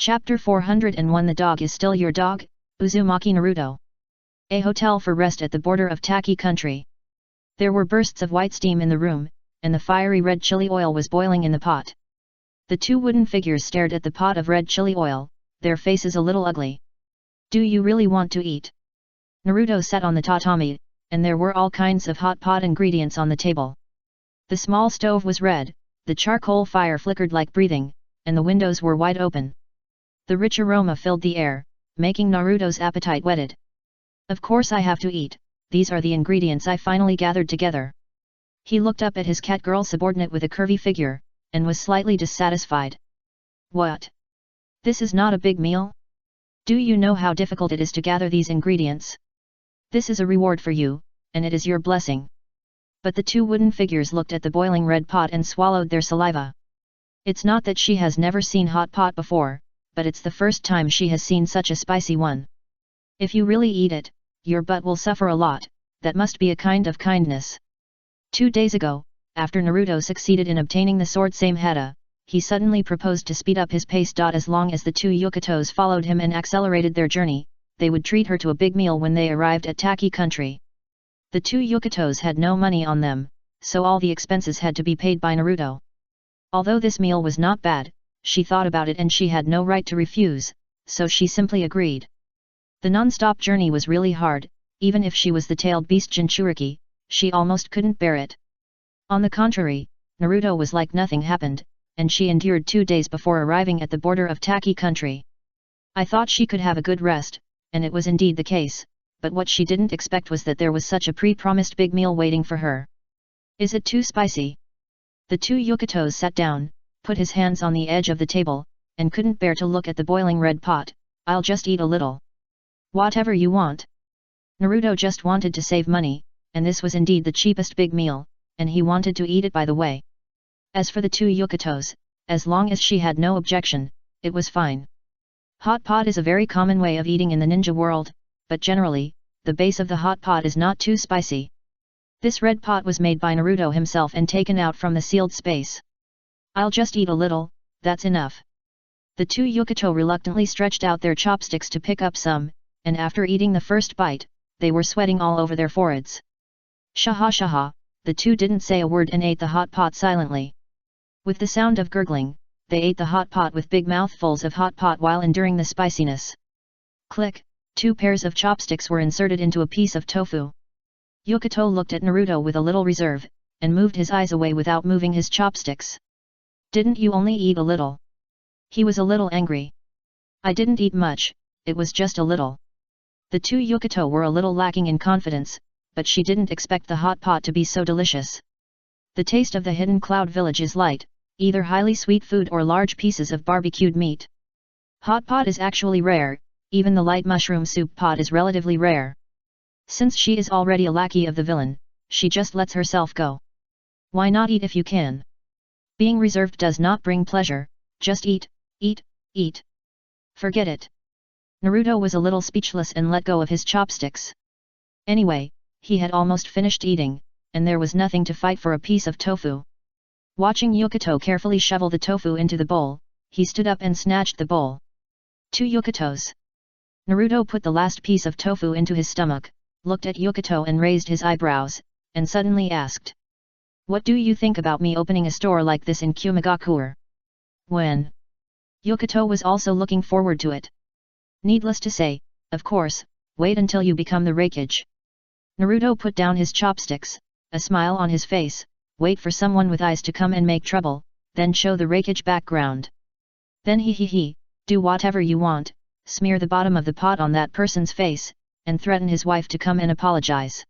Chapter 401 The Dog is Still Your Dog, Uzumaki Naruto. A hotel for rest at the border of Taki country. There were bursts of white steam in the room, and the fiery red chili oil was boiling in the pot. The two wooden figures stared at the pot of red chili oil, their faces a little ugly. Do you really want to eat? Naruto sat on the tatami, and there were all kinds of hot pot ingredients on the table. The small stove was red, the charcoal fire flickered like breathing, and the windows were wide open. The rich aroma filled the air, making Naruto's appetite whetted. Of course I have to eat, these are the ingredients I finally gathered together. He looked up at his cat-girl subordinate with a curvy figure, and was slightly dissatisfied. What? This is not a big meal? Do you know how difficult it is to gather these ingredients? This is a reward for you, and it is your blessing. But the two wooden figures looked at the boiling red pot and swallowed their saliva. It's not that she has never seen hot pot before, but it's the first time she has seen such a spicy one. If you really eat it, your butt will suffer a lot, that must be a kind of kindness. 2 days ago, after Naruto succeeded in obtaining the sword Samehada, he suddenly proposed to speed up his pace. As long as the two Yukatos followed him and accelerated their journey, they would treat her to a big meal when they arrived at Taki country. The two Yukatos had no money on them, so all the expenses had to be paid by Naruto. Although this meal was not bad, she thought about it and she had no right to refuse, so she simply agreed. The non-stop journey was really hard, even if she was the tailed beast Jinchuriki, she almost couldn't bear it. On the contrary, Naruto was like nothing happened, and she endured 2 days before arriving at the border of Taki country. I thought she could have a good rest, and it was indeed the case, but what she didn't expect was that there was such a pre-promised big meal waiting for her. Is it too spicy? The two Yukatos sat down, put his hands on the edge of the table, and couldn't bear to look at the boiling red pot. I'll just eat a little. Whatever you want. Naruto just wanted to save money, and this was indeed the cheapest big meal, and he wanted to eat it by the way. As for the two Yukatos, as long as she had no objection, it was fine. Hot pot is a very common way of eating in the ninja world, but generally, the base of the hot pot is not too spicy. This red pot was made by Naruto himself and taken out from the sealed space. I'll just eat a little, that's enough. The two Yukato reluctantly stretched out their chopsticks to pick up some, and after eating the first bite, they were sweating all over their foreheads. Shaha shaha, the two didn't say a word and ate the hot pot silently. With the sound of gurgling, they ate the hot pot with big mouthfuls of hot pot while enduring the spiciness. Click, 2 pairs of chopsticks were inserted into a piece of tofu. Yukato looked at Naruto with a little reserve, and moved his eyes away without moving his chopsticks. Didn't you only eat a little? He was a little angry. I didn't eat much, it was just a little. The two Yukato were a little lacking in confidence, but she didn't expect the hot pot to be so delicious. The taste of the hidden cloud village is light, either highly sweet food or large pieces of barbecued meat. Hot pot is actually rare, even the light mushroom soup pot is relatively rare. Since she is already a lackey of the villain, she just lets herself go. Why not eat if you can? Being reserved does not bring pleasure, just eat, eat, eat. Forget it. Naruto was a little speechless and let go of his chopsticks. Anyway, he had almost finished eating, and there was nothing to fight for a piece of tofu. Watching Yukato carefully shovel the tofu into the bowl, he stood up and snatched the bowl. 2 Yukatos. Naruto put the last piece of tofu into his stomach, looked at Yukato and raised his eyebrows, and suddenly asked. What do you think about me opening a store like this in Kumagakure? When? Yukato was also looking forward to it. Needless to say, of course, wait until you become the Raikage. Naruto put down his chopsticks, a smile on his face, wait for someone with eyes to come and make trouble, then show the Raikage background. Then he, do whatever you want, smear the bottom of the pot on that person's face, and threaten his wife to come and apologize.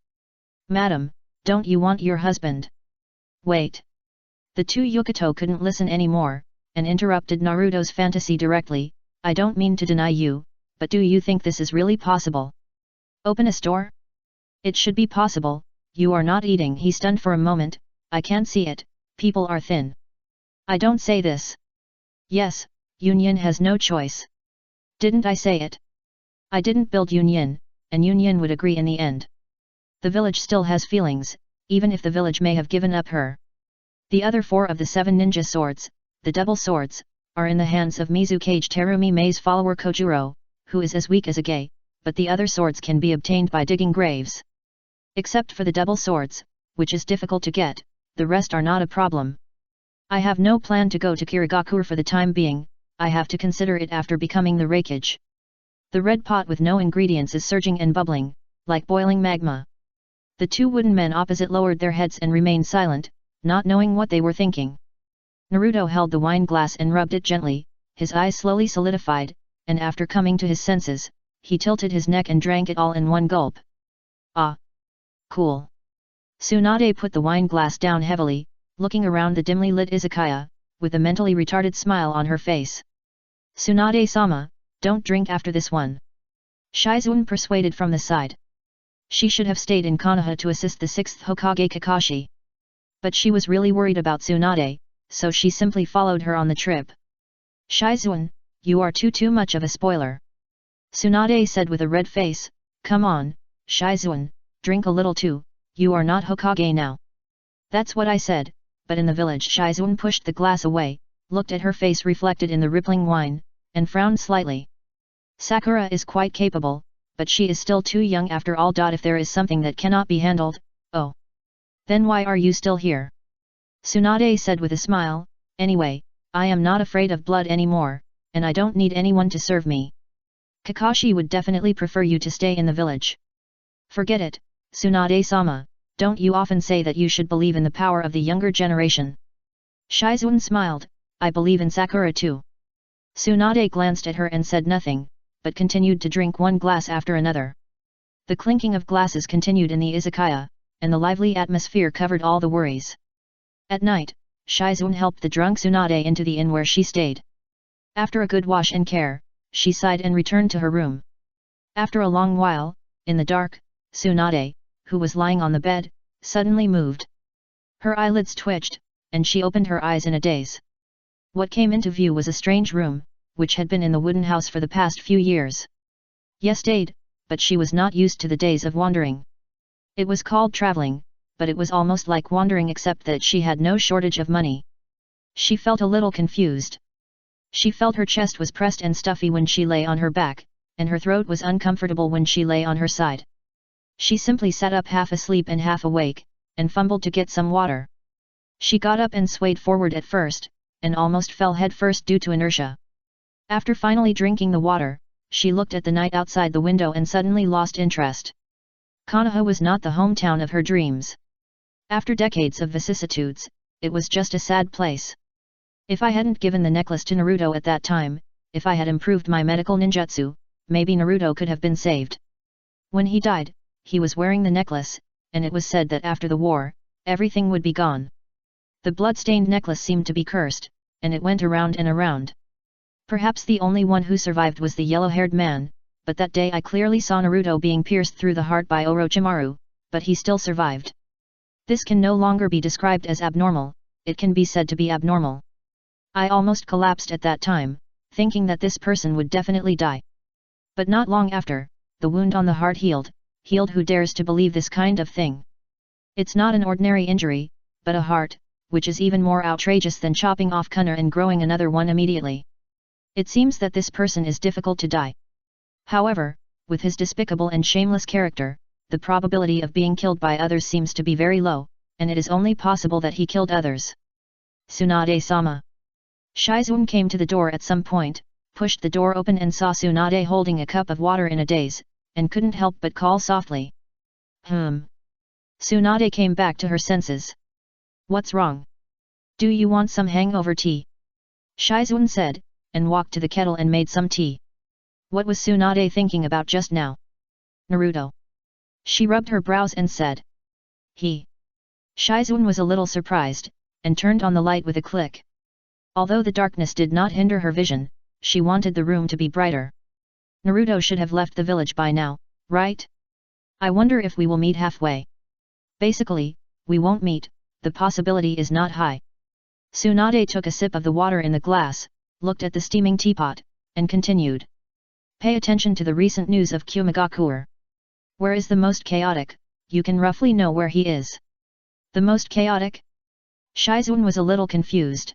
Madam, don't you want your husband? Wait. The two Yukato couldn't listen anymore, and interrupted Naruto's fantasy directly. I don't mean to deny you, but do you think this is really possible? Open a store? It should be possible. You are not eating. He stunned for a moment. I can't see it, people are thin. I don't say this. Yes, Union has no choice. Didn't I say it? I didn't build Union, and Union would agree in the end. The village still has feelings, even if the village may have given up her. The other 4 of the 7 ninja swords, the double swords, are in the hands of Mizukage Terumi Mei's follower Kojuro, who is as weak as a gay, but the other swords can be obtained by digging graves. Except for the double swords, which is difficult to get, the rest are not a problem. I have no plan to go to Kirigakure for the time being, I have to consider it after becoming the Reikage. The red pot with no ingredients is surging and bubbling, like boiling magma. The two wooden men opposite lowered their heads and remained silent, not knowing what they were thinking. Naruto held the wine glass and rubbed it gently, his eyes slowly solidified, and after coming to his senses, he tilted his neck and drank it all in one gulp. Ah! Cool. Tsunade put the wine glass down heavily, looking around the dimly lit izakaya, with a mentally retarded smile on her face. Tsunade-sama, don't drink after this one. Shizune persuaded from the side. She should have stayed in Konoha to assist the 6th Hokage Kakashi. But she was really worried about Tsunade, so she simply followed her on the trip. Shizune, you are too much of a spoiler. Tsunade said with a red face, come on, Shizune, drink a little too, you are not Hokage now. That's what I said, but in the village Shizune pushed the glass away, looked at her face reflected in the rippling wine, and frowned slightly. Sakura is quite capable, but she is still too young after all. If there is something that cannot be handled, oh. Then why are you still here? Tsunade said with a smile, anyway, I am not afraid of blood anymore, and I don't need anyone to serve me. Kakashi would definitely prefer you to stay in the village. Forget it, Tsunade-sama, don't you often say that you should believe in the power of the younger generation? Shizune smiled, I believe in Sakura too. Tsunade glanced at her and said nothing, but continued to drink one glass after another. The clinking of glasses continued in the izakaya, and the lively atmosphere covered all the worries. At night, Shizune helped the drunk Tsunade into the inn where she stayed. After a good wash and care, she sighed and returned to her room. After a long while, in the dark, Tsunade, who was lying on the bed, suddenly moved. Her eyelids twitched, and she opened her eyes in a daze. What came into view was a strange room, which had been in the wooden house for the past few years. Yes, stayed, but she was not used to the days of wandering. It was called traveling, but it was almost like wandering except that she had no shortage of money. She felt a little confused. She felt her chest was pressed and stuffy when she lay on her back, and her throat was uncomfortable when she lay on her side. She simply sat up half asleep and half awake, and fumbled to get some water. She got up and swayed forward at first, and almost fell headfirst due to inertia. After finally drinking the water, she looked at the night outside the window and suddenly lost interest. Konoha was not the hometown of her dreams. After decades of vicissitudes, it was just a sad place. If I hadn't given the necklace to Naruto at that time, if I had improved my medical ninjutsu, maybe Naruto could have been saved. When he died, he was wearing the necklace, and it was said that after the war, everything would be gone. The blood-stained necklace seemed to be cursed, and it went around and around. Perhaps the only one who survived was the yellow-haired man, but that day I clearly saw Naruto being pierced through the heart by Orochimaru, but he still survived. This can no longer be described as abnormal, it can be said to be abnormal. I almost collapsed at that time, thinking that this person would definitely die. But not long after, the wound on the heart healed. Who dares to believe this kind of thing? It's not an ordinary injury, but a heart, which is even more outrageous than chopping off Kunner and growing another one immediately. It seems that this person is difficult to die. However, with his despicable and shameless character, the probability of being killed by others seems to be very low, and it is only possible that he killed others. Tsunade-sama. Shizune came to the door at some point, pushed the door open and saw Tsunade holding a cup of water in a daze, and couldn't help but call softly. Tsunade came back to her senses. What's wrong? Do you want some hangover tea? Shizune said, and walked to the kettle and made some tea. What was Tsunade thinking about just now? Naruto. She rubbed her brows and said. He. Shizune was a little surprised, and turned on the light with a click. Although the darkness did not hinder her vision, she wanted the room to be brighter. Naruto should have left the village by now, right? I wonder if we will meet halfway. Basically, we won't meet, the possibility is not high. Tsunade took a sip of the water in the glass, looked at the steaming teapot, and continued. Pay attention to the recent news of Kumagakure. Where is the most chaotic? You can roughly know where he is. The most chaotic? Shizune was a little confused.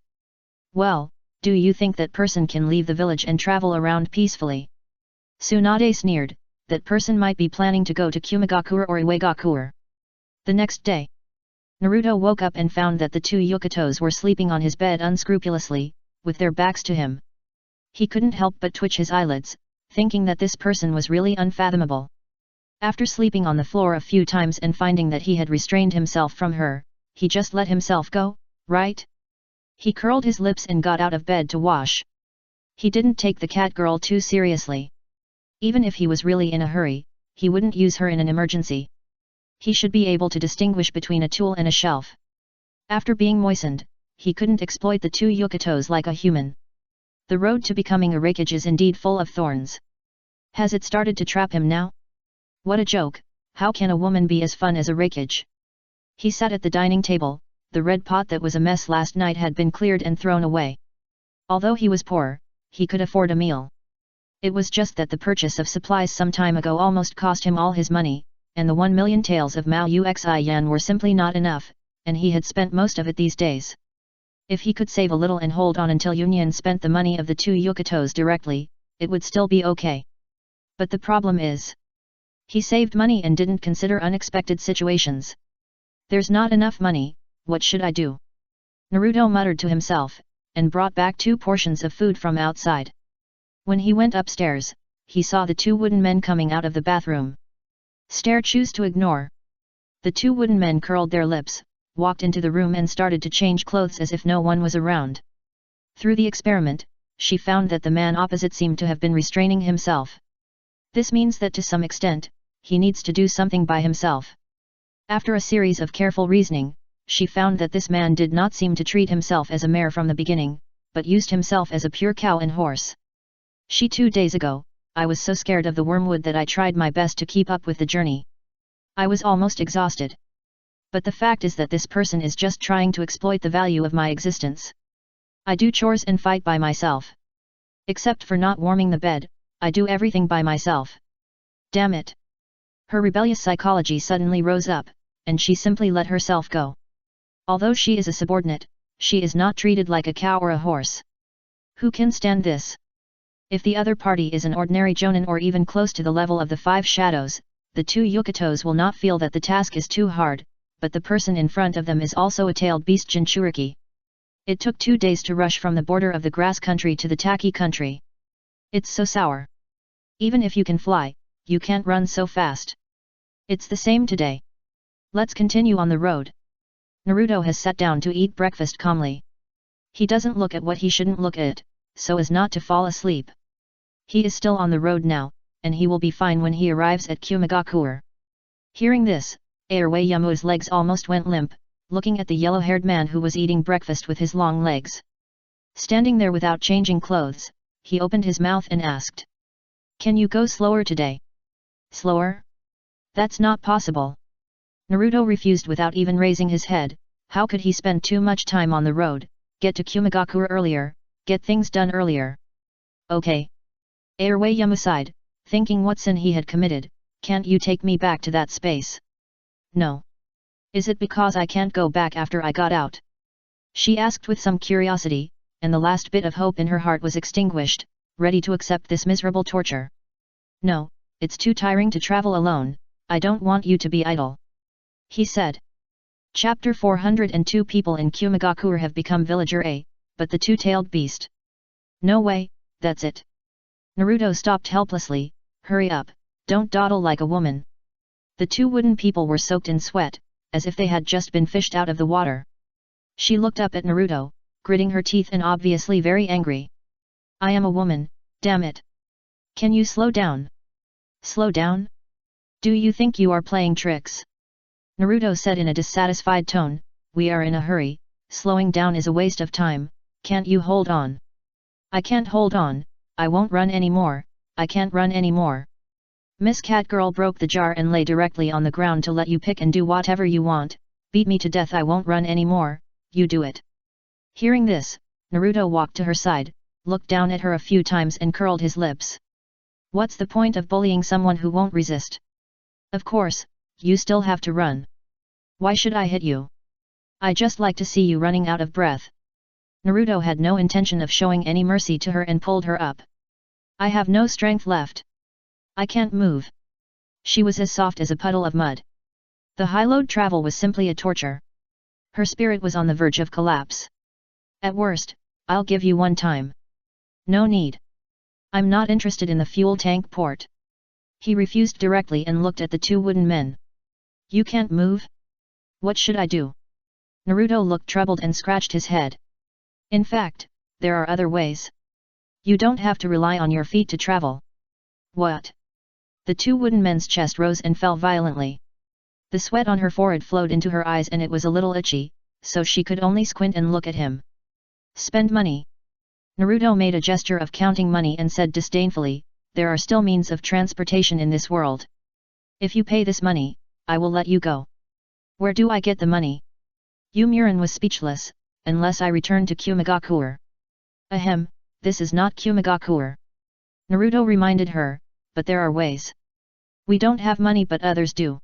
Well, Do you think that person can leave the village and travel around peacefully? Tsunade sneered, that person might be planning to go to Kumigakure or Iwagakure. The next day, Naruto woke up and found that the two Yukatos were sleeping on his bed unscrupulously, with their backs to him. He couldn't help but twitch his eyelids, thinking that this person was really unfathomable. After sleeping on the floor a few times and finding that he had restrained himself from her, he just let himself go, right? He curled his lips and got out of bed to wash. He didn't take the cat girl too seriously. Even if he was really in a hurry, he wouldn't use her in an emergency. He should be able to distinguish between a tool and a shelf. After being moistened, he couldn't exploit the two Yukatos like a human. The road to becoming a Raikage is indeed full of thorns. Has it started to trap him now? What a joke, how can a woman be as fun as a Raikage? He sat at the dining table, the red pot that was a mess last night had been cleared and thrown away. Although he was poor, he could afford a meal. It was just that the purchase of supplies some time ago almost cost him all his money, and the 1 million taels of Mao Uxi yen were simply not enough, and he had spent most of it these days. If he could save a little and hold on until Union spent the money of the two Yukatos directly, it would still be okay. But the problem is, he saved money and didn't consider unexpected situations. There's not enough money, what should I do? Naruto muttered to himself, and brought back 2 portions of food from outside. When he went upstairs, he saw the 2 wooden men coming out of the bathroom. Choose to ignore. The 2 wooden men curled their lips, walked into the room and started to change clothes as if no one was around. Through the experiment, she found that the man opposite seemed to have been restraining himself. This means that to some extent, he needs to do something by himself. After a series of careful reasoning, she found that this man did not seem to treat himself as a mare from the beginning, but used himself as a pure cow and horse. 2 days ago, I was so scared of the wormwood that I tried my best to keep up with the journey. I was almost exhausted. But the fact is that this person is just trying to exploit the value of my existence. I do chores and fight by myself. Except for not warming the bed, I do everything by myself. Damn it. Her rebellious psychology suddenly rose up, and she simply let herself go. Although she is a subordinate, she is not treated like a cow or a horse. Who can stand this? If the other party is an ordinary jonin or even close to the level of the 5 shadows, the 2 Yukatos will not feel that the task is too hard, but the person in front of them is also a tailed beast Jinchuriki. It took 2 days to rush from the border of the grass country to the Taki country. It's so sour. Even if you can fly, you can't run so fast. It's the same today. Let's continue on the road. Naruto has sat down to eat breakfast calmly. He doesn't look at what he shouldn't look at, so as not to fall asleep. He is still on the road now, and he will be fine when he arrives at Kumigakure. Hearing this, Airwayamu's legs almost went limp, looking at the yellow-haired man who was eating breakfast with his long legs. Standing there without changing clothes, he opened his mouth and asked, "Can you go slower today?" "Slower? That's not possible." Naruto refused without even raising his head. How could he spend too much time on the road, get to Kumigakure earlier, get things done earlier? Okay. Airwayamu sighed, thinking what sin he had committed. Can't you take me back to that space? No. Is it because I can't go back after I got out? She asked with some curiosity, and the last bit of hope in her heart was extinguished, ready to accept this miserable torture. No, it's too tiring to travel alone, I don't want you to be idle. He said. Chapter 402 People in Kumigakure have become villager A, but the two-tailed beast. No way, that's it. Naruto stopped helplessly. Hurry up, don't dawdle like a woman. The 2 wooden people were soaked in sweat, as if they had just been fished out of the water. She looked up at Naruto, gritting her teeth and obviously very angry. I am a woman, damn it. Can you slow down? Slow down? Do you think you are playing tricks? Naruto said in a dissatisfied tone, we are in a hurry, slowing down is a waste of time, can't you hold on? I can't hold on, I won't run anymore, I can't run anymore. Miss Catgirl broke the jar and lay directly on the ground to let you pick and do whatever you want, beat me to death, I won't run anymore, you do it. Hearing this, Naruto walked to her side, looked down at her a few times and curled his lips. What's the point of bullying someone who won't resist? Of course, you still have to run. Why should I hit you? I just like to see you running out of breath. Naruto had no intention of showing any mercy to her and pulled her up. I have no strength left. I can't move. She was as soft as a puddle of mud. The high-load travel was simply a torture. Her spirit was on the verge of collapse. At worst, I'll give you one time. No need. I'm not interested in the fuel tank port. He refused directly and looked at the two wooden men. You can't move? What should I do? Naruto looked troubled and scratched his head. In fact, there are other ways. You don't have to rely on your feet to travel. What? The two wooden men's chest rose and fell violently. The sweat on her forehead flowed into her eyes and it was a little itchy, so she could only squint and look at him. Spend money. Naruto made a gesture of counting money and said disdainfully, there are still means of transportation in this world. If you pay this money, I will let you go. Where do I get the money? Youmuran was speechless, unless I return to Kumagakure. Ahem, this is not Kumagakure. Naruto reminded her, but there are ways. We don't have money but others do.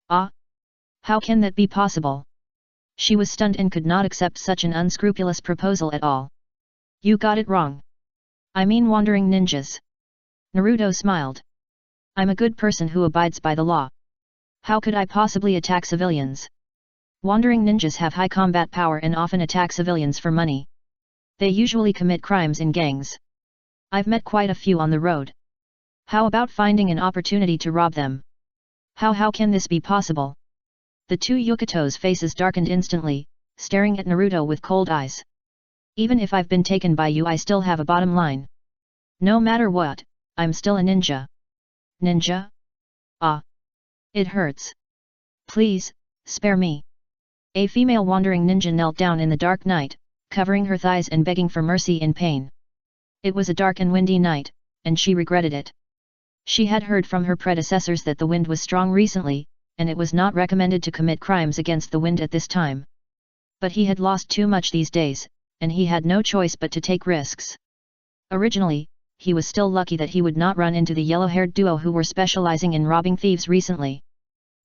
Ah? How can that be possible? She was stunned and could not accept such an unscrupulous proposal at all. You got it wrong. I mean wandering ninjas. Naruto smiled. I'm a good person who abides by the law. How could I possibly attack civilians? Wandering ninjas have high combat power and often attack civilians for money. They usually commit crimes in gangs. I've met quite a few on the road. How about finding an opportunity to rob them? How can this be possible? The two Yokato's faces darkened instantly, staring at Naruto with cold eyes. Even if I've been taken by you I still have a bottom line. No matter what, I'm still a ninja. Ninja? Ah. It hurts. Please, spare me. A female wandering ninja knelt down in the dark night, covering her thighs and begging for mercy in pain. It was a dark and windy night, and she regretted it. She had heard from her predecessors that the wind was strong recently, and it was not recommended to commit crimes against the wind at this time. But he had lost too much these days, and he had no choice but to take risks. Originally, he was still lucky that he would not run into the yellow-haired duo who were specializing in robbing thieves recently.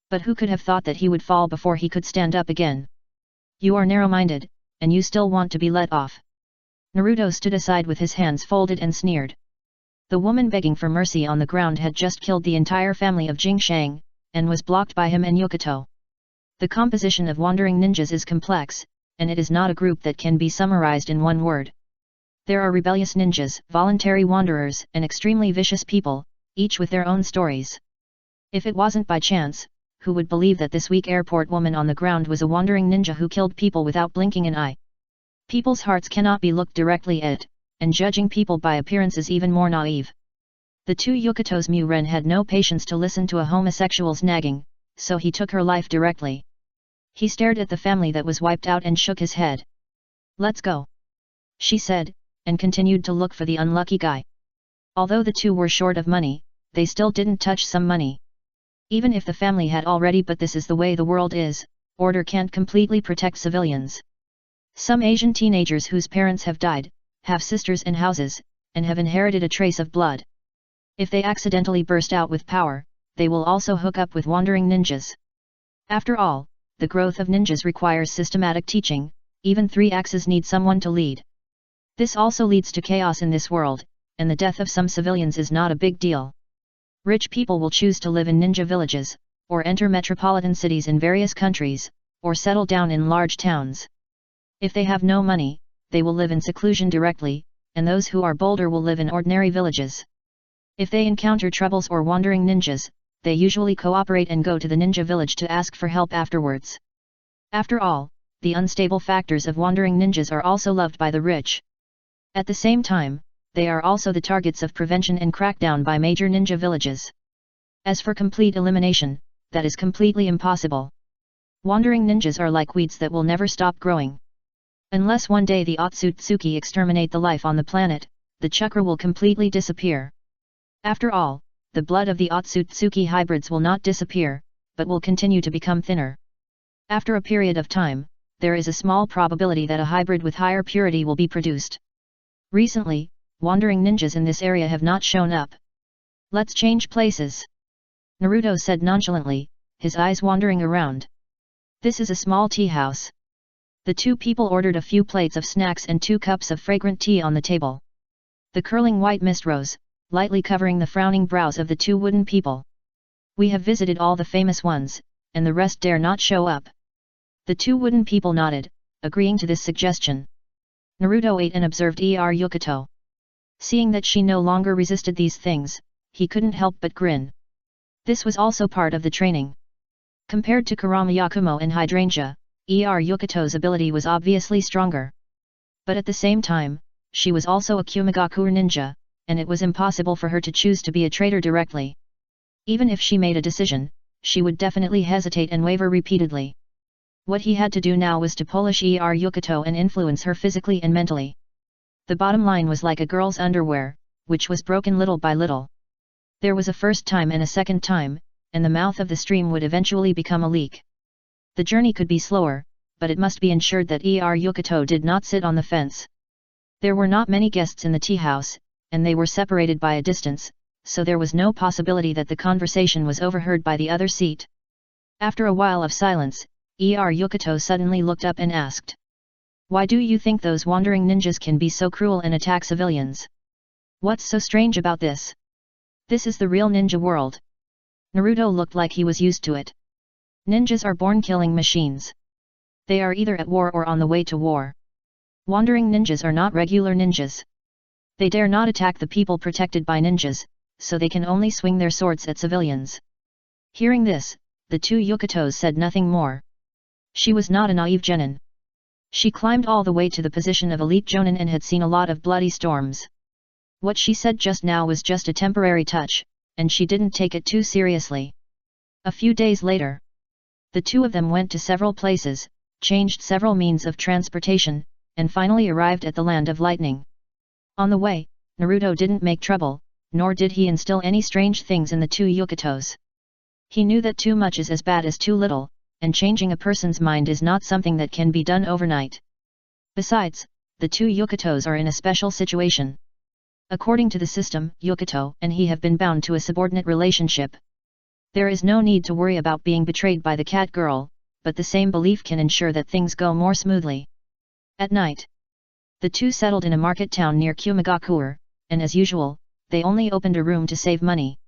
But who could have thought that he would fall before he could stand up again? You are narrow-minded, and you still want to be let off. Naruto stood aside with his hands folded and sneered. The woman begging for mercy on the ground had just killed the entire family of Jingshang, and was blocked by him and Yokoto. The composition of wandering ninjas is complex, and it is not a group that can be summarized in one word. There are rebellious ninjas, voluntary wanderers, and extremely vicious people, each with their own stories. If it wasn't by chance, who would believe that this weak airport woman on the ground was a wandering ninja who killed people without blinking an eye? People's hearts cannot be looked directly at, and judging people by appearance is even more naive. The two Yokoto's Muren had no patience to listen to a homosexual's nagging, so he took her life directly. He stared at the family that was wiped out and shook his head. Let's go, she said, and continued to look for the unlucky guy. Although the two were short of money, they still didn't touch some money. Even if the family had already, but this is the way the world is, order can't completely protect civilians. Some Asian teenagers whose parents have died, have sisters and houses, and have inherited a trace of blood. If they accidentally burst out with power, they will also hook up with wandering ninjas. After all, the growth of ninjas requires systematic teaching, even 3 axes need someone to lead. This also leads to chaos in this world, and the death of some civilians is not a big deal. Rich people will choose to live in ninja villages, or enter metropolitan cities in various countries, or settle down in large towns. If they have no money, they will live in seclusion directly, and those who are bolder will live in ordinary villages. If they encounter troubles or wandering ninjas, they usually cooperate and go to the ninja village to ask for help afterwards. After all, the unstable factors of wandering ninjas are also loved by the rich. At the same time, they are also the targets of prevention and crackdown by major ninja villages. As for complete elimination, that is completely impossible. Wandering ninjas are like weeds that will never stop growing. Unless one day the Otsutsuki exterminate the life on the planet, the chakra will completely disappear. After all, the blood of the Otsutsuki hybrids will not disappear, but will continue to become thinner. After a period of time, there is a small probability that a hybrid with higher purity will be produced. Recently, wandering ninjas in this area have not shown up. Let's change places, Naruto said nonchalantly, his eyes wandering around. This is a small tea house. The two people ordered a few plates of snacks and 2 cups of fragrant tea on the table. The curling white mist rose, lightly covering the frowning brows of the 2 wooden people. We have visited all the famous ones, and the rest dare not show up. The 2 wooden people nodded, agreeing to this suggestion. Naruto ate and observed Yukito. Seeing that she no longer resisted these things, he couldn't help but grin. This was also part of the training. Compared to Kurama Yakumo and Hydrangea, Yukito's ability was obviously stronger. But at the same time, she was also a Kumigakure ninja, and it was impossible for her to choose to be a traitor directly. Even if she made a decision, she would definitely hesitate and waver repeatedly. What he had to do now was to polish Yukito and influence her physically and mentally. The bottom line was like a girl's underwear, which was broken little by little. There was a first time and a second time, and the mouth of the stream would eventually become a leak. The journey could be slower, but it must be ensured that Yukito did not sit on the fence. There were not many guests in the tea house, and they were separated by a distance, so there was no possibility that the conversation was overheard by the other seat. After a while of silence, Yukito suddenly looked up and asked, "Why do you think those wandering ninjas can be so cruel and attack civilians? What's so strange about this? This is the real ninja world." Naruto looked like he was used to it. Ninjas are born killing machines. They are either at war or on the way to war. Wandering ninjas are not regular ninjas. They dare not attack the people protected by ninjas, so they can only swing their swords at civilians. Hearing this, the 2 Yukitos said nothing more. She was not a naive genin. She climbed all the way to the position of elite jonin and had seen a lot of bloody storms. What she said just now was just a temporary touch, and she didn't take it too seriously. A few days later, the 2 of them went to several places, changed several means of transportation, and finally arrived at the Land of Lightning. On the way, Naruto didn't make trouble, nor did he instill any strange things in the 2 Yukitos. He knew that too much is as bad as too little, and changing a person's mind is not something that can be done overnight. Besides, the 2 Yukitos are in a special situation. According to the system, Yukito and he have been bound to a subordinate relationship. There is no need to worry about being betrayed by the cat girl, but the same belief can ensure that things go more smoothly. At night, the 2 settled in a market town near Kumigakure, and as usual, they only opened a room to save money.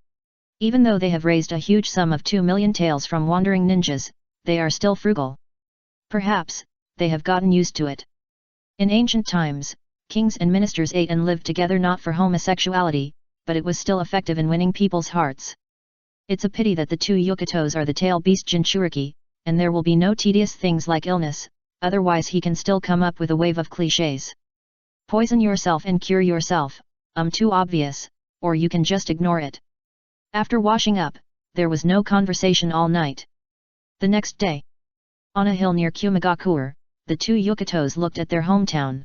Even though they have raised a huge sum of 2 million taels from wandering ninjas, they are still frugal. Perhaps, they have gotten used to it. In ancient times, kings and ministers ate and lived together not for homosexuality, but it was still effective in winning people's hearts. It's a pity that the 2 Yukitos are the tail beast Jinchuriki, and there will be no tedious things like illness, otherwise he can still come up with a wave of clichés. Poison yourself and cure yourself, too obvious, or you can just ignore it. After washing up, there was no conversation all night. The next day, on a hill near Kumigakure, the 2 Yukitos looked at their hometown.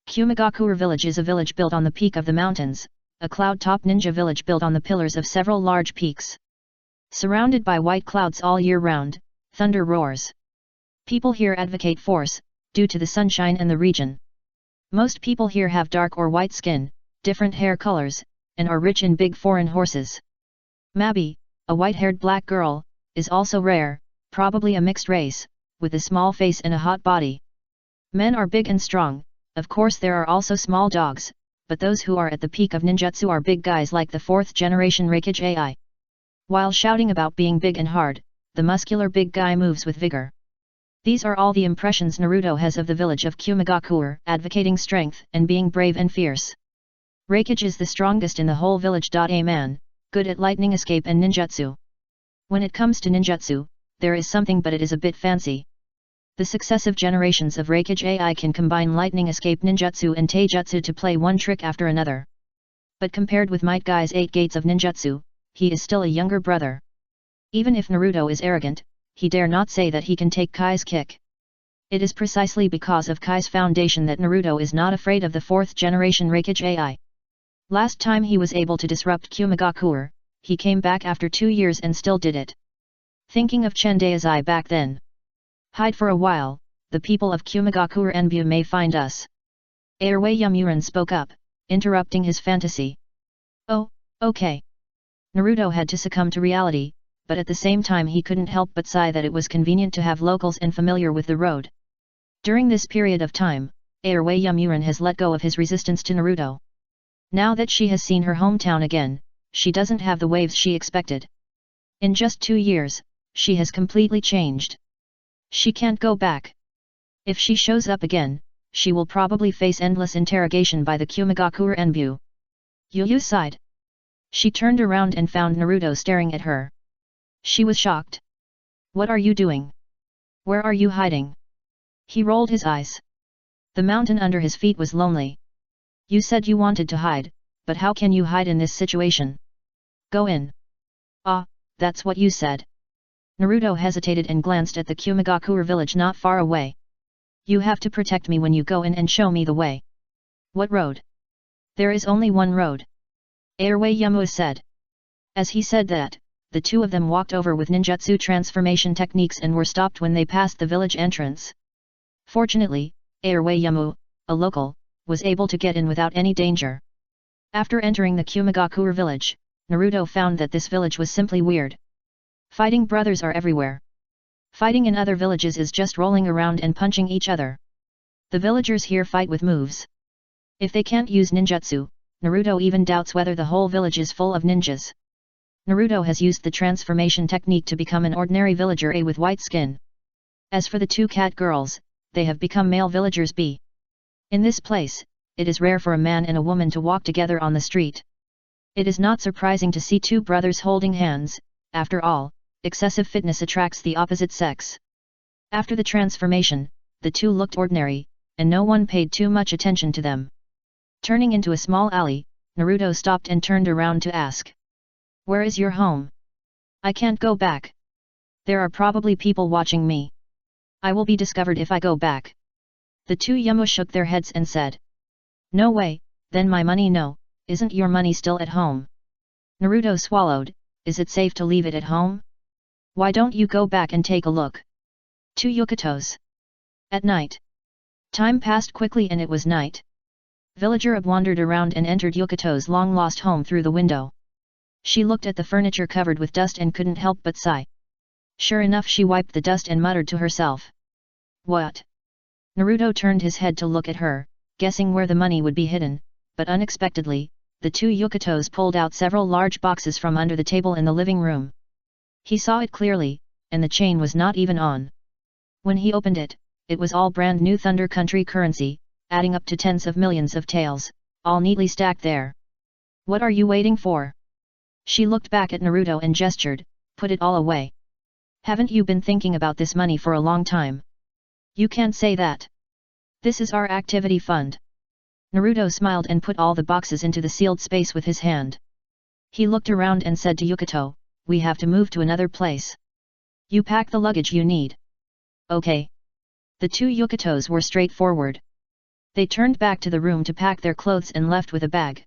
Kumigakure village is a village built on the peak of the mountains, a cloud-top ninja village built on the pillars of several large peaks. Surrounded by white clouds all year round, thunder roars. People here advocate force, due to the sunshine and the region. Most people here have dark or white skin, different hair colors, and are rich in big foreign horses. Mabi, a white-haired black girl, is also rare, probably a mixed race, with a small face and a hot body. Men are big and strong, of course there are also small dogs, but those who are at the peak of ninjutsu are big guys like the 4th generation Reikage AI. While shouting about being big and hard, the muscular big guy moves with vigor. These are all the impressions Naruto has of the village of Kumigakure, advocating strength and being brave and fierce. Reikage is the strongest in the whole village. A man, good at lightning escape and ninjutsu. When it comes to ninjutsu, there is something but it is a bit fancy. The successive generations of Reikage AI can combine lightning escape ninjutsu and taijutsu to play one trick after another. But compared with Might Guy's 8 gates of ninjutsu, he is still a younger brother. Even if Naruto is arrogant, he dare not say that he can take Kai's kick. It is precisely because of Kai's foundation that Naruto is not afraid of the 4th generation Reikage AI. Last time he was able to disrupt Kumigakure, he came back after 2 years and still did it. Thinking of Chendeizai back then. Hide for a while, the people of Kumigakure Enbu may find us. Airway Yamuran spoke up, interrupting his fantasy. Oh, okay. Naruto had to succumb to reality, but at the same time he couldn't help but sigh that it was convenient to have locals and familiar with the road. During this period of time, Airway Yamuran has let go of his resistance to Naruto. Now that she has seen her hometown again, she doesn't have the waves she expected. In just 2 years, she has completely changed. She can't go back. If she shows up again, she will probably face endless interrogation by the Kumigakure Enbu. Yu sighed. She turned around and found Naruto staring at her. She was shocked. What are you doing? Where are you hiding? He rolled his eyes. The mountain under his feet was lonely. You said you wanted to hide, but how can you hide in this situation? Go in. Ah, that's what you said. Naruto hesitated and glanced at the Kumigakure village not far away. You have to protect me when you go in and show me the way. What road? There is only one road. Airway Yamua said. As he said that, the two of them walked over with ninjutsu transformation techniques and were stopped when they passed the village entrance. Fortunately, Airway Yamua, a local, was able to get in without any danger. After entering the Kumigakure village, Naruto found that this village was simply weird. Fighting brothers are everywhere. Fighting in other villages is just rolling around and punching each other. The villagers here fight with moves. If they can't use ninjutsu, Naruto even doubts whether the whole village is full of ninjas. Naruto has used the transformation technique to become an ordinary villager A with white skin. As for the two cat girls, they have become male villagers B. In this place, it is rare for a man and a woman to walk together on the street. It is not surprising to see two brothers holding hands. After all, excessive fitness attracts the opposite sex. After the transformation, the two looked ordinary, and no one paid too much attention to them. Turning into a small alley, Naruto stopped and turned around to ask. Where is your home? I can't go back. There are probably people watching me. I will be discovered if I go back. The two Yamua shook their heads and said. No way, then my money no, isn't your money still at home? Naruto swallowed. Is it safe to leave it at home? Why don't you go back and take a look? Two Yukatos. At night. Time passed quickly and it was night. Villager Ab wandered around and entered Yukato's long-lost home through the window. She looked at the furniture covered with dust and couldn't help but sigh. Sure enough, she wiped the dust and muttered to herself. What? Naruto turned his head to look at her, guessing where the money would be hidden, but unexpectedly, the two Yukatos pulled out several large boxes from under the table in the living room. He saw it clearly, and the chain was not even on. When he opened it, it was all brand new Thunder Country currency, adding up to tens of millions of taels, all neatly stacked there. What are you waiting for? She looked back at Naruto and gestured, put it all away. Haven't you been thinking about this money for a long time? You can't say that. This is our activity fund. Naruto smiled and put all the boxes into the sealed space with his hand. He looked around and said to Yukato, we have to move to another place. You pack the luggage you need. Okay. The two Yukatos were straightforward. They turned back to the room to pack their clothes and left with a bag.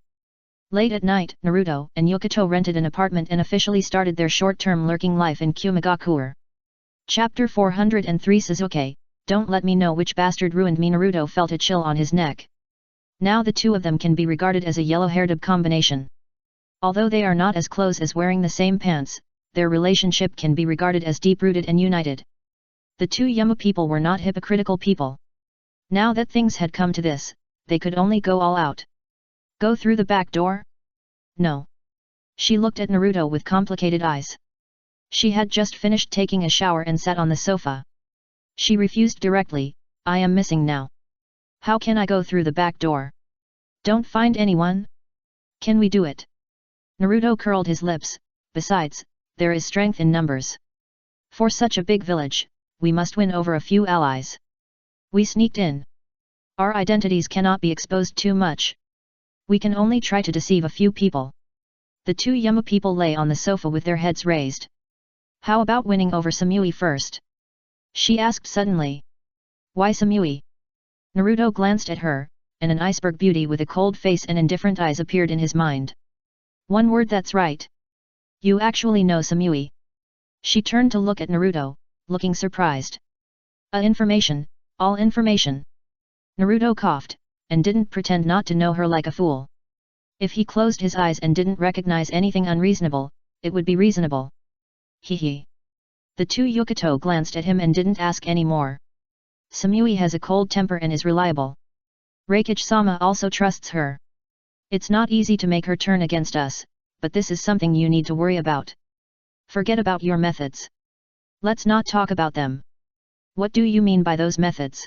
Late at night, Naruto and Yukato rented an apartment and officially started their short-term lurking life in Kumigakure. Chapter 403 Suzuki, don't let me know which bastard ruined me. Naruto felt a chill on his neck. Now the two of them can be regarded as a yellow-haired combination. Although they are not as close as wearing the same pants, their relationship can be regarded as deep-rooted and united. The two Yama people were not hypocritical people. Now that things had come to this, they could only go all out. Go through the back door? No. She looked at Naruto with complicated eyes. She had just finished taking a shower and sat on the sofa. She refused directly, I am missing now. How can I go through the back door? Don't find anyone? Can we do it? Naruto curled his lips, besides, there is strength in numbers. For such a big village, we must win over a few allies. We sneaked in. Our identities cannot be exposed too much. We can only try to deceive a few people. The two Yama people lay on the sofa with their heads raised. How about winning over Samui first? She asked suddenly. Why Samui? Naruto glanced at her, and an iceberg beauty with a cold face and indifferent eyes appeared in his mind. One word, that's right. You actually know Samui. She turned to look at Naruto, looking surprised. Information, all information. Naruto coughed, and didn't pretend not to know her like a fool. If he closed his eyes and didn't recognize anything unreasonable, it would be reasonable. Hee. The two Yukato glanced at him and didn't ask any more. Samui has a cold temper and is reliable. Reikage-sama also trusts her. It's not easy to make her turn against us, but this is something you need to worry about. Forget about your methods. Let's not talk about them. What do you mean by those methods?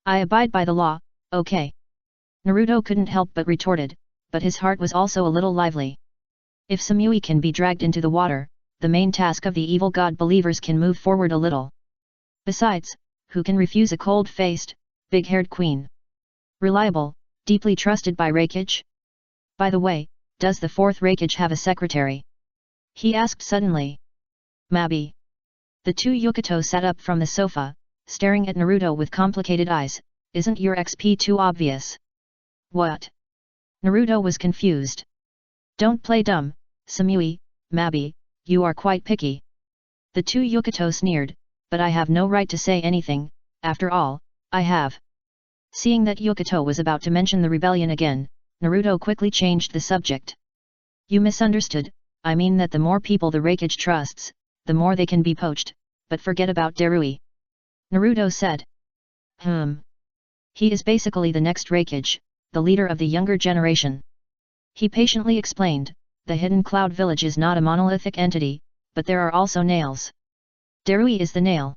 I abide by the law, okay. Naruto couldn't help but retorted, but his heart was also a little lively. If Samui can be dragged into the water, the main task of the evil god believers can move forward a little. Besides, who can refuse a cold-faced, big-haired queen? Reliable, deeply trusted by Reikage? By the way, does the fourth Reikage have a secretary? He asked suddenly. Maybe. The two Yukito sat up from the sofa, staring at Naruto with complicated eyes. Isn't your XP too obvious? What? Naruto was confused. Don't play dumb, Samui, Mabi, you are quite picky. The two Yukito sneered, but I have no right to say anything, after all, I have. Seeing that Yukito was about to mention the rebellion again, Naruto quickly changed the subject. You misunderstood, I mean that the more people the Reikage trusts, the more they can be poached, but forget about Darui. Naruto said. He is basically the next Reikage, the leader of the younger generation. He patiently explained, the Hidden Cloud Village is not a monolithic entity, but there are also nails. Darui is the nail.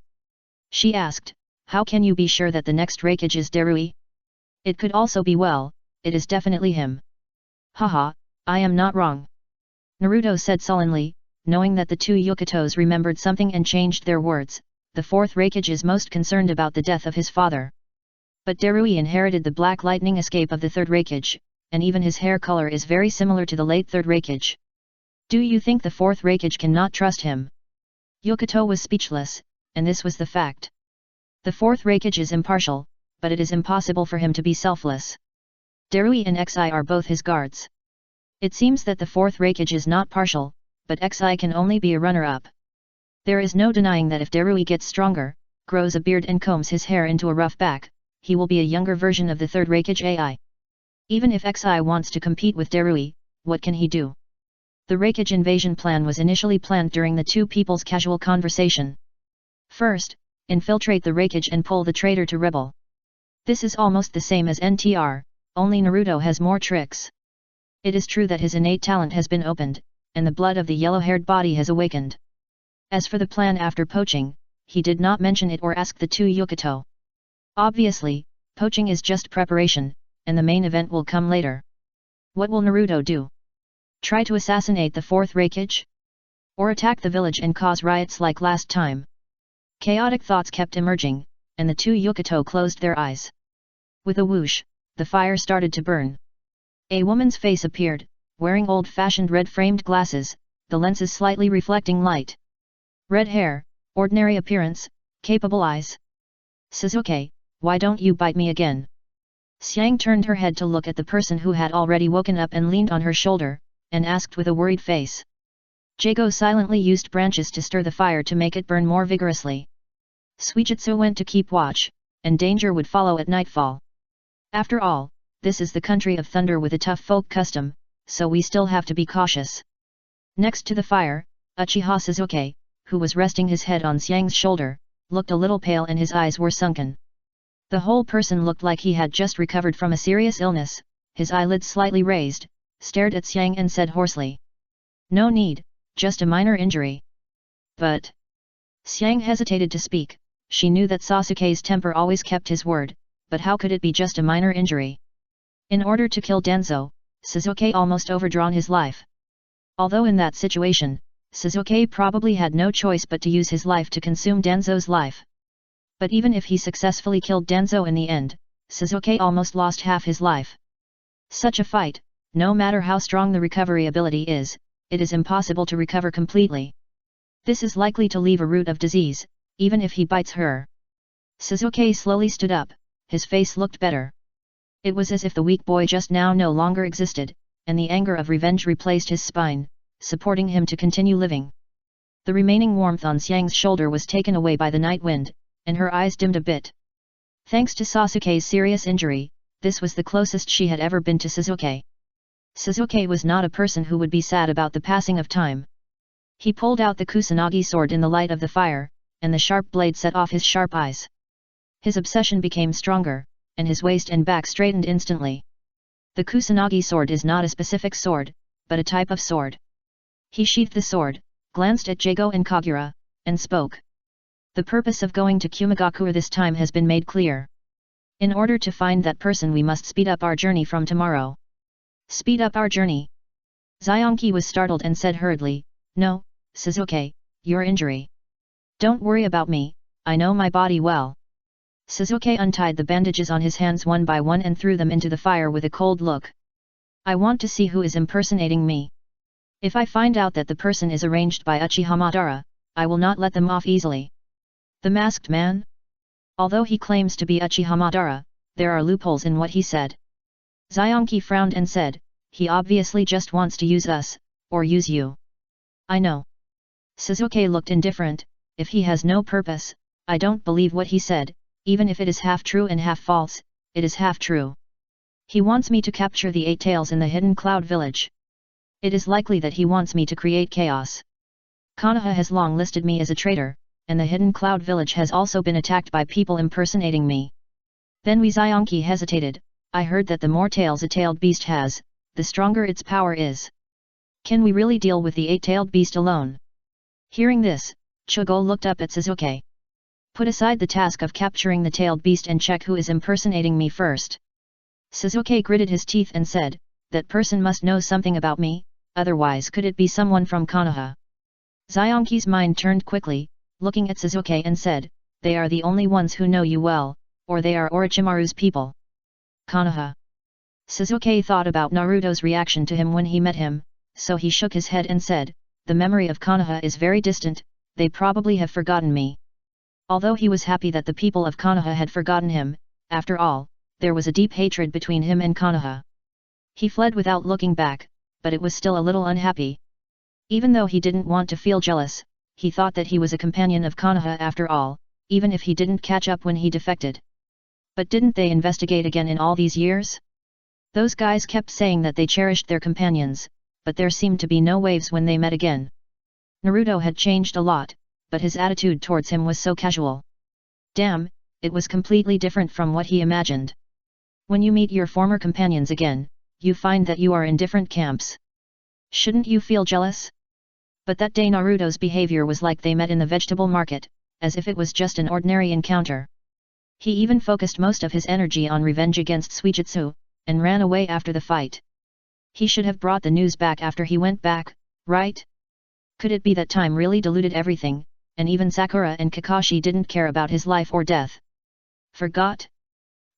She asked, how can you be sure that the next Reikage is Darui? It could also be it is definitely him. Haha, I am not wrong. Naruto said sullenly, knowing that the two Yukitos remembered something and changed their words. The fourth Reikage is most concerned about the death of his father. But Darui inherited the black lightning escape of the third Reikage, and even his hair color is very similar to the late third Reikage. Do you think the fourth Reikage cannot trust him? Yukito was speechless, and this was the fact. The fourth Reikage is impartial, but it is impossible for him to be selfless. Darui and Xi are both his guards. It seems that the fourth Reikage is not partial, but Xi can only be a runner-up. There is no denying that if Darui gets stronger, grows a beard and combs his hair into a rough back, he will be a younger version of the third Reikage AI. Even if Xi wants to compete with Darui, what can he do? The Reikage invasion plan was initially planned during the two people's casual conversation. First, infiltrate the Reikage and pull the traitor to rebel. This is almost the same as NTR, only Naruto has more tricks. It is true that his innate talent has been opened, and the blood of the yellow-haired body has awakened. As for the plan after poaching, he did not mention it or ask the two Yukito. Obviously, poaching is just preparation, and the main event will come later. What will Naruto do? Try to assassinate the fourth Reikage? Or attack the village and cause riots like last time? Chaotic thoughts kept emerging, and the two Yukito closed their eyes. With a whoosh, the fire started to burn. A woman's face appeared, wearing old-fashioned red-framed glasses, the lenses slightly reflecting light. Red hair, ordinary appearance, capable eyes. Sasuke, why don't you bite me again? Xiang turned her head to look at the person who had already woken up and leaned on her shoulder, and asked with a worried face. Jago silently used branches to stir the fire to make it burn more vigorously. Suijutsu went to keep watch, and danger would follow at nightfall. After all, this is the country of thunder with a tough folk custom, so we still have to be cautious. Next to the fire, Uchiha Sasuke, who was resting his head on Xiang's shoulder, looked a little pale and his eyes were sunken. The whole person looked like he had just recovered from a serious illness, his eyelids slightly raised, stared at Xiang and said hoarsely. No need, just a minor injury. But... Xiang hesitated to speak, she knew that Sasuke's temper always kept his word, but how could it be just a minor injury? In order to kill Danzo, Sasuke almost overdrawn his life. Although in that situation, Sasuke probably had no choice but to use his life to consume Danzo's life. But even if he successfully killed Danzo in the end, Sasuke almost lost half his life. Such a fight, no matter how strong the recovery ability is, it is impossible to recover completely. This is likely to leave a root of disease, even if he bites her. Sasuke slowly stood up, his face looked better. It was as if the weak boy just now no longer existed, and the anger of revenge replaced his spine, supporting him to continue living. The remaining warmth on Xiang's shoulder was taken away by the night wind, and her eyes dimmed a bit. Thanks to Sasuke's serious injury, this was the closest she had ever been to Sasuke. Sasuke was not a person who would be sad about the passing of time. He pulled out the Kusanagi sword in the light of the fire, and the sharp blade set off his sharp eyes. His obsession became stronger, and his waist and back straightened instantly. The Kusanagi sword is not a specific sword, but a type of sword. He sheathed the sword, glanced at Jago and Kagura, and spoke. The purpose of going to Kumigakure this time has been made clear. In order to find that person we must speed up our journey from tomorrow. Speed up our journey? Zionki was startled and said hurriedly, No, Suzuki, your injury. Don't worry about me, I know my body well. Suzuki untied the bandages on his hands one by one and threw them into the fire with a cold look. I want to see who is impersonating me. If I find out that the person is arranged by Uchiha Madara, I will not let them off easily. The masked man? Although he claims to be Uchiha Madara, there are loopholes in what he said. Zionki frowned and said, he obviously just wants to use us, or use you. I know. Suzuki looked indifferent. If he has no purpose, I don't believe what he said, even if it is half true and half false, it is half true. He wants me to capture the 8 tails in the hidden cloud village. It is likely that he wants me to create chaos. Konoha has long listed me as a traitor, and the hidden cloud village has also been attacked by people impersonating me. Then Zionki hesitated. I heard that the more tails a tailed beast has, the stronger its power is. Can we really deal with the 8-tailed beast alone? Hearing this, Chugo looked up at Suzuki. Put aside the task of capturing the tailed beast and check who is impersonating me first. Suzuki gritted his teeth and said, that person must know something about me, otherwise could it be someone from Konoha? Zionki's mind turned quickly, looking at Suzuki and said, they are the only ones who know you well, or they are Orochimaru's people. Konoha. Suzuki thought about Naruto's reaction to him when he met him, so he shook his head and said, the memory of Konoha is very distant, they probably have forgotten me. Although he was happy that the people of Konoha had forgotten him, after all, there was a deep hatred between him and Konoha. He fled without looking back, but it was still a little unhappy. Even though he didn't want to feel jealous, he thought that he was a companion of Konoha after all, even if he didn't catch up when he defected. But didn't they investigate again in all these years? Those guys kept saying that they cherished their companions, but there seemed to be no waves when they met again. Naruto had changed a lot, but his attitude towards him was so casual. Damn, it was completely different from what he imagined. When you meet your former companions again, you find that you are in different camps. Shouldn't you feel jealous? But that day Naruto's behavior was like they met in the vegetable market, as if it was just an ordinary encounter. He even focused most of his energy on revenge against Suijutsu, and ran away after the fight. He should have brought the news back after he went back, right? Could it be that time really diluted everything, and even Sakura and Kakashi didn't care about his life or death? Forgot?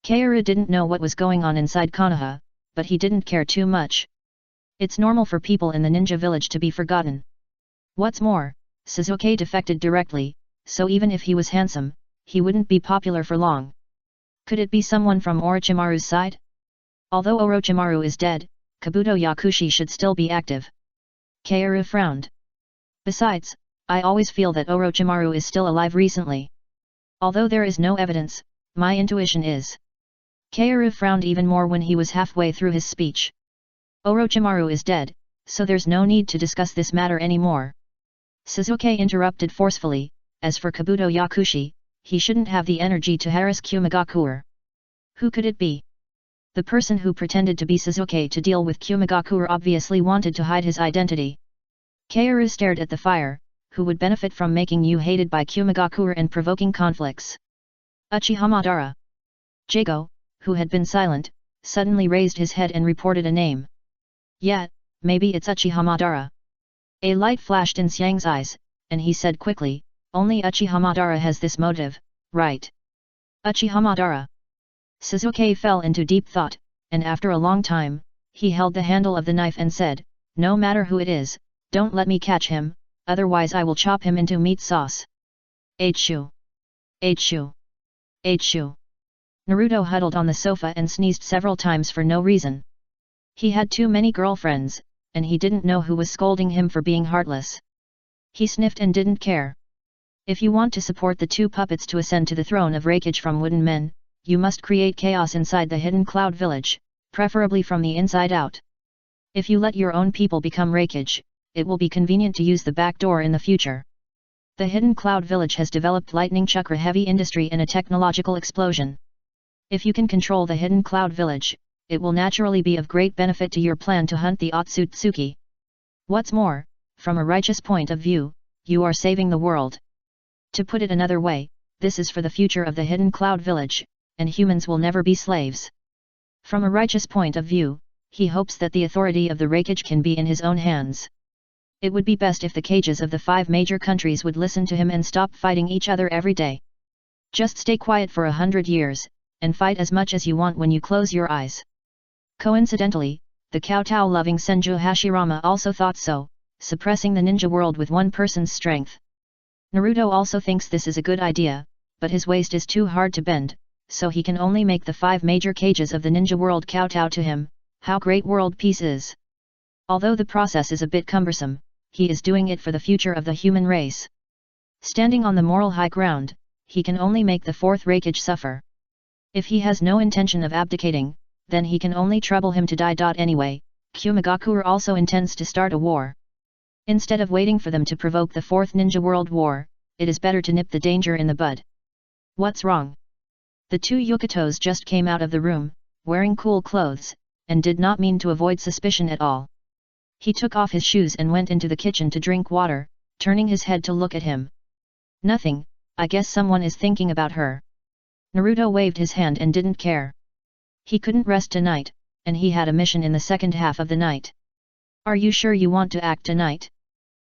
Kaoru didn't know what was going on inside Konoha, but he didn't care too much. It's normal for people in the ninja village to be forgotten. What's more, Suzuki defected directly, so even if he was handsome, he wouldn't be popular for long. Could it be someone from Orochimaru's side? Although Orochimaru is dead, Kabuto Yakushi should still be active. Kaoru frowned. Besides, I always feel that Orochimaru is still alive recently. Although there is no evidence, my intuition is. Kaoru frowned even more when he was halfway through his speech. Orochimaru is dead, so there's no need to discuss this matter anymore. Suzuki interrupted forcefully, as for Kabuto Yakushi, he shouldn't have the energy to harass Kumigakure. Who could it be? The person who pretended to be Suzuki to deal with Kumigakure obviously wanted to hide his identity. Kaoru stared at the fire. Who would benefit from making you hated by Kumigakure and provoking conflicts? Uchiha Madara. Jago, who had been silent, suddenly raised his head and reported a name. Yeah, maybe it's Uchiha Madara. A light flashed in Xiang's eyes, and he said quickly, only Uchiha Madara has this motive, right? Uchiha Madara. Suzuki fell into deep thought, and after a long time, he held the handle of the knife and said, no matter who it is, don't let me catch him, otherwise I will chop him into meat sauce. Achoo! Achoo! Achoo! Naruto huddled on the sofa and sneezed several times for no reason. He had too many girlfriends, and he didn't know who was scolding him for being heartless. He sniffed and didn't care. If you want to support the 2 puppets to ascend to the throne of Raikage from wooden men, you must create chaos inside the hidden cloud village, preferably from the inside out. If you let your own people become Raikage, it will be convenient to use the back door in the future. The Hidden Cloud Village has developed lightning chakra heavy industry and a technological explosion. If you can control the Hidden Cloud Village, it will naturally be of great benefit to your plan to hunt the Otsutsuki. What's more, from a righteous point of view, you are saving the world. To put it another way, this is for the future of the Hidden Cloud Village, and humans will never be slaves. From a righteous point of view, he hopes that the authority of the Reikage can be in his own hands. It would be best if the cages of the 5 major countries would listen to him and stop fighting each other every day. Just stay quiet for 100 years, and fight as much as you want when you close your eyes. Coincidentally, the kowtow-loving Senju Hashirama also thought so, suppressing the ninja world with one person's strength. Naruto also thinks this is a good idea, but his waist is too hard to bend, so he can only make the 5 major cages of the ninja world kowtow to him. How great world peace is! Although the process is a bit cumbersome, he is doing it for the future of the human race. Standing on the moral high ground, he can only make the 4th Reikage suffer. If he has no intention of abdicating, then he can only trouble him to die. Anyway, Kumigakure also intends to start a war. Instead of waiting for them to provoke the 4th Ninja World War, it is better to nip the danger in the bud. What's wrong? The 2 Yukatos just came out of the room, wearing cool clothes, and did not mean to avoid suspicion at all. He took off his shoes and went into the kitchen to drink water, turning his head to look at him. Nothing, I guess someone is thinking about her. Naruto waved his hand and didn't care. He couldn't rest tonight, and he had a mission in the second half of the night. Are you sure you want to act tonight?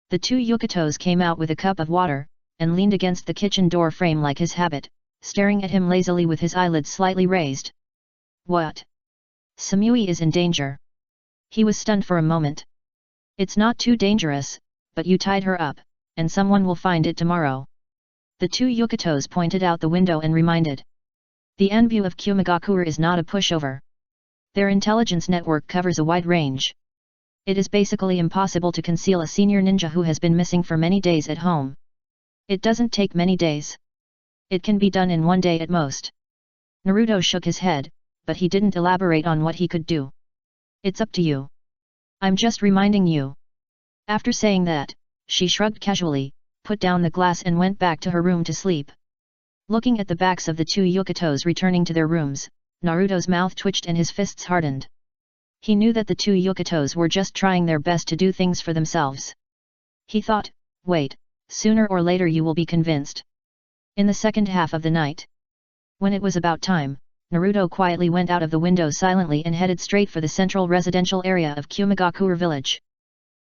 The 2 Yukatos came out with a cup of water, and leaned against the kitchen door frame like his habit, staring at him lazily with his eyelids slightly raised. What? Samui is in danger. He was stunned for a moment. It's not too dangerous, but you tied her up, and someone will find it tomorrow. The 2 Yukatos pointed out the window and reminded. The Anbu of Kumigakure is not a pushover. Their intelligence network covers a wide range. It is basically impossible to conceal a senior ninja who has been missing for many days at home. It doesn't take many days. It can be done in 1 day at most. Naruto shook his head, but he didn't elaborate on what he could do. It's up to you. I'm just reminding you. After saying that, she shrugged casually, put down the glass and went back to her room to sleep. Looking at the backs of the 2 Yukatos returning to their rooms, Naruto's mouth twitched and his fists hardened. He knew that the 2 Yukatos were just trying their best to do things for themselves. He thought, wait, sooner or later you will be convinced. In the second half of the night, when it was about time, Naruto quietly went out of the window silently and headed straight for the central residential area of Kumigakure village.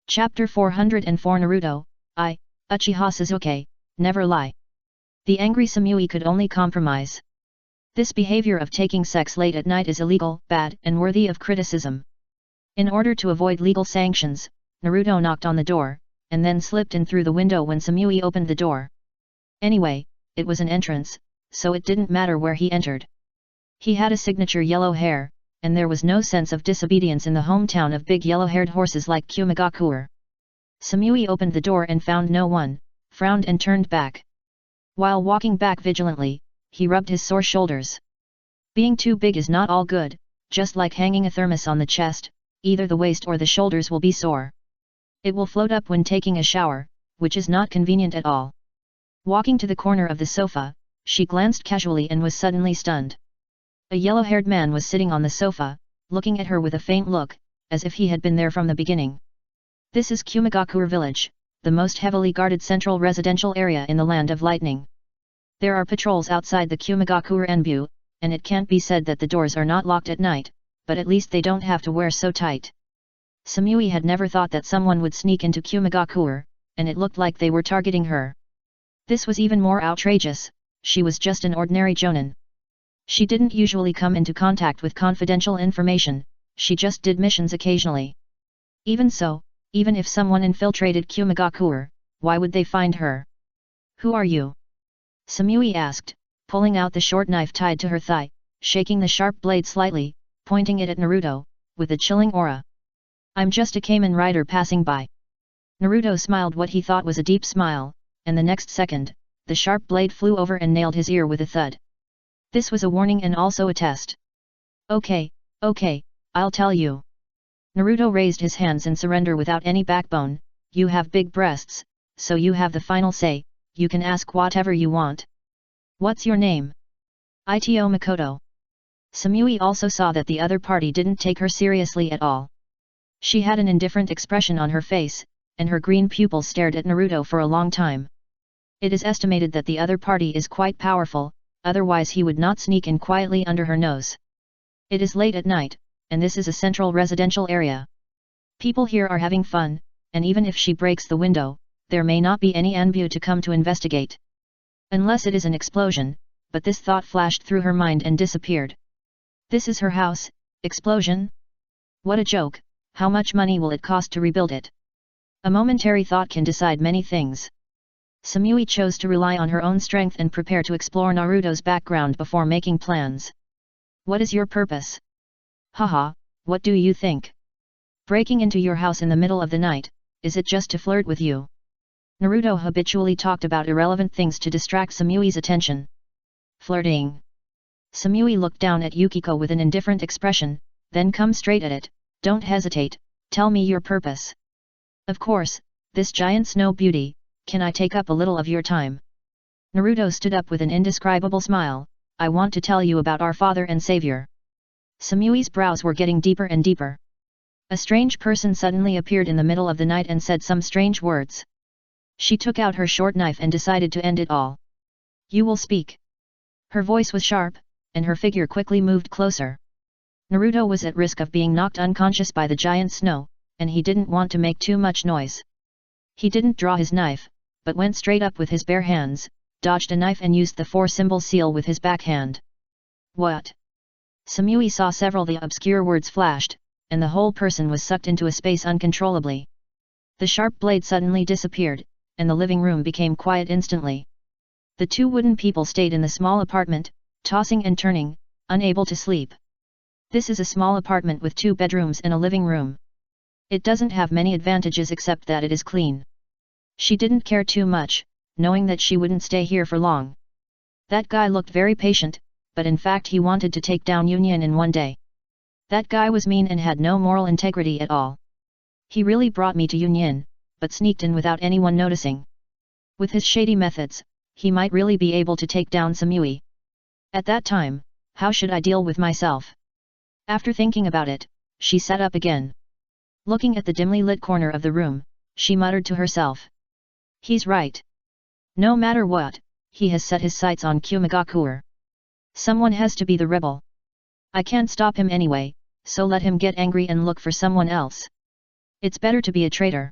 Chapter 404 Naruto, Uchiha Sasuke, never lie. The angry Samui could only compromise. This behavior of taking sex late at night is illegal, bad, and worthy of criticism. In order to avoid legal sanctions, Naruto knocked on the door, and then slipped in through the window when Samui opened the door. Anyway, it was an entrance, so it didn't matter where he entered. He had a signature yellow hair, and there was no sense of disobedience in the hometown of big yellow-haired horses like Kumigakure. Samui opened the door and found no one, frowned and turned back. While walking back vigilantly, he rubbed his sore shoulders. Being too big is not all good, just like hanging a thermos on the chest, either the waist or the shoulders will be sore. It will float up when taking a shower, which is not convenient at all. Walking to the corner of the sofa, she glanced casually and was suddenly stunned. A yellow-haired man was sitting on the sofa, looking at her with a faint look, as if he had been there from the beginning. This is Kumigakure village, the most heavily guarded central residential area in the Land of Lightning. There are patrols outside the Kumigakure Enbu, and it can't be said that the doors are not locked at night, but at least they don't have to wear so tight. Samui had never thought that someone would sneak into Kumigakure, and it looked like they were targeting her. This was even more outrageous, she was just an ordinary jonin. She didn't usually come into contact with confidential information, she just did missions occasionally. Even so, even if someone infiltrated Kumigakure, why would they find her? Who are you? Samui asked, pulling out the short knife tied to her thigh, shaking the sharp blade slightly, pointing it at Naruto, with a chilling aura. I'm just a Kamen rider passing by. Naruto smiled what he thought was a deep smile, and the next second, the sharp blade flew over and nailed his ear with a thud. This was a warning and also a test. Okay, I'll tell you. Naruto raised his hands in surrender without any backbone. You have big breasts, so you have the final say, you can ask whatever you want. What's your name? Ito Makoto. Samui also saw that the other party didn't take her seriously at all. She had an indifferent expression on her face, and her green pupils stared at Naruto for a long time. It is estimated that the other party is quite powerful, otherwise he would not sneak in quietly under her nose. It is late at night, and this is a central residential area. People here are having fun, and even if she breaks the window, there may not be any Anbu to come to investigate. Unless it is an explosion, but this thought flashed through her mind and disappeared. This is her house, explosion? What a joke, how much money will it cost to rebuild it? A momentary thought can decide many things. Samui chose to rely on her own strength and prepare to explore Naruto's background before making plans. What is your purpose? Haha, what do you think? Breaking into your house in the middle of the night, is it just to flirt with you? Naruto habitually talked about irrelevant things to distract Samui's attention. Flirting. Samui looked down at Yukiko with an indifferent expression, then come straight at it. Don't hesitate, tell me your purpose. Of course, this giant snow beauty, can I take up a little of your time? Naruto stood up with an indescribable smile, I want to tell you about our father and savior. Samui's brows were getting deeper and deeper. A strange person suddenly appeared in the middle of the night and said some strange words. She took out her short knife and decided to end it all. You will speak. Her voice was sharp, and her figure quickly moved closer. Naruto was at risk of being knocked unconscious by the giant snow, and he didn't want to make too much noise. He didn't draw his knife, but went straight up with his bare hands, dodged a knife and used the 4-symbol seal with his backhand. What? Samui saw several the obscure words flashed, and the whole person was sucked into a space uncontrollably. The sharp blade suddenly disappeared, and the living room became quiet instantly. The two wooden people stayed in the small apartment, tossing and turning, unable to sleep. This is a small apartment with 2 bedrooms and a living room. It doesn't have many advantages except that it is clean. She didn't care too much, knowing that she wouldn't stay here for long. That guy looked very patient, but in fact he wanted to take down Union in one day. That guy was mean and had no moral integrity at all. He really brought me to Union, but sneaked in without anyone noticing. With his shady methods, he might really be able to take down Samui. At that time, how should I deal with myself? After thinking about it, she sat up again. Looking at the dimly lit corner of the room, she muttered to herself. He's right. No matter what, he has set his sights on Kumagakure. Someone has to be the rebel. I can't stop him anyway, so let him get angry and look for someone else. It's better to be a traitor.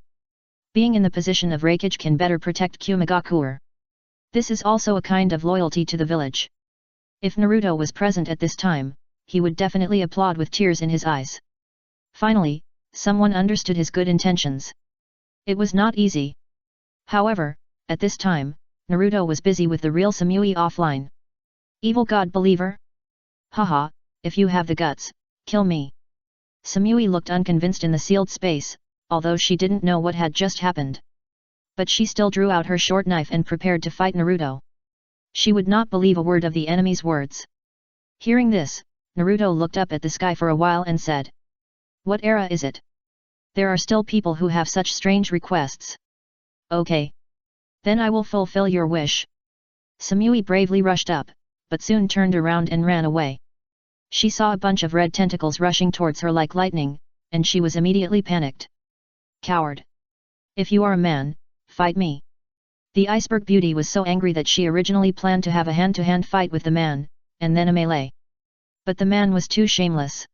Being in the position of Reikage can better protect Kumagakure. This is also a kind of loyalty to the village. If Naruto was present at this time, he would definitely applaud with tears in his eyes. Finally, someone understood his good intentions. It was not easy. However, at this time, Naruto was busy with the real Samui offline. Evil god believer? Haha, if you have the guts, kill me. Samui looked unconvinced in the sealed space, although she didn't know what had just happened. But she still drew out her short knife and prepared to fight Naruto. She would not believe a word of the enemy's words. Hearing this, Naruto looked up at the sky for a while and said. What era is it? There are still people who have such strange requests. Okay. Then I will fulfill your wish. Samui bravely rushed up, but soon turned around and ran away. She saw a bunch of red tentacles rushing towards her like lightning, and she was immediately panicked. Coward! If you are a man, fight me. The iceberg beauty was so angry that she originally planned to have a hand-to-hand fight with the man, and then a melee. But the man was too shameless.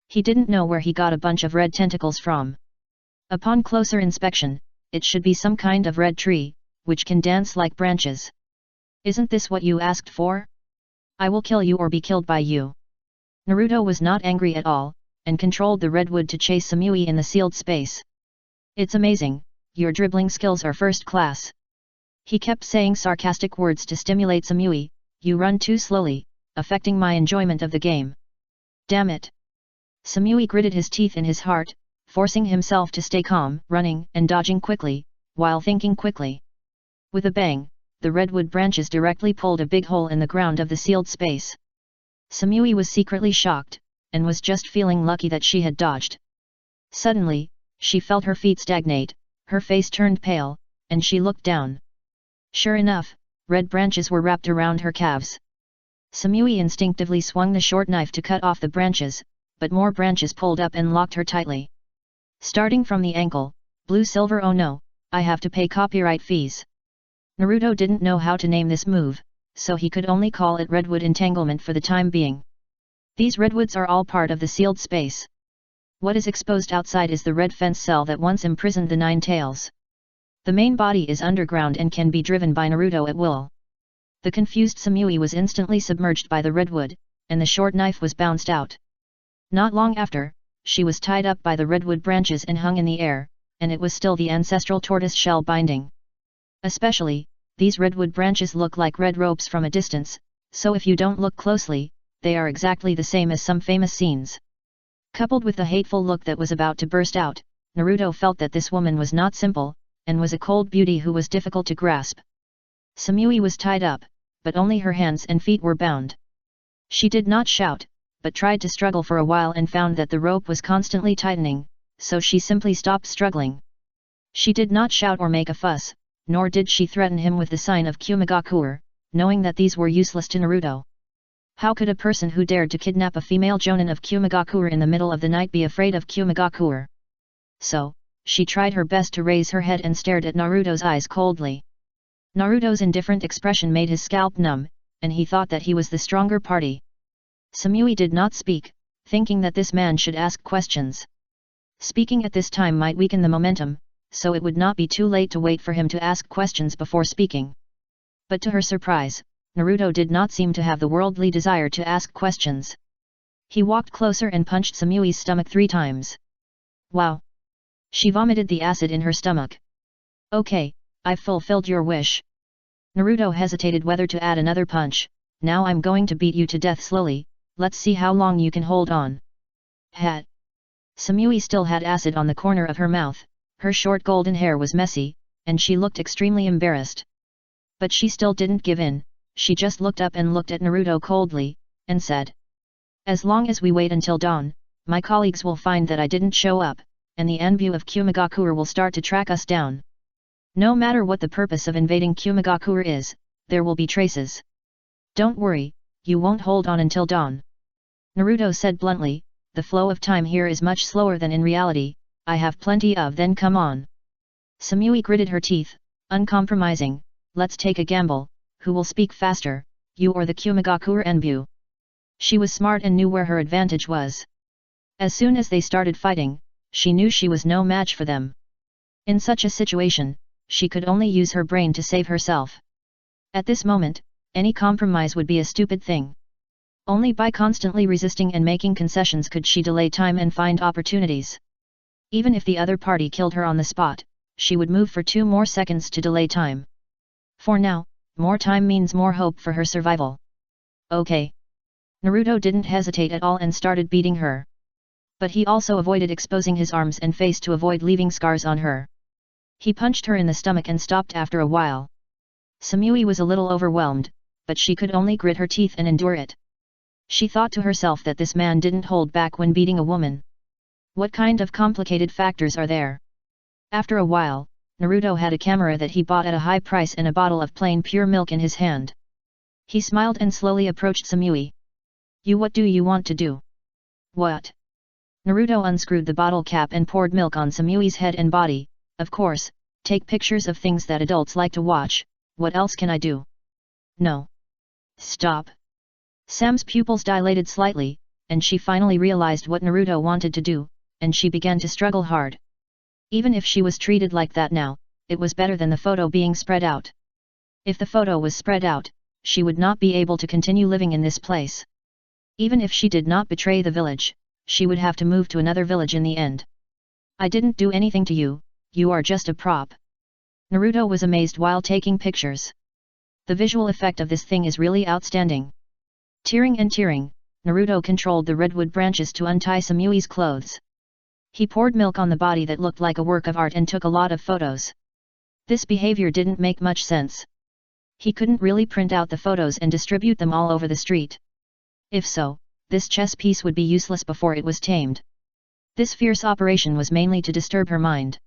He didn't know where he got a bunch of red tentacles from. Upon closer inspection, it should be some kind of red tree, which can dance like branches. Isn't this what you asked for? I will kill you or be killed by you. Naruto was not angry at all, and controlled the redwood to chase Samui in the sealed space. It's amazing, your dribbling skills are first class. He kept saying sarcastic words to stimulate Samui, you run too slowly, affecting my enjoyment of the game. Damn it. Samui gritted his teeth in his heart, forcing himself to stay calm, running and dodging quickly, while thinking quickly. With a bang, the redwood branches directly pulled a big hole in the ground of the sealed space. Samui was secretly shocked, and was just feeling lucky that she had dodged. Suddenly, she felt her feet stagnate, her face turned pale, and she looked down. Sure enough, red branches were wrapped around her calves. Samui instinctively swung the short knife to cut off the branches, but more branches pulled up and locked her tightly. Starting from the ankle, blue silver, oh no, I have to pay copyright fees. Naruto didn't know how to name this move, so he could only call it redwood entanglement for the time being. These redwoods are all part of the sealed space. What is exposed outside is the red fence cell that once imprisoned the Nine Tails. The main body is underground and can be driven by Naruto at will. The confused Samui was instantly submerged by the redwood, and the short knife was bounced out. Not long after, she was tied up by the redwood branches and hung in the air, and it was still the ancestral tortoise shell binding. Especially, these redwood branches look like red ropes from a distance, so if you don't look closely, they are exactly the same as some famous scenes. Coupled with the hateful look that was about to burst out, Naruto felt that this woman was not simple, and was a cold beauty who was difficult to grasp. Samui was tied up, but only her hands and feet were bound. She did not shout, but tried to struggle for a while and found that the rope was constantly tightening, so she simply stopped struggling. She did not shout or make a fuss, nor did she threaten him with the sign of Kumagakure, knowing that these were useless to Naruto. How could a person who dared to kidnap a female jonin of Kumagakure in the middle of the night be afraid of Kumagakure? So, she tried her best to raise her head and stared at Naruto's eyes coldly. Naruto's indifferent expression made his scalp numb, and he thought that he was the stronger party. Samui did not speak, thinking that this man should ask questions. Speaking at this time might weaken the momentum, so it would not be too late to wait for him to ask questions before speaking. But to her surprise, Naruto did not seem to have the worldly desire to ask questions. He walked closer and punched Samui's stomach 3 times. Wow! She vomited the acid in her stomach. Okay, I've fulfilled your wish. Naruto hesitated whether to add another punch. Now I'm going to beat you to death slowly, let's see how long you can hold on. Hat. Samui still had acid on the corner of her mouth, her short golden hair was messy, and she looked extremely embarrassed. But she still didn't give in, she just looked up and looked at Naruto coldly, and said. As long as we wait until dawn, my colleagues will find that I didn't show up, and the Anbu of Kumagakure will start to track us down. No matter what the purpose of invading Kumagakure is, there will be traces. Don't worry, you won't hold on until dawn. Naruto said bluntly, the flow of time here is much slower than in reality, I have plenty of then come on. Samui gritted her teeth, uncompromising, let's take a gamble, who will speak faster, you or the Kumagakure Anbu? She was smart and knew where her advantage was. As soon as they started fighting, she knew she was no match for them. In such a situation, she could only use her brain to save herself. At this moment, any compromise would be a stupid thing. Only by constantly resisting and making concessions could she delay time and find opportunities. Even if the other party killed her on the spot, she would move for 2 more seconds to delay time. For now, more time means more hope for her survival. Okay. Naruto didn't hesitate at all and started beating her. But he also avoided exposing his arms and face to avoid leaving scars on her. He punched her in the stomach and stopped after a while. Samui was a little overwhelmed, but she could only grit her teeth and endure it. She thought to herself that this man didn't hold back when beating a woman. What kind of complicated factors are there? After a while, Naruto had a camera that he bought at a high price and a bottle of plain pure milk in his hand. He smiled and slowly approached Samui. What do you want to do? What? Naruto unscrewed the bottle cap and poured milk on Samui's head and body. Of course, take pictures of things that adults like to watch, what else can I do? No. Stop. Sam's pupils dilated slightly, and she finally realized what Naruto wanted to do, and she began to struggle hard. Even if she was treated like that now, it was better than the photo being spread out. If the photo was spread out, she would not be able to continue living in this place. Even if she did not betray the village, she would have to move to another village in the end. I didn't do anything to you, you are just a prop. Naruto was amazed while taking pictures. The visual effect of this thing is really outstanding. Tearing and tearing, Naruto controlled the redwood branches to untie Samui's clothes. He poured milk on the body that looked like a work of art and took a lot of photos. This behavior didn't make much sense. He couldn't really print out the photos and distribute them all over the street. If so, this chess piece would be useless before it was tamed. This fierce operation was mainly to disturb her mind.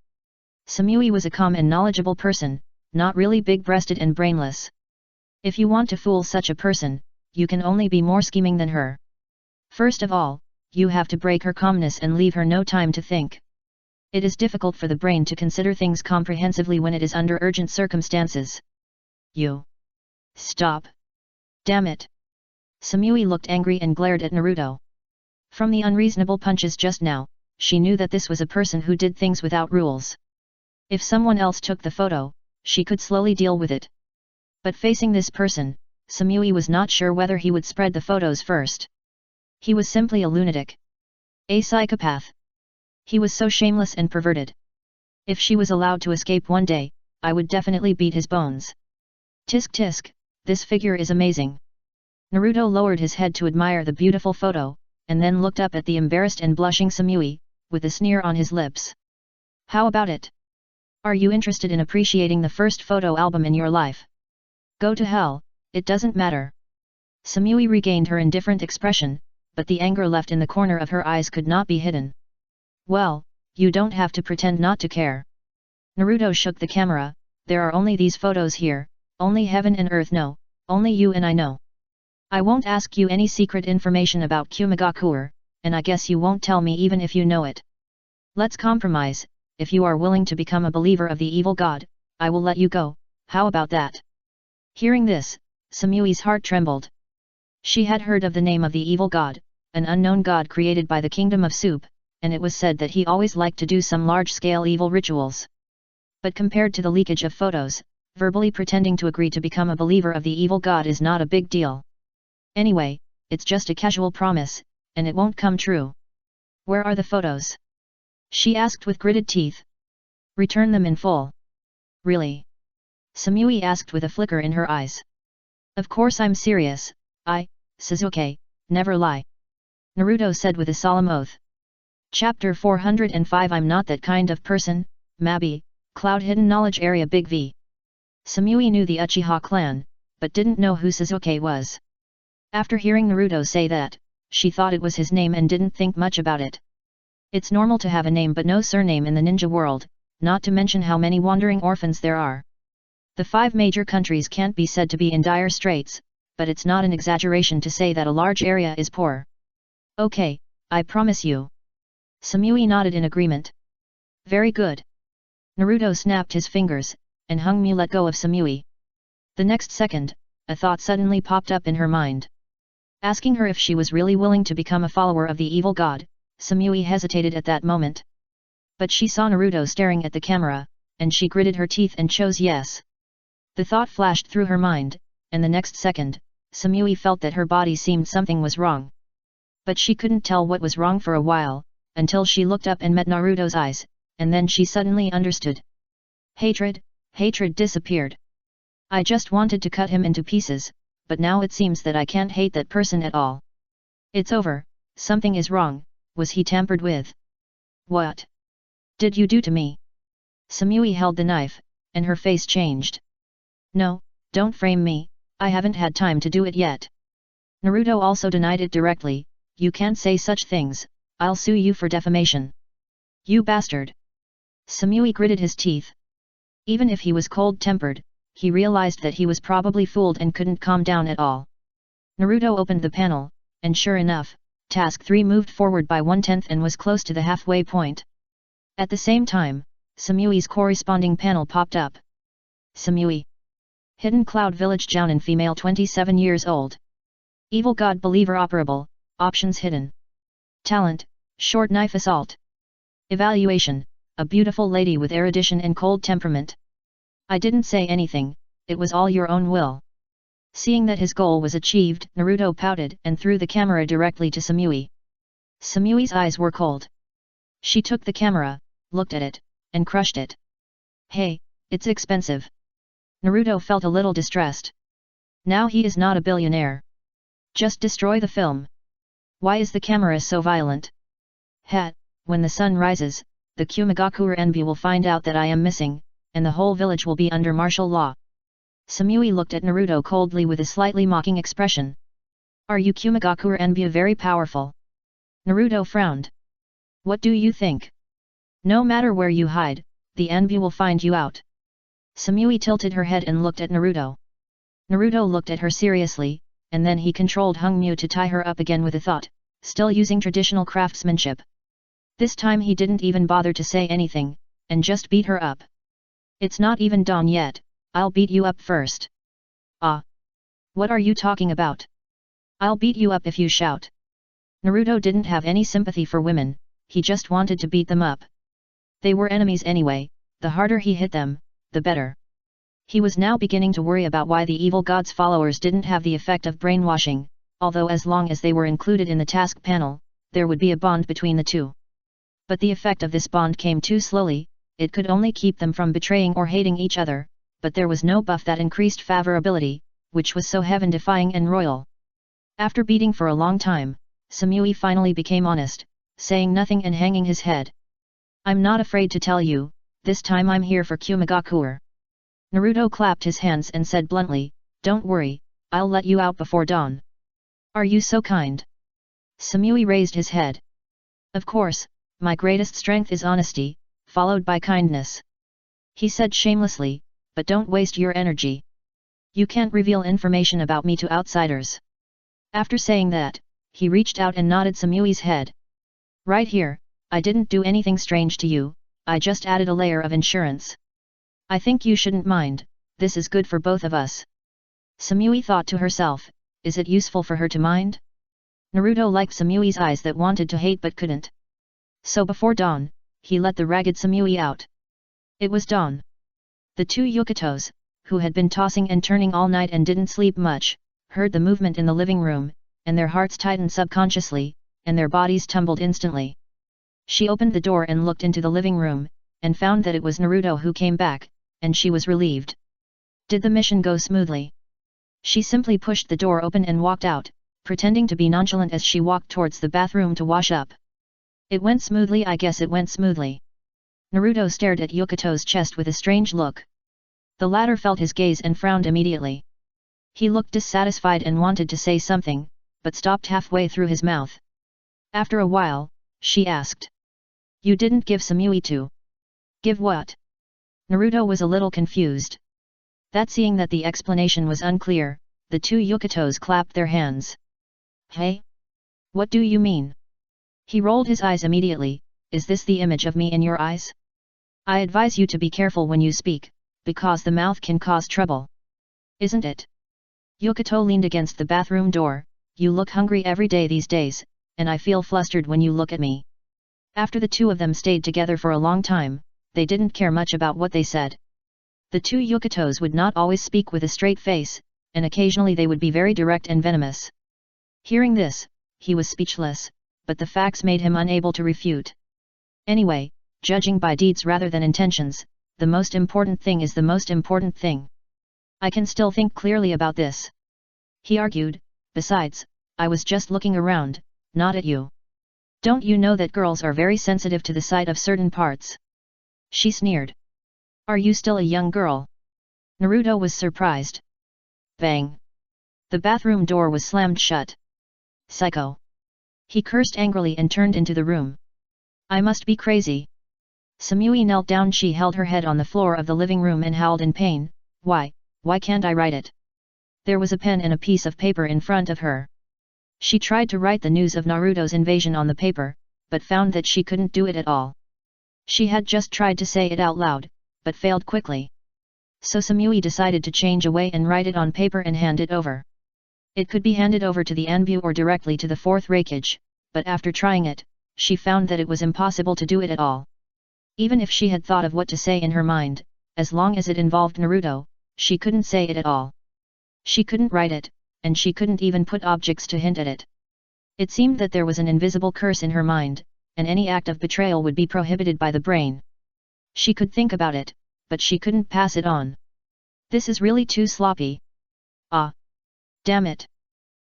Samui was a calm and knowledgeable person, not really big-breasted and brainless. If you want to fool such a person, you can only be more scheming than her. First of all, you have to break her calmness and leave her no time to think. It is difficult for the brain to consider things comprehensively when it is under urgent circumstances. You. Stop. Damn it. Samui looked angry and glared at Naruto. From the unreasonable punches just now, she knew that this was a person who did things without rules. If someone else took the photo, she could slowly deal with it. But facing this person, Samui was not sure whether he would spread the photos first. He was simply a lunatic. A psychopath. He was so shameless and perverted. If she was allowed to escape one day, I would definitely beat his bones. Tisk tisk, this figure is amazing. Naruto lowered his head to admire the beautiful photo, and then looked up at the embarrassed and blushing Samui, with a sneer on his lips. How about it? Are you interested in appreciating the first photo album in your life? Go to hell, it doesn't matter. Samui regained her indifferent expression, but the anger left in the corner of her eyes could not be hidden. Well, you don't have to pretend not to care. Naruto shook the camera. There are only these photos here, only heaven and earth know, only you and I know. I won't ask you any secret information about Kumagakure, and I guess you won't tell me even if you know it. Let's compromise. If you are willing to become a believer of the evil god, I will let you go. How about that? Hearing this, Samui's heart trembled. She had heard of the name of the evil god, an unknown god created by the kingdom of soup, and it was said that he always liked to do some large-scale evil rituals. But compared to the leakage of photos, verbally pretending to agree to become a believer of the evil god is not a big deal. Anyway, it's just a casual promise, and it won't come true. Where are the photos? She asked with gritted teeth. Return them in full. Really? Samui asked with a flicker in her eyes. Of course I'm serious, Sasuke, never lie. Naruto said with a solemn oath. Chapter 405 I'm not that kind of person, Mabi, Cloud Hidden Knowledge Area Big V. Samui knew the Uchiha clan, but didn't know who Sasuke was. After hearing Naruto say that, she thought it was his name and didn't think much about it. It's normal to have a name but no surname in the ninja world, not to mention how many wandering orphans there are. The 5 major countries can't be said to be in dire straits, but it's not an exaggeration to say that a large area is poor. Okay, I promise you. Samui nodded in agreement. Very good. Naruto snapped his fingers, and Hungmu let go of Samui. The next second, a thought suddenly popped up in her mind. Asking her if she was really willing to become a follower of the evil god, Samui hesitated at that moment. But she saw Naruto staring at the camera, and she gritted her teeth and chose yes. The thought flashed through her mind, and the next second, Samui felt that her body seemed something was wrong. But she couldn't tell what was wrong for a while, until she looked up and met Naruto's eyes, and then she suddenly understood. Hatred disappeared. I just wanted to cut him into pieces, but now it seems that I can't hate that person at all. It's over, something is wrong, was he tampered with? What did you do to me? Samui held the knife, and her face changed. No, don't frame me, I haven't had time to do it yet. Naruto also denied it directly. You can't say such things, I'll sue you for defamation. You bastard. Samui gritted his teeth. Even if he was cold-tempered, he realized that he was probably fooled and couldn't calm down at all. Naruto opened the panel, and sure enough, Task 3 moved forward by 1/10 and was close to the halfway point. At the same time, Samui's corresponding panel popped up. Samui. Hidden Cloud Village Jounin female 27 years old. Evil God Believer operable, options hidden. Talent, short knife assault. Evaluation, a beautiful lady with erudition and cold temperament. I didn't say anything, it was all your own will. Seeing that his goal was achieved, Naruto pouted and threw the camera directly to Samui. Samui's eyes were cold. She took the camera, looked at it, and crushed it. Hey, it's expensive. Naruto felt a little distressed. Now he is not a billionaire. Just destroy the film. Why is the camera so violent? When the sun rises, the Kumagakure Enbu will find out that I am missing, and the whole village will be under martial law. Samui looked at Naruto coldly with a slightly mocking expression. Are you Kumagakure Enbu very powerful? Naruto frowned. What do you think? No matter where you hide, the Enbu will find you out. Samui tilted her head and looked at Naruto. Naruto looked at her seriously, and then he controlled Hungmu to tie her up again with a thought, still using traditional craftsmanship. This time he didn't even bother to say anything, and just beat her up. It's not even dawn yet, I'll beat you up first. Ah! What are you talking about? I'll beat you up if you shout. Naruto didn't have any sympathy for women, he just wanted to beat them up. They were enemies anyway, the harder he hit them, the better. He was now beginning to worry about why the evil god's followers didn't have the effect of brainwashing, although as long as they were included in the task panel, there would be a bond between the two. But the effect of this bond came too slowly, it could only keep them from betraying or hating each other, but there was no buff that increased favorability, which was so heaven-defying and royal. After beating for a long time, Samui finally became honest, saying nothing and hanging his head. I'm not afraid to tell you, this time I'm here for Kumagakure. Naruto clapped his hands and said bluntly, don't worry, I'll let you out before dawn. Are you so kind? Samui raised his head. Of course, my greatest strength is honesty, followed by kindness. He said shamelessly, but don't waste your energy. You can't reveal information about me to outsiders. After saying that, he reached out and nodded Samui's head. Right here, I didn't do anything strange to you, I just added a layer of insurance. I think you shouldn't mind, this is good for both of us. Samui thought to herself, is it useful for her to mind? Naruto liked Samui's eyes that wanted to hate but couldn't. So before dawn, he let the ragged Samui out. It was dawn. The two Yukatos, who had been tossing and turning all night and didn't sleep much, heard the movement in the living room, and their hearts tightened subconsciously, and their bodies tumbled instantly. She opened the door and looked into the living room, and found that it was Naruto who came back, and she was relieved. Did the mission go smoothly? She simply pushed the door open and walked out, pretending to be nonchalant as she walked towards the bathroom to wash up. It went smoothly, I guess it went smoothly. Naruto stared at Yukito's chest with a strange look. The latter felt his gaze and frowned immediately. He looked dissatisfied and wanted to say something, but stopped halfway through his mouth. After a while, she asked. You didn't give Samui to. Give what? Naruto was a little confused. Seeing that the explanation was unclear, the two Yukatos clapped their hands. Hey? What do you mean? He rolled his eyes immediately, is this the image of me in your eyes? I advise you to be careful when you speak, because the mouth can cause trouble. Isn't it? Yukato leaned against the bathroom door, you look hungry every day these days, and I feel flustered when you look at me. After the two of them stayed together for a long time, they didn't care much about what they said. The two Yukatos would not always speak with a straight face, and occasionally they would be very direct and venomous. Hearing this, he was speechless, but the facts made him unable to refute. Anyway, judging by deeds rather than intentions, the most important thing is the most important thing. I can still think clearly about this. He argued, besides, I was just looking around, not at you. Don't you know that girls are very sensitive to the sight of certain parts? She sneered. Are you still a young girl? Naruto was surprised. Bang! The bathroom door was slammed shut. Psycho! He cursed angrily and turned into the room. I must be crazy. Samui knelt down. She held her head on the floor of the living room and howled in pain. Why can't I write it? There was a pen and a piece of paper in front of her. She tried to write the news of Naruto's invasion on the paper, but found that she couldn't do it at all. She had just tried to say it out loud, but failed quickly. So Samui decided to change a way and write it on paper and hand it over. It could be handed over to the Anbu or directly to the fourth Reikage, but after trying it, she found that it was impossible to do it at all. Even if she had thought of what to say in her mind, as long as it involved Naruto, she couldn't say it at all. She couldn't write it, and she couldn't even put objects to hint at it. It seemed that there was an invisible curse in her mind, and any act of betrayal would be prohibited by the brain. She could think about it, but she couldn't pass it on. This is really too sloppy. Ah! Damn it!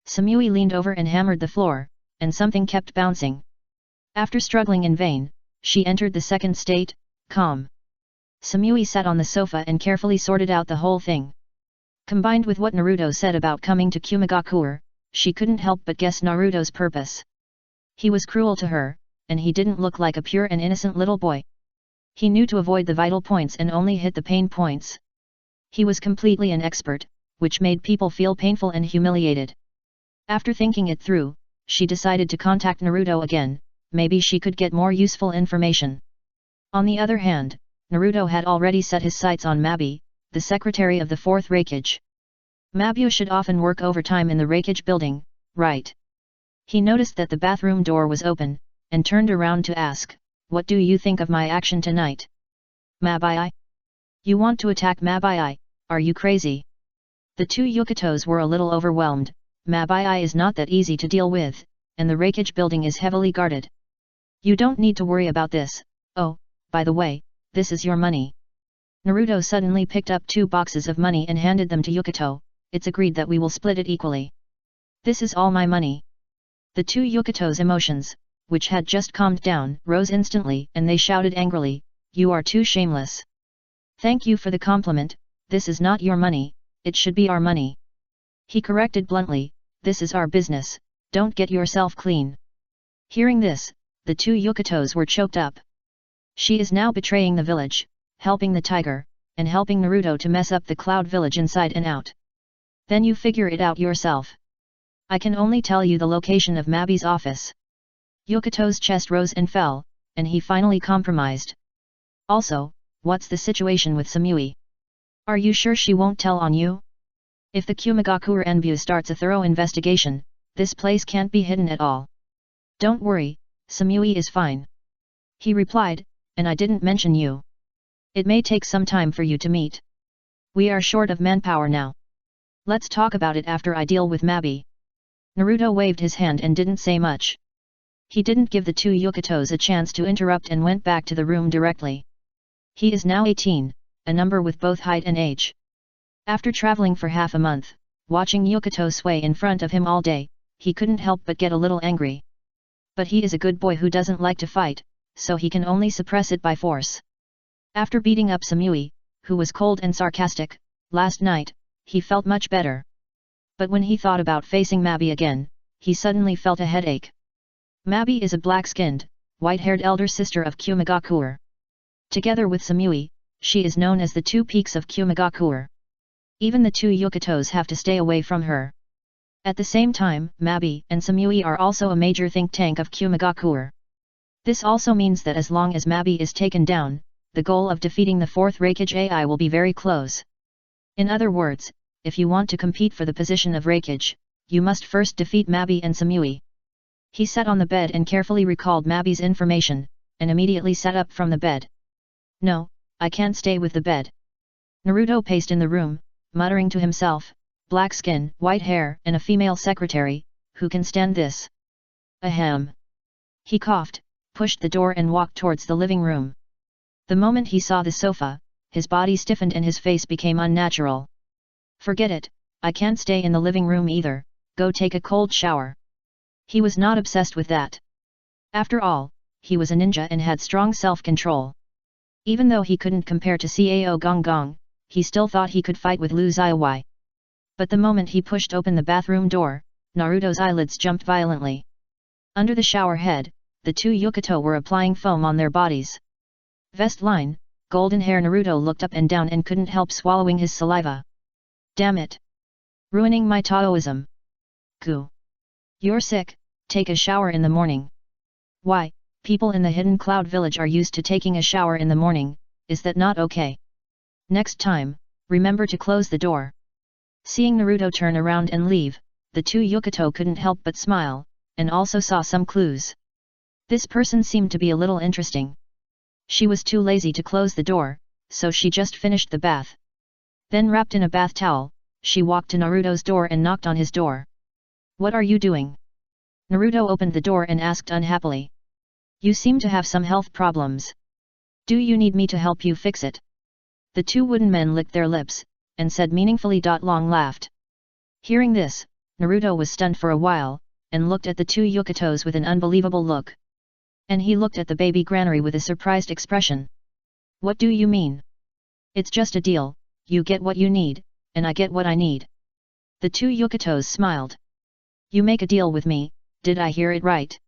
Samui leaned over and hammered the floor, and something kept bouncing. After struggling in vain, she entered the second state, calm. Samui sat on the sofa and carefully sorted out the whole thing. Combined with what Naruto said about coming to Kumagakure, she couldn't help but guess Naruto's purpose. He was cruel to her, and he didn't look like a pure and innocent little boy. He knew to avoid the vital points and only hit the pain points. He was completely an expert, which made people feel painful and humiliated. After thinking it through, she decided to contact Naruto again, maybe she could get more useful information. On the other hand, Naruto had already set his sights on Mabi, the secretary of the 4th Raikage. Mabu should often work overtime in the Raikage building, right? He noticed that the bathroom door was open, and turned around to ask, "What do you think of my action tonight?" "Mabii? You want to attack Mabii, are you crazy?" The two Yukatos were a little overwhelmed. Mabii is not that easy to deal with, and the Raikage building is heavily guarded. "You don't need to worry about this. Oh, by the way, this is your money." Naruto suddenly picked up 2 boxes of money and handed them to Yukato. "It's agreed that we will split it equally. This is all my money." The two Yukatos' emotions, which had just calmed down, rose instantly, and they shouted angrily, "You are too shameless. Thank you for the compliment, this is not your money, it should be our money." He corrected bluntly, "This is our business, don't get yourself clean." Hearing this, the two Yukatos were choked up. She is now betraying the village, helping the tiger, and helping Naruto to mess up the Cloud Village inside and out. Then you figure it out yourself. I can only tell you the location of Mabi's office. Yukato's chest rose and fell, and he finally compromised. "Also, what's the situation with Samui? Are you sure she won't tell on you? If the Kumigakure Enbu starts a thorough investigation, this place can't be hidden at all." "Don't worry, Samui is fine," he replied, "and I didn't mention you. It may take some time for you to meet. We are short of manpower now. Let's talk about it after I deal with Mabi." Naruto waved his hand and didn't say much. He didn't give the two Yukatos a chance to interrupt and went back to the room directly. He is now 18, a number with both height and age. After traveling for half a month, watching Yukato sway in front of him all day, he couldn't help but get a little angry. But he is a good boy who doesn't like to fight, so he can only suppress it by force. After beating up Samui, who was cold and sarcastic, last night, he felt much better. But when he thought about facing Mabi again, he suddenly felt a headache. Mabi is a black-skinned, white-haired elder sister of Kumigakure. Together with Samui, she is known as the two peaks of Kumigakure. Even the two Yukatos have to stay away from her. At the same time, Mabi and Samui are also a major think tank of Kumigakure. This also means that as long as Mabi is taken down, the goal of defeating the 4th Raikage AI will be very close. In other words, if you want to compete for the position of Raikage, you must first defeat Mabi and Samui. He sat on the bed and carefully recalled Mabi's information, and immediately sat up from the bed. "No, I can't stay with the bed." Naruto paced in the room, muttering to himself, "Black skin, white hair, and a female secretary, who can stand this?" Ahem. He coughed, pushed the door and walked towards the living room. The moment he saw the sofa, his body stiffened and his face became unnatural. "Forget it, I can't stay in the living room either, go take a cold shower." He was not obsessed with that. After all, he was a ninja and had strong self-control. Even though he couldn't compare to Cao Gong Gong, he still thought he could fight with Lu Xiaowai. But the moment he pushed open the bathroom door, Naruto's eyelids jumped violently. Under the shower head, the two Yukato were applying foam on their bodies. Vest line, golden hair. Naruto looked up and down and couldn't help swallowing his saliva. "Damn it! Ruining my Taoism. Goo. You're sick, take a shower in the morning." "Why, people in the hidden cloud village are used to taking a shower in the morning, is that not okay? Next time, remember to close the door." Seeing Naruto turn around and leave, the two Yukato couldn't help but smile, and also saw some clues. This person seemed to be a little interesting. She was too lazy to close the door, so she just finished the bath. Then wrapped in a bath towel, she walked to Naruto's door and knocked on his door. "What are you doing?" Naruto opened the door and asked unhappily. "You seem to have some health problems. Do you need me to help you fix it?" The two wooden men licked their lips, and said meaningfully. Long laughed. Hearing this, Naruto was stunned for a while, and looked at the two Yukatos with an unbelievable look. And he looked at the baby granary with a surprised expression. "What do you mean? It's just a deal, you get what you need, and I get what I need." The two Yukatos smiled. "You make a deal with me, did I hear it right?"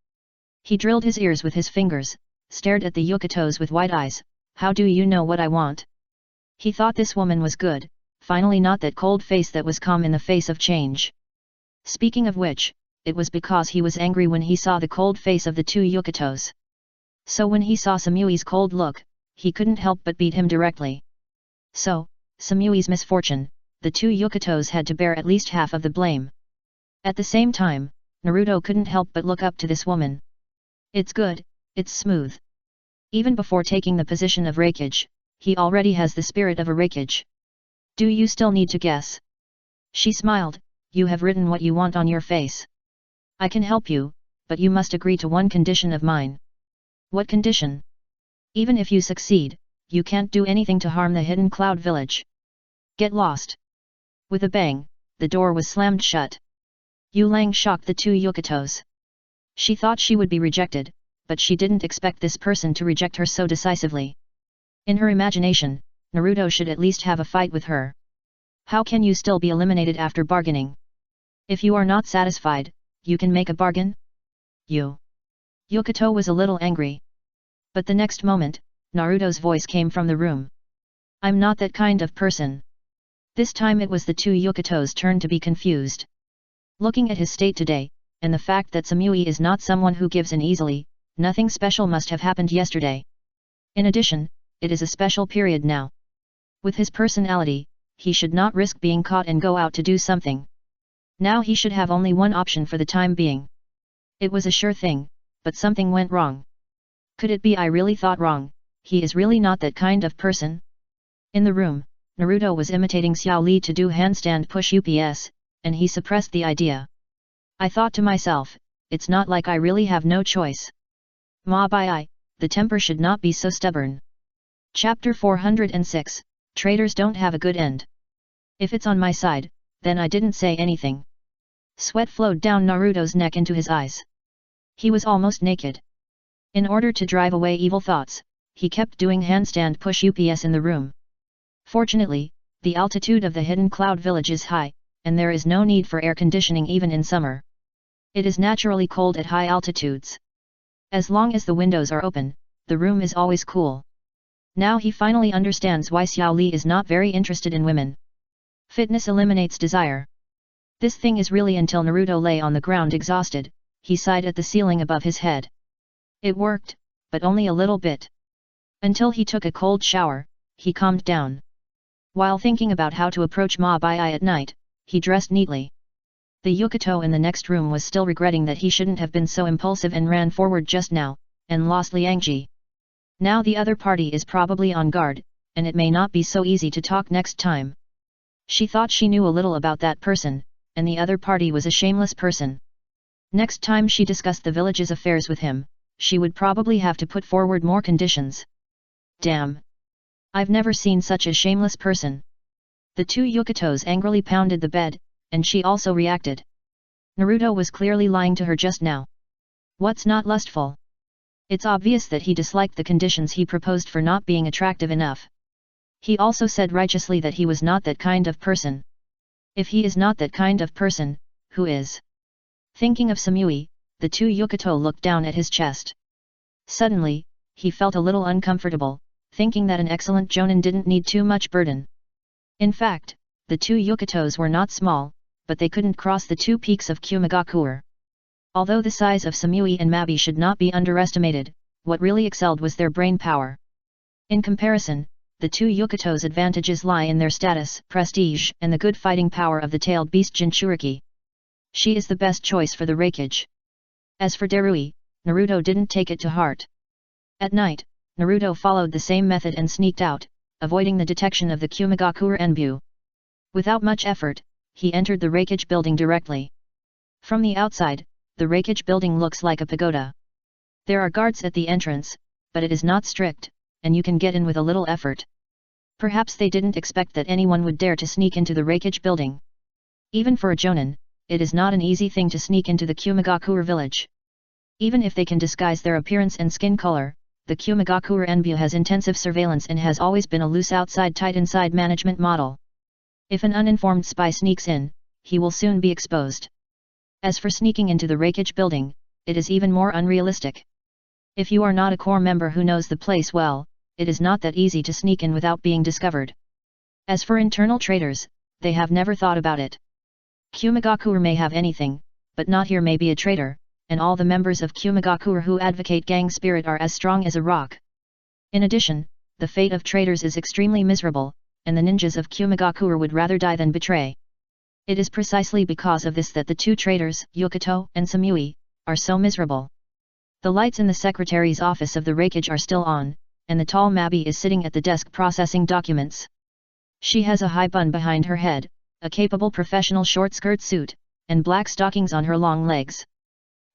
He drilled his ears with his fingers, stared at the Yukatos with wide eyes. "How do you know what I want?" He thought this woman was good, finally not that cold face that was calm in the face of change. Speaking of which, it was because he was angry when he saw the cold face of the two Yukatos. So when he saw Samui's cold look, he couldn't help but beat him directly. So, Samui's misfortune, the two Yukatos had to bear at least half of the blame. At the same time, Naruto couldn't help but look up to this woman. It's good, it's smooth. Even before taking the position of Raikage, he already has the spirit of a Raikage. Do you still need to guess? She smiled, you have written what you want on your face. I can help you, but you must agree to one condition of mine. What condition? Even if you succeed, you can't do anything to harm the Hidden Cloud Village. Get lost. With a bang, the door was slammed shut. Yu Lang shocked the two Yukatos. She thought she would be rejected, but she didn't expect this person to reject her so decisively. In her imagination, Naruto should at least have a fight with her. How can you still be eliminated after bargaining? If you are not satisfied, you can make a bargain? Yukato was a little angry. But the next moment, Naruto's voice came from the room. I'm not that kind of person. This time it was the two Yukatos' turn to be confused. Looking at his state today, and the fact that Samui is not someone who gives in easily, nothing special must have happened yesterday. In addition, it is a special period now. With his personality, he should not risk being caught and go out to do something. Now he should have only one option for the time being. It was a sure thing, but something went wrong. Could it be I really thought wrong? He is really not that kind of person? In the room, Naruto was imitating Xiao Li to do handstand push-ups, and he suppressed the idea. I thought to myself, it's not like I really have no choice. Ma bai, the temper should not be so stubborn. Chapter 406, Traitors don't have a good end. If it's on my side, then I didn't say anything. Sweat flowed down Naruto's neck into his eyes. He was almost naked. In order to drive away evil thoughts, he kept doing handstand push-ups in the room. Fortunately, the altitude of the Hidden Cloud Village is high, and there is no need for air conditioning even in summer. It is naturally cold at high altitudes. As long as the windows are open, the room is always cool. Now he finally understands why Xiao Li is not very interested in women. Fitness eliminates desire. This thing is really until Naruto lay on the ground exhausted, he sighed at the ceiling above his head. It worked, but only a little bit. Until he took a cold shower, he calmed down. While thinking about how to approach Ma Bai at night, he dressed neatly. The Yukato in the next room was still regretting that he shouldn't have been so impulsive and ran forward just now, and lost Liangji. Now the other party is probably on guard, and it may not be so easy to talk next time. She thought she knew a little about that person, and the other party was a shameless person. Next time she discussed the village's affairs with him, she would probably have to put forward more conditions. Damn! I've never seen such a shameless person. The two Yukatos angrily pounded the bed, and she also reacted. Naruto was clearly lying to her just now. What's not lustful? It's obvious that he disliked the conditions he proposed for not being attractive enough. He also said righteously that he was not that kind of person. If he is not that kind of person, who is? Thinking of Samui, the two Yukato looked down at his chest. Suddenly, he felt a little uncomfortable, thinking that an excellent jonin didn't need too much burden. In fact, the two Yukatos were not small, but they couldn't cross the two peaks of Kumagakure. Although the size of Samui and Mabi should not be underestimated, what really excelled was their brain power. In comparison, the two Yukatos' advantages lie in their status, prestige, and the good fighting power of the tailed beast Jinchuriki. She is the best choice for the Raikage. As for Darui, Naruto didn't take it to heart. At night, Naruto followed the same method and sneaked out, avoiding the detection of the Kumagakure Enbu. Without much effort, he entered the Raikage building directly. From the outside, the Raikage building looks like a pagoda. There are guards at the entrance, but it is not strict, and you can get in with a little effort. Perhaps they didn't expect that anyone would dare to sneak into the Raikage building. Even for a jonin, it is not an easy thing to sneak into the Kumagakure village. Even if they can disguise their appearance and skin color, the Kumagakure Enbu has intensive surveillance and has always been a loose outside tight inside management model. If an uninformed spy sneaks in, he will soon be exposed. As for sneaking into the Raikage building, it is even more unrealistic. If you are not a core member who knows the place well, it is not that easy to sneak in without being discovered. As for internal traitors, they have never thought about it. Kumigakure may have anything, but not here may be a traitor, and all the members of Kumigakure who advocate gang spirit are as strong as a rock. In addition, the fate of traitors is extremely miserable, and the ninjas of Kumigakure would rather die than betray. It is precisely because of this that the two traitors, Yukito and Samui, are so miserable. The lights in the secretary's office of the Reikage are still on, and the tall Mabi is sitting at the desk processing documents. She has a high bun behind her head, a capable professional short skirt suit, and black stockings on her long legs.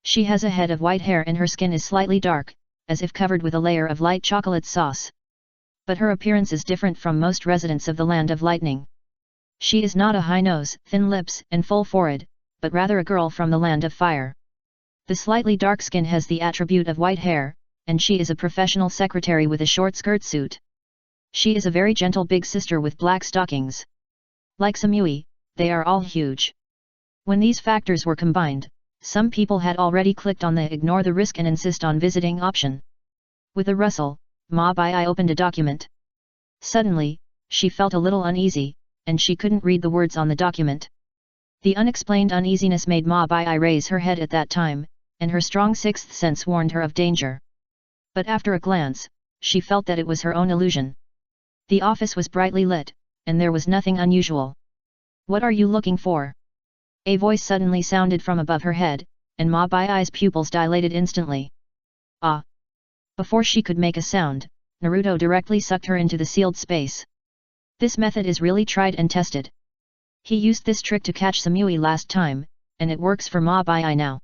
She has a head of white hair and her skin is slightly dark, as if covered with a layer of light chocolate sauce. But her appearance is different from most residents of the Land of Lightning. She is not a high nose, thin lips and full forehead, but rather a girl from the Land of Fire. The slightly dark skin has the attribute of white hair, and she is a professional secretary with a short skirt suit. She is a very gentle big sister with black stockings. Like Samui, they are all huge. When these factors were combined, some people had already clicked on the ignore the risk and insist on visiting option. With a rustle, Ma Bai opened a document. Suddenly, she felt a little uneasy, and she couldn't read the words on the document. The unexplained uneasiness made Ma Bai raise her head at that time, and her strong sixth sense warned her of danger. But after a glance, she felt that it was her own illusion. The office was brightly lit, and there was nothing unusual. "What are you looking for?" A voice suddenly sounded from above her head, and Ma Bai's pupils dilated instantly. "Ah!" Before she could make a sound, Naruto directly sucked her into the sealed space. This method is really tried and tested. He used this trick to catch Samui last time, and it works for Ma Bai now.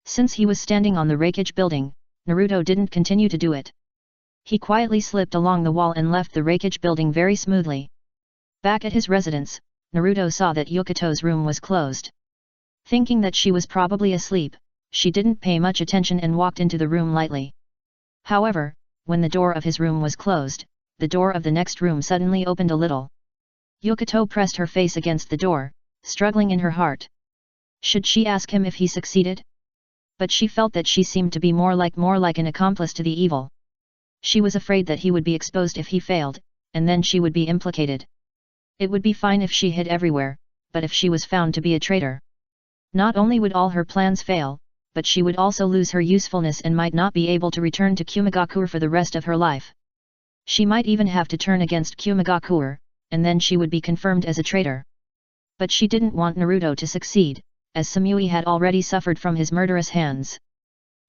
Since he was standing on the Reikage building, Naruto didn't continue to do it. He quietly slipped along the wall and left the Reikage building very smoothly. Back at his residence, Naruto saw that Yukito's room was closed. Thinking that she was probably asleep, she didn't pay much attention and walked into the room lightly. However, when the door of his room was closed, the door of the next room suddenly opened a little. Yukito pressed her face against the door, struggling in her heart. Should she ask him if he succeeded? But she felt that she seemed to be more like an accomplice to the evil. She was afraid that he would be exposed if he failed, and then she would be implicated. It would be fine if she hid everywhere, but if she was found to be a traitor, not only would all her plans fail, but she would also lose her usefulness and might not be able to return to Kumigakure for the rest of her life. She might even have to turn against Kumigakure, and then she would be confirmed as a traitor. But she didn't want Naruto to succeed, as Samui had already suffered from his murderous hands.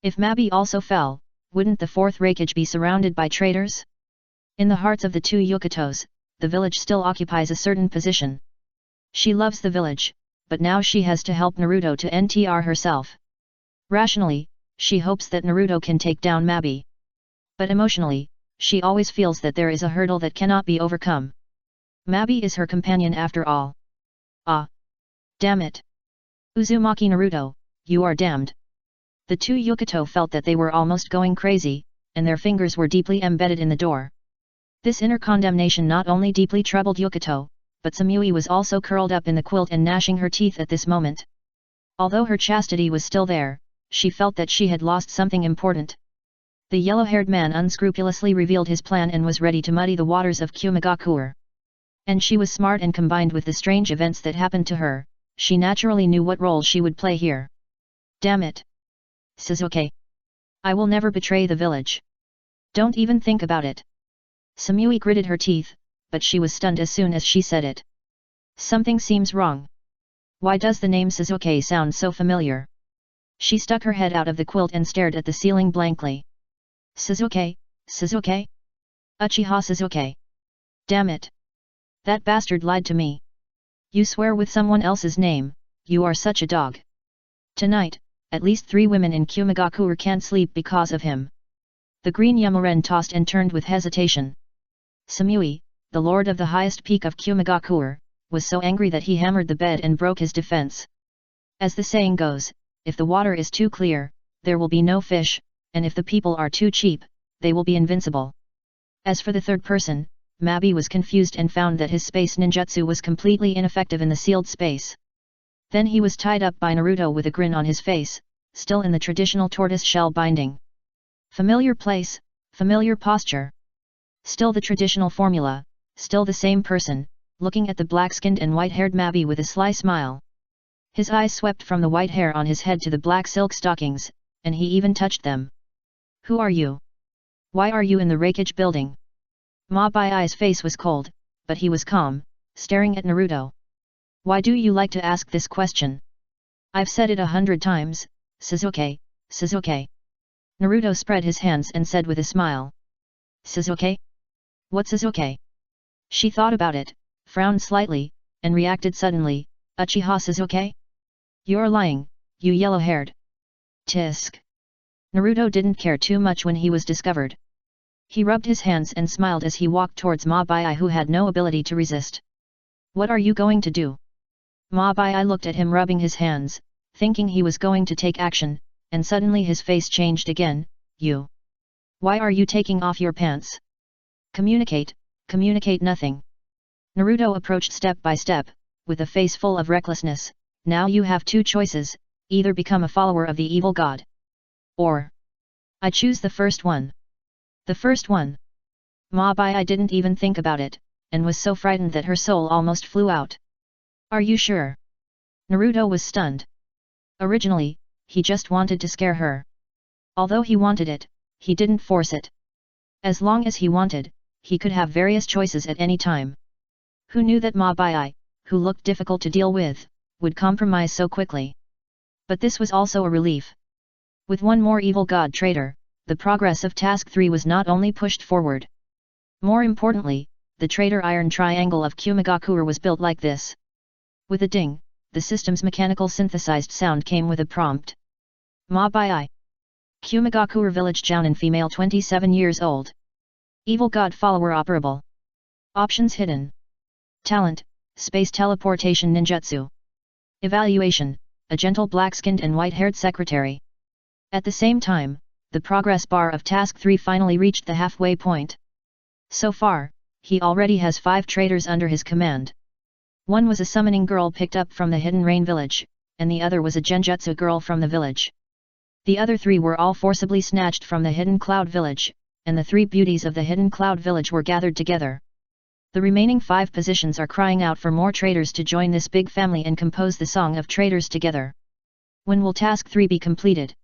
If Mabi also fell, wouldn't the fourth Reikage be surrounded by traitors? In the hearts of the two Yukitos, the village still occupies a certain position. She loves the village, but now she has to help Naruto to NTR herself. Rationally, she hopes that Naruto can take down Mabi. But emotionally, she always feels that there is a hurdle that cannot be overcome. Mabi is her companion after all. Ah! Damn it! Uzumaki Naruto, you are damned. The two Yukito felt that they were almost going crazy, and their fingers were deeply embedded in the door. This inner condemnation not only deeply troubled Yukito, but Samui was also curled up in the quilt and gnashing her teeth at this moment. Although her chastity was still there, she felt that she had lost something important. The yellow-haired man unscrupulously revealed his plan and was ready to muddy the waters of Kumigakure. And she was smart, and combined with the strange events that happened to her, she naturally knew what role she would play here. Damn it! Sasuke! I will never betray the village. Don't even think about it. Samui gritted her teeth, but she was stunned as soon as she said it. Something seems wrong. Why does the name Sasuke sound so familiar? She stuck her head out of the quilt and stared at the ceiling blankly. Sasuke, Sasuke? Uchiha Sasuke. Damn it! That bastard lied to me. You swear with someone else's name, you are such a dog. Tonight, at least 3 women in Kumigakure can't sleep because of him. The green Yamuren tossed and turned with hesitation. Samui, the lord of the highest peak of Kumigakure, was so angry that he hammered the bed and broke his defense. As the saying goes, if the water is too clear, there will be no fish, and if the people are too cheap, they will be invincible. As for the third person, Mabi was confused and found that his space ninjutsu was completely ineffective in the sealed space. Then he was tied up by Naruto with a grin on his face, still in the traditional tortoise-shell binding. Familiar place, familiar posture. Still the traditional formula, still the same person, looking at the black-skinned and white-haired Mabi with a sly smile. His eyes swept from the white hair on his head to the black silk stockings, and he even touched them. Who are you? Why are you in the Reikage building? Mabi's face was cold, but he was calm, staring at Naruto. Why do you like to ask this question? I've said it 100 times, Sasuke, Sasuke. Naruto spread his hands and said with a smile. Sasuke? What Sasuke? She thought about it, frowned slightly, and reacted suddenly, Uchiha Sasuke? You're lying, you yellow-haired. Tisk. Naruto didn't care too much when he was discovered. He rubbed his hands and smiled as he walked towards Mabi, who had no ability to resist. What are you going to do? Mabi looked at him rubbing his hands, thinking he was going to take action, and suddenly his face changed again. You. Why are you taking off your pants? Communicate, communicate nothing. Naruto approached step by step, with a face full of recklessness. Now you have two choices, either become a follower of the evil god. Or. I choose the first one. The first one. Mabi didn't even think about it, and was so frightened that her soul almost flew out. Are you sure? Naruto was stunned. Originally, he just wanted to scare her. Although he wanted it, he didn't force it. As long as he wanted, he could have various choices at any time. Who knew that Mabi, who looked difficult to deal with, would compromise so quickly? But this was also a relief. With one more evil god traitor, the progress of Task 3 was not only pushed forward. More importantly, the traitor iron triangle of Kumigakure was built like this. With a ding, the system's mechanical synthesized sound came with a prompt. Mabi. Kumigakure Village Jounin female 27 years old. Evil god follower operable. Options hidden. Talent, space teleportation ninjutsu. Evaluation, a gentle black-skinned and white-haired secretary. At the same time, the progress bar of Task 3 finally reached the halfway point. So far, he already has 5 traitors under his command. One was a summoning girl picked up from the Hidden Rain village, and the other was a genjutsu girl from the village. The other 3 were all forcibly snatched from the Hidden Cloud village, and the 3 beauties of the Hidden Cloud village were gathered together. The remaining 5 positions are crying out for more traitors to join this big family and compose the Song of Traitors together. When will Task 3 be completed?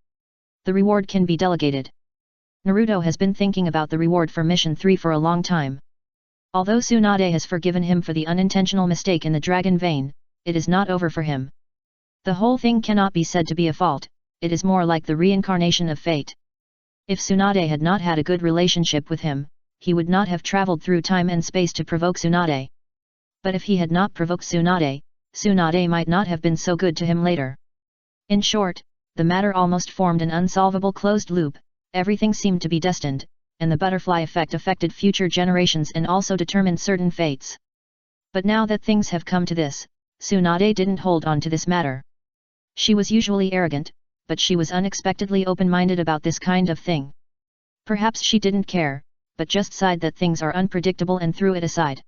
The reward can be delegated. Naruto has been thinking about the reward for Mission 3 for a long time. Although Tsunade has forgiven him for the unintentional mistake in the dragon vein, it is not over for him. The whole thing cannot be said to be a fault, it is more like the reincarnation of fate. If Tsunade had not had a good relationship with him, he would not have traveled through time and space to provoke Tsunade. But if he had not provoked Tsunade, Tsunade might not have been so good to him later. In short, the matter almost formed an unsolvable closed loop, everything seemed to be destined, and the butterfly effect affected future generations and also determined certain fates. But now that things have come to this, Tsunade didn't hold on to this matter. She was usually arrogant, but she was unexpectedly open-minded about this kind of thing. Perhaps she didn't care, but just sighed that things are unpredictable and threw it aside.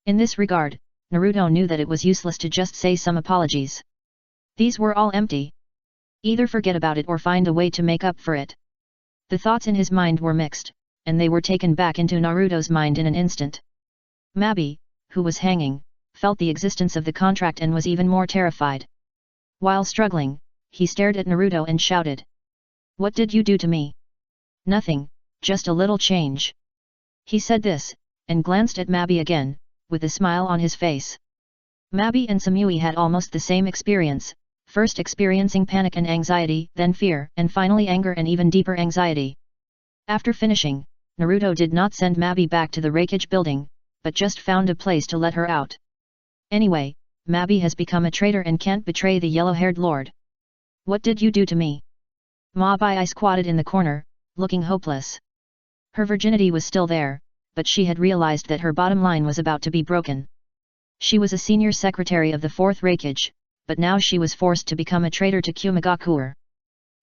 In this regard, Naruto knew that it was useless to just say some apologies. These were all empty. Either forget about it or find a way to make up for it. The thoughts in his mind were mixed, and they were taken back into Naruto's mind in an instant. Mabi, who was hanging, felt the existence of the contract and was even more terrified. While struggling, he stared at Naruto and shouted. What did you do to me? Nothing, just a little change. He said this, and glanced at Mabi again, with a smile on his face. Mabi and Samui had almost the same experience, first experiencing panic and anxiety, then fear, and finally anger and even deeper anxiety. After finishing, Naruto did not send Mabi back to the Reikage building, but just found a place to let her out. Anyway, Mabi has become a traitor and can't betray the yellow-haired lord. What did you do to me? Mabi squatted in the corner, looking hopeless. Her virginity was still there, but she had realized that her bottom line was about to be broken. She was a senior secretary of the 4th Reikage, but now she was forced to become a traitor to Kumigakure.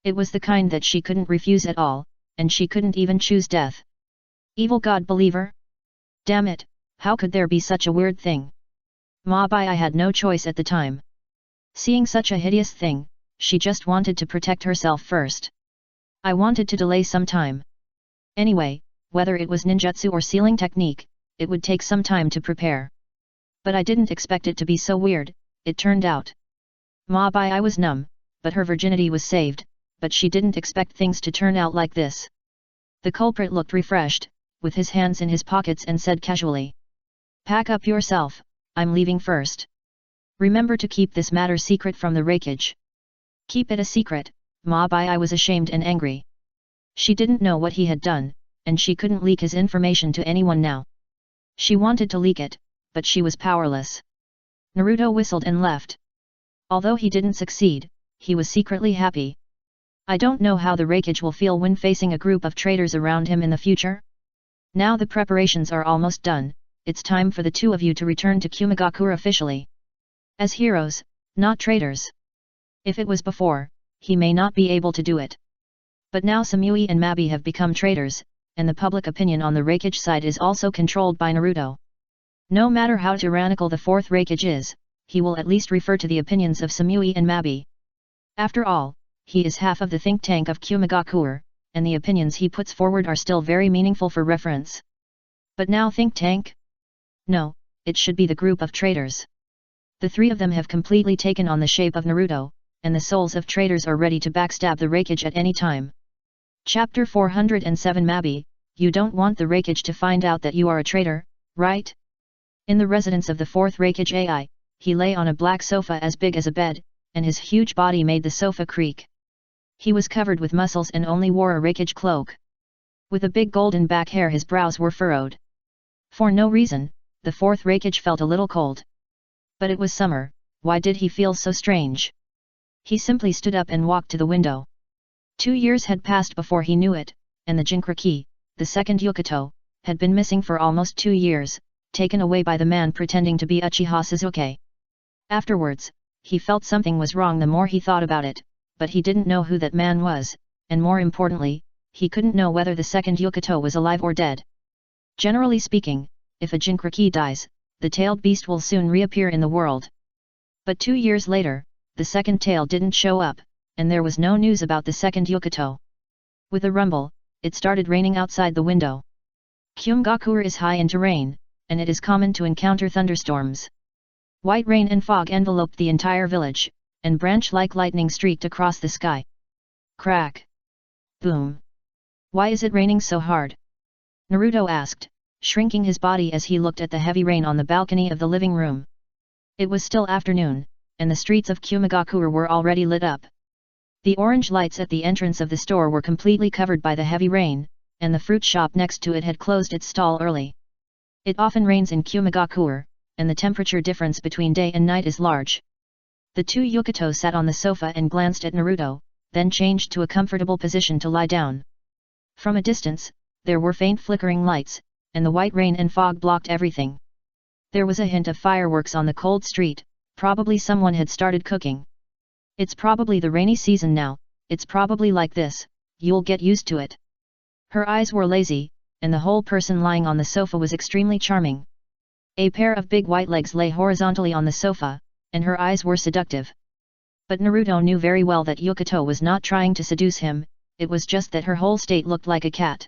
It was the kind that she couldn't refuse at all, and she couldn't even choose death. Evil god believer? Damn it, how could there be such a weird thing? Mabi had no choice at the time. Seeing such a hideous thing, she just wanted to protect herself first. I wanted to delay some time. Anyway, whether it was ninjutsu or sealing technique, it would take some time to prepare. But I didn't expect it to be so weird, it turned out. I was numb, but her virginity was saved, but she didn't expect things to turn out like this. The culprit looked refreshed, with his hands in his pockets and said casually. Pack up yourself, I'm leaving first. Remember to keep this matter secret from the Raikage. Keep it a secret, I was ashamed and angry. She didn't know what he had done, and she couldn't leak his information to anyone now. She wanted to leak it, but she was powerless. Naruto whistled and left. Although he didn't succeed, he was secretly happy. I don't know how the Raikage will feel when facing a group of traitors around him in the future. Now the preparations are almost done, it's time for the two of you to return to Kumigakure officially. As heroes, not traitors. If it was before, he may not be able to do it. But now Samui and Mabi have become traitors, and the public opinion on the Raikage side is also controlled by Naruto. No matter how tyrannical the fourth Raikage is, he will at least refer to the opinions of Samui and Mabi. After all, he is half of the think tank of Kumigakure, and the opinions he puts forward are still very meaningful for reference. But now think tank? No, it should be the group of traitors. The three of them have completely taken on the shape of Naruto, and the souls of traitors are ready to backstab the Raikage at any time. Chapter 407 Mabi, you don't want the Raikage to find out that you are a traitor, right? In the residence of the fourth Raikage AI, he lay on a black sofa as big as a bed, and his huge body made the sofa creak. He was covered with muscles and only wore a Raikage cloak. With a big golden back hair his brows were furrowed. For no reason, the fourth Raikage felt a little cold. But it was summer, why did he feel so strange? He simply stood up and walked to the window. 2 years had passed before he knew it, and the Jinchuriki, the second Yukito, had been missing for almost 2 years, taken away by the man pretending to be Uchiha Sasuke. Afterwards, he felt something was wrong the more he thought about it, but he didn't know who that man was, and more importantly, he couldn't know whether the second Yukito was alive or dead. Generally speaking, if a Jinchuriki dies, the tailed beast will soon reappear in the world. But 2 years later, the second tail didn't show up, and there was no news about the second Yukito. With a rumble, it started raining outside the window. Kumigakure is high in terrain, and it is common to encounter thunderstorms. White rain and fog enveloped the entire village, and branch-like lightning streaked across the sky. Crack! Boom! Why is it raining so hard? Naruto asked, shrinking his body as he looked at the heavy rain on the balcony of the living room. It was still afternoon, and the streets of Kumigakure were already lit up. The orange lights at the entrance of the store were completely covered by the heavy rain, and the fruit shop next to it had closed its stall early. It often rains in Kumigakure, and the temperature difference between day and night is large. The two Yukito sat on the sofa and glanced at Naruto, then changed to a comfortable position to lie down. From a distance, there were faint flickering lights, and the white rain and fog blocked everything. There was a hint of fireworks on the cold street, probably someone had started cooking. It's probably the rainy season now, it's probably like this, you'll get used to it. Her eyes were lazy, and the whole person lying on the sofa was extremely charming. A pair of big white legs lay horizontally on the sofa, and her eyes were seductive. But Naruto knew very well that Yukito was not trying to seduce him, it was just that her whole state looked like a cat.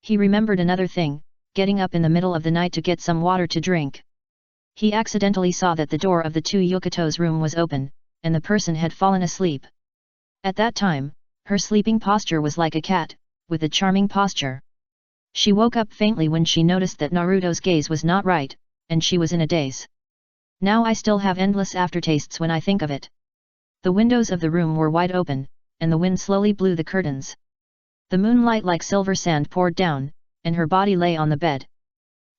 He remembered another thing, getting up in the middle of the night to get some water to drink. He accidentally saw that the door of the two Yukito's room was open, and the person had fallen asleep. At that time, her sleeping posture was like a cat, with a charming posture. She woke up faintly when she noticed that Naruto's gaze was not right, and she was in a daze. Now I still have endless aftertastes when I think of it. The windows of the room were wide open, and the wind slowly blew the curtains. The moonlight like silver sand poured down, and her body lay on the bed.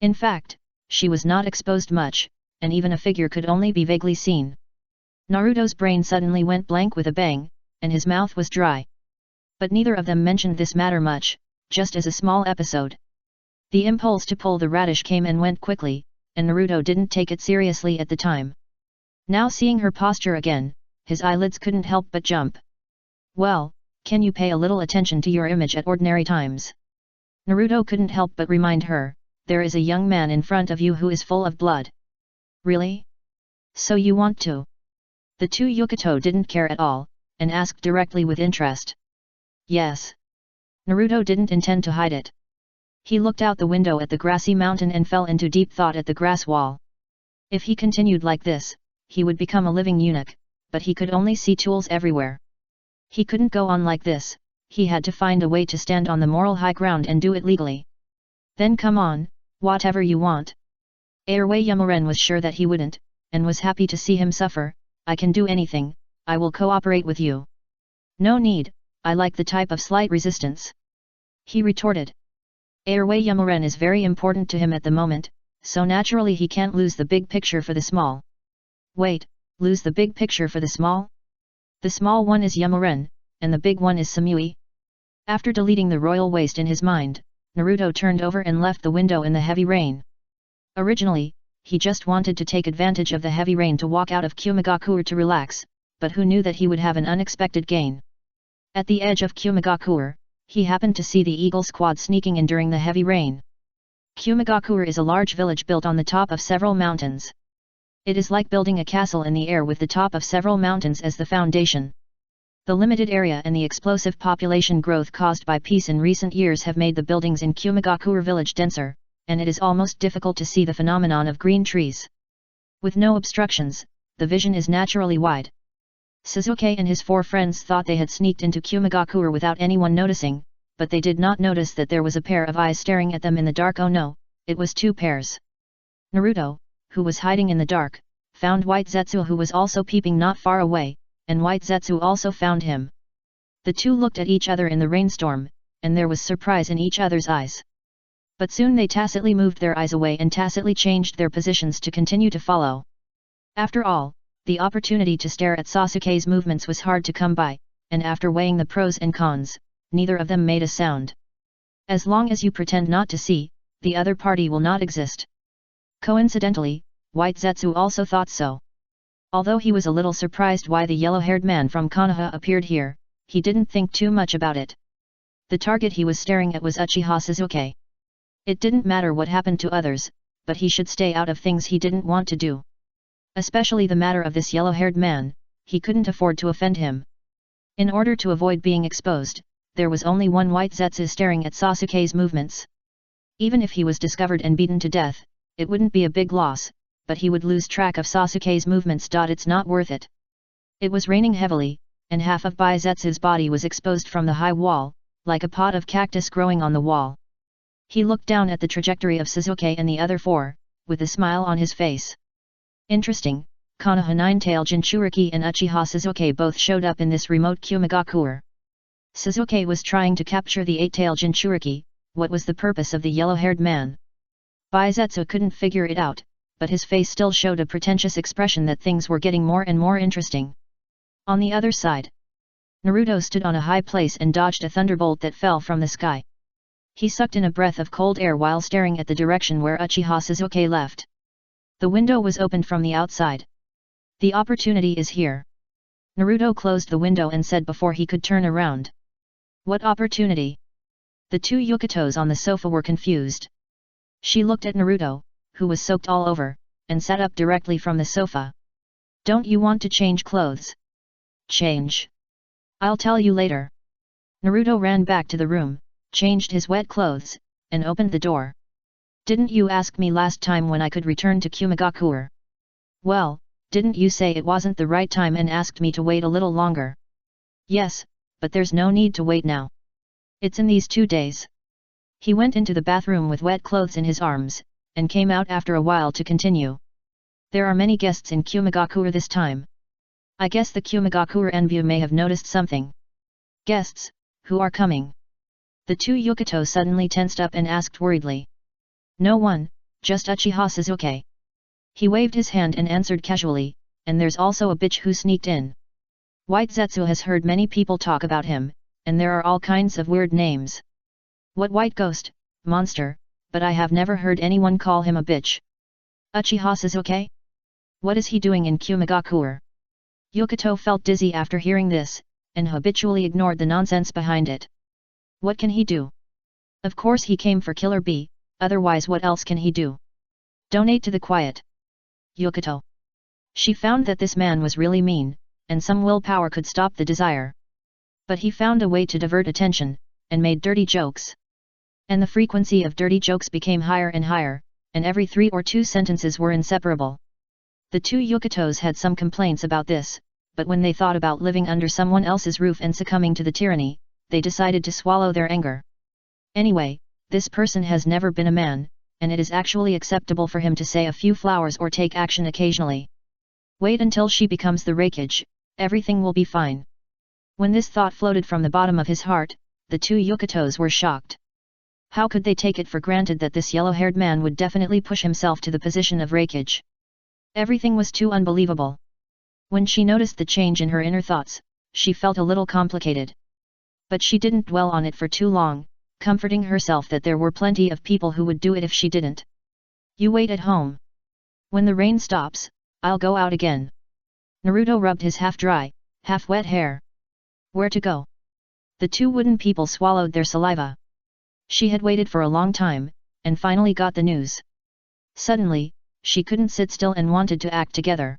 In fact, she was not exposed much, and even a figure could only be vaguely seen. Naruto's brain suddenly went blank with a bang, and his mouth was dry. But neither of them mentioned this matter much, just as a small episode. The impulse to pull the radish came and went quickly, and Naruto didn't take it seriously at the time. Now seeing her posture again, his eyelids couldn't help but jump. Well, can you pay a little attention to your image at ordinary times? Naruto couldn't help but remind her, there is a young man in front of you who is full of blood. Really? So you want to? The two Yukito didn't care at all, and asked directly with interest. Yes. Naruto didn't intend to hide it. He looked out the window at the grassy mountain and fell into deep thought at the grass wall. If he continued like this, he would become a living eunuch, but he could only see tools everywhere. He couldn't go on like this, he had to find a way to stand on the moral high ground and do it legally. Then come on, whatever you want. Airway Yamuren was sure that he wouldn't, and was happy to see him suffer. I can do anything, I will cooperate with you. No need, I like the type of slight resistance. He retorted. Airway Yamuren is very important to him at the moment, so naturally he can't lose the big picture for the small. Wait, lose the big picture for the small? The small one is Yamuren, and the big one is Samui? After deleting the royal waste in his mind, Naruto turned over and left the window in the heavy rain. Originally, he just wanted to take advantage of the heavy rain to walk out of Kumigakure to relax, but who knew that he would have an unexpected gain. At the edge of Kumigakure, he happened to see the Eagle Squad sneaking in during the heavy rain. Kumigakure is a large village built on the top of several mountains. It is like building a castle in the air with the top of several mountains as the foundation. The limited area and the explosive population growth caused by peace in recent years have made the buildings in Kumigakure village denser, and it is almost difficult to see the phenomenon of green trees. With no obstructions, the vision is naturally wide. Sasuke and his 4 friends thought they had sneaked into Kumigakure without anyone noticing, but they did not notice that there was a pair of eyes staring at them in the dark. Oh no, it was 2 pairs. Naruto, who was hiding in the dark, found White Zetsu, who was also peeping not far away, and White Zetsu also found him. The 2 looked at each other in the rainstorm, and there was surprise in each other's eyes. But soon they tacitly moved their eyes away and tacitly changed their positions to continue to follow. After all, the opportunity to stare at Sasuke's movements was hard to come by, and after weighing the pros and cons, neither of them made a sound. As long as you pretend not to see, the other party will not exist. Coincidentally, White Zetsu also thought so. Although he was a little surprised why the yellow-haired man from Konoha appeared here, he didn't think too much about it. The target he was staring at was Uchiha Sasuke. It didn't matter what happened to others, but he should stay out of things he didn't want to do. Especially the matter of this yellow-haired man, he couldn't afford to offend him. In order to avoid being exposed, there was only one White Zetsu staring at Sasuke's movements. Even if he was discovered and beaten to death, it wouldn't be a big loss, but he would lose track of Sasuke's movements. It's not worth it. It was raining heavily, and half of Baizetsu's body was exposed from the high wall, like a pot of cactus growing on the wall. He looked down at the trajectory of Sasuke and the other 4, with a smile on his face. Interesting, Konoha 9-tail Jinchuriki and Uchiha Sasuke both showed up in this remote Kumigakure. Sasuke was trying to capture the 8-tail Jinchuriki. What was the purpose of the yellow-haired man? Baizetsu couldn't figure it out, but his face still showed a pretentious expression that things were getting more and more interesting. On the other side, Naruto stood on a high place and dodged a thunderbolt that fell from the sky. He sucked in a breath of cold air while staring at the direction where Uchiha Sasuke left. The window was opened from the outside. The opportunity is here. Naruto closed the window and said before he could turn around. What opportunity? The 2 Yukatos on the sofa were confused. She looked at Naruto, who was soaked all over, and sat up directly from the sofa. Don't you want to change clothes? Change. I'll tell you later. Naruto ran back to the room, changed his wet clothes, and opened the door. Didn't you ask me last time when I could return to Kumigakure? Well, didn't you say it wasn't the right time and asked me to wait a little longer? Yes, but there's no need to wait now. It's in these 2 days. He went into the bathroom with wet clothes in his arms, and came out after a while to continue. There are many guests in Kumigakure this time. I guess the Kumigakure Enbu may have noticed something. Guests, who are coming? The 2 Yukato suddenly tensed up and asked worriedly. No one, just Uchiha Sasuke. He waved his hand and answered casually, and there's also a bitch who sneaked in. White Zetsu has heard many people talk about him, and there are all kinds of weird names. What white ghost, monster, but I have never heard anyone call him a bitch. Uchiha Sasuke? What is he doing in Kumigakure? Yukato felt dizzy after hearing this, and habitually ignored the nonsense behind it. What can he do? Of course he came for Killer Bee, otherwise what else can he do? Donate to the quiet. Yukato. She found that this man was really mean, and some willpower could stop the desire. But he found a way to divert attention, and made dirty jokes. And the frequency of dirty jokes became higher and higher, and every 3 or 2 sentences were inseparable. The two Yukatos had some complaints about this, but when they thought about living under someone else's roof and succumbing to the tyranny, they decided to swallow their anger. Anyway, this person has never been a man, and it is actually acceptable for him to say a few flowers or take action occasionally. Wait until she becomes the Raikage, everything will be fine. When this thought floated from the bottom of his heart, the two Yukatos were shocked. How could they take it for granted that this yellow-haired man would definitely push himself to the position of Raikage? Everything was too unbelievable. When she noticed the change in her inner thoughts, she felt a little complicated. But she didn't dwell on it for too long, comforting herself that there were plenty of people who would do it if she didn't. You wait at home. When the rain stops, I'll go out again. Naruto rubbed his half-dry, half-wet hair. Where to go? The two wooden people swallowed their saliva. She had waited for a long time, and finally got the news. Suddenly, she couldn't sit still and wanted to act together.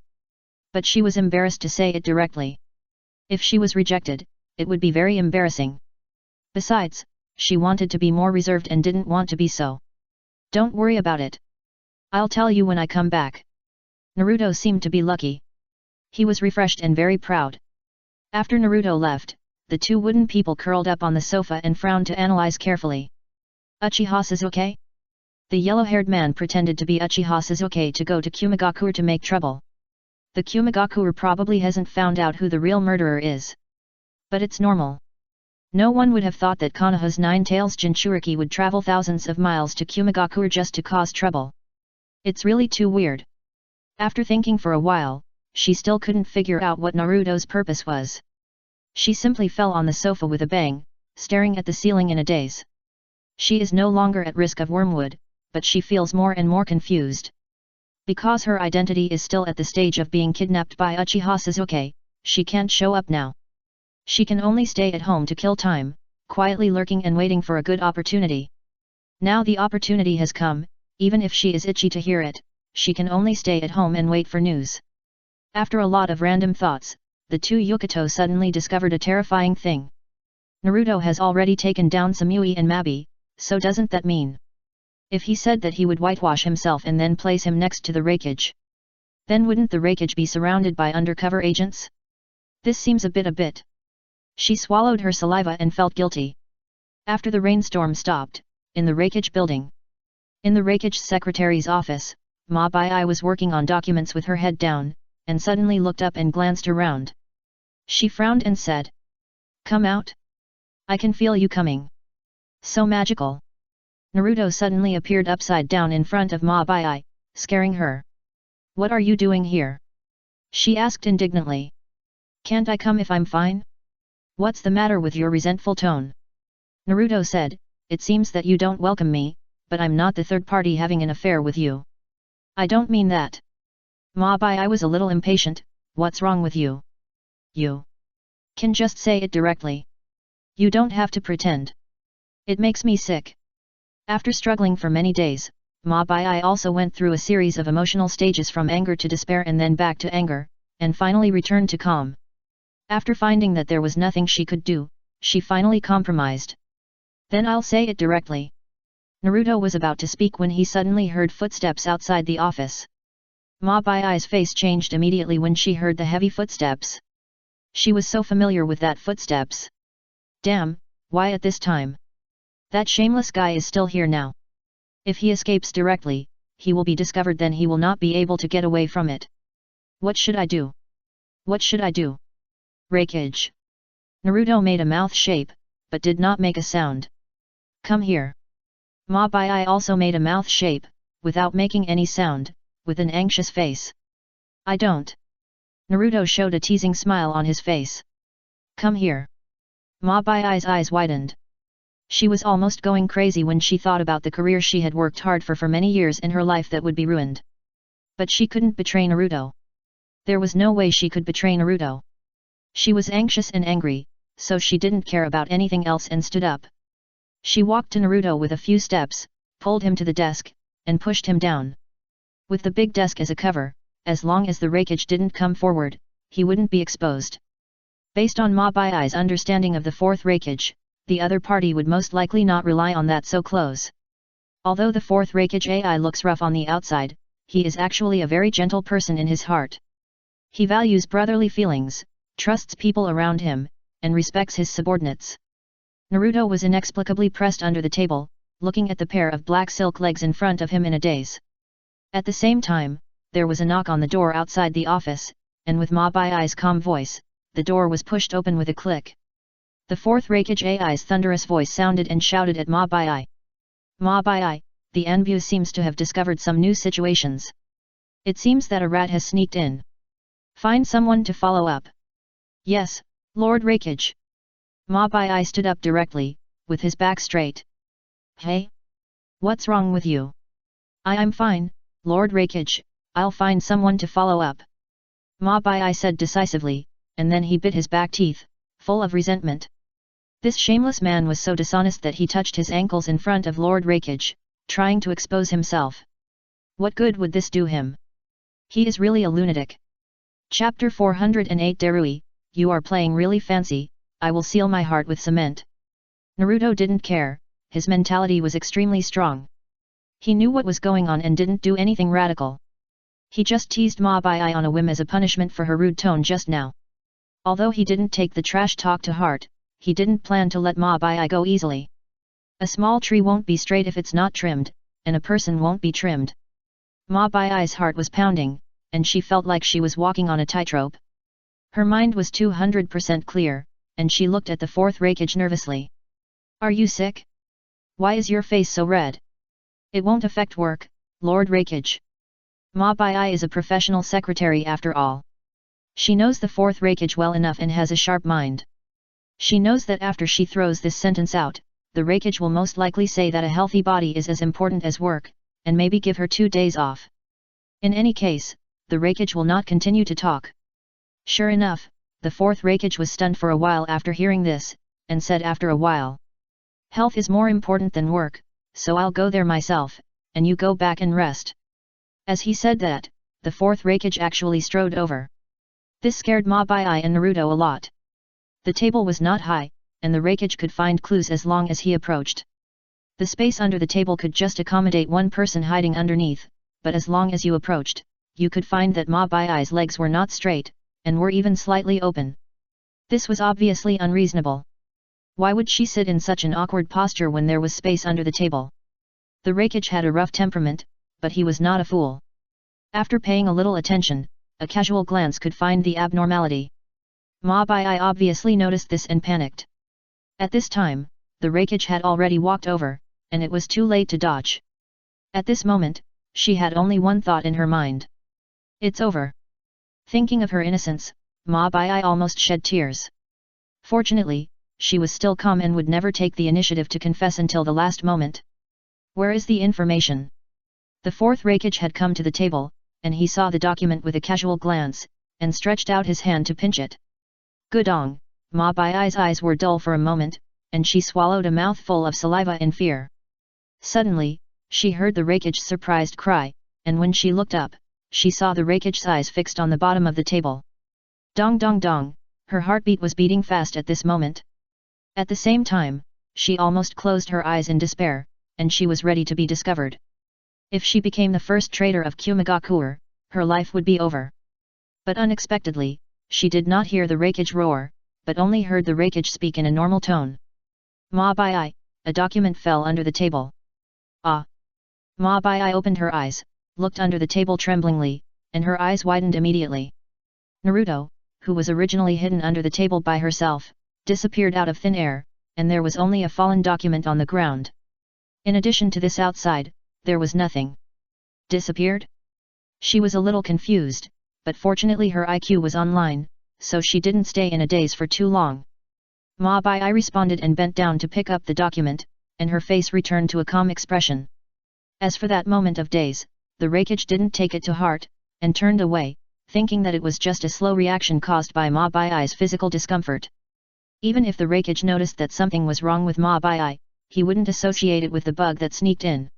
But she was embarrassed to say it directly. If she was rejected, it would be very embarrassing. Besides, she wanted to be more reserved and didn't want to be so. Don't worry about it. I'll tell you when I come back. Naruto seemed to be lucky. He was refreshed and very proud. After Naruto left, the two wooden people curled up on the sofa and frowned to analyze carefully. Uchiha Sasuke? The yellow-haired man pretended to be Uchiha Sasuke to go to Kumigakure to make trouble. The Kumigakure probably hasn't found out who the real murderer is. But it's normal. No one would have thought that Konoha's Nine-Tails Jinchuriki would travel thousands of miles to Kumigakure just to cause trouble. It's really too weird. After thinking for a while, she still couldn't figure out what Naruto's purpose was. She simply fell on the sofa with a bang, staring at the ceiling in a daze. She is no longer at risk of wormwood, but she feels more and more confused. Because her identity is still at the stage of being kidnapped by Uchiha Sasuke, she can't show up now. She can only stay at home to kill time, quietly lurking and waiting for a good opportunity. Now the opportunity has come, even if she is itchy to hear it, she can only stay at home and wait for news. After a lot of random thoughts, the two Yukato suddenly discovered a terrifying thing. Naruto has already taken down Samui and Mabi, so doesn't that mean? If he said that he would whitewash himself and then place him next to the Raikage, then wouldn't the Raikage be surrounded by undercover agents? This seems a bit. She swallowed her saliva and felt guilty. After the rainstorm stopped, in the Raikage building. In the Raikage secretary's office, Ma Bai was working on documents with her head down, and suddenly looked up and glanced around. She frowned and said, "Come out. I can feel you coming. So magical." Naruto suddenly appeared upside down in front of Ma Bai, scaring her. "What are you doing here?" she asked indignantly. "Can't I come if I'm fine? What's the matter with your resentful tone?" Naruto said, "It seems that you don't welcome me, but I'm not the third party having an affair with you." "I don't mean that." Ma Bai was a little impatient. "What's wrong with you? You can just say it directly. You don't have to pretend. It makes me sick." After struggling for many days, Ma Bai also went through a series of emotional stages from anger to despair and then back to anger, and finally returned to calm. After finding that there was nothing she could do, she finally compromised. "Then I'll say it directly." Naruto was about to speak when he suddenly heard footsteps outside the office. Ma Bai's face changed immediately when she heard the heavy footsteps. She was so familiar with that footsteps. Damn, why at this time? That shameless guy is still here now. If he escapes directly, he will be discovered, then he will not be able to get away from it. What should I do? What should I do? Raikage. Naruto made a mouth shape, but did not make a sound. Come here. Ma Bai also made a mouth shape, without making any sound, with an anxious face. I don't. Naruto showed a teasing smile on his face. Come here. Ma Bai's eyes widened. She was almost going crazy when she thought about the career she had worked hard for many years in her life that would be ruined. But she couldn't betray Naruto. There was no way she could betray Naruto. She was anxious and angry, so she didn't care about anything else and stood up. She walked to Naruto with a few steps, pulled him to the desk, and pushed him down. With the big desk as a cover, as long as the Raikage didn't come forward, he wouldn't be exposed. Based on Ma Bai's understanding of the fourth Raikage, the other party would most likely not rely on that so close. Although the fourth Raikage AI looks rough on the outside, he is actually a very gentle person in his heart. He values brotherly feelings, trusts people around him, and respects his subordinates. Naruto was inexplicably pressed under the table, looking at the pair of black silk legs in front of him in a daze. At the same time, there was a knock on the door outside the office, and with Ma Bai's calm voice, the door was pushed open with a click. The fourth Raikage AI's thunderous voice sounded and shouted at Ma Bai. Ma Bai, the Anbu seems to have discovered some new situations. It seems that a rat has sneaked in. Find someone to follow up. Yes, Lord Raikage. Ma Bai stood up directly, with his back straight. Hey? What's wrong with you? I'm fine, Lord Raikage, I'll find someone to follow up. Ma Bai said decisively, and then he bit his back teeth, full of resentment. This shameless man was so dishonest that he touched his ankles in front of Lord Raikage, trying to expose himself. What good would this do him? He is really a lunatic. Chapter 408 Darui, you are playing really fancy, I will seal my heart with cement. Naruto didn't care, his mentality was extremely strong. He knew what was going on and didn't do anything radical. He just teased Ma Bai on a whim as a punishment for her rude tone just now. Although he didn't take the trash talk to heart, he didn't plan to let Ma Bai go easily. A small tree won't be straight if it's not trimmed, and a person won't be trimmed. Ma Bai's heart was pounding, and she felt like she was walking on a tightrope. Her mind was 200% clear, and she looked at the fourth Raikage nervously. Are you sick? Why is your face so red? It won't affect work, Lord Raikage. Ma Bai is a professional secretary after all. She knows the fourth Raikage well enough and has a sharp mind. She knows that after she throws this sentence out, the Raikage will most likely say that a healthy body is as important as work, and maybe give her 2 days off. In any case, the Raikage will not continue to talk. Sure enough, the fourth Raikage was stunned for a while after hearing this, and said after a while. Health is more important than work, so I'll go there myself, and you go back and rest. As he said that, the fourth Raikage actually strode over. This scared Ma Bai and Naruto a lot. The table was not high, and the Raikage could find clues as long as he approached. The space under the table could just accommodate one person hiding underneath, but as long as you approached, you could find that Ma Bai's legs were not straight, and were even slightly open. This was obviously unreasonable. Why would she sit in such an awkward posture when there was space under the table? The Raikage had a rough temperament, but he was not a fool. After paying a little attention, a casual glance could find the abnormality. Ma Bai obviously noticed this and panicked. At this time, the Raikage had already walked over, and it was too late to dodge. At this moment, she had only one thought in her mind. It's over. Thinking of her innocence, Ma Bai almost shed tears. Fortunately, she was still calm and would never take the initiative to confess until the last moment. Where is the information? The fourth Raikage had come to the table, and he saw the document with a casual glance, and stretched out his hand to pinch it. Gudong, Ma Bai's eyes were dull for a moment, and she swallowed a mouthful of saliva in fear. Suddenly, she heard the Raikage's surprised cry, and when she looked up, she saw the Raikage's eyes fixed on the bottom of the table. Dong dong dong, her heartbeat was beating fast at this moment. At the same time, she almost closed her eyes in despair, and she was ready to be discovered. If she became the first traitor of Kumagakure, her life would be over. But unexpectedly, she did not hear the Raikage roar, but only heard the Raikage speak in a normal tone. Ma Bai, a document fell under the table. Ah! Ma Bai opened her eyes, looked under the table tremblingly, and her eyes widened immediately. Naruto, who was originally hidden under the table by herself, disappeared out of thin air, and there was only a fallen document on the ground. In addition to this outside, there was nothing. Disappeared? She was a little confused, but fortunately her IQ was online, so she didn't stay in a daze for too long. Ma Bai responded and bent down to pick up the document, and her face returned to a calm expression. As for that moment of daze, the Raikage didn't take it to heart, and turned away, thinking that it was just a slow reaction caused by Ma Bai's physical discomfort. Even if the Raikage noticed that something was wrong with Ma Bai, he wouldn't associate it with the bug that sneaked in.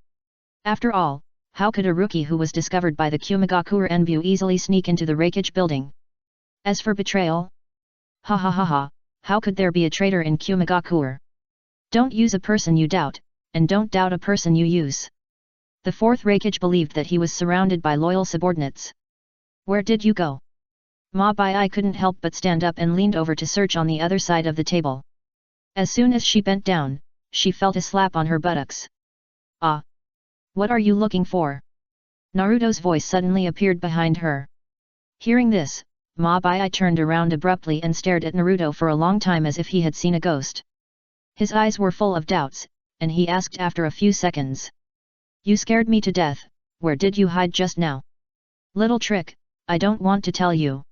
After all, how could a rookie who was discovered by the Kumagakure Enbu easily sneak into the Raikage building? As for betrayal? Ha ha ha ha, how could there be a traitor in Kumagakure? Don't use a person you doubt, and don't doubt a person you use. The fourth Raikage believed that he was surrounded by loyal subordinates. Where did you go? Ma Bai couldn't help but stand up and leaned over to search on the other side of the table. As soon as she bent down, she felt a slap on her buttocks. Ah! What are you looking for? Naruto's voice suddenly appeared behind her. Hearing this, Ma Bai turned around abruptly and stared at Naruto for a long time as if he had seen a ghost. His eyes were full of doubts, and he asked after a few seconds. You scared me to death, where did you hide just now? Little trick, I don't want to tell you.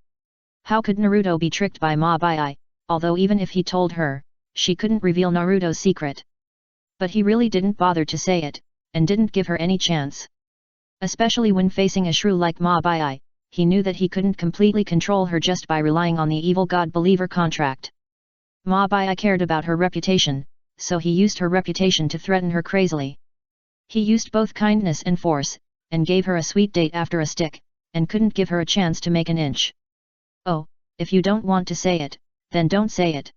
How could Naruto be tricked by Ma Bai, although even if he told her, she couldn't reveal Naruto's secret. But he really didn't bother to say it, and didn't give her any chance. Especially when facing a shrew like Ma Bai, he knew that he couldn't completely control her just by relying on the evil god-believer contract. Ma Bai cared about her reputation, so he used her reputation to threaten her crazily. He used both kindness and force, and gave her a sweet date after a stick, and couldn't give her a chance to make an inch. Oh, if you don't want to say it, then don't say it.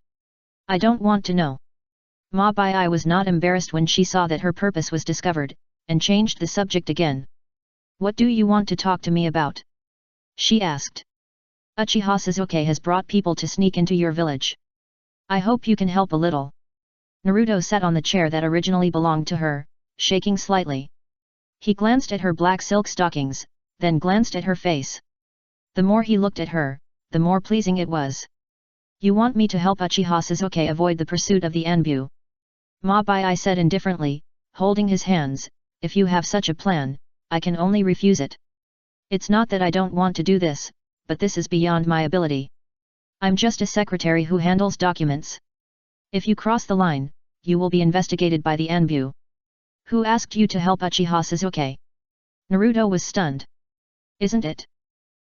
I don't want to know. Ma Bai was not embarrassed when she saw that her purpose was discovered, and changed the subject again. What do you want to talk to me about? She asked. Uchiha Sasuke has brought people to sneak into your village. I hope you can help a little. Naruto sat on the chair that originally belonged to her, shaking slightly. He glanced at her black silk stockings, then glanced at her face. The more he looked at her, the more pleasing it was. You want me to help Uchiha Sasuke avoid the pursuit of the Anbu? Ma Bai said indifferently, holding his hands, if you have such a plan, I can only refuse it. It's not that I don't want to do this, but this is beyond my ability. I'm just a secretary who handles documents. If you cross the line, you will be investigated by the Anbu. Who asked you to help Uchiha Sasuke? Naruto was stunned. Isn't it?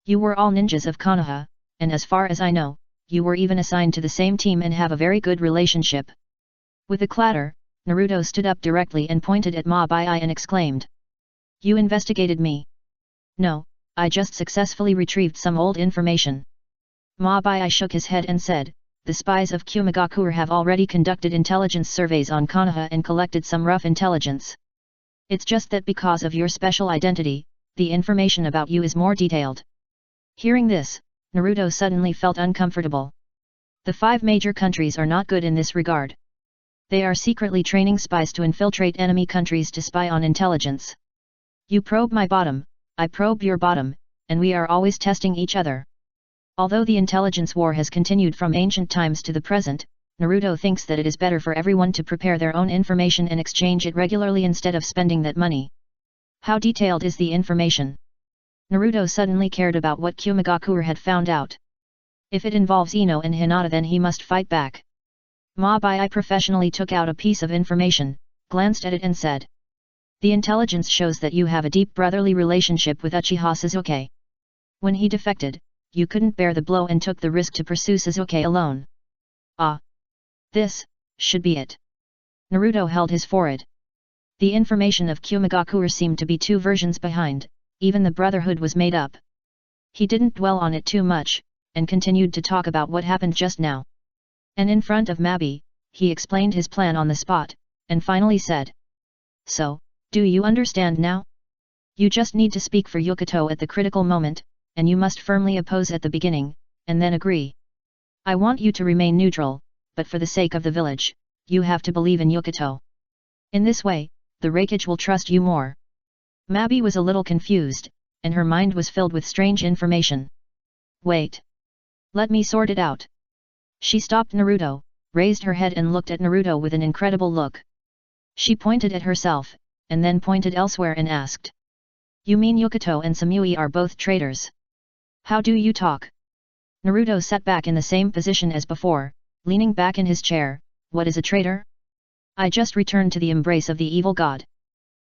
You were all ninjas of Konoha, and as far as I know, you were even assigned to the same team and have a very good relationship. With a clatter, Naruto stood up directly and pointed at Ma Bai and exclaimed. You investigated me. No, I just successfully retrieved some old information. Ma Bai shook his head and said, the spies of Kumagakure have already conducted intelligence surveys on Konoha and collected some rough intelligence. It's just that because of your special identity, the information about you is more detailed. Hearing this, Naruto suddenly felt uncomfortable. The 5 major countries are not good in this regard. They are secretly training spies to infiltrate enemy countries to spy on intelligence. You probe my bottom, I probe your bottom, and we are always testing each other. Although the intelligence war has continued from ancient times to the present, Naruto thinks that it is better for everyone to prepare their own information and exchange it regularly instead of spending that money. How detailed is the information? Naruto suddenly cared about what Kumagakure had found out. If it involves Ino and Hinata, then he must fight back. Ma Bai professionally took out a piece of information, glanced at it and said. The intelligence shows that you have a deep brotherly relationship with Uchiha Sasuke. When he defected, you couldn't bear the blow and took the risk to pursue Sasuke alone. Ah! This should be it. Naruto held his forehead. The information of Kumagakure seemed to be 2 versions behind, even the brotherhood was made up. He didn't dwell on it too much, and continued to talk about what happened just now. And in front of Mabi, he explained his plan on the spot, and finally said. So, do you understand now? You just need to speak for Yokito at the critical moment, and you must firmly oppose at the beginning, and then agree. I want you to remain neutral, but for the sake of the village, you have to believe in Yokito. In this way, the Raikage will trust you more. Mabi was a little confused, and her mind was filled with strange information. Wait. Let me sort it out. She stopped Naruto, raised her head and looked at Naruto with an incredible look. She pointed at herself, and then pointed elsewhere and asked. You mean Yokito and Samui are both traitors? How do you talk? Naruto sat back in the same position as before, leaning back in his chair. What is a traitor? I just returned to the embrace of the evil god.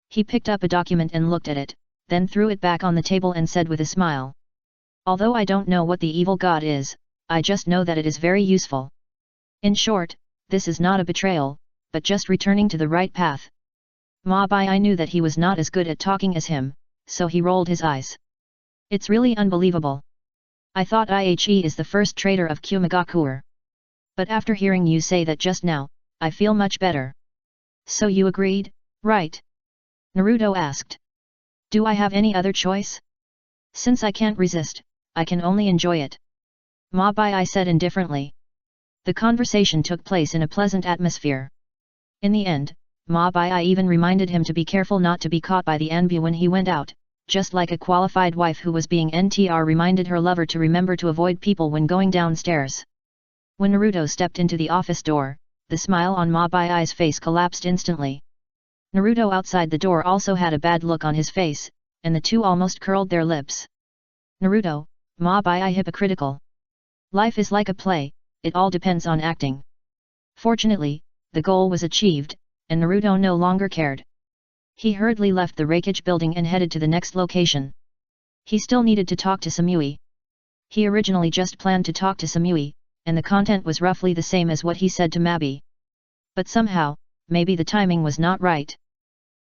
He picked up a document and looked at it, then threw it back on the table and said with a smile. Although I don't know what the evil god is, I just know that it is very useful. In short, this is not a betrayal, but just returning to the right path. Ma Bai knew that he was not as good at talking as him, so he rolled his eyes. It's really unbelievable. I thought Ihe is the first traitor of Kumagakure. But after hearing you say that just now, I feel much better. So you agreed, right? Naruto asked. Do I have any other choice? Since I can't resist, I can only enjoy it. Ma Bai said indifferently. The conversation took place in a pleasant atmosphere. In the end, Ma Bai even reminded him to be careful not to be caught by the envy when he went out, just like a qualified wife who was being NTR reminded her lover to remember to avoid people when going downstairs. When Naruto stepped into the office door, the smile on Ma Bai's face collapsed instantly. Naruto outside the door also had a bad look on his face, and the two almost curled their lips. Naruto, Ma Bai hypocritical. Life is like a play, it all depends on acting. Fortunately, the goal was achieved, and Naruto no longer cared. He hurriedly left the Reikage building and headed to the next location. He still needed to talk to Samui. He originally just planned to talk to Samui, and the content was roughly the same as what he said to Mabi. But somehow, maybe the timing was not right.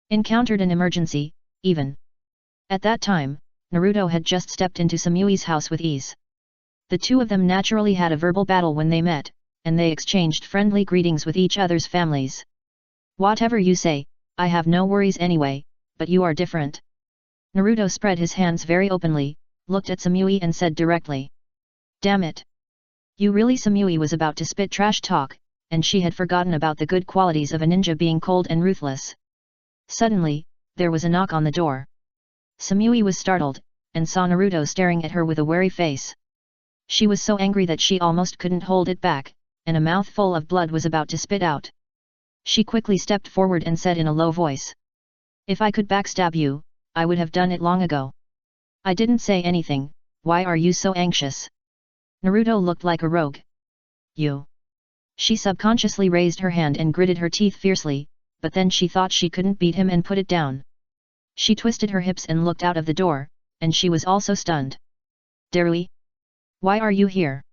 Encountered an emergency, even. At that time, Naruto had just stepped into Samui's house with ease. The two of them naturally had a verbal battle when they met, and they exchanged friendly greetings with each other's families. Whatever you say, I have no worries anyway, but you are different. Naruto spread his hands very openly, looked at Samui and said directly. Damn it! You really? Samui was about to spit trash talk, and she had forgotten about the good qualities of a ninja being cold and ruthless. Suddenly, there was a knock on the door. Samui was startled, and saw Naruto staring at her with a wary face. She was so angry that she almost couldn't hold it back, and a mouthful of blood was about to spit out. She quickly stepped forward and said in a low voice. If I could backstab you, I would have done it long ago. I didn't say anything, why are you so anxious? Naruto looked like a rogue. You. She subconsciously raised her hand and gritted her teeth fiercely, but then she thought she couldn't beat him and put it down. She twisted her hips and looked out of the door, and she was also stunned. Darui? Why are you here?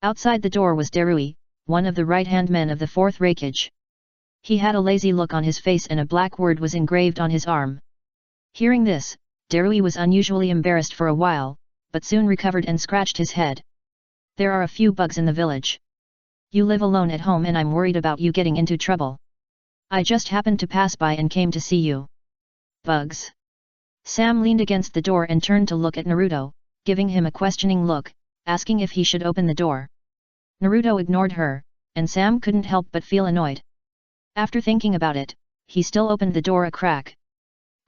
Outside the door was Darui, one of the right-hand men of the 4th Reikage. He had a lazy look on his face and a black word was engraved on his arm. Hearing this, Darui was unusually embarrassed for a while, but soon recovered and scratched his head. There are a few bugs in the village. You live alone at home and I'm worried about you getting into trouble. I just happened to pass by and came to see you. Bugs? Sam leaned against the door and turned to look at Naruto, giving him a questioning look, asking if he should open the door. Naruto ignored her, and Sam couldn't help but feel annoyed. After thinking about it, he still opened the door a crack.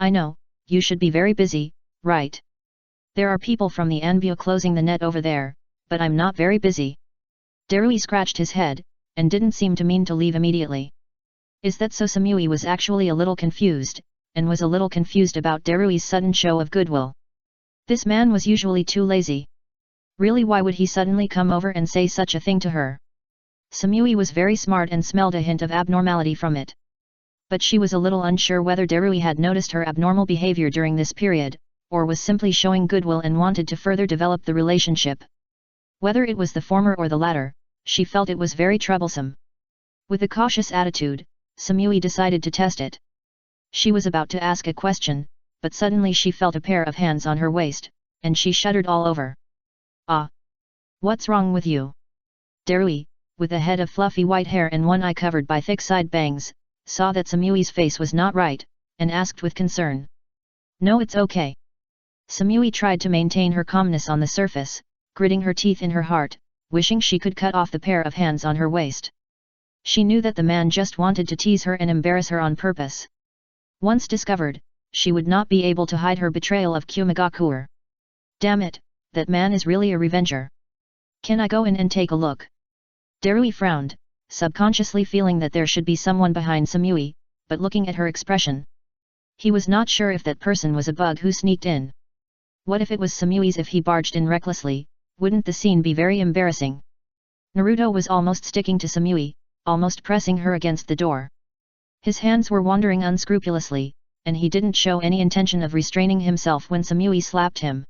I know, you should be very busy, right? There are people from the Anbio closing the net over there, but I'm not very busy. Darui scratched his head, and didn't seem to mean to leave immediately. Is that so? Samui was actually a little confused, and was a little confused about Darui's sudden show of goodwill. This man was usually too lazy. Really, why would he suddenly come over and say such a thing to her? Samui was very smart and smelled a hint of abnormality from it. But she was a little unsure whether Darui had noticed her abnormal behavior during this period, or was simply showing goodwill and wanted to further develop the relationship. Whether it was the former or the latter, she felt it was very troublesome. With a cautious attitude, Samui decided to test it. She was about to ask a question, but suddenly she felt a pair of hands on her waist, and she shuddered all over. Ah! What's wrong with you? Darui, with a head of fluffy white hair and one eye covered by thick side bangs, saw that Samui's face was not right, and asked with concern. No, it's okay. Samui tried to maintain her calmness on the surface, gritting her teeth in her heart, wishing she could cut off the pair of hands on her waist. She knew that the man just wanted to tease her and embarrass her on purpose. Once discovered, she would not be able to hide her betrayal of Kumagakure. Damn it, that man is really a revenger. Can I go in and take a look? Darui frowned, subconsciously feeling that there should be someone behind Samui, but looking at her expression. He was not sure if that person was a bug who sneaked in. What if it was Samui's? If he barged in recklessly, wouldn't the scene be very embarrassing? Naruto was almost sticking to Samui, almost pressing her against the door. His hands were wandering unscrupulously, and he didn't show any intention of restraining himself when Samui slapped him.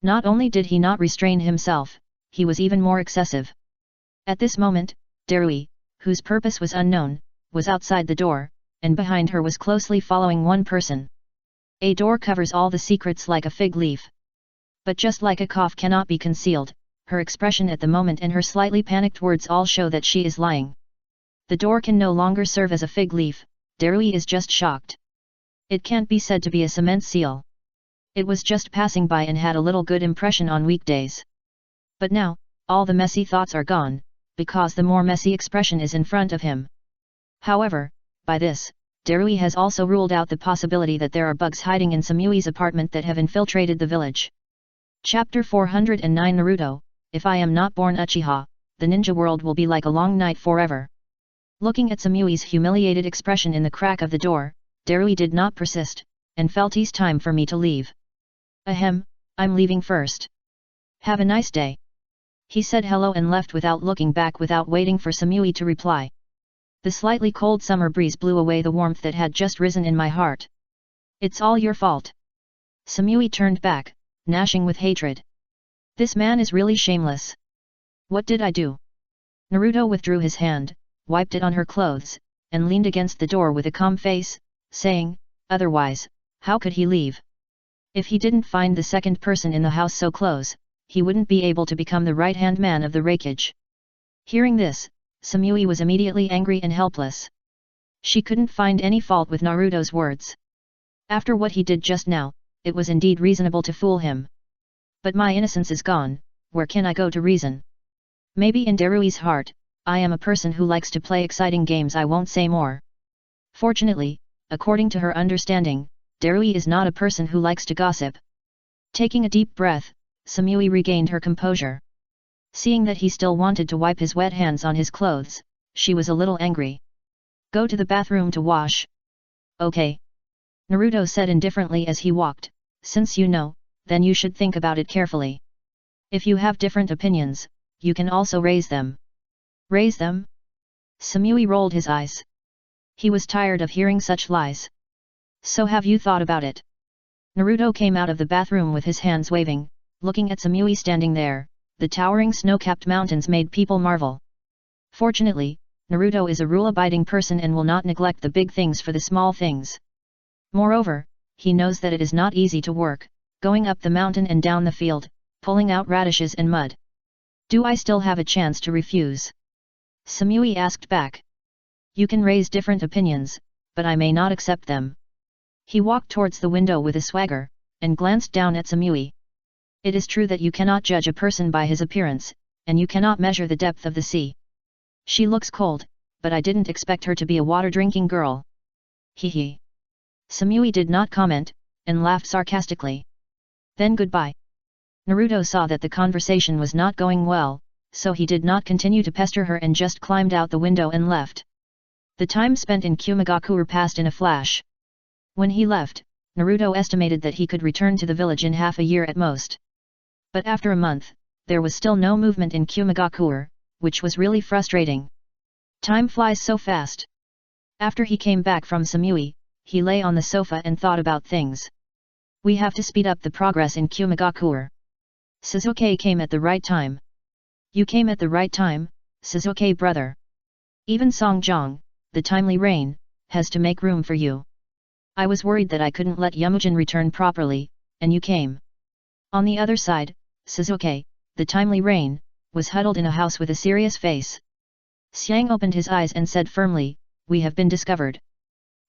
Not only did he not restrain himself, he was even more excessive. At this moment, Darui, whose purpose was unknown, was outside the door, and behind her was closely following one person. A door covers all the secrets like a fig leaf. But just like a cough cannot be concealed, her expression at the moment and her slightly panicked words all show that she is lying. The door can no longer serve as a fig leaf, Darui is just shocked. It can't be said to be a cement seal. It was just passing by and had a little good impression on weekdays. But now, all the messy thoughts are gone, because the more messy expression is in front of him. However, by this, Darui has also ruled out the possibility that there are bugs hiding in Samui's apartment that have infiltrated the village. Chapter 409 Naruto, if I am not born Uchiha, the ninja world will be like a long night forever. Looking at Samui's humiliated expression in the crack of the door, Darui did not persist, and felt it's time for me to leave. Ahem, I'm leaving first. Have a nice day. He said hello and left without looking back, without waiting for Samui to reply. The slightly cold summer breeze blew away the warmth that had just risen in my heart. It's all your fault. Samui turned back, gnashing with hatred. This man is really shameless. What did I do? Naruto withdrew his hand, wiped it on her clothes, and leaned against the door with a calm face, saying, otherwise, how could he leave? If he didn't find the second person in the house so close, he wouldn't be able to become the right-hand man of the Raikage. Hearing this, Samui was immediately angry and helpless. She couldn't find any fault with Naruto's words. After what he did just now, it was indeed reasonable to fool him. But my innocence is gone, where can I go to reason? Maybe in Darui's heart, I am a person who likes to play exciting games. I won't say more. Fortunately, according to her understanding, Darui is not a person who likes to gossip. Taking a deep breath, Samui regained her composure. Seeing that he still wanted to wipe his wet hands on his clothes, she was a little angry. Go to the bathroom to wash. Okay. Naruto said indifferently as he walked, since you know, then you should think about it carefully. If you have different opinions, you can also raise them. Raise them? Samui rolled his eyes. He was tired of hearing such lies. So have you thought about it? Naruto came out of the bathroom with his hands waving, looking at Samui standing there. The towering snow-capped mountains made people marvel. Fortunately, Naruto is a rule-abiding person and will not neglect the big things for the small things. Moreover, he knows that it is not easy to work, going up the mountain and down the field, pulling out radishes and mud. Do I still have a chance to refuse? Samui asked back. You can raise different opinions, but I may not accept them. He walked towards the window with a swagger, and glanced down at Samui. It is true that you cannot judge a person by his appearance, and you cannot measure the depth of the sea. She looks cold, but I didn't expect her to be a water-drinking girl. Hee. Samui did not comment, and laughed sarcastically. Then goodbye. Naruto saw that the conversation was not going well, so he did not continue to pester her and just climbed out the window and left. The time spent in Kumigakure passed in a flash. When he left, Naruto estimated that he could return to the village in half a year at most. But after a month, there was still no movement in Kumigakure, which was really frustrating. Time flies so fast. After he came back from Samui, he lay on the sofa and thought about things. We have to speed up the progress in Kumigakure. Sasuke came at the right time. You came at the right time, Sasuke brother. Even Songjong, the timely rain, has to make room for you. I was worried that I couldn't let Yamujin return properly, and you came. On the other side, Sasuke, the timely rain, was huddled in a house with a serious face. Xiang opened his eyes and said firmly, we have been discovered.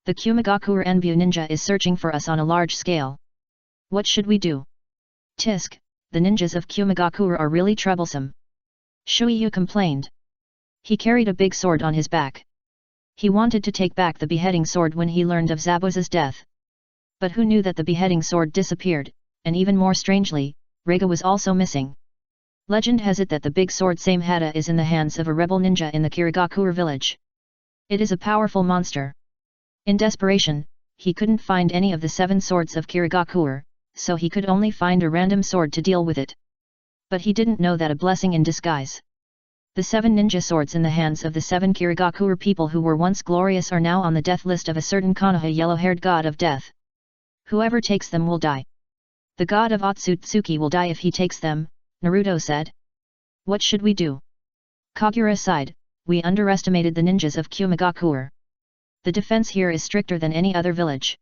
The Kumigakure Enbu ninja is searching for us on a large scale. What should we do? Tisk, the ninjas of Kumigakure are really troublesome. Shuiyu complained. He carried a big sword on his back. He wanted to take back the beheading sword when he learned of Zabuza's death. But who knew that the beheading sword disappeared, and even more strangely, Rega was also missing. Legend has it that the big sword Samehada is in the hands of a rebel ninja in the Kirigakure village. It is a powerful monster. In desperation, he couldn't find any of the 7 swords of Kirigakure, so he could only find a random sword to deal with it. But he didn't know that a blessing in disguise. The 7 ninja swords in the hands of the 7 Kirigakure people who were once glorious are now on the death list of a certain Konoha yellow-haired god of death. Whoever takes them will die. The god of Otsutsuki will die if he takes them, Naruto said. What should we do? Kagura sighed, we underestimated the ninjas of Kumigakure. The defense here is stricter than any other village.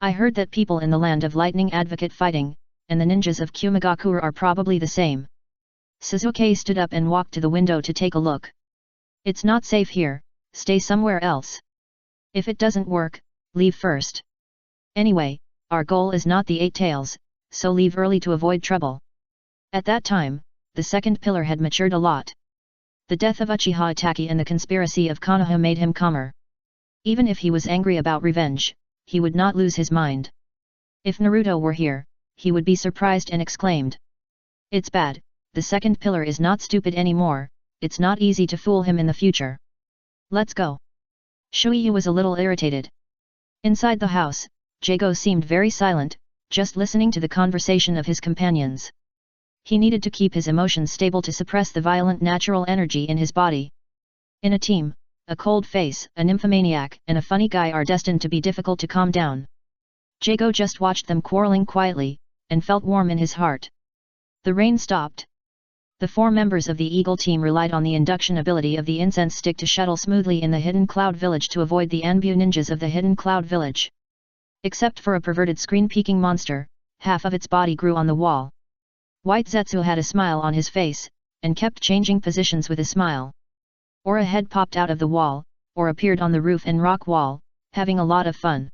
I heard that people in the land of lightning advocate fighting, and the ninjas of Kumigakure are probably the same. Sasuke stood up and walked to the window to take a look. It's not safe here, stay somewhere else. If it doesn't work, leave first. Anyway, our goal is not the 8 tails, so leave early to avoid trouble. At that time, the second pillar had matured a lot. The death of Uchiha Itachi and the conspiracy of Konoha made him calmer. Even if he was angry about revenge, he would not lose his mind. If Naruto were here, he would be surprised and exclaimed. It's bad, the second pillar is not stupid anymore, it's not easy to fool him in the future. Let's go. Shuiyu was a little irritated. Inside the house, Jago seemed very silent, just listening to the conversation of his companions. He needed to keep his emotions stable to suppress the violent natural energy in his body. In a team, a cold face, a nymphomaniac, and a funny guy are destined to be difficult to calm down. Jago just watched them quarreling quietly, and felt warm in his heart. The rain stopped. The 4 members of the Eagle team relied on the induction ability of the incense stick to shuttle smoothly in the Hidden Cloud Village to avoid the Anbu ninjas of the Hidden Cloud Village. Except for a perverted screen-peeking monster, half of its body grew on the wall. White Zetsu had a smile on his face, and kept changing positions with a smile. Or a head popped out of the wall, or appeared on the roof and rock wall, having a lot of fun.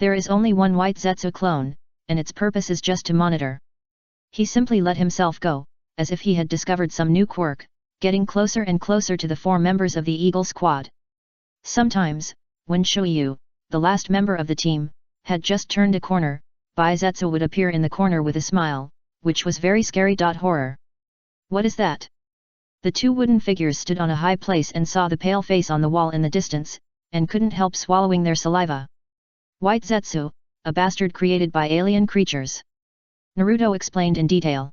There is only one White Zetsu clone, and its purpose is just to monitor. He simply let himself go, as if he had discovered some new quirk, getting closer and closer to the 4 members of the Eagle squad. Sometimes, when Shuiyu, the last member of the team, had just turned a corner, Baizetsu would appear in the corner with a smile, which was very scary. Horror. What is that? The 2 wooden figures stood on a high place and saw the pale face on the wall in the distance, and couldn't help swallowing their saliva. White Zetsu, a bastard created by alien creatures. Naruto explained in detail.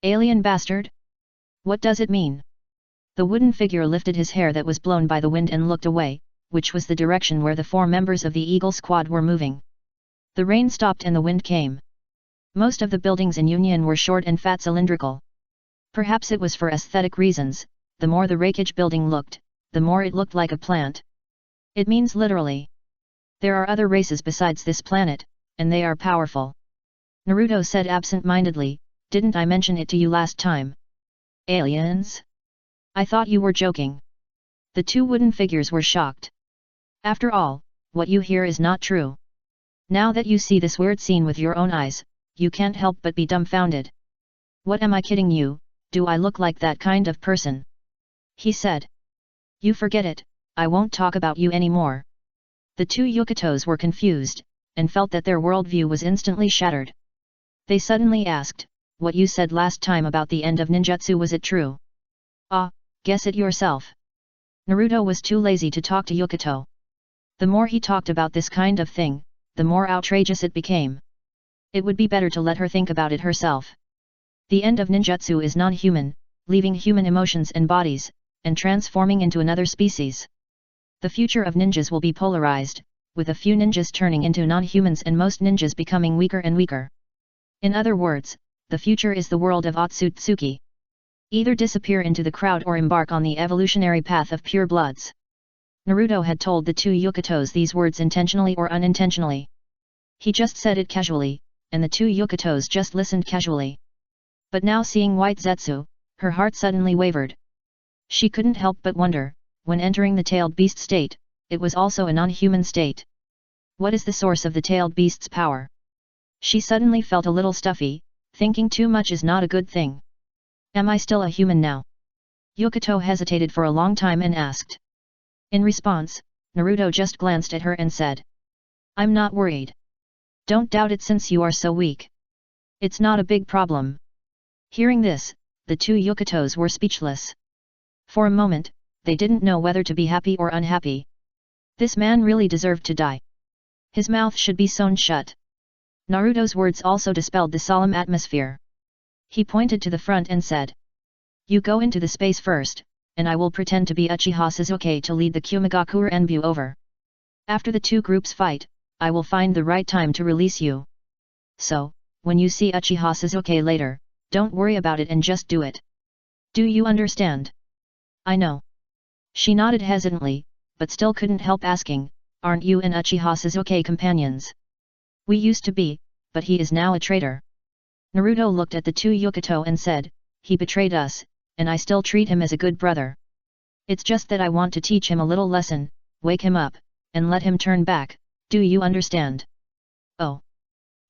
Alien bastard? What does it mean? The wooden figure lifted his hair that was blown by the wind and looked away, which was the direction where the 4 members of the Eagle squad were moving. The rain stopped and the wind came. Most of the buildings in Union were short and fat cylindrical. Perhaps it was for aesthetic reasons, the more the Reikage building looked, the more it looked like a plant. It means literally. There are other races besides this planet, and they are powerful. Naruto said absent-mindedly, didn't I mention it to you last time? Aliens? I thought you were joking. The 2 wooden figures were shocked. After all, what you hear is not true. Now that you see this weird scene with your own eyes, you can't help but be dumbfounded. What am I kidding you, do I look like that kind of person? He said. You forget it, I won't talk about you anymore. The 2 Yukatos were confused, and felt that their worldview was instantly shattered. They suddenly asked, what you said last time about the end of ninjutsu, was it true? Ah, guess it yourself. Naruto was too lazy to talk to Yukato. The more he talked about this kind of thing, the more outrageous it became. It would be better to let her think about it herself. The end of ninjutsu is non-human, leaving human emotions and bodies, and transforming into another species. The future of ninjas will be polarized, with a few ninjas turning into non-humans and most ninjas becoming weaker and weaker. In other words, the future is the world of Otsutsuki. Either disappear into the crowd or embark on the evolutionary path of pure bloods. Naruto had told the 2 Yukatos these words intentionally or unintentionally. He just said it casually, and the 2 Yukatos just listened casually. But now seeing White Zetsu, her heart suddenly wavered. She couldn't help but wonder, when entering the tailed beast state, it was also a non-human state. What is the source of the tailed beast's power? She suddenly felt a little stuffy, thinking too much is not a good thing. Am I still a human now? Yukato hesitated for a long time and asked. In response, Naruto just glanced at her and said. I'm not worried. Don't doubt it since you are so weak. It's not a big problem. Hearing this, the 2 Yukatos were speechless. For a moment, they didn't know whether to be happy or unhappy. This man really deserved to die. His mouth should be sewn shut. Naruto's words also dispelled the solemn atmosphere. He pointed to the front and said. You go into the space first, and I will pretend to be Uchiha Sasuke to lead the Kumigakure Enbu over. After the 2 groups fight, I will find the right time to release you. So, when you see Uchiha Sasuke later, don't worry about it and just do it. Do you understand? I know. She nodded hesitantly, but still couldn't help asking, aren't you and Uchiha Sasuke companions? We used to be, but he is now a traitor. Naruto looked at the 2 Yukato and said, he betrayed us, and I still treat him as a good brother. It's just that I want to teach him a little lesson, wake him up, and let him turn back, do you understand? Oh.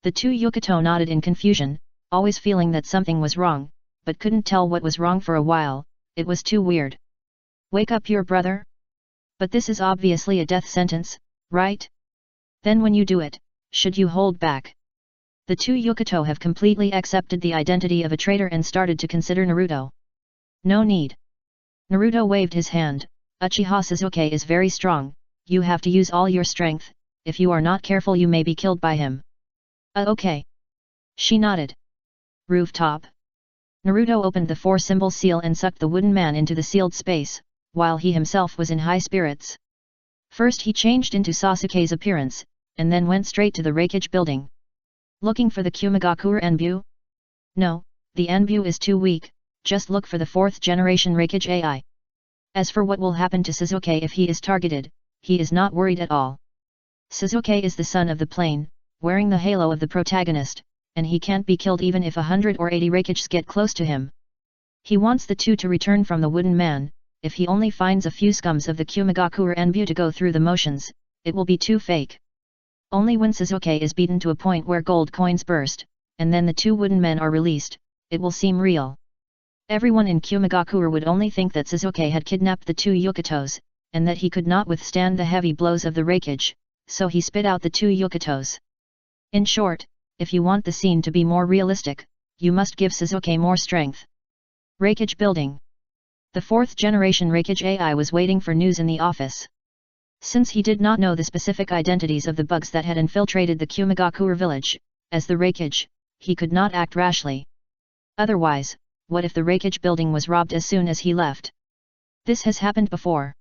The two Yukato nodded in confusion, always feeling that something was wrong, but couldn't tell what was wrong for a while. It was too weird. Wake up your brother? But this is obviously a death sentence, right? Then when you do it, should you hold back? The two Yukato have completely accepted the identity of a traitor and started to consider Naruto. No need. Naruto waved his hand. Uchiha Sasuke is very strong, you have to use all your strength, if you are not careful you may be killed by him. Okay. She nodded. Rooftop. Naruto opened the 4-symbol seal and sucked the wooden man into the sealed space, while he himself was in high spirits. First he changed into Sasuke's appearance, and then went straight to the Reikage building. Looking for the Kumigakure Enbu? No, the Enbu is too weak, just look for the 4th generation Reikage AI. As for what will happen to Sasuke if he is targeted, he is not worried at all. Sasuke is the son of the plane, wearing the halo of the protagonist, and he can't be killed even if 100 or 80 Reikages get close to him. He wants the two to return from the wooden man. If he only finds a few scums of the Kumigakure Enbu to go through the motions, it will be too fake. Only when Sasuke is beaten to a point where gold coins burst, and then the two wooden men are released, it will seem real. Everyone in Kumigakure would only think that Sasuke had kidnapped the two Yukatos, and that he could not withstand the heavy blows of the Reikage, so he spit out the two Yukatos. In short, if you want the scene to be more realistic, you must give Sasuke more strength. Reikage building. The 4th generation Reikage AI was waiting for news in the office. Since he did not know the specific identities of the bugs that had infiltrated the Kumigakure village, as the Reikage, he could not act rashly. Otherwise, what if the Reikage building was robbed as soon as he left? This has happened before.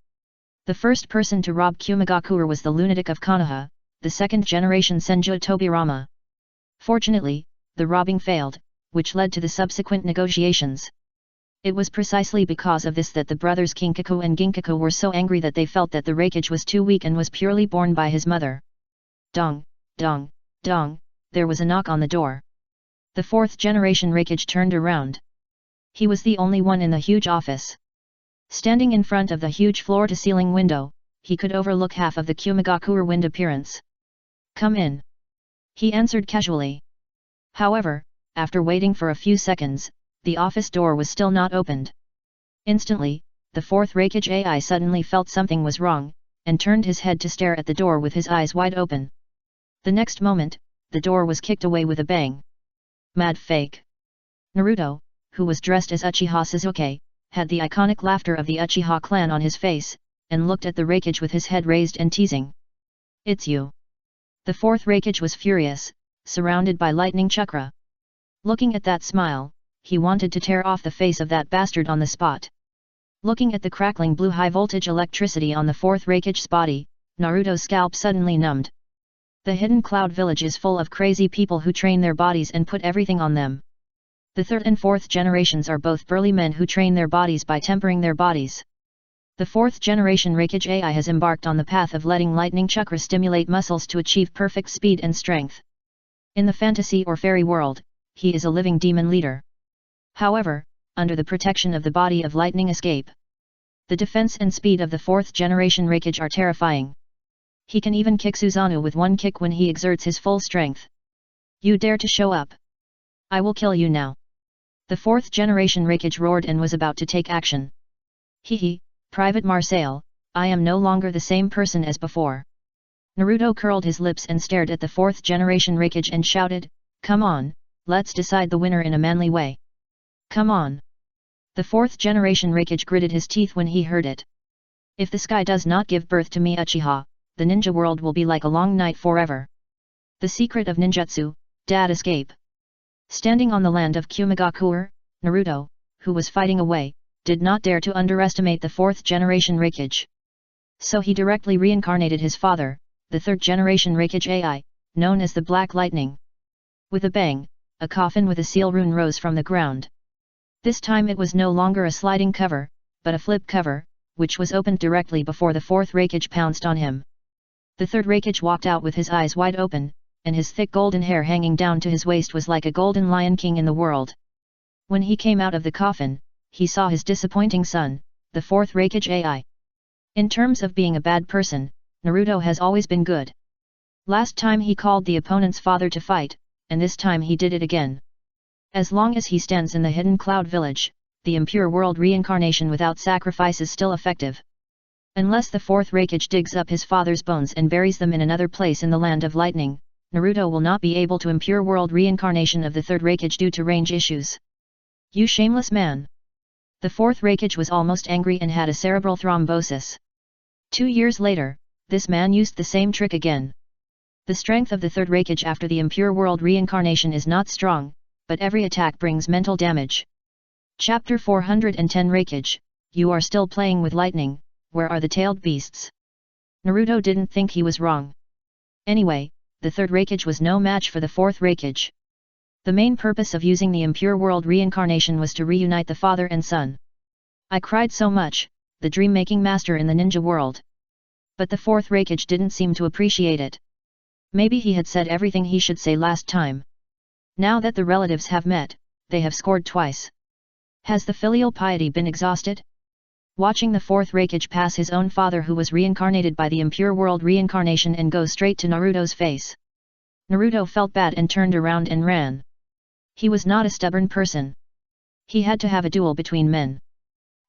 The first person to rob Kumigakure was the lunatic of Konoha, the 2nd generation Senju Tobirama. Fortunately, the robbing failed, which led to the subsequent negotiations. It was precisely because of this that the brothers Kinkaku and Ginkaku were so angry that they felt that the Reikage was too weak and was purely borne by his mother. Dong, dong, dong, there was a knock on the door. The 4th generation Reikage turned around. He was the only one in the huge office. Standing in front of the huge floor-to-ceiling window, he could overlook half of the Kumigakure wind appearance. Come in. He answered casually. However, after waiting for a few seconds, the office door was still not opened. Instantly, the 4th Reikage AI suddenly felt something was wrong, and turned his head to stare at the door with his eyes wide open. The next moment, the door was kicked away with a bang. Mad fake. Naruto, who was dressed as Uchiha Sasuke, had the iconic laughter of the Uchiha clan on his face, and looked at the Reikage with his head raised and teasing. It's you. The 4th Reikage was furious, surrounded by lightning chakra. Looking at that smile, he wanted to tear off the face of that bastard on the spot. Looking at the crackling blue high-voltage electricity on the 4th Reikage's body, Naruto's scalp suddenly numbed. The hidden cloud village is full of crazy people who train their bodies and put everything on them. The 3rd and 4th generations are both burly men who train their bodies by tempering their bodies. The 4th generation Reikage AI has embarked on the path of letting lightning chakra stimulate muscles to achieve perfect speed and strength. In the fantasy or fairy world, he is a living demon leader. However, under the protection of the body of lightning escape, the defense and speed of the 4th generation Reikage are terrifying. He can even kick Susanoo with one kick when he exerts his full strength. You dare to show up? I will kill you now. The 4th generation Reikage roared and was about to take action. Hehe, Private Marseille, I am no longer the same person as before. Naruto curled his lips and stared at the 4th generation Reikage and shouted, come on, let's decide the winner in a manly way. Come on. The 4th generation Reikage gritted his teeth when he heard it. If the sky does not give birth to me Uchiha, the ninja world will be like a long night forever. The secret of ninjutsu, dad escape. Standing on the land of Kumigakure, Naruto, who was fighting away, did not dare to underestimate the 4th generation Reikage. So he directly reincarnated his father, the 3rd generation Reikage AI, known as the Black Lightning. With a bang, a coffin with a seal rune rose from the ground. This time it was no longer a sliding cover, but a flip cover, which was opened directly before the 4th Reikage pounced on him. The 3rd Reikage walked out with his eyes wide open, and his thick golden hair hanging down to his waist was like a golden lion king in the world. When he came out of the coffin, he saw his disappointing son, the 4th Reikage AI. In terms of being a bad person, Naruto has always been good. Last time he called the opponent's father to fight, and this time he did it again. As long as he stands in the hidden cloud village, the impure world reincarnation without sacrifice is still effective. Unless the fourth Raikage digs up his father's bones and buries them in another place in the land of lightning, Naruto will not be able to impure world reincarnation of the third Raikage due to range issues. You shameless man! The fourth Raikage was almost angry and had a cerebral thrombosis. 2 years later, this man used the same trick again. The strength of the third Raikage after the impure world reincarnation is not strong, but every attack brings mental damage. Chapter 410 Raikage, you are still playing with lightning, where are the tailed beasts? Naruto didn't think he was wrong. Anyway, the third Raikage was no match for the fourth Raikage. The main purpose of using the impure world reincarnation was to reunite the father and son. I cried so much, the dream-making master in the ninja world. But the fourth Raikage didn't seem to appreciate it. Maybe he had said everything he should say last time. Now that the relatives have met, they have scored twice. Has the filial piety been exhausted? Watching the fourth Raikage pass his own father who was reincarnated by the impure world reincarnation and go straight to Naruto's face. Naruto felt bad and turned around and ran. He was not a stubborn person. He had to have a duel between men.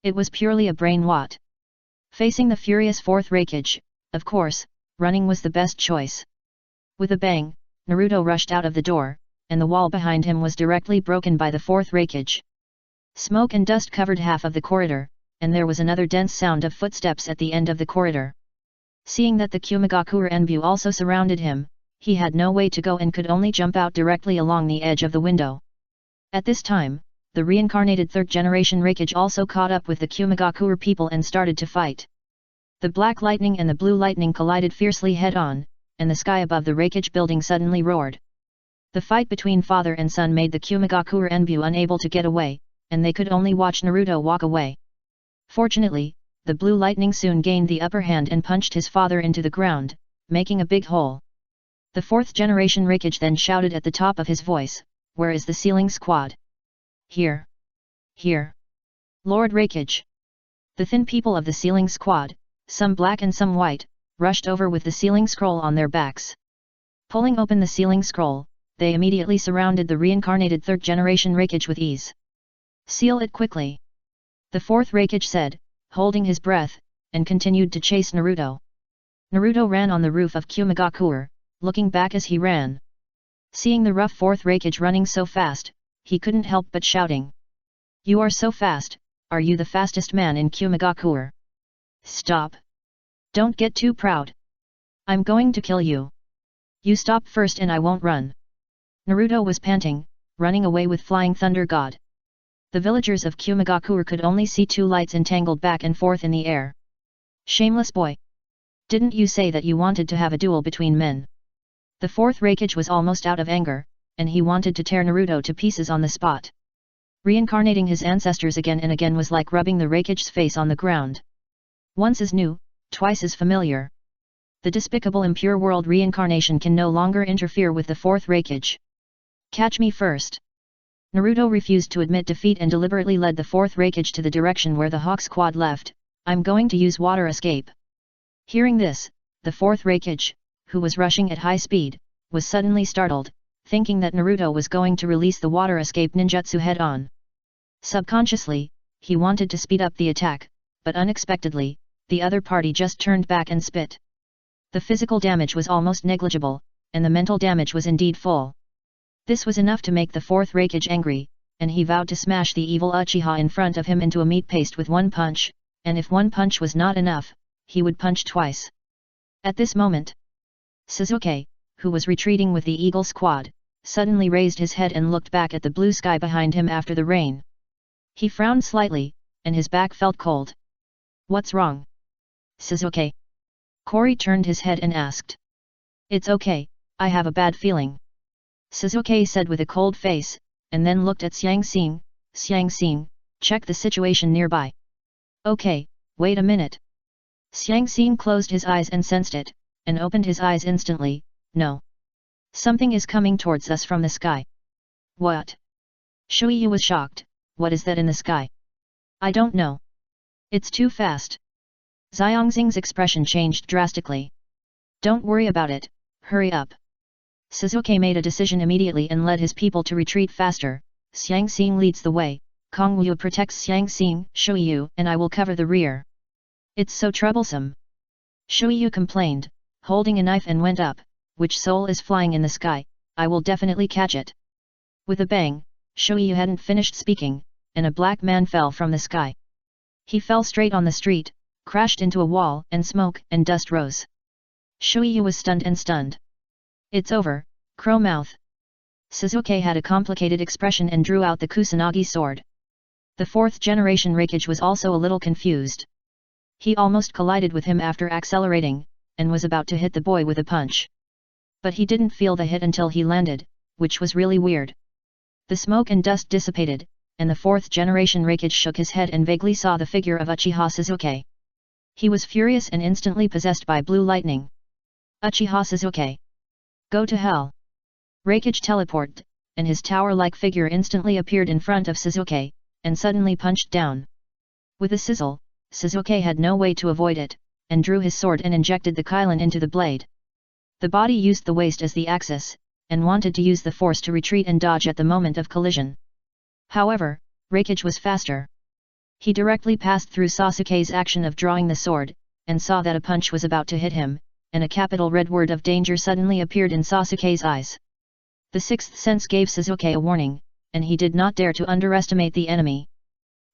It was purely a brain what. Facing the furious fourth Raikage, of course, running was the best choice. With a bang, Naruto rushed out of the door, and the wall behind him was directly broken by the fourth Raikage. Smoke and dust covered half of the corridor, and there was another dense sound of footsteps at the end of the corridor. Seeing that the Kumigakure Enbu also surrounded him, he had no way to go and could only jump out directly along the edge of the window. At this time, the reincarnated third-generation Raikage also caught up with the Kumigakure people and started to fight. The black lightning and the blue lightning collided fiercely head-on, and the sky above the Raikage building suddenly roared. The fight between father and son made the Kumigakure Enbu unable to get away, and they could only watch Naruto walk away. Fortunately, the blue lightning soon gained the upper hand and punched his father into the ground, making a big hole. The fourth-generation Raikage then shouted at the top of his voice, "Where is the Ceiling Squad?" "Here. Here. Lord Raikage." The thin people of the Ceiling Squad, some black and some white, rushed over with the Ceiling Scroll on their backs. Pulling open the Ceiling Scroll, they immediately surrounded the reincarnated third-generation Raikage with ease. "Seal it quickly," the fourth Raikage said, holding his breath, and continued to chase Naruto. Naruto ran on the roof of Kumigakure, looking back as he ran. Seeing the rough fourth Raikage running so fast, he couldn't help but shouting. "You are so fast, are you the fastest man in Kumigakure? Stop! Don't get too proud. I'm going to kill you. You stop first and I won't run." Naruto was panting, running away with Flying Thunder God. The villagers of Kumigakure could only see two lights entangled back and forth in the air. "Shameless boy! Didn't you say that you wanted to have a duel between men?" The fourth Raikage was almost out of anger, and he wanted to tear Naruto to pieces on the spot. Reincarnating his ancestors again and again was like rubbing the Raikage's face on the ground. Once is new, twice is familiar. The despicable impure world reincarnation can no longer interfere with the fourth Raikage. "Catch me first." Naruto refused to admit defeat and deliberately led the fourth Raikage to the direction where the Hawk Squad left. "I'm going to use water escape." Hearing this, the fourth Raikage, who was rushing at high speed, was suddenly startled, thinking that Naruto was going to release the water escape ninjutsu head-on. Subconsciously, he wanted to speed up the attack, but unexpectedly, the other party just turned back and spit. The physical damage was almost negligible, and the mental damage was indeed full. This was enough to make the fourth Raikage angry, and he vowed to smash the evil Uchiha in front of him into a meat paste with one punch, and if one punch was not enough, he would punch twice. At this moment, Sasuke, who was retreating with the Eagle Squad, suddenly raised his head and looked back at the blue sky behind him after the rain. He frowned slightly, and his back felt cold. "What's wrong, Sasuke?" Kori turned his head and asked. "It's okay, I have a bad feeling," Sasuke said with a cold face, and then looked at Xiang Xing. "Xiang Xing, check the situation nearby." "Okay, wait a minute." Xiang Xing closed his eyes and sensed it, and opened his eyes instantly. "No. Something is coming towards us from the sky." "What?" Shuiyu was shocked. "What is that in the sky?" "I don't know. It's too fast." Xiangxing's expression changed drastically. "Don't worry about it, hurry up." Suzuki made a decision immediately and led his people to retreat faster. Xiang Xing leads the way, Kong Wu protects Xiang Xing, Shui Yu and I will cover the rear. It's so troublesome. Shui Yu complained, holding a knife and went up, which soul is flying in the sky, I will definitely catch it. With a bang, Shui Yu hadn't finished speaking, and a black man fell from the sky. He fell straight on the street, crashed into a wall and smoke and dust rose. Shui Yu was stunned. It's over, crow mouth. Suzuki had a complicated expression and drew out the Kusanagi sword. The fourth generation Reikage was also a little confused. He almost collided with him after accelerating, and was about to hit the boy with a punch. But he didn't feel the hit until he landed, which was really weird. The smoke and dust dissipated, and the fourth generation Reikage shook his head and vaguely saw the figure of Uchiha Suzuki. He was furious and instantly possessed by blue lightning. Uchiha Suzuki. Go to hell. Reikage teleported, and his tower-like figure instantly appeared in front of Suzuki, and suddenly punched down. With a sizzle, Suzuki had no way to avoid it, and drew his sword and injected the Kylin into the blade. The body used the waist as the axis, and wanted to use the force to retreat and dodge at the moment of collision. However, Reikage was faster. He directly passed through Sasuke's action of drawing the sword, and saw that a punch was about to hit him, and a capital red word of danger suddenly appeared in Sasuke's eyes. The sixth sense gave Suzuki a warning, and he did not dare to underestimate the enemy.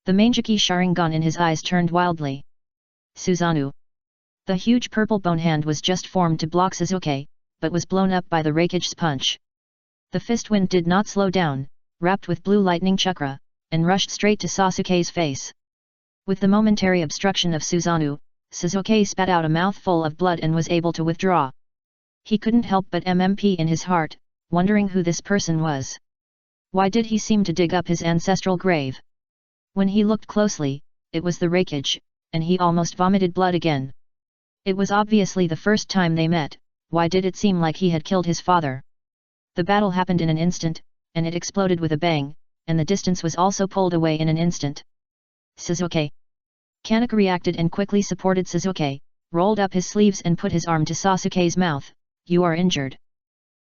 The Manjiki Sharingan in his eyes turned wildly. Susanoo. The huge purple bone hand was just formed to block Suzuki, but was blown up by the Reikage's punch. The fist wind did not slow down, wrapped with blue lightning chakra, and rushed straight to Sasuke's face. With the momentary obstruction of Susanoo, Suzuki spat out a mouthful of blood and was able to withdraw. He couldn't help but MMP in his heart, wondering who this person was. Why did he seem to dig up his ancestral grave? When he looked closely, it was the Reikage, and he almost vomited blood again. It was obviously the first time they met. Why did it seem like he had killed his father? The battle happened in an instant, and it exploded with a bang, and the distance was also pulled away in an instant. Suzuki. Kaneka reacted and quickly supported Suzuki, rolled up his sleeves and put his arm to Sasuke's mouth. You are injured.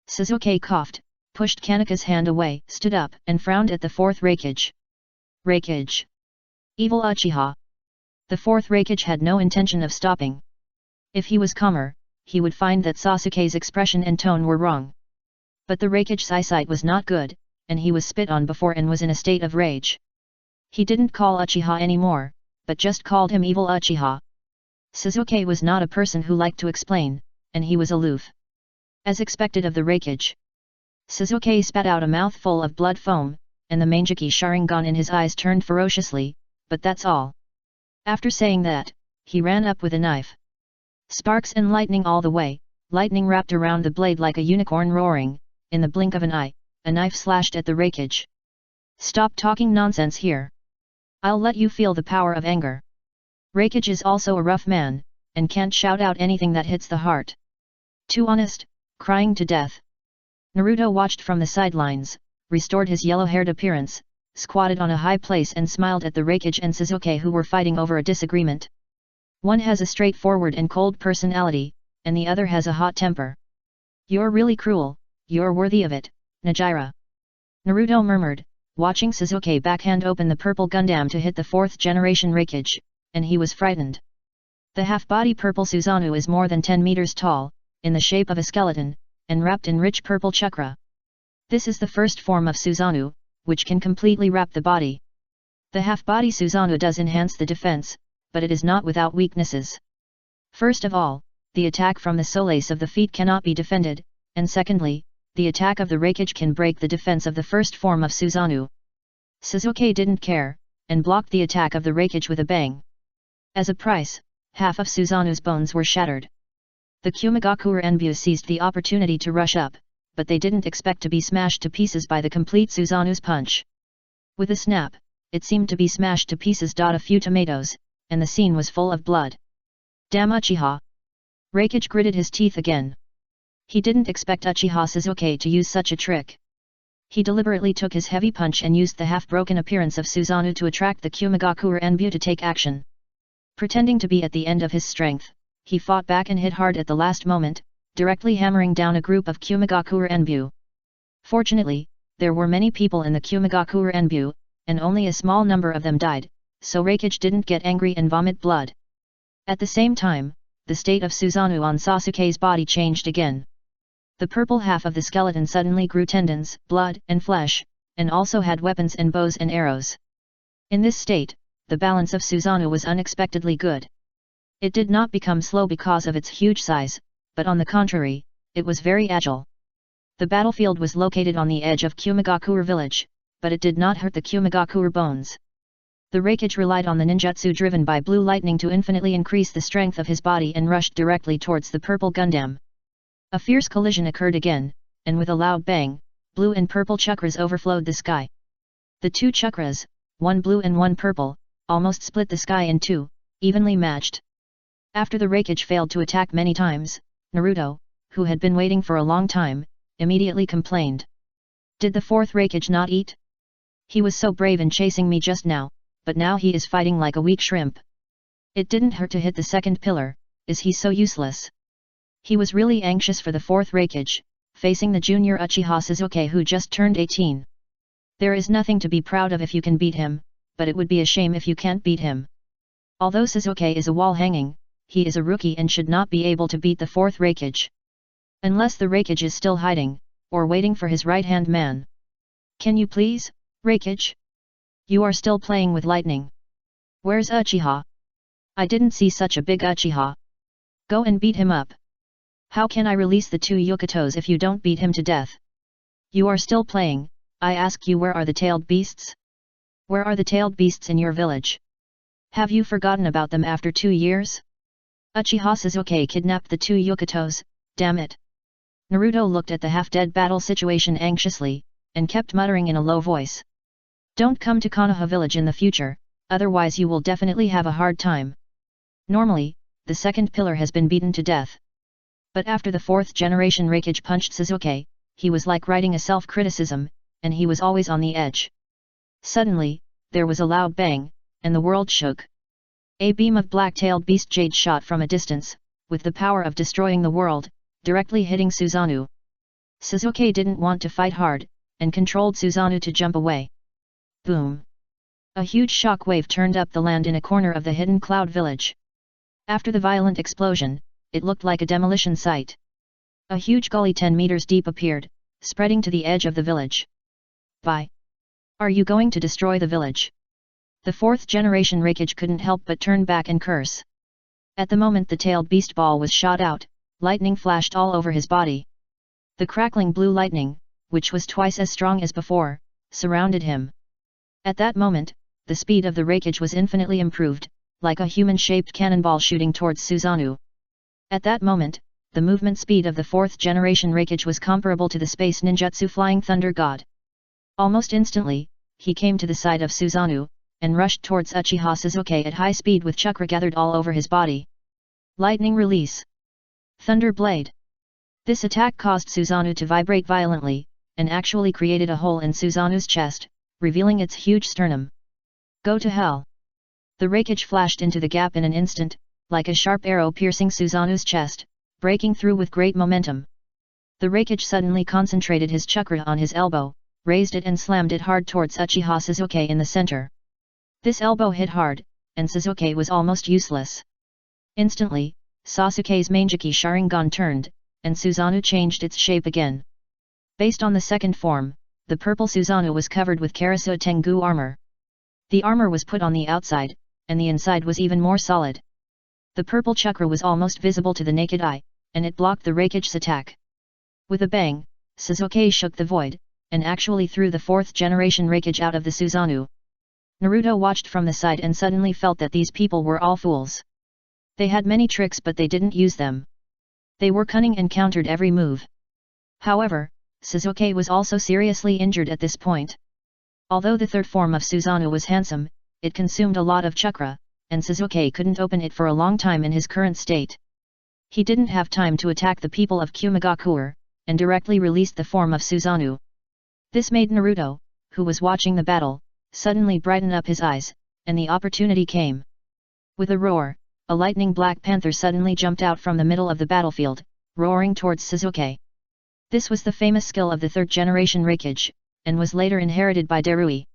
Suzuki coughed, pushed Kaneka's hand away, stood up and frowned at the fourth Reikage. Reikage. Evil Uchiha. The fourth Reikage had no intention of stopping. If he was calmer, he would find that Sasuke's expression and tone were wrong. But the Reikage's eyesight was not good, and he was spit on before and was in a state of rage. He didn't call Uchiha anymore, but just called him Evil Uchiha. Suzuki was not a person who liked to explain, and he was aloof. As expected of the Reikage. Suzuki spat out a mouthful of blood foam, and the Manjiki Sharingan in his eyes turned ferociously, but that's all. After saying that, he ran up with a knife. Sparks and lightning all the way, lightning wrapped around the blade like a unicorn roaring, in the blink of an eye, a knife slashed at the Reikage. Stop talking nonsense here. I'll let you feel the power of anger. Reikage is also a rough man, and can't shout out anything that hits the heart. Too honest, crying to death. Naruto watched from the sidelines, restored his yellow-haired appearance, squatted on a high place and smiled at the Reikage and Suzuki who were fighting over a disagreement. One has a straightforward and cold personality, and the other has a hot temper. You're really cruel, you're worthy of it, Najira. Naruto murmured, watching Suzuki backhand open the purple Gundam to hit the fourth generation Reikage, and he was frightened. The half-body purple Susanoo is more than 10 meters tall, in the shape of a skeleton, and wrapped in rich purple chakra. This is the first form of Susanoo, which can completely wrap the body. The half-body Susanoo does enhance the defense, but it is not without weaknesses. First of all, the attack from the solace of the feet cannot be defended, and secondly, the attack of the Reikage can break the defense of the first form of Susanoo. Suzuki didn't care, and blocked the attack of the Reikage with a bang. As a price, half of Susanoo's bones were shattered. The Kumigakure Enbu seized the opportunity to rush up, but they didn't expect to be smashed to pieces by the complete Susanoo's punch. With a snap, it seemed to be smashed to pieces. A few tomatoes, and the scene was full of blood. Damn Uchiha! Reikage gritted his teeth again. He didn't expect Uchiha Suzuki to use such a trick. He deliberately took his heavy punch and used the half-broken appearance of Susanoo to attract the Kumigakure Enbu to take action. Pretending to be at the end of his strength, he fought back and hit hard at the last moment, directly hammering down a group of Kumigakure Enbu. Fortunately, there were many people in the Kumigakure Enbu, and only a small number of them died, so Reikage didn't get angry and vomit blood. At the same time, the state of Susanoo on Sasuke's body changed again. The purple half of the skeleton suddenly grew tendons, blood, and flesh, and also had weapons and bows and arrows. In this state, the balance of Susanoo was unexpectedly good. It did not become slow because of its huge size, but on the contrary, it was very agile. The battlefield was located on the edge of Kumigakure village, but it did not hurt the Kumigakure bones. The Reikage relied on the ninjutsu driven by blue lightning to infinitely increase the strength of his body and rushed directly towards the purple Gundam. A fierce collision occurred again, and with a loud bang, blue and purple chakras overflowed the sky. The two chakras, one blue and one purple, almost split the sky in two, evenly matched. After the Reikage failed to attack many times, Naruto, who had been waiting for a long time, immediately complained. Did the fourth Reikage not eat? He was so brave in chasing me just now, but now he is fighting like a weak shrimp. It didn't hurt to hit the second pillar, is he so useless? He was really anxious for the fourth Reikage, facing the junior Uchiha Sasuke who just turned 18. There is nothing to be proud of if you can beat him, but it would be a shame if you can't beat him. Although Sasuke is a wall hanging, he is a rookie and should not be able to beat the fourth Reikage. Unless the Reikage is still hiding, or waiting for his right-hand man. Can you please, Reikage? You are still playing with lightning. Where's Uchiha? I didn't see such a big Uchiha. Go and beat him up. How can I release the two Yokotos if you don't beat him to death? You are still playing, I ask you, where are the tailed beasts? Where are the tailed beasts in your village? Have you forgotten about them after 2 years? Uchiha Sasuke kidnapped the two Yokotos, damn it. Naruto looked at the half-dead battle situation anxiously, and kept muttering in a low voice. Don't come to Konoha village in the future, otherwise you will definitely have a hard time. Normally, the second pillar has been beaten to death. But after the fourth generation Reikage punched Sasuke, he was like writing a self-criticism, and he was always on the edge. Suddenly, there was a loud bang, and the world shook. A beam of black-tailed beast jade shot from a distance, with the power of destroying the world, directly hitting Susanoo. Sasuke didn't want to fight hard, and controlled Susanoo to jump away. Boom! A huge shock wave turned up the land in a corner of the hidden cloud village. After the violent explosion, it looked like a demolition site. A huge gully 10 meters deep appeared, spreading to the edge of the village. Bye! Are you going to destroy the village? The fourth generation Reikage couldn't help but turn back and curse. At the moment the tailed beast ball was shot out, lightning flashed all over his body. The crackling blue lightning, which was twice as strong as before, surrounded him. At that moment, the speed of the Reikage was infinitely improved, like a human-shaped cannonball shooting towards Susanoo. At that moment, the movement speed of the fourth generation Reikage was comparable to the space ninjutsu Flying Thunder God. Almost instantly, he came to the side of Susanoo, and rushed towards Uchiha Sasuke at high speed with chakra gathered all over his body. Lightning release. Thunder Blade. This attack caused Susanoo to vibrate violently, and actually created a hole in Susanoo's chest, revealing its huge sternum. Go to hell! The Reikage flashed into the gap in an instant, like a sharp arrow piercing Susanoo's chest, breaking through with great momentum. The Reikage suddenly concentrated his chakra on his elbow, raised it and slammed it hard towards Uchiha Sasuke in the center. This elbow hit hard, and Sasuke was almost useless. Instantly, Sasuke's Manjiki Sharingan turned, and Susanoo changed its shape again. Based on the second form, the purple Susanoo was covered with Karasu Tengu armor. The armor was put on the outside, and the inside was even more solid. The purple chakra was almost visible to the naked eye, and it blocked the Reikage's attack. With a bang, Sasuke shook the void, and actually threw the fourth generation Reikage out of the Susanoo. Naruto watched from the side and suddenly felt that these people were all fools. They had many tricks but they didn't use them. They were cunning and countered every move. However, Sasuke was also seriously injured at this point. Although the third form of Susanoo was handsome, it consumed a lot of chakra, and Sasuke couldn't open it for a long time in his current state. He didn't have time to attack the people of Kumigakure, and directly released the form of Susanoo. This made Naruto, who was watching the battle, suddenly brighten up his eyes, and the opportunity came. With a roar, a lightning black panther suddenly jumped out from the middle of the battlefield, roaring towards Suzuki. This was the famous skill of the third-generation Raikage, and was later inherited by Darui.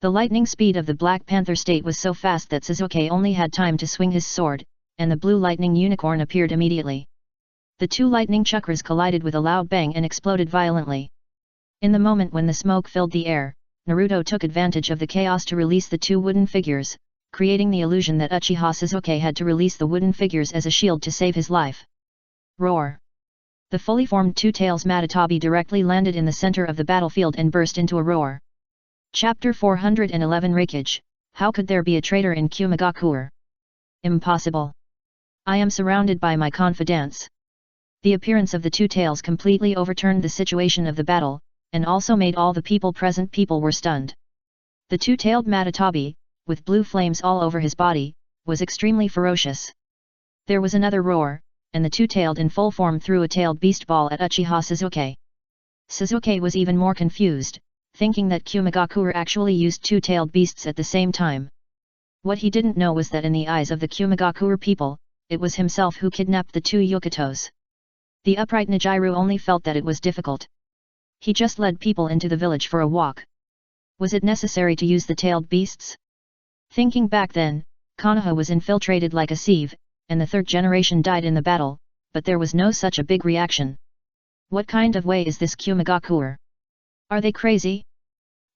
The lightning speed of the Black Panther state was so fast that Suzuki only had time to swing his sword, and the blue lightning unicorn appeared immediately. The two lightning chakras collided with a loud bang and exploded violently. In the moment when the smoke filled the air, Naruto took advantage of the chaos to release the two wooden figures, creating the illusion that Uchiha Suzuki had to release the wooden figures as a shield to save his life. Roar! The fully formed Two Tails Matatabi directly landed in the center of the battlefield and burst into a roar. Chapter 411 Raikage, how could there be a traitor in Kumagakure? Impossible. I am surrounded by my confidants. The appearance of the Two Tails completely overturned the situation of the battle, and also made all the people were stunned. The two-tailed Matatabi, with blue flames all over his body, was extremely ferocious. There was another roar, and the two-tailed in full form threw a tailed beast ball at Uchiha Suzuki. Suzuki was even more confused, thinking that Kumagakure actually used two-tailed beasts at the same time. What he didn't know was that in the eyes of the Kumagakure people, it was himself who kidnapped the two Yukatos. The upright Nijiru only felt that it was difficult. He just led people into the village for a walk. Was it necessary to use the tailed beasts? Thinking back then, Konoha was infiltrated like a sieve, and the third generation died in the battle, but there was no such a big reaction. What kind of way is this Kumagakure? Are they crazy?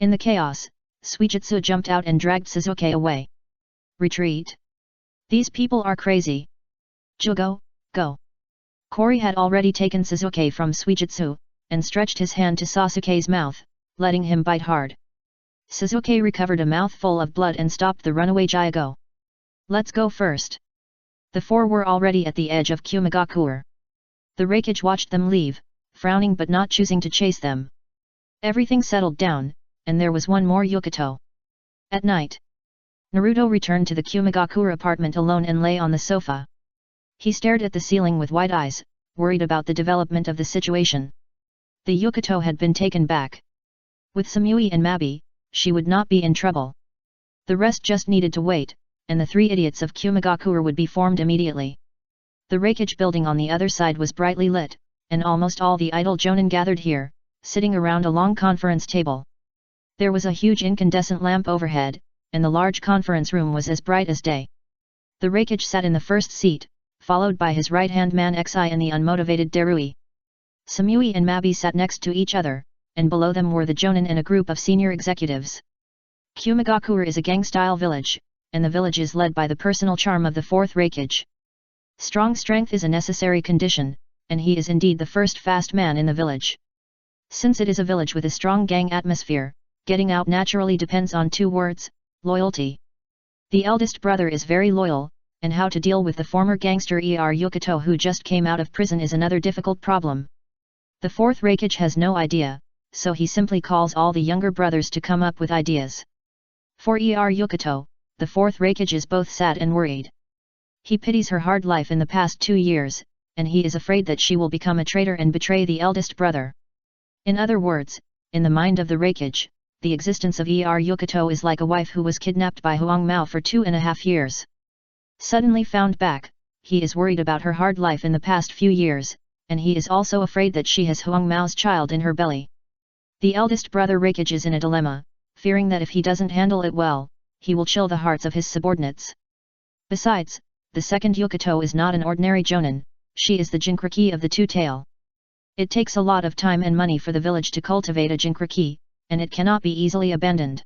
In the chaos, Suijutsu jumped out and dragged Suzuki away. Retreat! These people are crazy. Jugo, go! Kori had already taken Suzuki from Suijutsu, and stretched his hand to Sasuke's mouth, letting him bite hard. Suzuki recovered a mouthful of blood and stopped the runaway Jiago. Let's go first. The four were already at the edge of Kumagakure. The Raikage watched them leave, frowning but not choosing to chase them. Everything settled down, and there was one more Yukato. At night, Naruto returned to the Kumagakure apartment alone and lay on the sofa. He stared at the ceiling with wide eyes, worried about the development of the situation. The Yukato had been taken back. With Samui and Mabi, she would not be in trouble. The rest just needed to wait, and the three idiots of Kumagakure would be formed immediately. The Raikage building on the other side was brightly lit, and almost all the idle jonin gathered here, sitting around a long conference table. There was a huge incandescent lamp overhead, and the large conference room was as bright as day. The Raikage sat in the first seat, followed by his right-hand man Xi and the unmotivated Darui. Samui and Mabi sat next to each other, and below them were the jonin and a group of senior executives. Kumagakure is a gang-style village, and the village is led by the personal charm of the fourth Raikage. Strong strength is a necessary condition, and he is indeed the first fast man in the village. Since it is a village with a strong gang atmosphere, getting out naturally depends on two words: loyalty. The eldest brother is very loyal, and how to deal with the former gangster Yukato who just came out of prison is another difficult problem. The fourth Raikage has no idea, so he simply calls all the younger brothers to come up with ideas. For Yukato, the fourth Raikage is both sad and worried. He pities her hard life in the past 2 years, and he is afraid that she will become a traitor and betray the eldest brother. In other words, in the mind of the Raikage, the existence of Yukato is like a wife who was kidnapped by Huang Mao for 2.5 years. Suddenly found back, he is worried about her hard life in the past few years, and he is also afraid that she has Huang Mao's child in her belly. The eldest brother Raikage is in a dilemma, fearing that if he doesn't handle it well, he will chill the hearts of his subordinates. Besides, the second Yukato is not an ordinary jonin, she is the Jinchuriki of the two-tail. It takes a lot of time and money for the village to cultivate a Jinchuriki, and it cannot be easily abandoned.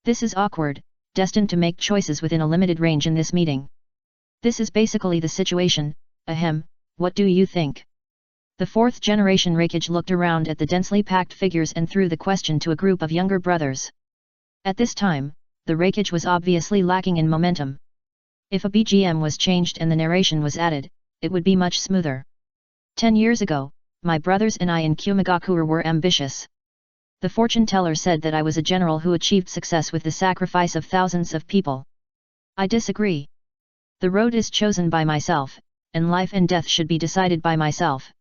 This is awkward, destined to make choices within a limited range in this meeting. This is basically the situation. Ahem, what do you think? The fourth generation Raikage looked around at the densely packed figures and threw the question to a group of younger brothers. At this time, the Raikage was obviously lacking in momentum. If a BGM was changed and the narration was added, it would be much smoother. 10 years ago, my brothers and I in Kumagakure were ambitious. The fortune teller said that I was a general who achieved success with the sacrifice of thousands of people. I disagree. The road is chosen by myself, and life and death should be decided by myself.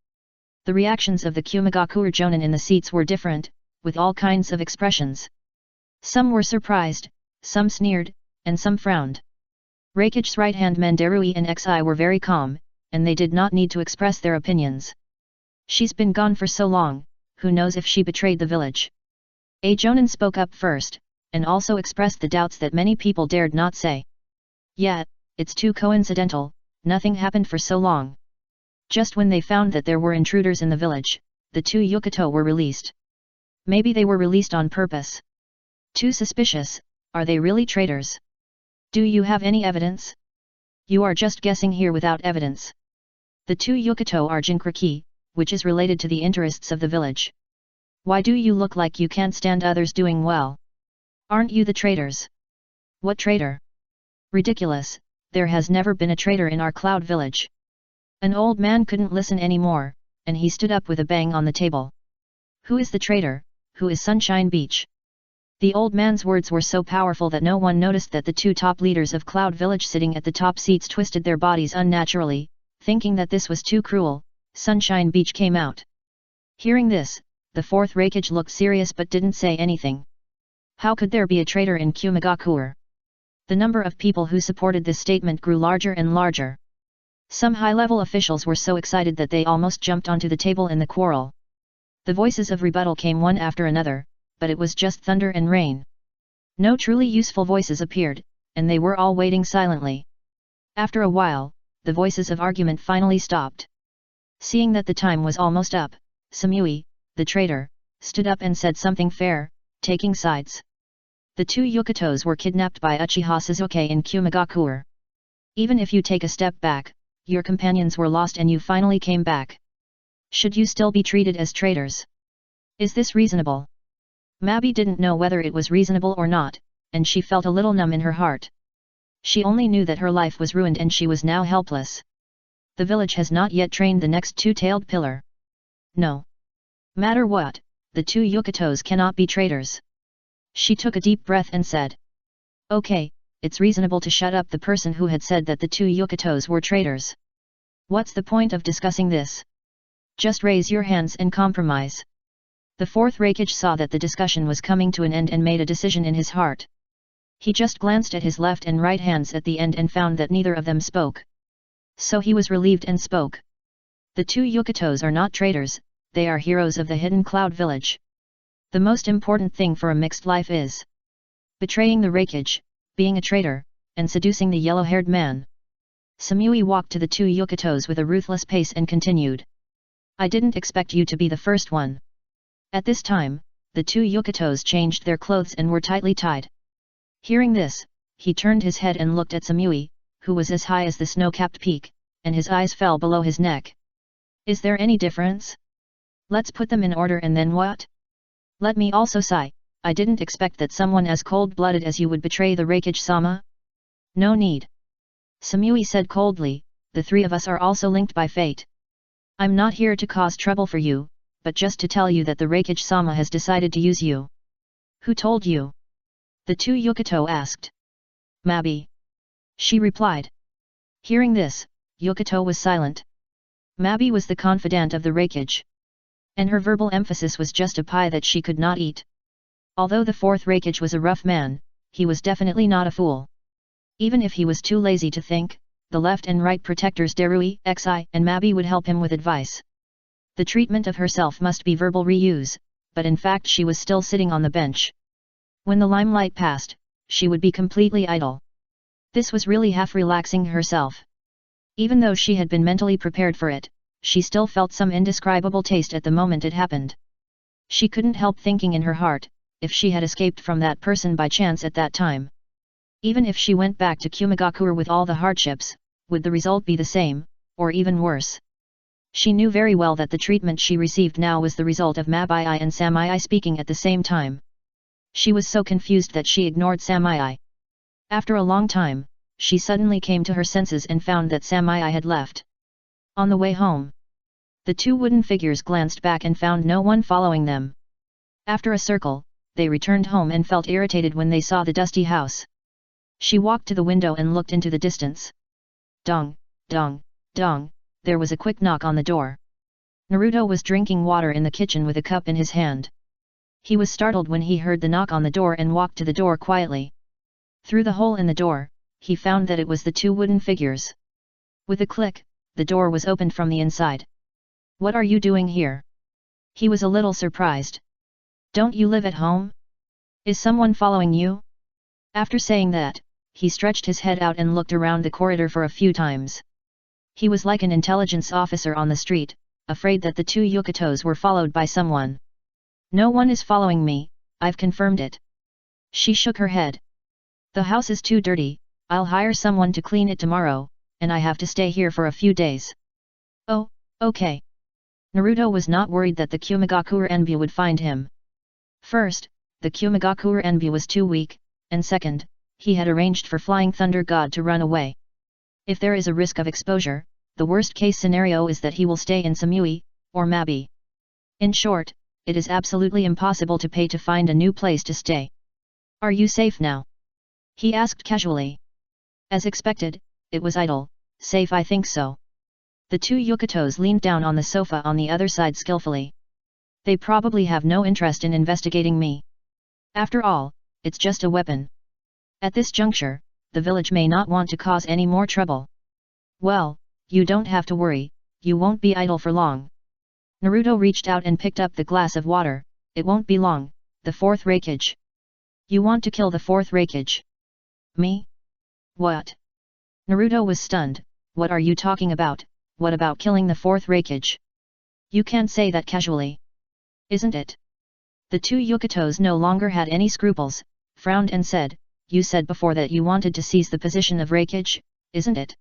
The reactions of the Kumagakure jonin in the seats were different, with all kinds of expressions. Some were surprised, some sneered, and some frowned. Raikage's right-hand men Darui and Xi were very calm, and they did not need to express their opinions. She's been gone for so long, who knows if she betrayed the village? A Jonin spoke up first, and also expressed the doubts that many people dared not say. Yet, it's too coincidental, nothing happened for so long. Just when they found that there were intruders in the village, the two Yukato were released. Maybe they were released on purpose. Too suspicious, are they really traitors? Do you have any evidence? You are just guessing here without evidence. The two Yukato are Jinkraki, which is related to the interests of the village. Why do you look like you can't stand others doing well? Aren't you the traitors? What traitor? Ridiculous, there has never been a traitor in our cloud village. An old man couldn't listen anymore, and he stood up with a bang on the table. Who is the traitor, who is Sunshine Beach? The old man's words were so powerful that no one noticed that the two top leaders of Cloud Village sitting at the top seats twisted their bodies unnaturally, thinking that this was too cruel. Sunshine Beach came out. Hearing this, the fourth Raikage looked serious but didn't say anything. How could there be a traitor in Kumagakur? The number of people who supported this statement grew larger and larger. Some high-level officials were so excited that they almost jumped onto the table in the quarrel. The voices of rebuttal came one after another, but it was just thunder and rain. No truly useful voices appeared, and they were all waiting silently. After a while, the voices of argument finally stopped. Seeing that the time was almost up, Samui, the traitor, stood up and said something fair, taking sides. The two Yukatos were kidnapped by Uchiha Suzuki in Kumagakur. Even if you take a step back, your companions were lost and you finally came back. Should you still be treated as traitors? Is this reasonable? Mabi didn't know whether it was reasonable or not, and she felt a little numb in her heart. She only knew that her life was ruined and she was now helpless. The village has not yet trained the next two-tailed pillar. No matter what, the two Yukatos cannot be traitors. She took a deep breath and said, "Okay, it's reasonable to shut up the person who had said that the two Yukatos were traitors. What's the point of discussing this? Just raise your hands and compromise." The fourth Raikage saw that the discussion was coming to an end and made a decision in his heart. He just glanced at his left and right hands at the end and found that neither of them spoke. So he was relieved and spoke. The two Yukatos are not traitors, they are heroes of the hidden cloud village. The most important thing for a mixed life is betraying the Raikage, being a traitor, and seducing the yellow-haired man. Samui walked to the two Yukatos with a ruthless pace and continued. "I didn't expect you to be the first one." At this time, the two Yukatos changed their clothes and were tightly tied. Hearing this, he turned his head and looked at Samui, who was as high as the snow-capped peak, and his eyes fell below his neck. "Is there any difference? Let's put them in order and then what? Let me also sigh, I didn't expect that someone as cold-blooded as you would betray the Raikage-sama." "No need." Samui said coldly, "The three of us are also linked by fate. I'm not here to cause trouble for you, but just to tell you that the Raikage-sama has decided to use you." "Who told you?" the two Yukato asked. "Mabi." She replied. Hearing this, Yukato was silent. Mabi was the confidant of the Raikage. And her verbal emphasis was just a pie that she could not eat. Although the fourth Raikage was a rough man, he was definitely not a fool. Even if he was too lazy to think, the left and right protectors Darui, Xi and Mabi would help him with advice. The treatment of herself must be verbal reuse, but in fact she was still sitting on the bench. When the limelight passed, she would be completely idle. This was really half relaxing herself. Even though she had been mentally prepared for it, she still felt some indescribable taste at the moment it happened. She couldn't help thinking in her heart, if she had escaped from that person by chance at that time. Even if she went back to Kumagakur with all the hardships, would the result be the same, or even worse? She knew very well that the treatment she received now was the result of Mabii and Samui speaking at the same time. She was so confused that she ignored Samui. After a long time, she suddenly came to her senses and found that Samui had left. On the way home, the two wooden figures glanced back and found no one following them. After a circle, they returned home and felt irritated when they saw the dusty house. She walked to the window and looked into the distance. Dong, dong, dong, there was a quick knock on the door. Naruto was drinking water in the kitchen with a cup in his hand. He was startled when he heard the knock on the door and walked to the door quietly. Through the hole in the door, he found that it was the two wooden figures. With a click, the door was opened from the inside. "What are you doing here?" He was a little surprised. "Don't you live at home? Is someone following you?" After saying that, he stretched his head out and looked around the corridor for a few times. He was like an intelligence officer on the street, afraid that the two Yukatos were followed by someone. "No one is following me, I've confirmed it." She shook her head. "The house is too dirty, I'll hire someone to clean it tomorrow, and I have to stay here for a few days." "Oh, okay." Naruto was not worried that the Kumigakure Enbu would find him. First, the Kumigakure Enbu was too weak, and second, he had arranged for Flying Thunder God to run away. If there is a risk of exposure, the worst case scenario is that he will stay in Samui, or Mabi. In short, it is absolutely impossible to pay to find a new place to stay. "Are you safe now?" he asked casually. As expected, it was idle. "Safe, I think so." The two Yukatos leaned down on the sofa on the other side skillfully. "They probably have no interest in investigating me. After all, it's just a weapon. At this juncture, the village may not want to cause any more trouble." "Well, you don't have to worry, you won't be idle for long." Naruto reached out and picked up the glass of water. "It won't be long, the fourth Raikage." "You want to kill the fourth Raikage?" "Me? What?" Naruto was stunned. "What are you talking about? What about killing the fourth Raikage? You can't say that casually. Isn't it?" The two Yukatos no longer had any scruples, frowned and said, "You said before that you wanted to seize the position of Raikage, isn't it?"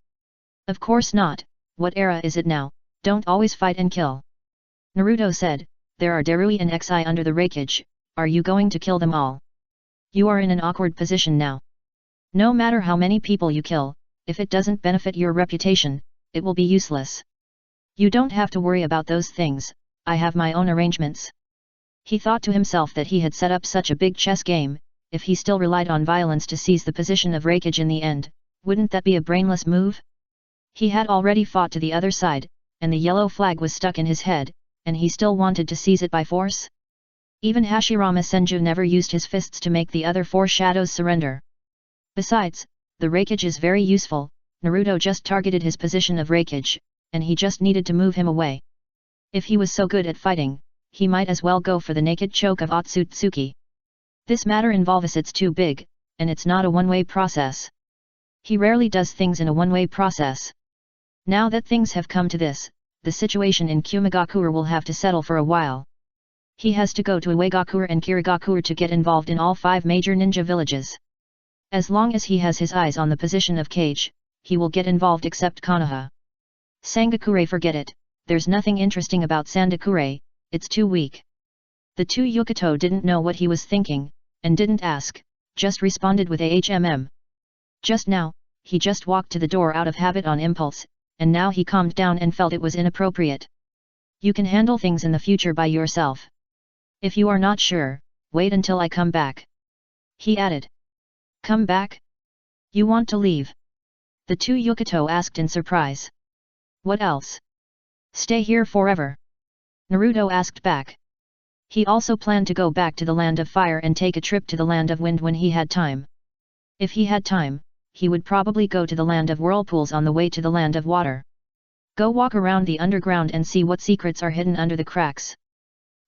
"Of course not, what era is it now? Don't always fight and kill." Naruto said, "There are Darui and Xi under the Raikage, are you going to kill them all? You are in an awkward position now. No matter how many people you kill, if it doesn't benefit your reputation, it will be useless. You don't have to worry about those things, I have my own arrangements." He thought to himself that he had set up such a big chess game. If he still relied on violence to seize the position of Raikage in the end, wouldn't that be a brainless move? He had already fought to the other side, and the yellow flag was stuck in his head, and he still wanted to seize it by force? Even Hashirama Senju never used his fists to make the other four shadows surrender. Besides, the Raikage is very useful. Naruto just targeted his position of Raikage, and he just needed to move him away. If he was so good at fighting, he might as well go for the naked choke of Otsutsuki. This matter involves it's too big, and it's not a one-way process. He rarely does things in a one-way process. Now that things have come to this, the situation in Kumigakure will have to settle for a while. He has to go to Uegakure and Kirigakure to get involved in all 5 major ninja villages. As long as he has his eyes on the position of Kage, he will get involved except Konoha. Sangakure, forget it, there's nothing interesting about Sandakure, it's too weak. The two Yukato didn't know what he was thinking, and didn't ask, just responded with AHMM. Just now, he just walked to the door out of habit on impulse, and now he calmed down and felt it was inappropriate. You can handle things in the future by yourself. If you are not sure, wait until I come back. He added. Come back? You want to leave? The two Yukato asked in surprise. What else? Stay here forever? Naruto asked back. He also planned to go back to the Land of Fire and take a trip to the Land of Wind when he had time. If he had time, he would probably go to the Land of Whirlpools on the way to the Land of Water. Go walk around the underground and see what secrets are hidden under the cracks.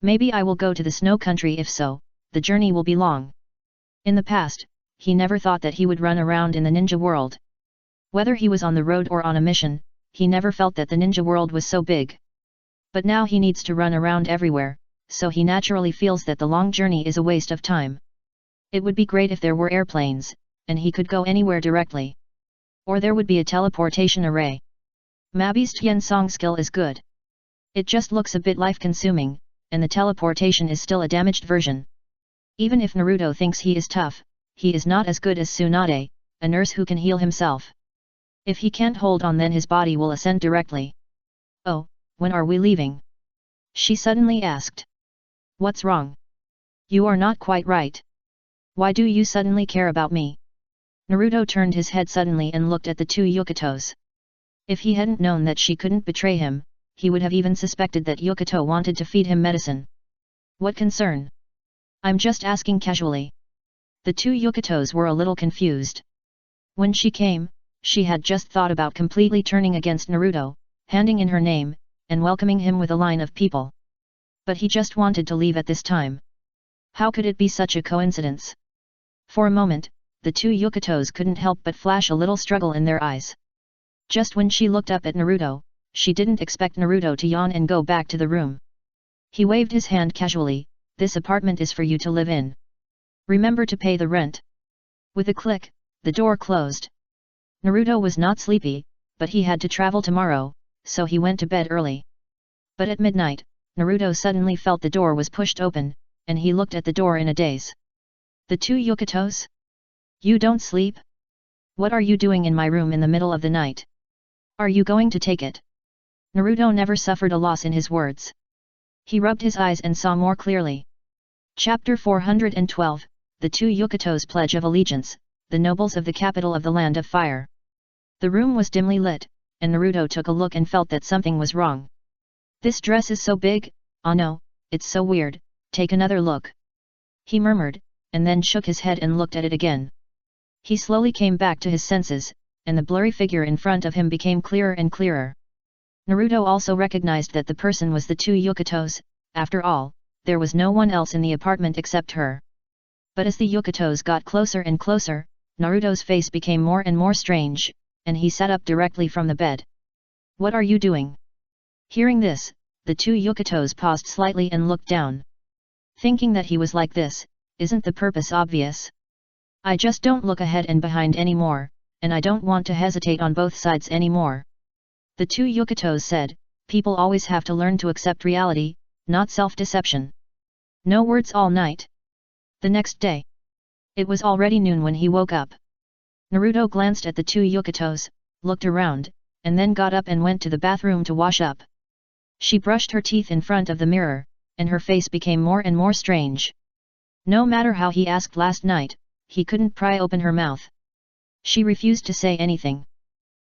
Maybe I will go to the Snow Country. If so, the journey will be long. In the past, he never thought that he would run around in the ninja world. Whether he was on the road or on a mission, he never felt that the ninja world was so big. But now he needs to run around everywhere, so he naturally feels that the long journey is a waste of time. It would be great if there were airplanes, and he could go anywhere directly. Or there would be a teleportation array. Mabi's Tiansong skill is good. It just looks a bit life-consuming, and the teleportation is still a damaged version. Even if Naruto thinks he is tough, he is not as good as Tsunade, a nurse who can heal himself. If he can't hold on, then his body will ascend directly. Oh, when are we leaving? She suddenly asked. What's wrong? You are not quite right. Why do you suddenly care about me? Naruto turned his head suddenly and looked at the two Yukatos. If he hadn't known that she couldn't betray him, he would have even suspected that Yukato wanted to feed him medicine. What concern? I'm just asking casually. The two Yukatos were a little confused. When she came, she had just thought about completely turning against Naruto, handing in her name, and welcoming him with a line of people. But he just wanted to leave at this time. How could it be such a coincidence? For a moment, the two Yukatos couldn't help but flash a little struggle in their eyes. Just when she looked up at Naruto, she didn't expect Naruto to yawn and go back to the room. He waved his hand casually, "This apartment is for you to live in. Remember to pay the rent." With a click, the door closed. Naruto was not sleepy, but he had to travel tomorrow, so he went to bed early. But at midnight, Naruto suddenly felt the door was pushed open, and he looked at the door in a daze. "The two Yukatos? You don't sleep? What are you doing in my room in the middle of the night? Are you going to take it?" Naruto never suffered a loss in his words. He rubbed his eyes and saw more clearly. Chapter 412, The Two Yukatos Pledge of Allegiance, the Nobles of the Capital of the Land of Fire. The room was dimly lit, and Naruto took a look and felt that something was wrong. "This dress is so big, oh no, it's so weird, take another look," he murmured, and then shook his head and looked at it again. He slowly came back to his senses, and the blurry figure in front of him became clearer and clearer. Naruto also recognized that the person was the two Yukatos. After all, there was no one else in the apartment except her. But as the Yukatos got closer and closer, Naruto's face became more and more strange, and he sat up directly from the bed. "What are you doing?" Hearing this, the two Yukatos paused slightly and looked down. Thinking that he was like this, isn't the purpose obvious? "I just don't look ahead and behind anymore, and I don't want to hesitate on both sides anymore," the two Yukatos said. "People always have to learn to accept reality, not self-deception." No words all night. The next day. It was already noon when he woke up. Naruto glanced at the two Yukatos, looked around, and then got up and went to the bathroom to wash up. She brushed her teeth in front of the mirror, and her face became more and more strange. No matter how he asked last night, he couldn't pry open her mouth. She refused to say anything.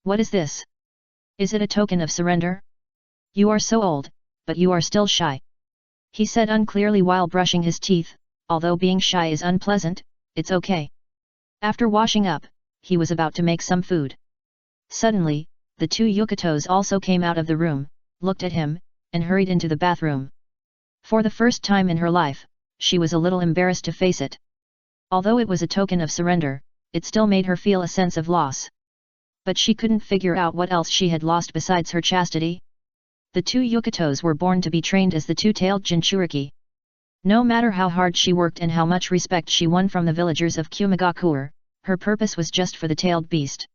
"What is this? Is it a token of surrender? You are so old, but you are still shy," he said unclearly while brushing his teeth. "Although being shy is unpleasant, it's okay." After washing up, he was about to make some food. Suddenly, the two Yukatos also came out of the room, looked at him, and hurried into the bathroom. For the first time in her life, she was a little embarrassed to face it. Although it was a token of surrender, it still made her feel a sense of loss. But she couldn't figure out what else she had lost besides her chastity. The two Yukatos were born to be trained as the two-tailed Jinchuriki. No matter how hard she worked and how much respect she won from the villagers of Kumagakure, her purpose was just for the tailed beast.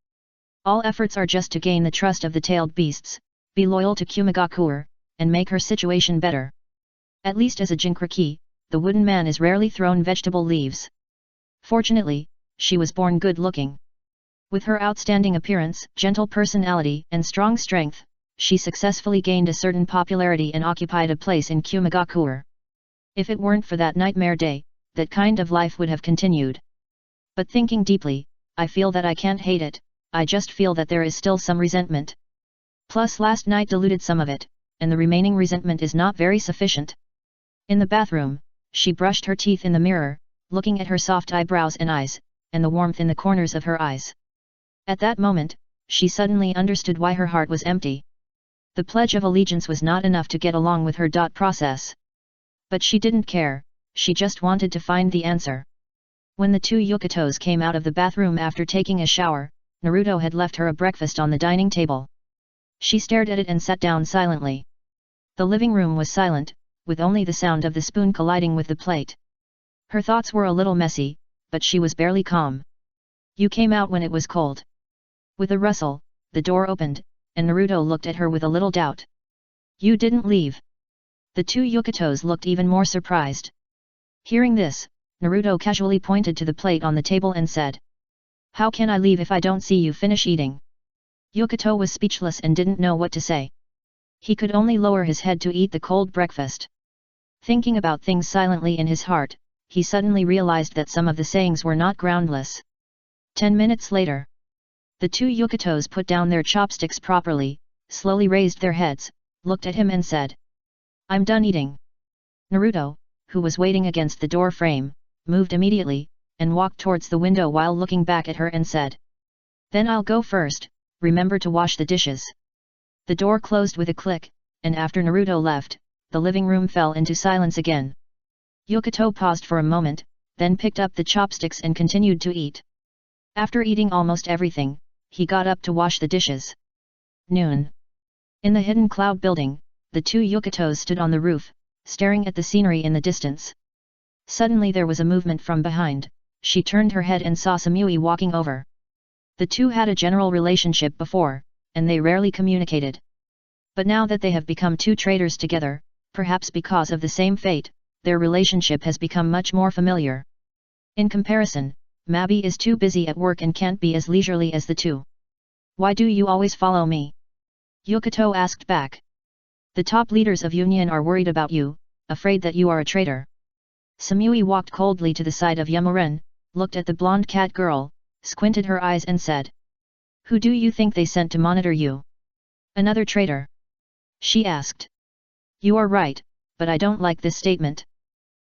All efforts are just to gain the trust of the tailed beasts, be loyal to Kumagakure, and make her situation better. At least as a Jinchuriki, the wooden man is rarely thrown vegetable leaves. Fortunately, she was born good-looking. With her outstanding appearance, gentle personality, and strong strength, she successfully gained a certain popularity and occupied a place in Kumagakure. If it weren't for that nightmare day, that kind of life would have continued. But thinking deeply, I feel that I can't hate it, I just feel that there is still some resentment. Plus last night diluted some of it, and the remaining resentment is not very sufficient. In the bathroom, she brushed her teeth in the mirror, looking at her soft eyebrows and eyes, and the warmth in the corners of her eyes. At that moment, she suddenly understood why her heart was empty. The Pledge of Allegiance was not enough to get along with her process. But she didn't care, she just wanted to find the answer. When the two Yukatos came out of the bathroom after taking a shower, Naruto had left her a breakfast on the dining table. She stared at it and sat down silently. The living room was silent, with only the sound of the spoon colliding with the plate. Her thoughts were a little messy, but she was barely calm. "You came out when it was cold." With a rustle, the door opened, and Naruto looked at her with a little doubt. "You didn't leave?" The two Yukatos looked even more surprised. Hearing this, Naruto casually pointed to the plate on the table and said, "How can I leave if I don't see you finish eating?" Yukato was speechless and didn't know what to say. He could only lower his head to eat the cold breakfast. Thinking about things silently in his heart, he suddenly realized that some of the sayings were not groundless. 10 minutes later. The two Yukatos put down their chopsticks properly, slowly raised their heads, looked at him and said, "I'm done eating." Naruto, who was waiting against the door frame, moved immediately, and walked towards the window while looking back at her and said, "Then I'll go first, remember to wash the dishes." The door closed with a click, and after Naruto left, the living room fell into silence again. Yokito paused for a moment, then picked up the chopsticks and continued to eat. After eating almost everything, he got up to wash the dishes. Noon. In the hidden cloud building, the two Yokitos stood on the roof, staring at the scenery in the distance. Suddenly there was a movement from behind. She turned her head and saw Samui walking over. The two had a general relationship before, and they rarely communicated. But now that they have become two traitors together, perhaps because of the same fate, their relationship has become much more familiar. In comparison, Mabi is too busy at work and can't be as leisurely as the two. Why do you always follow me? Yokito asked back. The top leaders of Union are worried about you, afraid that you are a traitor. Samui walked coldly to the side of Yamuren, looked at the blonde cat girl, squinted her eyes and said. Who do you think they sent to monitor you? Another traitor? She asked. You are right, but I don't like this statement.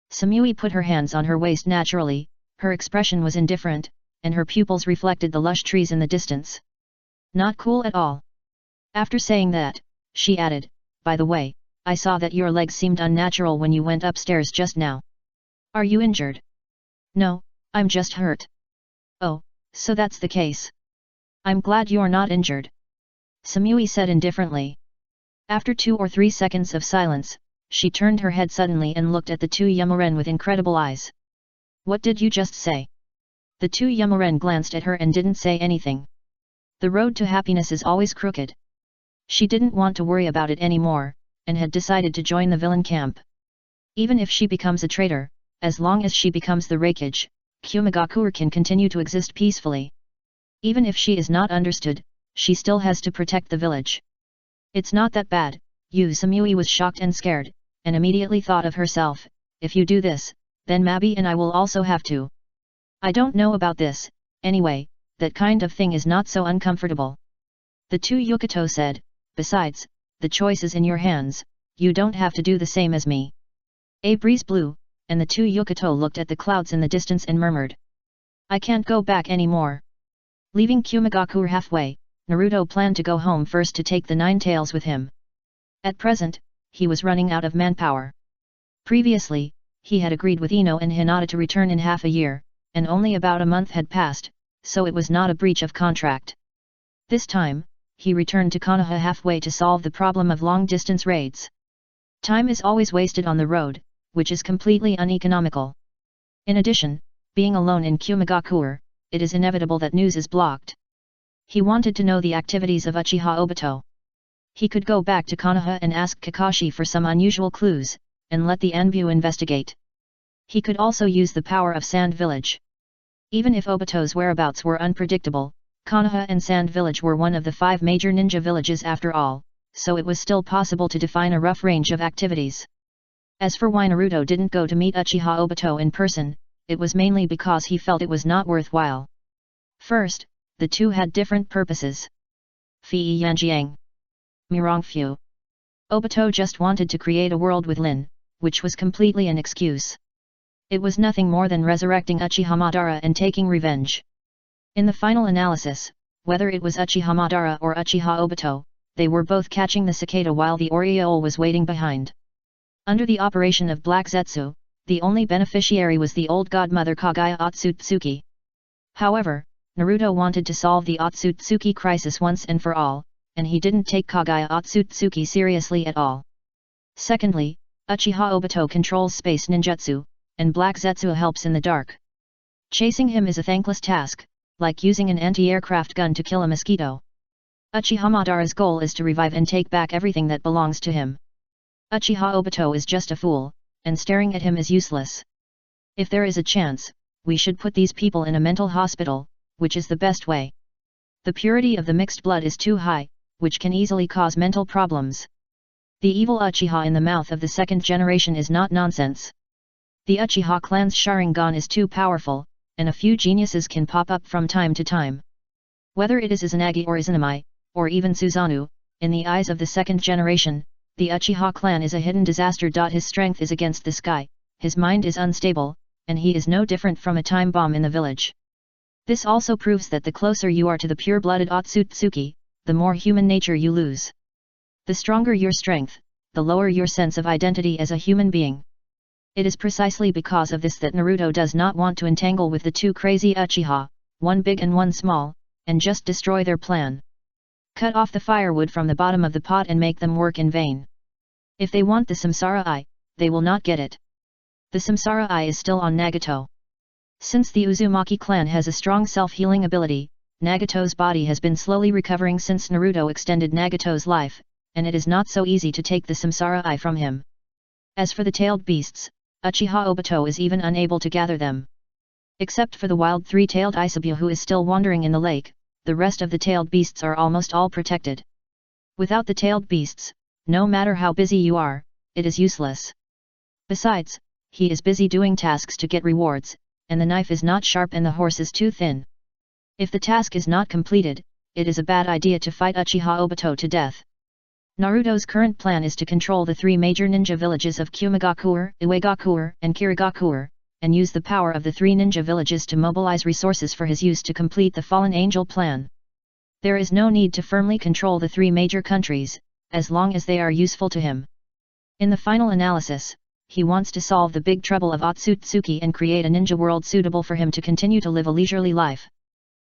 Samui put her hands on her waist naturally, her expression was indifferent, and her pupils reflected the lush trees in the distance. Not cool at all. After saying that, she added, by the way, I saw that your legs seemed unnatural when you went upstairs just now. Are you injured? No, I'm just hurt. Oh, so that's the case. I'm glad you're not injured. Samui said indifferently. After 2 or 3 seconds of silence, she turned her head suddenly and looked at the two Yamuren with incredible eyes. What did you just say? The two Yamuren glanced at her and didn't say anything. The road to happiness is always crooked. She didn't want to worry about it anymore, and had decided to join the villain camp. Even if she becomes a traitor, as long as she becomes the Raikage, Kumagakure can continue to exist peacefully. Even if she is not understood, she still has to protect the village. It's not that bad. Samui was shocked and scared, and immediately thought of herself, if you do this, then Mabi and I will also have to. I don't know about this, anyway, that kind of thing is not so uncomfortable. The two Yokito said, besides, the choice is in your hands, you don't have to do the same as me. A breeze blew, and the two Yokito looked at the clouds in the distance and murmured. I can't go back anymore. Leaving Kumagakure halfway, Naruto planned to go home first to take the Nine Tails with him. At present, he was running out of manpower. Previously, he had agreed with Ino and Hinata to return in half a year, and only about a month had passed, so it was not a breach of contract. This time, he returned to Konoha halfway to solve the problem of long-distance raids. Time is always wasted on the road, which is completely uneconomical. In addition, being alone in Kumagakure, it is inevitable that news is blocked. He wanted to know the activities of Uchiha Obito. He could go back to Konoha and ask Kakashi for some unusual clues, and let the Anbu investigate. He could also use the power of Sand Village. Even if Obito's whereabouts were unpredictable, Konoha and Sand Village were one of the 5 major ninja villages after all, so it was still possible to define a rough range of activities. As for why Naruto didn't go to meet Uchiha Obito in person, it was mainly because he felt it was not worthwhile. First, the two had different purposes. Fei Yanjiang. Mirongfu. Obito just wanted to create a world with Lin, which was completely an excuse. It was nothing more than resurrecting Uchiha Madara and taking revenge. In the final analysis, whether it was Uchiha Madara or Uchiha Obito, they were both catching the cicada while the Oriole was waiting behind. Under the operation of Black Zetsu, the only beneficiary was the old godmother Kagaya Otsutsuki. However, Naruto wanted to solve the Otsutsuki crisis once and for all, and he didn't take Kagaya Otsutsuki seriously at all. Secondly, Uchiha Obito controls space ninjutsu, and Black Zetsu helps in the dark. Chasing him is a thankless task, like using an anti-aircraft gun to kill a mosquito. Uchiha Madara's goal is to revive and take back everything that belongs to him. Uchiha Obito is just a fool, and staring at him is useless. If there is a chance, we should put these people in a mental hospital, which is the best way. The purity of the mixed blood is too high, which can easily cause mental problems. The evil Uchiha in the mouth of the second generation is not nonsense. The Uchiha clan's Sharingan is too powerful, and a few geniuses can pop up from time to time. Whether it is Izanagi or Izanami, or even Susanoo, in the eyes of the second generation, the Uchiha clan is a hidden disaster. His strength is against the sky, his mind is unstable, and he is no different from a time bomb in the village. This also proves that the closer you are to the pure-blooded Otsutsuki, the more human nature you lose. The stronger your strength, the lower your sense of identity as a human being. It is precisely because of this that Naruto does not want to entangle with the two crazy Uchiha, one big and one small, and just destroy their plan. Cut off the firewood from the bottom of the pot and make them work in vain. If they want the Samsara Eye, they will not get it. The Samsara Eye is still on Nagato. Since the Uzumaki clan has a strong self-healing ability, Nagato's body has been slowly recovering since Naruto extended Nagato's life, and it is not so easy to take the Samsara Eye from him. As for the tailed beasts, Uchiha Obito is even unable to gather them. Except for the wild three-tailed Isabu who is still wandering in the lake, the rest of the tailed beasts are almost all protected. Without the tailed beasts, no matter how busy you are, it is useless. Besides, he is busy doing tasks to get rewards, and the knife is not sharp and the horse is too thin. If the task is not completed, it is a bad idea to fight Uchiha Obito to death. Naruto's current plan is to control the three major ninja villages of Kumagakuer, Iwagakuer, and Kirigakuer, and use the power of the three ninja villages to mobilize resources for his use to complete the Fallen Angel plan. There is no need to firmly control the three major countries, as long as they are useful to him. In the final analysis, he wants to solve the big trouble of Otsutsuki and create a ninja world suitable for him to continue to live a leisurely life.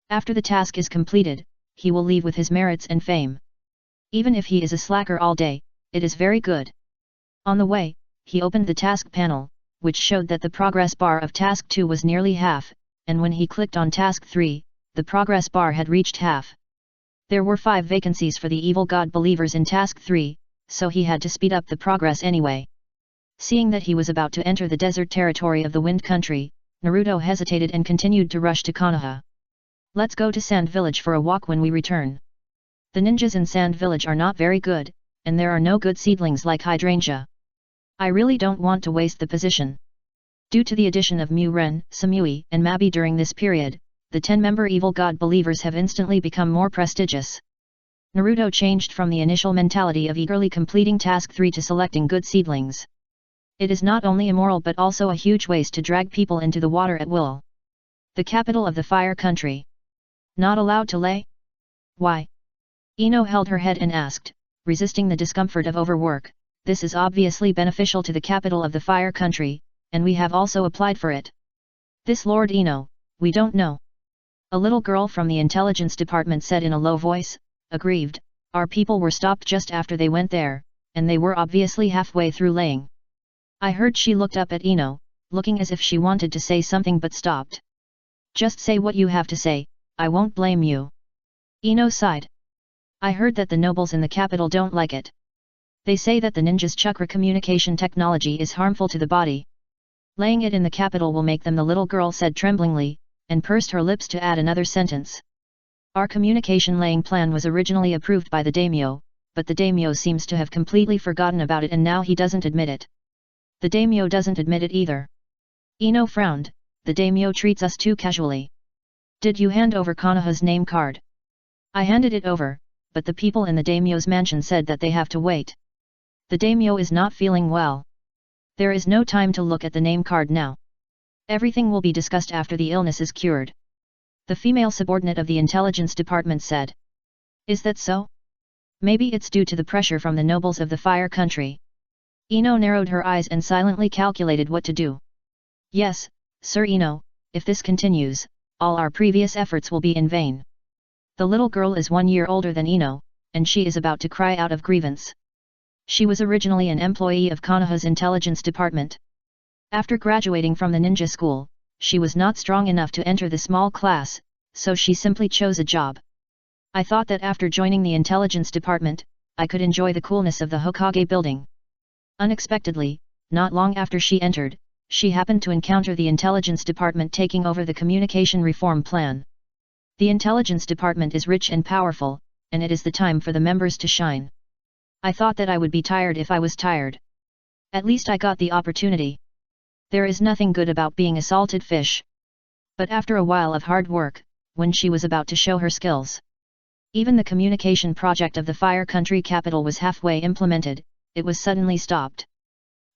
After the task is completed, he will leave with his merits and fame. Even if he is a slacker all day, it is very good. On the way, he opened the task panel, which showed that the progress bar of task 2 was nearly half, and when he clicked on task 3, the progress bar had reached half. There were 5 vacancies for the evil god believers in task 3, so he had to speed up the progress anyway. Seeing that he was about to enter the desert territory of the Wind Country, Naruto hesitated and continued to rush to Konoha. Let's go to Sand Village for a walk when we return. The ninjas in Sand Village are not very good, and there are no good seedlings like hydrangea. I really don't want to waste the position. Due to the addition of Mu-Ren, Samui, and Mabi during this period, the 10-member evil god believers have instantly become more prestigious. Naruto changed from the initial mentality of eagerly completing task 3 to selecting good seedlings. It is not only immoral but also a huge waste to drag people into the water at will. The capital of the Fire Country. Not allowed to lay? Why? Ino held her head and asked, resisting the discomfort of overwork, this is obviously beneficial to the capital of the Fire Country, and we have also applied for it. This Lord Ino, we don't know. A little girl from the intelligence department said in a low voice, aggrieved, our people were stopped just after they went there, and they were obviously halfway through laying. I heard she looked up at Ino, looking as if she wanted to say something but stopped. Just say what you have to say, I won't blame you. Ino sighed. I heard that the nobles in the capital don't like it. They say that the ninja's chakra communication technology is harmful to the body. Laying it in the capital will make them, the little girl said tremblingly, and pursed her lips to add another sentence. Our communication laying plan was originally approved by the daimyo, but the daimyo seems to have completely forgotten about it and now he doesn't admit it. The daimyo doesn't admit it either. Ino frowned, the daimyo treats us too casually. Did you hand over Konoha's name card? I handed it over, but the people in the daimyo's mansion said that they have to wait. The daimyo is not feeling well. There is no time to look at the name card now. Everything will be discussed after the illness is cured. The female subordinate of the intelligence department said. Is that so? Maybe it's due to the pressure from the nobles of the Fire Country. Ino narrowed her eyes and silently calculated what to do. Yes, Sir Ino, if this continues, all our previous efforts will be in vain. The little girl is 1 year older than Ino, and she is about to cry out of grievance. She was originally an employee of Konoha's intelligence department. After graduating from the ninja school, she was not strong enough to enter the small class, so she simply chose a job. I thought that after joining the intelligence department, I could enjoy the coolness of the Hokage building. Unexpectedly, not long after she entered, she happened to encounter the intelligence department taking over the communication reform plan. The intelligence department is rich and powerful, and it is the time for the members to shine. I thought that I would be tired if I was tired. At least I got the opportunity. There is nothing good about being a salted fish. But after a while of hard work, when she was about to show her skills, even the communication project of the Fire Country capital was halfway implemented, it was suddenly stopped.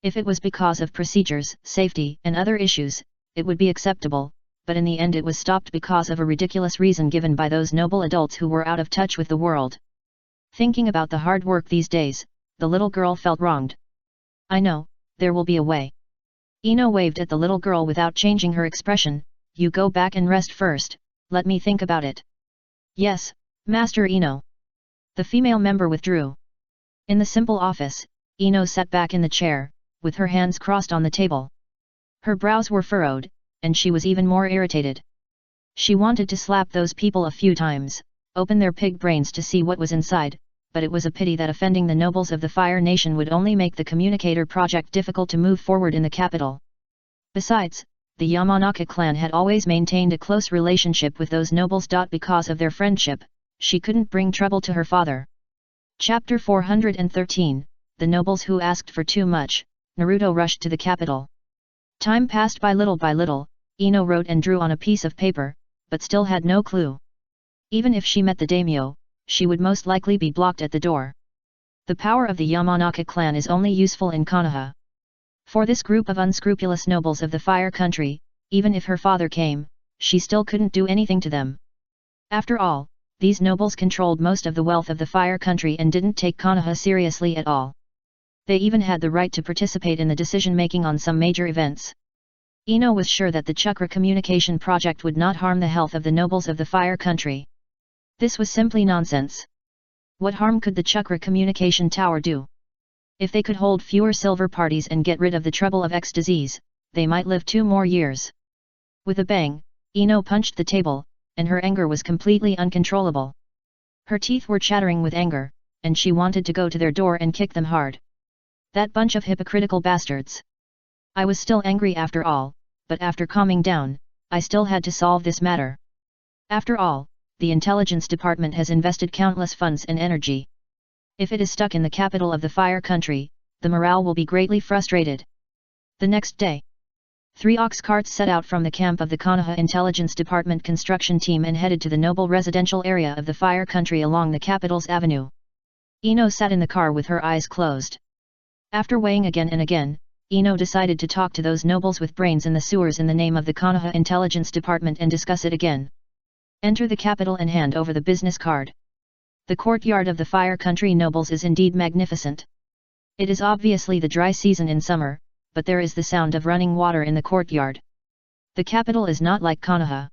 If it was because of procedures, safety, and other issues, it would be acceptable, but in the end it was stopped because of a ridiculous reason given by those noble adults who were out of touch with the world. Thinking about the hard work these days, the little girl felt wronged. I know, there will be a way. Ino waved at the little girl without changing her expression. You go back and rest first, let me think about it. Yes, Master Ino. The female member withdrew. In the simple office, Ino sat back in the chair, with her hands crossed on the table. Her brows were furrowed, and she was even more irritated. She wanted to slap those people a few times, open their pig brains to see what was inside, but it was a pity that offending the nobles of the Fire Nation would only make the communicator project difficult to move forward in the capital. Besides, the Yamanaka clan had always maintained a close relationship with those nobles. Because of their friendship, she couldn't bring trouble to her father. Chapter 413, The Nobles Who Asked for Too Much. Naruto rushed to the capital. Time passed by little, Ino wrote and drew on a piece of paper, but still had no clue. Even if she met the daimyo, she would most likely be blocked at the door. The power of the Yamanaka clan is only useful in Konoha. For this group of unscrupulous nobles of the Fire Country, even if her father came, she still couldn't do anything to them. After all, these nobles controlled most of the wealth of the Fire Country and didn't take Konoha seriously at all. They even had the right to participate in the decision-making on some major events. Ino was sure that the Chakra communication project would not harm the health of the nobles of the Fire Country. This was simply nonsense. What harm could the Chakra communication tower do? If they could hold fewer silver parties and get rid of the trouble of X disease, they might live 2 more years. With a bang, Ino punched the table, and her anger was completely uncontrollable. Her teeth were chattering with anger, and she wanted to go to their door and kick them hard. That bunch of hypocritical bastards. I was still angry after all, but after calming down, I still had to solve this matter. After all, the intelligence department has invested countless funds and energy. If it is stuck in the capital of the Fire Country, the morale will be greatly frustrated. The next day, 3 ox carts set out from the camp of the Konoha Intelligence Department construction team and headed to the noble residential area of the Fire Country along the capital's avenue. Ino sat in the car with her eyes closed. After weighing again and again, Ino decided to talk to those nobles with brains in the sewers in the name of the Konoha Intelligence Department and discuss it again. Enter the capital and hand over the business card. The courtyard of the Fire Country nobles is indeed magnificent. It is obviously the dry season in summer, but there is the sound of running water in the courtyard. The capital is not like Konoha.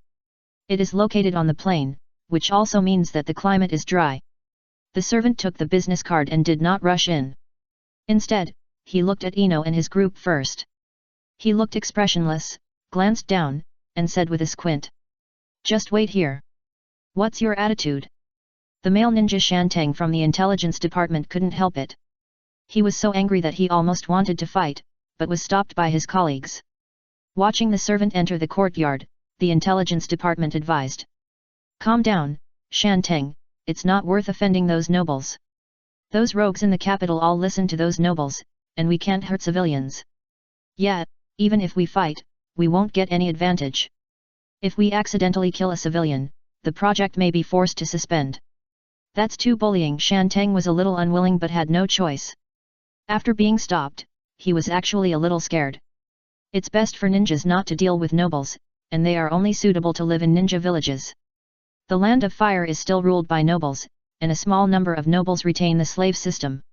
It is located on the plain, which also means that the climate is dry. The servant took the business card and did not rush in. Instead, he looked at Ino and his group first. He looked expressionless, glanced down, and said with a squint. Just wait here. What's your attitude? The male ninja Shantang from the intelligence department couldn't help it. He was so angry that he almost wanted to fight, but was stopped by his colleagues. Watching the servant enter the courtyard, the intelligence department advised. Calm down, Shantang, it's not worth offending those nobles. Those rogues in the capital all listen to those nobles, and we can't hurt civilians. Yet, even if we fight, we won't get any advantage. If we accidentally kill a civilian, the project may be forced to suspend. That's too bullying. Shantang was a little unwilling but had no choice. After being stopped, he was actually a little scared. It's best for ninjas not to deal with nobles, and they are only suitable to live in ninja villages. The Land of Fire is still ruled by nobles, and a small number of nobles retain the slave system.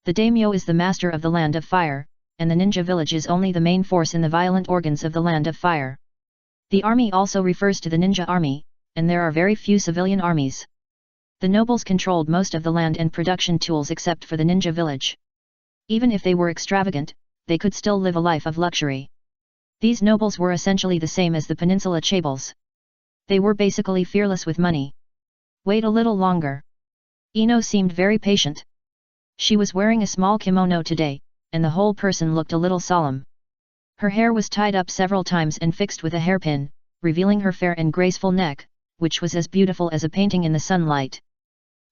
The daimyo is the master of the Land of Fire, and the ninja village is only the main force in the violent organs of the Land of Fire. The army also refers to the ninja army, and there are very few civilian armies. The nobles controlled most of the land and production tools except for the ninja village. Even if they were extravagant, they could still live a life of luxury. These nobles were essentially the same as the peninsula chaebols. They were basically fearless with money. Wait a little longer. Ino seemed very patient. She was wearing a small kimono today, and the whole person looked a little solemn. Her hair was tied up several times and fixed with a hairpin, revealing her fair and graceful neck, which was as beautiful as a painting in the sunlight.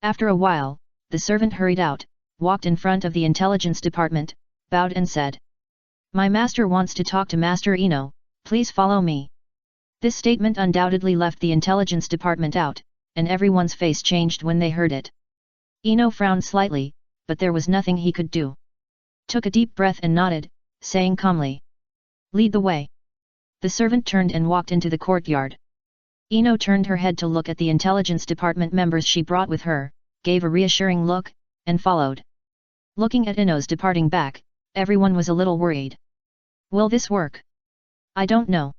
After a while, the servant hurried out, walked in front of the intelligence department, bowed and said, "My master wants to talk to Master Ino, please follow me." This statement undoubtedly left the intelligence department out, and everyone's face changed when they heard it. Ino frowned slightly, but there was nothing he could do. Took a deep breath and nodded, saying calmly, "Lead the way." The servant turned and walked into the courtyard. Ino turned her head to look at the intelligence department members she brought with her, gave a reassuring look, and followed. Looking at Ino's departing back, everyone was a little worried. Will this work? I don't know.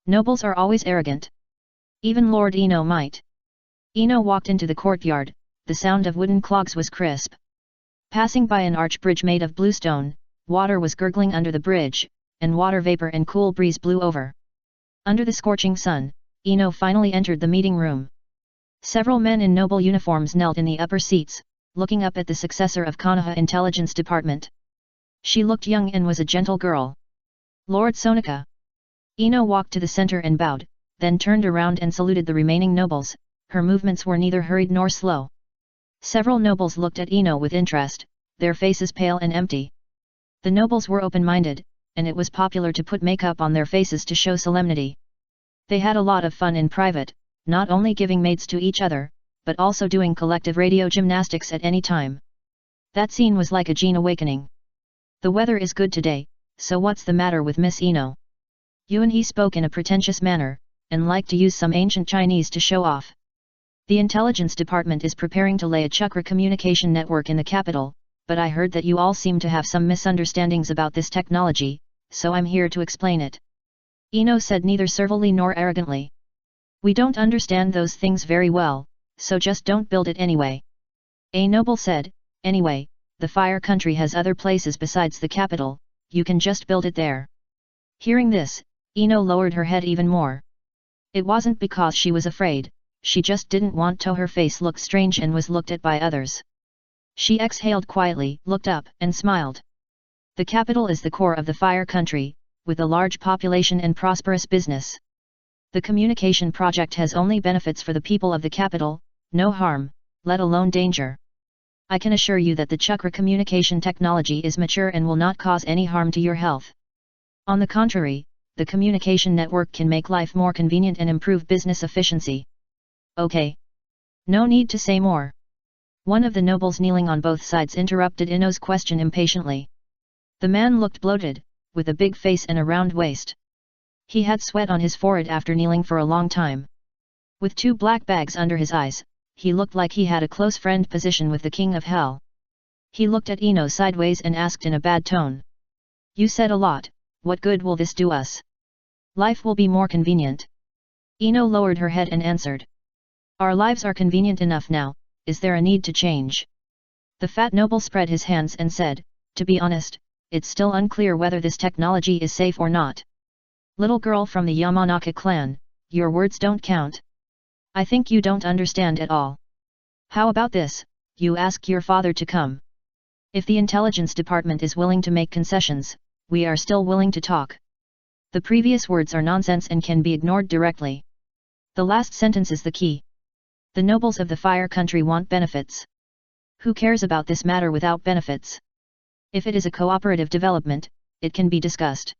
Nobles are always arrogant. Even Lord Ino might. Ino walked into the courtyard, the sound of wooden clogs was crisp. Passing by an arch bridge made of blue stone, water was gurgling under the bridge, and water vapor and cool breeze blew over. Under the scorching sun, Ino finally entered the meeting room. Several men in noble uniforms knelt in the upper seats, looking up at the successor of Konoha Intelligence Department. She looked young and was a gentle girl. Lord Sonika. Ino walked to the center and bowed, then turned around and saluted the remaining nobles. Her movements were neither hurried nor slow. Several nobles looked at Ino with interest, their faces pale and empty. The nobles were open-minded, and it was popular to put makeup on their faces to show solemnity. They had a lot of fun in private, not only giving mates to each other, but also doing collective radio gymnastics at any time. That scene was like a gene awakening. The weather is good today, so what's the matter with Miss Ino? Yuan-He spoke in a pretentious manner, and liked to use some ancient Chinese to show off. The intelligence department is preparing to lay a chakra communication network in the capital, but I heard that you all seem to have some misunderstandings about this technology, so I'm here to explain it. Ino said neither servilely nor arrogantly. We don't understand those things very well, so just don't build it anyway. A noble said, anyway, the Fire Country has other places besides the capital, you can just build it there. Hearing this, Ino lowered her head even more. It wasn't because she was afraid, she just didn't want to her face look strange and was looked at by others. She exhaled quietly, looked up, and smiled. The capital is the core of the Fire Country, with a large population and prosperous business. The communication project has only benefits for the people of the capital, no harm, let alone danger. I can assure you that the chakra communication technology is mature and will not cause any harm to your health. On the contrary, the communication network can make life more convenient and improve business efficiency. Okay. No need to say more. One of the nobles kneeling on both sides interrupted Ino's question impatiently. The man looked bloated, with a big face and a round waist. He had sweat on his forehead after kneeling for a long time. With 2 black bags under his eyes, he looked like he had a close friend position with the King of Hell. He looked at Ino sideways and asked in a bad tone. You said a lot, what good will this do us? Life will be more convenient. Ino lowered her head and answered. Our lives are convenient enough now, is there a need to change? The fat noble spread his hands and said, to be honest, it's still unclear whether this technology is safe or not. Little girl from the Yamanaka clan, your words don't count. I think you don't understand at all. How about this, you ask your father to come. If the intelligence department is willing to make concessions, we are still willing to talk. The previous words are nonsense and can be ignored directly. The last sentence is the key. The nobles of the Fire Country want benefits. Who cares about this matter without benefits? If it is a cooperative development, it can be discussed.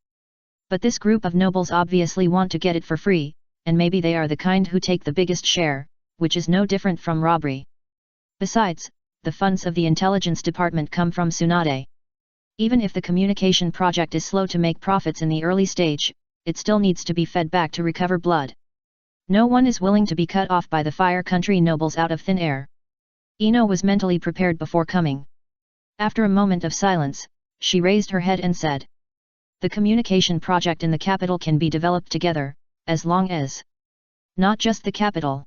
But this group of nobles obviously want to get it for free, and maybe they are the kind who take the biggest share, which is no different from robbery. Besides, the funds of the intelligence department come from Tsunade. Even if the communication project is slow to make profits in the early stage, it still needs to be fed back to recover blood. No one is willing to be cut off by the Fire Country nobles out of thin air. Ino was mentally prepared before coming. After a moment of silence, she raised her head and said. The communication project in the capital can be developed together, as long as... Not just the capital.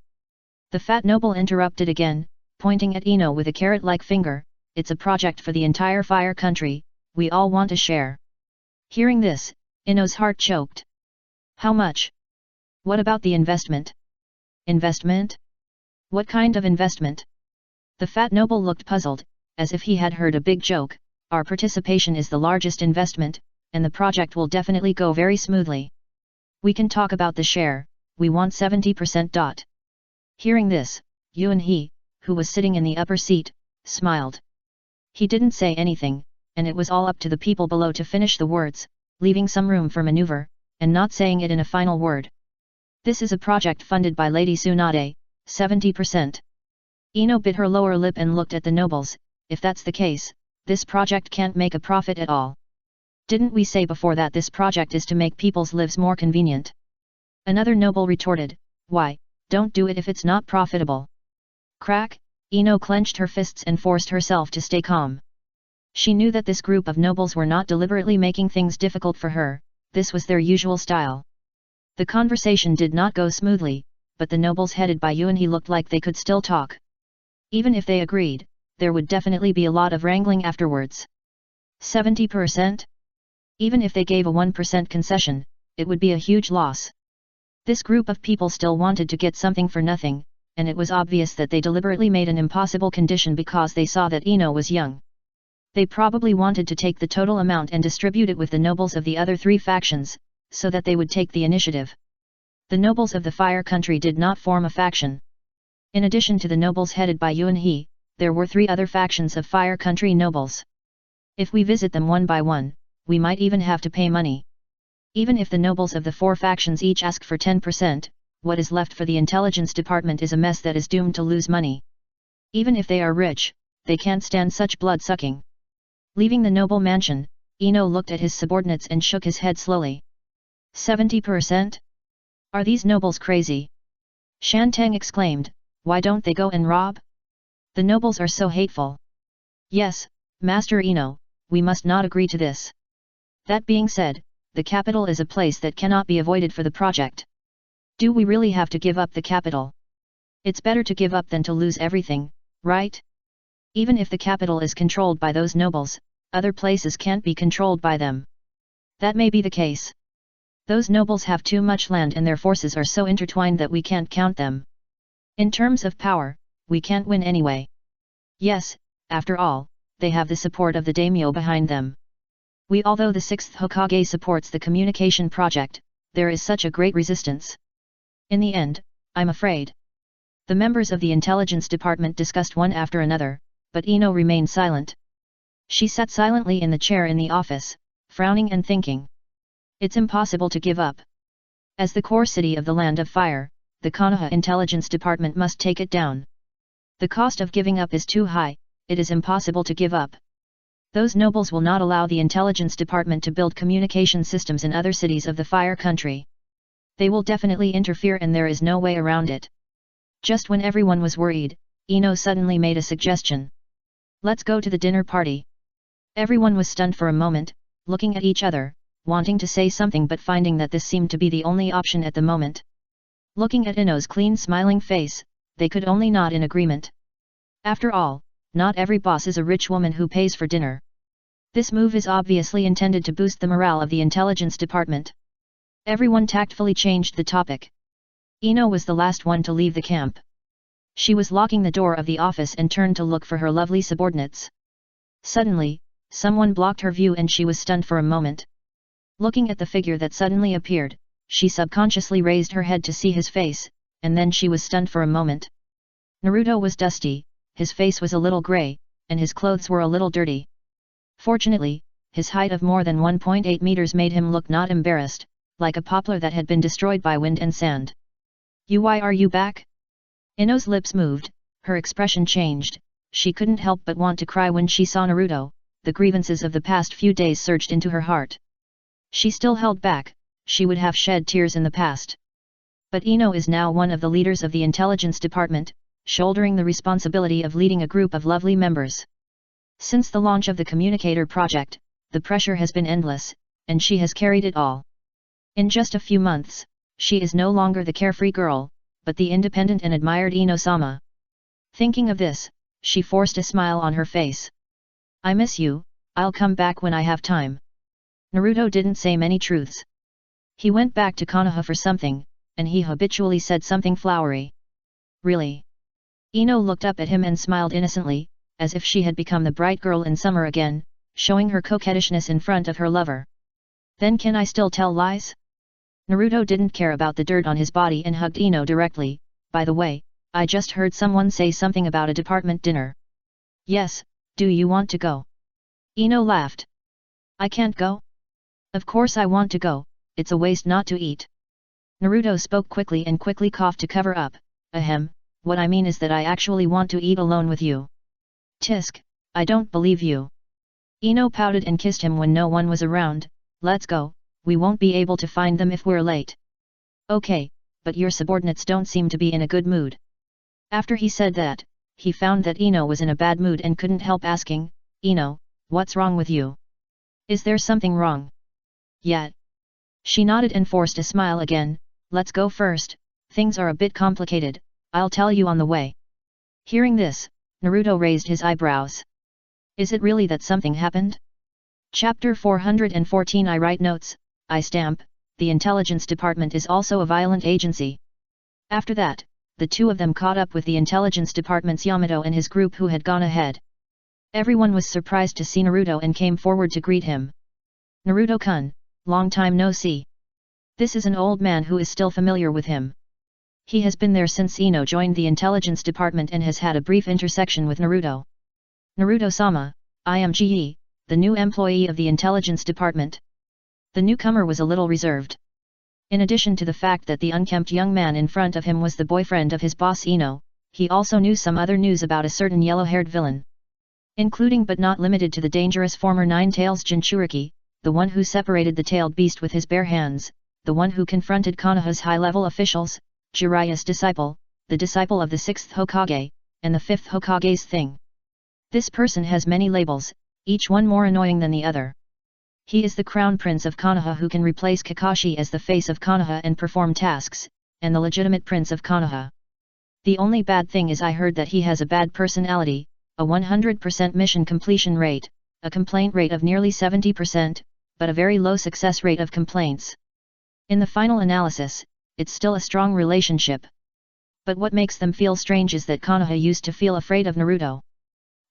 The fat noble interrupted again, pointing at Ino with a carrot-like finger, it's a project for the entire Fire Country, we all want a share. Hearing this, Ino's heart choked. How much? What about the investment? Investment? What kind of investment? The fat noble looked puzzled, as if he had heard a big joke. Our participation is the largest investment, and the project will definitely go very smoothly. We can talk about the share, we want 70%. Hearing this, Yuan-He, who was sitting in the upper seat, smiled. He didn't say anything, and it was all up to the people below to finish the words, leaving some room for maneuver, and not saying it in a final word. This is a project funded by Lady Tsunade, 70%. Ino bit her lower lip and looked at the nobles. If that's the case, this project can't make a profit at all. Didn't we say before that this project is to make people's lives more convenient? Another noble retorted, why, don't do it if it's not profitable. Crack, Ino clenched her fists and forced herself to stay calm. She knew that this group of nobles were not deliberately making things difficult for her, this was their usual style. The conversation did not go smoothly, but the nobles headed by Yuanhe looked like they could still talk. Even if they agreed, there would definitely be a lot of wrangling afterwards. 70%? Even if they gave a 1% concession, it would be a huge loss. This group of people still wanted to get something for nothing, and it was obvious that they deliberately made an impossible condition because they saw that Ino was young. They probably wanted to take the total amount and distribute it with the nobles of the other three factions, so that they would take the initiative. The nobles of the Fire Country did not form a faction. In addition to the nobles headed by Yuanhe, there were 3 other factions of Fire Country nobles. If we visit them one by one, we might even have to pay money. Even if the nobles of the 4 factions each ask for 10%, what is left for the intelligence department is a mess that is doomed to lose money. Even if they are rich, they can't stand such blood-sucking. Leaving the noble mansion, Ino looked at his subordinates and shook his head slowly. 70%? Are these nobles crazy? Shantang exclaimed, why don't they go and rob? The nobles are so hateful. Yes, Master Ino, we must not agree to this. That being said, the capital is a place that cannot be avoided for the project. Do we really have to give up the capital? It's better to give up than to lose everything, right? Even if the capital is controlled by those nobles, other places can't be controlled by them. That may be the case. Those nobles have too much land and their forces are so intertwined that we can't count them. In terms of power, we can't win anyway. Yes, after all, they have the support of the daimyo behind them. Although the 6th Hokage supports the communication project, there is such a great resistance. In the end, I'm afraid. The members of the intelligence department discussed one after another, but Ino remained silent. She sat silently in the chair in the office, frowning and thinking. It's impossible to give up. As the core city of the Land of Fire, the Konoha Intelligence Department must take it down. The cost of giving up is too high, it is impossible to give up. Those nobles will not allow the Intelligence Department to build communication systems in other cities of the Fire Country. They will definitely interfere and there is no way around it. Just when everyone was worried, Ino suddenly made a suggestion. Let's go to the dinner party. Everyone was stunned for a moment, looking at each other, wanting to say something but finding that this seemed to be the only option at the moment. Looking at Ino's clean smiling face, they could only nod in agreement. After all, not every boss is a rich woman who pays for dinner. This move is obviously intended to boost the morale of the intelligence department. Everyone tactfully changed the topic. Ino was the last one to leave the camp. She was locking the door of the office and turned to look for her lovely subordinates. Suddenly, someone blocked her view and she was stunned for a moment. Looking at the figure that suddenly appeared, she subconsciously raised her head to see his face, and then she was stunned for a moment. Naruto was dusty, his face was a little grey, and his clothes were a little dirty. Fortunately, his height of more than 1.8 meters made him look not embarrassed, like a poplar that had been destroyed by wind and sand. Why are you back? Ino's lips moved, her expression changed, she couldn't help but want to cry when she saw Naruto, the grievances of the past few days surged into her heart. She still held back, she would have shed tears in the past. But Ino is now one of the leaders of the intelligence department, shouldering the responsibility of leading a group of lovely members. Since the launch of the communicator project, the pressure has been endless, and she has carried it all. In just a few months, she is no longer the carefree girl, but the independent and admired Ino-sama. Thinking of this, she forced a smile on her face. I miss you, I'll come back when I have time. Naruto didn't say many truths. He went back to Konoha for something, and he habitually said something flowery. Really? Ino looked up at him and smiled innocently, as if she had become the bright girl in summer again, showing her coquettishness in front of her lover. Then can I still tell lies? Naruto didn't care about the dirt on his body and hugged Ino directly. By the way, I just heard someone say something about a department dinner. Yes, do you want to go? Ino laughed. I can't go? Of course I want to go, it's a waste not to eat. Naruto spoke quickly and quickly coughed to cover up. Ahem, what I mean is that I actually want to eat alone with you. Tisk, I don't believe you. Ino pouted and kissed him when no one was around. Let's go, we won't be able to find them if we're late. Okay, but your subordinates don't seem to be in a good mood. After he said that, he found that Ino was in a bad mood and couldn't help asking, "Ino, what's wrong with you? Is there something wrong?" "Yet." She nodded and forced a smile again. "Let's go first, things are a bit complicated, I'll tell you on the way." Hearing this, Naruto raised his eyebrows. Is it really that something happened? Chapter 414 I write notes, I stamp, the intelligence department is also a violent agency. After that, the two of them caught up with the intelligence department's Yamato and his group who had gone ahead. Everyone was surprised to see Naruto and came forward to greet him. "Naruto-kun, long time no see." This is an old man who is still familiar with him. He has been there since Ino joined the intelligence department and has had a brief intersection with Naruto. "Naruto-sama, I am Ji, the new employee of the intelligence department." The newcomer was a little reserved. In addition to the fact that the unkempt young man in front of him was the boyfriend of his boss Ino, he also knew some other news about a certain yellow-haired villain. Including but not limited to the dangerous former Nine Tails Jinchuriki, the one who separated the tailed beast with his bare hands, the one who confronted Konoha's high-level officials, Jiraiya's disciple, the disciple of the 6th Hokage, and the 5th Hokage's thing. This person has many labels, each one more annoying than the other. He is the crown prince of Konoha who can replace Kakashi as the face of Konoha and perform tasks, and the legitimate prince of Konoha. The only bad thing is I heard that he has a bad personality, a 100% mission completion rate, a complaint rate of nearly 70%, but a very low success rate of complaints. In the final analysis, it's still a strong relationship. But what makes them feel strange is that Konoha used to feel afraid of Naruto.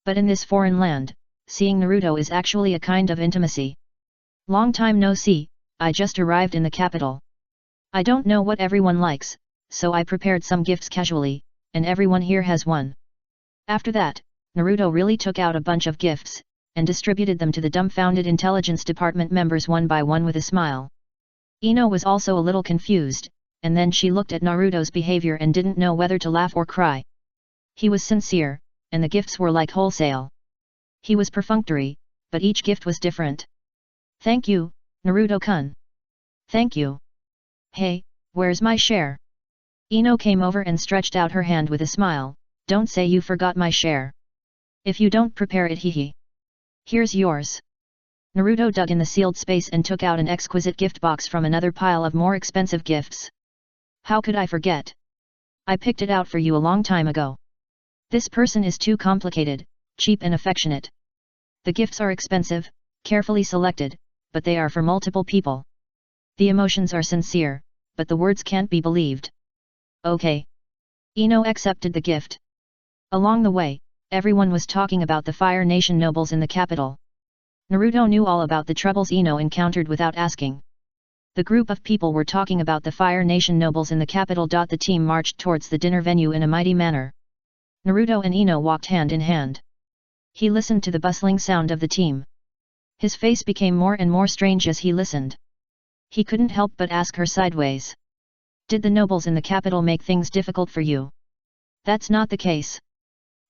But in this foreign land, seeing Naruto is actually a kind of intimacy. "Long time no see, I just arrived in the capital. I don't know what everyone likes, so I prepared some gifts casually, and everyone here has one." After that, Naruto really took out a bunch of gifts, and distributed them to the dumbfounded intelligence department members one by one with a smile. Ino was also a little confused, and then she looked at Naruto's behavior and didn't know whether to laugh or cry. He was sincere, and the gifts were like wholesale. He was perfunctory, but each gift was different. "Thank you, Naruto-kun." "Thank you. Hey, where's my share?" Ino came over and stretched out her hand with a smile. "Don't say you forgot my share. If you don't prepare it, hee. Here's yours." Naruto dug in the sealed space and took out an exquisite gift box from another pile of more expensive gifts. "How could I forget? I picked it out for you a long time ago. This person is too complicated, cheap and affectionate. The gifts are expensive, carefully selected, but they are for multiple people. The emotions are sincere, but the words can't be believed." "Okay." Ino accepted the gift. Along the way, everyone was talking about the Fire Nation nobles in the capital. Naruto knew all about the troubles Ino encountered without asking. The group of people were talking about the Fire Nation nobles in the capital. The team marched towards the dinner venue in a mighty manner. Naruto and Ino walked hand in hand. He listened to the bustling sound of the team. His face became more and more strange as he listened. He couldn't help but ask her sideways. "Did the nobles in the capital make things difficult for you?" "That's not the case.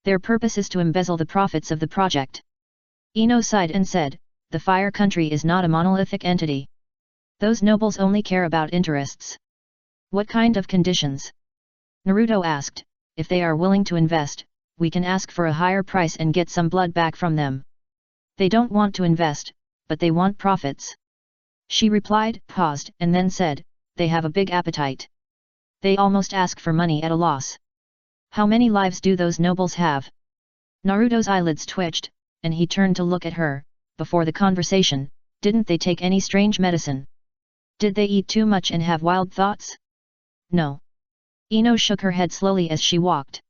Their purpose is to embezzle the profits of the project." Ino sighed and said, "The Fire Country is not a monolithic entity. Those nobles only care about interests." "What kind of conditions?" Naruto asked. "If they are willing to invest, we can ask for a higher price and get some blood back from them. They don't want to invest, but they want profits." She replied, paused, and then said, "They have a big appetite. They almost ask for money at a loss. How many lives do those nobles have?" Naruto's eyelids twitched, and he turned to look at her. "Before the conversation, didn't they take any strange medicine? Did they eat too much and have wild thoughts?" "No." Ino shook her head slowly as she walked.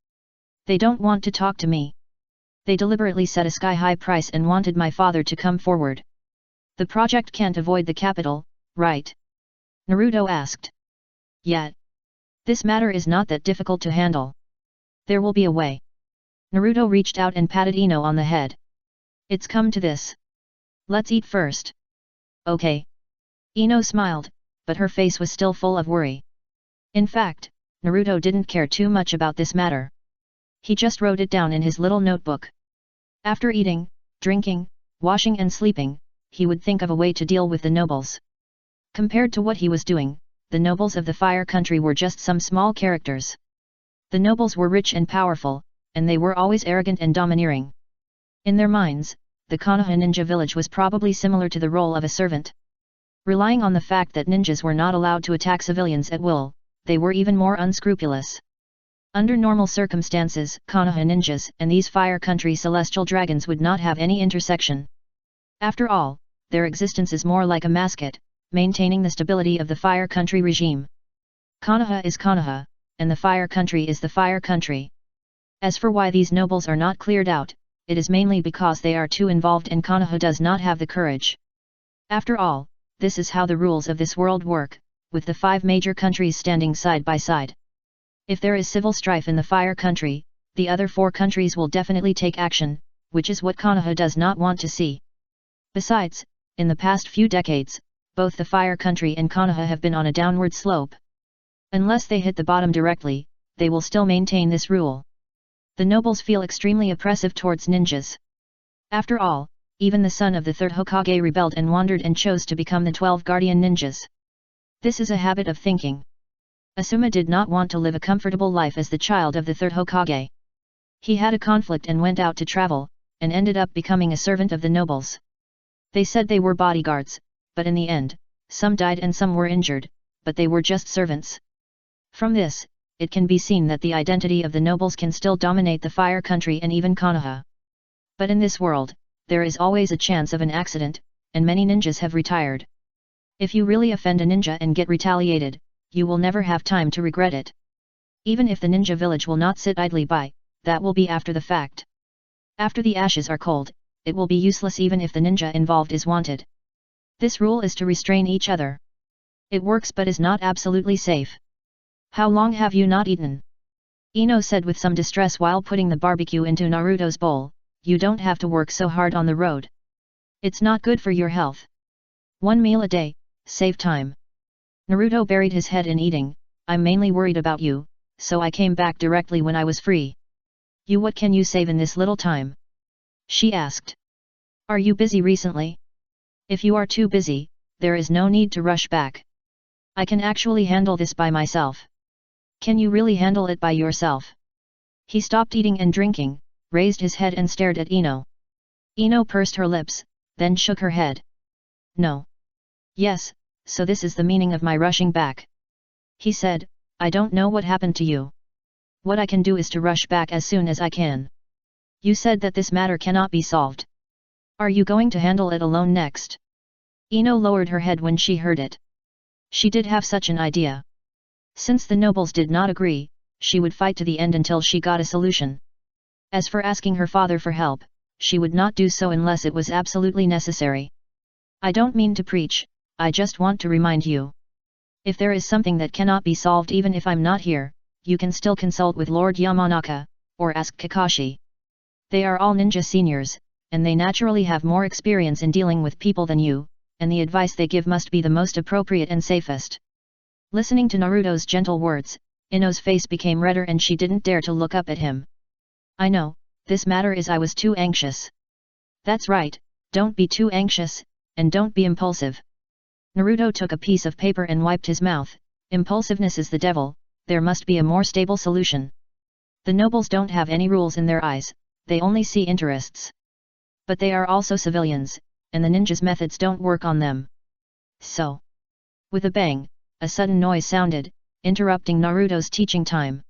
"They don't want to talk to me. They deliberately set a sky-high price and wanted my father to come forward." "The project can't avoid the capital, right?" Naruto asked. "Yet. This matter is not that difficult to handle. There will be a way." Naruto reached out and patted Ino on the head. "It's come to this. Let's eat first." "Okay." Ino smiled, but her face was still full of worry. In fact, Naruto didn't care too much about this matter. He just wrote it down in his little notebook. After eating, drinking, washing and sleeping, he would think of a way to deal with the nobles. Compared to what he was doing, the nobles of the Fire Country were just some small characters. The nobles were rich and powerful, and they were always arrogant and domineering. In their minds, the Konoha ninja village was probably similar to the role of a servant. Relying on the fact that ninjas were not allowed to attack civilians at will, they were even more unscrupulous. Under normal circumstances, Konoha ninjas and these Fire Country celestial dragons would not have any intersection. After all, their existence is more like a mascot, maintaining the stability of the Fire Country regime. Konoha is Konoha, and the Fire Country is the Fire Country. As for why these nobles are not cleared out, it is mainly because they are too involved and Konoha does not have the courage. After all, this is how the rules of this world work, with the 5 major countries standing side by side. If there is civil strife in the Fire Country, the other 4 countries will definitely take action, which is what Konoha does not want to see. Besides, in the past few decades, both the Fire Country and Konoha have been on a downward slope. Unless they hit the bottom directly, they will still maintain this rule. The nobles feel extremely oppressive towards ninjas. After all, even the son of the 3rd Hokage rebelled and wandered and chose to become the 12 guardian ninjas. This is a habit of thinking. Asuma did not want to live a comfortable life as the child of the 3rd Hokage. He had a conflict and went out to travel, and ended up becoming a servant of the nobles. They said they were bodyguards, but in the end, some died and some were injured, but they were just servants. From this, it can be seen that the identity of the nobles can still dominate the Fire Country and even Konoha. But in this world, there is always a chance of an accident, and many ninjas have retired. If you really offend a ninja and get retaliated, you will never have time to regret it. Even if the ninja village will not sit idly by, that will be after the fact. After the ashes are cold, it will be useless even if the ninja involved is wanted. This rule is to restrain each other. It works but is not absolutely safe. How long have you not eaten? Ino said with some distress while putting the barbecue into Naruto's bowl. You don't have to work so hard on the road. It's not good for your health. 1 meal a day, save time. Naruto buried his head in eating. I'm mainly worried about you, so I came back directly when I was free. What can you save in this little time? She asked. Are you busy recently? If you are too busy, there is no need to rush back. I can actually handle this by myself. Can you really handle it by yourself? He stopped eating and drinking, raised his head and stared at Ino. Ino pursed her lips, then shook her head. No. Yes, so this is the meaning of my rushing back. He said, I don't know what happened to you. What I can do is to rush back as soon as I can. You said that this matter cannot be solved. Are you going to handle it alone next? Ino lowered her head when she heard it. She did have such an idea. Since the nobles did not agree, she would fight to the end until she got a solution. As for asking her father for help, she would not do so unless it was absolutely necessary. I don't mean to preach, I just want to remind you. If there is something that cannot be solved even if I'm not here, you can still consult with Lord Yamanaka, or ask Kakashi. They are all ninja seniors, and they naturally have more experience in dealing with people than you, and the advice they give must be the most appropriate and safest. Listening to Naruto's gentle words, Ino's face became redder and she didn't dare to look up at him. I know, this matter is I was too anxious. That's right, don't be too anxious, and don't be impulsive. Naruto took a piece of paper and wiped his mouth. Impulsiveness is the devil, there must be a more stable solution. The nobles don't have any rules in their eyes, they only see interests. But they are also civilians, and the ninjas' methods don't work on them. So. With a bang, a sudden noise sounded, interrupting Naruto's teaching time.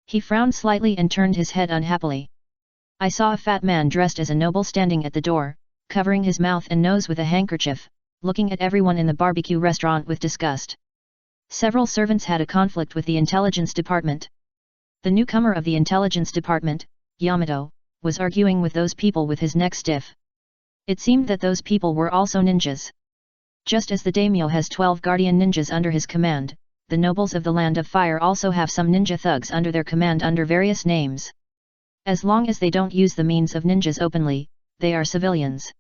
He frowned slightly and turned his head unhappily. I saw a fat man dressed as a noble standing at the door, covering his mouth and nose with a handkerchief, looking at everyone in the barbecue restaurant with disgust. Several servants had a conflict with the intelligence department. The newcomer of the intelligence department, Yamato, was arguing with those people with his neck stiff. It seemed that those people were also ninjas. Just as the daimyo has 12 guardian ninjas under his command, the nobles of the Land of Fire also have some ninja thugs under their command under various names. As long as they don't use the means of ninjas openly, they are civilians.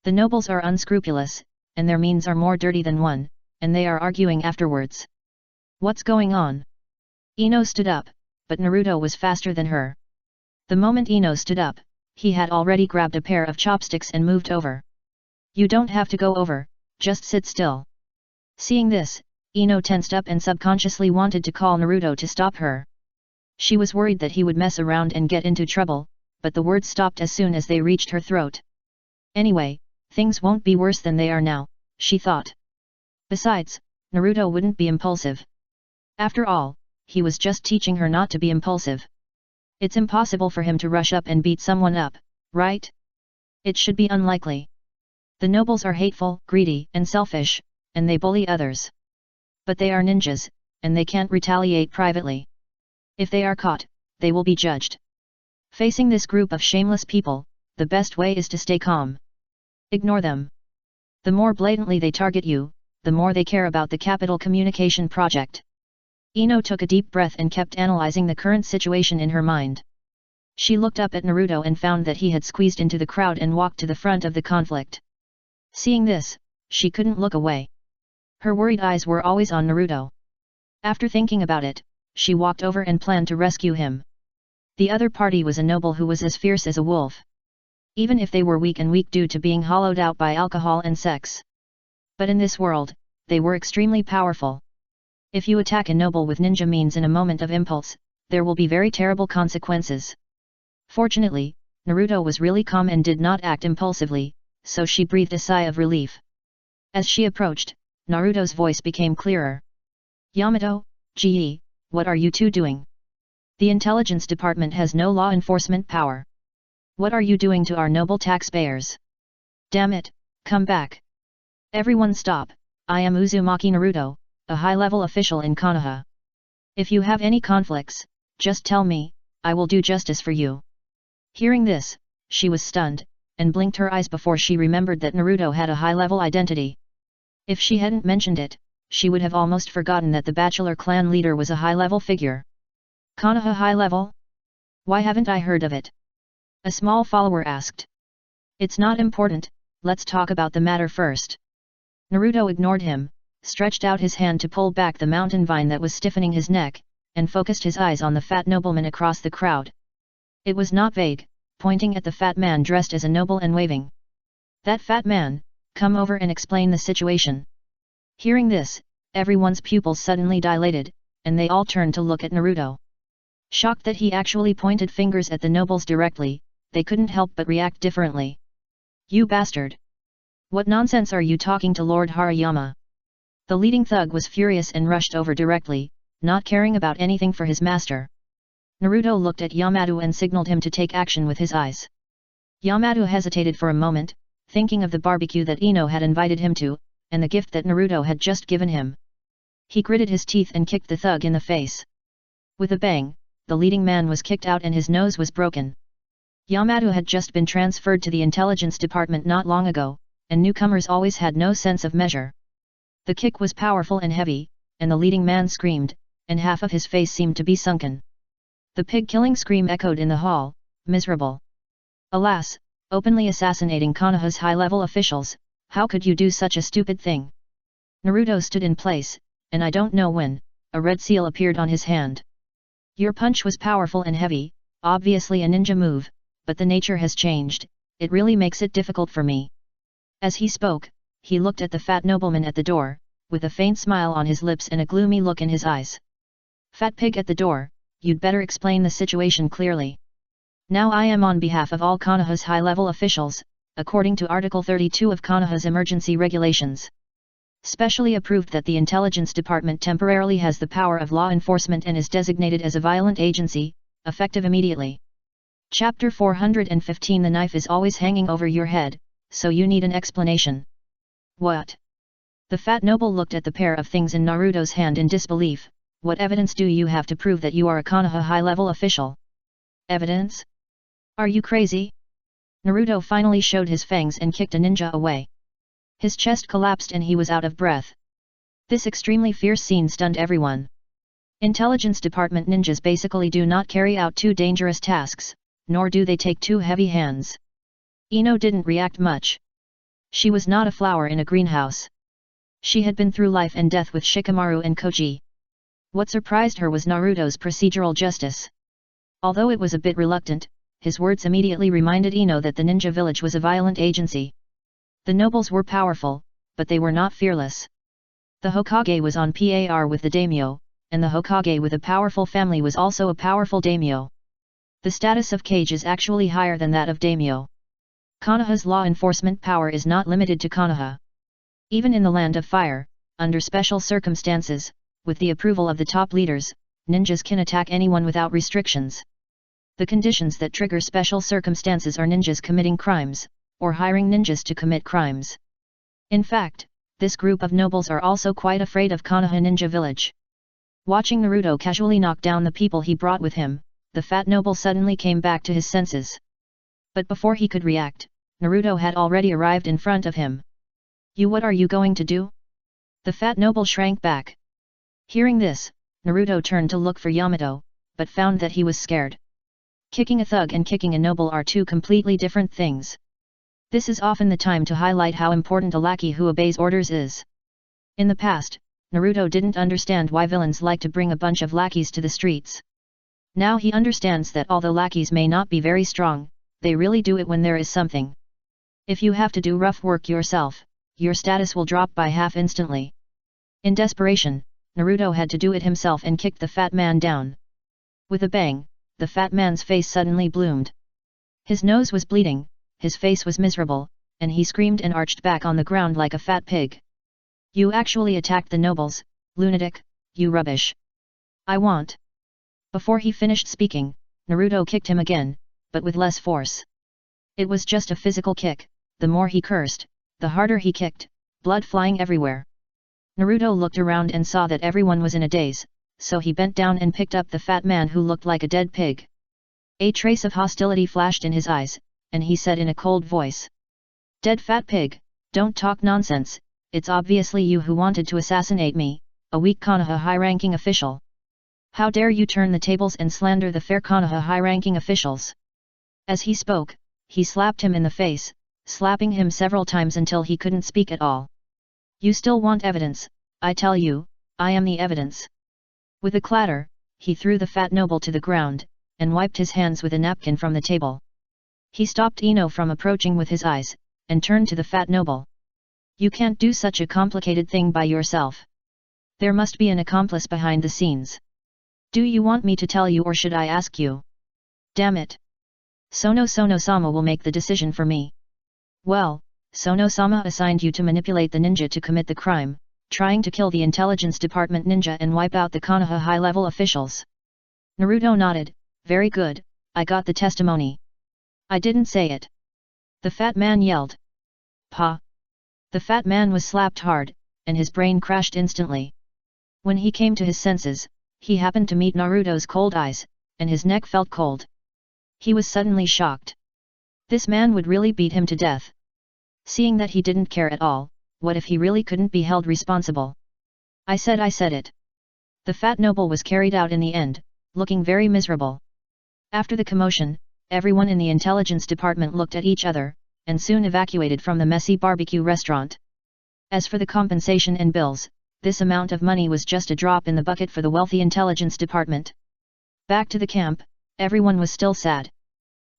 The nobles are unscrupulous, and their means are more dirty than one, and they are arguing afterwards. What's going on? Ino stood up, but Naruto was faster than her. The moment Ino stood up, he had already grabbed a pair of chopsticks and moved over. You don't have to go over, just sit still. Seeing this, Ino tensed up and subconsciously wanted to call Naruto to stop her. She was worried that he would mess around and get into trouble, but the words stopped as soon as they reached her throat. Anyway, things won't be worse than they are now, she thought. Besides, Naruto wouldn't be impulsive. After all, he was just teaching her not to be impulsive. It's impossible for him to rush up and beat someone up, right? It should be unlikely. The nobles are hateful, greedy, and selfish, and they bully others. But they are ninjas, and they can't retaliate privately. If they are caught, they will be judged. Facing this group of shameless people, the best way is to stay calm. Ignore them. The more blatantly they target you, the more they care about the Capital Communication Project. Ino took a deep breath and kept analyzing the current situation in her mind. She looked up at Naruto and found that he had squeezed into the crowd and walked to the front of the conflict. Seeing this, she couldn't look away. Her worried eyes were always on Naruto. After thinking about it, she walked over and planned to rescue him. The other party was a noble who was as fierce as a wolf. Even if they were weak due to being hollowed out by alcohol and sex. But in this world, they were extremely powerful. If you attack a noble with ninja means in a moment of impulse, there will be very terrible consequences. Fortunately, Naruto was really calm and did not act impulsively, so she breathed a sigh of relief. As she approached, Naruto's voice became clearer. Yamato, Ge, what are you two doing? The intelligence department has no law enforcement power. What are you doing to our noble taxpayers? Damn it, come back. Everyone stop, I am Uzumaki Naruto, a high-level official in Konoha. If you have any conflicts, just tell me, I will do justice for you. Hearing this, she was stunned, and blinked her eyes before she remembered that Naruto had a high-level identity. If she hadn't mentioned it, she would have almost forgotten that the bachelor clan leader was a high-level figure. Konoha high-level? Why haven't I heard of it? A small follower asked. It's not important, let's talk about the matter first. Naruto ignored him, stretched out his hand to pull back the mountain vine that was stiffening his neck, and focused his eyes on the fat nobleman across the crowd. It was not vague, pointing at the fat man dressed as a noble and waving. That fat man, come over and explain the situation. Hearing this, everyone's pupils suddenly dilated, and they all turned to look at Naruto. Shocked that he actually pointed fingers at the nobles directly, they couldn't help but react differently. You bastard! What nonsense are you talking to Lord Harayama? The leading thug was furious and rushed over directly, not caring about anything for his master. Naruto looked at Yamato and signaled him to take action with his eyes. Yamato hesitated for a moment, thinking of the barbecue that Ino had invited him to, and the gift that Naruto had just given him. He gritted his teeth and kicked the thug in the face. With a bang, the leading man was kicked out and his nose was broken. Yamato had just been transferred to the intelligence department not long ago, and newcomers always had no sense of measure. The kick was powerful and heavy, and the leading man screamed, and half of his face seemed to be sunken. The pig-killing scream echoed in the hall, miserable. Alas, openly assassinating Konoha's high-level officials, how could you do such a stupid thing? Naruto stood in place, and I don't know when, a red seal appeared on his hand. Your punch was powerful and heavy, obviously a ninja move, but the nature has changed, it really makes it difficult for me. As he spoke, he looked at the fat nobleman at the door, with a faint smile on his lips and a gloomy look in his eyes. Fat pig at the door, you'd better explain the situation clearly. Now I am on behalf of all Konoha's high-level officials, according to Article 32 of Konoha's emergency regulations. Specially approved that the intelligence department temporarily has the power of law enforcement and is designated as a violent agency, effective immediately. Chapter 415 The knife is always hanging over your head, so you need an explanation. What? The fat noble looked at the pair of things in Naruto's hand in disbelief. What evidence do you have to prove that you are a Konoha high-level official? Evidence? Are you crazy? Naruto finally showed his fangs and kicked a ninja away. His chest collapsed and he was out of breath. This extremely fierce scene stunned everyone. Intelligence department ninjas basically do not carry out too dangerous tasks, nor do they take too heavy hands. Ino didn't react much. She was not a flower in a greenhouse. She had been through life and death with Shikamaru and Koji. What surprised her was Naruto's procedural justice. Although it was a bit reluctant, his words immediately reminded Ino that the ninja village was a violent agency. The nobles were powerful, but they were not fearless. The Hokage was on par with the daimyo, and the Hokage with a powerful family was also a powerful daimyo. The status of Kage is actually higher than that of daimyo. Konoha's law enforcement power is not limited to Konoha. Even in the Land of Fire, under special circumstances, with the approval of the top leaders, ninjas can attack anyone without restrictions. The conditions that trigger special circumstances are ninjas committing crimes, or hiring ninjas to commit crimes. In fact, this group of nobles are also quite afraid of Konoha Ninja Village. Watching Naruto casually knock down the people he brought with him, the fat noble suddenly came back to his senses. But before he could react, Naruto had already arrived in front of him. What are you going to do? The fat noble shrank back. Hearing this, Naruto turned to look for Yamato, but found that he was scared. Kicking a thug and kicking a noble are two completely different things. This is often the time to highlight how important a lackey who obeys orders is. In the past, Naruto didn't understand why villains like to bring a bunch of lackeys to the streets. Now he understands that although lackeys may not be very strong, they really do it when there is something. If you have to do rough work yourself, your status will drop by half instantly. In desperation, Naruto had to do it himself and kicked the fat man down. With a bang, the fat man's face suddenly bloomed. His nose was bleeding, his face was miserable, and he screamed and arched back on the ground like a fat pig. You actually attacked the nobles, lunatic, you rubbish. I want. Before he finished speaking, Naruto kicked him again, but with less force. It was just a physical kick, the more he cursed, the harder he kicked, blood flying everywhere. Naruto looked around and saw that everyone was in a daze, so he bent down and picked up the fat man who looked like a dead pig. A trace of hostility flashed in his eyes, and he said in a cold voice. Dead fat pig, don't talk nonsense, it's obviously you who wanted to assassinate me, a weak Konoha high-ranking official. How dare you turn the tables and slander the fair Konoha high-ranking officials? As he spoke, he slapped him in the face, slapping him several times until he couldn't speak at all. You still want evidence? I tell you, I am the evidence. With a clatter, he threw the fat noble to the ground, and wiped his hands with a napkin from the table. He stopped Ino from approaching with his eyes, and turned to the fat noble. You can't do such a complicated thing by yourself. There must be an accomplice behind the scenes. Do you want me to tell you or should I ask you? Damn it. Sono-sama will make the decision for me. Well, Sono-sama assigned you to manipulate the ninja to commit the crime, trying to kill the intelligence department ninja and wipe out the Konoha high-level officials. Naruto nodded, very good, I got the testimony. I didn't say it. The fat man yelled. Pa! The fat man was slapped hard, and his brain crashed instantly. When he came to his senses, he happened to meet Naruto's cold eyes, and his neck felt cold. He was suddenly shocked. This man would really beat him to death. Seeing that he didn't care at all, what if he really couldn't be held responsible? I said it. The fat noble was carried out in the end, looking very miserable. After the commotion, everyone in the intelligence department looked at each other, and soon evacuated from the messy barbecue restaurant. As for the compensation and bills, this amount of money was just a drop in the bucket for the wealthy intelligence department. Back to the camp, everyone was still sad.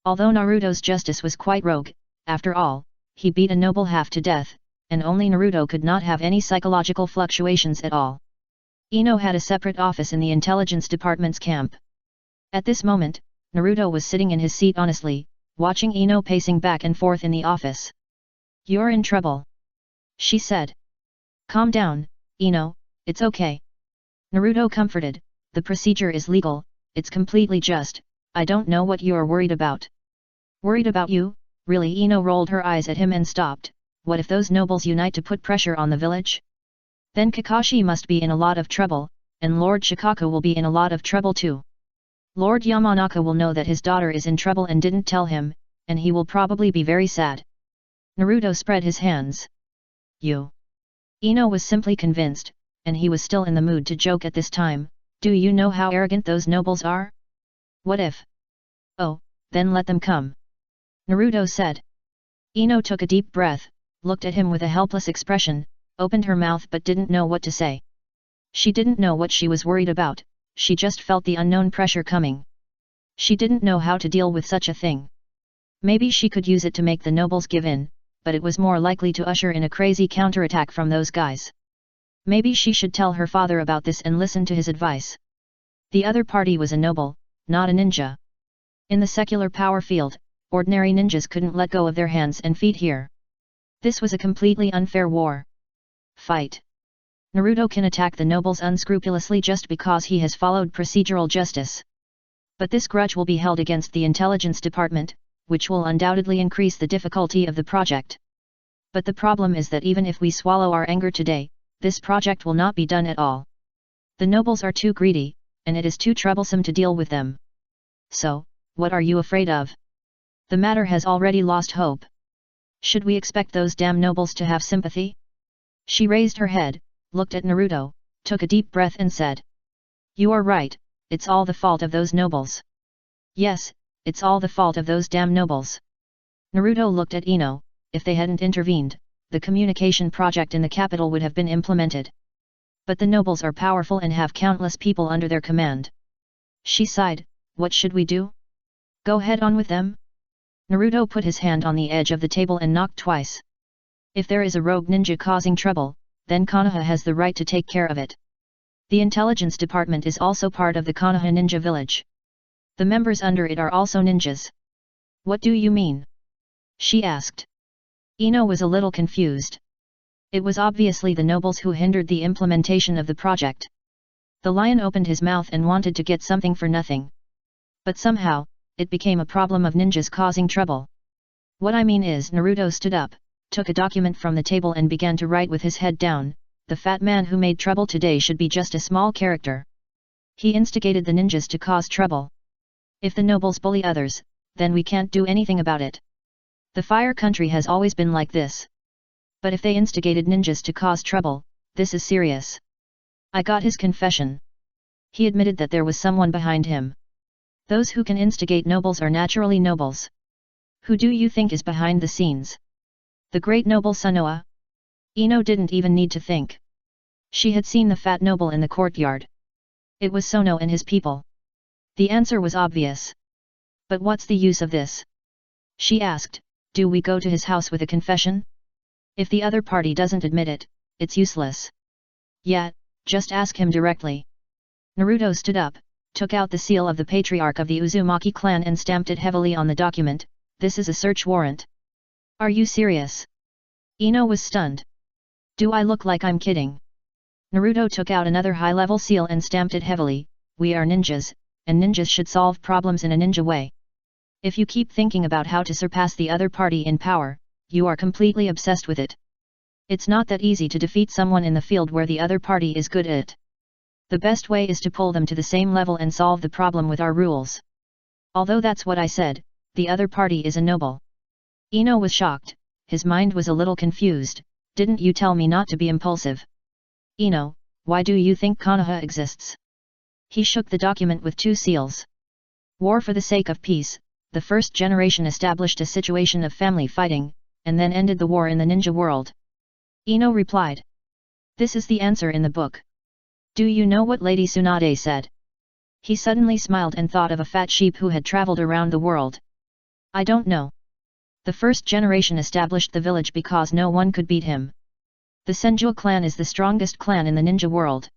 Although Naruto's justice was quite rogue, after all, he beat a noble half to death, and only Naruto could not have any psychological fluctuations at all. Ino had a separate office in the intelligence department's camp. At this moment, Naruto was sitting in his seat honestly, watching Ino pacing back and forth in the office. You're in trouble, she said. Calm down, Ino, it's okay. Naruto comforted, the procedure is legal, it's completely just, I don't know what you're worried about. Worried about you? Really? Ino rolled her eyes at him and stopped. What if those nobles unite to put pressure on the village? Then Kakashi must be in a lot of trouble, and Lord Shikaku will be in a lot of trouble too. Lord Yamanaka will know that his daughter is in trouble and didn't tell him, and he will probably be very sad. Naruto spread his hands. You. Ino was simply convinced, and he was still in the mood to joke at this time. Do you know how arrogant those nobles are? What if? Oh, then let them come. Naruto said. Ino took a deep breath, looked at him with a helpless expression, opened her mouth but didn't know what to say. She didn't know what she was worried about, she just felt the unknown pressure coming. She didn't know how to deal with such a thing. Maybe she could use it to make the nobles give in, but it was more likely to usher in a crazy counterattack from those guys. Maybe she should tell her father about this and listen to his advice. The other party was a noble, not a ninja. In the secular power field, ordinary ninjas couldn't let go of their hands and feet here. This was a completely unfair war. Fight. Naruto can attack the nobles unscrupulously just because he has followed procedural justice. But this grudge will be held against the intelligence department, which will undoubtedly increase the difficulty of the project. But the problem is that even if we swallow our anger today, this project will not be done at all. The nobles are too greedy, and it is too troublesome to deal with them. So, what are you afraid of? The matter has already lost hope. Should we expect those damn nobles to have sympathy? She raised her head, looked at Naruto, took a deep breath and said. You are right, it's all the fault of those nobles. Yes, it's all the fault of those damn nobles. Naruto looked at Ino. If they hadn't intervened, the communication project in the capital would have been implemented. But the nobles are powerful and have countless people under their command. She sighed, what should we do? Go head on with them? Naruto put his hand on the edge of the table and knocked twice. If there is a rogue ninja causing trouble, then Konoha has the right to take care of it. The intelligence department is also part of the Konoha ninja village. The members under it are also ninjas. What do you mean? She asked. Ino was a little confused. It was obviously the nobles who hindered the implementation of the project. The lion opened his mouth and wanted to get something for nothing. But somehow, it became a problem of ninjas causing trouble. What I mean is, Naruto stood up, took a document from the table and began to write with his head down. The fat man who made trouble today should be just a small character. He instigated the ninjas to cause trouble. If the nobles bully others, then we can't do anything about it. The Fire Country has always been like this. But if they instigated ninjas to cause trouble, this is serious. I got his confession. He admitted that there was someone behind him. Those who can instigate nobles are naturally nobles. Who do you think is behind the scenes? The great noble Sunoa? Ino didn't even need to think. She had seen the fat noble in the courtyard. It was Sono and his people. The answer was obvious. But what's the use of this? She asked. Do we go to his house with a confession? If the other party doesn't admit it, it's useless. Yeah, just ask him directly. Naruto stood up, took out the seal of the patriarch of the Uzumaki clan and stamped it heavily on the document. This is a search warrant. Are you serious? Ino was stunned. Do I look like I'm kidding? Naruto took out another high-level seal and stamped it heavily. We are ninjas, and ninjas should solve problems in a ninja way. If you keep thinking about how to surpass the other party in power, you are completely obsessed with it. It's not that easy to defeat someone in the field where the other party is good at it. The best way is to pull them to the same level and solve the problem with our rules. Although that's what I said, the other party is a noble. Ino was shocked, his mind was a little confused. Didn't you tell me not to be impulsive? Ino, why do you think Konoha exists? He shook the document with two seals. War for the sake of peace. The first generation established a situation of family fighting, and then ended the war in the ninja world. Ino replied. This is the answer in the book. Do you know what Lady Tsunade said? He suddenly smiled and thought of a fat sheep who had traveled around the world. I don't know. The first generation established the village because no one could beat him. The Senju clan is the strongest clan in the ninja world.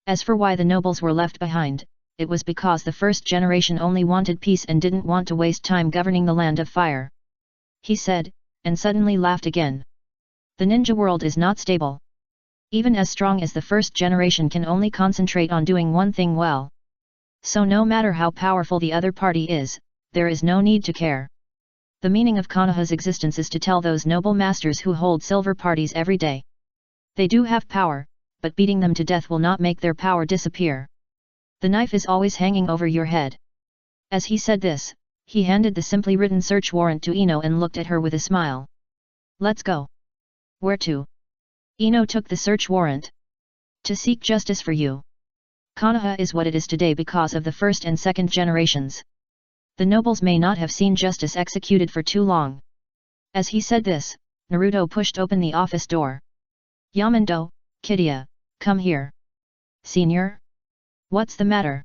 As for why the nobles were left behind, it was because the first generation only wanted peace and didn't want to waste time governing the land of fire. He said, and suddenly laughed again. The ninja world is not stable. Even as strong as the first generation can only concentrate on doing one thing well. So no matter how powerful the other party is, there is no need to care. The meaning of Konoha's existence is to tell those noble masters who hold silver parties every day. They do have power, but beating them to death will not make their power disappear. The knife is always hanging over your head. As he said this, he handed the simply written search warrant to Ino and looked at her with a smile. Let's go. Where to? Ino took the search warrant. To seek justice for you. Konoha is what it is today because of the first and second generations. The nobles may not have seen justice executed for too long. As he said this, Naruto pushed open the office door. Yamando, Kidia, come here. Senior? What's the matter?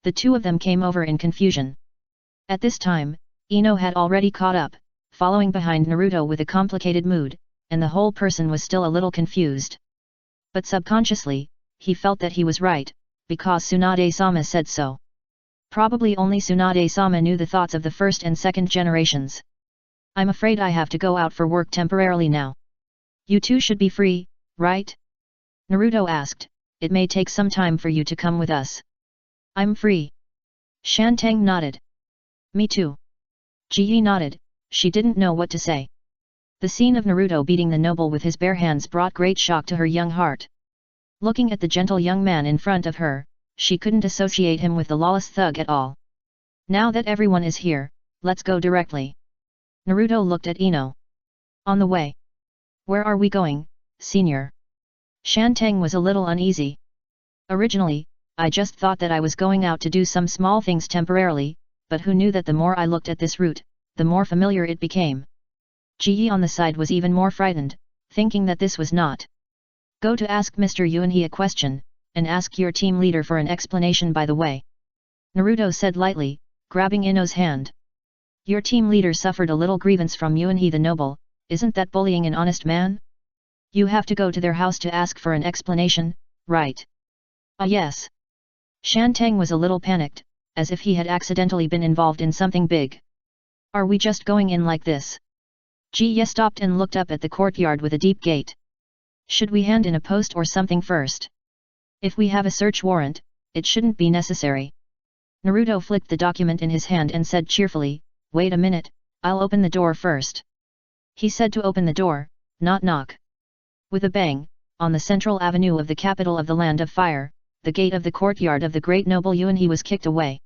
The two of them came over in confusion. At this time, Ino had already caught up, following behind Naruto with a complicated mood, and the whole person was still a little confused. But subconsciously, he felt that he was right, because Tsunade-sama said so. Probably only Tsunade-sama knew the thoughts of the first and second generations. I'm afraid I have to go out for work temporarily now. You two should be free, right? Naruto asked, it may take some time for you to come with us. I'm free. Shantang nodded. Me too. Ji nodded, she didn't know what to say. The scene of Naruto beating the noble with his bare hands brought great shock to her young heart. Looking at the gentle young man in front of her, she couldn't associate him with the lawless thug at all. Now that everyone is here, let's go directly. Naruto looked at Ino. On the way. Where are we going, senior? Shantang was a little uneasy. Originally, I just thought that I was going out to do some small things temporarily, but who knew that the more I looked at this route, the more familiar it became. Ji on the side was even more frightened, thinking that this was not. Go to ask Mr. Yuanhe a question, and ask your team leader for an explanation by the way. Naruto said lightly, grabbing Ino's hand. Your team leader suffered a little grievance from Yuanhe the noble, isn't that bullying an honest man? You have to go to their house to ask for an explanation, right? Ah yes. Shantang was a little panicked, as if he had accidentally been involved in something big. Are we just going in like this? Ji stopped and looked up at the courtyard with a deep gate. Should we hand in a post or something first? If we have a search warrant, it shouldn't be necessary. Naruto flicked the document in his hand and said cheerfully, wait a minute, I'll open the door first. He said to open the door, not knock. With a bang, on the central avenue of the capital of the Land of Fire, the gate of the courtyard of the great noble Yuanhe was kicked away.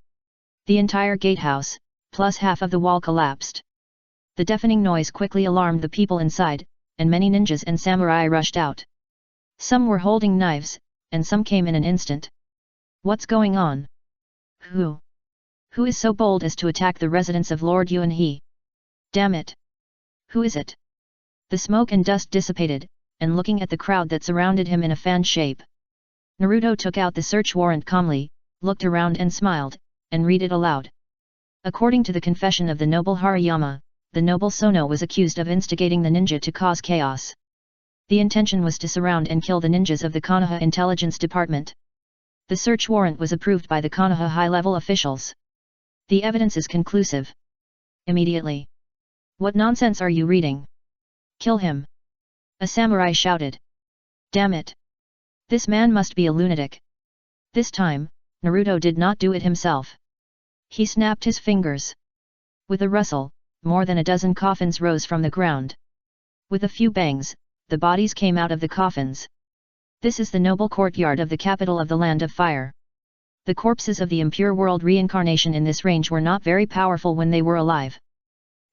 The entire gatehouse, plus half of the wall collapsed. The deafening noise quickly alarmed the people inside, and many ninjas and samurai rushed out. Some were holding knives, and some came in an instant. What's going on? Who is so bold as to attack the residence of Lord Yuanhe? Damn it! Who is it? The smoke and dust dissipated, and looking at the crowd that surrounded him in a fan shape. Naruto took out the search warrant calmly, looked around and smiled, and read it aloud. According to the confession of the noble Hariyama, the noble Sono was accused of instigating the ninja to cause chaos. The intention was to surround and kill the ninjas of the Konoha Intelligence Department. The search warrant was approved by the Konoha high-level officials. The evidence is conclusive. Immediately. What nonsense are you reading? Kill him! A samurai shouted. Damn it! This man must be a lunatic. This time, Naruto did not do it himself. He snapped his fingers. With a rustle, more than a dozen coffins rose from the ground. With a few bangs, the bodies came out of the coffins. This is the noble courtyard of the capital of the Land of Fire. The corpses of the impure world reincarnation in this range were not very powerful when they were alive.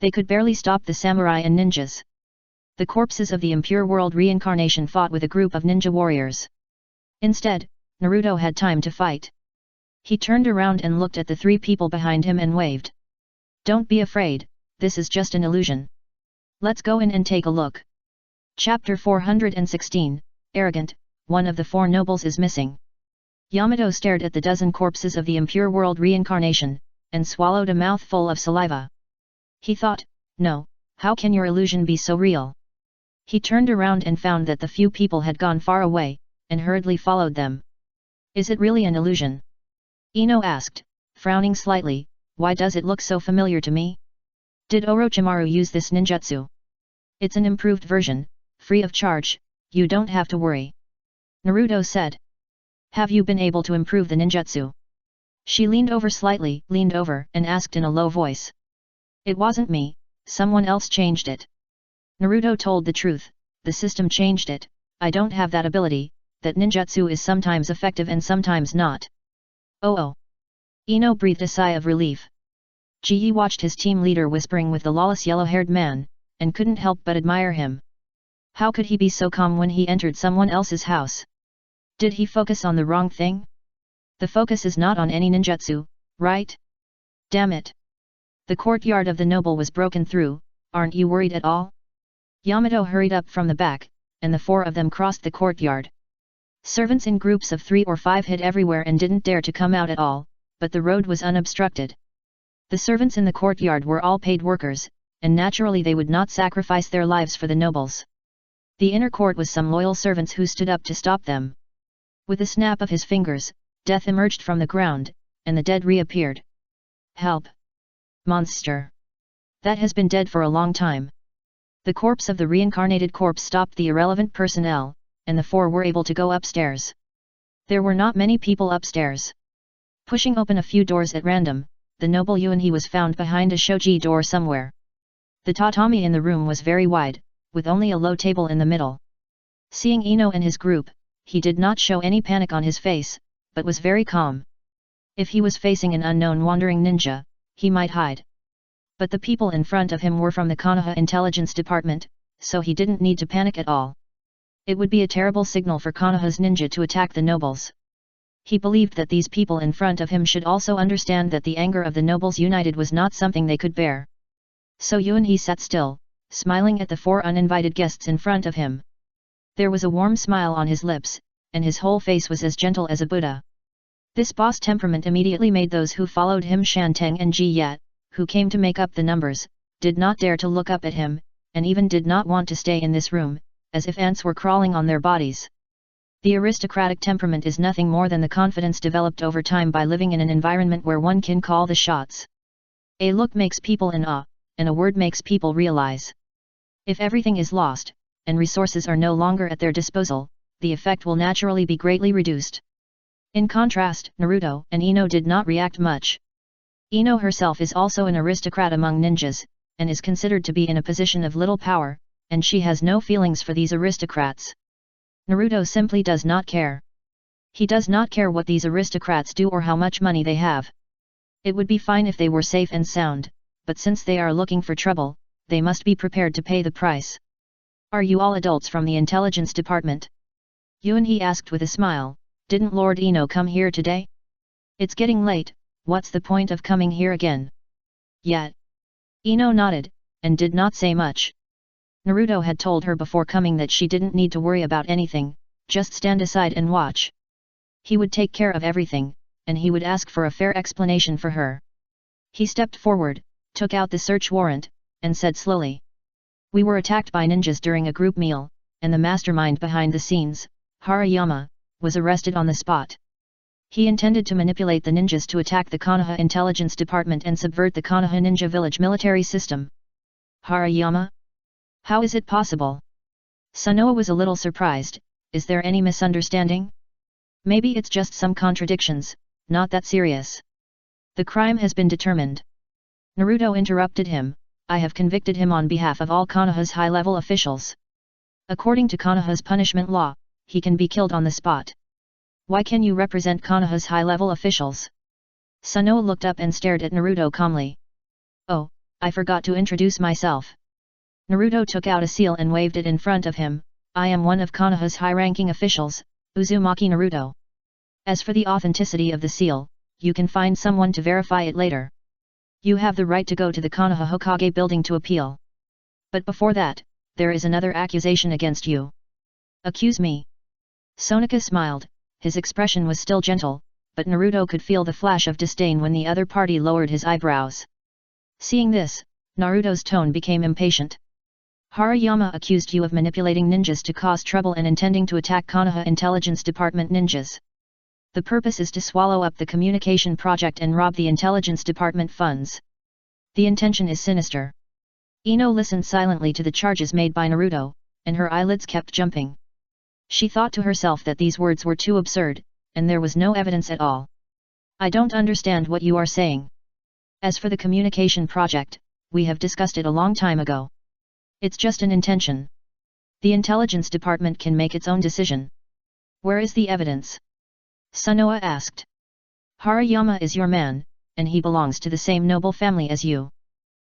They could barely stop the samurai and ninjas. The corpses of the impure world reincarnation fought with a group of ninja warriors. Instead, Naruto had time to fight. He turned around and looked at the three people behind him and waved. Don't be afraid, this is just an illusion. Let's go in and take a look. Chapter 416, Arrogant, one of the four nobles is missing. Yamato stared at the dozen corpses of the impure world reincarnation, and swallowed a mouthful of saliva. He thought, no, how can your illusion be so real? He turned around and found that the few people had gone far away, and hurriedly followed them. Is it really an illusion? Ino asked, frowning slightly, why does it look so familiar to me? Did Orochimaru use this ninjutsu? It's an improved version, free of charge, you don't have to worry. Naruto said. Have you been able to improve the ninjutsu? She leaned over and asked in a low voice. It wasn't me, someone else changed it. Naruto told the truth, the system changed it, I don't have that ability, that ninjutsu is sometimes effective and sometimes not. Oh. Ino breathed a sigh of relief. Ji watched his team leader whispering with the lawless yellow-haired man, and couldn't help but admire him. How could he be so calm when he entered someone else's house? Did he focus on the wrong thing? The focus is not on any ninjutsu, right? Damn it! The courtyard of the noble was broken through, aren't you worried at all? Yamato hurried up from the back, and the four of them crossed the courtyard. Servants in groups of 3 or 5 hid everywhere and didn't dare to come out at all, but the road was unobstructed. The servants in the courtyard were all paid workers, and naturally they would not sacrifice their lives for the nobles. The inner court was some loyal servants who stood up to stop them. With a snap of his fingers, death emerged from the ground, and the dead reappeared. Help! Monster! That has been dead for a long time. The corpse of the reincarnated corpse stopped the irrelevant personnel, and the four were able to go upstairs. There were not many people upstairs. Pushing open a few doors at random, the noble Yuan-he was found behind a shoji door somewhere. The tatami in the room was very wide, with only a low table in the middle. Seeing Ino and his group, he did not show any panic on his face, but was very calm. If he was facing an unknown wandering ninja, he might hide. But the people in front of him were from the Konoha intelligence department, so he didn't need to panic at all. It would be a terrible signal for Konoha's ninja to attack the nobles. He believed that these people in front of him should also understand that the anger of the nobles united was not something they could bear. So Yuan-he sat still, smiling at the four uninvited guests in front of him. There was a warm smile on his lips, and his whole face was as gentle as a Buddha. This boss temperament immediately made those who followed him Shanteng and Ji Yat, who came to make up the numbers, did not dare to look up at him, and even did not want to stay in this room, as if ants were crawling on their bodies. The aristocratic temperament is nothing more than the confidence developed over time by living in an environment where one can call the shots. A look makes people in awe, and a word makes people realize. If everything is lost, and resources are no longer at their disposal, the effect will naturally be greatly reduced. In contrast, Naruto and Ino did not react much. Ino herself is also an aristocrat among ninjas, and is considered to be in a position of little power, and she has no feelings for these aristocrats. Naruto simply does not care. He does not care what these aristocrats do or how much money they have. It would be fine if they were safe and sound, but since they are looking for trouble, they must be prepared to pay the price. Are you all adults from the intelligence department? Yuan-he asked with a smile. Didn't Lord Ino come here today? It's getting late, what's the point of coming here again? Yet. Ino nodded, and did not say much. Naruto had told her before coming that she didn't need to worry about anything, just stand aside and watch. He would take care of everything, and he would ask for a fair explanation for her. He stepped forward, took out the search warrant, and said slowly. We were attacked by ninjas during a group meal, and the mastermind behind the scenes, Harayama, was arrested on the spot. He intended to manipulate the ninjas to attack the Konoha intelligence department and subvert the Konoha ninja village military system. Harayama? How is it possible? Sanoa was a little surprised. Is there any misunderstanding? Maybe it's just some contradictions, not that serious. The crime has been determined. Naruto interrupted him. I have convicted him on behalf of all Konoha's high-level officials. According to Konoha's punishment law, he can be killed on the spot. Why can you represent Konoha's high-level officials? Sanoa looked up and stared at Naruto calmly. Oh, I forgot to introduce myself. Naruto took out a seal and waved it in front of him. I am one of Konoha's high-ranking officials, Uzumaki Naruto. As for the authenticity of the seal, you can find someone to verify it later. You have the right to go to the Konoha Hokage building to appeal. But before that, there is another accusation against you. Accuse me. Sonika smiled, his expression was still gentle, but Naruto could feel the flash of disdain when the other party lowered his eyebrows. Seeing this, Naruto's tone became impatient. Harayama accused you of manipulating ninjas to cause trouble and intending to attack Konoha Intelligence Department ninjas. The purpose is to swallow up the communication project and rob the Intelligence Department funds. The intention is sinister. Ino listened silently to the charges made by Naruto, and her eyelids kept jumping. She thought to herself that these words were too absurd, and there was no evidence at all. I don't understand what you are saying. As for the communication project, we have discussed it a long time ago. It's just an intention. The intelligence department can make its own decision. Where is the evidence? Sanoa asked. Harayama is your man, and he belongs to the same noble family as you.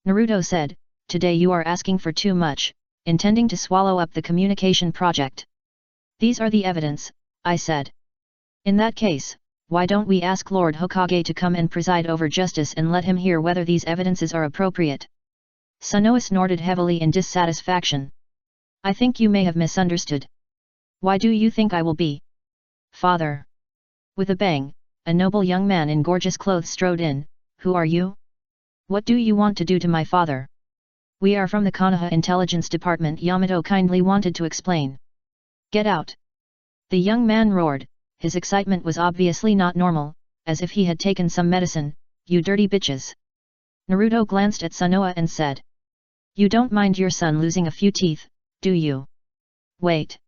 Naruto said, today you are asking for too much, intending to swallow up the communication project. These are the evidence, I said. In that case, why don't we ask Lord Hokage to come and preside over justice and let him hear whether these evidences are appropriate? Sanoa snorted heavily in dissatisfaction. I think you may have misunderstood. Why do you think I will be? Father. With a bang, a noble young man in gorgeous clothes strode in. Who are you? What do you want to do to my father? We are from the Konoha Intelligence Department, Yamato kindly wanted to explain. Get out! The young man roared, his excitement was obviously not normal, as if he had taken some medicine. You dirty bitches! Naruto glanced at Sanoa and said. You don't mind your son losing a few teeth, do you? Wait.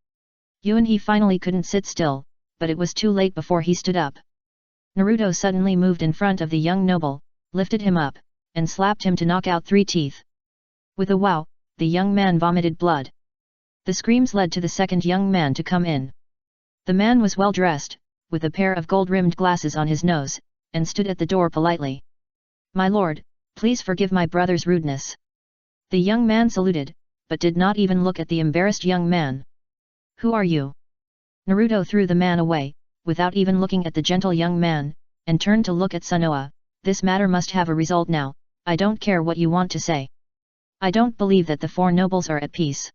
He finally couldn't sit still, but it was too late before he stood up. Naruto suddenly moved in front of the young noble, lifted him up, and slapped him to knock out 3 teeth. With a wow, the young man vomited blood. The screams led to the second young man to come in. The man was well dressed, with a pair of gold-rimmed glasses on his nose, and stood at the door politely. My lord, please forgive my brother's rudeness. The young man saluted, but did not even look at the embarrassed young man. Who are you? Naruto threw the man away, without even looking at the gentle young man, and turned to look at Sanoa. This matter must have a result now, I don't care what you want to say. I don't believe that the 4 nobles are at peace.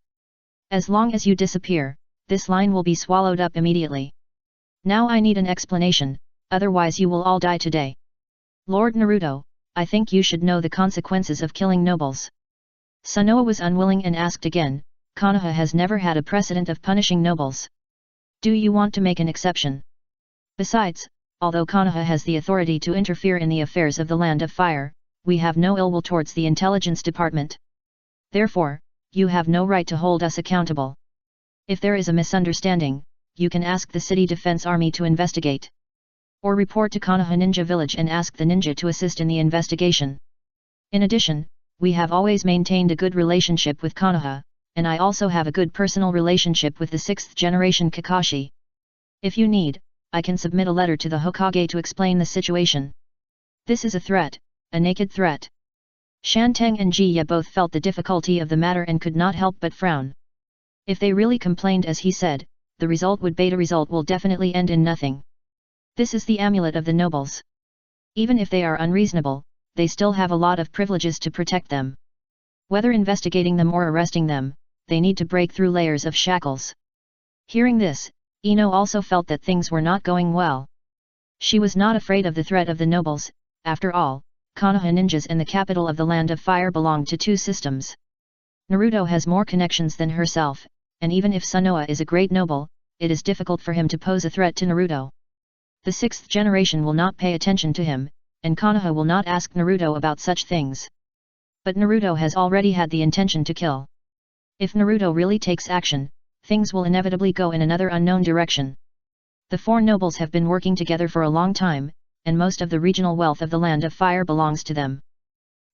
As long as you disappear, this line will be swallowed up immediately. Now I need an explanation, otherwise you will all die today. Lord Naruto, I think you should know the consequences of killing nobles. Sanoa was unwilling and asked again, Konoha has never had a precedent of punishing nobles. Do you want to make an exception? Besides, although Konoha has the authority to interfere in the affairs of the Land of Fire, we have no ill will towards the Intelligence Department. Therefore, you have no right to hold us accountable. If there is a misunderstanding, you can ask the City Defense Army to investigate. Or report to Konoha Ninja Village and ask the ninja to assist in the investigation. In addition, we have always maintained a good relationship with Konoha, and I also have a good personal relationship with the 6th generation Kakashi. If you need, I can submit a letter to the Hokage to explain the situation. This is a threat, a naked threat. Shanteng and Jiya both felt the difficulty of the matter and could not help but frown. If they really complained as he said, the result will definitely end in nothing. This is the amulet of the nobles. Even if they are unreasonable, they still have a lot of privileges to protect them. Whether investigating them or arresting them, they need to break through layers of shackles. Hearing this, Ino also felt that things were not going well. She was not afraid of the threat of the nobles, after all, Konoha ninjas and the capital of the Land of Fire belonged to 2 systems. Naruto has more connections than herself, and even if Sanoa is a great noble, it is difficult for him to pose a threat to Naruto. The 6th generation will not pay attention to him, and Konoha will not ask Naruto about such things. But Naruto has already had the intention to kill. If Naruto really takes action, things will inevitably go in another unknown direction. The 4 nobles have been working together for a long time, and most of the regional wealth of the Land of Fire belongs to them.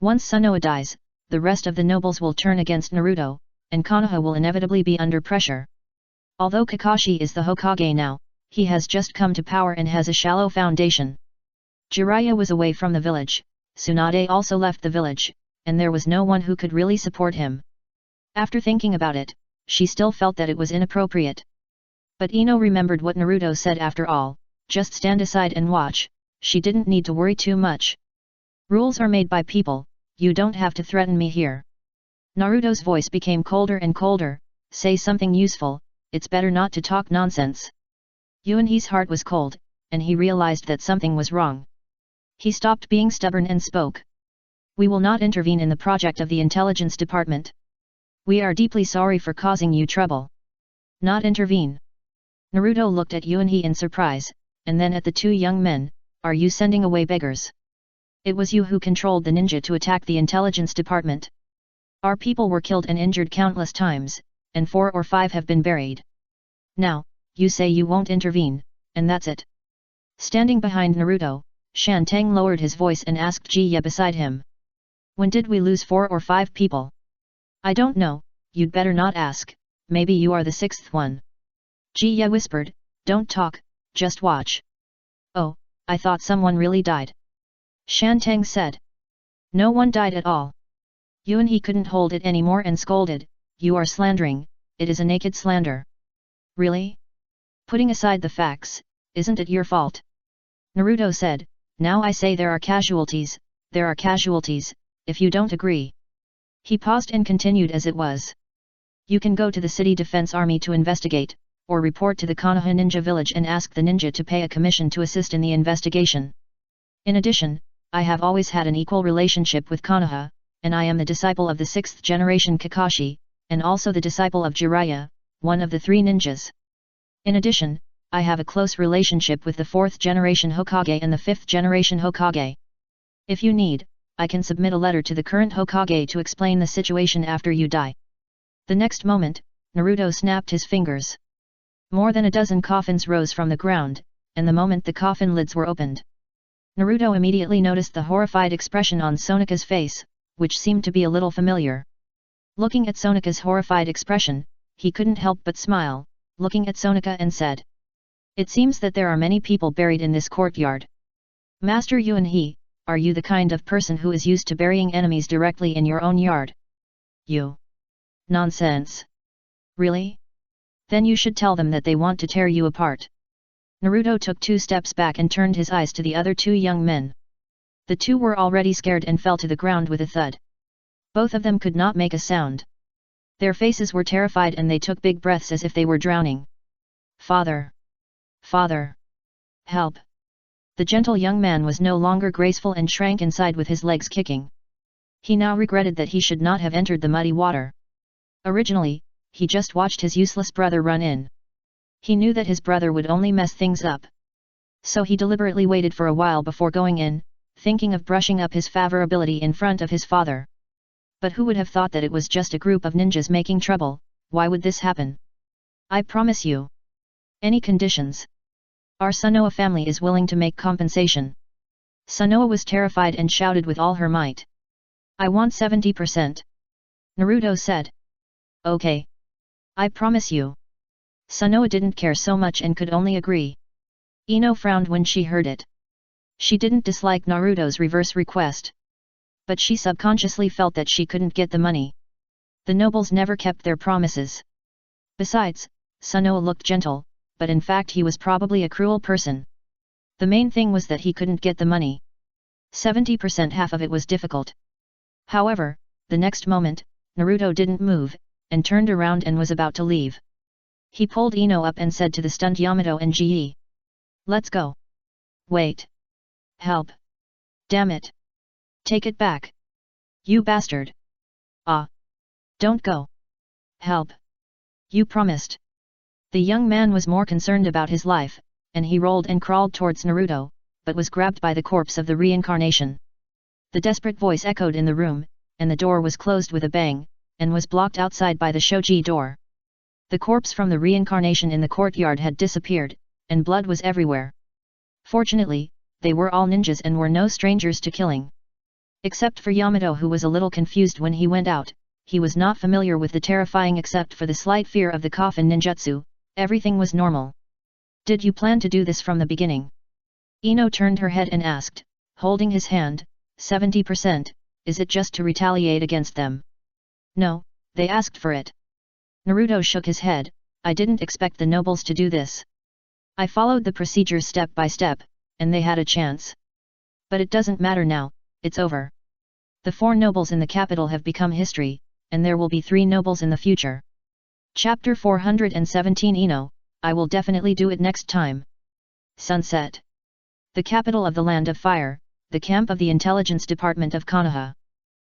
Once Sanoa dies, the rest of the nobles will turn against Naruto, and Konoha will inevitably be under pressure. Although Kakashi is the Hokage now, he has just come to power and has a shallow foundation. Jiraiya was away from the village, Tsunade also left the village, and there was no one who could really support him. After thinking about it, she still felt that it was inappropriate. But Ino remembered what Naruto said after all, just stand aside and watch. She didn't need to worry too much. Rules are made by people, you don't have to threaten me here. Naruto's voice became colder and colder, say something useful, it's better not to talk nonsense. Yuanhee's heart was cold, and he realized that something was wrong. He stopped being stubborn and spoke. We will not intervene in the project of the Intelligence Department. We are deeply sorry for causing you trouble. Not intervene. Naruto looked at Yuanhee in surprise, and then at the 2 young men. Are you sending away beggars? It was you who controlled the ninja to attack the Intelligence Department. Our people were killed and injured countless times, and 4 or 5 have been buried. Now, you say you won't intervene, and that's it. Standing behind Naruto, Shanteng lowered his voice and asked Jiya beside him. When did we lose 4 or 5 people? I don't know, you'd better not ask, maybe you are the 6th one. Jiya whispered, don't talk, just watch. Oh, I thought someone really died. Shanteng said. No one died at all. Yuanhee couldn't hold it anymore and scolded, you are slandering, it is a naked slander. Really? Putting aside the facts, isn't it your fault? Naruto said, now I say there are casualties, if you don't agree. He paused and continued as it was. You can go to the City Defense Army to investigate, or report to the Konoha Ninja Village and ask the ninja to pay a commission to assist in the investigation. In addition, I have always had an equal relationship with Konoha, and I am the disciple of the 6th generation Kakashi, and also the disciple of Jiraiya, one of the 3 ninjas. In addition, I have a close relationship with the 4th generation Hokage and the 5th generation Hokage. If you need, I can submit a letter to the current Hokage to explain the situation after you die. The next moment, Naruto snapped his fingers. More than a dozen coffins rose from the ground, and the moment the coffin lids were opened, Naruto immediately noticed the horrified expression on Sonika's face, which seemed to be a little familiar. Looking at Sonika's horrified expression, he couldn't help but smile, looking at Sonika and said, "It seems that there are many people buried in this courtyard. Master Yuan, are you the kind of person who is used to burying enemies directly in your own yard?" "You? Nonsense. Really? Then you should tell them that they want to tear you apart." Naruto took 2 steps back and turned his eyes to the other 2 young men. The 2 were already scared and fell to the ground with a thud. Both of them could not make a sound. Their faces were terrified and they took big breaths as if they were drowning. "Father! Father! Help!" The gentle young man was no longer graceful and shrank inside with his legs kicking. He now regretted that he should not have entered the muddy water. Originally, he just watched his useless brother run in. He knew that his brother would only mess things up. So he deliberately waited for a while before going in, thinking of brushing up his favorability in front of his father. But who would have thought that it was just a group of ninjas making trouble? Why would this happen? "I promise you. Any conditions? Our Sanoa family is willing to make compensation." Sanoa was terrified and shouted with all her might. "I want 70%. Naruto said. "Okay. I promise you." Sanoa didn't care so much and could only agree. Ino frowned when she heard it. She didn't dislike Naruto's reverse request. But she subconsciously felt that she couldn't get the money. The nobles never kept their promises. Besides, Sanoa looked gentle, but in fact he was probably a cruel person. The main thing was that he couldn't get the money. 70%, half of it was difficult. However, the next moment, Naruto didn't move, and turned around and was about to leave. He pulled Ino up and said to the stunned Yamato and Ji, "Let's go." "Wait. Help. Damn it. Take it back. You bastard. Ah. Don't go. Help. You promised." The young man was more concerned about his life, and he rolled and crawled towards Naruto, but was grabbed by the corpse of the reincarnation. The desperate voice echoed in the room, and the door was closed with a bang, and was blocked outside by the shoji door. The corpse from the reincarnation in the courtyard had disappeared, and blood was everywhere. Fortunately, they were all ninjas and were no strangers to killing. Except for Yamato, who was a little confused when he went out. He was not familiar with the terrifying except for the slight fear of the coffin ninjutsu. Everything was normal. "Did you plan to do this from the beginning?" Ino turned her head and asked, holding his hand. 70%, is it just to retaliate against them?" "No, they asked for it." Naruto shook his head. "I didn't expect the nobles to do this. I followed the procedures step by step, and they had a chance. But it doesn't matter now, it's over. The 4 nobles in the capital have become history, and there will be 3 nobles in the future." Chapter 417 Ino, I will definitely do it next time. Sunset. The capital of the Land of Fire, the camp of the Intelligence Department of Konoha.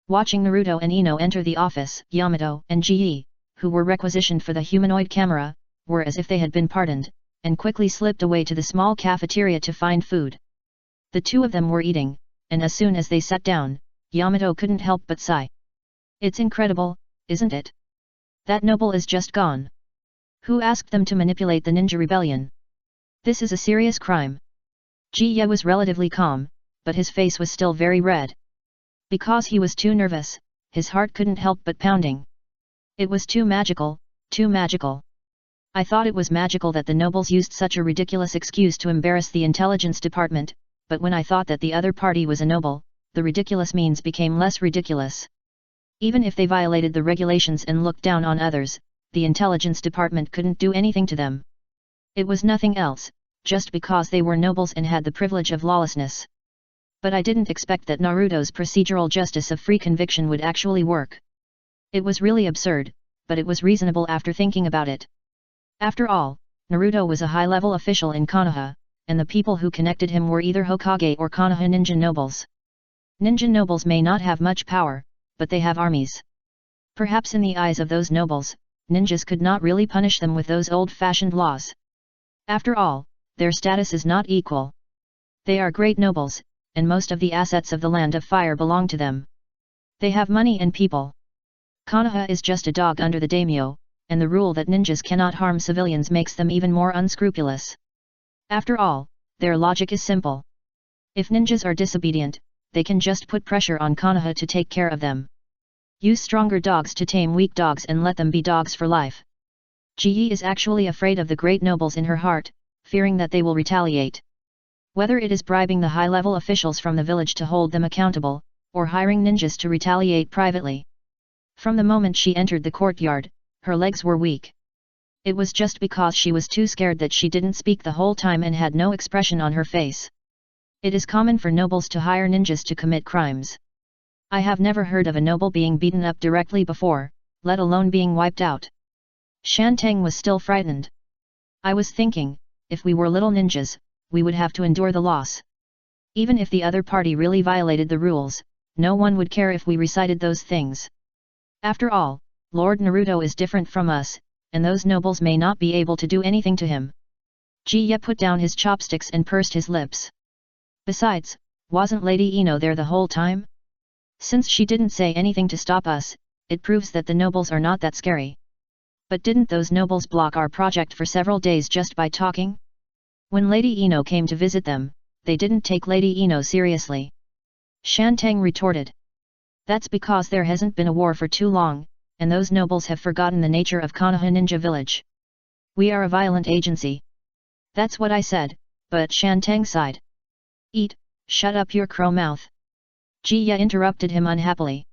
Watching Naruto and Ino enter the office, Yamato and Ji, who were requisitioned for the humanoid camera, were as if they had been pardoned, and quickly slipped away to the small cafeteria to find food. The 2 of them were eating, and as soon as they sat down, Yamato couldn't help but sigh. "It's incredible, isn't it? That noble is just gone. Who asked them to manipulate the ninja rebellion? This is a serious crime." Ji was relatively calm, but his face was still very red. Because he was too nervous, his heart couldn't help but pounding. It was too magical, too magical. "I thought it was magical that the nobles used such a ridiculous excuse to embarrass the intelligence department, but when I thought that the other party was a noble, the ridiculous means became less ridiculous. Even if they violated the regulations and looked down on others, the intelligence department couldn't do anything to them. It was nothing else, just because they were nobles and had the privilege of lawlessness. But I didn't expect that Naruto's procedural justice of free conviction would actually work. It was really absurd, but it was reasonable after thinking about it. After all, Naruto was a high-level official in Konoha, and the people who connected him were either Hokage or Konoha ninja nobles. Ninja nobles may not have much power, but they have armies. Perhaps in the eyes of those nobles, ninjas could not really punish them with those old-fashioned laws. After all, their status is not equal. They are great nobles, and most of the assets of the Land of Fire belong to them. They have money and people. Konoha is just a dog under the daimyo, and the rule that ninjas cannot harm civilians makes them even more unscrupulous. After all, their logic is simple. If ninjas are disobedient, they can just put pressure on Konoha to take care of them. Use stronger dogs to tame weak dogs and let them be dogs for life. Ji is actually afraid of the great nobles in her heart, fearing that they will retaliate. Whether it is bribing the high-level officials from the village to hold them accountable, or hiring ninjas to retaliate privately. From the moment she entered the courtyard, her legs were weak. It was just because she was too scared that she didn't speak the whole time and had no expression on her face. It is common for nobles to hire ninjas to commit crimes. I have never heard of a noble being beaten up directly before, let alone being wiped out. Shantang was still frightened. I was thinking, if we were little ninjas, we would have to endure the loss. Even if the other party really violated the rules, no one would care if we recited those things. After all, Lord Naruto is different from us, and those nobles may not be able to do anything to him. Ji put down his chopsticks and pursed his lips. Besides, wasn't Lady Ino there the whole time? Since she didn't say anything to stop us, it proves that the nobles are not that scary. But didn't those nobles block our project for several days just by talking? When Lady Ino came to visit them, they didn't take Lady Ino seriously. Shantang retorted. That's because there hasn't been a war for too long, and those nobles have forgotten the nature of Konoha Ninja Village. We are a violent agency. That's what I said, but Shantang sighed. Shut up your crow mouth. Ji interrupted him unhappily.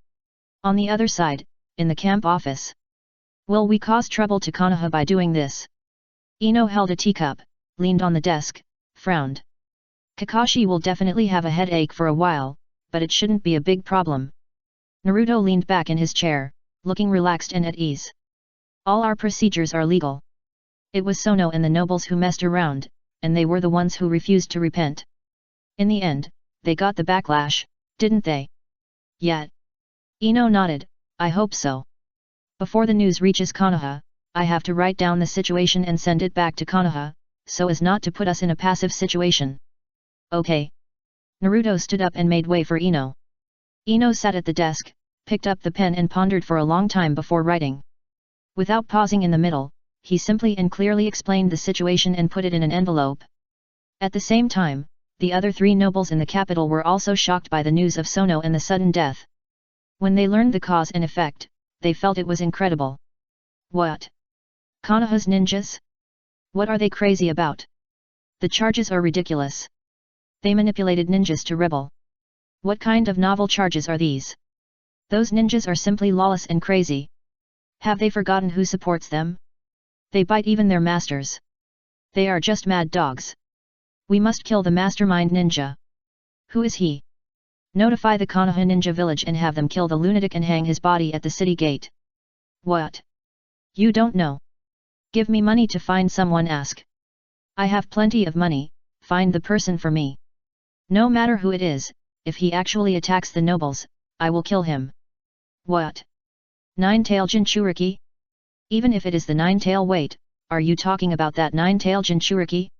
On the other side, in the camp office. Will we cause trouble to Konoha by doing this? Ino held a teacup, leaned on the desk, frowned. Kakashi will definitely have a headache for a while, but it shouldn't be a big problem. Naruto leaned back in his chair, looking relaxed and at ease. All our procedures are legal. It was Sono and the nobles who messed around, and they were the ones who refused to repent. In the end, they got the backlash, didn't they? Yet. Ino nodded, I hope so. Before the news reaches Konoha, I have to write down the situation and send it back to Konoha, so as not to put us in a passive situation. Okay. Naruto stood up and made way for Ino. Ino sat at the desk, picked up the pen and pondered for a long time before writing. Without pausing in the middle, he simply and clearly explained the situation and put it in an envelope. At the same time, the other three nobles in the capital were also shocked by the news of Sono and the sudden death. When they learned the cause and effect, they felt it was incredible. What? Konoha's ninjas? What are they crazy about? The charges are ridiculous. They manipulated ninjas to rebel. What kind of novel charges are these? Those ninjas are simply lawless and crazy. Have they forgotten who supports them? They bite even their masters. They are just mad dogs. We must kill the mastermind ninja. Who is he? Notify the Konoha Ninja Village and have them kill the lunatic and hang his body at the city gate. What? You don't know? Give me money to find someone. Ask. I have plenty of money, find the person for me. No matter who it is, if he actually attacks the nobles, I will kill him. What? Nine-tail Jinchuriki? Even if it is the nine-tail, wait, are you talking about that nine-tail Jinchuriki?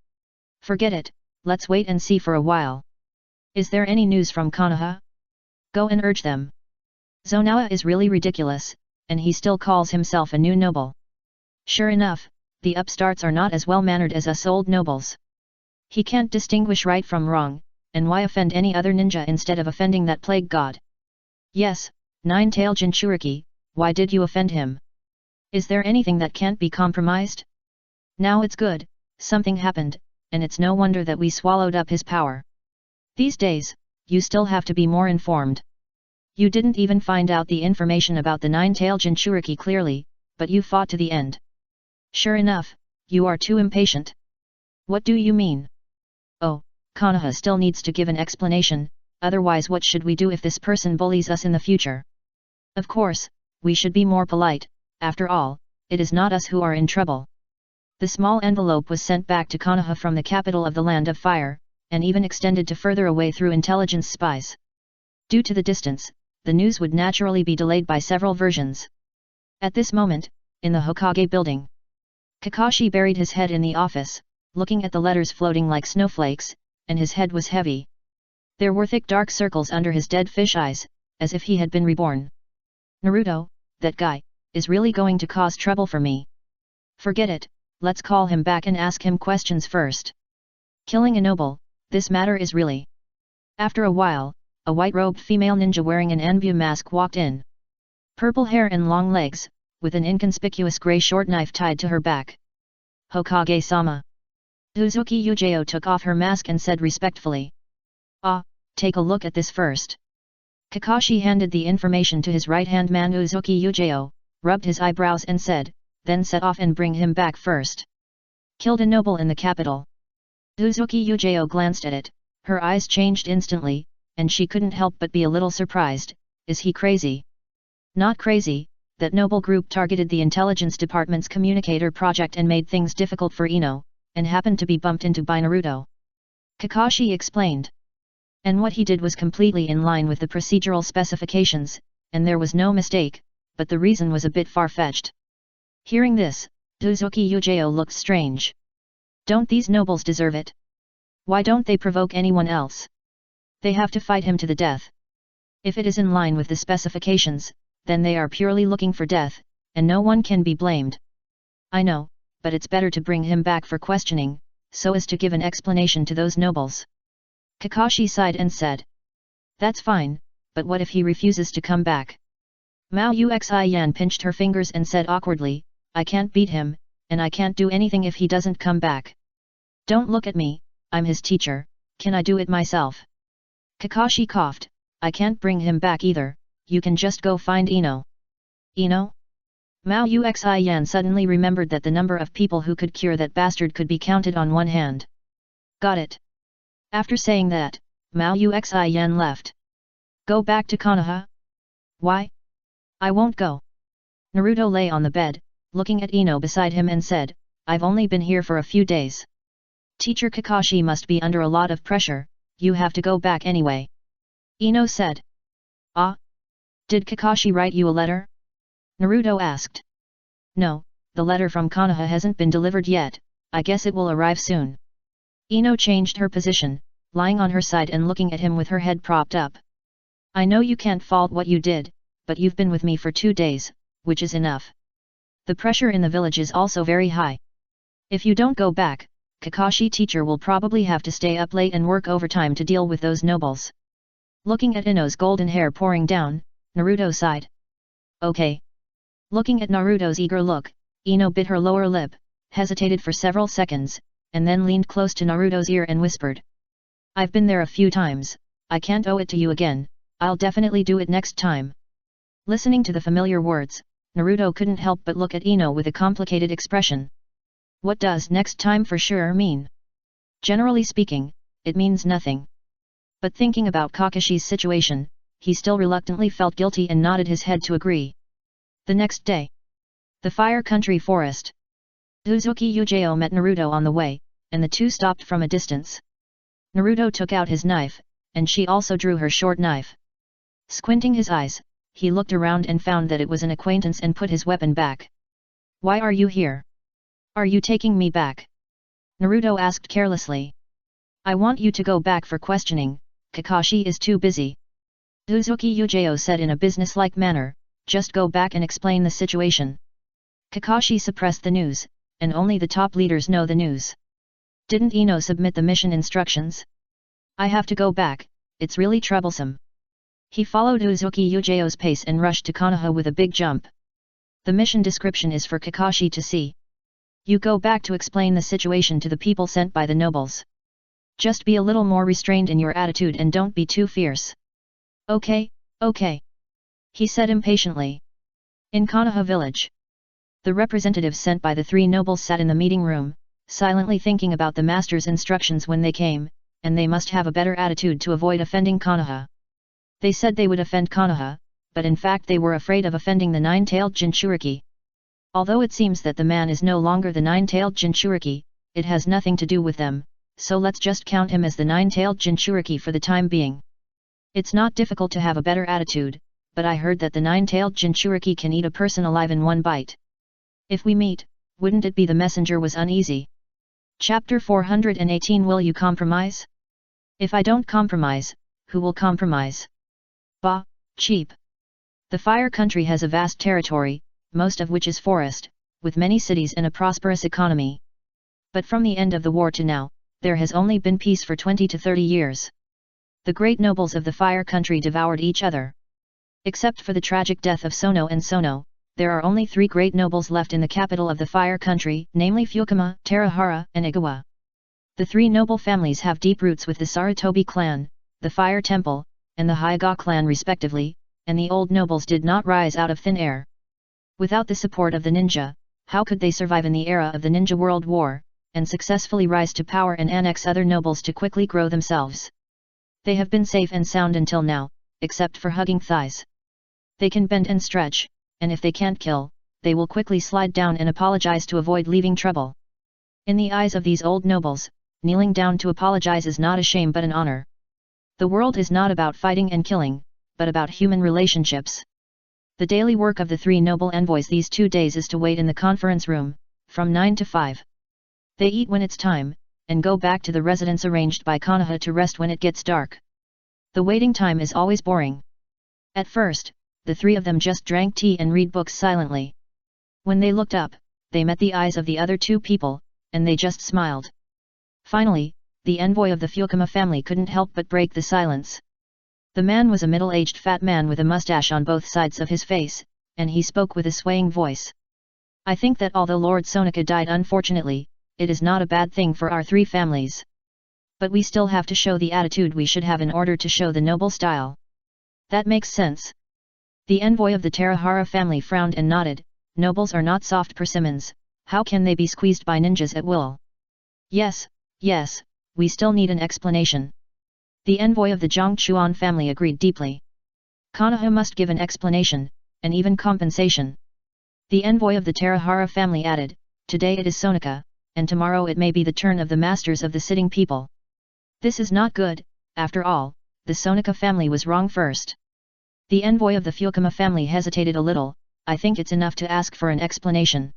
Forget it, let's wait and see for a while. Is there any news from Konoha? Go and urge them. Zonoa is really ridiculous, and he still calls himself a new noble. Sure enough, the upstarts are not as well-mannered as us old nobles. He can't distinguish right from wrong, and why offend any other ninja instead of offending that plague god? Yes, Nine-tail Jinchuriki, why did you offend him? Is there anything that can't be compromised? Now it's good, something happened, and it's no wonder that we swallowed up his power. These days, you still have to be more informed. You didn't even find out the information about the nine-tail Jinchuriki clearly, but you fought to the end. Sure enough, you are too impatient. What do you mean? Oh, Konoha still needs to give an explanation, otherwise what should we do if this person bullies us in the future? Of course, we should be more polite, after all, it is not us who are in trouble. The small envelope was sent back to Konoha from the capital of the Land of Fire, and even extended to further away through intelligence spies. Due to the distance, the news would naturally be delayed by several versions. At this moment, in the Hokage building, Kakashi buried his head in the office, looking at the letters floating like snowflakes, and his head was heavy. There were thick dark circles under his dead fish eyes, as if he had been reborn. Naruto, that guy, is really going to cause trouble for me. Forget it, let's call him back and ask him questions first. Killing a noble, this matter is really. After a while, a white-robed female ninja wearing an Anbu mask walked in. Purple hair and long legs, with an inconspicuous grey short knife tied to her back. Hokage-sama. Uzuki Yujao took off her mask and said respectfully. Ah, take a look at this first. Kakashi handed the information to his right-hand man Uzuki Yujao, rubbed his eyebrows and said, then set off and bring him back first. Killed a noble in the capital. Uzuki Yujao glanced at it, her eyes changed instantly, and she couldn't help but be a little surprised. Is he crazy? Not crazy, that noble group targeted the intelligence department's communicator project and made things difficult for Ino, and happened to be bumped into by Naruto. Kakashi explained. And what he did was completely in line with the procedural specifications, and there was no mistake, but the reason was a bit far-fetched. Hearing this, Uzuki Yujao looked strange. Don't these nobles deserve it? Why don't they provoke anyone else? They have to fight him to the death. If it is in line with the specifications, then they are purely looking for death, and no one can be blamed. I know, but it's better to bring him back for questioning, so as to give an explanation to those nobles. Kakashi sighed and said. That's fine, but what if he refuses to come back? Mao Uxian pinched her fingers and said awkwardly, I can't beat him, and I can't do anything if he doesn't come back. Don't look at me, I'm his teacher, can I do it myself? Kakashi coughed, I can't bring him back either, you can just go find Ino. Ino? Mao Uxian suddenly remembered that the number of people who could cure that bastard could be counted on one hand. Got it. After saying that, Mao Uxian left. Go back to Konoha? Why? I won't go. Naruto lay on the bed, looking at Ino beside him and said, I've only been here for a few days. Teacher Kakashi must be under a lot of pressure, you have to go back anyway. Ino said. Ah? Did Kakashi write you a letter? Naruto asked. No, the letter from Konoha hasn't been delivered yet, I guess it will arrive soon. Ino changed her position, lying on her side and looking at him with her head propped up. I know you can't fault what you did, but you've been with me for 2 days, which is enough. The pressure in the village is also very high. If you don't go back, Kakashi teacher will probably have to stay up late and work overtime to deal with those nobles. Looking at Ino's golden hair pouring down, Naruto sighed. Okay. Looking at Naruto's eager look, Ino bit her lower lip, hesitated for several seconds, and then leaned close to Naruto's ear and whispered. I've been there a few times, I can't owe it to you again, I'll definitely do it next time. Listening to the familiar words, Naruto couldn't help but look at Ino with a complicated expression. What does next time for sure mean? Generally speaking, it means nothing. But thinking about Kakashi's situation, he still reluctantly felt guilty and nodded his head to agree. The next day. The Fire Country Forest. Uzuki Yujao met Naruto on the way, and the two stopped from a distance. Naruto took out his knife, and she also drew her short knife. Squinting his eyes, he looked around and found that it was an acquaintance and put his weapon back. Why are you here? Are you taking me back? Naruto asked carelessly. I want you to go back for questioning, Kakashi is too busy. Uzuki Yujao said in a businesslike manner, just go back and explain the situation. Kakashi suppressed the news, and only the top leaders know the news. Didn't Ino submit the mission instructions? I have to go back, it's really troublesome. He followed Uzuki Yujao's pace and rushed to Konoha with a big jump. The mission description is for Kakashi to see. You go back to explain the situation to the people sent by the nobles. Just be a little more restrained in your attitude and don't be too fierce. Okay, okay. He said impatiently. In Konoha village. The representatives sent by the 3 nobles sat in the meeting room, silently thinking about the master's instructions when they came, and they must have a better attitude to avoid offending Konoha. They said they would offend Konoha, but in fact they were afraid of offending the 9-tailed Jinchuriki. Although it seems that the man is no longer the 9-tailed Jinchuriki, it has nothing to do with them, so let's just count him as the 9-tailed Jinchuriki for the time being. It's not difficult to have a better attitude, but I heard that the nine-tailed Jinchuriki can eat a person alive in one bite. If we meet, wouldn't it be the messenger was uneasy? Chapter 418 Will you compromise? If I don't compromise, who will compromise? Bah, cheap. The Fire Country has a vast territory, most of which is forest, with many cities and a prosperous economy. But from the end of the war to now, there has only been peace for 20 to 30 years. The great nobles of the Fire Country devoured each other. Except for the tragic death of Sono and Sono, there are only 3 great nobles left in the capital of the Fire Country, namely Fukama, Terahara, and Igawa. The 3 noble families have deep roots with the Sarutobi clan, the Fire Temple, and the Hyuga clan respectively, and the old nobles did not rise out of thin air. Without the support of the ninja, how could they survive in the era of the Ninja World War, and successfully rise to power and annex other nobles to quickly grow themselves? They have been safe and sound until now, except for hugging thighs. They can bend and stretch, and if they can't kill, they will quickly slide down and apologize to avoid leaving trouble. In the eyes of these old nobles, kneeling down to apologize is not a shame but an honor. The world is not about fighting and killing, but about human relationships. The daily work of the 3 noble envoys these 2 days is to wait in the conference room, from 9 to 5. They eat when it's time, and go back to the residence arranged by Konoha to rest when it gets dark. The waiting time is always boring. At first, the 3 of them just drank tea and read books silently. When they looked up, they met the eyes of the other 2 people, and they just smiled. Finally, the envoy of the Fukama family couldn't help but break the silence. The man was a middle-aged fat man with a mustache on both sides of his face, and he spoke with a swaying voice. I think that although Lord Sonika died unfortunately, it is not a bad thing for our 3 families. But we still have to show the attitude we should have in order to show the noble style. That makes sense. The envoy of the Terahara family frowned and nodded. Nobles are not soft persimmons, how can they be squeezed by ninjas at will? Yes, we still need an explanation. The envoy of the Zhangchuan family agreed deeply. Konoha must give an explanation, and even compensation. The envoy of the Terahara family added, today it is Sonika, and tomorrow it may be the turn of the masters of the sitting people. This is not good, after all, the Sonika family was wrong first. The envoy of the Fukama family hesitated a little. I think it's enough to ask for an explanation.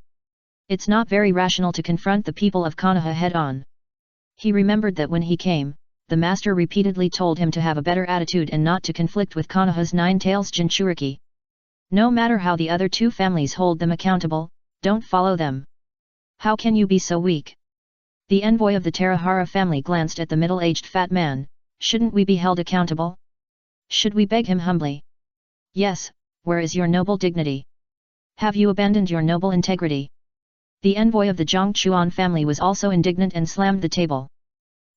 It's not very rational to confront the people of Konoha head-on. He remembered that when he came, the master repeatedly told him to have a better attitude and not to conflict with Konoha's 9 tails Jinchuriki. No matter how the other 2 families hold them accountable, don't follow them. How can you be so weak? The envoy of the Terahara family glanced at the middle-aged fat man. Shouldn't we be held accountable? Should we beg him humbly? Yes, where is your noble dignity? Have you abandoned your noble integrity? The envoy of the Zhangchuan family was also indignant and slammed the table.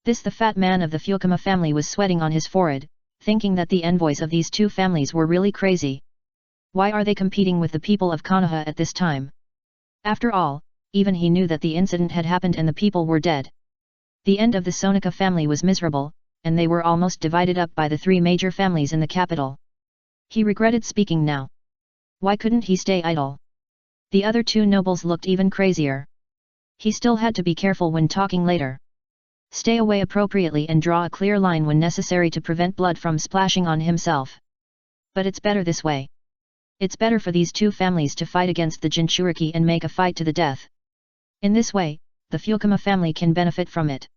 The fat man of the Fukama family was sweating on his forehead, thinking that the envoys of these 2 families were really crazy. Why are they competing with the people of Konoha at this time? After all, even he knew that the incident had happened and the people were dead. The end of the Sonika family was miserable, and they were almost divided up by the 3 major families in the capital. He regretted speaking now. Why couldn't he stay idle? The other 2 nobles looked even crazier. He still had to be careful when talking later. Stay away appropriately and draw a clear line when necessary to prevent blood from splashing on himself. But it's better this way. It's better for these 2 families to fight against the Jinchuriki and make a fight to the death. In this way, the Fukama family can benefit from it.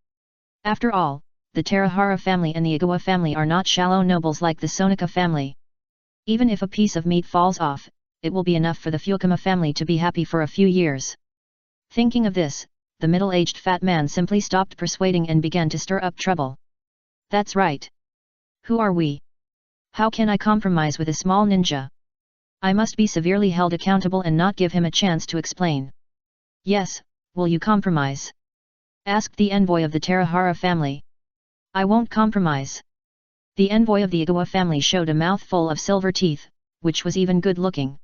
After all, the Terahara family and the Igawa family are not shallow nobles like the Sonika family. Even if a piece of meat falls off, it will be enough for the Fukama family to be happy for a few years. Thinking of this, the middle-aged fat man simply stopped persuading and began to stir up trouble. That's right. Who are we? How can I compromise with a small ninja? I must be severely held accountable and not give him a chance to explain. Yes, will you compromise? Asked the envoy of the Terahara family. I won't compromise. The envoy of the Igawa family showed a mouthful of silver teeth, which was even good-looking.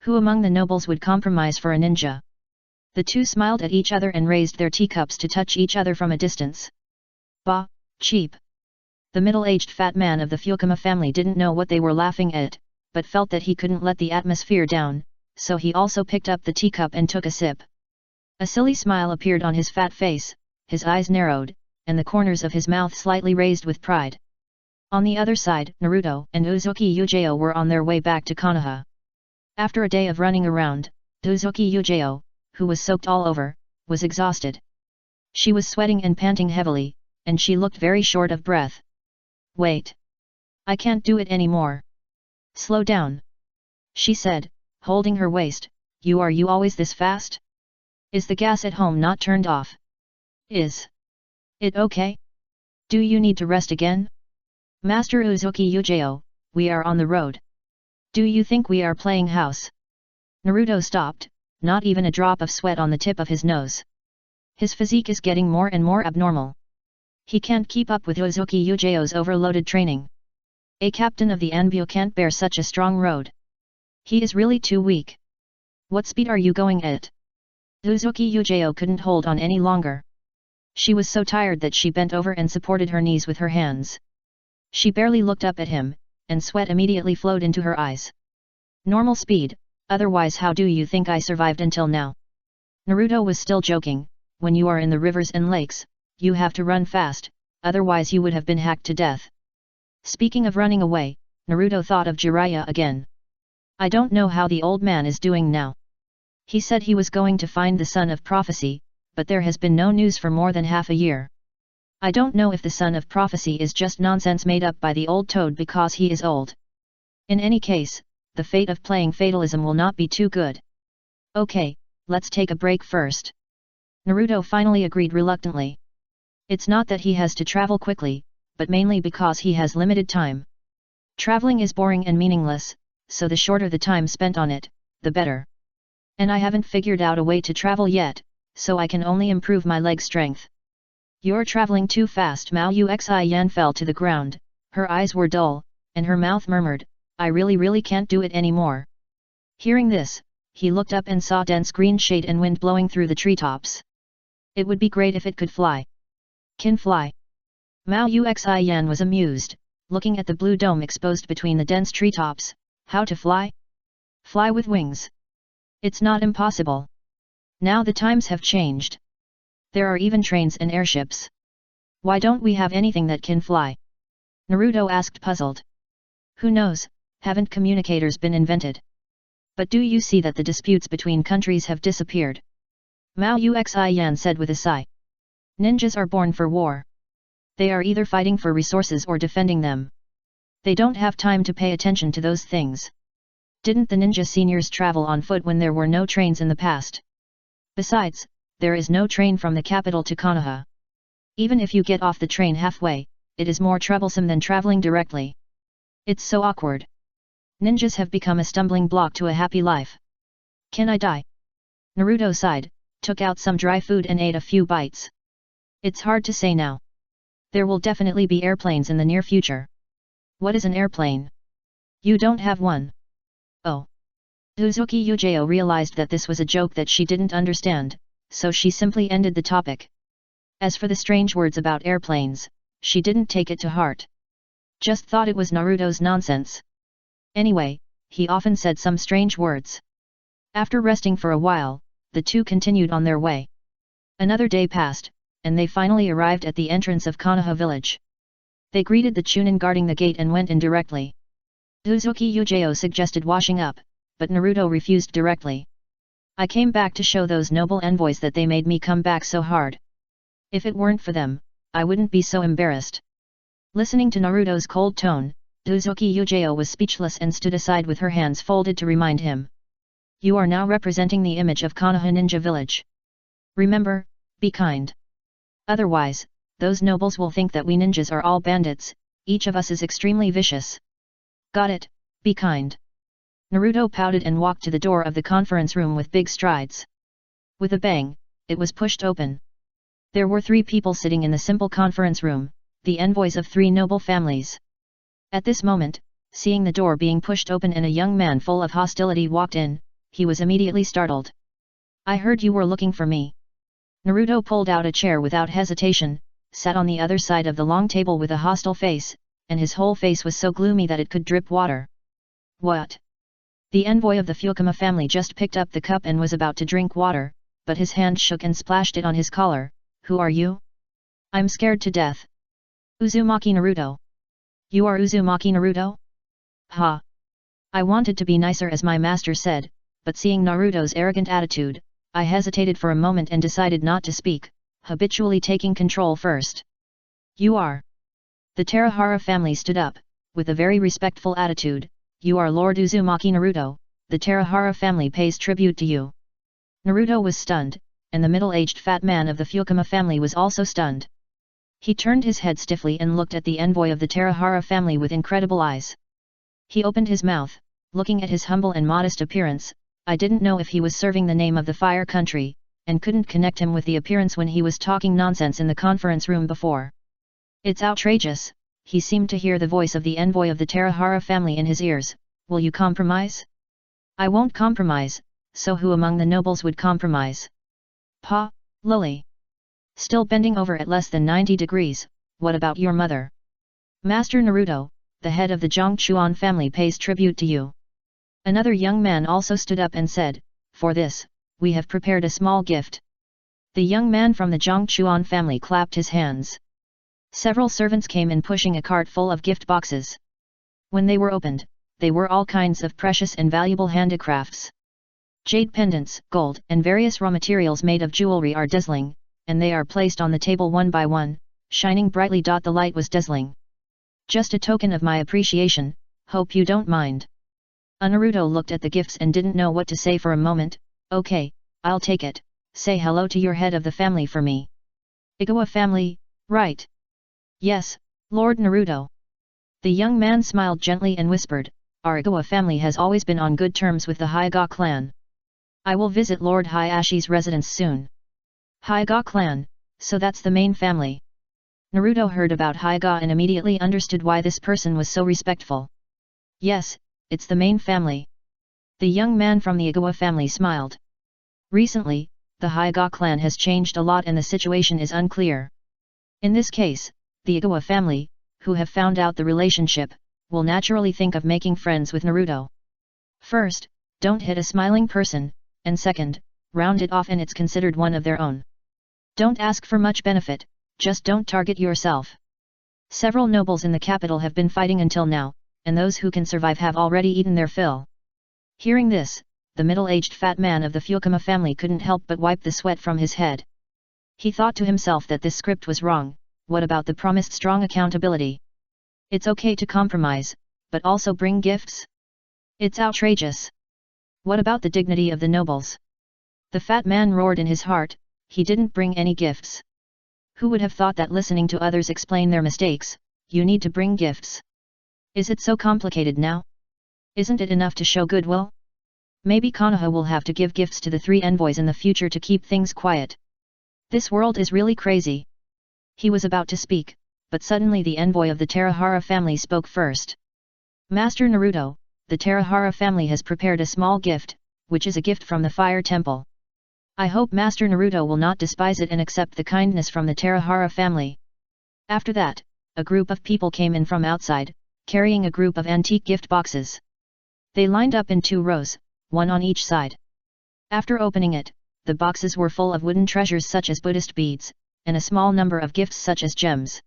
Who among the nobles would compromise for a ninja? The 2 smiled at each other and raised their teacups to touch each other from a distance. Bah, cheap. The middle-aged fat man of the Fukama family didn't know what they were laughing at, but felt that he couldn't let the atmosphere down, so he also picked up the teacup and took a sip. A silly smile appeared on his fat face, his eyes narrowed, and the corners of his mouth slightly raised with pride. On the other side, Naruto and Uzuki Yujao were on their way back to Konoha. After a day of running around, Uzuki Yujao, who was soaked all over, was exhausted. She was sweating and panting heavily, and she looked very short of breath. "Wait. I can't do it anymore. Slow down," she said, holding her waist. You always this fast? Is the gas at home not turned off? Is it okay? Do you need to rest again? Master Uzuki Yujao, we are on the road. Do you think we are playing house?" Naruto stopped, not even a drop of sweat on the tip of his nose. His physique is getting more and more abnormal. He can't keep up with Uzuki Yujao's overloaded training. A captain of the Anbu can't bear such a strong road. He is really too weak. What speed are you going at? Uzuki Yujao couldn't hold on any longer. She was so tired that she bent over and supported her knees with her hands. She barely looked up at him, and sweat immediately flowed into her eyes. "Normal speed, otherwise how do you think I survived until now?" Naruto was still joking. When you are in the rivers and lakes, you have to run fast, otherwise you would have been hacked to death. Speaking of running away, Naruto thought of Jiraiya again. I don't know how the old man is doing now. He said he was going to find the son of prophecy, but there has been no news for more than half a year. I don't know if the son of prophecy is just nonsense made up by the old toad because he is old. In any case, the fate of playing fatalism will not be too good. Okay, let's take a break first. Naruto finally agreed reluctantly. It's not that he has to travel quickly, but mainly because he has limited time. Traveling is boring and meaningless, so the shorter the time spent on it, the better. And I haven't figured out a way to travel yet, so I can only improve my leg strength. You're traveling too fast. Mao Uxi Yan fell to the ground, her eyes were dull, and her mouth murmured, I really can't do it anymore. Hearing this, he looked up and saw dense green shade and wind blowing through the treetops. It would be great if it could fly. Can fly? Mao Uxi Yan was amused, looking at the blue dome exposed between the dense treetops. How to fly? Fly with wings. It's not impossible. Now the times have changed. There are even trains and airships. Why don't we have anything that can fly? Naruto asked, puzzled. Who knows, haven't communicators been invented? But do you see that the disputes between countries have disappeared? Mao Uxi Yan said with a sigh. Ninjas are born for war. They are either fighting for resources or defending them. They don't have time to pay attention to those things. Didn't the ninja seniors travel on foot when there were no trains in the past? Besides, there is no train from the capital to Konoha. Even if you get off the train halfway, it is more troublesome than traveling directly. It's so awkward. Ninjas have become a stumbling block to a happy life. Can I die? Naruto sighed, took out some dry food and ate a few bites. It's hard to say now. There will definitely be airplanes in the near future. What is an airplane? You don't have one. Oh. Uzuki Yujao realized that this was a joke that she didn't understand, so she simply ended the topic. As for the strange words about airplanes, she didn't take it to heart. Just thought it was Naruto's nonsense. Anyway, he often said some strange words. After resting for a while, the two continued on their way. Another day passed, and they finally arrived at the entrance of Konoha village. They greeted the Chunin guarding the gate and went in directly. Uzuki Yujao suggested washing up, but Naruto refused directly. I came back to show those noble envoys that they made me come back so hard. If it weren't for them, I wouldn't be so embarrassed. Listening to Naruto's cold tone, Uzuki Yujao was speechless and stood aside with her hands folded to remind him. You are now representing the image of Konoha Ninja Village. Remember, be kind. Otherwise, those nobles will think that we ninjas are all bandits, each of us is extremely vicious. Got it, be kind. Naruto pouted and walked to the door of the conference room with big strides. With a bang, it was pushed open. There were 3 people sitting in the simple conference room, the envoys of 3 noble families. At this moment, seeing the door being pushed open and a young man full of hostility walked in, he was immediately startled. I heard you were looking for me. Naruto pulled out a chair without hesitation, sat on the other side of the long table with a hostile face, and his whole face was so gloomy that it could drip water. What? The envoy of the Fukama family just picked up the cup and was about to drink water, but his hand shook and splashed it on his collar. Who are you? I'm scared to death. Uzumaki Naruto. You are Uzumaki Naruto? Ha! I wanted to be nicer as my master said, but seeing Naruto's arrogant attitude, I hesitated for a moment and decided not to speak, habitually taking control first. You are. The Terahara family stood up, with a very respectful attitude. You are Lord Uzumaki Naruto, the Terahara family pays tribute to you. Naruto was stunned, and the middle-aged fat man of the Fukama family was also stunned. He turned his head stiffly and looked at the envoy of the Terahara family with incredible eyes. He opened his mouth, looking at his humble and modest appearance. I didn't know if he was serving the name of the Fire Country, and couldn't connect him with the appearance when he was talking nonsense in the conference room before. It's outrageous, he seemed to hear the voice of the envoy of the Terahara family in his ears. Will you compromise? I won't compromise, so who among the nobles would compromise? Pa, Lily. Still bending over at less than 90 degrees, what about your mother? Master Naruto, the head of the Zhongchuan family pays tribute to you. Another young man also stood up and said, for this, we have prepared a small gift. The young man from the Zhongchuan family clapped his hands. Several servants came in pushing a cart full of gift boxes. When they were opened, they were all kinds of precious and valuable handicrafts. Jade pendants, gold, and various raw materials made of jewelry are dazzling, and they are placed on the table one by one, shining brightly. The light was dazzling. Just a token of my appreciation, hope you don't mind. Naruto looked at the gifts and didn't know what to say for a moment. Okay, I'll take it. Say hello to your head of the family for me. Igawa family, right? Yes, Lord Naruto. The young man smiled gently and whispered, our Igawa family has always been on good terms with the Hyuga clan. I will visit Lord Hayashi's residence soon. Hyuga clan, so that's the main family. Naruto heard about Hyuga and immediately understood why this person was so respectful. Yes, it's the main family. The young man from the Igawa family smiled. Recently, the Hyuga clan has changed a lot and the situation is unclear. In this case, the Igawa family, who have found out the relationship, will naturally think of making friends with Naruto. First, don't hit a smiling person, and second, round it off and it's considered one of their own. Don't ask for much benefit, just don't target yourself. Several nobles in the capital have been fighting until now, and those who can survive have already eaten their fill. Hearing this, the middle-aged fat man of the Fukama family couldn't help but wipe the sweat from his head. He thought to himself that this script was wrong. What about the promised strong accountability? It's okay to compromise, but also bring gifts? It's outrageous. What about the dignity of the nobles? The fat man roared in his heart. He didn't bring any gifts. Who would have thought that listening to others explain their mistakes, you need to bring gifts? Is it so complicated now? Isn't it enough to show goodwill? Maybe Konoha will have to give gifts to the 3 envoys in the future to keep things quiet. This world is really crazy. He was about to speak, but suddenly the envoy of the Terahara family spoke first. Master Naruto, the Terahara family has prepared a small gift, which is a gift from the Fire Temple. I hope Master Naruto will not despise it and accept the kindness from the Terahara family. After that, a group of people came in from outside, carrying a group of antique gift boxes. They lined up in 2 rows, one on each side. After opening it, the boxes were full of wooden treasures such as Buddhist beads, and a small number of gifts such as gems.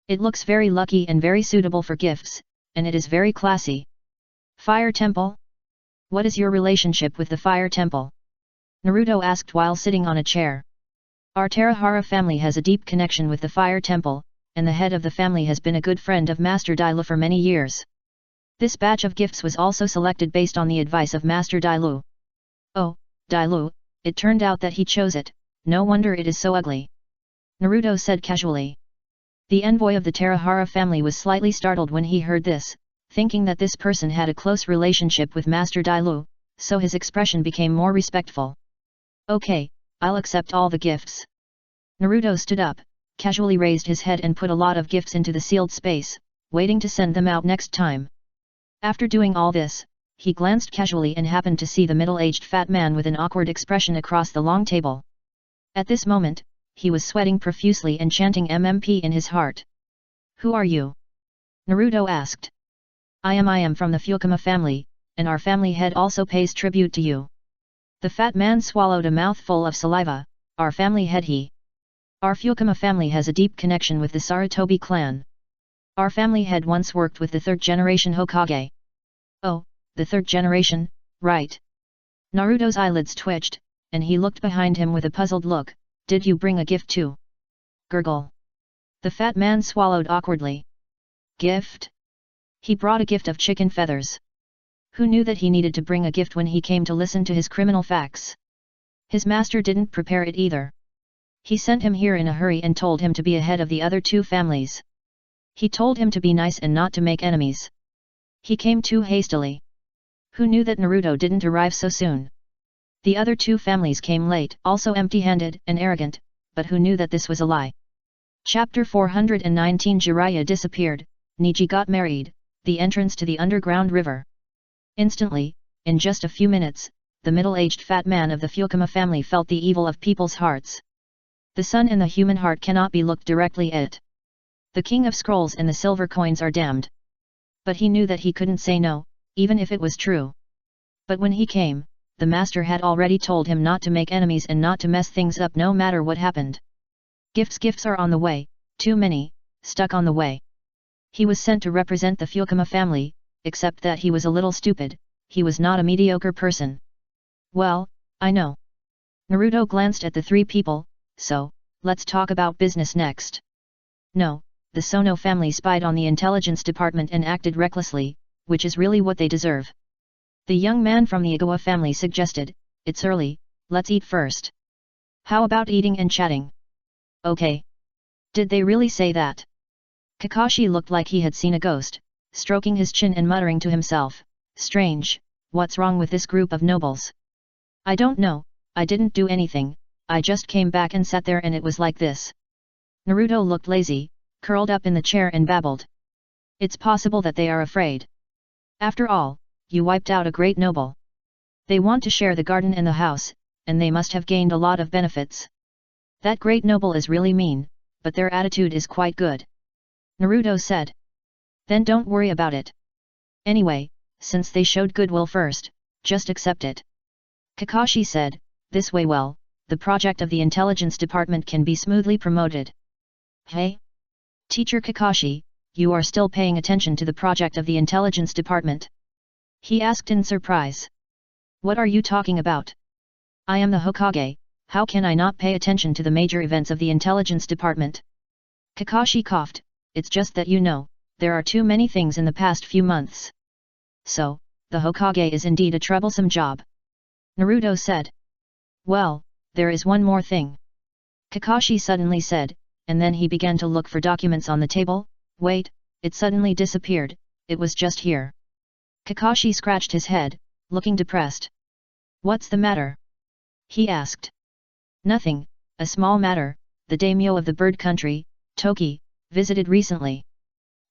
It looks very lucky and very suitable for gifts, and it is very classy. Fire Temple? What is your relationship with the Fire Temple? Naruto asked while sitting on a chair. Our Terahara family has a deep connection with the Fire Temple, and the head of the family has been a good friend of Master Dailu for many years. This batch of gifts was also selected based on the advice of Master Dailu. Oh, Dailu, it turned out that he chose it, no wonder it is so ugly. Naruto said casually. The envoy of the Terahara family was slightly startled when he heard this, thinking that this person had a close relationship with Master Dailu, so his expression became more respectful. Okay, I'll accept all the gifts. Naruto stood up, casually raised his head and put a lot of gifts into the sealed space, waiting to send them out next time. After doing all this, he glanced casually and happened to see the middle-aged fat man with an awkward expression across the long table. At this moment, he was sweating profusely and chanting MMP in his heart. Who are you? Naruto asked. I am from the Fukama family, and our family head also pays tribute to you. The fat man swallowed a mouthful of saliva. Our family head he. Our Fukama family has a deep connection with the Sarutobi clan. Our family had once worked with the third generation Hokage. Oh, the third generation, right. Naruto's eyelids twitched, and he looked behind him with a puzzled look. Did you bring a gift too? Gurgle. The fat man swallowed awkwardly. Gift? He brought a gift of chicken feathers. Who knew that he needed to bring a gift when he came to listen to his criminal facts? His master didn't prepare it either. He sent him here in a hurry and told him to be ahead of the other two families. He told him to be nice and not to make enemies. He came too hastily. Who knew that Naruto didn't arrive so soon? The other two families came late, also empty-handed and arrogant, but who knew that this was a lie? Chapter 419 Jiraiya disappeared, Niji got married, the entrance to the underground river. Instantly, in just a few minutes, the middle-aged fat man of the Fukama family felt the evil of people's hearts. The sun and the human heart cannot be looked directly at. The king of scrolls and the silver coins are damned. But he knew that he couldn't say no, even if it was true. But when he came, the master had already told him not to make enemies and not to mess things up no matter what happened. Gifts are on the way, too many, stuck on the way. He was sent to represent the Fukama family, except that he was a little stupid, he was not a mediocre person. Well, I know. Naruto glanced at the three people, so, let's talk about business next. No, the Sono family spied on the intelligence department and acted recklessly, which is really what they deserve. The young man from the Igawa family suggested, it's early, let's eat first. How about eating and chatting? Okay. Did they really say that? Kakashi looked like he had seen a ghost, stroking his chin and muttering to himself, strange, what's wrong with this group of nobles? I don't know, I didn't do anything, I just came back and sat there and it was like this. Naruto looked lazy, curled up in the chair and babbled. It's possible that they are afraid. After all, you wiped out a great noble. They want to share the garden and the house, and they must have gained a lot of benefits. That great noble is really mean, but their attitude is quite good. Naruto said. Then don't worry about it. Anyway, since they showed goodwill first, just accept it. Kakashi said, this way the project of the intelligence department can be smoothly promoted. Hey? Teacher Kakashi, you are still paying attention to the project of the intelligence department? He asked in surprise. What are you talking about? I am the Hokage, how can I not pay attention to the major events of the intelligence department? Kakashi coughed, it's just that you know, there are too many things in the past few months. So, the Hokage is indeed a troublesome job. Naruto said. Well, there is one more thing. Kakashi suddenly said, and then he began to look for documents on the table. Wait, it suddenly disappeared, it was just here. Kakashi scratched his head, looking depressed. What's the matter? He asked. Nothing, a small matter, the daimyo of the bird country, Toki, visited recently.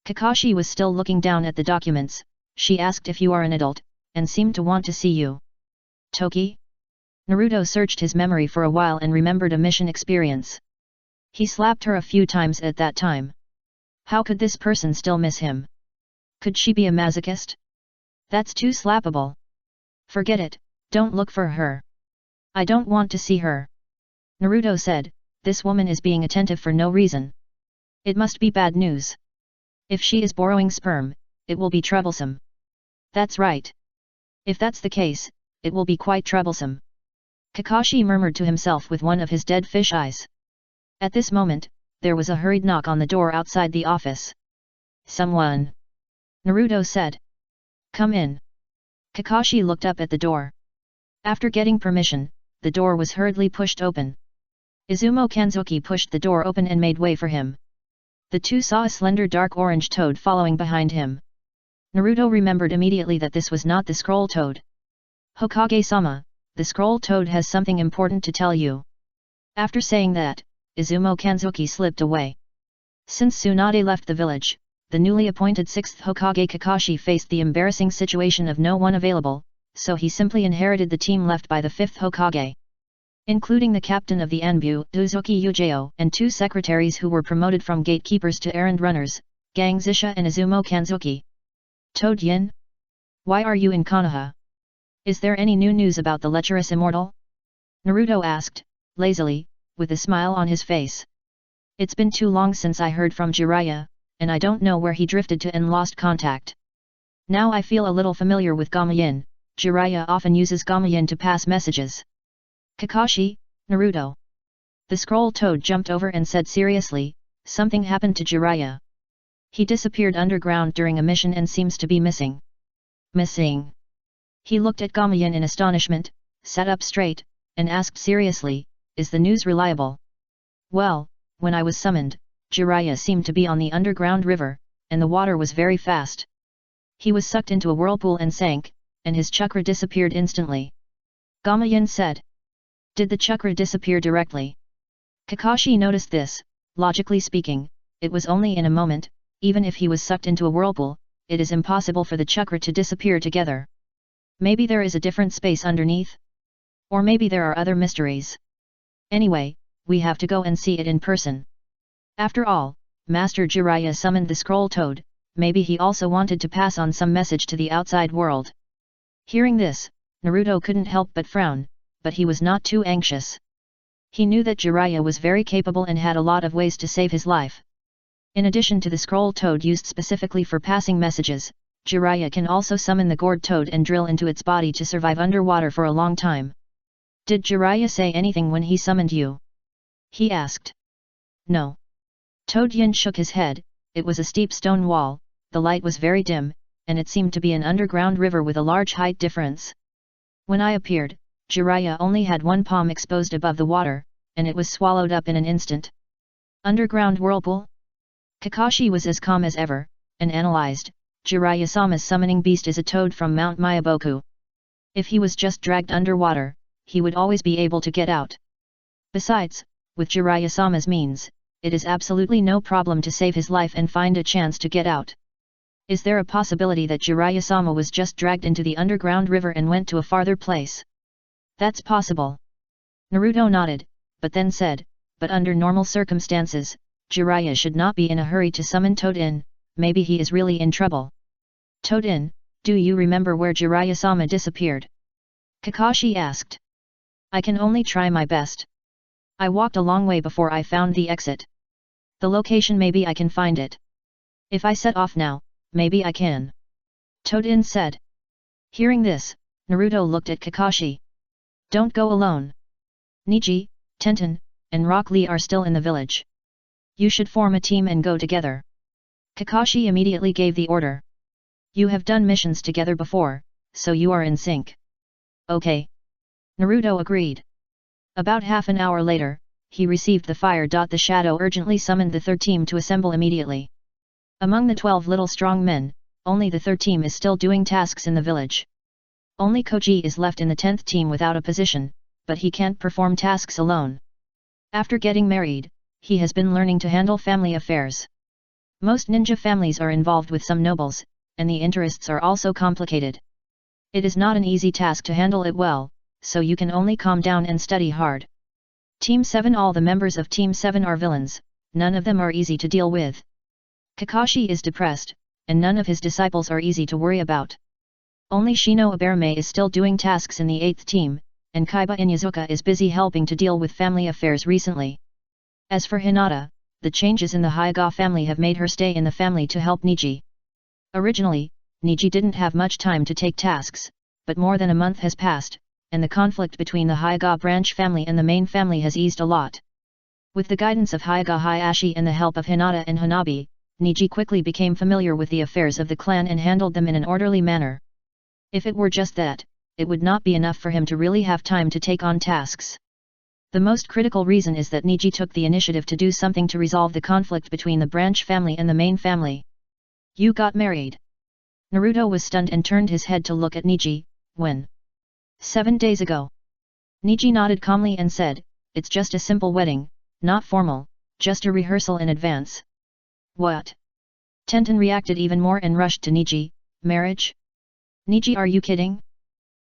Kakashi was still looking down at the documents. She asked if you are an adult, and seemed to want to see you. Toki? Naruto searched his memory for a while and remembered a mission experience. He slapped her a few times at that time. How could this person still miss him? Could she be a masochist? That's too slappable. Forget it, don't look for her. I don't want to see her. Naruto said, this woman is being attentive for no reason. It must be bad news. If she is borrowing sperm, it will be troublesome. That's right. If that's the case, it will be quite troublesome. Kakashi murmured to himself with one of his dead fish eyes. At this moment, there was a hurried knock on the door outside the office. Someone. Naruto said. Come in. Kakashi looked up at the door. After getting permission, the door was hurriedly pushed open. Izumo Kanzuki pushed the door open and made way for him. The two saw a slender dark orange toad following behind him. Naruto remembered immediately that this was not the scroll toad. Hokage-sama, the scroll toad has something important to tell you. After saying that, Izumo Kanzuki slipped away. Since Tsunade left the village, the newly appointed 6th Hokage Kakashi faced the embarrassing situation of no one available, so he simply inherited the team left by the 5th Hokage. Including the captain of the Anbu, Uzuki Yujeo, and 2 secretaries who were promoted from gatekeepers to errand runners, Gang Zisha and Izumo Kanzuki. Toad Yin? Why are you in Konoha? Is there any new news about the lecherous immortal? Naruto asked, lazily, with a smile on his face. It's been too long since I heard from Jiraiya, and I don't know where he drifted to and lost contact. Now I feel a little familiar with Gamayin. Jiraiya often uses Gamayin to pass messages. Kakashi, Naruto. The scroll toad jumped over and said seriously, something happened to Jiraiya. He disappeared underground during a mission and seems to be missing. Missing. He looked at Gamayin in astonishment, sat up straight, and asked seriously, is the news reliable? Well, when I was summoned, Jiraiya seemed to be on the underground river, and the water was very fast. He was sucked into a whirlpool and sank, and his chakra disappeared instantly. Gamayin said. Did the chakra disappear directly? Kakashi noticed this. Logically speaking, it was only in a moment. Even if he was sucked into a whirlpool, it is impossible for the chakra to disappear together. Maybe there is a different space underneath? Or maybe there are other mysteries. Anyway, we have to go and see it in person. After all, Master Jiraiya summoned the scroll toad, maybe he also wanted to pass on some message to the outside world. Hearing this, Naruto couldn't help but frown, but he was not too anxious. He knew that Jiraiya was very capable and had a lot of ways to save his life. In addition to the scroll toad used specifically for passing messages, Jiraiya can also summon the gourd toad and drill into its body to survive underwater for a long time. Did Jiraiya say anything when he summoned you? He asked. No. Toad Yin shook his head. It was a steep stone wall, the light was very dim, and it seemed to be an underground river with a large height difference. When I appeared, Jiraiya only had one palm exposed above the water, and it was swallowed up in an instant. Underground whirlpool? Kakashi was as calm as ever, and analyzed, Jiraiya-sama's summoning beast is a toad from Mount Myaboku. If he was just dragged underwater, he would always be able to get out. Besides, with Jiraiya-sama's means, it is absolutely no problem to save his life and find a chance to get out. Is there a possibility that Jiraiya-sama was just dragged into the underground river and went to a farther place? That's possible. Naruto nodded, but then said, but under normal circumstances, Jiraiya should not be in a hurry to summon Toad-in, maybe he is really in trouble. Toad-in, do you remember where Jiraiya-sama disappeared? Kakashi asked. I can only try my best. I walked a long way before I found the exit. The location maybe I can find it. If I set off now, maybe I can. Toad-in said. Hearing this, Naruto looked at Kakashi. Don't go alone. Neji, Tenten, and Rock Lee are still in the village. You should form a team and go together. Kakashi immediately gave the order. You have done missions together before, so you are in sync. Okay. Naruto agreed. About half an hour later, he received the fire. The shadow urgently summoned the third team to assemble immediately. Among the 12 little strong men, only the third team is still doing tasks in the village. Only Koji is left in the 10th team without a position, but he can't perform tasks alone. After getting married, he has been learning to handle family affairs. Most ninja families are involved with some nobles, and the interests are also complicated. It is not an easy task to handle it well, so you can only calm down and study hard. Team 7. All the members of Team 7 are villains, none of them are easy to deal with. Kakashi is depressed, and none of his disciples are easy to worry about. Only Shino Aberame is still doing tasks in the 8th team, and Kaiba Inyazuka is busy helping to deal with family affairs recently. As for Hinata, the changes in the Hyuga family have made her stay in the family to help Neji. Originally, Neji didn't have much time to take tasks, but more than a month has passed, and the conflict between the Hyuga branch family and the main family has eased a lot. With the guidance of Hyuga Hayashi and the help of Hinata and Hanabi, Neji quickly became familiar with the affairs of the clan and handled them in an orderly manner. If it were just that, it would not be enough for him to really have time to take on tasks. The most critical reason is that Neji took the initiative to do something to resolve the conflict between the branch family and the main family. You got married. Naruto was stunned and turned his head to look at Neji. When? 7 days ago. Neji nodded calmly and said, it's just a simple wedding, not formal, just a rehearsal in advance. What? Tenten reacted even more and rushed to Neji. Marriage? Neji, are you kidding?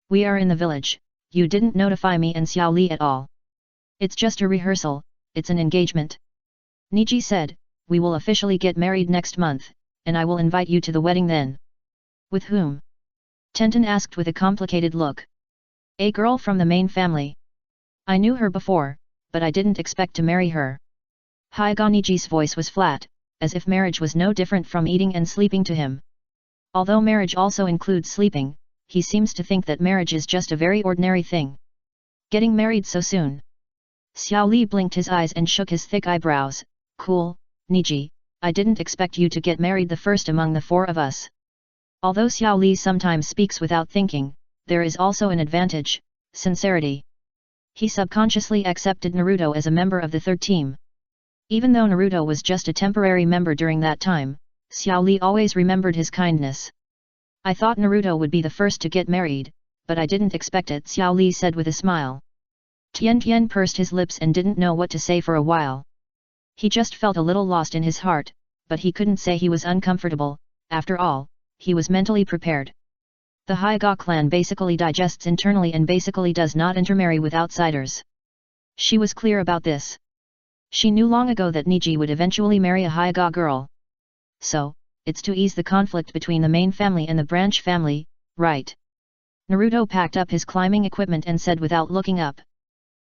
We are in the village, you didn't notify me and Xiao Li at all. It's just a rehearsal, it's an engagement. Neji said, we will officially get married next month, and I will invite you to the wedding then. With whom? Tenten asked with a complicated look. A girl from the main family. I knew her before, but I didn't expect to marry her. Hyuga Neji's voice was flat, as if marriage was no different from eating and sleeping to him. Although marriage also includes sleeping, he seems to think that marriage is just a very ordinary thing. Getting married so soon? Xiao Li blinked his eyes and shook his thick eyebrows. Cool, Niji, I didn't expect you to get married the first among the four of us. Although Xiao Li sometimes speaks without thinking, there is also an advantage: sincerity. He subconsciously accepted Naruto as a member of the third team. Even though Naruto was just a temporary member during that time, Xiao Li always remembered his kindness. I thought Naruto would be the first to get married, but I didn't expect it, Xiao Li said with a smile. Tian Tian pursed his lips and didn't know what to say for a while. He just felt a little lost in his heart, but he couldn't say he was uncomfortable. After all, he was mentally prepared. The Hyuga clan basically digests internally and basically does not intermarry with outsiders. She was clear about this. She knew long ago that Niji would eventually marry a Hyuga girl. So, it's to ease the conflict between the main family and the branch family, right? Naruto packed up his climbing equipment and said without looking up.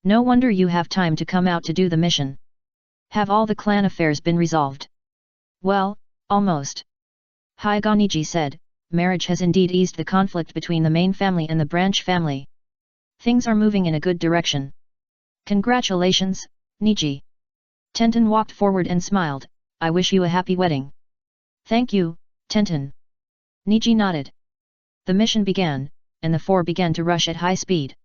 No wonder you have time to come out to do the mission. Have all the clan affairs been resolved? Well, almost. Hyuga Niji said, marriage has indeed eased the conflict between the main family and the branch family. Things are moving in a good direction. Congratulations, Niji. Tenten walked forward and smiled. I wish you a happy wedding. Thank you, Tenten. Niji nodded. The mission began, and the four began to rush at high speed.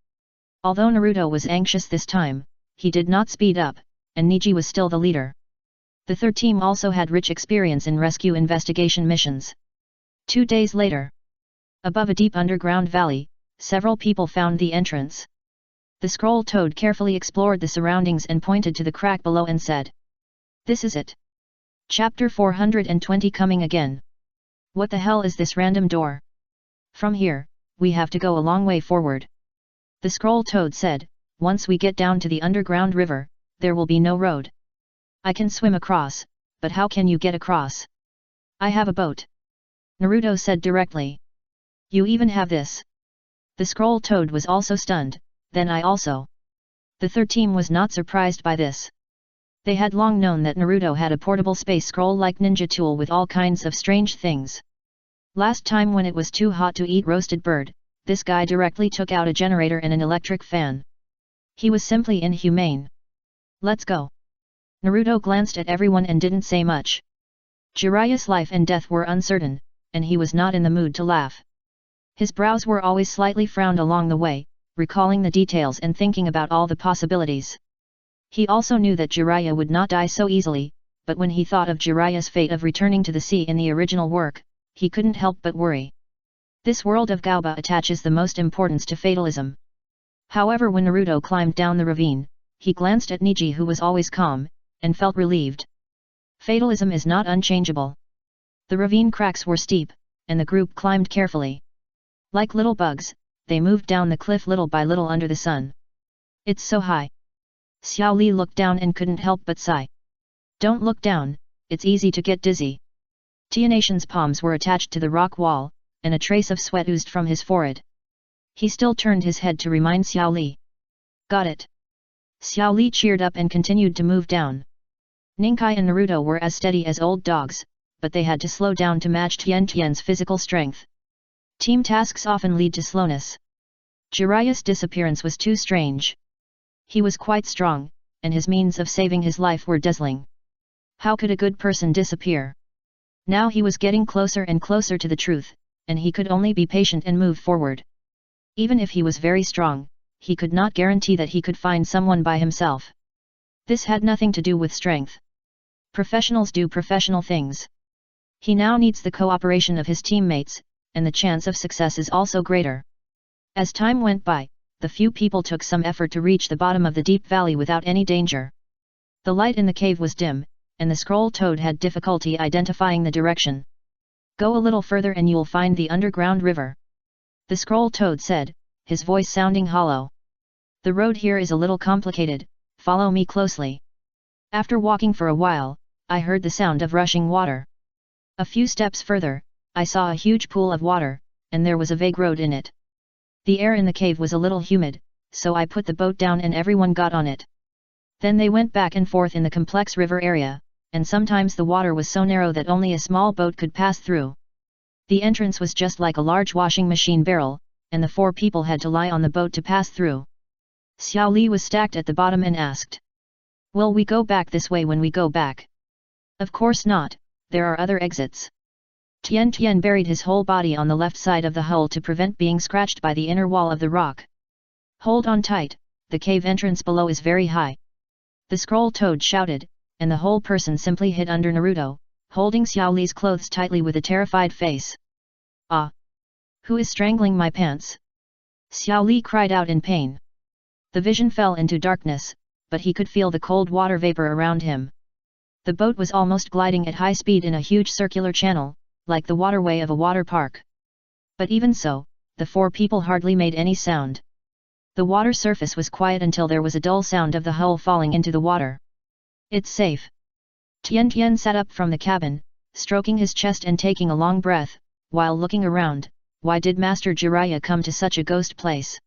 Although Naruto was anxious this time, he did not speed up, and Niji was still the leader. The third team also had rich experience in rescue investigation missions. 2 days later, above a deep underground valley, several people found the entrance. The scroll toad carefully explored the surroundings and pointed to the crack below and said, "This is it." Chapter 420 Coming Again. What the hell is this random door? From here, we have to go a long way forward. The scroll toad said, once we get down to the underground river, there will be no road. I can swim across, but how can you get across? I have a boat. Naruto said directly. You even have this? The scroll toad was also stunned, then I also. The third team was not surprised by this. They had long known that Naruto had a portable space scroll-like ninja tool with all kinds of strange things. Last time when it was too hot to eat roasted bird, this guy directly took out a generator and an electric fan. He was simply inhumane. Let's go. Naruto glanced at everyone and didn't say much. Jiraiya's life and death were uncertain, and he was not in the mood to laugh. His brows were always slightly frowned along the way, recalling the details and thinking about all the possibilities. He also knew that Jiraiya would not die so easily, but when he thought of Jiraiya's fate of returning to the sea in the original work, he couldn't help but worry. This world of Gaoba attaches the most importance to fatalism. However, when Naruto climbed down the ravine, he glanced at Niji, who was always calm, and felt relieved. Fatalism is not unchangeable. The ravine cracks were steep, and the group climbed carefully. Like little bugs, they moved down the cliff little by little under the sun. It's so high. Xiao Li looked down and couldn't help but sigh. Don't look down, it's easy to get dizzy. Tianation's palms were attached to the rock wall, and a trace of sweat oozed from his forehead. He still turned his head to remind Xiao Li. Got it. Xiao Li cheered up and continued to move down. Ninkai and Naruto were as steady as old dogs, but they had to slow down to match Tian Tian's physical strength. Team tasks often lead to slowness. Jiraiya's disappearance was too strange. He was quite strong, and his means of saving his life were dazzling. How could a good person disappear? Now he was getting closer and closer to the truth, and he could only be patient and move forward. Even if he was very strong, he could not guarantee that he could find someone by himself. This had nothing to do with strength. Professionals do professional things. He now needs the cooperation of his teammates, and the chance of success is also greater. As time went by, the few people took some effort to reach the bottom of the deep valley without any danger. The light in the cave was dim, and the scroll toad had difficulty identifying the direction. Go a little further and you'll find the underground river. The scroll toad said, his voice sounding hollow. The road here is a little complicated, follow me closely. After walking for a while, I heard the sound of rushing water. A few steps further, I saw a huge pool of water, and there was a vague road in it. The air in the cave was a little humid, so I put the boat down and everyone got on it. Then they went back and forth in the complex river area, and sometimes the water was so narrow that only a small boat could pass through. The entrance was just like a large washing machine barrel, and the 4 people had to lie on the boat to pass through. Xiao Li was stacked at the bottom and asked, "Will we go back this way when we go back?" "Of course not, there are other exits." Tian Tian buried his whole body on the left side of the hull to prevent being scratched by the inner wall of the rock. "Hold on tight, the cave entrance below is very high." The scroll toad shouted, and the whole person simply hid under Naruto, holding Xiao Li's clothes tightly with a terrified face. "Ah! Who is strangling my pants?" Xiao Li cried out in pain. The vision fell into darkness, but he could feel the cold water vapor around him. The boat was almost gliding at high speed in a huge circular channel, like the waterway of a water park. But even so, the 4 people hardly made any sound. The water surface was quiet until there was a dull sound of the hull falling into the water. "It's safe." Tian Tian sat up from the cabin, stroking his chest and taking a long breath, while looking around. Why did Master Jiraiya come to such a ghost place?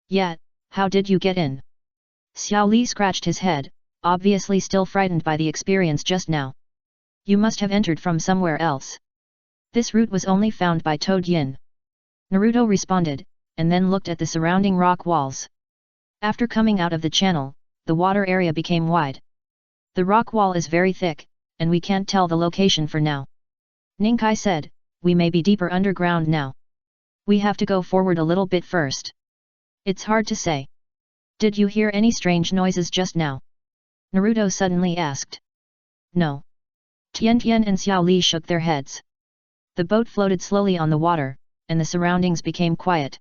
"Yet, how did you get in?" Xiao Li scratched his head, obviously still frightened by the experience just now. "You must have entered from somewhere else. This route was only found by Toad Yin." Naruto responded, and then looked at the surrounding rock walls. After coming out of the channel, the water area became wide. "The rock wall is very thick, and we can't tell the location for now." Ninkai said, "We may be deeper underground now. We have to go forward a little bit first." "It's hard to say. Did you hear any strange noises just now?" Naruto suddenly asked. "No." Tian Tian and Xiao Li shook their heads. The boat floated slowly on the water, and the surroundings became quiet.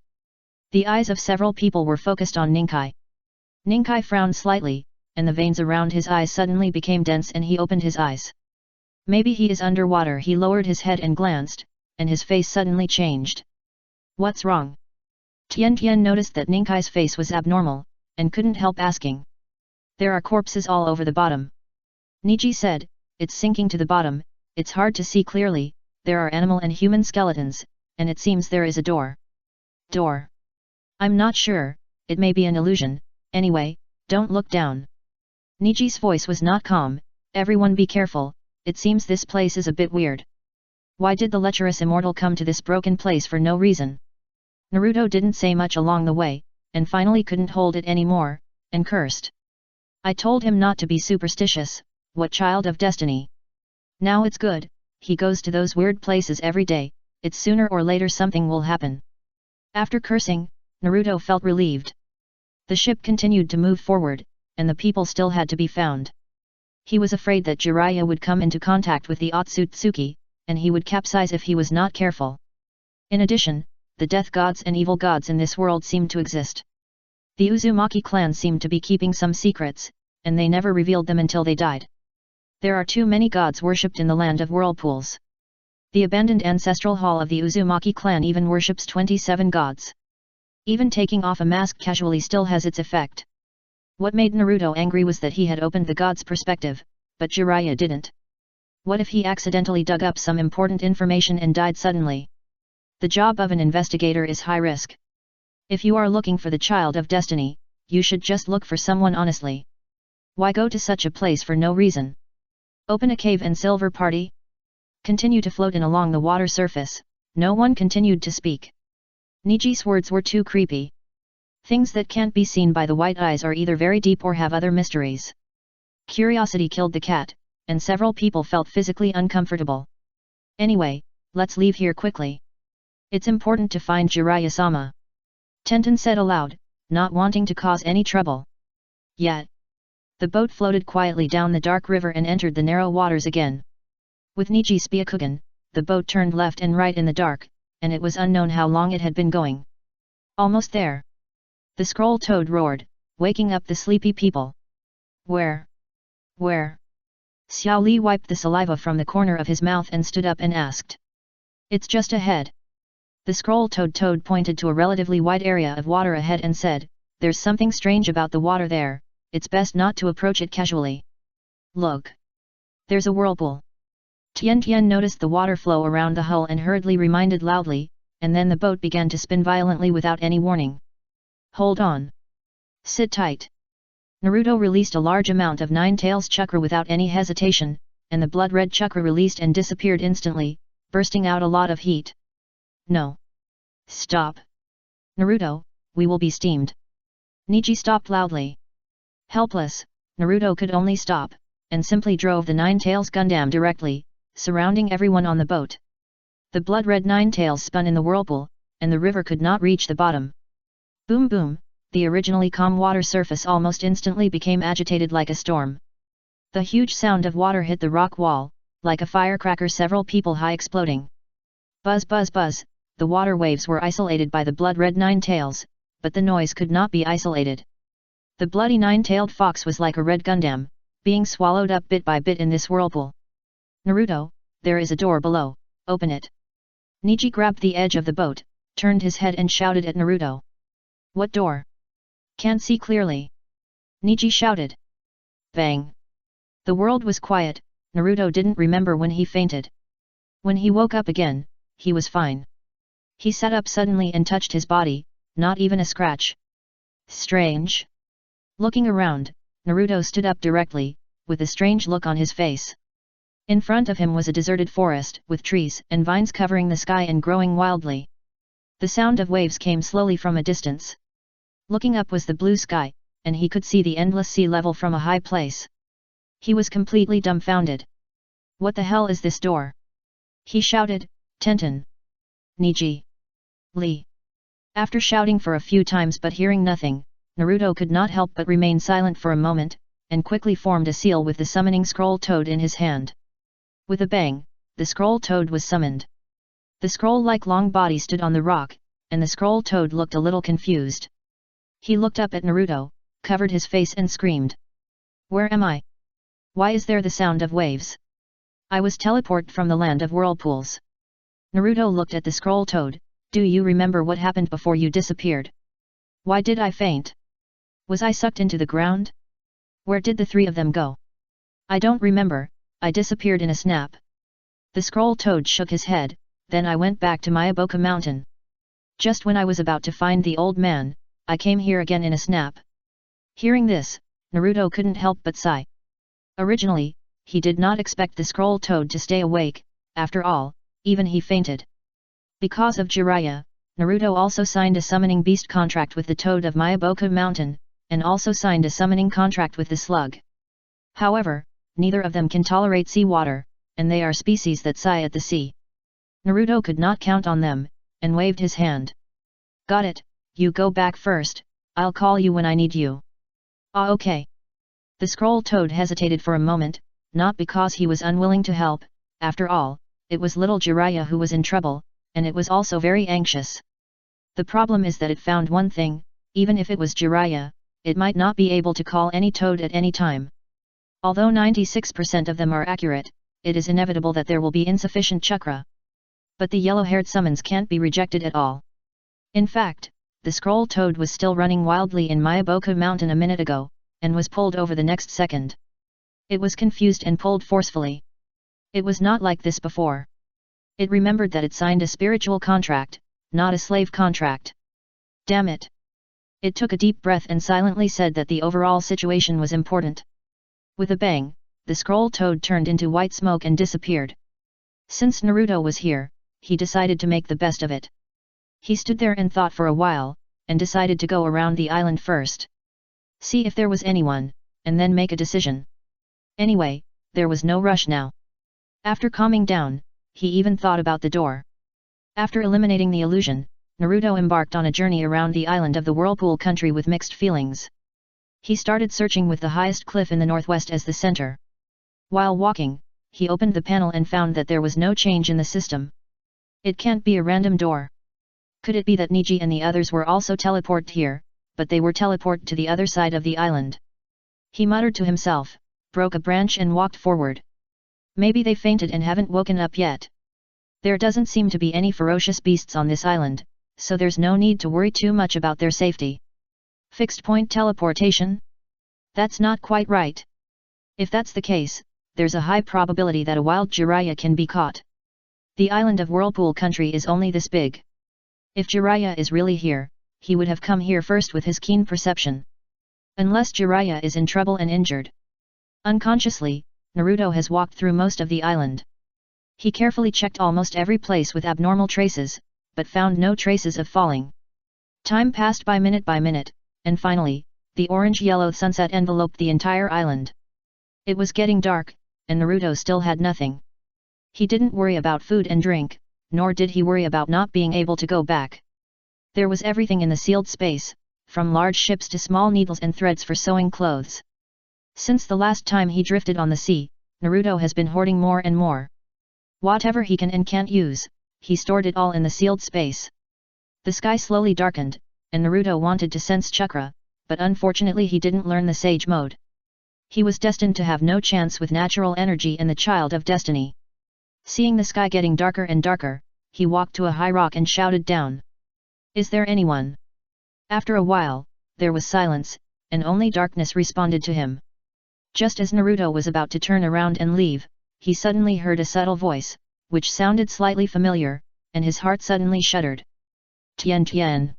The eyes of several people were focused on Ninkai. Ninkai frowned slightly, and the veins around his eyes suddenly became dense and he opened his eyes. "Maybe he is underwater." He lowered his head and glanced, and his face suddenly changed. "What's wrong?" Tian Tian noticed that Ninkai's face was abnormal, and couldn't help asking. "There are corpses all over the bottom." Niji said, "It's sinking to the bottom, it's hard to see clearly, there are animal and human skeletons, and it seems there is a door." "Door? I'm not sure, it may be an illusion, anyway, don't look down." Niji's voice was not calm. "Everyone be careful, it seems this place is a bit weird. Why did the lecherous immortal come to this broken place for no reason?" Naruto didn't say much along the way, and finally couldn't hold it anymore, and cursed. "I told him not to be superstitious, what child of destiny. Now it's good, he goes to those weird places every day, it's sooner or later something will happen." After cursing, Naruto felt relieved. The ship continued to move forward, and the people still had to be found. He was afraid that Jiraiya would come into contact with the Otsutsuki, and he would capsize if he was not careful. In addition, the death gods and evil gods in this world seemed to exist. The Uzumaki clan seemed to be keeping some secrets, and they never revealed them until they died. There are too many gods worshipped in the land of whirlpools. The abandoned ancestral hall of the Uzumaki clan even worships 27 gods. Even taking off a mask casually still has its effect. What made Naruto angry was that he had opened the god's perspective, but Jiraiya didn't. What if he accidentally dug up some important information and died suddenly? The job of an investigator is high risk. If you are looking for the child of destiny, you should just look for someone honestly. Why go to such a place for no reason? Open a cave and silver party? Continue to float in along the water surface. No one continued to speak. Niji's words were too creepy. Things that can't be seen by the white eyes are either very deep or have other mysteries. Curiosity killed the cat, and several people felt physically uncomfortable. Anyway, let's leave here quickly. It's important to find Jiraiya-sama. Tenten said aloud, not wanting to cause any trouble. Yet, the boat floated quietly down the dark river and entered the narrow waters again. With Niji's Byakugan, the boat turned left and right in the dark, and it was unknown how long it had been going. Almost there. The scroll toad roared, waking up the sleepy people. Where? Where? Xiao Li wiped the saliva from the corner of his mouth and stood up and asked. It's just ahead. The scroll toad pointed to a relatively wide area of water ahead and said, there's something strange about the water there, it's best not to approach it casually. Look. There's a whirlpool. Tian Tian noticed the water flow around the hull and hurriedly reminded loudly, and then the boat began to spin violently without any warning. Hold on. Sit tight. Naruto released a large amount of Nine Tails chakra without any hesitation, and the blood-red chakra released and disappeared instantly, bursting out a lot of heat. No. Stop. Naruto, we will be steamed. Neji stopped loudly. Helpless, Naruto could only stop, and simply drove the Nine-Tails Gundam directly, surrounding everyone on the boat. The blood-red Nine-Tails spun in the whirlpool, and the river could not reach the bottom. Boom boom, the originally calm water surface almost instantly became agitated like a storm. The huge sound of water hit the rock wall, like a firecracker several people high exploding. Buzz buzz buzz, the water waves were isolated by the blood-red Nine-Tails, but the noise could not be isolated. The bloody nine-tailed fox was like a red Gundam, being swallowed up bit by bit in this whirlpool. Naruto, there is a door below, open it. Neji grabbed the edge of the boat, turned his head and shouted at Naruto. What door? Can't see clearly. Neji shouted. Bang. The world was quiet. Naruto didn't remember when he fainted. When he woke up again, he was fine. He sat up suddenly and touched his body, not even a scratch. Strange. Looking around, Naruto stood up directly, with a strange look on his face. In front of him was a deserted forest, with trees and vines covering the sky and growing wildly. The sound of waves came slowly from a distance. Looking up was the blue sky, and he could see the endless sea level from a high place. He was completely dumbfounded. What the hell is this door? He shouted, Tenten. Neji. Lee. After shouting for a few times but hearing nothing, Naruto could not help but remain silent for a moment, and quickly formed a seal with the summoning scroll toad in his hand. With a bang, the scroll toad was summoned. The scroll-like long body stood on the rock, and the scroll toad looked a little confused. He looked up at Naruto, covered his face and screamed. Where am I? Why is there the sound of waves? I was teleported from the land of whirlpools. Naruto looked at the scroll toad. Do you remember what happened before you disappeared? Why did I faint? Was I sucked into the ground? Where did the three of them go? I don't remember, I disappeared in a snap. The scroll toad shook his head, then I went back to Myaboka Mountain. Just when I was about to find the old man, I came here again in a snap. Hearing this, Naruto couldn't help but sigh. Originally, he did not expect the scroll toad to stay awake, after all, even he fainted. Because of Jiraiya, Naruto also signed a summoning beast contract with the toad of Myaboka Mountain, and also signed a summoning contract with the slug. However, neither of them can tolerate seawater, and they are species that sigh at the sea. Naruto could not count on them, and waved his hand. Got it, you go back first, I'll call you when I need you. Ah, okay. The scroll toad hesitated for a moment, not because he was unwilling to help, after all, it was little Jiraiya who was in trouble, and it was also very anxious. The problem is that it found one thing, even if it was Jiraiya, it might not be able to call any toad at any time. Although 96% of them are accurate, it is inevitable that there will be insufficient chakra. But the yellow-haired summons can't be rejected at all. In fact, the scroll toad was still running wildly in Myaboka Mountain a minute ago, and was pulled over the next second. It was confused and pulled forcefully. It was not like this before. It remembered that it signed a spiritual contract, not a slave contract. Damn it! It took a deep breath and silently said that the overall situation was important. With a bang, the scroll toad turned into white smoke and disappeared. Since Naruto was here, he decided to make the best of it. He stood there and thought for a while, and decided to go around the island first. See if there was anyone, and then make a decision. Anyway, there was no rush now. After calming down, he even thought about the door. After eliminating the illusion, Naruto embarked on a journey around the island of the Whirlpool country with mixed feelings. He started searching with the highest cliff in the northwest as the center. While walking, he opened the panel and found that there was no change in the system. It can't be a random door. Could it be that Neji and the others were also teleported here, but they were teleported to the other side of the island? He muttered to himself, broke a branch and walked forward. Maybe they fainted and haven't woken up yet. There doesn't seem to be any ferocious beasts on this island, so there's no need to worry too much about their safety. Fixed point teleportation? That's not quite right. If that's the case, there's a high probability that a wild Jiraiya can be caught. The island of Whirlpool country is only this big. If Jiraiya is really here, he would have come here first with his keen perception. Unless Jiraiya is in trouble and injured. Unconsciously, Naruto has walked through most of the island. He carefully checked almost every place with abnormal traces, but found no traces of falling. Time passed by minute, and finally, the orange-yellow sunset enveloped the entire island. It was getting dark, and Naruto still had nothing. He didn't worry about food and drink, nor did he worry about not being able to go back. There was everything in the sealed space, from large ships to small needles and threads for sewing clothes. Since the last time he drifted on the sea, Naruto has been hoarding more and more. Whatever he can and can't use, he stored it all in the sealed space. The sky slowly darkened, and Naruto wanted to sense chakra, but unfortunately he didn't learn the sage mode. He was destined to have no chance with natural energy and the child of destiny. Seeing the sky getting darker and darker, he walked to a high rock and shouted down. "Is there anyone?" After a while, there was silence, and only darkness responded to him. Just as Naruto was about to turn around and leave, he suddenly heard a subtle voice, which sounded slightly familiar, and his heart suddenly shuddered. "Tien Tien."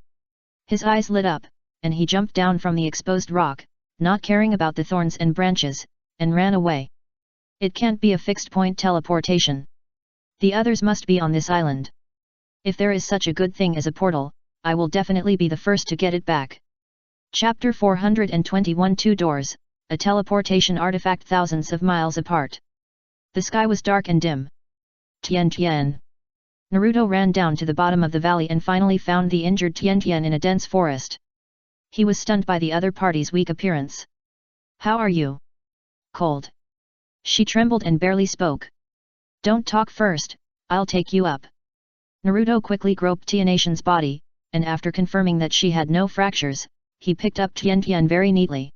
His eyes lit up, and he jumped down from the exposed rock, not caring about the thorns and branches, and ran away. It can't be a fixed point teleportation. The others must be on this island. If there is such a good thing as a portal, I will definitely be the first to get it back. Chapter 421 Two Doors, a teleportation artifact thousands of miles apart. The sky was dark and dim. Tien Tien. Naruto ran down to the bottom of the valley and finally found the injured Tien Tien in a dense forest. He was stunned by the other party's weak appearance. "How are you?" "Cold." She trembled and barely spoke. "Don't talk first, I'll take you up." Naruto quickly groped Tianation's body, and after confirming that she had no fractures, he picked up Tien Tien very neatly.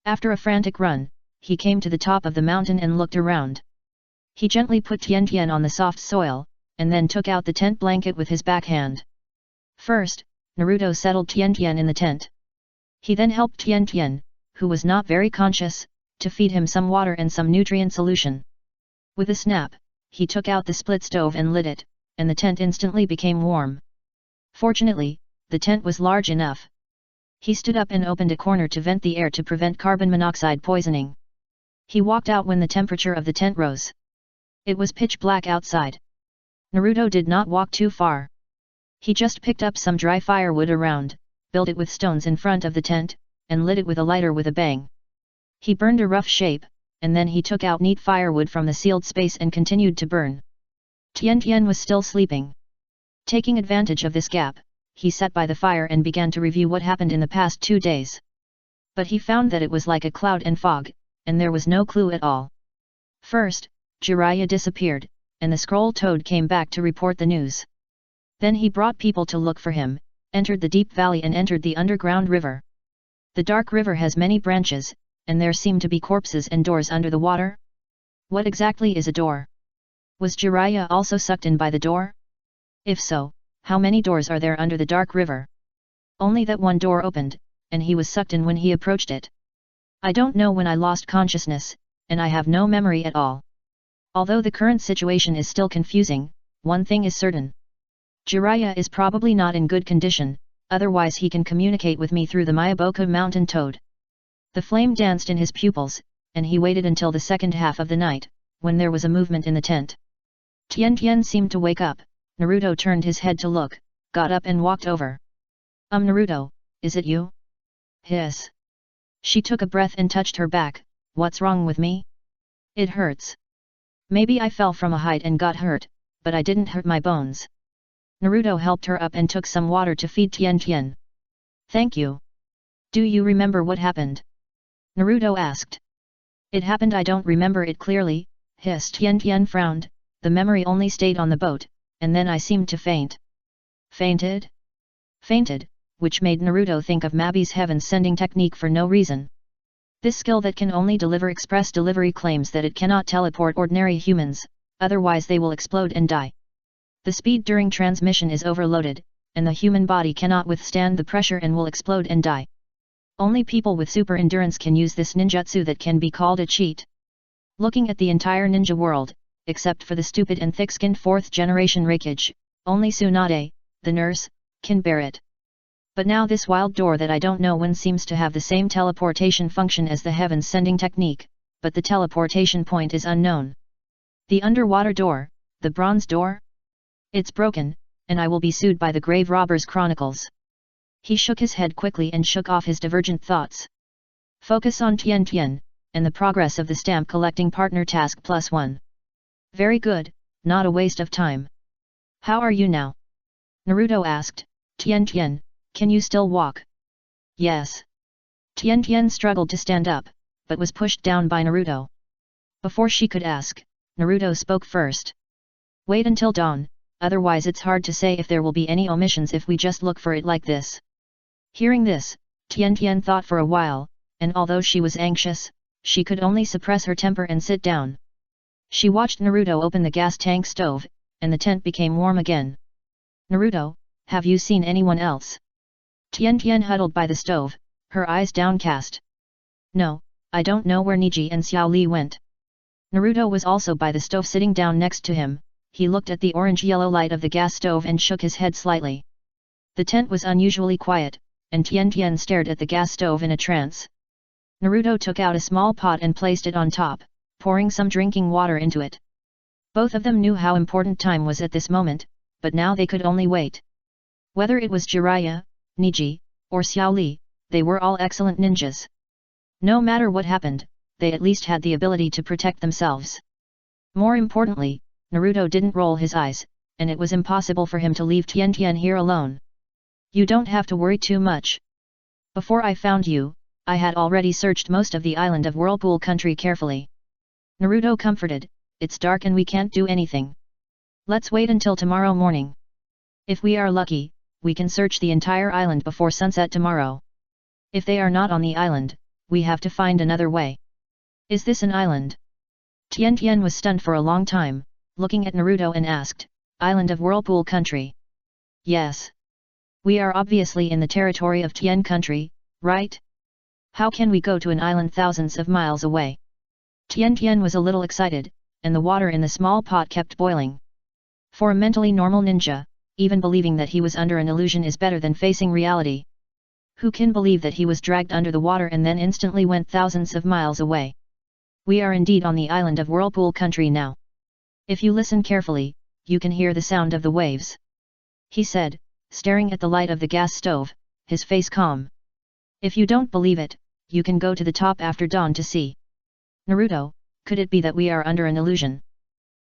After a frantic run, he came to the top of the mountain and looked around. He gently put Tien Tien on the soft soil, and then took out the tent blanket with his backhand. First, Naruto settled Tien Tien in the tent. He then helped Tien Tien, who was not very conscious, to feed him some water and some nutrient solution. With a snap, he took out the split stove and lit it, and the tent instantly became warm. Fortunately, the tent was large enough. He stood up and opened a corner to vent the air to prevent carbon monoxide poisoning. He walked out when the temperature of the tent rose. It was pitch black outside. Naruto did not walk too far. He just picked up some dry firewood around, built it with stones in front of the tent, and lit it with a lighter with a bang. He burned a rough shape, and then he took out neat firewood from the sealed space and continued to burn. Tien Tien was still sleeping. Taking advantage of this gap, he sat by the fire and began to review what happened in the past 2 days. But he found that it was like a cloud and fog, and there was no clue at all. First, Jiraiya disappeared, and the scroll toad came back to report the news. Then he brought people to look for him, entered the deep valley and entered the underground river. The dark river has many branches, and there seem to be corpses and doors under the water. What exactly is a door? Was Jiraiya also sucked in by the door? If so, how many doors are there under the dark river? Only that one door opened, and he was sucked in when he approached it. I don't know when I lost consciousness, and I have no memory at all. Although the current situation is still confusing, one thing is certain. Jiraiya is probably not in good condition, otherwise he can communicate with me through the Miyaboku mountain toad. The flame danced in his pupils, and he waited until the second half of the night, when there was a movement in the tent. Tien Tien seemed to wake up. Naruto turned his head to look, got up and walked over. Naruto, is it you?" "Hiss." She took a breath and touched her back. "What's wrong with me?" "It hurts." "Maybe I fell from a height and got hurt, but I didn't hurt my bones." Naruto helped her up and took some water to feed Tien Tien. "Thank you." "Do you remember what happened?" Naruto asked. "It happened, I don't remember it clearly," hissed Tien Tien frowned. "The memory only stayed on the boat, and then I seemed to faint." "Fainted?" "Fainted," which made Naruto think of Mabi's heaven-sending technique for no reason. This skill that can only deliver express delivery claims that it cannot teleport ordinary humans, otherwise they will explode and die. The speed during transmission is overloaded, and the human body cannot withstand the pressure and will explode and die. Only people with super endurance can use this ninjutsu that can be called a cheat. Looking at the entire ninja world, except for the stupid and thick-skinned 4th generation Raikage, only Tsunade, the nurse, can bear it. But now this wild door that I don't know when seems to have the same teleportation function as the heaven-sending technique, but the teleportation point is unknown. The underwater door, the bronze door? It's broken, and I will be sued by the Grave Robbers Chronicles. He shook his head quickly and shook off his divergent thoughts. Focus on Tian Tian, and the progress of the stamp collecting partner task +1. Very good, not a waste of time. How are you now? Naruto asked. Tian Tian, can you still walk? Yes. Tian Tian struggled to stand up, but was pushed down by Naruto. Before she could ask, Naruto spoke first. Wait until dawn, otherwise it's hard to say if there will be any omissions if we just look for it like this. Hearing this, Tian Tian thought for a while, and although she was anxious, she could only suppress her temper and sit down. She watched Naruto open the gas tank stove, and the tent became warm again. Naruto, have you seen anyone else? Tian Tian huddled by the stove, her eyes downcast. No, I don't know where Niji and Xiao Li went. Naruto was also by the stove sitting down next to him. He looked at the orange-yellow light of the gas stove and shook his head slightly. The tent was unusually quiet, and Tian Tian stared at the gas stove in a trance. Naruto took out a small pot and placed it on top, pouring some drinking water into it. Both of them knew how important time was at this moment, but now they could only wait. Whether it was Jiraiya, Niji, or Xiao Li, they were all excellent ninjas. No matter what happened, they at least had the ability to protect themselves. More importantly, Naruto didn't roll his eyes, and it was impossible for him to leave Tian Tian here alone. You don't have to worry too much. Before I found you, I had already searched most of the island of Whirlpool Country carefully. Naruto comforted, it's dark and we can't do anything. Let's wait until tomorrow morning. If we are lucky, we can search the entire island before sunset tomorrow. If they are not on the island, we have to find another way. Is this an island? Tian Tian was stunned for a long time, looking at Naruto and asked, Island of Whirlpool Country? Yes. We are obviously in the territory of Tian Country, right? How can we go to an island thousands of miles away? Tian Tian was a little excited, and the water in the small pot kept boiling. For a mentally normal ninja, even believing that he was under an illusion is better than facing reality. Who can believe that he was dragged under the water and then instantly went thousands of miles away? We are indeed on the island of Whirlpool Country now. If you listen carefully, you can hear the sound of the waves. He said, staring at the light of the gas stove, his face calm. If you don't believe it, you can go to the top after dawn to see. Naruto, could it be that we are under an illusion?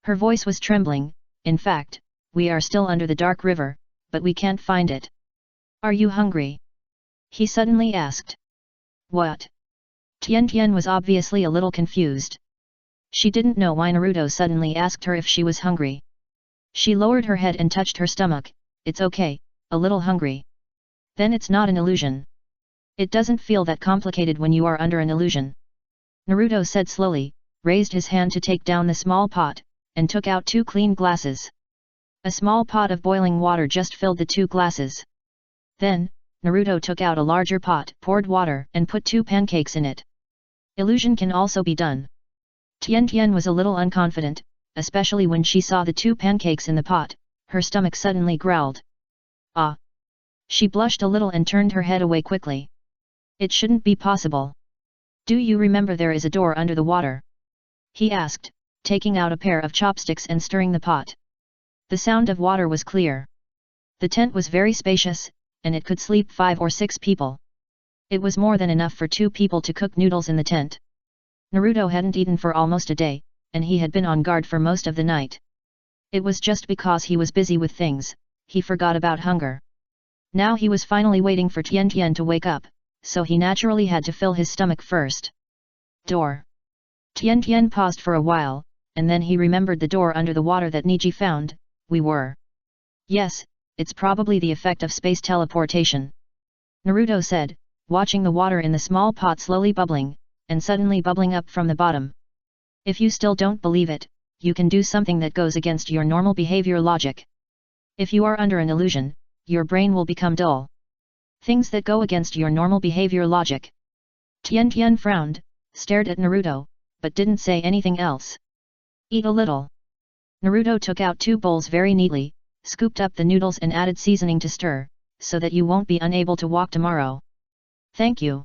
Her voice was trembling. In fact, we are still under the dark river, but we can't find it. Are you hungry? He suddenly asked. What? Tian Tian was obviously a little confused. She didn't know why Naruto suddenly asked her if she was hungry. She lowered her head and touched her stomach. It's okay, a little hungry. Then it's not an illusion. It doesn't feel that complicated when you are under an illusion. Naruto said slowly, raised his hand to take down the small pot, and took out 2 clean glasses. A small pot of boiling water just filled the 2 glasses. Then, Naruto took out a larger pot, poured water, and put 2 pancakes in it. Illusion can also be done. Tian Tian was a little unconfident, especially when she saw the 2 pancakes in the pot. Her stomach suddenly growled. Ah! She blushed a little and turned her head away quickly. It shouldn't be possible. Do you remember there is a door under the water? He asked, taking out a pair of chopsticks and stirring the pot. The sound of water was clear. The tent was very spacious, and it could sleep 5 or 6 people. It was more than enough for 2 people to cook noodles in the tent. Naruto hadn't eaten for almost a day, and he had been on guard for most of the night. It was just because he was busy with things, he forgot about hunger. Now he was finally waiting for Tian Tian to wake up, so he naturally had to fill his stomach first. Door. Tian Tian paused for a while, and then he remembered the door under the water that Niji found. We were. Yes, it's probably the effect of space teleportation. Naruto said, watching the water in the small pot slowly bubbling, and suddenly bubbling up from the bottom. If you still don't believe it, you can do something that goes against your normal behavior logic. If you are under an illusion, your brain will become dull. Things that go against your normal behavior logic. Tian Tian frowned, stared at Naruto, but didn't say anything else. Eat a little. Naruto took out 2 bowls very neatly, scooped up the noodles and added seasoning to stir, so that you won't be unable to walk tomorrow. Thank you.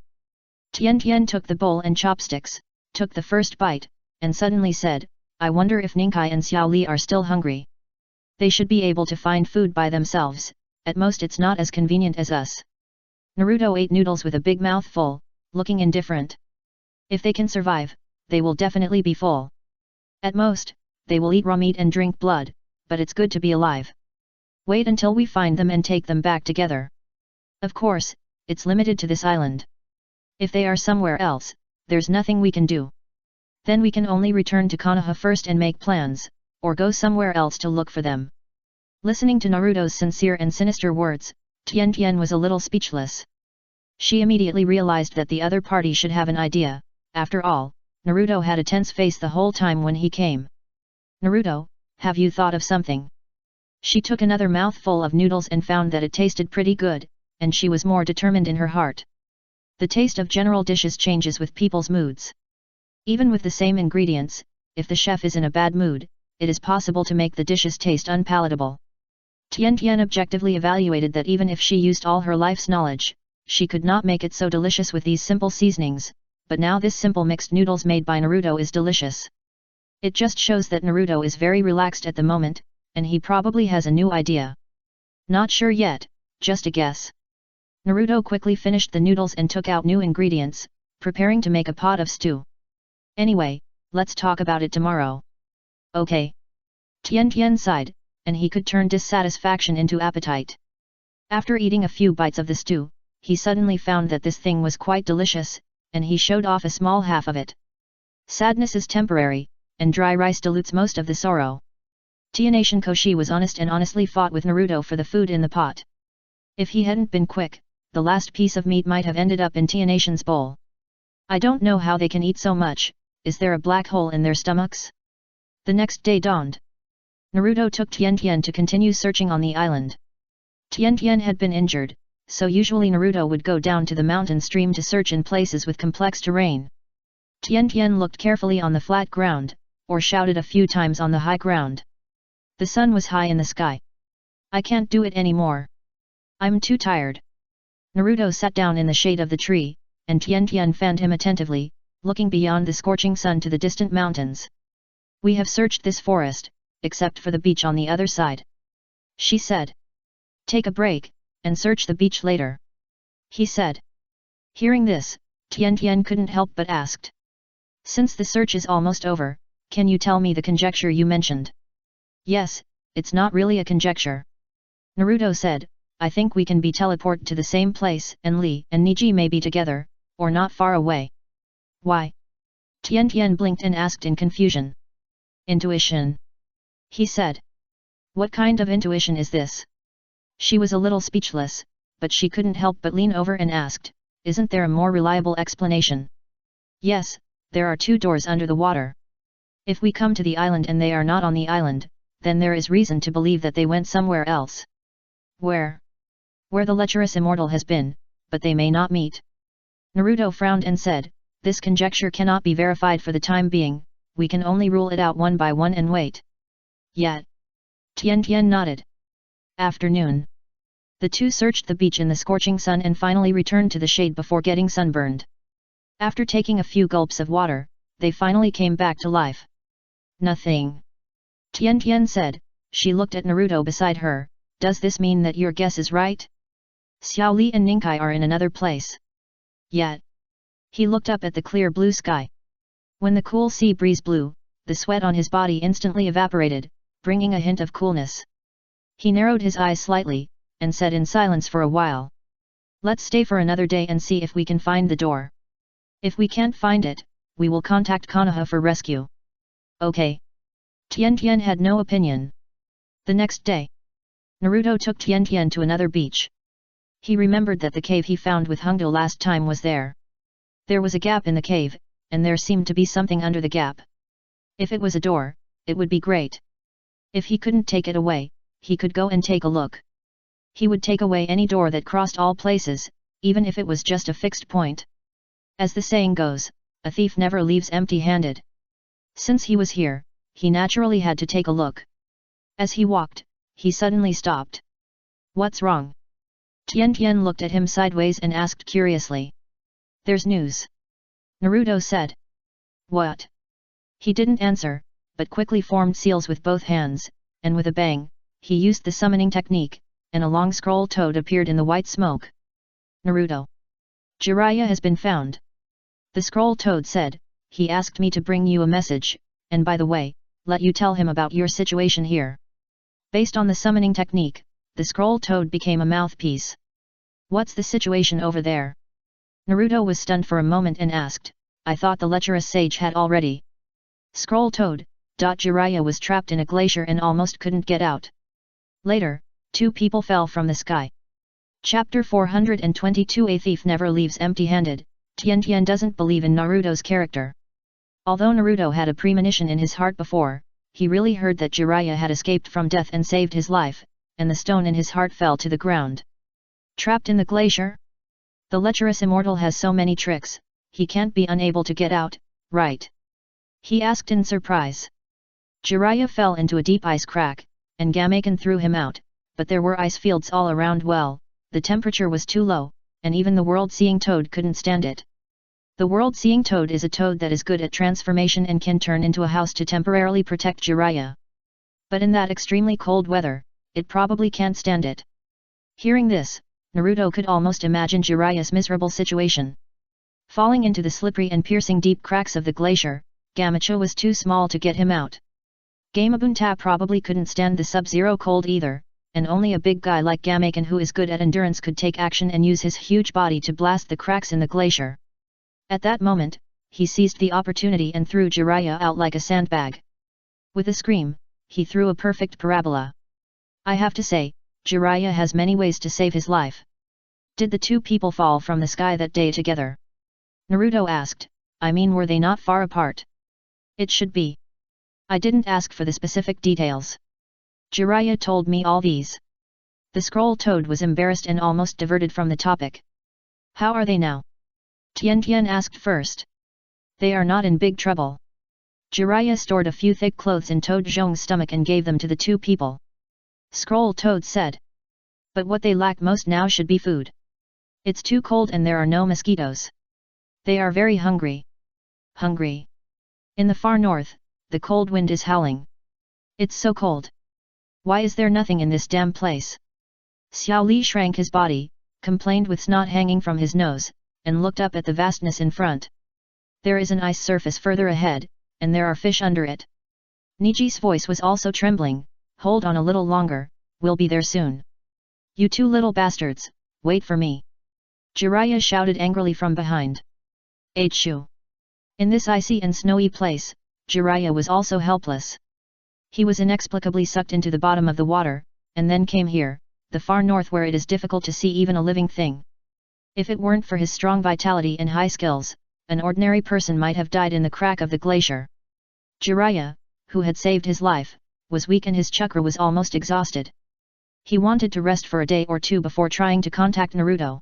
Tian Tian took the bowl and chopsticks, took the first bite, and suddenly said, I wonder if Ningkai and Xiao Li are still hungry. They should be able to find food by themselves, at most it's not as convenient as us. Naruto ate noodles with a big mouthful, looking indifferent. If they can survive, they will definitely be full. At most, they will eat raw meat and drink blood, but it's good to be alive. Wait until we find them and take them back together. Of course, it's limited to this island. If they are somewhere else, there's nothing we can do. Then we can only return to Konoha first and make plans, or go somewhere else to look for them. Listening to Naruto's sincere and sinister words, Tian Tian was a little speechless. She immediately realized that the other party should have an idea. After all, Naruto had a tense face the whole time when he came. Naruto, have you thought of something? She took another mouthful of noodles and found that it tasted pretty good, and she was more determined in her heart. The taste of general dishes changes with people's moods. Even with the same ingredients, if the chef is in a bad mood, it is possible to make the dishes taste unpalatable. Tian Tian objectively evaluated that even if she used all her life's knowledge, she could not make it so delicious with these simple seasonings, but now this simple mixed noodles made by Naruto is delicious. It just shows that Naruto is very relaxed at the moment, and he probably has a new idea. Not sure yet, just a guess. Naruto quickly finished the noodles and took out new ingredients, preparing to make a pot of stew. Anyway, let's talk about it tomorrow. Okay. Tian Tian sighed, and he could turn dissatisfaction into appetite. After eating a few bites of the stew, he suddenly found that this thing was quite delicious, and he showed off a small half of it. Sadness is temporary, and dry rice dilutes most of the sorrow. Tianatian Koshi was honest and honestly fought with Naruto for the food in the pot. If he hadn't been quick, the last piece of meat might have ended up in Tianatian's bowl. I don't know how they can eat so much, is there a black hole in their stomachs? The next day dawned. Naruto took Tian Tian to continue searching on the island. Tian Tian had been injured, so usually Naruto would go down to the mountain stream to search in places with complex terrain. Tian Tian looked carefully on the flat ground, or shouted a few times on the high ground. The sun was high in the sky. I can't do it anymore. I'm too tired. Naruto sat down in the shade of the tree, and Tian Tian fanned him attentively, looking beyond the scorching sun to the distant mountains. We have searched this forest, except for the beach on the other side. She said. Take a break, and search the beach later. He said. Hearing this, Tian Tian couldn't help but asked. Since the search is almost over, can you tell me the conjecture you mentioned? Yes, it's not really a conjecture. Naruto said, I think we can be teleported to the same place and Li and Niji may be together, or not far away. Why? Tian Tian blinked and asked in confusion. Intuition. He said. What kind of intuition is this? She was a little speechless, but she couldn't help but lean over and asked, isn't there a more reliable explanation? Yes, there are 2 doors under the water. If we come to the island and they are not on the island, then there is reason to believe that they went somewhere else. Where? Where the lecherous immortal has been, but they may not meet. Naruto frowned and said, this conjecture cannot be verified for the time being, we can only rule it out one by one and wait. Yet. Tian Tian nodded. Afternoon. The two searched the beach in the scorching sun and finally returned to the shade before getting sunburned. After taking a few gulps of water, they finally came back to life. Nothing. Tian Tian said. She looked at Naruto beside her, does this mean that your guess is right? Xiao Li and Ningkai are in another place. Yet. He looked up at the clear blue sky. When the cool sea breeze blew, the sweat on his body instantly evaporated, bringing a hint of coolness. He narrowed his eyes slightly, and said in silence for a while. Let's stay for another day and see if we can find the door. If we can't find it, we will contact Konoha for rescue. Okay. Tian Tian had no opinion. The next day, Naruto took Tian Tian to another beach. He remembered that the cave he found with Hongdo last time was there. There was a gap in the cave, and there seemed to be something under the gap. If it was a door, it would be great. If he couldn't take it away, he could go and take a look. He would take away any door that crossed all places, even if it was just a fixed point. As the saying goes, a thief never leaves empty-handed. Since he was here, he naturally had to take a look. As he walked, he suddenly stopped. What's wrong? Tian Tian looked at him sideways and asked curiously. There's news. Naruto said. What? He didn't answer, but quickly formed seals with both hands, and with a bang, he used the summoning technique, and a long scroll toad appeared in the white smoke. Naruto. Jiraiya has been found. The scroll toad said, he asked me to bring you a message, and by the way, let you tell him about your situation here. Based on the summoning technique, the scroll toad became a mouthpiece. What's the situation over there? Naruto was stunned for a moment and asked, I thought the lecherous sage had already. Scroll toad. Jiraiya was trapped in a glacier and almost couldn't get out. Later, 2 people fell from the sky. Chapter 422. A thief never leaves empty-handed. Tian doesn't believe in Naruto's character. Although Naruto had a premonition in his heart before, he really heard that Jiraiya had escaped from death and saved his life, and the stone in his heart fell to the ground. Trapped in the glacier? The lecherous immortal has so many tricks, he can't be unable to get out, right? He asked in surprise. Jiraiya fell into a deep ice crack, and Gamaken threw him out, but there were ice fields all around. The temperature was too low, and even the world-seeing toad couldn't stand it. The world-seeing toad is a toad that is good at transformation and can turn into a house to temporarily protect Jiraiya. But in that extremely cold weather, it probably can't stand it. Hearing this, Naruto could almost imagine Jiraiya's miserable situation. Falling into the slippery and piercing deep cracks of the glacier, Gamacha was too small to get him out. Gamabunta probably couldn't stand the sub-zero cold either, and only a big guy like Gamaken who is good at endurance could take action and use his huge body to blast the cracks in the glacier. At that moment, he seized the opportunity and threw Jiraiya out like a sandbag. With a scream, he threw a perfect parabola. I have to say, Jiraiya has many ways to save his life. Did the 2 people fall from the sky that day together? Naruto asked, I mean, were they not far apart? It should be. I didn't ask for the specific details. Jiraiya told me all these. The scroll toad was embarrassed and almost diverted from the topic. How are they now? Tian asked first. They are not in big trouble. Jiraiya stored a few thick clothes in Toad Zhong's stomach and gave them to the 2 people. Scroll toad said. But what they lack most now should be food. It's too cold and there are no mosquitoes. They are very hungry. Hungry. In the far north, the cold wind is howling. It's so cold. Why is there nothing in this damn place? Xiao Li shrank his body, complained with snot hanging from his nose, and looked up at the vastness in front. There is an ice surface further ahead, and there are fish under it. Niji's voice was also trembling, hold on a little longer, we'll be there soon. You 2 little bastards, wait for me. Jiraiya shouted angrily from behind. H.U. In this icy and snowy place, Jiraiya was also helpless. He was inexplicably sucked into the bottom of the water, and then came here, the far north where it is difficult to see even a living thing. If it weren't for his strong vitality and high skills, an ordinary person might have died in the crack of the glacier. Jiraiya, who had saved his life, was weak and his chakra was almost exhausted. He wanted to rest for a day or 2 before trying to contact Naruto.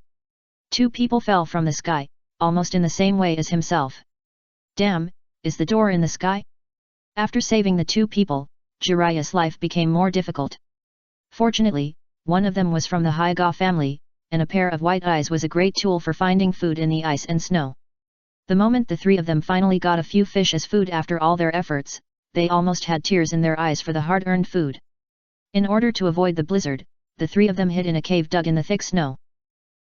2 people fell from the sky, almost in the same way as himself. Damn, is the door in the sky? After saving the 2 people, Jiraiya's life became more difficult. Fortunately, one of them was from the Hyuga family, and a pair of white eyes was a great tool for finding food in the ice and snow. The moment the 3 of them finally got a few fish as food after all their efforts, they almost had tears in their eyes for the hard-earned food. In order to avoid the blizzard, the 3 of them hid in a cave dug in the thick snow.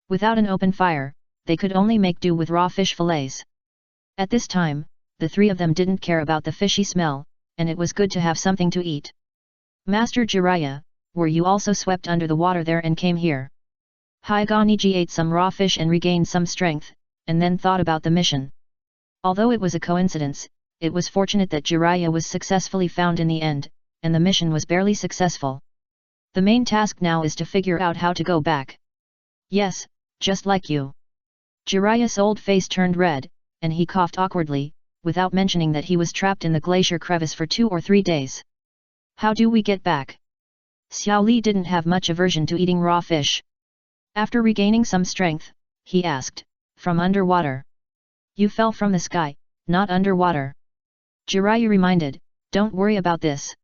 Without an open fire, they could only make do with raw fish fillets. At this time, the 3 of them didn't care about the fishy smell, and it was good to have something to eat. Master Jiraiya, were you also swept under the water there and came here? Hyuga Niji ate some raw fish and regained some strength, and then thought about the mission. Although it was a coincidence, it was fortunate that Jiraiya was successfully found in the end, and the mission was barely successful. The main task now is to figure out how to go back. Yes, just like you. Jiraiya's old face turned red, and he coughed awkwardly, without mentioning that he was trapped in the glacier crevice for 2 or 3 days. How do we get back? Xiao Li didn't have much aversion to eating raw fish. After regaining some strength, he asked, from underwater. You fell from the sky, not underwater. Jiraiya reminded, don't worry about this.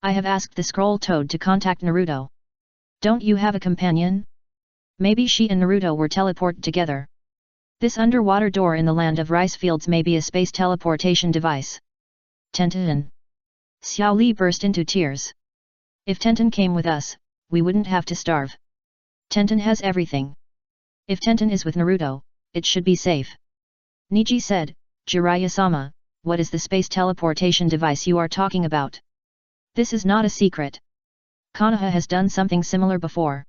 I have asked the scroll toad to contact Naruto. Don't you have a companion? Maybe she and Naruto were teleported together. This underwater door in the land of rice fields may be a space teleportation device. Tenten. Xiao Li burst into tears. If Tenten came with us, we wouldn't have to starve. Tenten has everything. If Tenten is with Naruto, it should be safe. Niji said, Jiraiya-sama, what is the space teleportation device you are talking about? This is not a secret. Konoha has done something similar before.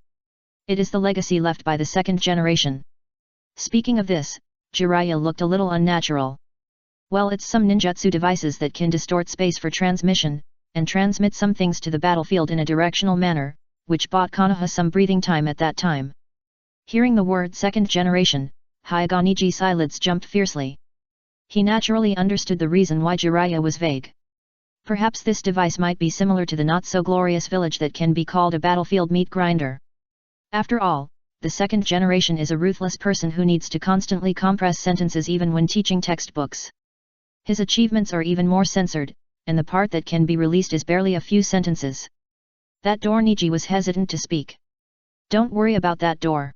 It is the legacy left by the second generation. Speaking of this, Jiraiya looked a little unnatural. Well, it's some ninjutsu devices that can distort space for transmission, and transmit some things to the battlefield in a directional manner, which bought Konoha some breathing time at that time. Hearing the word second generation, Hyuga Niji's eyelids jumped fiercely. He naturally understood the reason why Jiraiya was vague. Perhaps this device might be similar to the not-so-glorious village that can be called a battlefield meat grinder. After all, the second generation is a ruthless person who needs to constantly compress sentences even when teaching textbooks. His achievements are even more censored, and the part that can be released is barely a few sentences. That door. Niji was hesitant to speak. Don't worry about that door.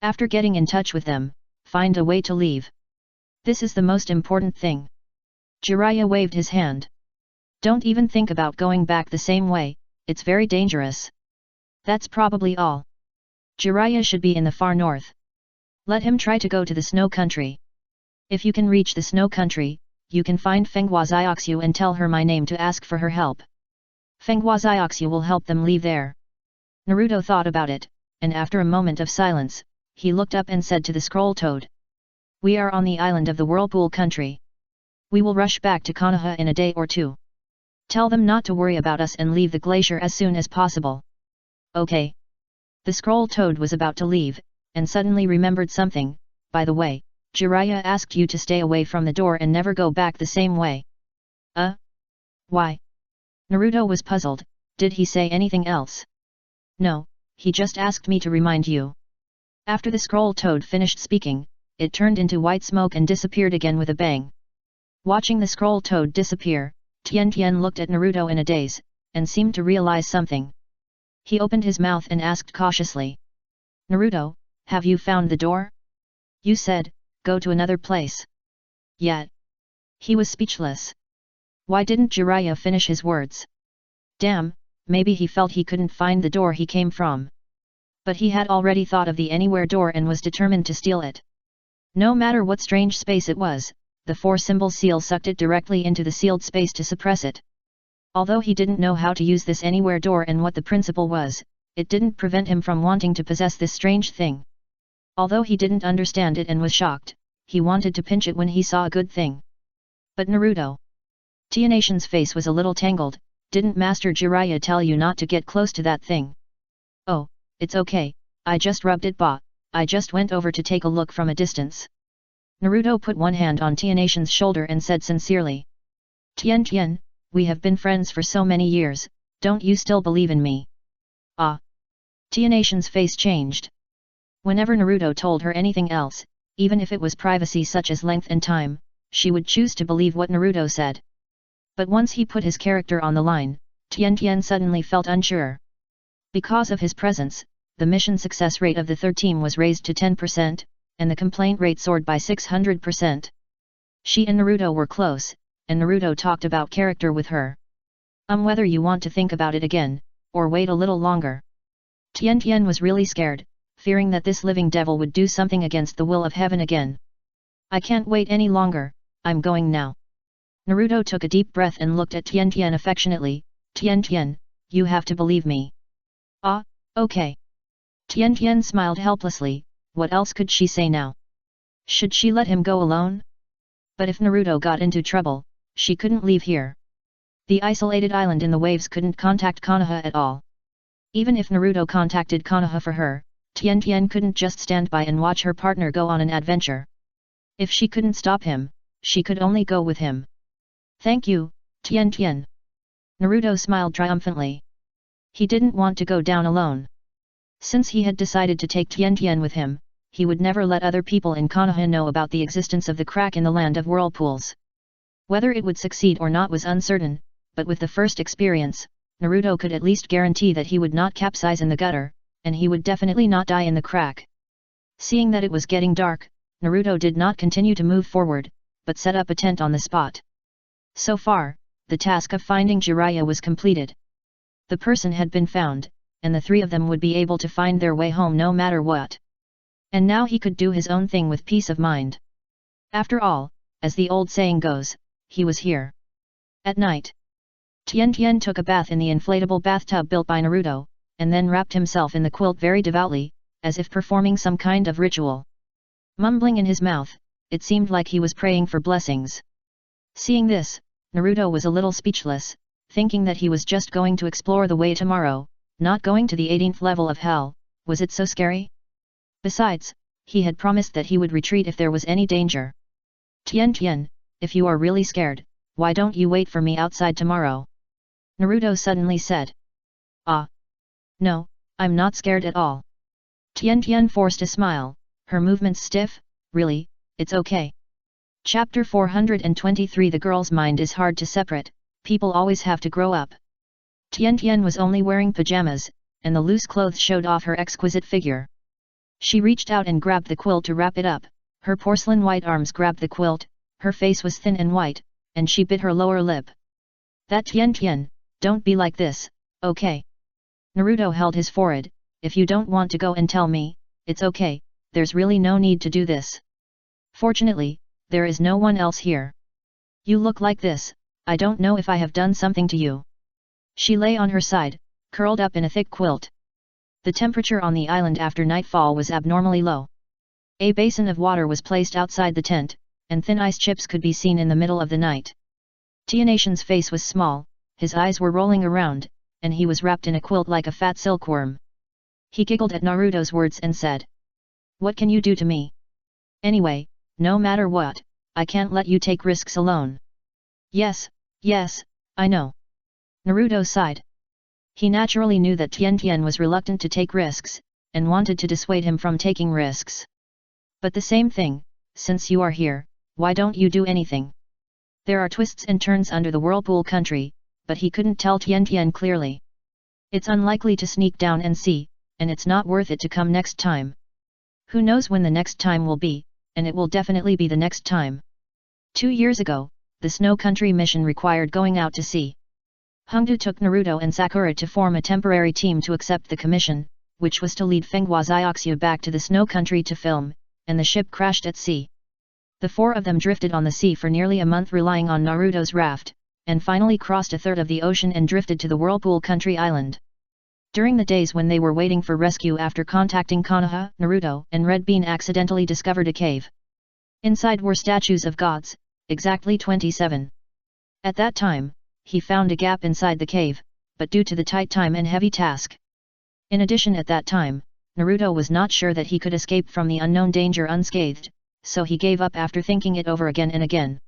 After getting in touch with them, find a way to leave. This is the most important thing. Jiraiya waved his hand. Don't even think about going back the same way, it's very dangerous. That's probably all. Jiraiya should be in the far north. Let him try to go to the snow country. If you can reach the snow country, you can find Fenghua Xiaoxiu and tell her my name to ask for her help. Fenghua Xiaoxiu will help them leave there. Naruto thought about it, and after a moment of silence, he looked up and said to the scroll toad. We are on the island of the whirlpool country. We will rush back to Konoha in a day or two. Tell them not to worry about us and leave the glacier as soon as possible. Okay. The scroll toad was about to leave, and suddenly remembered something. By the way, Jiraiya asked you to stay away from the door and never go back the same way. Why? Naruto was puzzled. Did he say anything else? No, he just asked me to remind you. After the scroll toad finished speaking, it turned into white smoke and disappeared again with a bang. Watching the scroll toad disappear, Tian looked at Naruto in a daze, and seemed to realize something. He opened his mouth and asked cautiously. Naruto, have you found the door? You said, go to another place. Yet. He was speechless. Why didn't Jiraiya finish his words? Damn, maybe he felt he couldn't find the door he came from. But he had already thought of the anywhere door and was determined to steal it. No matter what strange space it was, the 4-symbol seal sucked it directly into the sealed space to suppress it. Although he didn't know how to use this anywhere door and what the principle was, it didn't prevent him from wanting to possess this strange thing. Although he didn't understand it and was shocked, he wanted to pinch it when he saw a good thing. But Naruto. Tianation's face was a little tangled. Didn't Master Jiraiya tell you not to get close to that thing? Oh, it's okay, I just rubbed it I just went over to take a look from a distance. Naruto put one hand on Tianation's shoulder and said sincerely. Tian, we have been friends for so many years, don't you still believe in me? Ah. Tianation's face changed. Whenever Naruto told her anything else, even if it was privacy such as length and time, she would choose to believe what Naruto said. But once he put his character on the line, Tian suddenly felt unsure. Because of his presence, the mission success rate of the third team was raised to 10%, and the complaint rate soared by 600%. She and Naruto were close, and Naruto talked about character with her. Whether you want to think about it again, or wait a little longer. Tian was really scared, fearing that this living devil would do something against the will of heaven again. I can't wait any longer, I'm going now. Naruto took a deep breath and looked at Tian affectionately. Tian, you have to believe me. Ah, okay. Tian smiled helplessly. What else could she say now? Should she let him go alone? But if Naruto got into trouble, she couldn't leave here. The isolated island in the waves couldn't contact Konoha at all. Even if Naruto contacted Konoha for her, Tian couldn't just stand by and watch her partner go on an adventure. If she couldn't stop him, she could only go with him. Thank you, Tian. Naruto smiled triumphantly. He didn't want to go down alone. Since he had decided to take Tian with him, he would never let other people in Konoha know about the existence of the crack in the land of whirlpools. Whether it would succeed or not was uncertain, but with the first experience, Naruto could at least guarantee that he would not capsize in the gutter, and he would definitely not die in the crack. Seeing that it was getting dark, Naruto did not continue to move forward, but set up a tent on the spot. So far, the task of finding Jiraiya was completed. The person had been found, and the three of them would be able to find their way home no matter what. And now he could do his own thing with peace of mind. After all, as the old saying goes, he was here. At night, Tian took a bath in the inflatable bathtub built by Naruto, and then wrapped himself in the quilt very devoutly, as if performing some kind of ritual. Mumbling in his mouth, it seemed like he was praying for blessings. Seeing this, Naruto was a little speechless, thinking that he was just going to explore the way tomorrow, not going to the 18th level of hell. Was it so scary? Besides, he had promised that he would retreat if there was any danger. Tian, if you are really scared, why don't you wait for me outside tomorrow? Naruto suddenly said. Ah. No, I'm not scared at all. Tian forced a smile, her movements stiff. Really, it's okay. Chapter 423. The girl's mind is hard to separate, people always have to grow up. Tian was only wearing pajamas, and the loose clothes showed off her exquisite figure. She reached out and grabbed the quilt to wrap it up, her porcelain white arms grabbed the quilt, her face was thin and white, and she bit her lower lip. That Tian, don't be like this, okay? Naruto held his forehead. If you don't want to go and tell me, it's okay, there's really no need to do this. Fortunately, there is no one else here. You look like this, I don't know if I have done something to you. She lay on her side, curled up in a thick quilt. The temperature on the island after nightfall was abnormally low. A basin of water was placed outside the tent, and thin ice chips could be seen in the middle of the night. Tianation's face was small, his eyes were rolling around, and he was wrapped in a quilt like a fat silkworm. He giggled at Naruto's words and said, "What can you do to me? Anyway, no matter what, I can't let you take risks alone." Yes, I know. Naruto sighed. He naturally knew that Tian was reluctant to take risks, and wanted to dissuade him from taking risks. But the same thing, since you are here, why don't you do anything? There are twists and turns under the whirlpool country, but he couldn't tell Tian clearly. It's unlikely to sneak down and see, and it's not worth it to come next time. Who knows when the next time will be, and it will definitely be the next time. 2 years ago, the Snow Country mission required going out to sea. Hongdu took Naruto and Sakura to form a temporary team to accept the commission, which was to lead Fenghua Xiaoxia back to the Snow Country to film, and the ship crashed at sea. The four of them drifted on the sea for nearly a month relying on Naruto's raft, and finally crossed a third of the ocean and drifted to the Whirlpool Country Island. During the days when they were waiting for rescue after contacting Konoha, Naruto and Red Bean accidentally discovered a cave. Inside were statues of gods, exactly 27. At that time, he found a gap inside the cave, but due to the tight time and heavy task. In addition, at that time, Naruto was not sure that he could escape from the unknown danger unscathed, so he gave up after thinking it over again and again.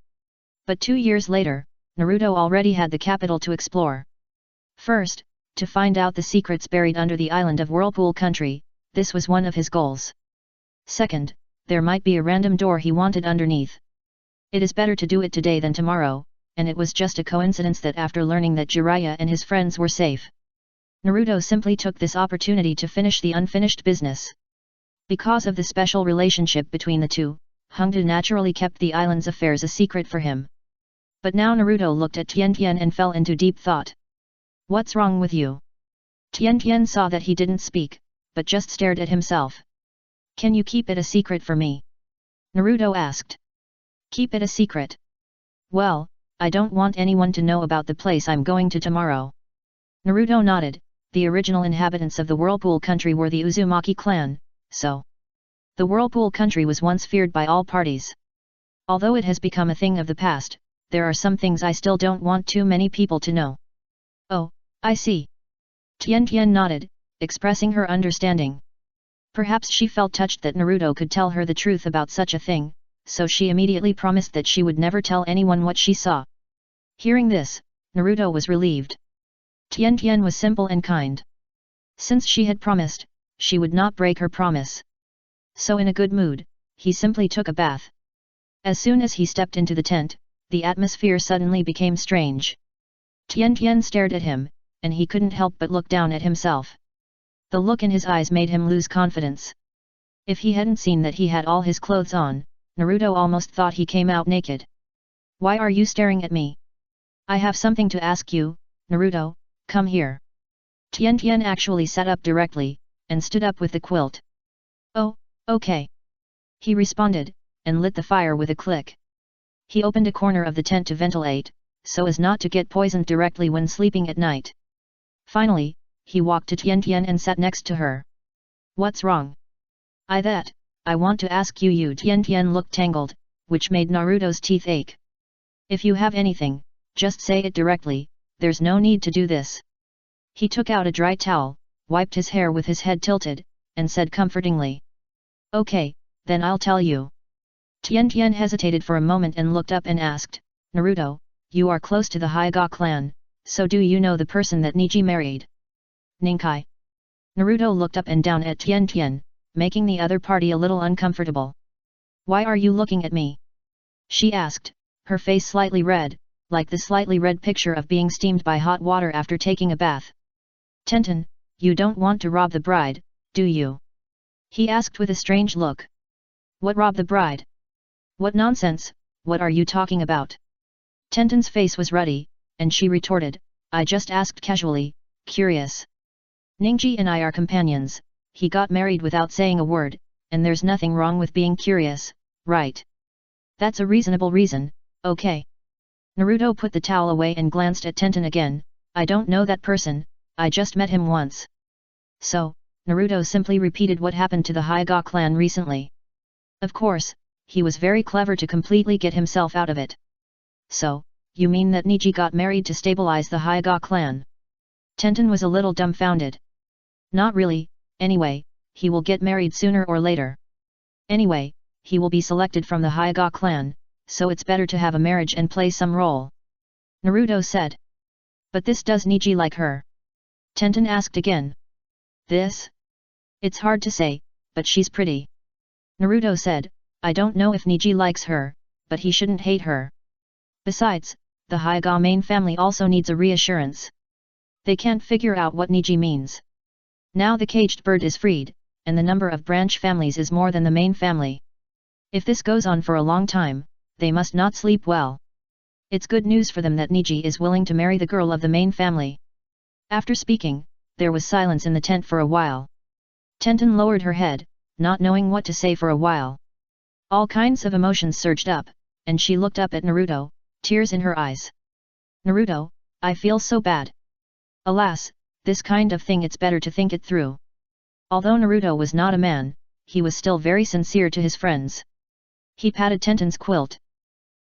But 2 years later, Naruto already had the capital to explore. First, to find out the secrets buried under the island of Whirlpool Country, this was one of his goals. Second, there might be a random door he wanted underneath. It is better to do it today than tomorrow, and it was just a coincidence that after learning that Jiraiya and his friends were safe, Naruto simply took this opportunity to finish the unfinished business. Because of the special relationship between the two, Hongdu naturally kept the island's affairs a secret for him. But now Naruto looked at Tian and fell into deep thought. What's wrong with you? Tian saw that he didn't speak, but just stared at himself. Can you keep it a secret for me? Naruto asked. Keep it a secret? Well, I don't want anyone to know about the place I'm going to tomorrow. Naruto nodded. The original inhabitants of the Whirlpool Country were the Uzumaki clan, so the Whirlpool Country was once feared by all parties. Although it has become a thing of the past, there are some things I still don't want too many people to know. Oh, I see. Tian nodded, expressing her understanding. Perhaps she felt touched that Naruto could tell her the truth about such a thing, so she immediately promised that she would never tell anyone what she saw. Hearing this, Naruto was relieved. Tian was simple and kind. Since she had promised, she would not break her promise. So in a good mood, he simply took a bath. As soon as he stepped into the tent, the atmosphere suddenly became strange. Tian stared at him, and he couldn't help but look down at himself. The look in his eyes made him lose confidence. If he hadn't seen that he had all his clothes on, Naruto almost thought he came out naked. Why are you staring at me? I have something to ask you, Naruto, come here. Tian Tian actually sat up directly, and stood up with the quilt. Oh, okay. He responded, and lit the fire with a click. He opened a corner of the tent to ventilate, so as not to get poisoned directly when sleeping at night. Finally, he walked to Tian Tian and sat next to her. What's wrong? I want to ask you. Tian Tian looked tangled, which made Naruto's teeth ache. If you have anything, just say it directly, there's no need to do this. He took out a dry towel, wiped his hair with his head tilted, and said comfortingly. Okay, then I'll tell you. Tian Tian hesitated for a moment and looked up and asked, Naruto, you are close to the Hyuga clan, so do you know the person that Neji married? Ninkai. Naruto looked up and down at Tian Tian, making the other party a little uncomfortable. Why are you looking at me? She asked, her face slightly red, like the slightly red picture of being steamed by hot water after taking a bath. Tenten, you don't want to rob the bride, do you? He asked with a strange look. What rob the bride? What nonsense, what are you talking about? Tenten's face was ruddy, and she retorted, I just asked casually, curious. Ningji and I are companions, he got married without saying a word, and there's nothing wrong with being curious, right? That's a reasonable reason, okay. Naruto put the towel away and glanced at Tenten again, I don't know that person, I just met him once. So, Naruto simply repeated what happened to the Hyuga clan recently. Of course, he was very clever to completely get himself out of it. So, you mean that Neji got married to stabilize the Hyuga clan? Tenten was a little dumbfounded. Not really, anyway, he will get married sooner or later. Anyway, he will be selected from the Hyuga clan, so it's better to have a marriage and play some role. Naruto said. But this does Neji like her? Tenten asked again. This? It's hard to say, but she's pretty. Naruto said, I don't know if Neji likes her, but he shouldn't hate her. Besides, the Hyuga main family also needs a reassurance. They can't figure out what Neji means. Now the caged bird is freed, and the number of branch families is more than the main family. If this goes on for a long time, they must not sleep well. It's good news for them that Neji is willing to marry the girl of the main family. After speaking, there was silence in the tent for a while. Tenten lowered her head, not knowing what to say for a while. All kinds of emotions surged up, and she looked up at Naruto, tears in her eyes. Naruto, I feel so bad. Alas, this kind of thing it's better to think it through. Although Naruto was not a man, he was still very sincere to his friends. He patted Tenten's quilt.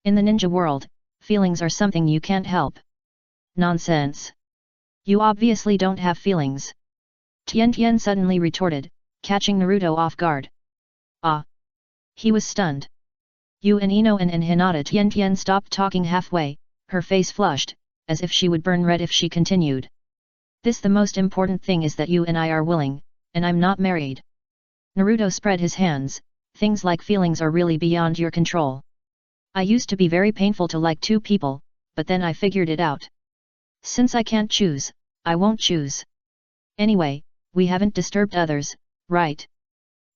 In the ninja world, feelings are something you can't help. Nonsense. You obviously don't have feelings. Tian Tian suddenly retorted, catching Naruto off guard. Ah! He was stunned. You and Ino and Hinata. Tian Tian stopped talking halfway, her face flushed, as if she would burn red if she continued. The most important thing is that you and I are willing, and I'm not married. Naruto spread his hands, things like feelings are really beyond your control. I used to be very painful to like two people, but then I figured it out. Since I can't choose, I won't choose. Anyway, we haven't disturbed others, right?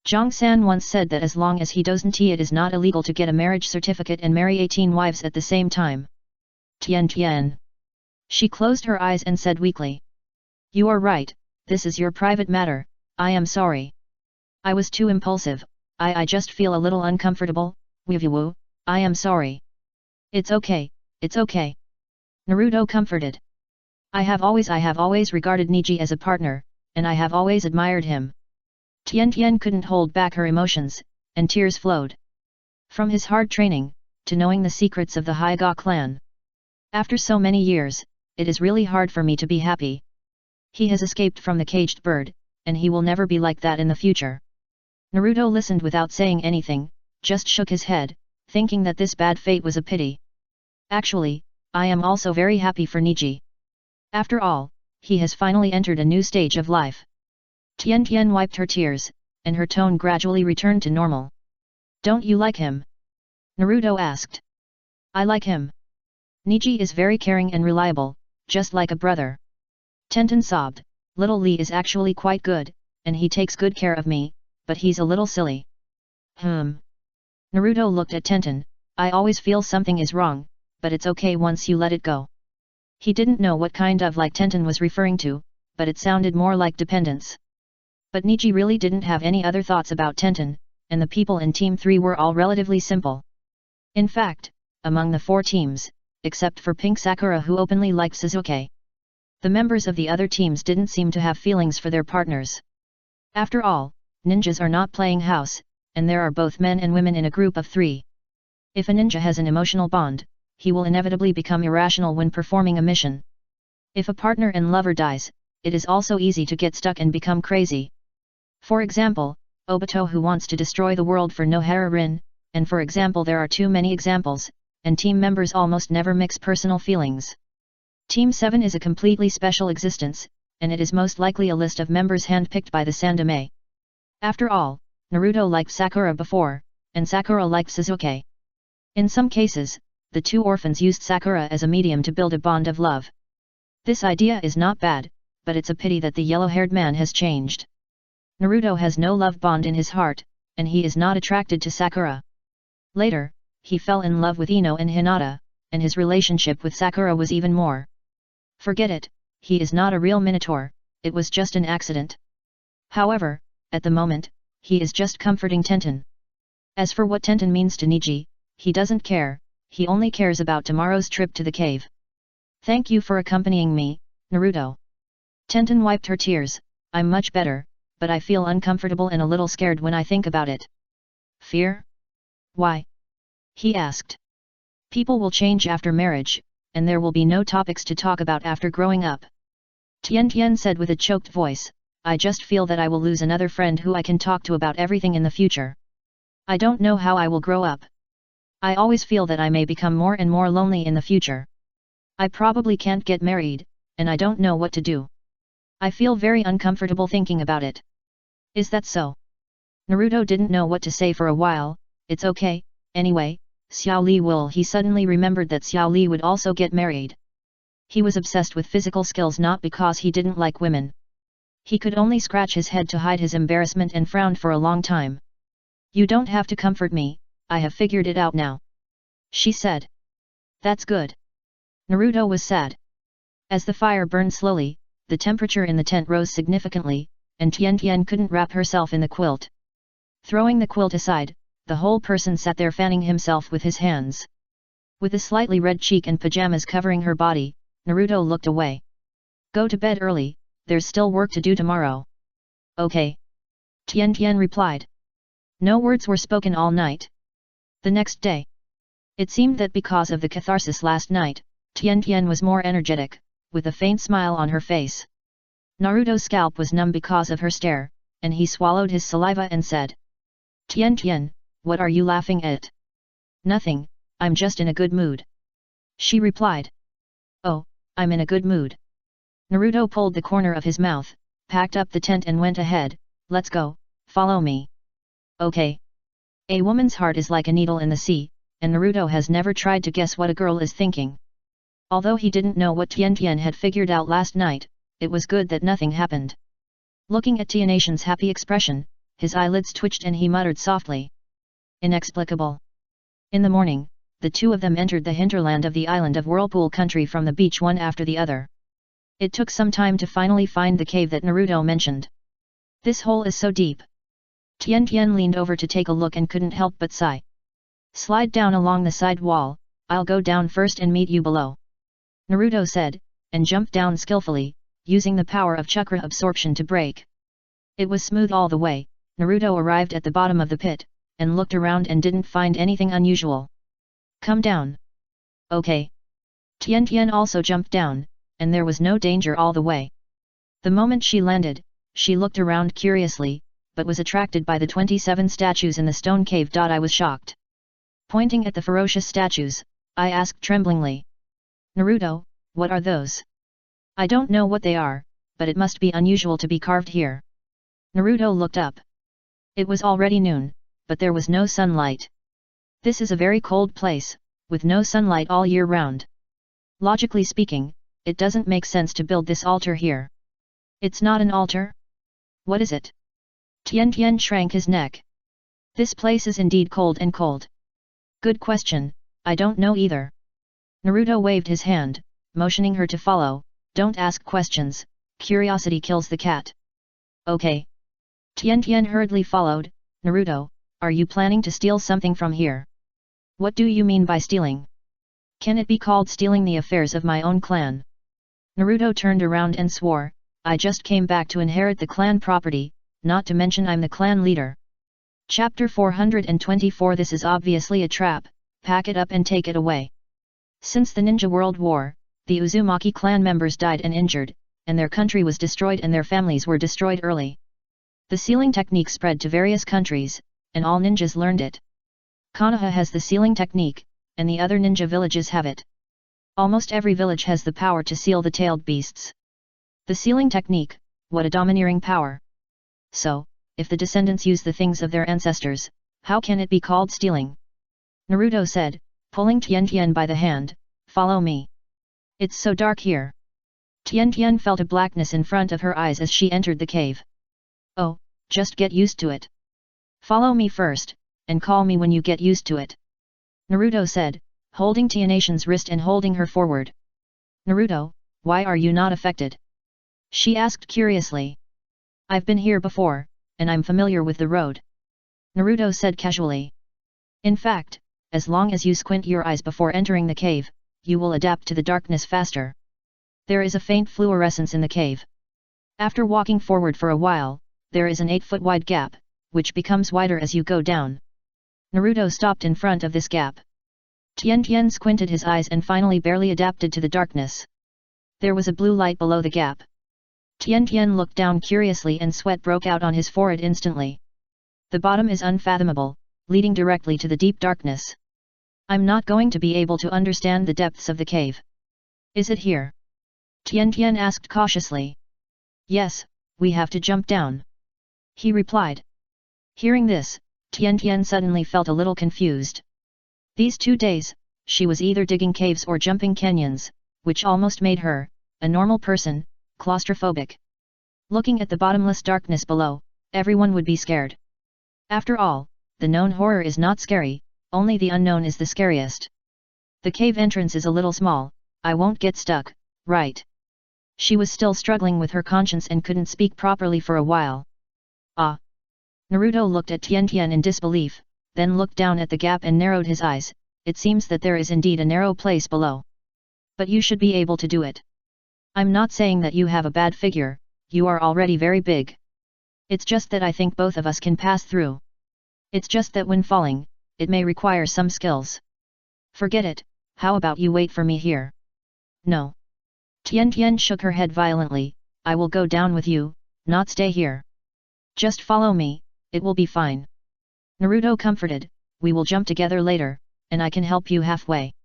Zhang-san once said that as long as he doesn't it is not illegal to get a marriage certificate and marry 18 wives at the same time. Tian Tian. She closed her eyes and said weakly. You are right, this is your private matter, I am sorry. I was too impulsive, I just feel a little uncomfortable, woo, I am sorry. It's okay, it's okay. Naruto comforted. I have always regarded Neji as a partner, and I have always admired him. Tian Tian couldn't hold back her emotions, and tears flowed. From his hard training, to knowing the secrets of the Hyuga clan. After so many years, it is really hard for me to be happy. He has escaped from the caged bird, and he will never be like that in the future. Naruto listened without saying anything, just shook his head, thinking that this bad fate was a pity. Actually, I am also very happy for Neji. After all, he has finally entered a new stage of life. Tian Tian wiped her tears, and her tone gradually returned to normal. Don't you like him? Naruto asked. I like him. Neji is very caring and reliable, just like a brother. Tenten sobbed, Little Lee is actually quite good, and he takes good care of me, but he's a little silly. Naruto looked at Tenten. I always feel something is wrong, but it's okay once you let it go. He didn't know what kind of like Tenten was referring to, but it sounded more like dependence. But Niji really didn't have any other thoughts about Tenten, and the people in Team 3 were all relatively simple. In fact, among the 4 teams, except for Pink Sakura who openly liked Sasuke, the members of the other teams didn't seem to have feelings for their partners. After all, ninjas are not playing house, and there are both men and women in a group of 3. If a ninja has an emotional bond, he will inevitably become irrational when performing a mission. If a partner and lover dies, it is also easy to get stuck and become crazy. For example, Obito who wants to destroy the world for Nohara Rin, and for example there are too many examples, and team members almost never mix personal feelings. Team 7 is a completely special existence, and it is most likely a list of members handpicked by the Sandome. After all, Naruto liked Sakura before, and Sakura liked Sasuke. In some cases, the 2 orphans used Sakura as a medium to build a bond of love. This idea is not bad, but it's a pity that the yellow-haired man has changed. Naruto has no love bond in his heart, and he is not attracted to Sakura. Later, he fell in love with Ino and Hinata, and his relationship with Sakura was even more. Forget it, he is not a real Minotaur, it was just an accident. However, at the moment, he is just comforting Tenten. As for what Tenten means to Niji, he doesn't care, he only cares about tomorrow's trip to the cave. Thank you for accompanying me, Naruto. Tenten wiped her tears. I'm much better, but I feel uncomfortable and a little scared when I think about it. Fear? Why? He asked. People will change after marriage, and there will be no topics to talk about after growing up. Tian said with a choked voice, I just feel that I will lose another friend who I can talk to about everything in the future. I don't know how I will grow up. I always feel that I may become more and more lonely in the future. I probably can't get married, and I don't know what to do. I feel very uncomfortable thinking about it. Is that so? Naruto didn't know what to say for a while. It's okay, anyway, Xiao Li will. He suddenly remembered that Xiao Li would also get married. He was obsessed with physical skills not because he didn't like women. He could only scratch his head to hide his embarrassment and frowned for a long time. You don't have to comfort me, I have figured it out now. She said. That's good. Naruto was sad. As the fire burned slowly, the temperature in the tent rose significantly, and Tian couldn't wrap herself in the quilt. Throwing the quilt aside, the whole person sat there fanning himself with his hands. With a slightly red cheek and pajamas covering her body, Naruto looked away. Go to bed early, there's still work to do tomorrow. Okay. Tian replied. No words were spoken all night. The next day. It seemed that because of the catharsis last night, Tian was more energetic, with a faint smile on her face. Naruto's scalp was numb because of her stare, and he swallowed his saliva and said. Tian, what are you laughing at? Nothing, I'm just in a good mood. She replied. Oh, I'm in a good mood. Naruto pulled the corner of his mouth, packed up the tent and went ahead, let's go, follow me. Okay. A woman's heart is like a needle in the sea, and Naruto has never tried to guess what a girl is thinking. Although he didn't know what Tian had figured out last night, it was good that nothing happened. Looking at Tian's happy expression, his eyelids twitched and he muttered softly. Inexplicable. In the morning, the 2 of them entered the hinterland of the island of Whirlpool Country from the beach one after the other. It took some time to finally find the cave that Naruto mentioned. This hole is so deep. Tian leaned over to take a look and couldn't help but sigh. Slide down along the side wall, I'll go down first and meet you below. Naruto said, and jumped down skillfully, using the power of chakra absorption to break. It was smooth all the way. Naruto arrived at the bottom of the pit, and looked around and didn't find anything unusual. Come down. Okay. Tian also jumped down, and there was no danger all the way. The moment she landed, she looked around curiously, but was attracted by the 27 statues in the stone cave. I was shocked. Pointing at the ferocious statues, I asked tremblingly. Naruto, what are those? I don't know what they are, but it must be unusual to be carved here. Naruto looked up. It was already noon, but there was no sunlight. This is a very cold place, with no sunlight all year round. Logically speaking, it doesn't make sense to build this altar here. It's not an altar? What is it? Tian Tian shrank his neck. This place is indeed cold and cold. Good question, I don't know either. Naruto waved his hand, motioning her to follow. Don't ask questions, curiosity kills the cat. Okay. Tian Tian hurriedly followed. Naruto, are you planning to steal something from here? What do you mean by stealing? Can it be called stealing the affairs of my own clan? Naruto turned around and swore, I just came back to inherit the clan property, not to mention I'm the clan leader. Chapter 424 This is obviously a trap, pack it up and take it away. Since the Ninja World War, the Uzumaki clan members died and injured, and their country was destroyed and their families were destroyed early. The sealing technique spread to various countries, and all ninjas learned it. Konoha has the sealing technique, and the other ninja villages have it. Almost every village has the power to seal the tailed beasts. The sealing technique, what a domineering power. So, if the descendants use the things of their ancestors, how can it be called stealing? Naruto said, pulling Tian Tian by the hand, follow me. It's so dark here. Tian Tian felt a blackness in front of her eyes as she entered the cave. Oh, just get used to it. Follow me first, and call me when you get used to it. Naruto said, holding Tianatian's wrist and holding her forward. Naruto, why are you not affected? She asked curiously. I've been here before, and I'm familiar with the road. Naruto said casually. In fact, as long as you squint your eyes before entering the cave, you will adapt to the darkness faster. There is a faint fluorescence in the cave. After walking forward for a while, there is an 8-foot wide gap, which becomes wider as you go down. Naruto stopped in front of this gap. Tian Tian squinted his eyes and finally barely adapted to the darkness. There was a blue light below the gap. Tian Tian looked down curiously and sweat broke out on his forehead instantly. The bottom is unfathomable, leading directly to the deep darkness. I'm not going to be able to understand the depths of the cave. Is it here? Tian Tian asked cautiously. Yes, we have to jump down. He replied. Hearing this, Tian Tian suddenly felt a little confused. These 2 days, she was either digging caves or jumping canyons, which almost made her, a normal person, claustrophobic. Looking at the bottomless darkness below, everyone would be scared. After all, the known horror is not scary, only the unknown is the scariest. The cave entrance is a little small, I won't get stuck, right? She was still struggling with her conscience and couldn't speak properly for a while. Ah! Naruto looked at Tian Tian in disbelief, then looked down at the gap and narrowed his eyes. It seems that there is indeed a narrow place below. But you should be able to do it. I'm not saying that you have a bad figure, you are already very big. It's just that I think both of us can pass through. It's just that when falling, it may require some skills. Forget it, how about you wait for me here? No. Tian Tian shook her head violently, I will go down with you, not stay here. Just follow me, it will be fine. Naruto comforted, we will jump together later, and I can help you halfway.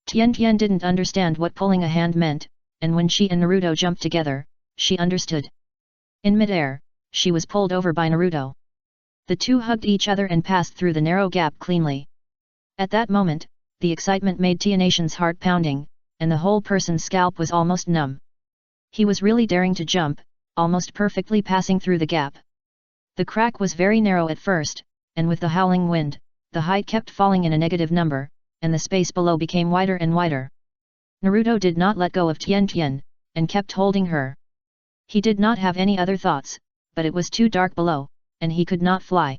Tian Tian didn't understand what pulling a hand meant, and when she and Naruto jumped together, she understood. In midair, she was pulled over by Naruto. The two hugged each other and passed through the narrow gap cleanly. At that moment, the excitement made Tianatian's heart pounding, and the whole person's scalp was almost numb. He was really daring to jump, almost perfectly passing through the gap. The crack was very narrow at first, and with the howling wind, the height kept falling in a negative number, and the space below became wider and wider. Naruto did not let go of Tian Tian, and kept holding her. He did not have any other thoughts, but it was too dark below, and he could not fly.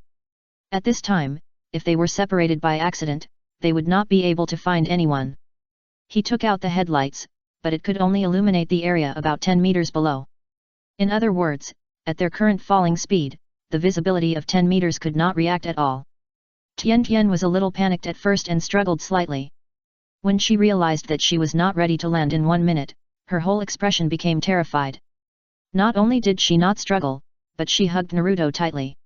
At this time, if they were separated by accident, they would not be able to find anyone. He took out the headlights, but it could only illuminate the area about 10 meters below. In other words, at their current falling speed, the visibility of 10 meters could not react at all. Tian Tian was a little panicked at first and struggled slightly. When she realized that she was not ready to land in 1 minute, her whole expression became terrified. Not only did she not struggle, but she hugged Naruto tightly.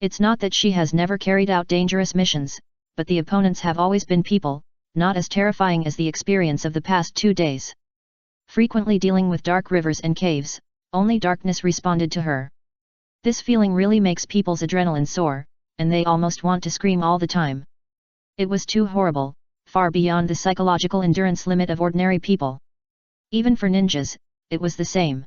It's not that she has never carried out dangerous missions, but the opponents have always been people, not as terrifying as the experience of the past 2 days. Frequently dealing with dark rivers and caves, only darkness responded to her. This feeling really makes people's adrenaline soar, and they almost want to scream all the time. It was too horrible, far beyond the psychological endurance limit of ordinary people. Even for ninjas, it was the same.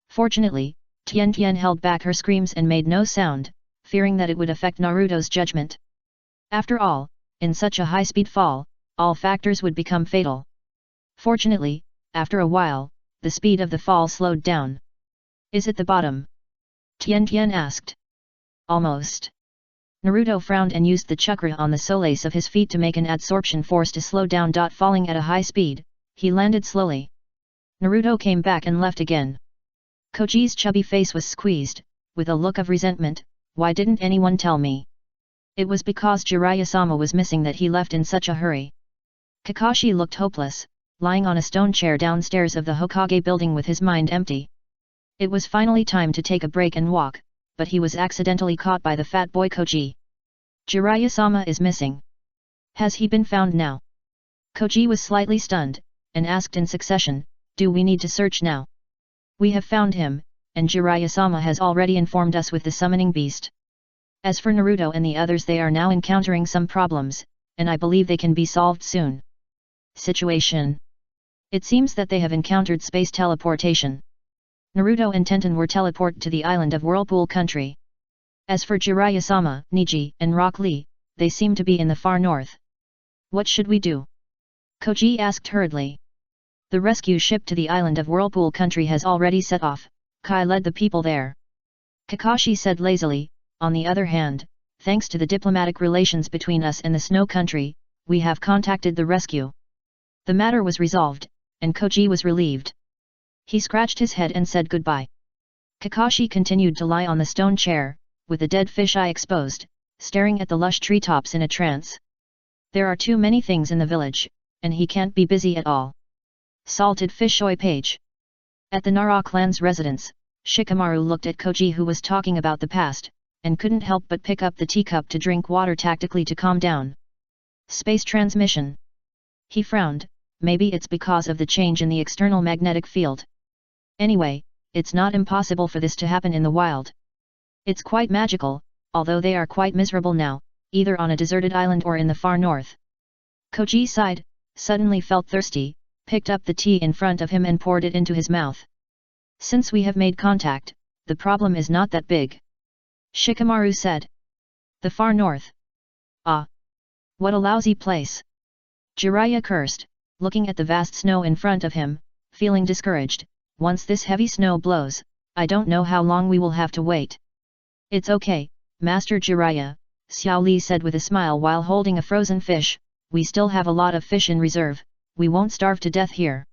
Fortunately, Tian Tian held back her screams and made no sound, fearing that it would affect Naruto's judgment. After all, in such a high-speed fall, all factors would become fatal. Fortunately, after a while, the speed of the fall slowed down. Is it the bottom? Tian Tian asked. Almost. Naruto frowned and used the chakra on the soles of his feet to make an adsorption force to slow down. Falling at a high speed, he landed slowly. Naruto came back and left again. Koji's chubby face was squeezed, with a look of resentment. Why didn't anyone tell me? It was because Jiraiya-sama was missing that he left in such a hurry. Kakashi looked hopeless, lying on a stone chair downstairs of the Hokage building with his mind empty. It was finally time to take a break and walk, but he was accidentally caught by the fat boy Koji. Jiraiya-sama is missing. Has he been found now? Koji was slightly stunned, and asked in succession, do we need to search now? We have found him, and Jiraiya-sama has already informed us with the summoning beast. As for Naruto and the others, they are now encountering some problems, and I believe they can be solved soon. Situation. It seems that they have encountered space teleportation. Naruto and Tenten were teleported to the island of Whirlpool Country. As for Jiraiya-sama, Niji, and Rock Lee, they seem to be in the far north. What should we do? Koji asked hurriedly. The rescue ship to the island of Whirlpool Country has already set off. Kai led the people there. Kakashi said lazily, on the other hand, thanks to the diplomatic relations between us and the Snow Country, we have contacted the rescue. The matter was resolved, and Koji was relieved. He scratched his head and said goodbye. Kakashi continued to lie on the stone chair, with the dead fish eye exposed, staring at the lush treetops in a trance. There are too many things in the village, and he can't be busy at all. Salted fish oil page. At the Nara clan's residence, Shikamaru looked at Koji, who was talking about the past, and couldn't help but pick up the teacup to drink water tactically to calm down. Space transmission. He frowned. Maybe it's because of the change in the external magnetic field. Anyway, it's not impossible for this to happen in the wild. It's quite magical, although they are quite miserable now, either on a deserted island or in the far north. Koji sighed, suddenly felt thirsty, picked up the tea in front of him and poured it into his mouth. Since we have made contact, the problem is not that big. Shikamaru said. The far north. Ah! What a lousy place! Jiraiya cursed, looking at the vast snow in front of him, feeling discouraged. Once this heavy snow blows, I don't know how long we will have to wait. It's okay, Master Jiraiya, Xiao Li said with a smile while holding a frozen fish, we still have a lot of fish in reserve, we won't starve to death here.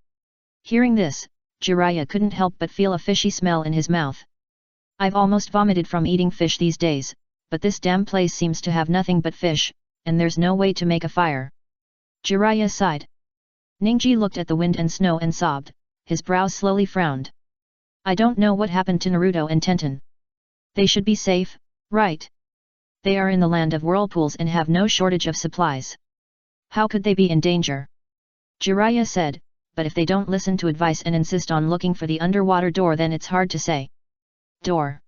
Hearing this, Jiraiya couldn't help but feel a fishy smell in his mouth. I've almost vomited from eating fish these days, but this damn place seems to have nothing but fish, and there's no way to make a fire. Jiraiya sighed. Ningji looked at the wind and snow and sobbed, his brows slowly frowned. I don't know what happened to Naruto and Tenten. They should be safe, right? They are in the land of whirlpools and have no shortage of supplies. How could they be in danger? Jiraiya said, but if they don't listen to advice and insist on looking for the underwater door, then it's hard to say. Door.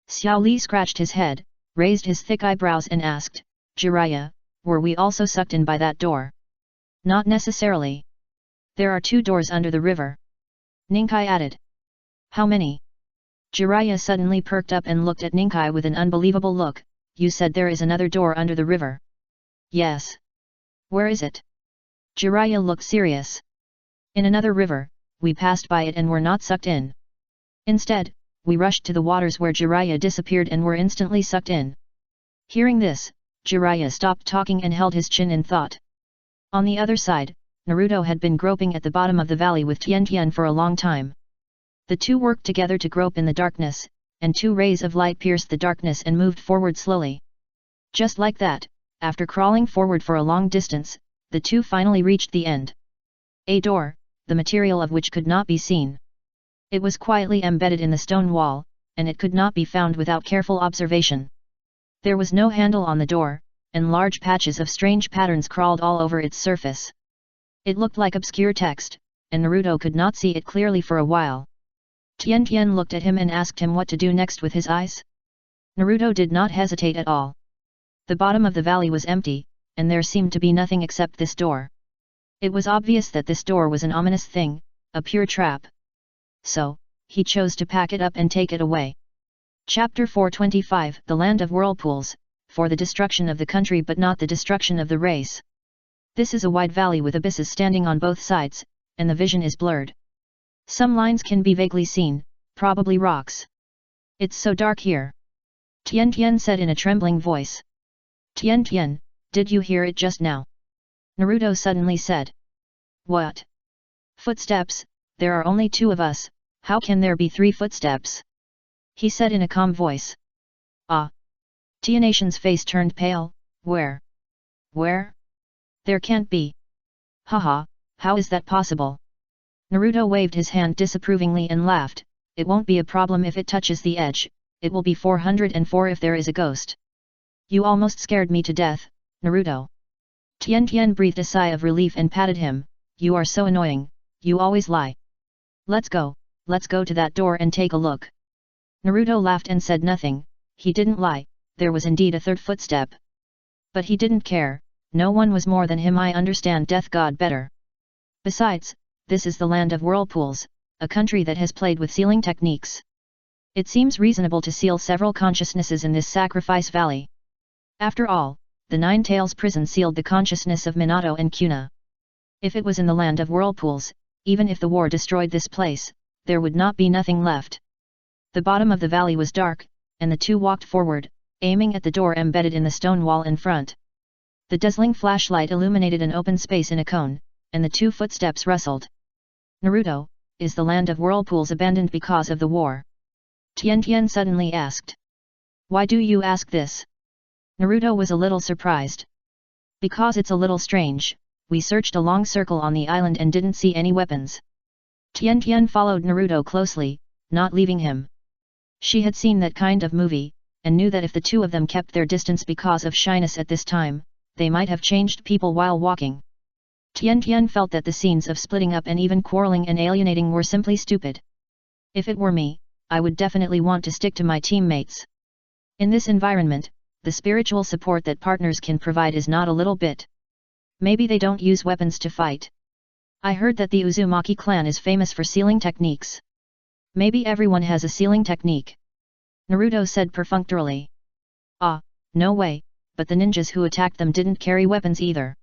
Xiao Li scratched his head, raised his thick eyebrows and asked, Jiraiya, were we also sucked in by that door? Not necessarily. There are 2 doors under the river. Ninkai added. How many? Jiraiya suddenly perked up and looked at Ninkai with an unbelievable look. You said there is another door under the river. Yes. Where is it? Jiraiya looked serious. In another river, we passed by it and were not sucked in. Instead, we rushed to the waters where Jiraiya disappeared and were instantly sucked in. Hearing this, Jiraiya stopped talking and held his chin in thought. On the other side, Naruto had been groping at the bottom of the valley with Tian Tian for a long time. The two worked together to grope in the darkness, and 2 rays of light pierced the darkness and moved forward slowly. Just like that, after crawling forward for a long distance, the 2 finally reached the end. A door, the material of which could not be seen. It was quietly embedded in the stone wall, and it could not be found without careful observation. There was no handle on the door, and large patches of strange patterns crawled all over its surface. It looked like obscure text, and Naruto could not see it clearly for a while. Tian Tian looked at him and asked him what to do next with his eyes. Naruto did not hesitate at all. The bottom of the valley was empty, and there seemed to be nothing except this door. It was obvious that this door was an ominous thing, a pure trap. So, he chose to pack it up and take it away. Chapter 425 The Land of Whirlpools, for the destruction of the country but not the destruction of the race. This is a wide valley with abysses standing on both sides, and the vision is blurred. Some lines can be vaguely seen, probably rocks. It's so dark here. Tian Tian said in a trembling voice. Tian Tian, did you hear it just now? Naruto suddenly said. What? Footsteps, there are only 2 of us, how can there be 3 footsteps? He said in a calm voice. Ah. Tianation's face turned pale. Where? Where? There can't be. Haha, how is that possible? Naruto waved his hand disapprovingly and laughed. It won't be a problem if it touches the edge, it will be 404 if there is a ghost. You almost scared me to death, Naruto. Tian Tian breathed a sigh of relief and patted him. You are so annoying, you always lie. Let's go to that door and take a look. Naruto laughed and said nothing. He didn't lie, there was indeed a 3rd footstep. But he didn't care, no one was more than him. I understand Death God better. Besides, this is the land of whirlpools, a country that has played with sealing techniques. It seems reasonable to seal several consciousnesses in this sacrifice valley. After all, the Nine Tails prison sealed the consciousness of Minato and Kuna. If it was in the land of whirlpools, even if the war destroyed this place, there would not be nothing left. The bottom of the valley was dark, and the 2 walked forward, aiming at the door embedded in the stone wall in front. The dazzling flashlight illuminated an open space in a cone, and the 2 footsteps rustled. Naruto, is the land of whirlpools abandoned because of the war? Tian Tian suddenly asked. Why do you ask this? Naruto was a little surprised. Because it's a little strange, we searched a long circle on the island and didn't see any weapons. Tian Tian followed Naruto closely, not leaving him. She had seen that kind of movie, and knew that if the 2 of them kept their distance because of shyness at this time, they might have changed people while walking. Tian Tian felt that the scenes of splitting up and even quarreling and alienating were simply stupid. If it were me, I would definitely want to stick to my teammates. In this environment, the spiritual support that partners can provide is not a little bit. Maybe they don't use weapons to fight. I heard that the Uzumaki clan is famous for sealing techniques. Maybe everyone has a sealing technique. Naruto said perfunctorily. Ah, no way, but the ninjas who attacked them didn't carry weapons either.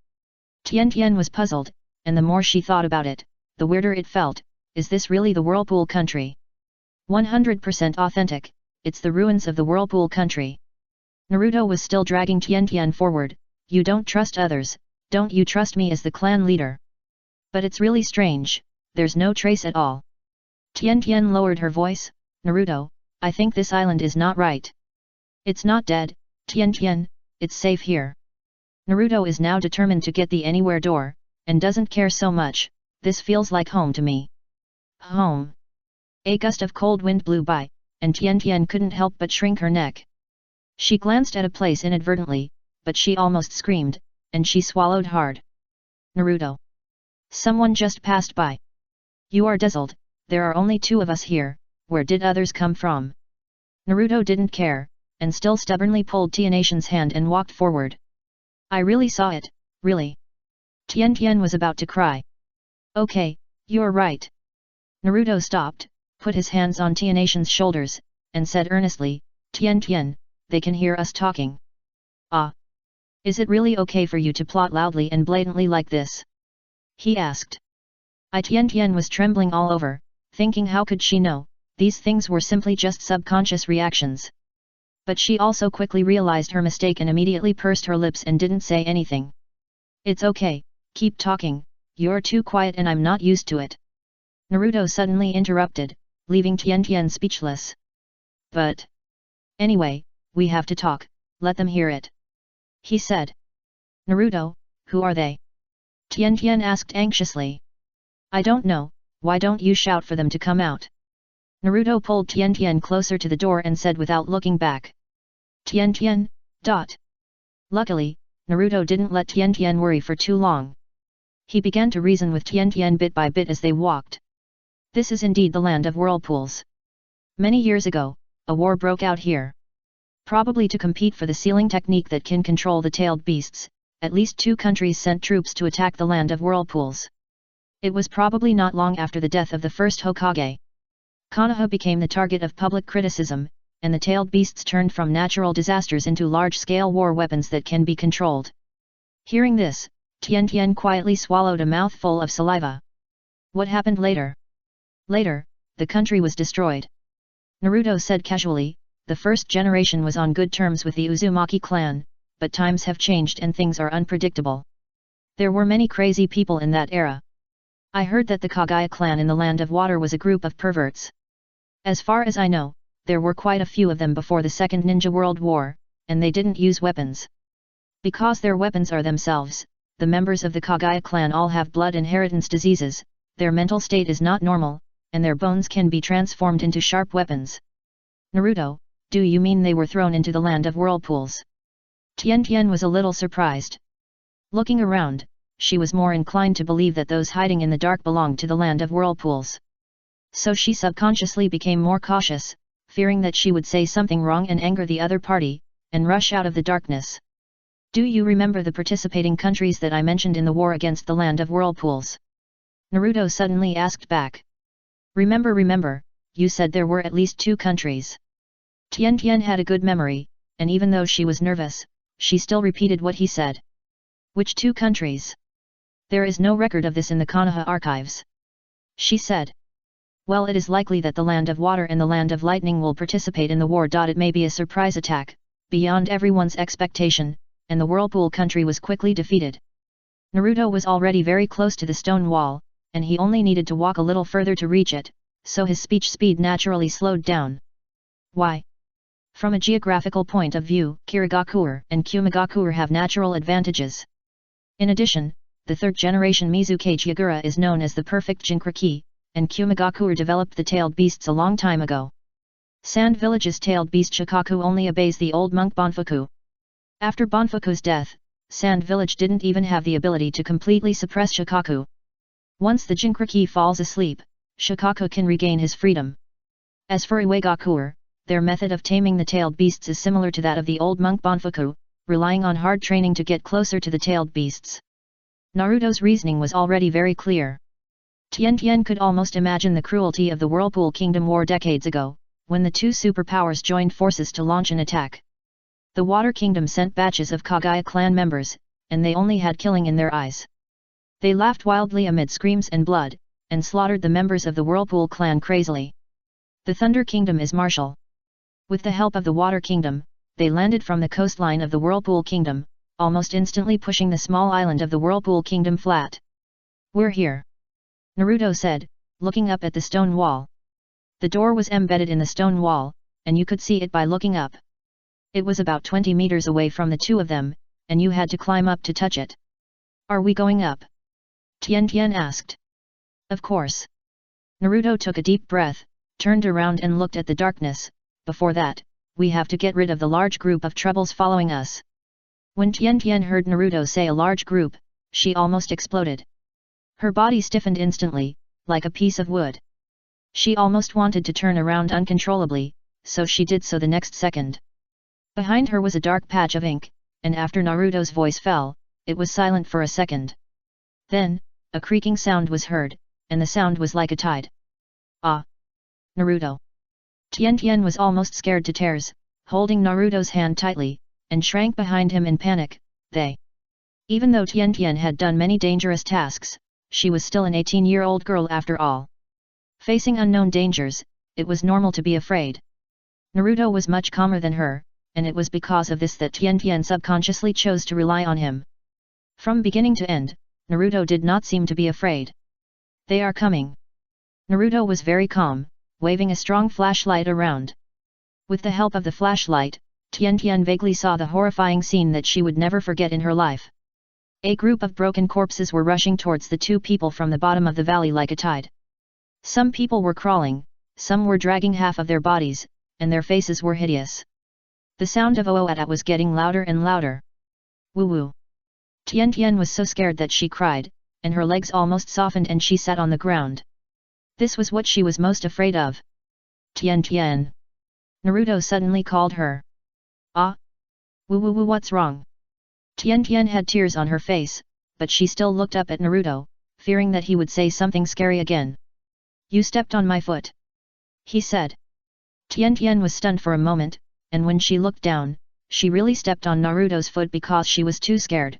Tian Tian was puzzled, and the more she thought about it, the weirder it felt. Is this really the Whirlpool country? 100% authentic, it's the ruins of the Whirlpool country. Naruto was still dragging Tian Tian forward. You don't trust others, don't you trust me as the clan leader? But it's really strange, there's no trace at all. Tian Tian lowered her voice. Naruto, I think this island is not right. It's not dead, Tian Tian, it's safe here. Naruto is now determined to get the anywhere door, and doesn't care so much. This feels like home to me. Home. A gust of cold wind blew by, and Tian Tian couldn't help but shrink her neck. She glanced at a place inadvertently, but she almost screamed, and she swallowed hard. Naruto. Someone just passed by. You are dazzled, there are only 2 of us here, where did others come from? Naruto didn't care, and still stubbornly pulled Tianation's hand and walked forward. I really saw it, really. Tian Tian was about to cry. Okay, you're right. Naruto stopped, put his hands on Tianation's shoulders, and said earnestly, Tian Tian, they can hear us talking. Ah. Is it really okay for you to plot loudly and blatantly like this? He asked. Tian Tian was trembling all over, thinking how could she know, these things were simply just subconscious reactions. But she also quickly realized her mistake and immediately pursed her lips and didn't say anything. It's okay, keep talking, you're too quiet and I'm not used to it. Naruto suddenly interrupted, leaving Tian Tian speechless. But anyway, we have to talk, let them hear it. He said. Naruto, who are they? Tian Tian asked anxiously. I don't know, why don't you shout for them to come out? Naruto pulled Tian Tian closer to the door and said without looking back. Tian Tian, dot. Luckily, Naruto didn't let Tian Tian worry for too long. He began to reason with Tian Tian bit by bit as they walked. This is indeed the land of whirlpools. Many years ago, a war broke out here. Probably to compete for the sealing technique that can control the tailed beasts, at least 2 countries sent troops to attack the land of whirlpools. It was probably not long after the death of the first Hokage. Konoha became the target of public criticism, and the tailed beasts turned from natural disasters into large-scale war weapons that can be controlled. Hearing this, Tian Tian quietly swallowed a mouthful of saliva. What happened later? Later, the country was destroyed. Naruto said casually, the first generation was on good terms with the Uzumaki clan, but times have changed and things are unpredictable. There were many crazy people in that era. I heard that the Kagaya clan in the Land of Water was a group of perverts. As far as I know, there were quite a few of them before the Second Ninja World War, and they didn't use weapons. Because their weapons are themselves, the members of the Kagaya clan all have blood inheritance diseases, their mental state is not normal, and their bones can be transformed into sharp weapons. Naruto, do you mean they were thrown into the Land of Whirlpools? Tian Tian was a little surprised. Looking around, she was more inclined to believe that those hiding in the dark belonged to the Land of Whirlpools. So she subconsciously became more cautious, fearing that she would say something wrong and anger the other party, and rush out of the darkness. Do you remember the participating countries that I mentioned in the war against the Land of Whirlpools? Naruto suddenly asked back. Remember, you said there were at least 2 countries. Tian Tian had a good memory, and even though she was nervous, she still repeated what he said. Which 2 countries? There is no record of this in the Konoha archives. She said. Well, it is likely that the Land of Water and the Land of Lightning will participate in the war. It may be a surprise attack, beyond everyone's expectation, and the Whirlpool country was quickly defeated. Naruto was already very close to the stone wall, and he only needed to walk a little further to reach it, so his speech speed naturally slowed down. Why? From a geographical point of view, Kirigakure and Kumigakure have natural advantages. In addition, the 3rd generation Mizukage Yagura is known as the perfect Jinchuriki, and Kumigakure developed the tailed beasts a long time ago. Sand Village's tailed beast Shikaku only obeys the old monk Banfuku. After Banfuku's death, Sand Village didn't even have the ability to completely suppress Shikaku. Once the Jinchuriki falls asleep, Shikaku can regain his freedom. As for Iwagakure, their method of taming the tailed beasts is similar to that of the old monk Banfuku, relying on hard training to get closer to the tailed beasts. Naruto's reasoning was already very clear. Tian Tian could almost imagine the cruelty of the Whirlpool Kingdom War decades ago, when the 2 superpowers joined forces to launch an attack. The Water Kingdom sent batches of Kagaya clan members, and they only had killing in their eyes. They laughed wildly amid screams and blood, and slaughtered the members of the Whirlpool clan crazily. The Thunder Kingdom is martial. With the help of the Water Kingdom, they landed from the coastline of the Whirlpool Kingdom, almost instantly pushing the small island of the Whirlpool Kingdom flat. We're here. Naruto said, looking up at the stone wall. The door was embedded in the stone wall, and you could see it by looking up. It was about 20 meters away from the 2 of them, and you had to climb up to touch it. Are we going up? Tian Tian asked. Of course. Naruto took a deep breath, turned around and looked at the darkness. Before that, we have to get rid of the large group of troubles following us. When Tian Tian heard Naruto say a large group, she almost exploded. Her body stiffened instantly, like a piece of wood. She almost wanted to turn around uncontrollably, so she did so the next second. Behind her was a dark patch of ink, and after Naruto's voice fell, it was silent for a second. Then, a creaking sound was heard, and the sound was like a tide. Ah! Naruto! Tian Tian was almost scared to tears, holding Naruto's hand tightly, and shrank behind him in panic. Even though Tian Tian had done many dangerous tasks, she was still an 18-year-old girl after all. Facing unknown dangers, it was normal to be afraid. Naruto was much calmer than her, and it was because of this that Tian Tian subconsciously chose to rely on him. From beginning to end, Naruto did not seem to be afraid. They are coming. Naruto was very calm, waving a strong flashlight around. With the help of the flashlight, Tian Tian vaguely saw the horrifying scene that she would never forget in her life. A group of broken corpses were rushing towards the 2 people from the bottom of the valley like a tide. Some people were crawling, some were dragging half of their bodies, and their faces were hideous. The sound of "oh-oh-at-at" was getting louder and louder. Woo-woo! Tian Tian was so scared that she cried, and her legs almost softened and she sat on the ground. This was what she was most afraid of. Tian Tian! Naruto suddenly called her. Ah! Woo-woo-woo, what's wrong? Tian Tian had tears on her face, but she still looked up at Naruto, fearing that he would say something scary again. You stepped on my foot. he said. Tian Tian was stunned for a moment, and when she looked down, she really stepped on Naruto's foot because she was too scared.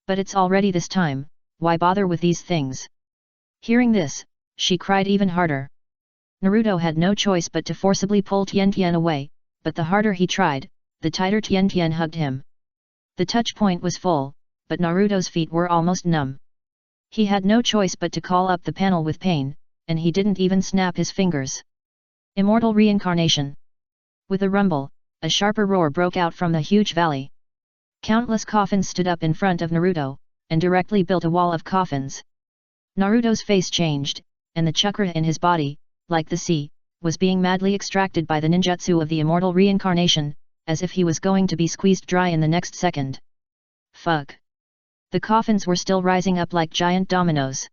But it's already this time, why bother with these things? Hearing this, she cried even harder. Naruto had no choice but to forcibly pull Tian Tian away, but the harder he tried, the tighter Tian Tian hugged him. The touch point was full, but Naruto's feet were almost numb. He had no choice but to call up the panel with pain, and he didn't even snap his fingers. Immortal reincarnation. With a rumble, a sharper roar broke out from the huge valley. Countless coffins stood up in front of Naruto, and directly built a wall of coffins. Naruto's face changed, and the chakra in his body, like the sea, was being madly extracted by the ninjutsu of the immortal reincarnation, as if he was going to be squeezed dry in the next second. Fuck. The coffins were still rising up like giant dominoes.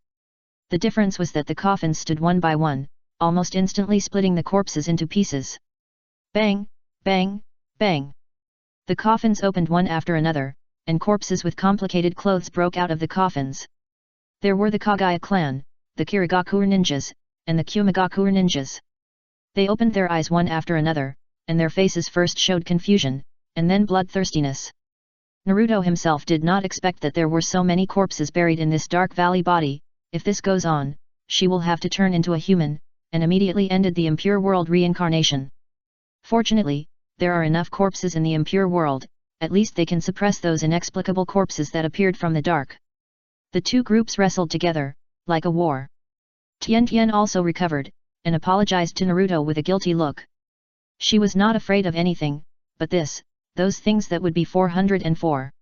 The difference was that the coffins stood one by one, almost instantly splitting the corpses into pieces. Bang, bang, bang. The coffins opened one after another, and corpses with complicated clothes broke out of the coffins. There were the Kagaya clan, the Kirigakure ninjas, and the Kumigakure ninjas. They opened their eyes one after another, and their faces first showed confusion, and then bloodthirstiness. Naruto himself did not expect that there were so many corpses buried in this dark valley body. If this goes on, she will have to turn into a human, and immediately ended the impure world reincarnation. Fortunately, there are enough corpses in the impure world, at least they can suppress those inexplicable corpses that appeared from the dark. The two groups wrestled together, like a war. Tian Tian also recovered, and apologized to Naruto with a guilty look. She was not afraid of anything, but those things that would be 404.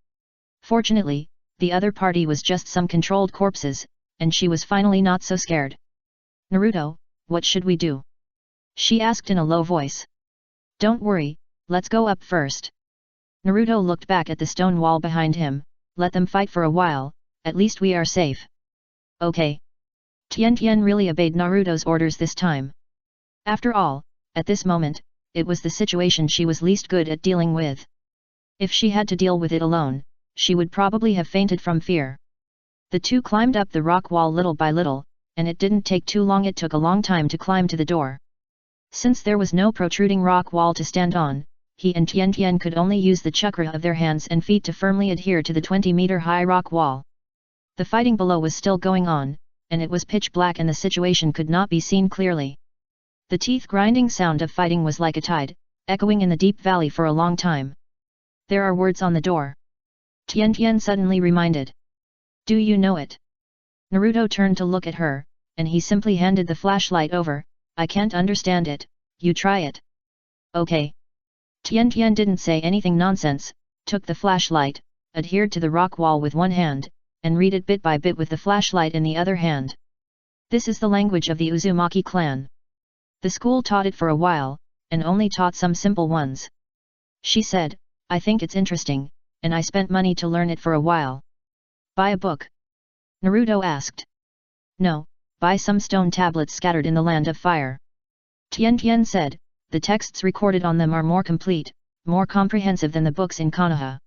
Fortunately, the other party was just some controlled corpses, and she was finally not so scared. Naruto, what should we do? She asked in a low voice. Don't worry, let's go up first. Naruto looked back at the stone wall behind him. Let them fight for a while, at least we are safe. Okay. Tian Tian really obeyed Naruto's orders this time. After all, at this moment, it was the situation she was least good at dealing with. If she had to deal with it alone, she would probably have fainted from fear. The two climbed up the rock wall little by little, and it didn't take too long. It took a long time to climb to the door. Since there was no protruding rock wall to stand on, he and Tian Tian could only use the chakra of their hands and feet to firmly adhere to the 20-meter-high rock wall. The fighting below was still going on, and it was pitch black and the situation could not be seen clearly. The teeth-grinding sound of fighting was like a tide, echoing in the deep valley for a long time. There are words on the door. Tian Tian suddenly reminded. Do you know it? Naruto turned to look at her, and he simply handed the flashlight over. I can't understand it, you try it. Okay. Tian Tian didn't say anything nonsense, took the flashlight, adhered to the rock wall with one hand, and read it bit by bit with the flashlight in the other hand. This is the language of the Uzumaki clan. The school taught it for a while, and only taught some simple ones. She said, I think it's interesting, and I spent money to learn it for a while. Buy a book? Naruto asked. No, buy some stone tablets scattered in the land of fire. Tian Tian said, the texts recorded on them are more complete, more comprehensive than the books in Konoha.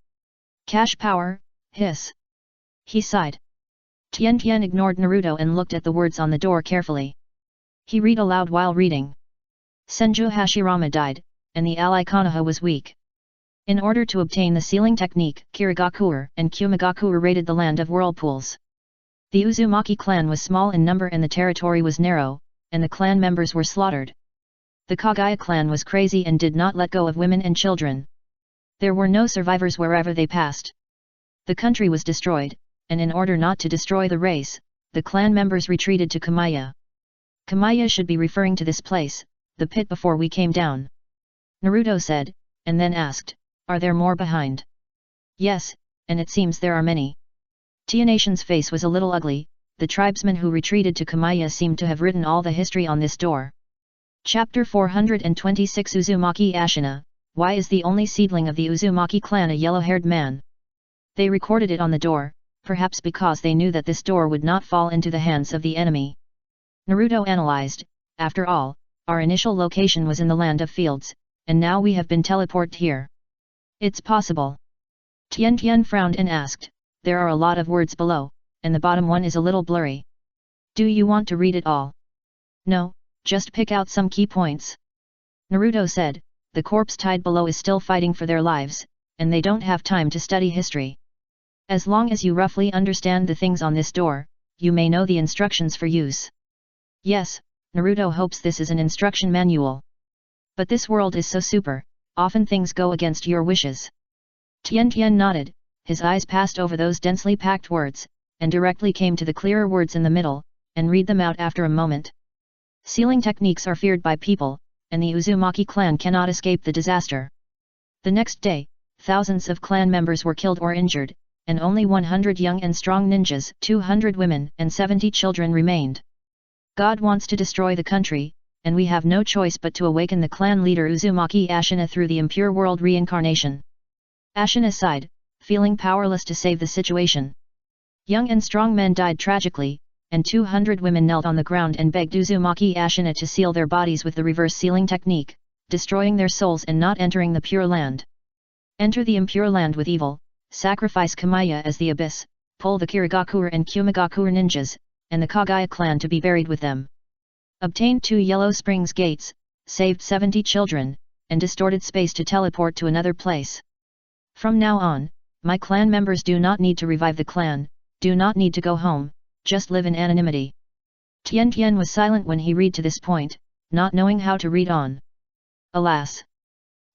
Cash power, hiss. He sighed. Tian Tian ignored Naruto and looked at the words on the door carefully. He read aloud while reading. Senju Hashirama died, and the ally Konoha was weak. In order to obtain the sealing technique, Kirigakure and Kumigakure raided the land of whirlpools. The Uzumaki clan was small in number and the territory was narrow, and the clan members were slaughtered. The Kagaya clan was crazy and did not let go of women and children. There were no survivors wherever they passed. The country was destroyed, and in order not to destroy the race, the clan members retreated to Kamaya. Kamaya should be referring to this place, the pit before we came down. Naruto said, and then asked, are there more behind? Yes, and it seems there are many. Tianation's face was a little ugly. The tribesmen who retreated to Kamaya seemed to have written all the history on this door. Chapter 426 Uzumaki Ashina, why is the only seedling of the Uzumaki clan a yellow-haired man? They recorded it on the door, perhaps because they knew that this door would not fall into the hands of the enemy. Naruto analyzed, after all, our initial location was in the land of fields, and now we have been teleported here. It's possible. Tian Tian frowned and asked, there are a lot of words below, and the bottom one is a little blurry. Do you want to read it all? No, Just pick out some key points. Naruto said, the corpse tied below is still fighting for their lives, and they don't have time to study history. As long as you roughly understand the things on this door, you may know the instructions for use. Yes, Naruto hopes this is an instruction manual. But this world is so super, often things go against your wishes. Tian nodded, his eyes passed over those densely packed words, and directly came to the clearer words in the middle, and read them out after a moment. Sealing techniques are feared by people, and the Uzumaki clan cannot escape the disaster. The next day, thousands of clan members were killed or injured, and only 100 young and strong ninjas, 200 women and 70 children remained. God wants to destroy the country, and we have no choice but to awaken the clan leader Uzumaki Ashina through the impure world reincarnation. Ashina sighed, feeling powerless to save the situation. Young and strong men died tragically, and 200 women knelt on the ground and begged Uzumaki Ashina to seal their bodies with the reverse sealing technique, destroying their souls and not entering the pure land. Enter the impure land with evil, sacrifice Kamiya as the abyss, pull the Kirigakure and Kumigakure ninjas, and the Kagaya clan to be buried with them. Obtained 2 Yellow Springs gates, saved 70 children, and distorted space to teleport to another place. From now on, my clan members do not need to revive the clan, do not need to go home, just live in anonymity. Tian was silent when he read to this point, not knowing how to read on. Alas!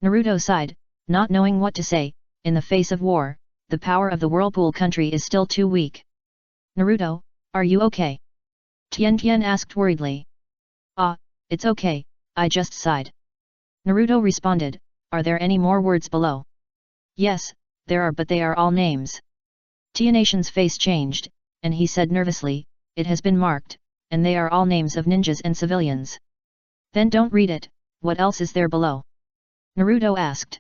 Naruto sighed, not knowing what to say. In the face of war, the power of the Whirlpool country is still too weak. Naruto, are you okay? Tian asked worriedly. Ah, it's okay, I just sighed. Naruto responded, are there any more words below? Yes, there are, but they are all names. Tianation's face changed, and he said nervously, it has been marked, and they are all names of ninjas and civilians. Then don't read it, what else is there below? Naruto asked.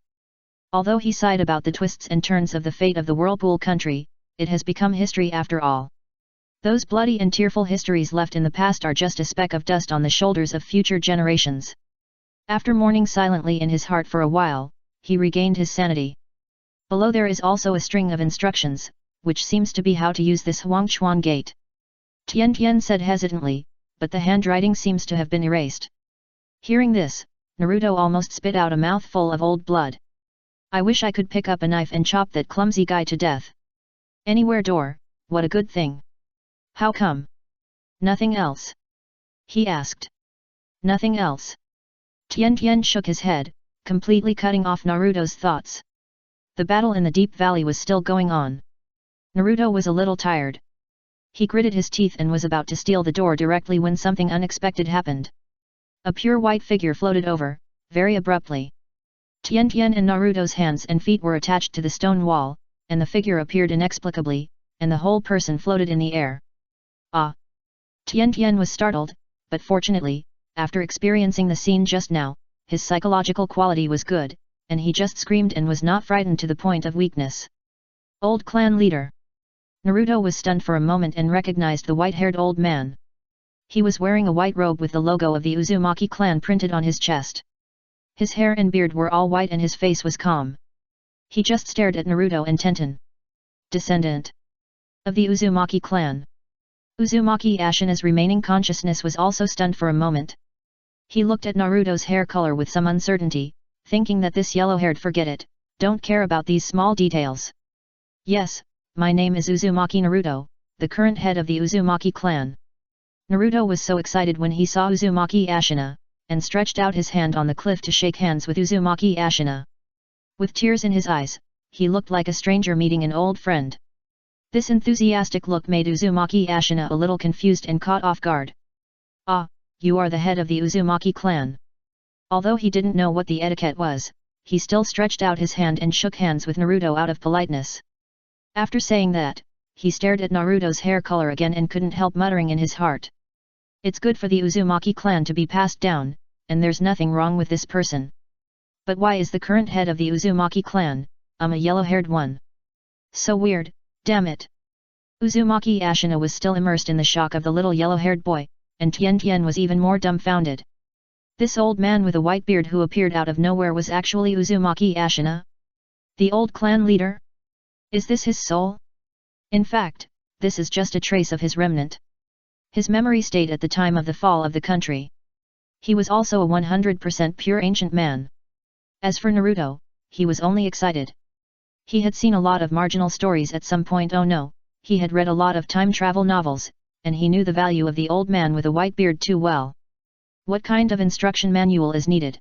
Although he sighed about the twists and turns of the fate of the Whirlpool country, it has become history after all. Those bloody and tearful histories left in the past are just a speck of dust on the shoulders of future generations. After mourning silently in his heart for a while, he regained his sanity. Below there is also a string of instructions, which seems to be how to use this Huangchuan gate. Tian said hesitantly, but the handwriting seems to have been erased. Hearing this, Naruto almost spit out a mouthful of old blood. I wish I could pick up a knife and chop that clumsy guy to death. Anywhere door, what a good thing. How come? Nothing else? He asked. Nothing else. Tian shook his head, completely cutting off Naruto's thoughts. The battle in the deep valley was still going on. Naruto was a little tired. He gritted his teeth and was about to steal the door directly when something unexpected happened. A pure white figure floated over, very abruptly. Tian and Naruto's hands and feet were attached to the stone wall, and the figure appeared inexplicably, and the whole person floated in the air. Ah! Tian was startled, but fortunately, after experiencing the scene just now, his psychological quality was good, and he just screamed and was not frightened to the point of weakness. Old clan leader! Naruto was stunned for a moment and recognized the white-haired old man. He was wearing a white robe with the logo of the Uzumaki clan printed on his chest. His hair and beard were all white and his face was calm. He just stared at Naruto and Tenten. Descendant of the Uzumaki clan. Uzumaki Ashina's remaining consciousness was also stunned for a moment. He looked at Naruto's hair color with some uncertainty, thinking that this yellow-haired forget-it, don't care about these small details. Yes, my name is Uzumaki Naruto, the current head of the Uzumaki clan. Naruto was so excited when he saw Uzumaki Ashina, and stretched out his hand on the cliff to shake hands with Uzumaki Ashina. With tears in his eyes, he looked like a stranger meeting an old friend. This enthusiastic look made Uzumaki Ashina a little confused and caught off guard. Ah, you are the head of the Uzumaki clan. Although he didn't know what the etiquette was, he still stretched out his hand and shook hands with Naruto out of politeness. After saying that, he stared at Naruto's hair color again and couldn't help muttering in his heart. It's good for the Uzumaki clan to be passed down, and there's nothing wrong with this person. But why is the current head of the Uzumaki clan, a yellow-haired one? So weird, damn it. Uzumaki Ashina was still immersed in the shock of the little yellow-haired boy, and Tian was even more dumbfounded. This old man with a white beard who appeared out of nowhere was actually Uzumaki Ashina? The old clan leader? Is this his soul? In fact, this is just a trace of his remnant. His memory state at the time of the fall of the country. He was also a 100% pure ancient man. As for Naruto, he was only excited. He had seen a lot of marginal stories at some point. Oh no, he had read a lot of time travel novels, and he knew the value of the old man with a white beard too well. What kind of instruction manual is needed?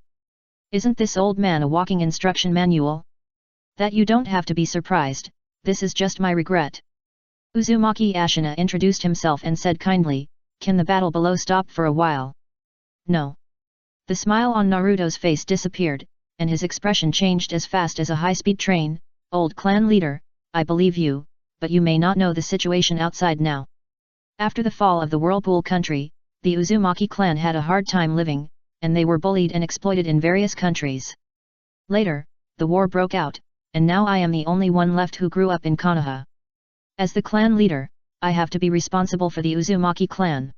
Isn't this old man a walking instruction manual? That you don't have to be surprised, this is just my regret. Uzumaki Ashina introduced himself and said kindly, "Can the battle below stop for a while?" No. The smile on Naruto's face disappeared, and his expression changed as fast as a high-speed train. "Old clan leader, I believe you, but you may not know the situation outside now. After the fall of the Whirlpool country, the Uzumaki clan had a hard time living, and they were bullied and exploited in various countries. Later, the war broke out, and now I am the only one left who grew up in Konoha. As the clan leader, I have to be responsible for the Uzumaki clan.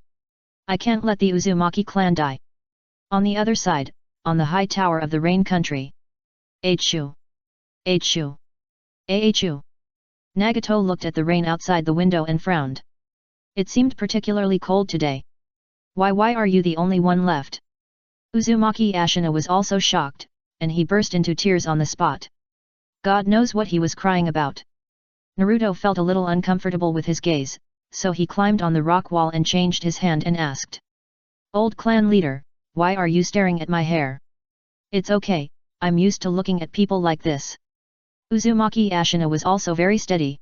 I can't let the Uzumaki clan die." On the other side, on the high tower of the rain country. Achu. Achu. Achu. Nagato looked at the rain outside the window and frowned. It seemed particularly cold today. Why are you the only one left?" Uzumaki Ashina was also shocked, and he burst into tears on the spot. God knows what he was crying about. Naruto felt a little uncomfortable with his gaze, so he climbed on the rock wall and changed his hand and asked. "Old clan leader, why are you staring at my hair?" "It's okay, I'm used to looking at people like this." Uzumaki Ashina was also very steady.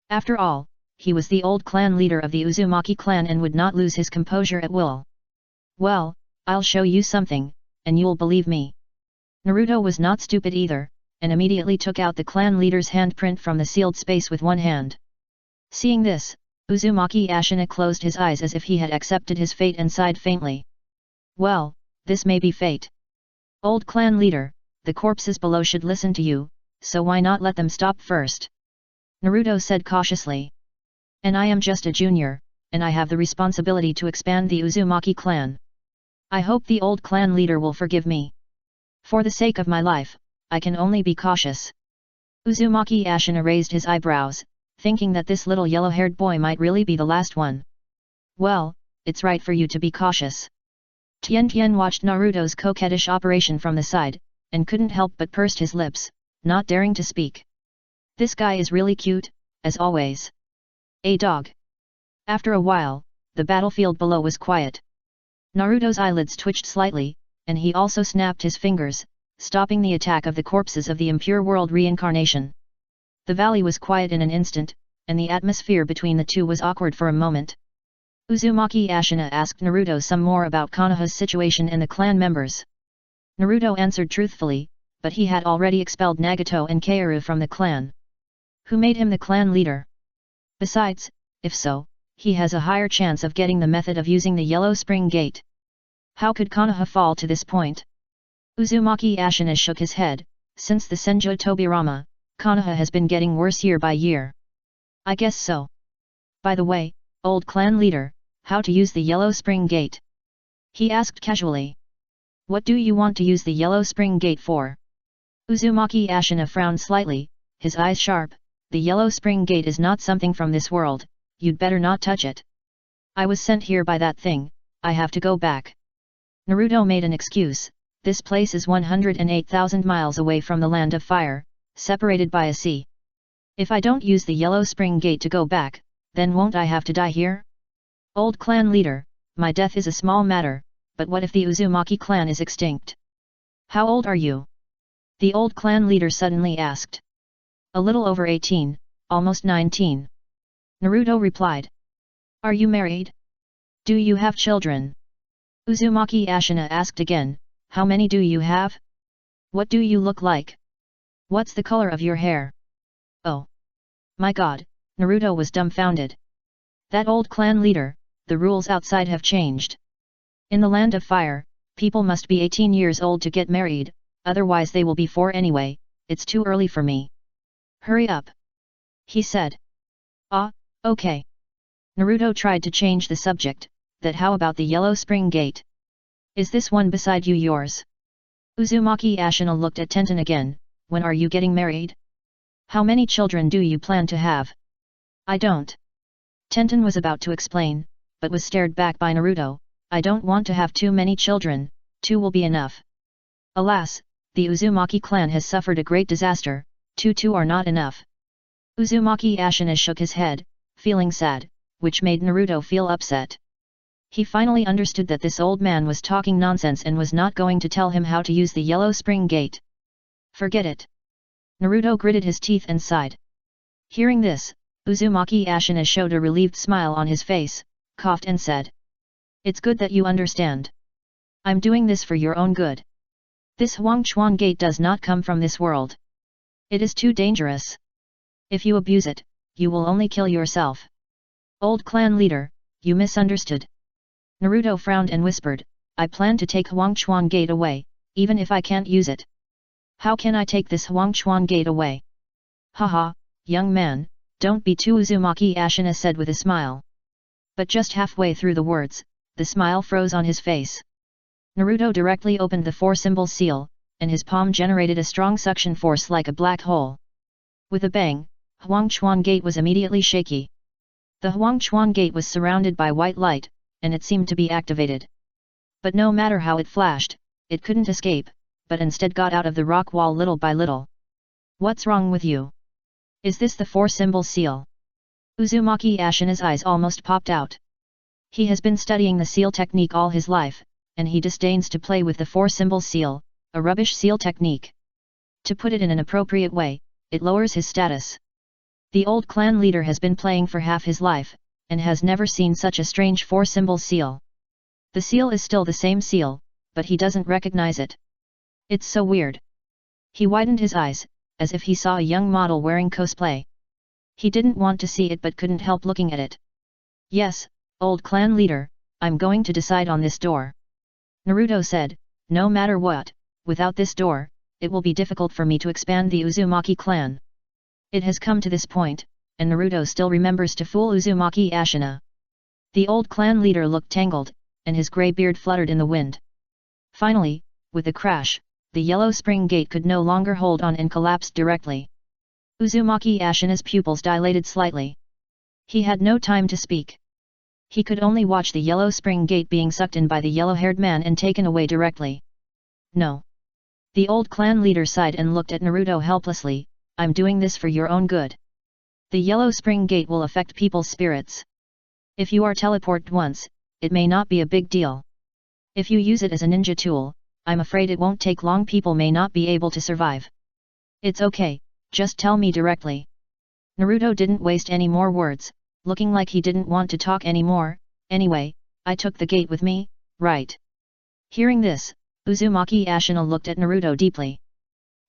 After all, he was the old clan leader of the Uzumaki clan and would not lose his composure at will. "Well, I'll show you something, and you'll believe me." Naruto was not stupid either, and immediately took out the clan leader's handprint from the sealed space with one hand. Seeing this, Uzumaki Ashina closed his eyes as if he had accepted his fate and sighed faintly. "Well, this may be fate. Old clan leader, the corpses below should listen to you, so why not let them stop first?" Naruto said cautiously. "And I am just a junior, and I have the responsibility to expand the Uzumaki clan. I hope the old clan leader will forgive me. For the sake of my life, I can only be cautious." Uzumaki Ashina raised his eyebrows, thinking that this little yellow-haired boy might really be the last one. "Well, it's right for you to be cautious." Tian watched Naruto's coquettish operation from the side, and couldn't help but pursed his lips, not daring to speak. This guy is really cute, as always. A dog. After a while, the battlefield below was quiet. Naruto's eyelids twitched slightly, and he also snapped his fingers, stopping the attack of the corpses of the impure world reincarnation. The valley was quiet in an instant, and the atmosphere between the two was awkward for a moment. Uzumaki Ashina asked Naruto some more about Konoha's situation and the clan members. Naruto answered truthfully, but he had already expelled Nagato and Kaoru from the clan. Who made him the clan leader? Besides, if so, he has a higher chance of getting the method of using the Yellow Spring Gate. How could Konoha fall to this point? Uzumaki Ashina shook his head. Since the Senju Tobirama, Konoha has been getting worse year by year. I guess so. By the way, old clan leader, how to use the Yellow Spring Gate? He asked casually. What do you want to use the Yellow Spring Gate for? Uzumaki Ashina frowned slightly, his eyes sharp. The Yellow Spring Gate is not something from this world, you'd better not touch it. I was sent here by that thing, I have to go back. Naruto made an excuse. This place is 108,000 miles away from the Land of Fire, separated by a sea. If I don't use the Yellow Spring Gate to go back, then won't I have to die here? Old clan leader, my death is a small matter, but what if the Uzumaki clan is extinct? How old are you? The old clan leader suddenly asked. A little over 18, almost 19. Naruto replied. Are you married? Do you have children? Uzumaki Ashina asked again, how many do you have? What do you look like? What's the color of your hair? Oh! My god, Naruto was dumbfounded. That old clan leader, the rules outside have changed. In the Land of Fire, people must be 18 years old to get married, otherwise they will be 4 anyway, it's too early for me. Hurry up! He said. Ah, okay. Naruto tried to change the subject, that how about the Yellow Spring Gate? Is this one beside you yours? Uzumaki Ashina looked at Tenten again, when are you getting married? How many children do you plan to have? I don't. Tenten was about to explain, but was stared back by Naruto, I don't want to have too many children, 2 will be enough. Alas, the Uzumaki clan has suffered a great disaster, 2 are not enough. Uzumaki Ashina shook his head, feeling sad, which made Naruto feel upset. He finally understood that this old man was talking nonsense and was not going to tell him how to use the yellow spring gate. Forget it. Naruto gritted his teeth and sighed. Hearing this, Uzumaki Ashina showed a relieved smile on his face, coughed and said. It's good that you understand. I'm doing this for your own good. This Huangchuan gate does not come from this world. It is too dangerous. If you abuse it, you will only kill yourself. Old clan leader, you misunderstood. Naruto frowned and whispered, I plan to take Huangchuan gate away, even if I can't use it. How can I take this Huangchuan gate away? Haha, young man, don't be too, Uzumaki Ashina said with a smile. But just halfway through the words, the smile froze on his face. Naruto directly opened the 4-symbol seal, and his palm generated a strong suction force like a black hole. With a bang, Huangchuan gate was immediately shaky. The Huangchuan gate was surrounded by white light, and it seemed to be activated. But no matter how it flashed, it couldn't escape, but instead got out of the rock wall little by little. What's wrong with you? Is this the 4-symbol seal? Uzumaki Ashina's eyes almost popped out. He has been studying the seal technique all his life, and he disdains to play with the 4-symbol seal, a rubbish seal technique. To put it in an appropriate way, it lowers his status. The old clan leader has been playing for half his life, and has never seen such a strange 4-symbol seal. The seal is still the same seal, but he doesn't recognize it. It's so weird. He widened his eyes, as if he saw a young model wearing cosplay. He didn't want to see it but couldn't help looking at it. Yes, old clan leader, I'm going to decide on this door. Naruto said, no matter what, without this door, it will be difficult for me to expand the Uzumaki clan. It has come to this point, and Naruto still remembers to fool Uzumaki Ashina. The old clan leader looked tangled, and his grey beard fluttered in the wind. Finally, with a crash, the yellow spring gate could no longer hold on and collapsed directly. Uzumaki Ashina's pupils dilated slightly. He had no time to speak. He could only watch the yellow spring gate being sucked in by the yellow-haired man and taken away directly. No. The old clan leader sighed and looked at Naruto helplessly, I'm doing this for your own good. The yellow spring gate will affect people's spirits. If you are teleported once, it may not be a big deal. If you use it as a ninja tool, I'm afraid it won't take long, people may not be able to survive. It's okay, just tell me directly. Naruto didn't waste any more words, looking like he didn't want to talk anymore. Anyway, I took the gate with me, right? Hearing this, Uzumaki Ashina looked at Naruto deeply.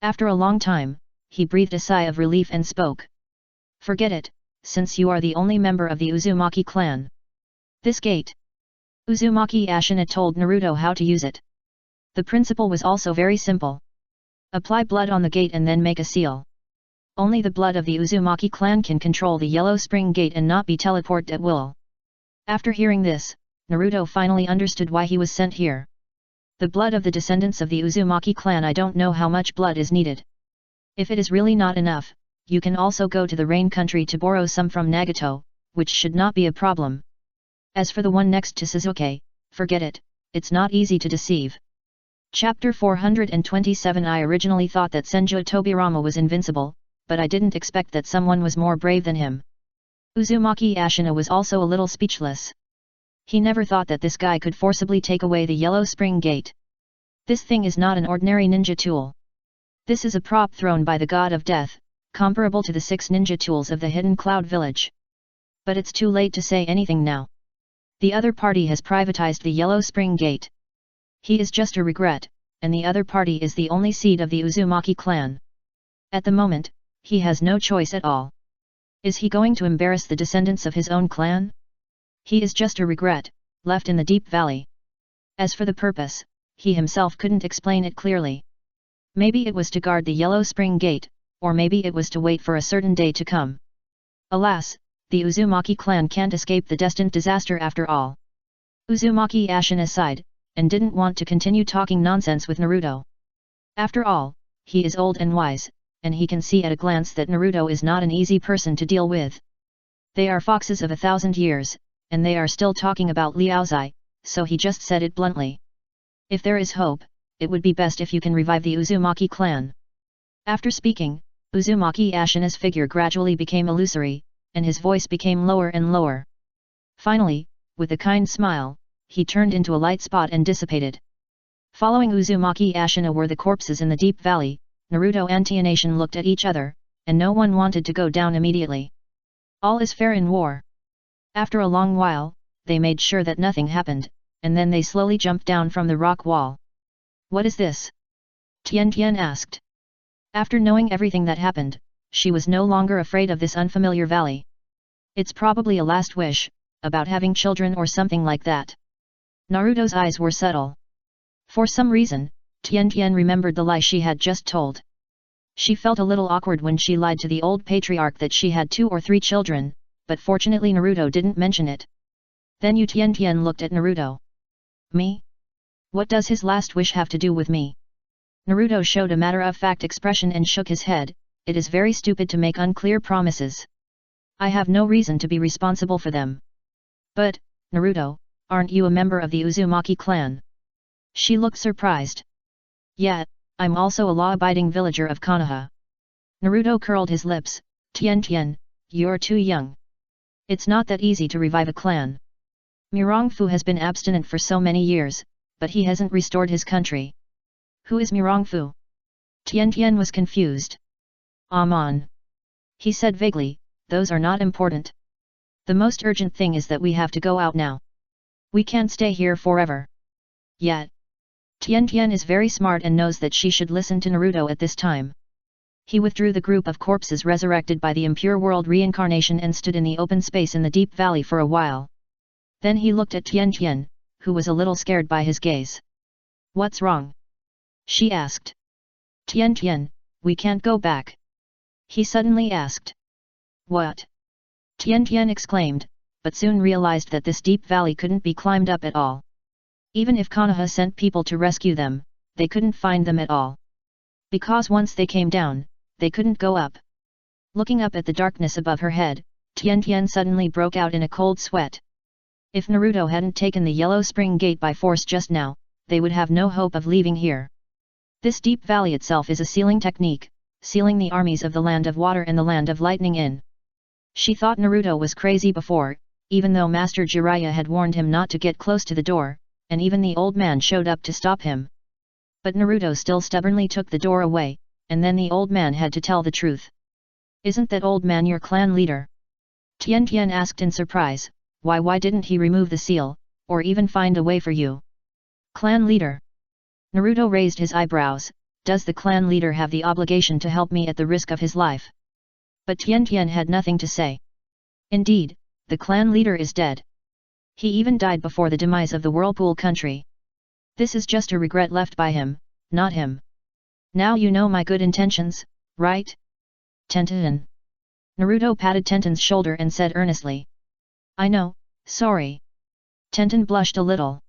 After a long time, he breathed a sigh of relief and spoke. Forget it, since you are the only member of the Uzumaki clan. This gate. Uzumaki Ashina told Naruto how to use it. The principle was also very simple. Apply blood on the gate and then make a seal. Only the blood of the Uzumaki clan can control the yellow spring gate and not be teleported at will. After hearing this, Naruto finally understood why he was sent here. The blood of the descendants of the Uzumaki clan, I don't know how much blood is needed. If it is really not enough, you can also go to the rain country to borrow some from Nagato, which should not be a problem. As for the one next to Suzuki, forget it, it's not easy to deceive. Chapter 427. I originally thought that Senju Tobirama was invincible, but I didn't expect that someone was more brave than him. Uzumaki Ashina was also a little speechless. He never thought that this guy could forcibly take away the yellow spring gate. This thing is not an ordinary ninja tool. This is a prop thrown by the god of death, comparable to the 6 ninja tools of the hidden cloud village. But it's too late to say anything now. The other party has privatized the yellow spring gate. He is just a regret, and the other party is the only seed of the Uzumaki clan. At the moment, he has no choice at all. Is he going to embarrass the descendants of his own clan? He is just a regret, left in the deep valley. As for the purpose, he himself couldn't explain it clearly. Maybe it was to guard the yellow spring gate, or maybe it was to wait for a certain day to come. Alas, the Uzumaki clan can't escape the destined disaster after all. Uzumaki Ashina sighed, and didn't want to continue talking nonsense with Naruto. After all, he is old and wise, and he can see at a glance that Naruto is not an easy person to deal with. They are foxes of 1,000 years, and they are still talking about Liaozai, so he just said it bluntly. If there is hope, it would be best if you can revive the Uzumaki clan. After speaking, Uzumaki Ashina's figure gradually became illusory, and his voice became lower and lower. Finally, with a kind smile, he turned into a light spot and dissipated. Following Uzumaki Ashina were the corpses in the deep valley. Naruto and Tsunade looked at each other, and no one wanted to go down immediately. All is fair in war. After a long while, they made sure that nothing happened, and then they slowly jumped down from the rock wall. What is this? Tian asked. After knowing everything that happened, she was no longer afraid of this unfamiliar valley. It's probably a last wish, about having children or something like that. Naruto's eyes were subtle. For some reason, Tian remembered the lie she had just told. She felt a little awkward when she lied to the old patriarch that she had 2 or 3 children, but fortunately Naruto didn't mention it. Then Tian looked at Naruto. Me? What does his last wish have to do with me? Naruto showed a matter-of-fact expression and shook his head. It is very stupid to make unclear promises. I have no reason to be responsible for them. But, Naruto, aren't you a member of the Uzumaki clan? She looked surprised. Yeah, I'm also a law-abiding villager of Konoha. Naruto curled his lips. Tian, you're too young. It's not that easy to revive a clan. Mirongfu has been abstinent for so many years, but he hasn't restored his country. Who is Mirongfu? Tian was confused. Amon. He said vaguely, those are not important. The most urgent thing is that we have to go out now. We can't stay here forever. Yet. Tian is very smart and knows that she should listen to Naruto at this time. He withdrew the group of corpses resurrected by the impure world reincarnation and stood in the open space in the deep valley for a while. Then he looked at Tian, who was a little scared by his gaze. What's wrong? She asked. Tian, we can't go back. He suddenly asked. What? Tian exclaimed, but soon realized that this deep valley couldn't be climbed up at all. Even if Konoha sent people to rescue them, they couldn't find them at all. Because once they came down, they couldn't go up. Looking up at the darkness above her head, Tian suddenly broke out in a cold sweat. If Naruto hadn't taken the Yellow Spring Gate by force just now, they would have no hope of leaving here. This deep valley itself is a sealing technique, sealing the armies of the Land of Water and the Land of Lightning in. She thought Naruto was crazy before, even though Master Jiraiya had warned him not to get close to the door, and even the old man showed up to stop him. But Naruto still stubbornly took the door away, and then the old man had to tell the truth. Isn't that old man your clan leader? Tian asked in surprise, why didn't he remove the seal, or even find a way for you? Clan leader? Naruto raised his eyebrows. Does the clan leader have the obligation to help me at the risk of his life? But Tian had nothing to say. Indeed, the clan leader is dead. He even died before the demise of the Whirlpool country. This is just a regret left by him, not him. Now you know my good intentions, right? Tenten. Naruto patted Tenten's shoulder and said earnestly. I know, sorry. Tenten blushed a little.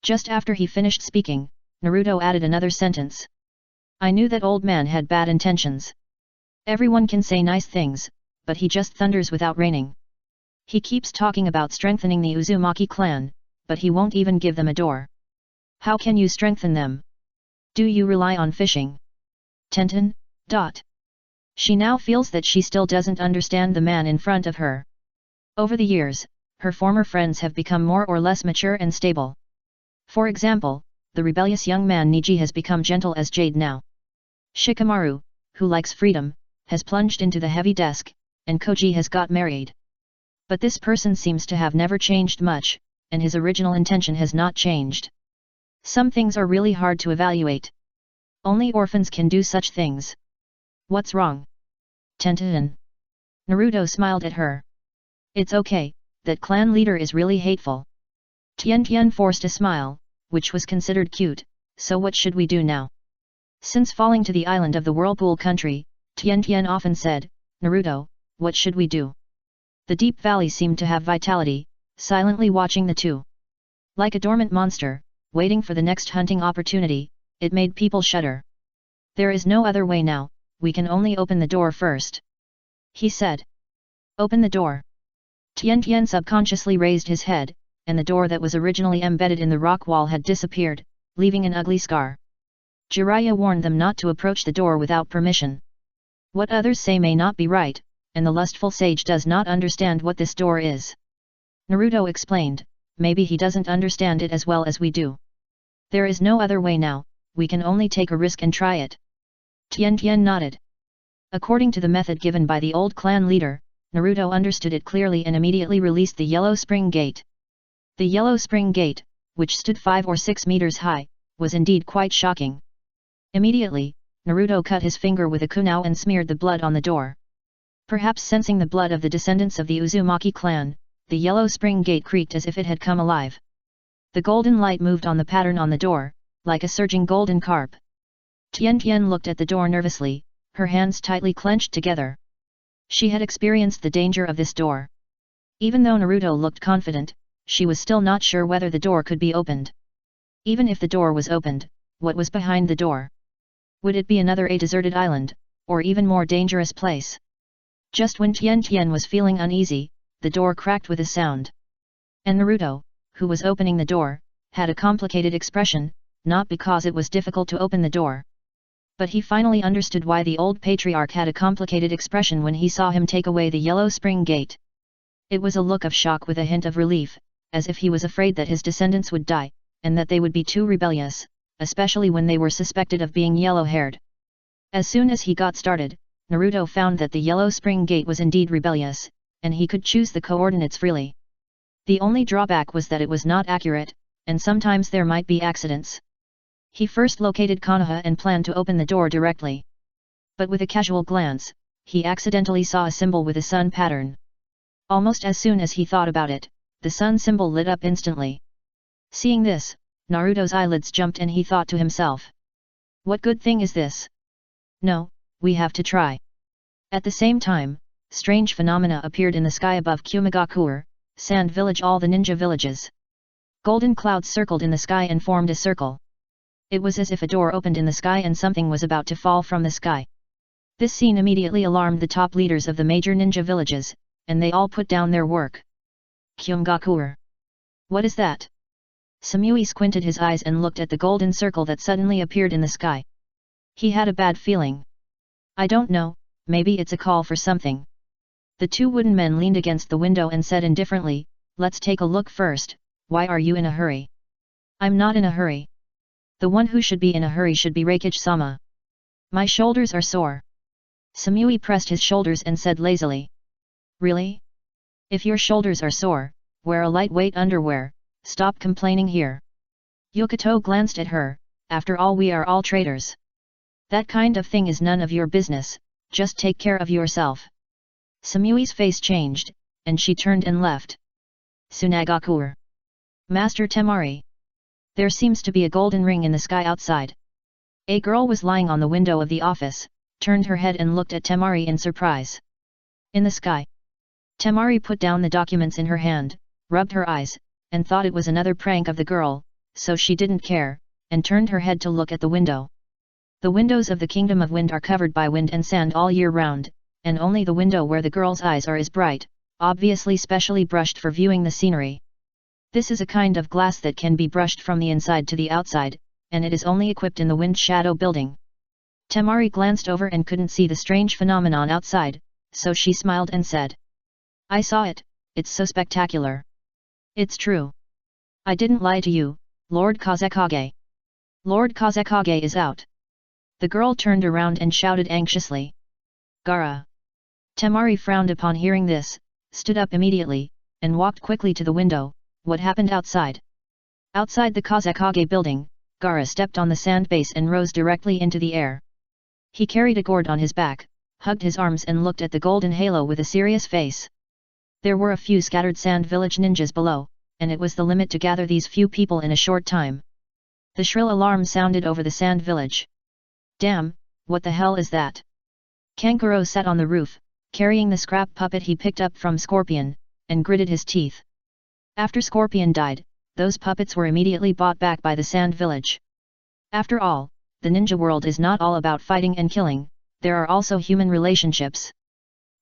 Just after he finished speaking, Naruto added another sentence. I knew that old man had bad intentions. Everyone can say nice things, but he just thunders without raining. He keeps talking about strengthening the Uzumaki clan, but he won't even give them a door. How can you strengthen them? Do you rely on fishing? Tenten. She now feels that she still doesn't understand the man in front of her. Over the years, her former friends have become more or less mature and stable. For example, the rebellious young man Niji has become gentle as jade now. Shikamaru, who likes freedom, has plunged into the heavy desk, and Koji has got married. But this person seems to have never changed much, and his original intention has not changed. Some things are really hard to evaluate. Only orphans can do such things. What's wrong? Tenten. Naruto smiled at her. It's okay, that clan leader is really hateful. Tian forced a smile, which was considered cute, so what should we do now? Since falling to the island of the Whirlpool country, Tian often said, Naruto, what should we do? The deep valley seemed to have vitality, silently watching the two. Like a dormant monster, waiting for the next hunting opportunity, it made people shudder. There is no other way now, we can only open the door first. He said. Open the door. Tian subconsciously raised his head, and the door that was originally embedded in the rock wall had disappeared, leaving an ugly scar. Jiraiya warned them not to approach the door without permission. What others say may not be right, and the lustful sage does not understand what this door is. Naruto explained, maybe he doesn't understand it as well as we do. There is no other way now, we can only take a risk and try it. Tien Tien nodded. According to the method given by the old clan leader, Naruto understood it clearly and immediately released the yellow spring gate. The yellow spring gate, which stood 5 or 6 meters high, was indeed quite shocking. Immediately, Naruto cut his finger with a kunai and smeared the blood on the door. Perhaps sensing the blood of the descendants of the Uzumaki clan, the yellow spring gate creaked as if it had come alive. The golden light moved on the pattern on the door, like a surging golden carp. Tien Tien looked at the door nervously, her hands tightly clenched together. She had experienced the danger of this door. Even though Naruto looked confident, she was still not sure whether the door could be opened. Even if the door was opened, what was behind the door? Would it be another deserted island, or even more dangerous place? Just when Tien Tien was feeling uneasy, the door cracked with a sound. And Naruto, who was opening the door, had a complicated expression, not because it was difficult to open the door. But he finally understood why the old patriarch had a complicated expression when he saw him take away the yellow spring gate. It was a look of shock with a hint of relief, as if he was afraid that his descendants would die, and that they would be too rebellious, especially when they were suspected of being yellow-haired. As soon as he got started, Naruto found that the yellow spring gate was indeed rebellious, and he could choose the coordinates freely. The only drawback was that it was not accurate, and sometimes there might be accidents. He first located Konoha and planned to open the door directly. But with a casual glance, he accidentally saw a symbol with a sun pattern. Almost as soon as he thought about it, the sun symbol lit up instantly. Seeing this, Naruto's eyelids jumped and he thought to himself. What good thing is this? No, we have to try. At the same time, strange phenomena appeared in the sky above Kumagakure, Sand Village, all the ninja villages. Golden clouds circled in the sky and formed a circle. It was as if a door opened in the sky and something was about to fall from the sky. This scene immediately alarmed the top leaders of the major ninja villages, and they all put down their work. Kumagakure. What is that? Samui squinted his eyes and looked at the golden circle that suddenly appeared in the sky. He had a bad feeling. I don't know, maybe it's a call for something. The two wooden men leaned against the window and said indifferently, let's take a look first. Why are you in a hurry? I'm not in a hurry. The one who should be in a hurry should be Reikage-sama. My shoulders are sore. Samui pressed his shoulders and said lazily. Really? If your shoulders are sore, wear a lightweight underwear, stop complaining here. Yokito glanced at her, after all we are all traitors. That kind of thing is none of your business, just take care of yourself. Samui's face changed, and she turned and left. Tsunagakure. Master Temari. There seems to be a golden ring in the sky outside. A girl was lying on the window of the office, turned her head and looked at Temari in surprise. In the sky. Temari put down the documents in her hand, rubbed her eyes, and thought it was another prank of the girl, so she didn't care, and turned her head to look at the window. The windows of the Kingdom of Wind are covered by wind and sand all year round, and only the window where the girl's eyes are is bright, obviously specially brushed for viewing the scenery. This is a kind of glass that can be brushed from the inside to the outside, and it is only equipped in the Wind Shadow building. Temari glanced over and couldn't see the strange phenomenon outside, so she smiled and said. I saw it, it's so spectacular. It's true. I didn't lie to you, Lord Kazekage. Lord Kazekage is out. The girl turned around and shouted anxiously. Gaara. Temari frowned upon hearing this, stood up immediately, and walked quickly to the window. What happened outside? Outside the Kazekage building, Gaara stepped on the sand base and rose directly into the air. He carried a gourd on his back, hugged his arms and looked at the golden halo with a serious face. There were a few scattered sand village ninjas below, and it was the limit to gather these few people in a short time. The shrill alarm sounded over the sand village. Damn, what the hell is that? Kankuro sat on the roof, carrying the scrap puppet he picked up from Scorpion, and gritted his teeth. After Scorpion died, those puppets were immediately bought back by the Sand Village. After all, the ninja world is not all about fighting and killing, there are also human relationships.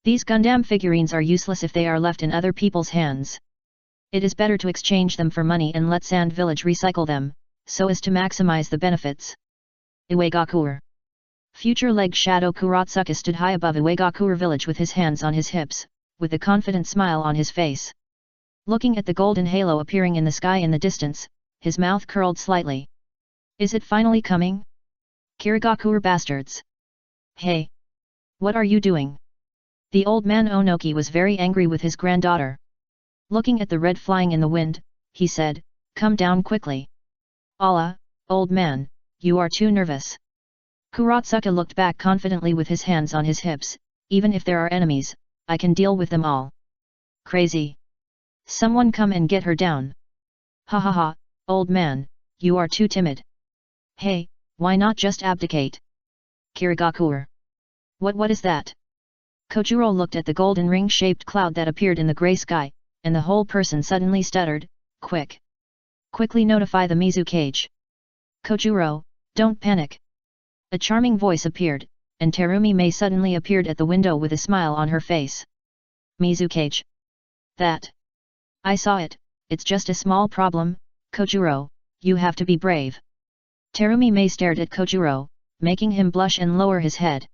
These Gundam figurines are useless if they are left in other people's hands. It is better to exchange them for money and let Sand Village recycle them, so as to maximize the benefits. Iwagakur. Future leg Shadow Kuratsuka stood high above Iwagakur village with his hands on his hips, with a confident smile on his face. Looking at the golden halo appearing in the sky in the distance, his mouth curled slightly. Is it finally coming? Kirigakur bastards! Hey! What are you doing? The old man Onoki was very angry with his granddaughter. Looking at the red flying in the wind, he said, "Come down quickly." "Allah, old man, you are too nervous." Kuratsuka looked back confidently with his hands on his hips. "Even if there are enemies, I can deal with them all." "Crazy. Someone come and get her down." "Ha ha ha, old man, you are too timid." "Hey, why not just abdicate?" Kirigakur. What is that?" Kojuro looked at the golden ring-shaped cloud that appeared in the grey sky, and the whole person suddenly stuttered, "Quick! Quickly notify the Mizu cage." "Kojuro, don't panic." A charming voice appeared, and Terumi Mei suddenly appeared at the window with a smile on her face. "Mizu cage? That? I saw it, it's just a small problem, Kojuro, you have to be brave." Terumi Mei stared at Kojuro, making him blush and lower his head.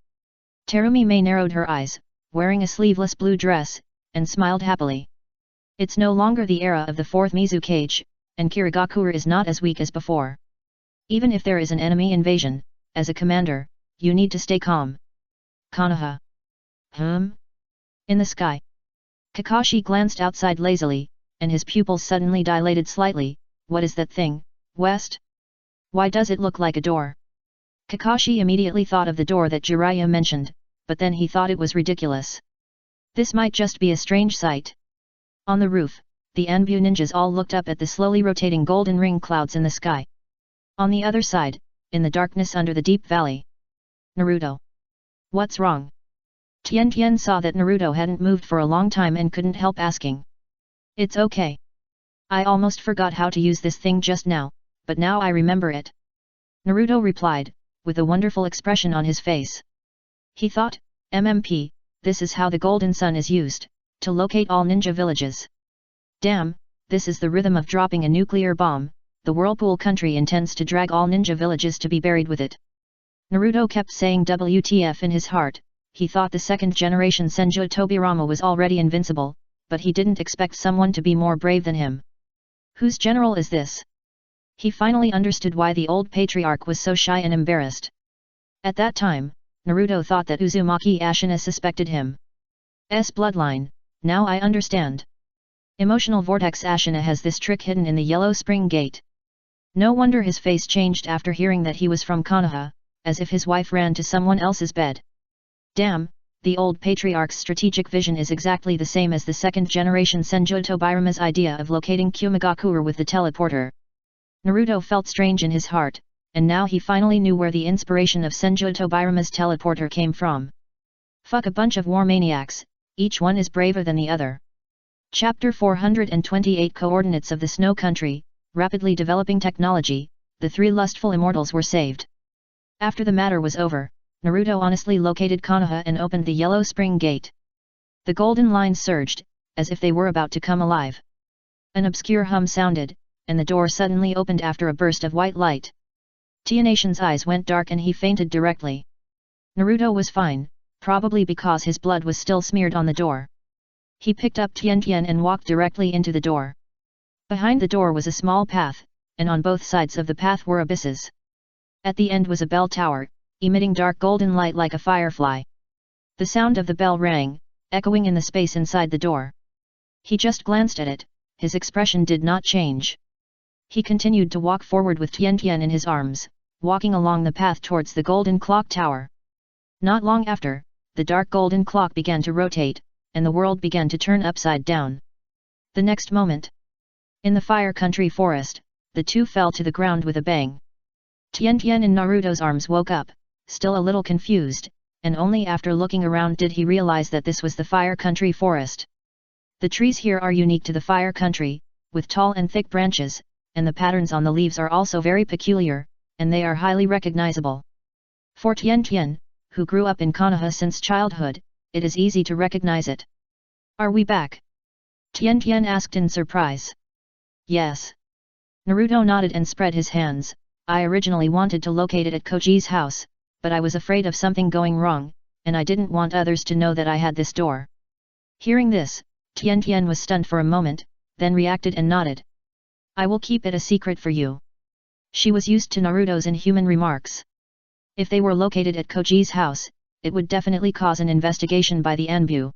Terumi Mei narrowed her eyes, wearing a sleeveless blue dress, and smiled happily. It's no longer the era of the fourth Mizu cage, and Kirigakur is not as weak as before. Even if there is an enemy invasion, as a commander, you need to stay calm. Konoha. In the sky. Kakashi glanced outside lazily, and his pupils suddenly dilated slightly. What is that thing, west? Why does it look like a door? Kakashi immediately thought of the door that Jiraiya mentioned, but then he thought it was ridiculous. This might just be a strange sight. On the roof, the Anbu ninjas all looked up at the slowly rotating golden ring clouds in the sky. On the other side, in the darkness under the deep valley. Naruto. What's wrong? Tian saw that Naruto hadn't moved for a long time and couldn't help asking. It's okay. I almost forgot how to use this thing just now, but now I remember it. Naruto replied, with a wonderful expression on his face. He thought, MMP, this is how the Golden Sun is used, to locate all ninja villages. Damn, this is the rhythm of dropping a nuclear bomb. The Whirlpool country intends to drag all ninja villages to be buried with it. Naruto kept saying WTF in his heart. He thought the second-generation Senju Tobirama was already invincible, but he didn't expect someone to be more brave than him. Whose general is this? He finally understood why the old patriarch was so shy and embarrassed. At that time, Naruto thought that Uzumaki Ashina suspected him. S bloodline, now I understand. Emotional Vortex Ashina has this trick hidden in the Yellow Spring Gate. No wonder his face changed after hearing that he was from Konoha, as if his wife ran to someone else's bed. Damn, the old patriarch's strategic vision is exactly the same as the second-generation Senju Tobirama's idea of locating Kumagakure with the teleporter. Naruto felt strange in his heart, and now he finally knew where the inspiration of Senju Tobirama's teleporter came from. Fuck a bunch of war maniacs, each one is braver than the other. Chapter 428 Coordinates of the Snow Country. Rapidly developing technology, the three lustful immortals were saved. After the matter was over, Naruto honestly located Konoha and opened the Yellow Spring Gate. The golden lines surged, as if they were about to come alive. An obscure hum sounded, and the door suddenly opened after a burst of white light. Tianation's eyes went dark and he fainted directly. Naruto was fine, probably because his blood was still smeared on the door. He picked up Tian and walked directly into the door. Behind the door was a small path, and on both sides of the path were abysses. At the end was a bell tower, emitting dark golden light like a firefly. The sound of the bell rang, echoing in the space inside the door. He just glanced at it, his expression did not change. He continued to walk forward with Tian in his arms, walking along the path towards the golden clock tower. Not long after, the dark golden clock began to rotate, and the world began to turn upside down. The next moment, in the Fire Country forest, the two fell to the ground with a bang. Tian in Naruto's arms woke up, still a little confused, and only after looking around did he realize that this was the Fire Country forest. The trees here are unique to the Fire Country, with tall and thick branches, and the patterns on the leaves are also very peculiar, and they are highly recognizable. For Tian, who grew up in Konoha since childhood, it is easy to recognize it. Are we back? Tian Tian asked in surprise. Yes. Naruto nodded and spread his hands. I originally wanted to locate it at Koji's house, but I was afraid of something going wrong, and I didn't want others to know that I had this door. Hearing this, Tian Tian was stunned for a moment, then reacted and nodded. I will keep it a secret for you. She was used to Naruto's inhuman remarks. If they were located at Koji's house, it would definitely cause an investigation by the Anbu.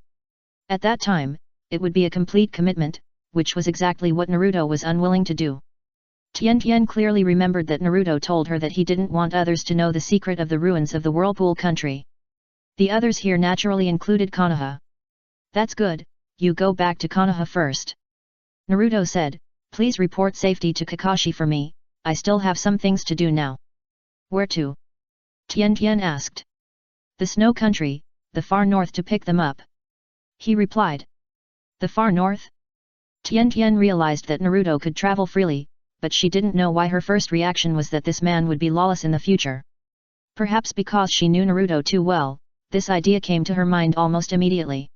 At that time, it would be a complete commitment, which was exactly what Naruto was unwilling to do. Tian Tian clearly remembered that Naruto told her that he didn't want others to know the secret of the ruins of the Whirlpool country. The others here naturally included Konoha. That's good, you go back to Konoha first. Naruto said, please report safety to Kakashi for me, I still have some things to do now. Where to? Tian Tian asked. The snow country, the far north to pick them up. He replied. The far north? Tian Tian realized that Naruto could travel freely, but she didn't know why her first reaction was that this man would be lawless in the future. Perhaps because she knew Naruto too well, this idea came to her mind almost immediately.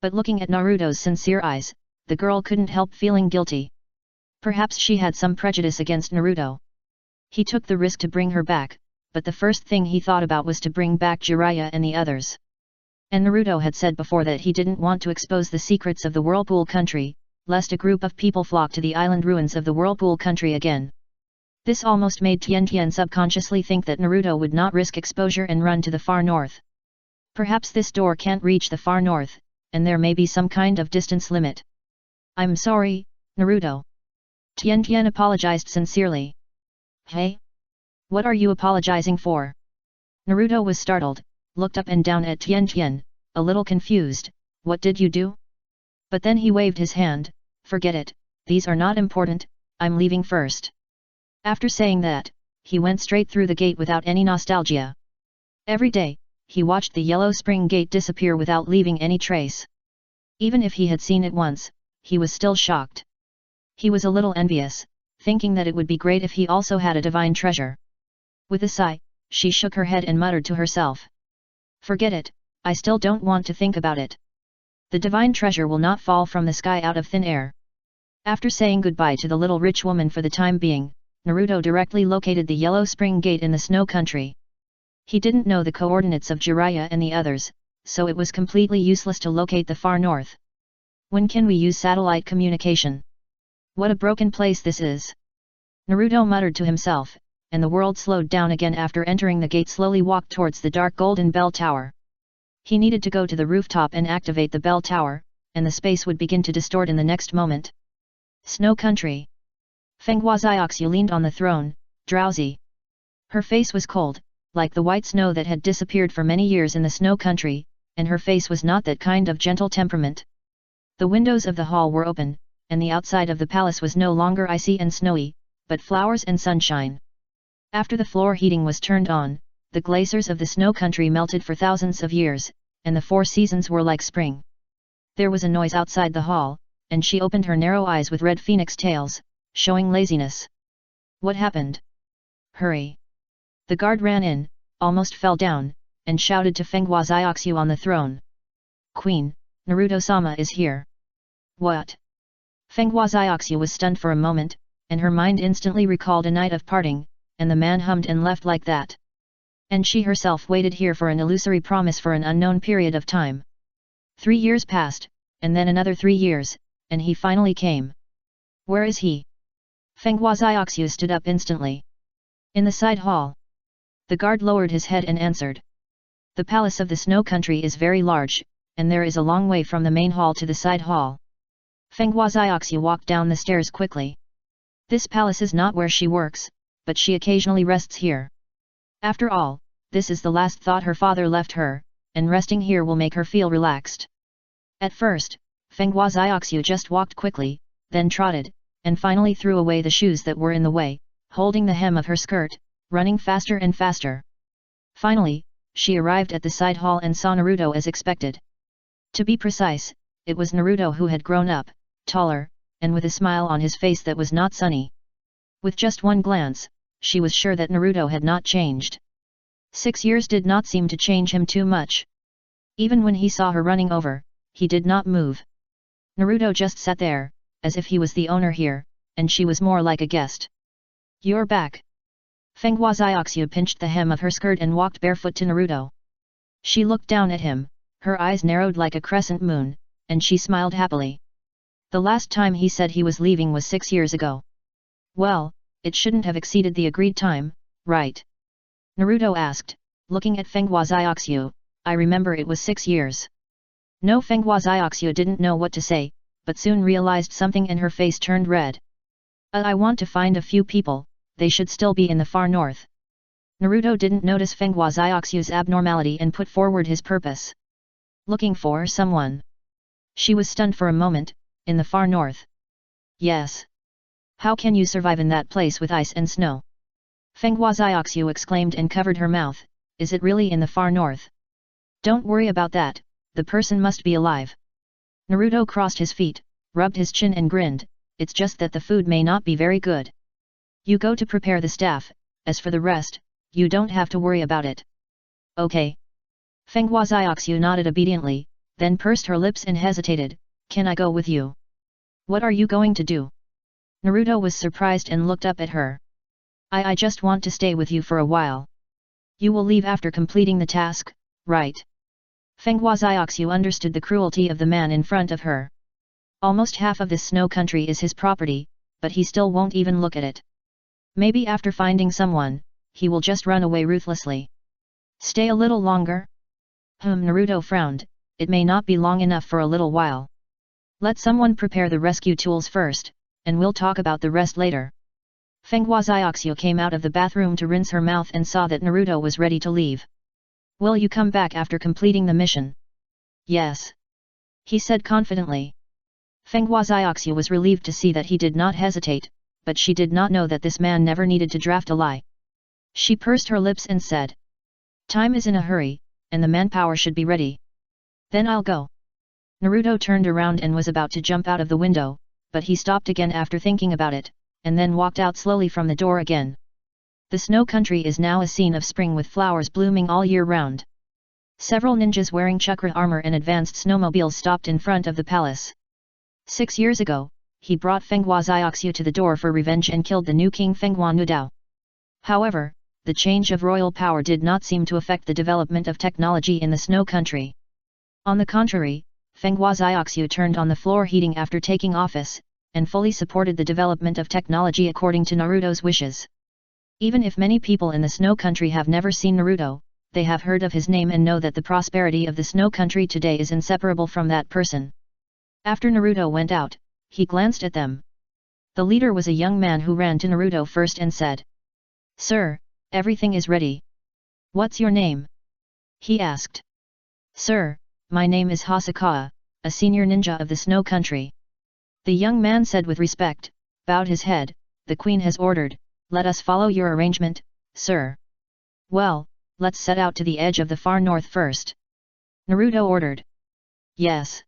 But looking at Naruto's sincere eyes, the girl couldn't help feeling guilty. Perhaps she had some prejudice against Naruto. He took the risk to bring her back, but the first thing he thought about was to bring back Jiraiya and the others. And Naruto had said before that he didn't want to expose the secrets of the Whirlpool country, lest a group of people flock to the island ruins of the Whirlpool country again. This almost made Tian Tian subconsciously think that Naruto would not risk exposure and run to the far north. Perhaps this door can't reach the far north, and there may be some kind of distance limit. I'm sorry, Naruto. Tian Tian apologized sincerely. Hey? What are you apologizing for? Naruto was startled, looked up and down at Tian Tian, a little confused. What did you do? But then he waved his hand. Forget it, these are not important, I'm leaving first. After saying that, he went straight through the gate without any nostalgia. Every day, he watched the yellow spring gate disappear without leaving any trace. Even if he had seen it once, he was still shocked. He was a little envious, thinking that it would be great if he also had a divine treasure. With a sigh, she shook her head and muttered to herself. Forget it, I still don't want to think about it. The divine treasure will not fall from the sky out of thin air. After saying goodbye to the little rich woman for the time being, Naruto directly located the yellow spring gate in the snow country. He didn't know the coordinates of Jiraiya and the others, so it was completely useless to locate the far north. When can we use satellite communication? What a broken place this is. Naruto muttered to himself, and the world slowed down again after entering the gate. Slowly walked towards the dark golden bell tower. He needed to go to the rooftop and activate the bell tower, and the space would begin to distort in the next moment. Snow country. Fenghua Xiaoxu leaned on the throne, drowsy. Her face was cold, like the white snow that had disappeared for many years in the snow country, and her face was not that kind of gentle temperament. The windows of the hall were open, and the outside of the palace was no longer icy and snowy, but flowers and sunshine. After the floor heating was turned on, the glaciers of the snow country melted for thousands of years, and the 4 seasons were like spring. There was a noise outside the hall, and she opened her narrow eyes with red phoenix tails, showing laziness. What happened? Hurry! The guard ran in, almost fell down, and shouted to Fenghua Xiaoxu on the throne. Queen, Naruto-sama is here. What? Fenghua Xiaoxu was stunned for a moment, and her mind instantly recalled a night of parting, and the man hummed and left like that. And she herself waited here for an illusory promise for an unknown period of time. 3 years passed, and then another 3 years, and he finally came. Where is he? Fenghua Xiaoxu stood up instantly. In the side hall. The guard lowered his head and answered. The palace of the snow country is very large, and there is a long way from the main hall to the side hall. Fenghua Xiaoxu walked down the stairs quickly. This palace is not where she works, but she occasionally rests here. After all, this is the last thought her father left her, and resting here will make her feel relaxed. At first, Fenghua Xiaoxu just walked quickly, then trotted, and finally threw away the shoes that were in the way, holding the hem of her skirt, running faster and faster. Finally, she arrived at the side hall and saw Naruto as expected. To be precise, it was Naruto who had grown up, taller, and with a smile on his face that was not sunny. With just one glance, she was sure that Naruto had not changed. 6 years did not seem to change him too much. Even when he saw her running over, he did not move. Naruto just sat there, as if he was the owner here, and she was more like a guest. You're back. Fenghua Xiaoxiu pinched the hem of her skirt and walked barefoot to Naruto. She looked down at him, her eyes narrowed like a crescent moon, and she smiled happily. The last time he said he was leaving was 6 years ago. Well, it shouldn't have exceeded the agreed time, right? Naruto asked, looking at Fenghua Xiaoxiu. I remember it was 6 years. No, Fenghua Xiaoxiu didn't know what to say, but soon realized something and her face turned red. I want to find a few people, they should still be in the far north. Naruto didn't notice Fenghua Xiaoxiu's abnormality and put forward his purpose. Looking for someone. She was stunned for a moment, in the far north. Yes. How can you survive in that place with ice and snow? Fenghua Xiaoxiu exclaimed and covered her mouth. Is it really in the far north? Don't worry about that, the person must be alive. Naruto crossed his feet, rubbed his chin and grinned, it's just that the food may not be very good. You go to prepare the staff, as for the rest, you don't have to worry about it. Okay. Fenghua Xiaoxiu nodded obediently, then pursed her lips and hesitated, can I go with you? What are you going to do? Naruto was surprised and looked up at her. I just want to stay with you for a while. You will leave after completing the task, right? Fenghua Xiaoxiu understood the cruelty of the man in front of her. Almost half of this snow country is his property, but he still won't even look at it. Maybe after finding someone, he will just run away ruthlessly. Stay a little longer? Naruto frowned, it may not be long enough for a little while. Let someone prepare the rescue tools first, and we'll talk about the rest later. Fenghua Xiaoxiu came out of the bathroom to rinse her mouth and saw that Naruto was ready to leave. Will you come back after completing the mission? Yes. He said confidently. Fenghua Xiaoxiu was relieved to see that he did not hesitate, but she did not know that this man never needed to draft a lie. She pursed her lips and said. Time is in a hurry, and the manpower should be ready. Then I'll go. Naruto turned around and was about to jump out of the window, but he stopped again after thinking about it, and then walked out slowly from the door again. The snow country is now a scene of spring with flowers blooming all year round. Several ninjas wearing chakra armor and advanced snowmobiles stopped in front of the palace. 6 years ago, he brought Fenghua Xiaoxiu to the door for revenge and killed the new king Fenghua Nudao. However, the change of royal power did not seem to affect the development of technology in the snow country. On the contrary, Fenghua Xiaoxiu turned on the floor heating after taking office, and fully supported the development of technology according to Naruto's wishes. Even if many people in the snow country have never seen Naruto, they have heard of his name and know that the prosperity of the snow country today is inseparable from that person. After Naruto went out, he glanced at them. The leader was a young man who ran to Naruto first and said, Sir, everything is ready. What's your name? He asked. Sir, my name is Hasakawa, a senior ninja of the snow country. The young man said with respect, bowed his head, the queen has ordered, let us follow your arrangement, sir. Well, let's set out to the edge of the far north first. Naruto ordered. Yes.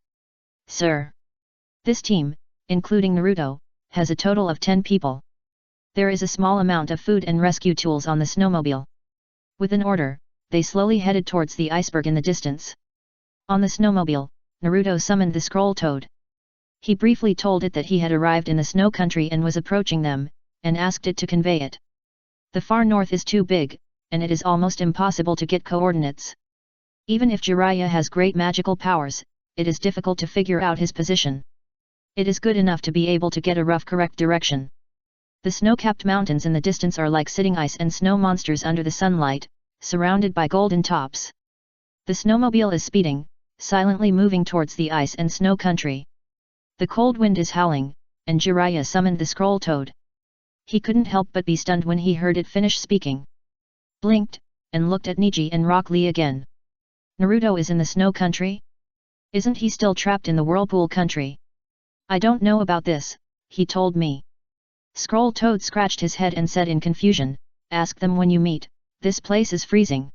Sir. This team, including Naruto, has a total of 10 people. There is a small amount of food and rescue tools on the snowmobile. With an order, they slowly headed towards the iceberg in the distance. On the snowmobile, Naruto summoned the scroll toad. He briefly told it that he had arrived in the snow country and was approaching them, and asked it to convey it. The far north is too big, and it is almost impossible to get coordinates. Even if Jiraiya has great magical powers, it is difficult to figure out his position. It is good enough to be able to get a rough correct direction. The snow-capped mountains in the distance are like sitting ice and snow monsters under the sunlight, surrounded by golden tops. The snowmobile is speeding, silently moving towards the ice and snow country. The cold wind is howling, and Jiraiya summoned the scroll toad. He couldn't help but be stunned when he heard it finish speaking. Blinked, and looked at Niji and Rock Lee again. Naruto is in the snow country? Isn't he still trapped in the whirlpool country? I don't know about this, he told me. Scroll Toad scratched his head and said in confusion, ask them when you meet, this place is freezing.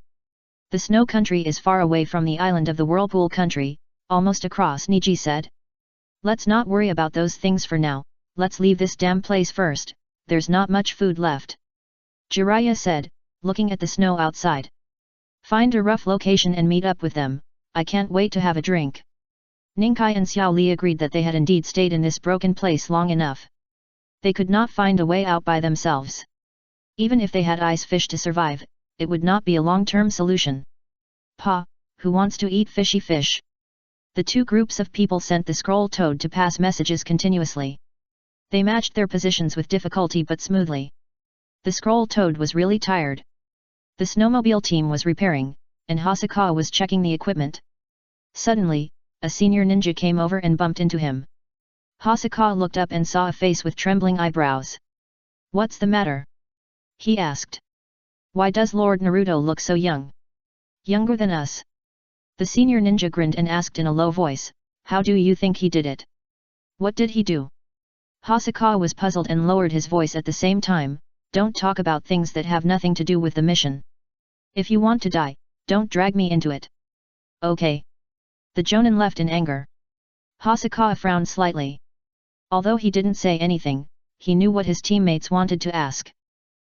The snow country is far away from the island of the whirlpool country, almost across, Niji said. Let's not worry about those things for now, let's leave this damn place first, there's not much food left. Jiraiya said, looking at the snow outside. Find a rough location and meet up with them, I can't wait to have a drink. Ningkai and Xiao Li agreed that they had indeed stayed in this broken place long enough. They could not find a way out by themselves. Even if they had ice fish to survive, it would not be a long-term solution. Pa, who wants to eat fishy fish? The two groups of people sent the scroll toad to pass messages continuously. They matched their positions with difficulty but smoothly. The scroll toad was really tired. The snowmobile team was repairing, and Hosokawa was checking the equipment. Suddenly, a senior ninja came over and bumped into him. Hosokawa looked up and saw a face with trembling eyebrows. "What's the matter?" he asked. "Why does Lord Naruto look so young? Younger than us?" The senior ninja grinned and asked in a low voice, "How do you think he did it? What did he do?" Hosokawa was puzzled and lowered his voice at the same time, "Don't talk about things that have nothing to do with the mission. If you want to die, don't drag me into it." "Okay." The Jonin left in anger. Hosokawa frowned slightly. Although he didn't say anything, he knew what his teammates wanted to ask.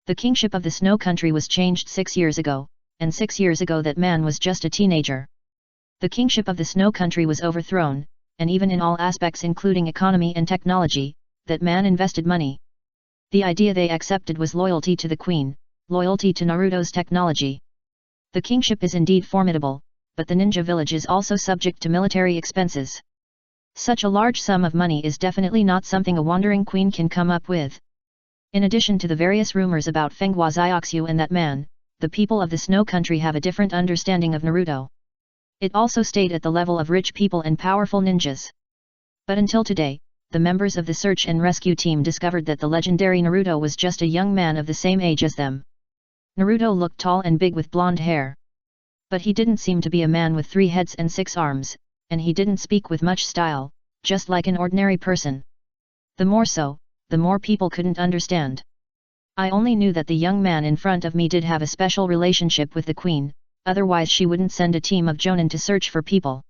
The kingship of the Snow Country was changed 6 years ago, and 6 years ago that man was just a teenager. The kingship of the Snow Country was overthrown, and even in all aspects including economy and technology, that man invested money. The idea they accepted was loyalty to the queen, loyalty to Naruto's technology. The kingship is indeed formidable, but the ninja village is also subject to military expenses. Such a large sum of money is definitely not something a wandering queen can come up with. In addition to the various rumors about Fenghua Xiaoxiu and that man, the people of the Snow Country have a different understanding of Naruto. It also stayed at the level of rich people and powerful ninjas. But until today, the members of the search and rescue team discovered that the legendary Naruto was just a young man of the same age as them. Naruto looked tall and big with blonde hair. But he didn't seem to be a man with 3 heads and 6 arms, and he didn't speak with much style, just like an ordinary person. The more so, the more people couldn't understand. I only knew that the young man in front of me did have a special relationship with the queen, otherwise she wouldn't send a team of Jonin to search for people.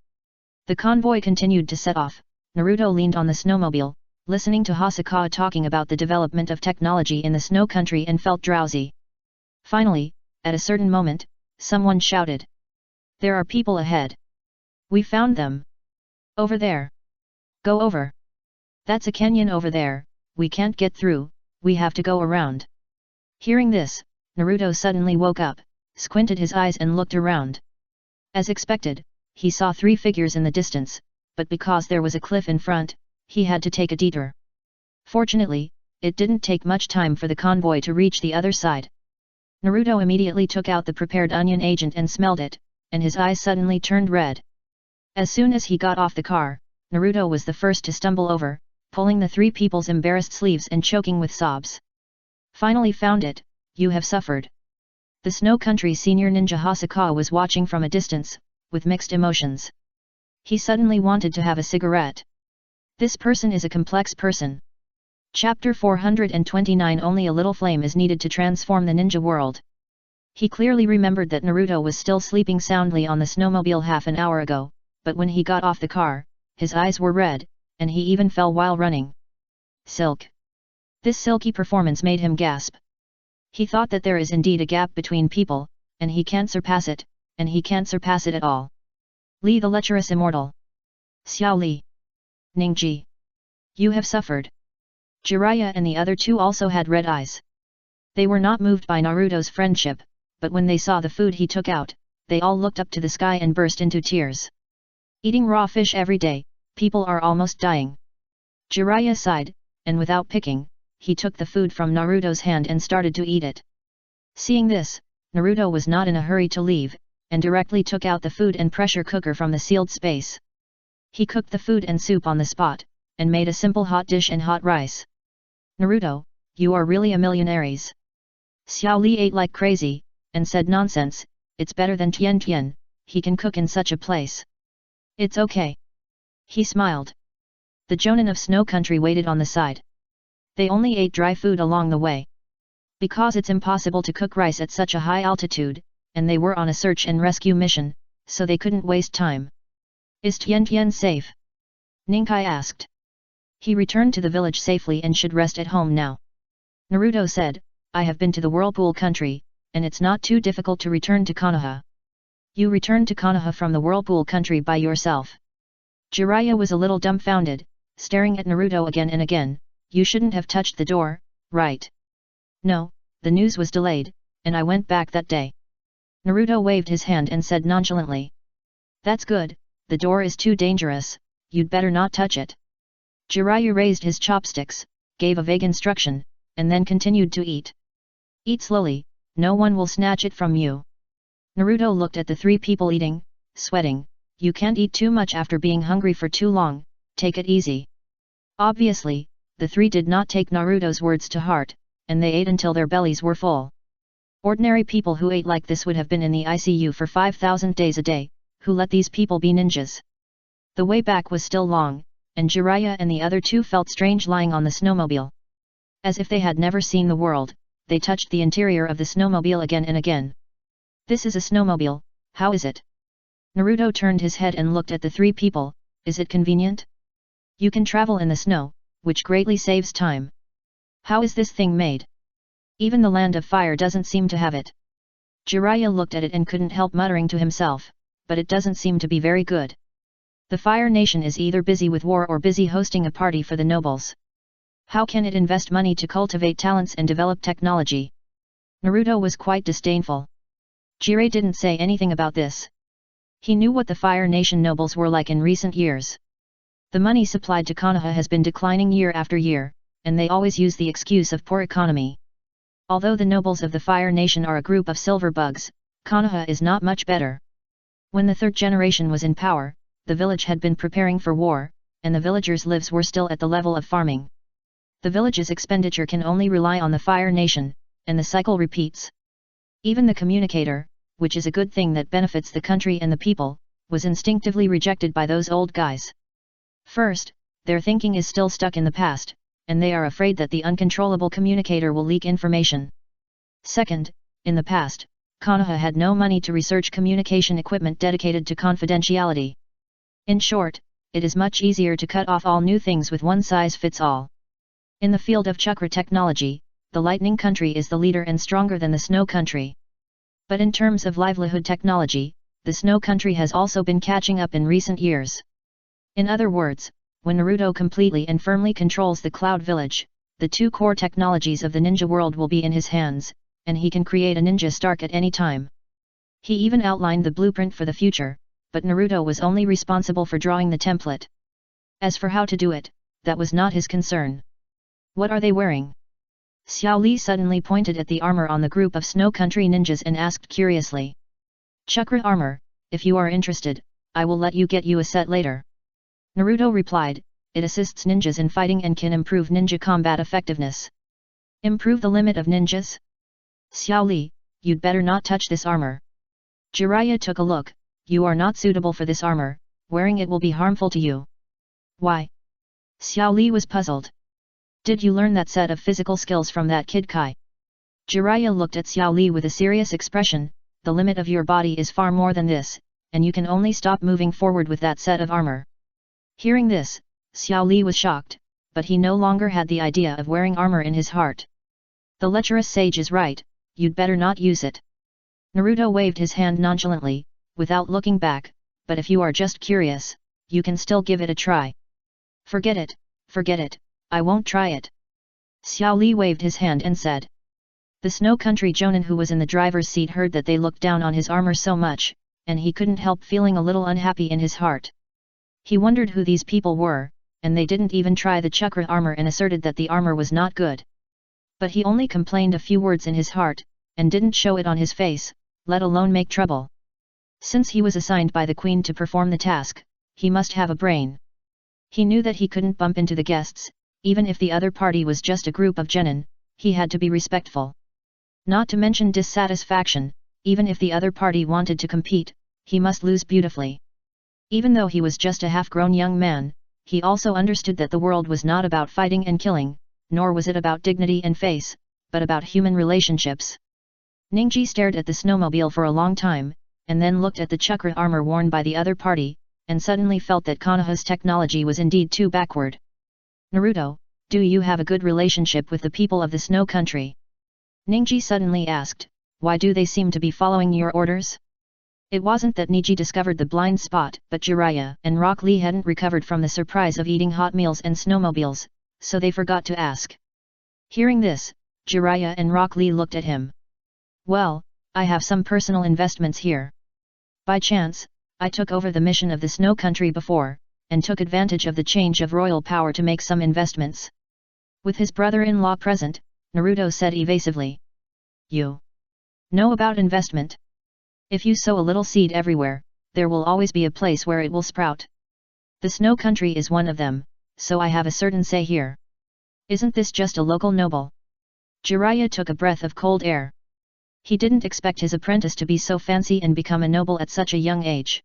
The convoy continued to set off. Naruto leaned on the snowmobile, listening to Hosokawa talking about the development of technology in the Snow Country and felt drowsy. Finally, at a certain moment, someone shouted. "There are people ahead. We found them. Over there. Go over. That's a canyon over there, we can't get through, we have to go around." Hearing this, Naruto suddenly woke up, squinted his eyes and looked around. As expected, he saw 3 figures in the distance, but because there was a cliff in front, he had to take a detour. Fortunately, it didn't take much time for the convoy to reach the other side. Naruto immediately took out the prepared onion agent and smelled it, and his eyes suddenly turned red. As soon as he got off the car, Naruto was the first to stumble over, pulling the 3 people's embarrassed sleeves and choking with sobs. "Finally found it, you have suffered." The Snow Country senior ninja Hosokawa was watching from a distance, with mixed emotions. He suddenly wanted to have a cigarette. This person is a complex person. Chapter 429 Only a little flame is needed to transform the ninja world. He clearly remembered that Naruto was still sleeping soundly on the snowmobile half an hour ago, but when he got off the car, his eyes were red, and he even fell while running. Silk. This silky performance made him gasp. He thought that there is indeed a gap between people, and he can't surpass it, and he can't surpass it at all. Li the lecherous immortal. Xiao Li. Ningji. You have suffered. Jiraiya and the other 2 also had red eyes. They were not moved by Naruto's friendship, but when they saw the food he took out, they all looked up to the sky and burst into tears. Eating raw fish every day, people are almost dying. Jiraiya sighed, and without picking, he took the food from Naruto's hand and started to eat it. Seeing this, Naruto was not in a hurry to leave, and directly took out the food and pressure cooker from the sealed space. He cooked the food and soup on the spot, and made a simple hot dish and hot rice. "Naruto, you are really a millionaires." Xiao Li ate like crazy, and said, "Nonsense, it's better than Tian Tian, he can cook in such a place." "It's okay." He smiled. The Jonin of Snow Country waited on the side. They only ate dry food along the way. Because it's impossible to cook rice at such a high altitude, and they were on a search and rescue mission, so they couldn't waste time. "Is Tian Tian safe?" Ningkai asked. "He returned to the village safely and should rest at home now." Naruto said, "I have been to the Whirlpool country, and it's not too difficult to return to Konoha." "You returned to Konoha from the Whirlpool country by yourself?" Jiraiya was a little dumbfounded, staring at Naruto again and again. You shouldn't have touched the door, right? No, the news was delayed, and I went back that day. Naruto waved his hand and said nonchalantly. That's good, the door is too dangerous, you'd better not touch it. Jiraiya raised his chopsticks, gave a vague instruction, and then continued to eat. Eat slowly, no one will snatch it from you. Naruto looked at the three people eating, sweating. You can't eat too much after being hungry for too long, take it easy. Obviously, the three did not take Naruto's words to heart, and they ate until their bellies were full. Ordinary people who ate like this would have been in the ICU for 5,000 days a day. Who let these people be ninjas? The way back was still long, and Jiraiya and the other two felt strange lying on the snowmobile. As if they had never seen the world, they touched the interior of the snowmobile again and again. This is a snowmobile, how is it? Naruto turned his head and looked at the three people. Is it convenient? You can travel in the snow, which greatly saves time. How is this thing made? Even the land of fire doesn't seem to have it. Jiraiya looked at it and couldn't help muttering to himself, but it doesn't seem to be very good. The Fire Nation is either busy with war or busy hosting a party for the nobles. How can it invest money to cultivate talents and develop technology? Naruto was quite disdainful. Jiraiya didn't say anything about this. He knew what the Fire Nation nobles were like in recent years. The money supplied to Konoha has been declining year after year, and they always use the excuse of poor economy. Although the nobles of the Fire Nation are a group of silver bugs, Konoha is not much better. When the third generation was in power, the village had been preparing for war, and the villagers' lives were still at the level of farming. The village's expenditure can only rely on the Fire Nation, and the cycle repeats. Even the communicator, which is a good thing that benefits the country and the people, was instinctively rejected by those old guys. First, their thinking is still stuck in the past, and they are afraid that the uncontrollable communicator will leak information. Second, in the past, Konoha had no money to research communication equipment dedicated to confidentiality. In short, it is much easier to cut off all new things with one size fits all. In the field of chakra technology, the Lightning Country is the leader and stronger than the Snow Country. But in terms of livelihood technology, the Snow Country has also been catching up in recent years. In other words, when Naruto completely and firmly controls the Cloud Village, the two core technologies of the ninja world will be in his hands, and he can create a ninja Stark at any time. He even outlined the blueprint for the future, but Naruto was only responsible for drawing the template. As for how to do it, that was not his concern. What are they wearing? Xiao Li suddenly pointed at the armor on the group of Snow Country ninjas and asked curiously. Chakra armor, if you are interested, I will let you get you a set later. Naruto replied, it assists ninjas in fighting and can improve ninja combat effectiveness. Improve the limit of ninjas? Xiao Li, you'd better not touch this armor. Jiraiya took a look. You are not suitable for this armor, wearing it will be harmful to you. Why? Xiao Li was puzzled. Did you learn that set of physical skills from that kid Kai? Jiraiya looked at Xiao Li with a serious expression. The limit of your body is far more than this, and you can only stop moving forward with that set of armor. Hearing this, Xiao Li was shocked, but he no longer had the idea of wearing armor in his heart. The lecherous sage is right, you'd better not use it. Naruto waved his hand nonchalantly, without looking back, but if you are just curious, you can still give it a try. Forget it, I won't try it. Xiao Li waved his hand and said. The Snow Country Jonin who was in the driver's seat heard that they looked down on his armor so much, and he couldn't help feeling a little unhappy in his heart. He wondered who these people were, and they didn't even try the chakra armor and asserted that the armor was not good. But he only complained a few words in his heart, and didn't show it on his face, let alone make trouble. Since he was assigned by the queen to perform the task, he must have a brain. He knew that he couldn't bump into the guests, even if the other party was just a group of genin, he had to be respectful. Not to mention dissatisfaction, even if the other party wanted to compete, he must lose beautifully. Even though he was just a half-grown young man, he also understood that the world was not about fighting and killing, nor was it about dignity and face, but about human relationships. Ningji stared at the snowmobile for a long time, and then looked at the chakra armor worn by the other party, and suddenly felt that Konoha's technology was indeed too backward. Naruto, do you have a good relationship with the people of the Snow Country? Ningji suddenly asked, why do they seem to be following your orders? It wasn't that Niji discovered the blind spot, but Jiraiya and Rock Lee hadn't recovered from the surprise of eating hot meals and snowmobiles, so they forgot to ask. Hearing this, Jiraiya and Rock Lee looked at him. Well, I have some personal investments here. By chance, I took over the mission of the Snow Country before, and took advantage of the change of royal power to make some investments. With his brother-in-law present, Naruto said evasively. You know about investment? If you sow a little seed everywhere, there will always be a place where it will sprout. The Snow Country is one of them, so I have a certain say here. Isn't this just a local noble? Jiraiya took a breath of cold air. He didn't expect his apprentice to be so fancy and become a noble at such a young age.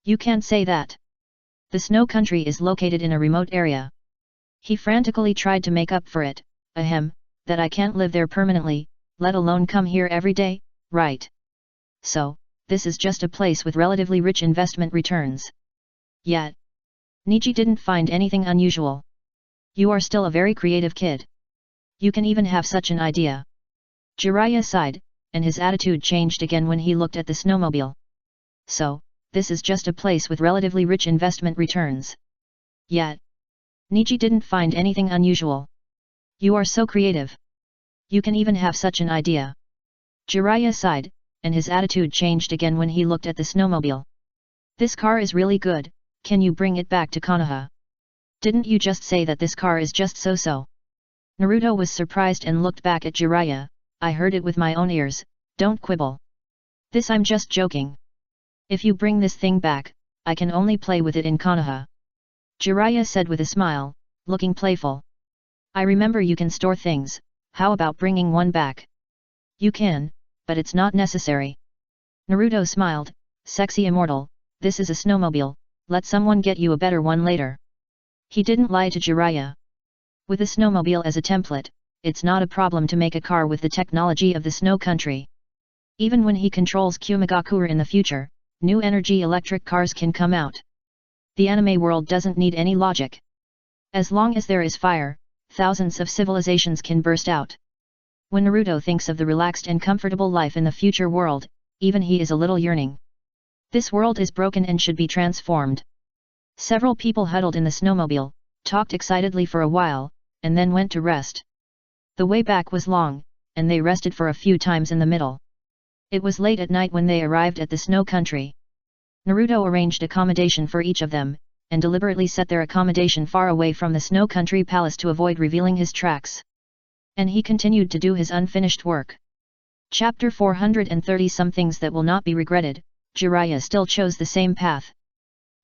You can't say that. The Snow Country is located in a remote area. He frantically tried to make up for it. Ahem, that I can't live there permanently, let alone come here every day, right? So, this is just a place with relatively rich investment returns. Yet, Niji didn't find anything unusual. You are still a very creative kid. You can even have such an idea. Jiraiya sighed, and his attitude changed again when he looked at the snowmobile. So, this is just a place with relatively rich investment returns. Yet, Niji didn't find anything unusual. You are so creative. You can even have such an idea. Jiraiya sighed, and his attitude changed again when he looked at the snowmobile. This car is really good, can you bring it back to Konoha? Didn't you just say that this car is just so-so? Naruto was surprised and looked back at Jiraiya. I heard it with my own ears, don't quibble. This I'm just joking. If you bring this thing back, I can only play with it in Konoha. Jiraiya said with a smile, looking playful. I remember you can store things, how about bringing one back? You can, but it's not necessary. Naruto smiled, sexy immortal, this is a snowmobile, let someone get you a better one later. He didn't lie to Jiraiya. With a snowmobile as a template, it's not a problem to make a car with the technology of the Snow Country. Even when he controls Kumagakure in the future, new energy electric cars can come out. The anime world doesn't need any logic. As long as there is fire, thousands of civilizations can burst out. When Naruto thinks of the relaxed and comfortable life in the future world, even he is a little yearning. This world is broken and should be transformed. Several people huddled in the snowmobile, talked excitedly for a while, and then went to rest. The way back was long, and they rested for a few times in the middle. It was late at night when they arrived at the Snow Country. Naruto arranged accommodation for each of them, and deliberately set their accommodation far away from the Snow Country Palace to avoid revealing his tracks. And he continued to do his unfinished work. Chapter 430 Some Things That Will Not Be Regretted. Jiraiya still chose the same path.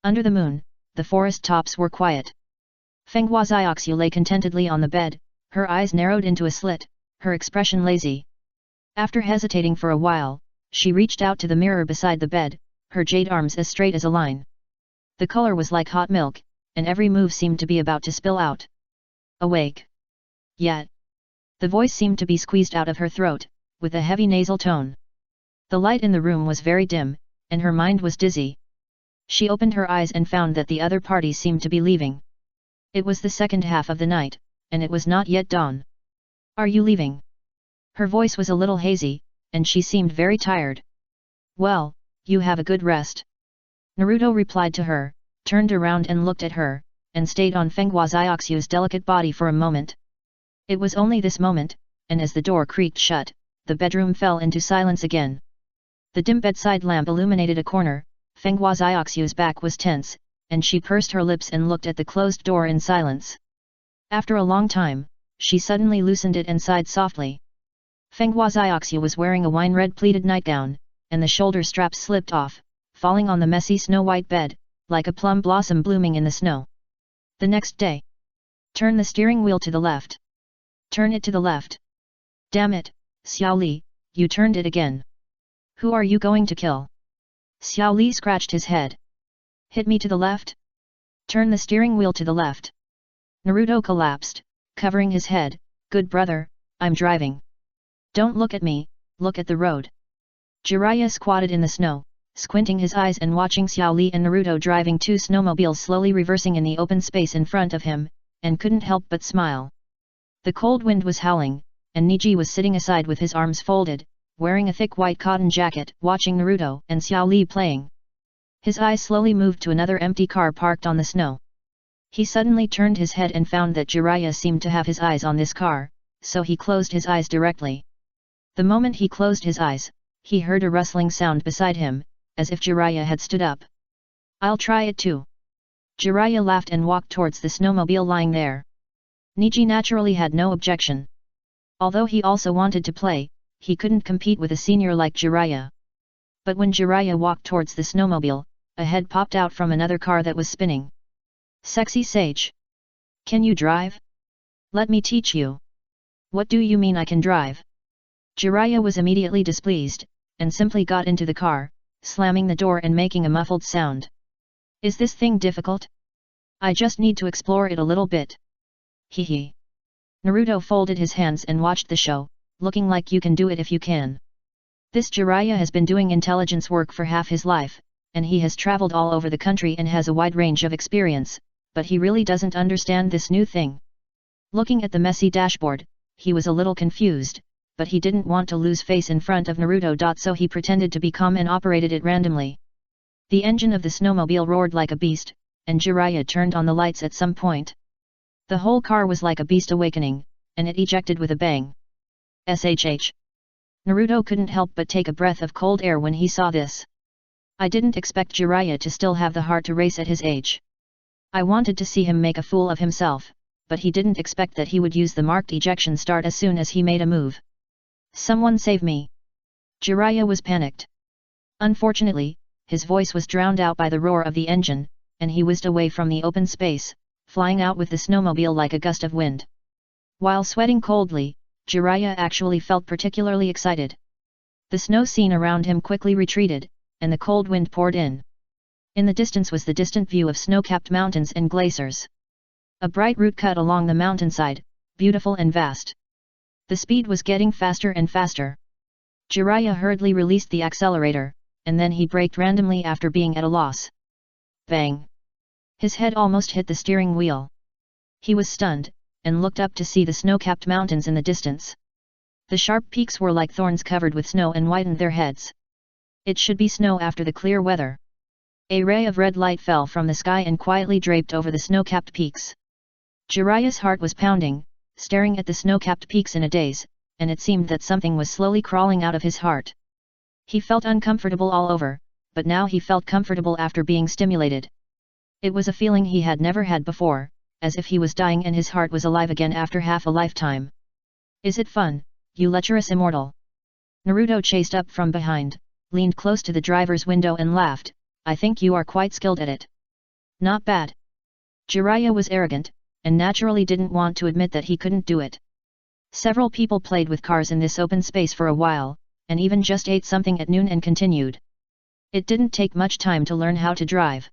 Under the moon, the forest tops were quiet. Fenghua Xiaoxiu lay contentedly on the bed, her eyes narrowed into a slit, her expression lazy. After hesitating for a while, she reached out to the mirror beside the bed, her jade arms as straight as a line. The color was like hot milk, and every move seemed to be about to spill out. Awake. Yet. The voice seemed to be squeezed out of her throat, with a heavy nasal tone. The light in the room was very dim, and her mind was dizzy. She opened her eyes and found that the other party seemed to be leaving. It was the second half of the night, and it was not yet dawn. Are you leaving? Her voice was a little hazy, and she seemed very tired. Well, you have a good rest. Naruto replied to her, turned around and looked at her, and stayed on Fenghua Xiaoxiu's delicate body for a moment. It was only this moment, and as the door creaked shut, the bedroom fell into silence again. The dim bedside lamp illuminated a corner, Fenghua Xiaoxiu's back was tense, and she pursed her lips and looked at the closed door in silence. After a long time, she suddenly loosened it and sighed softly. Fenghua Xiaoxiu was wearing a wine-red pleated nightgown, and the shoulder straps slipped off, falling on the messy snow-white bed, like a plum blossom blooming in the snow. The next day. Turn the steering wheel to the left. Turn it to the left. Damn it, Xiao Li, you turned it again. Who are you going to kill? Xiao Li scratched his head. Hit me to the left? Turn the steering wheel to the left. Naruto collapsed, covering his head. Good brother, I'm driving. Don't look at me, look at the road. Jiraiya squatted in the snow, squinting his eyes and watching Xiao Li and Naruto driving two snowmobiles slowly reversing in the open space in front of him, and couldn't help but smile. The cold wind was howling, and Niji was sitting aside with his arms folded, wearing a thick white cotton jacket, watching Naruto and Xiao Li playing. His eyes slowly moved to another empty car parked on the snow. He suddenly turned his head and found that Jiraiya seemed to have his eyes on this car, so he closed his eyes directly. The moment he closed his eyes, he heard a rustling sound beside him, as if Jiraiya had stood up. "I'll try it too." Jiraiya laughed and walked towards the snowmobile lying there. Niji naturally had no objection. Although he also wanted to play, he couldn't compete with a senior like Jiraiya. But when Jiraiya walked towards the snowmobile, a head popped out from another car that was spinning. "Sexy Sage. Can you drive? Let me teach you." "What do you mean I can drive?" Jiraiya was immediately displeased, and simply got into the car, slamming the door and making a muffled sound. "Is this thing difficult? I just need to explore it a little bit." Hee. Naruto folded his hands and watched the show, looking like you can do it if you can. This Jiraiya has been doing intelligence work for half his life, and he has traveled all over the country and has a wide range of experience, but he really doesn't understand this new thing. Looking at the messy dashboard, he was a little confused, but he didn't want to lose face in front of Naruto. So he pretended to be calm and operated it randomly. The engine of the snowmobile roared like a beast, and Jiraiya turned on the lights at some point. The whole car was like a beast awakening, and it ejected with a bang. SHH. Naruto couldn't help but take a breath of cold air when he saw this. I didn't expect Jiraiya to still have the heart to race at his age. I wanted to see him make a fool of himself, but he didn't expect that he would use the marked ejection start as soon as he made a move. "Someone save me!" Jiraiya was panicked. Unfortunately, his voice was drowned out by the roar of the engine, and he whizzed away from the open space, flying out with the snowmobile like a gust of wind. While sweating coldly, Jiraiya actually felt particularly excited. The snow scene around him quickly retreated, and the cold wind poured in. In the distance was the distant view of snow-capped mountains and glaciers. A bright route cut along the mountainside, beautiful and vast. The speed was getting faster and faster. Jiraiya hurriedly released the accelerator, and then he braked randomly after being at a loss. Bang! His head almost hit the steering wheel. He was stunned, and looked up to see the snow-capped mountains in the distance. The sharp peaks were like thorns covered with snow and whitened their heads. It should be snow after the clear weather. A ray of red light fell from the sky and quietly draped over the snow-capped peaks. Jiraiya's heart was pounding, staring at the snow-capped peaks in a daze, and it seemed that something was slowly crawling out of his heart. He felt uncomfortable all over, but now he felt comfortable after being stimulated. It was a feeling he had never had before, as if he was dying and his heart was alive again after half a lifetime. "Is it fun, you lecherous immortal?" Naruto chased up from behind, leaned close to the driver's window and laughed. "I think you are quite skilled at it." "Not bad." Jiraiya was arrogant, and naturally didn't want to admit that he couldn't do it. Several people played with cars in this open space for a while, and even just ate something at noon and continued. It didn't take much time to learn how to drive.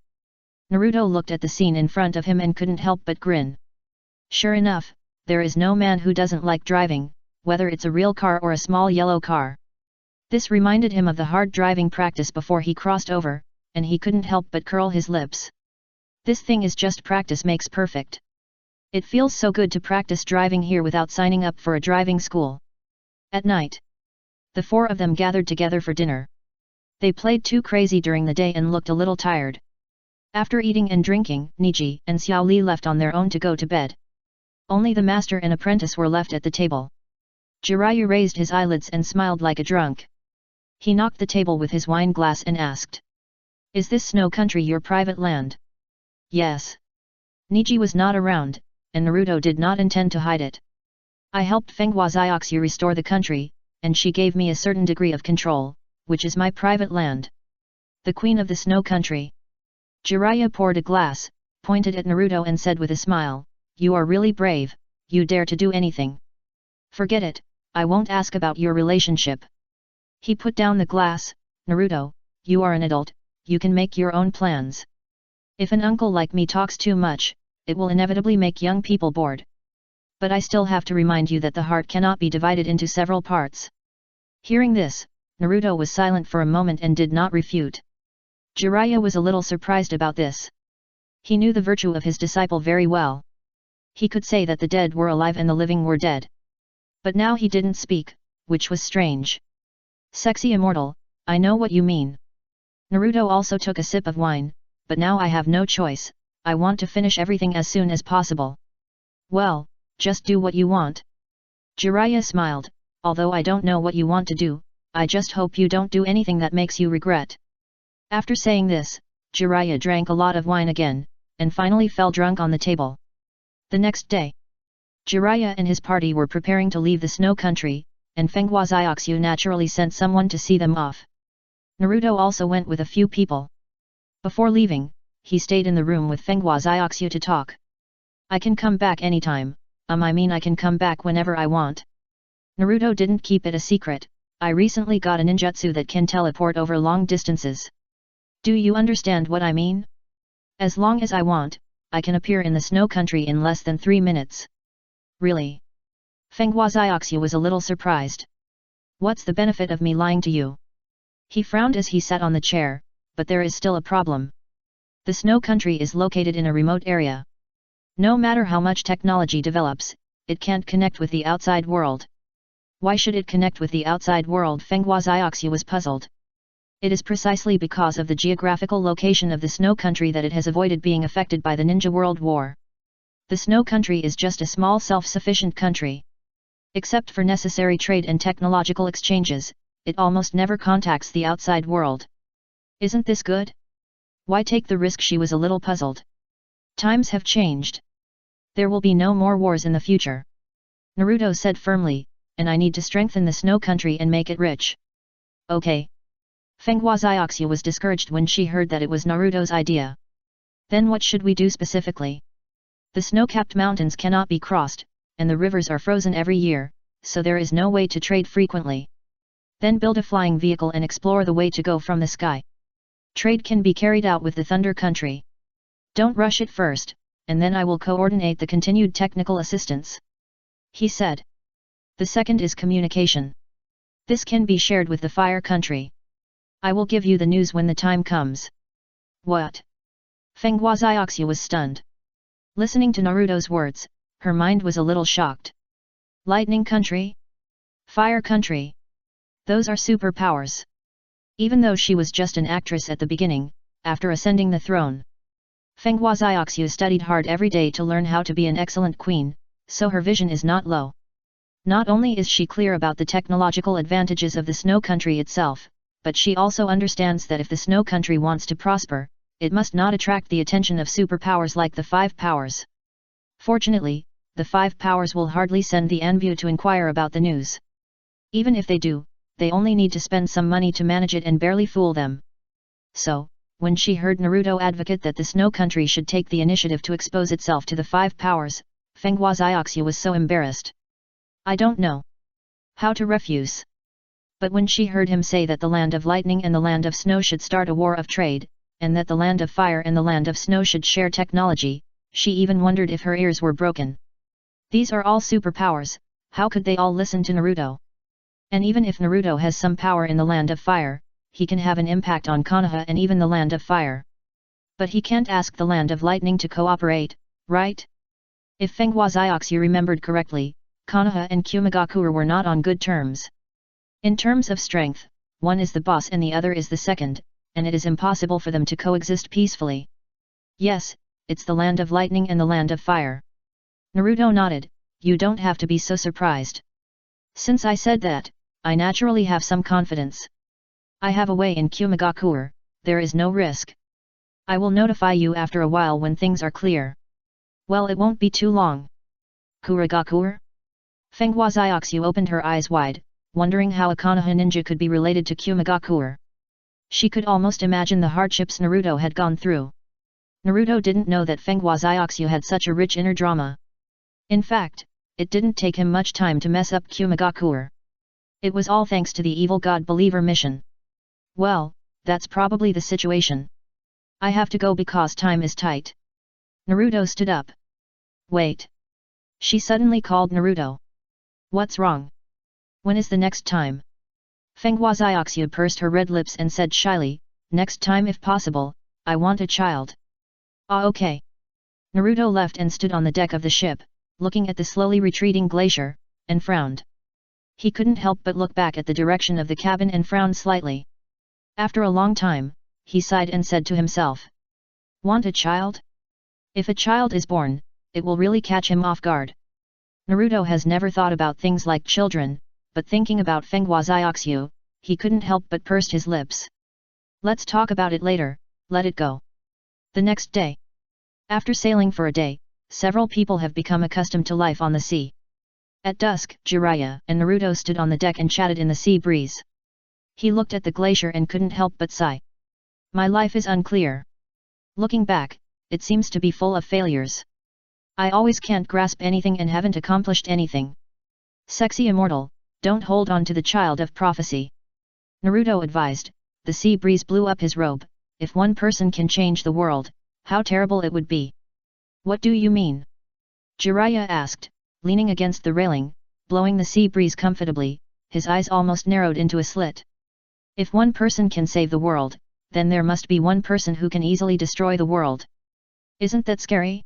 Naruto looked at the scene in front of him and couldn't help but grin. Sure enough, there is no man who doesn't like driving, whether it's a real car or a small yellow car. This reminded him of the hard driving practice before he crossed over, and he couldn't help but curl his lips. This thing is just practice makes perfect. It feels so good to practice driving here without signing up for a driving school. At night, the four of them gathered together for dinner. They played too crazy during the day and looked a little tired. After eating and drinking, Niji and Xiao Li left on their own to go to bed. Only the master and apprentice were left at the table. Jiraiya raised his eyelids and smiled like a drunk. He knocked the table with his wine glass and asked, "Is this snow country your private land?" "Yes." Niji was not around, and Naruto did not intend to hide it. "I helped Fenghua Xiaoxu restore the country, and she gave me a certain degree of control, which is my private land. The queen of the snow country." Jiraiya poured a glass, pointed at Naruto and said with a smile, "You are really brave, you dare to do anything." "Forget it, I won't ask about your relationship." He put down the glass. "Naruto, you are an adult, you can make your own plans. If an uncle like me talks too much, it will inevitably make young people bored. But I still have to remind you that the heart cannot be divided into several parts." Hearing this, Naruto was silent for a moment and did not refute. Jiraiya was a little surprised about this. He knew the virtue of his disciple very well. He could say that the dead were alive and the living were dead. But now he didn't speak, which was strange. Sexy immortal, I know what you mean. Naruto also took a sip of wine, but now I have no choice, I want to finish everything as soon as possible. Well, just do what you want. Jiraiya smiled, although I don't know what you want to do, I just hope you don't do anything that makes you regret. After saying this, Jiraiya drank a lot of wine again, and finally fell drunk on the table. The next day, Jiraiya and his party were preparing to leave the snow country, and Fenghua Xiaoxiu naturally sent someone to see them off. Naruto also went with a few people. Before leaving, he stayed in the room with Fenghua Xiaoxiu to talk. I can come back anytime, I mean I can come back whenever I want. Naruto didn't keep it a secret, I recently got a ninjutsu that can teleport over long distances. Do you understand what I mean? As long as I want, I can appear in the snow country in less than 3 minutes. Really? Fenghua Xiaoxiu was a little surprised. What's the benefit of me lying to you? He frowned as he sat on the chair, but there is still a problem. The snow country is located in a remote area. No matter how much technology develops, it can't connect with the outside world. Why should it connect with the outside world? Fenghua Xiaoxiu was puzzled. It is precisely because of the geographical location of the snow country that it has avoided being affected by the Ninja World War. The snow country is just a small self-sufficient country. Except for necessary trade and technological exchanges, it almost never contacts the outside world. Isn't this good? Why take the risk? She was a little puzzled. Times have changed. There will be no more wars in the future. Naruto said firmly, and I need to strengthen the snow country and make it rich. Okay. Fenghua Xiaoxiu was discouraged when she heard that it was Naruto's idea. Then what should we do specifically? The snow-capped mountains cannot be crossed, and the rivers are frozen every year, so there is no way to trade frequently. Then build a flying vehicle and explore the way to go from the sky. Trade can be carried out with the Thunder Country. Don't rush it first, and then I will coordinate the continued technical assistance. He said. The second is communication. This can be shared with the Fire Country. I will give you the news when the time comes. What? Fenghua Xiaoxiu was stunned. Listening to Naruto's words, her mind was a little shocked. Lightning Country? Fire Country? Those are superpowers. Even though she was just an actress at the beginning, after ascending the throne, Fenghua Xiaoxiu studied hard every day to learn how to be an excellent queen, so her vision is not low. Not only is she clear about the technological advantages of the snow country itself, but she also understands that if the snow country wants to prosper, it must not attract the attention of superpowers like the Five Powers. Fortunately, the Five Powers will hardly send the envoy to inquire about the news. Even if they do, they only need to spend some money to manage it and barely fool them. So, when she heard Naruto advocate that the snow country should take the initiative to expose itself to the Five Powers, Fenghua Xiaoxiu was so embarrassed. I don't know how to refuse. But when she heard him say that the land of lightning and the land of snow should start a war of trade, and that the land of fire and the land of snow should share technology, she even wondered if her ears were broken. These are all superpowers, how could they all listen to Naruto? And even if Naruto has some power in the land of fire, he can have an impact on Konoha and even the land of fire. But he can't ask the land of lightning to cooperate, right? If Fenghua Xiaoxiu remembered correctly, Konoha and Kumigakure were not on good terms. In terms of strength, one is the boss and the other is the second, and it is impossible for them to coexist peacefully. Yes, it's the land of lightning and the land of fire. Naruto nodded, you don't have to be so surprised. Since I said that, I naturally have some confidence. I have a way in Kumigakure, there is no risk. I will notify you after a while when things are clear. Well, it won't be too long. Kurigakure? Fenghua Xiaoxiu opened her eyes wide, wondering how a Konoha ninja could be related to Kumigakure. She could almost imagine the hardships Naruto had gone through. Naruto didn't know that Fenghua Xiaoxiu had such a rich inner drama. In fact, it didn't take him much time to mess up Kumigakure. It was all thanks to the evil god believer mission. Well, that's probably the situation. I have to go because time is tight. Naruto stood up. Wait. She suddenly called Naruto. What's wrong? When is the next time? Fenghua Xiaoxiu pursed her red lips and said shyly, next time if possible, I want a child. Ah, okay. Naruto left and stood on the deck of the ship, looking at the slowly retreating glacier, and frowned. He couldn't help but look back at the direction of the cabin and frowned slightly. After a long time, he sighed and said to himself. Want a child? If a child is born, it will really catch him off guard. Naruto has never thought about things like children, but thinking about Fenghua Xiaoxiu, he couldn't help but pursed his lips. Let's talk about it later, let it go. The next day. After sailing for a day, several people have become accustomed to life on the sea. At dusk, Jiraiya and Naruto stood on the deck and chatted in the sea breeze. He looked at the glacier and couldn't help but sigh. My life is unclear. Looking back, it seems to be full of failures. I always can't grasp anything and haven't accomplished anything. Sexy immortal, don't hold on to the child of prophecy. Naruto advised. The sea breeze blew up his robe. If one person can change the world, how terrible it would be. What do you mean? Jiraiya asked, leaning against the railing, blowing the sea breeze comfortably, his eyes almost narrowed into a slit. If one person can save the world, then there must be one person who can easily destroy the world. Isn't that scary?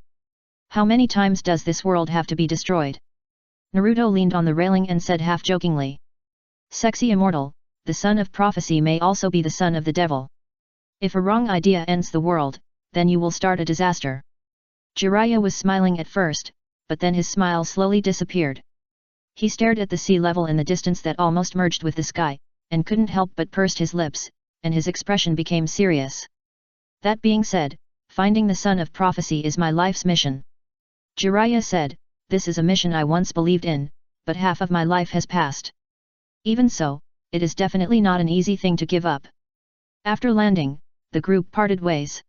How many times does this world have to be destroyed? Naruto leaned on the railing and said half-jokingly. Sexy immortal, the son of prophecy may also be the son of the devil. If a wrong idea ends the world, then you will start a disaster. Jiraiya was smiling at first, but then his smile slowly disappeared. He stared at the sea level in the distance that almost merged with the sky, and couldn't help but pursed his lips, and his expression became serious. That being said, finding the son of prophecy is my life's mission. Jiraiya said, this is a mission I once believed in, but half of my life has passed. Even so, it is definitely not an easy thing to give up. After landing, the group parted ways.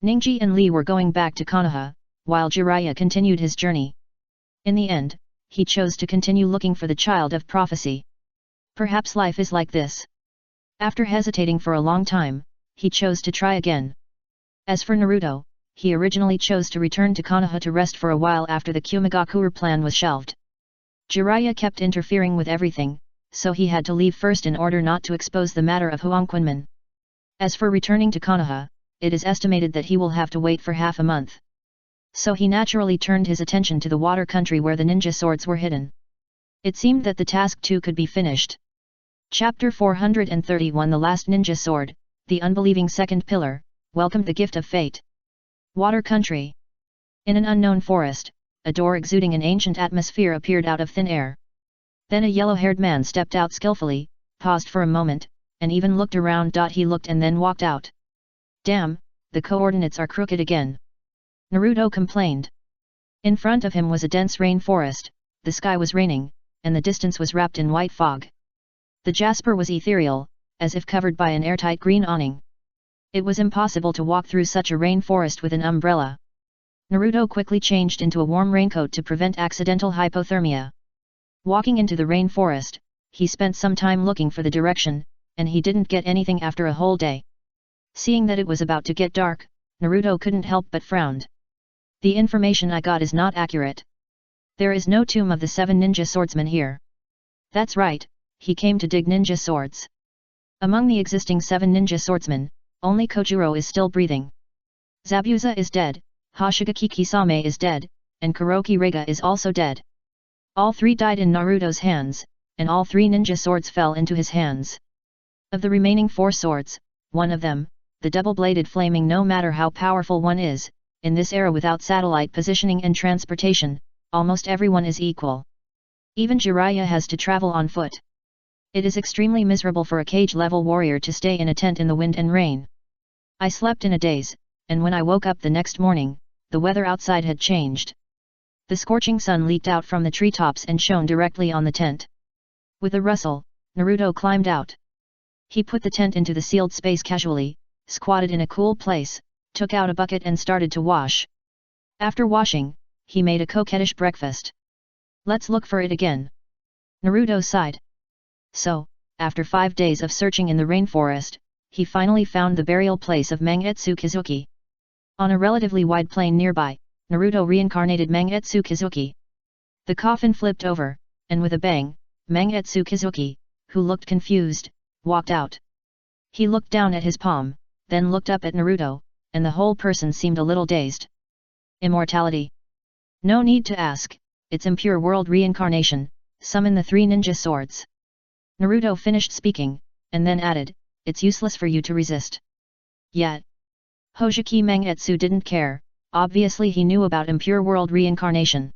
Ningji and Lee were going back to Konoha, while Jiraiya continued his journey. In the end, he chose to continue looking for the child of prophecy. Perhaps life is like this. After hesitating for a long time, he chose to try again. As for Naruto, he originally chose to return to Konoha to rest for a while after the Kumigakure plan was shelved. Jiraiya kept interfering with everything, so he had to leave first in order not to expose the matter of Huang Kunmin. As for returning to Konoha, it is estimated that he will have to wait for half a month. So he naturally turned his attention to the water country where the ninja swords were hidden. It seemed that the task too could be finished. Chapter 431 The Last Ninja Sword, The Unbelieving Second Pillar, welcomed the gift of fate. Water country. In an unknown forest, a door exuding an ancient atmosphere appeared out of thin air. Then a yellow-haired man stepped out skillfully, paused for a moment, and even looked around. He looked and then walked out. Damn, the coordinates are crooked again. Naruto complained. In front of him was a dense rain forest, the sky was raining, and the distance was wrapped in white fog. The jasper was ethereal, as if covered by an airtight green awning. It was impossible to walk through such a rain forest with an umbrella. Naruto quickly changed into a warm raincoat to prevent accidental hypothermia. Walking into the rain forest, he spent some time looking for the direction, and he didn't get anything after a whole day. Seeing that it was about to get dark, Naruto couldn't help but frown. The information I got is not accurate. There is no tomb of the 7 ninja swordsmen here. That's right, he came to dig ninja swords. Among the existing 7 ninja swordsmen, only Kojuro is still breathing. Zabuza is dead, Hoshigaki Kisame is dead, and Kuroki Rega is also dead. All 3 died in Naruto's hands, and all 3 ninja swords fell into his hands. Of the remaining 4 swords, one of them, the double-bladed flaming, no matter how powerful one is, in this era without satellite positioning and transportation, almost everyone is equal. Even Jiraiya has to travel on foot. It is extremely miserable for a cage-level warrior to stay in a tent in the wind and rain. I slept in a daze, and when I woke up the next morning, the weather outside had changed. The scorching sun leaked out from the treetops and shone directly on the tent. With a rustle, Naruto climbed out. He put the tent into the sealed space casually, squatted in a cool place, took out a bucket and started to wash. After washing, he made a coquettish breakfast. Let's look for it again. Naruto sighed. So, after 5 days of searching in the rainforest, he finally found the burial place of Mangetsu Kizuki. On a relatively wide plain nearby, Naruto reincarnated Mangetsu Kizuki. The coffin flipped over, and with a bang, Mangetsu Kizuki, who looked confused, walked out. He looked down at his palm, then looked up at Naruto, and the whole person seemed a little dazed. Immortality. No need to ask, it's impure world reincarnation, summon the 3 ninja swords. Naruto finished speaking, and then added, it's useless for you to resist. Yet, Hojiki Mangetsu didn't care, obviously he knew about impure world reincarnation.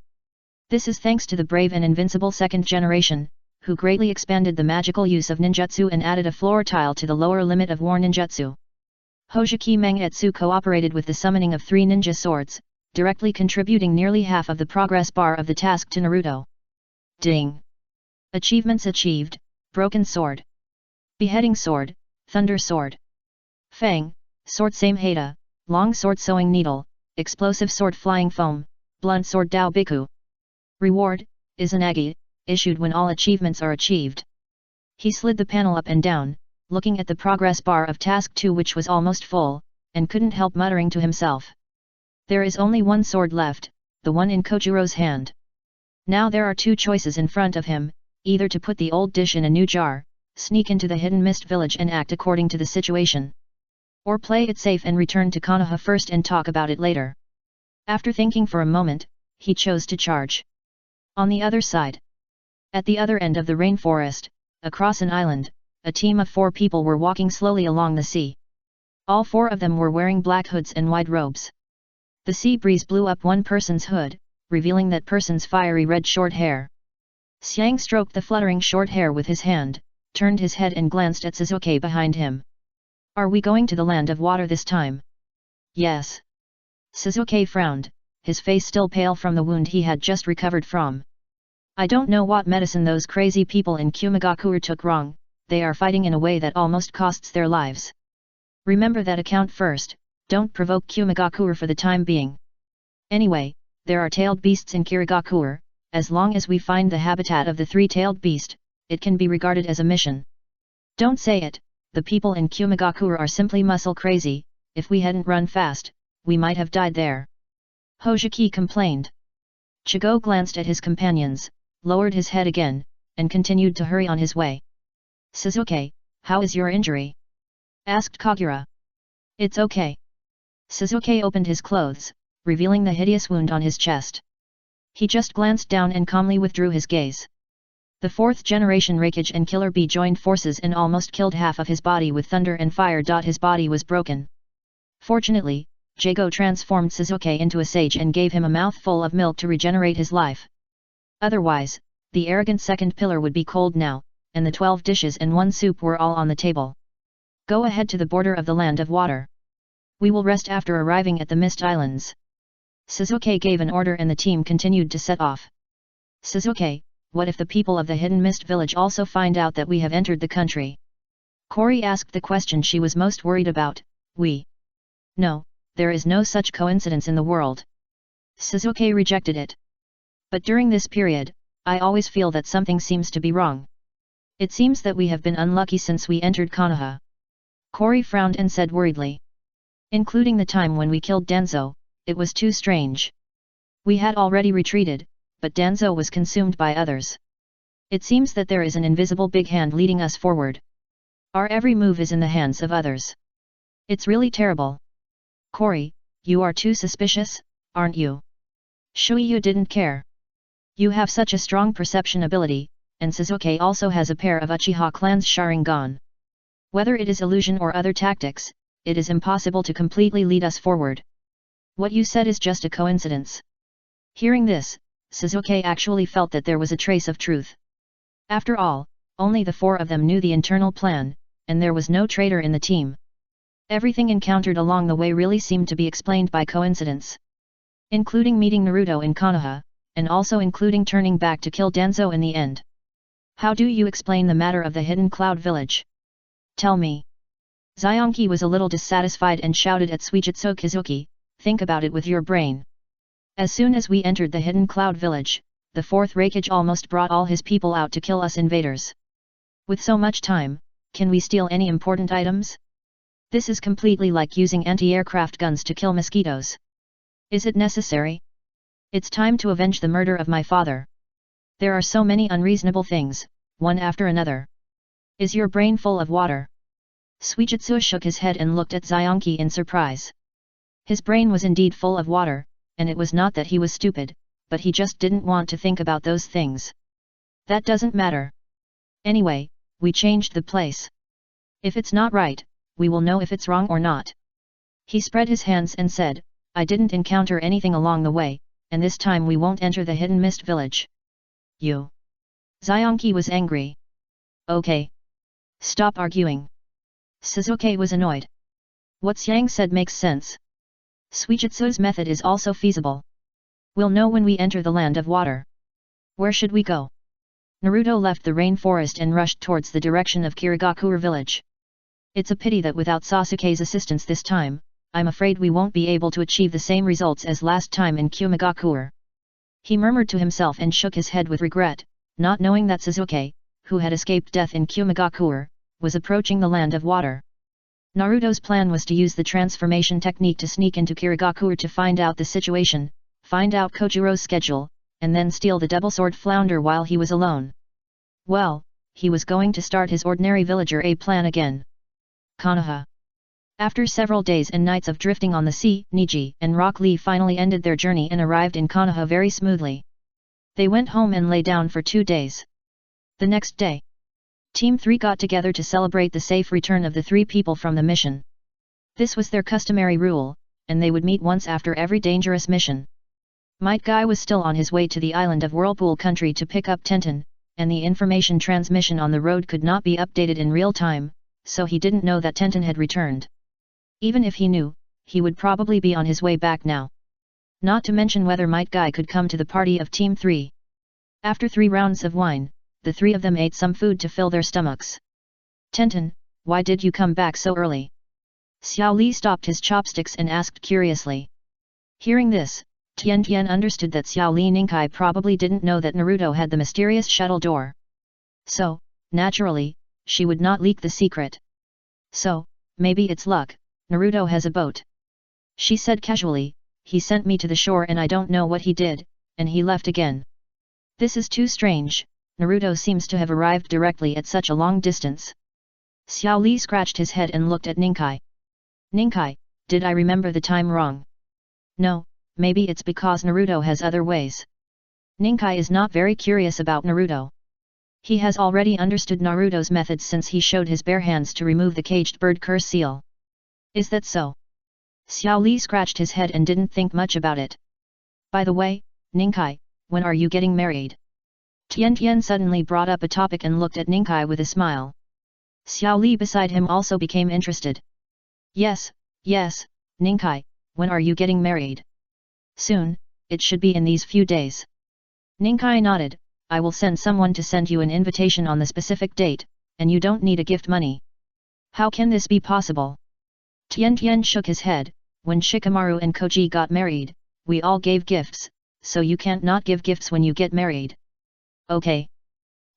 This is thanks to the brave and invincible second generation, who greatly expanded the magical use of ninjutsu and added a floor tile to the lower limit of war ninjutsu. Hojiki Mangetsu cooperated with the summoning of 3 ninja swords, directly contributing nearly half of the progress bar of the task to Naruto. Ding! Achievements achieved: Broken Sword, Beheading Sword, Thunder Sword, Fang, Sword Samehada, Long Sword Sewing Needle, Explosive Sword Flying Foam, Blunt Sword Dao Biku. Reward, Izanagi, issued when all achievements are achieved. He slid the panel up and down, looking at the progress bar of Task 2 which was almost full, and couldn't help muttering to himself. There is only one sword left, the one in Kojiro's hand. Now there are 2 choices in front of him, either to put the old dish in a new jar, sneak into the hidden mist village and act according to the situation, or play it safe and return to Konoha first and talk about it later. After thinking for a moment, he chose to charge. On the other side, at the other end of the rainforest, across an island, a team of 4 people were walking slowly along the sea. All 4 of them were wearing black hoods and wide robes. The sea breeze blew up one person's hood, revealing that person's fiery red short hair. Xiang stroked the fluttering short hair with his hand, turned his head and glanced at Sasuke behind him. Are we going to the land of water this time? Yes. Sasuke frowned, his face still pale from the wound he had just recovered from. I don't know what medicine those crazy people in Kumigakure took wrong, they are fighting in a way that almost costs their lives. Remember that account first, don't provoke Kumigakure for the time being. Anyway, there are tailed beasts in Kirigakure, as long as we find the habitat of the 3-tailed beast, it can be regarded as a mission. Don't say it, the people in Kumigakure are simply muscle crazy, if we hadn't run fast, we might have died there. Hojiki complained. Chigo glanced at his companions, lowered his head again, and continued to hurry on his way. Sasuke, how is your injury? Asked Kagura. It's okay. Sasuke opened his clothes, revealing the hideous wound on his chest. He just glanced down and calmly withdrew his gaze. The 4th generation Raikage and Killer Bee joined forces and almost killed half of his body with thunder and fire. His body was broken. Fortunately, Jago transformed Sasuke into a sage and gave him a mouthful of milk to regenerate his life. Otherwise, the arrogant second pillar would be cold now, and the 12 dishes and 1 soup were all on the table. Go ahead to the border of the land of water. We will rest after arriving at the Mist Islands. Sasuke gave an order and the team continued to set off. Sasuke, what if the people of the hidden mist village also find out that we have entered the country? Kori asked the question she was most worried about. No, there is no such coincidence in the world. Sasuke rejected it. But during this period, I always feel that something seems to be wrong. It seems that we have been unlucky since we entered Konoha. Kori frowned and said worriedly. Including the time when we killed Danzo, it was too strange. We had already retreated, but Danzo was consumed by others. It seems that there is an invisible big hand leading us forward. Our every move is in the hands of others. It's really terrible. Kori, you are too suspicious, aren't you? Shuiyu didn't care. You have such a strong perception ability, and Sasuke also has a pair of Uchiha clan's Sharingan. Whether it is illusion or other tactics, it is impossible to completely lead us forward. What you said is just a coincidence. Hearing this, Sasuke actually felt that there was a trace of truth. After all, only the 4 of them knew the internal plan, and there was no traitor in the team. Everything encountered along the way really seemed to be explained by coincidence. Including meeting Naruto in Konoha, and also including turning back to kill Danzo in the end. How do you explain the matter of the hidden cloud village? Tell me. Zionki was a little dissatisfied and shouted at Suijutsu Kizuki, think about it with your brain. As soon as we entered the hidden cloud village, the 4th Raikage almost brought all his people out to kill us invaders. With so much time, can we steal any important items? This is completely like using anti-aircraft guns to kill mosquitoes. Is it necessary? It's time to avenge the murder of my father. There are so many unreasonable things, one after another. Is your brain full of water? Suijutsu shook his head and looked at Zionki in surprise. His brain was indeed full of water, and it was not that he was stupid, but he just didn't want to think about those things. That doesn't matter. Anyway, we changed the place. If it's not right, we will know if it's wrong or not. He spread his hands and said, I didn't encounter anything along the way, and this time we won't enter the hidden mist village. You. Zionki was angry. Okay. Stop arguing. Suzuki was annoyed. What Yang said makes sense. Suijutsu's method is also feasible. We'll know when we enter the land of water. Where should we go? Naruto left the rainforest and rushed towards the direction of Kirigakure village. It's a pity that without Sasuke's assistance this time, I'm afraid we won't be able to achieve the same results as last time in Kumigakure. He murmured to himself and shook his head with regret, not knowing that Sasuke, who had escaped death in Kumigakure, was approaching the land of water. Naruto's plan was to use the transformation technique to sneak into Kirigakure to find out the situation, find out Kojiro's schedule, and then steal the double sword flounder while he was alone. Well, he was going to start his ordinary villager A plan again. Konoha. After several days and nights of drifting on the sea, Niji and Rock Lee finally ended their journey and arrived in Konoha very smoothly. They went home and lay down for 2 days. The next day, Team 3 got together to celebrate the safe return of the 3 people from the mission. This was their customary rule, and they would meet once after every dangerous mission. Might Guy was still on his way to the island of Whirlpool Country to pick up Tenten, and the information transmission on the road could not be updated in real time, so he didn't know that Tenten had returned. Even if he knew, he would probably be on his way back now. Not to mention whether Might Guy could come to the party of Team 3. After 3 rounds of wine, the 3 of them ate some food to fill their stomachs. Tenten, why did you come back so early? Xiao Li stopped his chopsticks and asked curiously. Hearing this, Tian Tian understood that Xiao Li Ningkai probably didn't know that Naruto had the mysterious shuttle door. So, naturally, she would not leak the secret. So, maybe it's luck, Naruto has a boat. She said casually, he sent me to the shore and I don't know what he did, and he left again. This is too strange, Naruto seems to have arrived directly at such a long distance. Xiao Li scratched his head and looked at Ningkai. Ningkai, did I remember the time wrong? No, maybe it's because Naruto has other ways. Ningkai is not very curious about Naruto. He has already understood Naruto's methods since he showed his bare hands to remove the caged bird curse seal. Is that so? Xiao Li scratched his head and didn't think much about it. By the way, Ningkai, when are you getting married? Tian Tian suddenly brought up a topic and looked at Ningkai with a smile. Xiao Li beside him also became interested. Yes, Ningkai, when are you getting married? Soon, it should be in these few days. Ningkai nodded, I will send someone to send you an invitation on the specific date, and you don't need a gift money. How can this be possible? Tian Tian shook his head, when Shikamaru and Koji got married, we all gave gifts, so you can't not give gifts when you get married. Okay.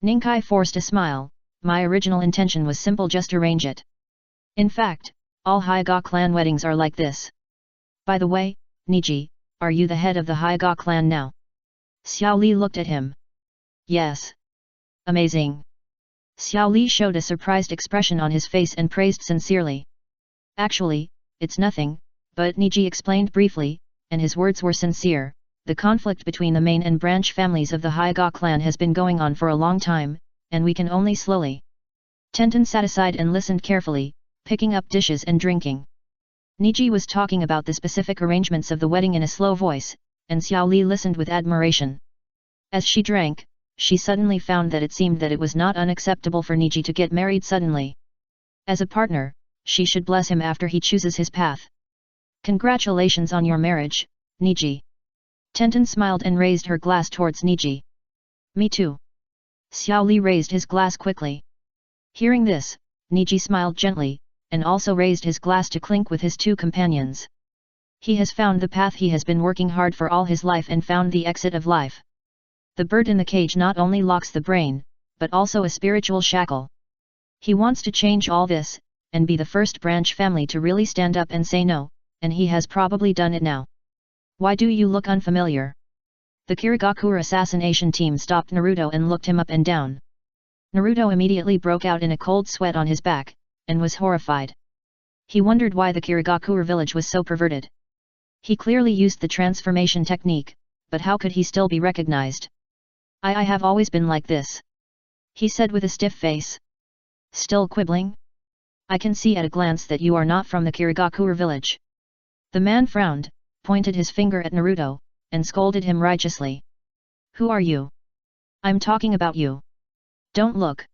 Ningkai forced a smile, my original intention was simple, just arrange it. In fact, all Hyuga clan weddings are like this. By the way, Niji, are you the head of the Hyuga clan now? Xiao Li looked at him. Yes. Amazing. Xiao Li showed a surprised expression on his face and praised sincerely. Actually, it's nothing, but Niji explained briefly, and his words were sincere. The conflict between the main and branch families of the Hyuga clan has been going on for a long time, and we can only slowly. Tenten sat aside and listened carefully, picking up dishes and drinking. Niji was talking about the specific arrangements of the wedding in a slow voice, and Xiao Li listened with admiration. As she drank, she suddenly found that it seemed that it was not unacceptable for Niji to get married suddenly. As a partner, she should bless him after he chooses his path. Congratulations on your marriage, Niji. Tenten smiled and raised her glass towards Niji. Me too. Xiao Li raised his glass quickly. Hearing this, Niji smiled gently, and also raised his glass to clink with his 2 companions. He has found the path he has been working hard for all his life and found the exit of life. The bird in the cage not only locks the brain, but also a spiritual shackle. He wants to change all this, and be the first branch family to really stand up and say no, and he has probably done it now. Why do you look unfamiliar? The Kirigakure assassination team stopped Naruto and looked him up and down. Naruto immediately broke out in a cold sweat on his back, and was horrified. He wondered why the Kirigakure village was so perverted. He clearly used the transformation technique, but how could he still be recognized? I have always been like this," he said with a stiff face. "Still quibbling? I can see at a glance that you are not from the Kirigakure village." The man frowned, pointed his finger at Naruto, and scolded him righteously. "Who are you? I'm talking about you. Don't look.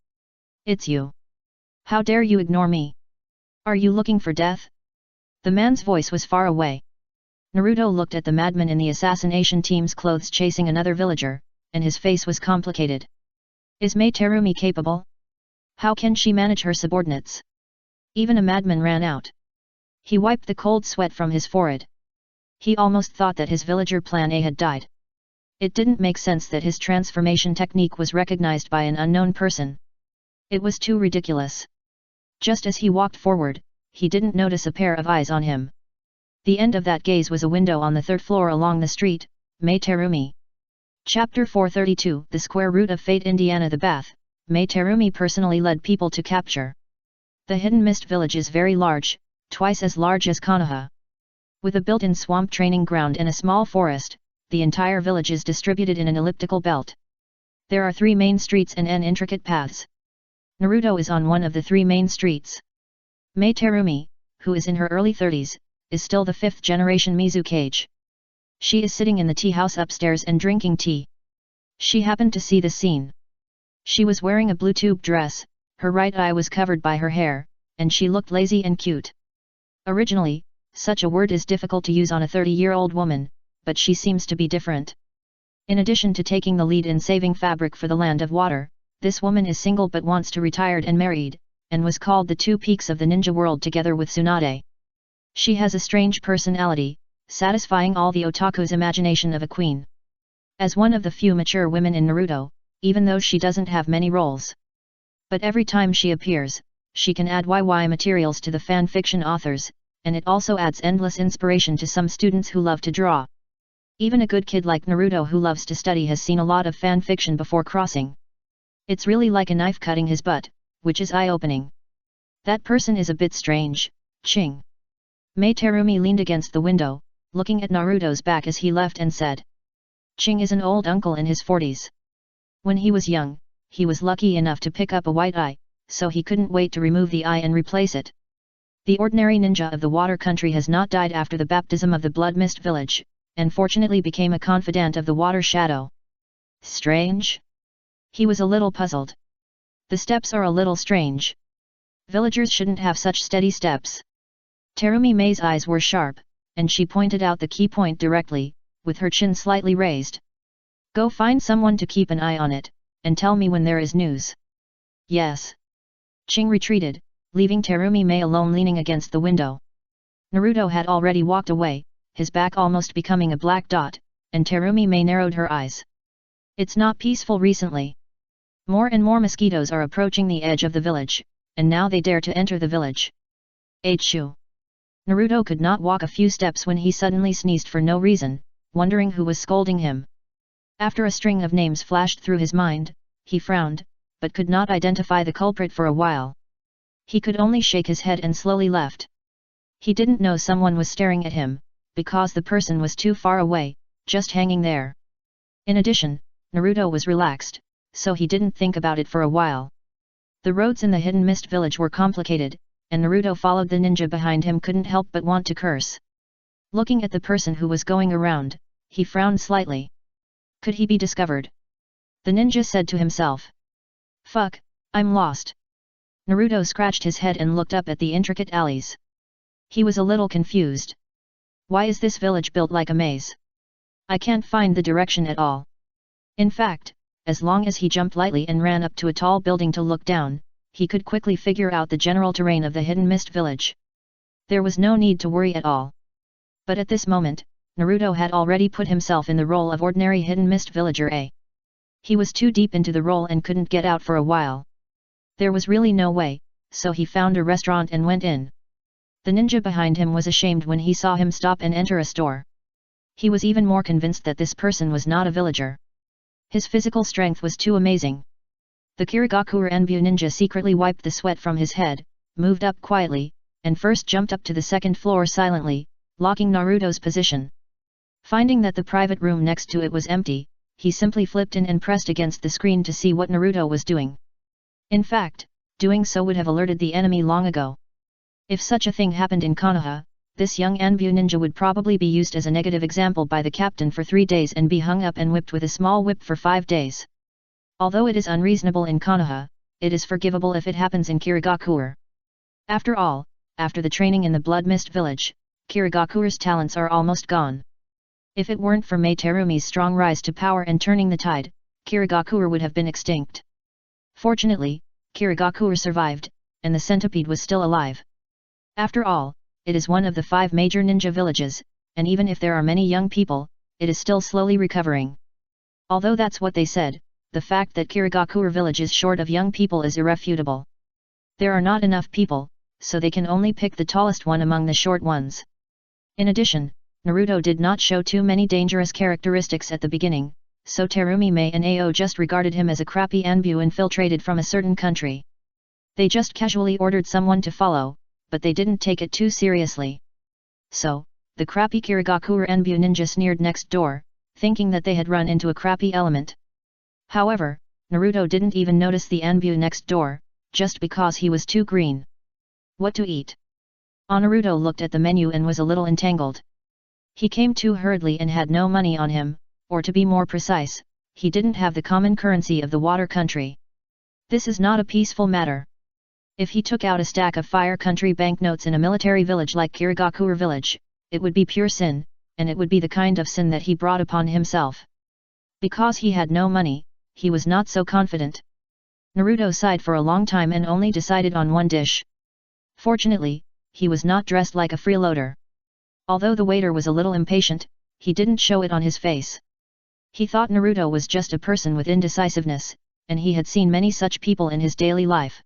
It's you. How dare you ignore me? Are you looking for death?" The man's voice was far away. Naruto looked at the madman in the assassination team's clothes chasing another villager, and his face was complicated. Is Mei Terumi capable? How can she manage her subordinates? Even a madman ran out. He wiped the cold sweat from his forehead. He almost thought that his villager Plan A had died. It didn't make sense that his transformation technique was recognized by an unknown person. It was too ridiculous. Just as he walked forward, he didn't notice a pair of eyes on him. The end of that gaze was a window on the third floor along the street. Mei Terumi. Chapter 432 The Square Root of Fate. Indiana. The Bath. Mei Terumi personally led people to capture. The Hidden Mist Village is very large, twice as large as Konoha. With a built-in swamp training ground and a small forest, the entire village is distributed in an elliptical belt. There are 3 main streets and n intricate paths. Naruto is on one of the 3 main streets. Mei Terumi, who is in her early 30s, is still the 5th generation Mizukage. She is sitting in the tea house upstairs and drinking tea. She happened to see the scene. She was wearing a blue tube dress, her right eye was covered by her hair, and she looked lazy and cute. Originally, such a word is difficult to use on a 30-year-old woman, but she seems to be different. In addition to taking the lead in saving fabric for the land of water, this woman is single but wants to retired and married, and was called the 2 peaks of the ninja world together with Tsunade. She has a strange personality, satisfying all the otaku's imagination of a queen. As one of the few mature women in Naruto, even though she doesn't have many roles. But every time she appears, she can add YY materials to the fanfiction authors, and it also adds endless inspiration to some students who love to draw. Even a good kid like Naruto who loves to study has seen a lot of fanfiction before crossing. It's really like a knife cutting his butt, which is eye-opening. That person is a bit strange, Ching. Mei Terumi leaned against the window, looking at Naruto's back as he left and said. Ching is an old uncle in his 40s. When he was young, he was lucky enough to pick up a white eye, so he couldn't wait to remove the eye and replace it. The ordinary ninja of the water country has not died after the baptism of the Blood Mist village, and fortunately became a confidant of the water shadow. Strange? He was a little puzzled. The steps are a little strange. Villagers shouldn't have such steady steps. Terumi Mei's eyes were sharp, and she pointed out the key point directly, with her chin slightly raised. Go find someone to keep an eye on it, and tell me when there is news. Yes. Ching retreated, leaving Terumi Mei alone leaning against the window. Naruto had already walked away, his back almost becoming a black dot, and Terumi Mei narrowed her eyes. It's not peaceful recently. More and more mosquitoes are approaching the edge of the village, and now they dare to enter the village. Achoo! Naruto could not walk a few steps when he suddenly sneezed for no reason, wondering who was scolding him. After a string of names flashed through his mind, he frowned, but could not identify the culprit for a while. He could only shake his head and slowly left. He didn't know someone was staring at him, because the person was too far away, just hanging there. In addition, Naruto was relaxed, so he didn't think about it for a while. The roads in the Hidden Mist village were complicated, and Naruto followed the ninja behind him couldn't help but want to curse. Looking at the person who was going around, he frowned slightly. Could he be discovered? The ninja said to himself. Fuck, I'm lost. Naruto scratched his head and looked up at the intricate alleys. He was a little confused. Why is this village built like a maze? I can't find the direction at all. In fact, as long as he jumped lightly and ran up to a tall building to look down, he could quickly figure out the general terrain of the Hidden Mist village. There was no need to worry at all. But at this moment, Naruto had already put himself in the role of ordinary Hidden Mist villager A. He was too deep into the role and couldn't get out for a while. There was really no way, so he found a restaurant and went in. The ninja behind him was ashamed when he saw him stop and enter a store. He was even more convinced that this person was not a villager. His physical strength was too amazing. The Kirigakure Enbu ninja secretly wiped the sweat from his head, moved up quietly, and first jumped up to the second floor silently, locking Naruto's position. Finding that the private room next to it was empty, he simply flipped in and pressed against the screen to see what Naruto was doing. In fact, doing so would have alerted the enemy long ago. If such a thing happened in Konoha, this young Anbu ninja would probably be used as a negative example by the captain for 3 days and be hung up and whipped with a small whip for 5 days. Although it is unreasonable in Konoha, it is forgivable if it happens in Kirigakure. After all, after the training in the Blood Mist village, Kirigakure's talents are almost gone. If it weren't for Mei Terumi's strong rise to power and turning the tide, Kirigakure would have been extinct. Fortunately, Kirigakure survived, and the centipede was still alive. After all, it is one of the 5 major ninja villages, and even if there are many young people, it is still slowly recovering. Although that's what they said, the fact that Kirigakure village is short of young people is irrefutable. There are not enough people, so they can only pick the tallest one among the short ones. In addition, Naruto did not show too many dangerous characteristics at the beginning, so Terumi Mei and Ao just regarded him as a crappy Anbu infiltrated from a certain country. They just casually ordered someone to follow, but they didn't take it too seriously. So, the crappy Kirigakure Anbu ninja sneered next door, thinking that they had run into a crappy element. However, Naruto didn't even notice the Anbu next door, just because he was too green. What to eat? Naruto looked at the menu and was a little entangled. He came too hurriedly and had no money on him, or to be more precise, he didn't have the common currency of the water country. This is not a peaceful matter. If he took out a stack of fire country banknotes in a military village like Kirigakure village, it would be pure sin, and it would be the kind of sin that he brought upon himself. Because he had no money, he was not so confident. Naruto sighed for a long time and only decided on one dish. Fortunately, he was not dressed like a freeloader. Although the waiter was a little impatient, he didn't show it on his face. He thought Naruto was just a person with indecisiveness, and he had seen many such people in his daily life.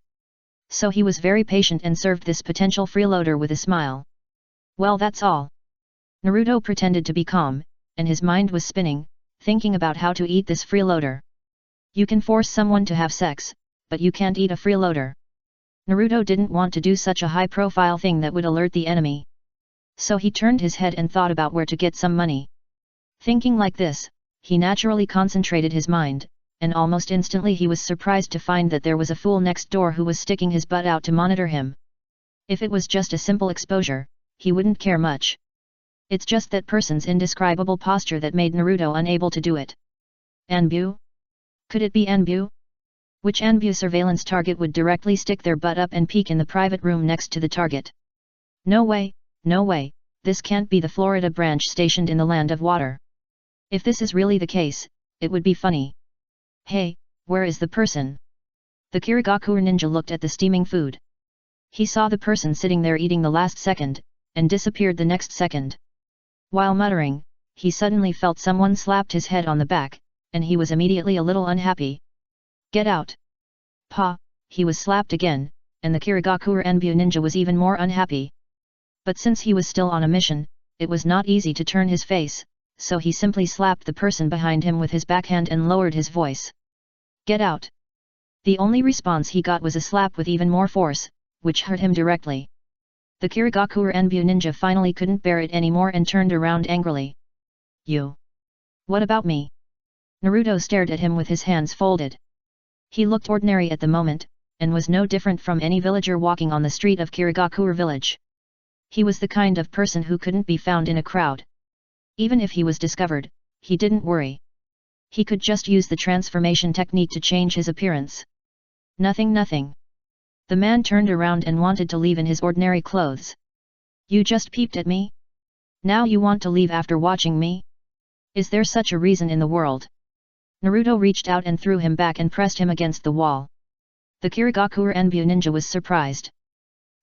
So he was very patient and served this potential freeloader with a smile. Well, that's all. Naruto pretended to be calm, and his mind was spinning, thinking about how to eat this freeloader. You can force someone to have sex, but you can't eat a freeloader. Naruto didn't want to do such a high-profile thing that would alert the enemy. So he turned his head and thought about where to get some money. Thinking like this, he naturally concentrated his mind, and almost instantly he was surprised to find that there was a fool next door who was sticking his butt out to monitor him. If it was just a simple exposure, he wouldn't care much. It's just that person's indescribable posture that made Naruto unable to do it. Anbu? Could it be Anbu? Which Anbu surveillance target would directly stick their butt up and peek in the private room next to the target? No way, this can't be the Florida branch stationed in the land of water. If this is really the case, it would be funny. Hey, where is the person? The Kirigakure ninja looked at the steaming food. He saw the person sitting there eating the last second, and disappeared the next second. While muttering, he suddenly felt someone slapped his head on the back, and he was immediately a little unhappy. Get out! Pa! He was slapped again, and the Kirigakure Anbu ninja was even more unhappy. But since he was still on a mission, it was not easy to turn his face, so he simply slapped the person behind him with his backhand and lowered his voice. Get out! The only response he got was a slap with even more force, which hurt him directly. The Kirigakure Anbu ninja finally couldn't bear it anymore and turned around angrily. You! What about me? Naruto stared at him with his hands folded. He looked ordinary at the moment, and was no different from any villager walking on the street of Kirigakure village. He was the kind of person who couldn't be found in a crowd. Even if he was discovered, he didn't worry. He could just use the transformation technique to change his appearance. Nothing. The man turned around and wanted to leave in his ordinary clothes. You just peeped at me? Now you want to leave after watching me? Is there such a reason in the world? Naruto reached out and threw him back and pressed him against the wall. The Kirigakure Anbu ninja was surprised.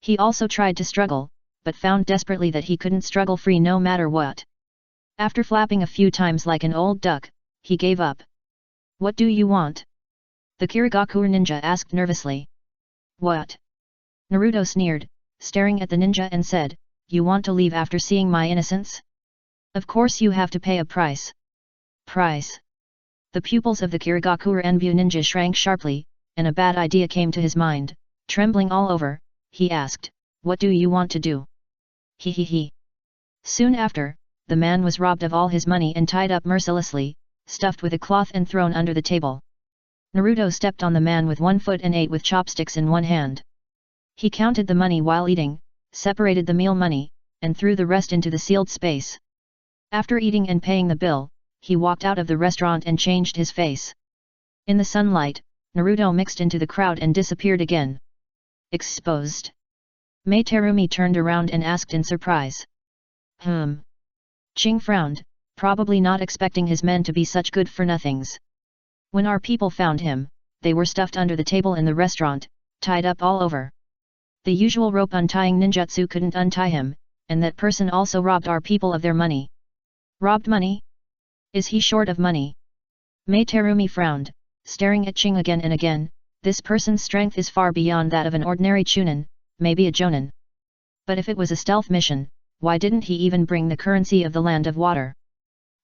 He also tried to struggle, but found desperately that he couldn't struggle free no matter what. After flapping a few times like an old duck, he gave up. What do you want? The Kirigakure ninja asked nervously. What? Naruto sneered, staring at the ninja and said, You want to leave after seeing my innocence? Of course you have to pay a price. Price? The pupils of the Kirigakure Anbu ninja shrank sharply, and a bad idea came to his mind. Trembling all over, he asked, What do you want to do? He. Soon after, the man was robbed of all his money and tied up mercilessly, stuffed with a cloth and thrown under the table. Naruto stepped on the man with one foot and ate with chopsticks in one hand. He counted the money while eating, separated the meal money, and threw the rest into the sealed space. After eating and paying the bill, he walked out of the restaurant and changed his face. In the sunlight, Naruto mixed into the crowd and disappeared again. Exposed. Mei Terumi turned around and asked in surprise. Ching frowned, probably not expecting his men to be such good-for-nothings. When our people found him, they were stuffed under the table in the restaurant, tied up all over. The usual rope untying ninjutsu couldn't untie him, and that person also robbed our people of their money. Robbed money? Is he short of money? Mei Terumi frowned, staring at Ching again and again. This person's strength is far beyond that of an ordinary chunin, maybe a jonin. But if it was a stealth mission, why didn't he even bring the currency of the land of water?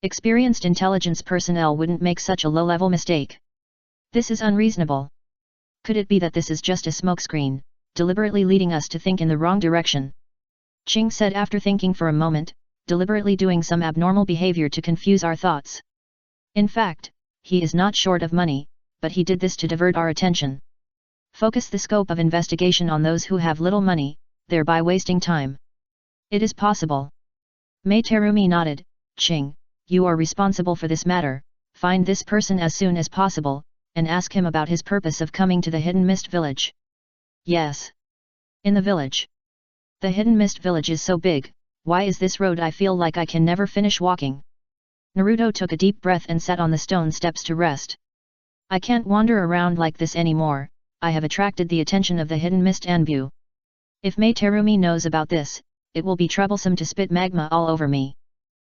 Experienced intelligence personnel wouldn't make such a low-level mistake. This is unreasonable. Could it be that this is just a smokescreen, deliberately leading us to think in the wrong direction? Ching said after thinking for a moment, deliberately doing some abnormal behavior to confuse our thoughts. In fact, he is not short of money, but he did this to divert our attention. Focus the scope of investigation on those who have little money, thereby wasting time. It is possible. Mei Terumi nodded. Ching, you are responsible for this matter. Find this person as soon as possible, and ask him about his purpose of coming to the Hidden Mist Village. Yes. In the village. The Hidden Mist Village is so big, why is this road I feel like I can never finish walking? Naruto took a deep breath and sat on the stone steps to rest. I can't wander around like this anymore, I have attracted the attention of the Hidden Mist Anbu. If Mei Terumi knows about this, it will be troublesome to spit magma all over me.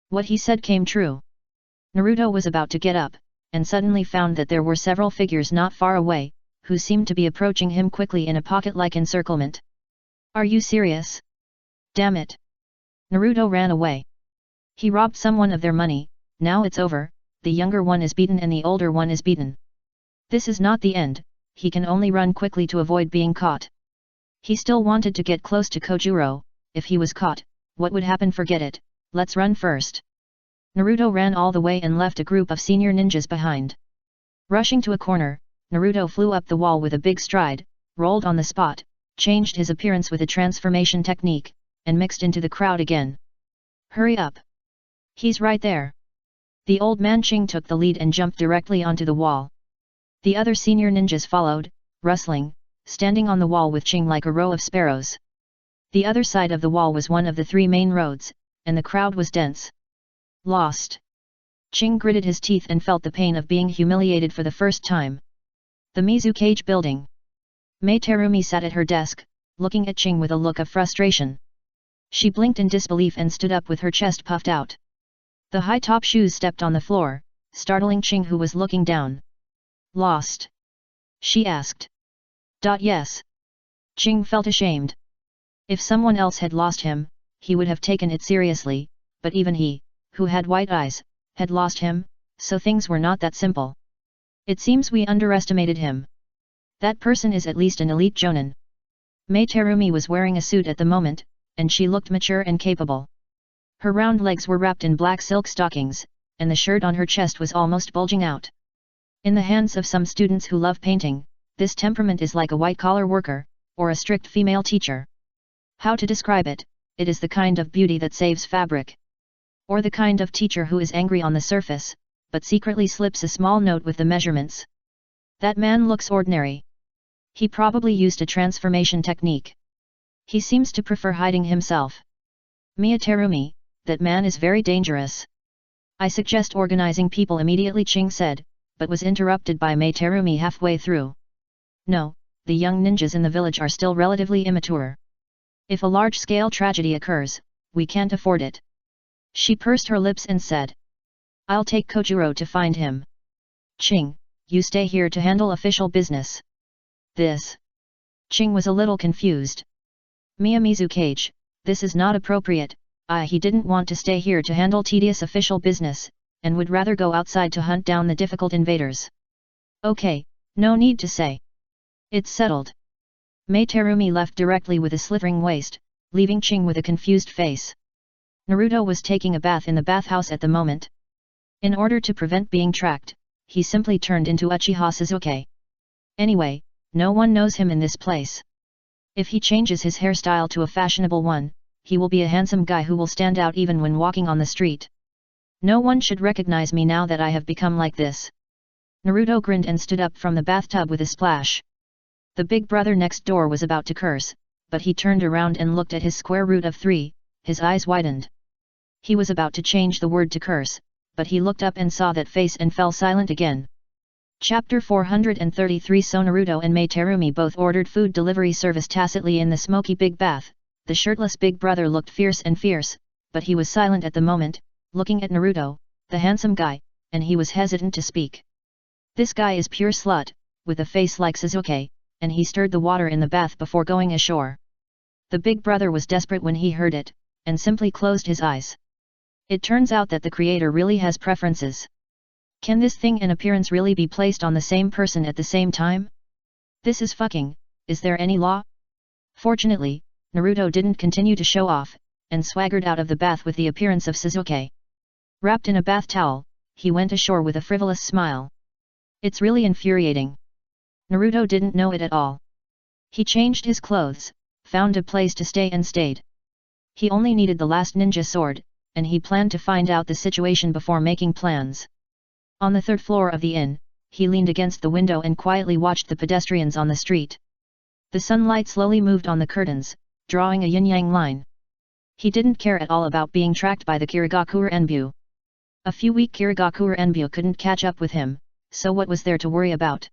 What he said came true. Naruto was about to get up, and suddenly found that there were several figures not far away, who seemed to be approaching him quickly in a pocket-like encirclement. Are you serious? Damn it! Naruto ran away. He robbed someone of their money, now it's over, the younger one is beaten and the older one is beaten. This is not the end, he can only run quickly to avoid being caught. He still wanted to get close to Kojuro. If he was caught, what would happen? Forget it, let's run first. Naruto ran all the way and left a group of senior ninjas behind. Rushing to a corner, Naruto flew up the wall with a big stride, rolled on the spot, changed his appearance with a transformation technique, and mixed into the crowd again. Hurry up! He's right there! The old man Ching took the lead and jumped directly onto the wall. The other senior ninjas followed, rustling, standing on the wall with Ching like a row of sparrows. The other side of the wall was one of the three main roads, and the crowd was dense. Lost. Ching gritted his teeth and felt the pain of being humiliated for the first time. The Mizukage building. Mei Terumi sat at her desk, looking at Ching with a look of frustration. She blinked in disbelief and stood up with her chest puffed out. The high-top shoes stepped on the floor, startling Ching, who was looking down. Lost? She asked. Yes. Ching felt ashamed. If someone else had lost him, he would have taken it seriously, but even he, who had white eyes, had lost him, so things were not that simple. It seems we underestimated him. That person is at least an elite jonin. Mei Terumi was wearing a suit at the moment, and she looked mature and capable. Her round legs were wrapped in black silk stockings, and the shirt on her chest was almost bulging out. In the hands of some students who love painting, this temperament is like a white-collar worker, or a strict female teacher. How to describe it? It is the kind of beauty that saves fabric. Or the kind of teacher who is angry on the surface, but secretly slips a small note with the measurements. That man looks ordinary. He probably used a transformation technique. He seems to prefer hiding himself. Mei Terumi, that man is very dangerous. I suggest organizing people immediately, Ching said, but was interrupted by Mei Terumi halfway through. No, the young ninjas in the village are still relatively immature. If a large-scale tragedy occurs, we can't afford it. She pursed her lips and said. I'll take Kojuro to find him. Ching, you stay here to handle official business. This. Ching was a little confused. Mizukage, this is not appropriate. He didn't want to stay here to handle tedious official business, and would rather go outside to hunt down the difficult invaders. Okay, no need to say. It's settled. Mei Terumi left directly with a slithering waist, leaving Ching with a confused face. Naruto was taking a bath in the bathhouse at the moment. In order to prevent being tracked, he simply turned into Uchiha Sasuke. Anyway, no one knows him in this place. If he changes his hairstyle to a fashionable one, he will be a handsome guy who will stand out even when walking on the street. No one should recognize me now that I have become like this. Naruto grinned and stood up from the bathtub with a splash. The big brother next door was about to curse, but he turned around and looked at his square root of 3, his eyes widened. He was about to change the word to curse, but he looked up and saw that face and fell silent again. Chapter 433. So Naruto and Mai Terumi both ordered food delivery service tacitly in the smoky big bath. The shirtless big brother looked fierce, but he was silent at the moment, looking at Naruto, the handsome guy, and he was hesitant to speak. This guy is pure slut, with a face like Sasuke, and he stirred the water in the bath before going ashore. The big brother was desperate when he heard it, and simply closed his eyes. It turns out that the creator really has preferences. Can this thing and appearance really be placed on the same person at the same time? This is fucking, is there any law? Fortunately, Naruto didn't continue to show off, and swaggered out of the bath with the appearance of Sasuke. Wrapped in a bath towel, he went ashore with a frivolous smile. It's really infuriating. Naruto didn't know it at all. He changed his clothes, found a place to stay and stayed. He only needed the last ninja sword, and he planned to find out the situation before making plans. On the 3rd floor of the inn, he leaned against the window and quietly watched the pedestrians on the street. The sunlight slowly moved on the curtains, drawing a yin-yang line. He didn't care at all about being tracked by the Kirigakure Enbyu. A few weak Kirigakure Enbyu couldn't catch up with him, so what was there to worry about?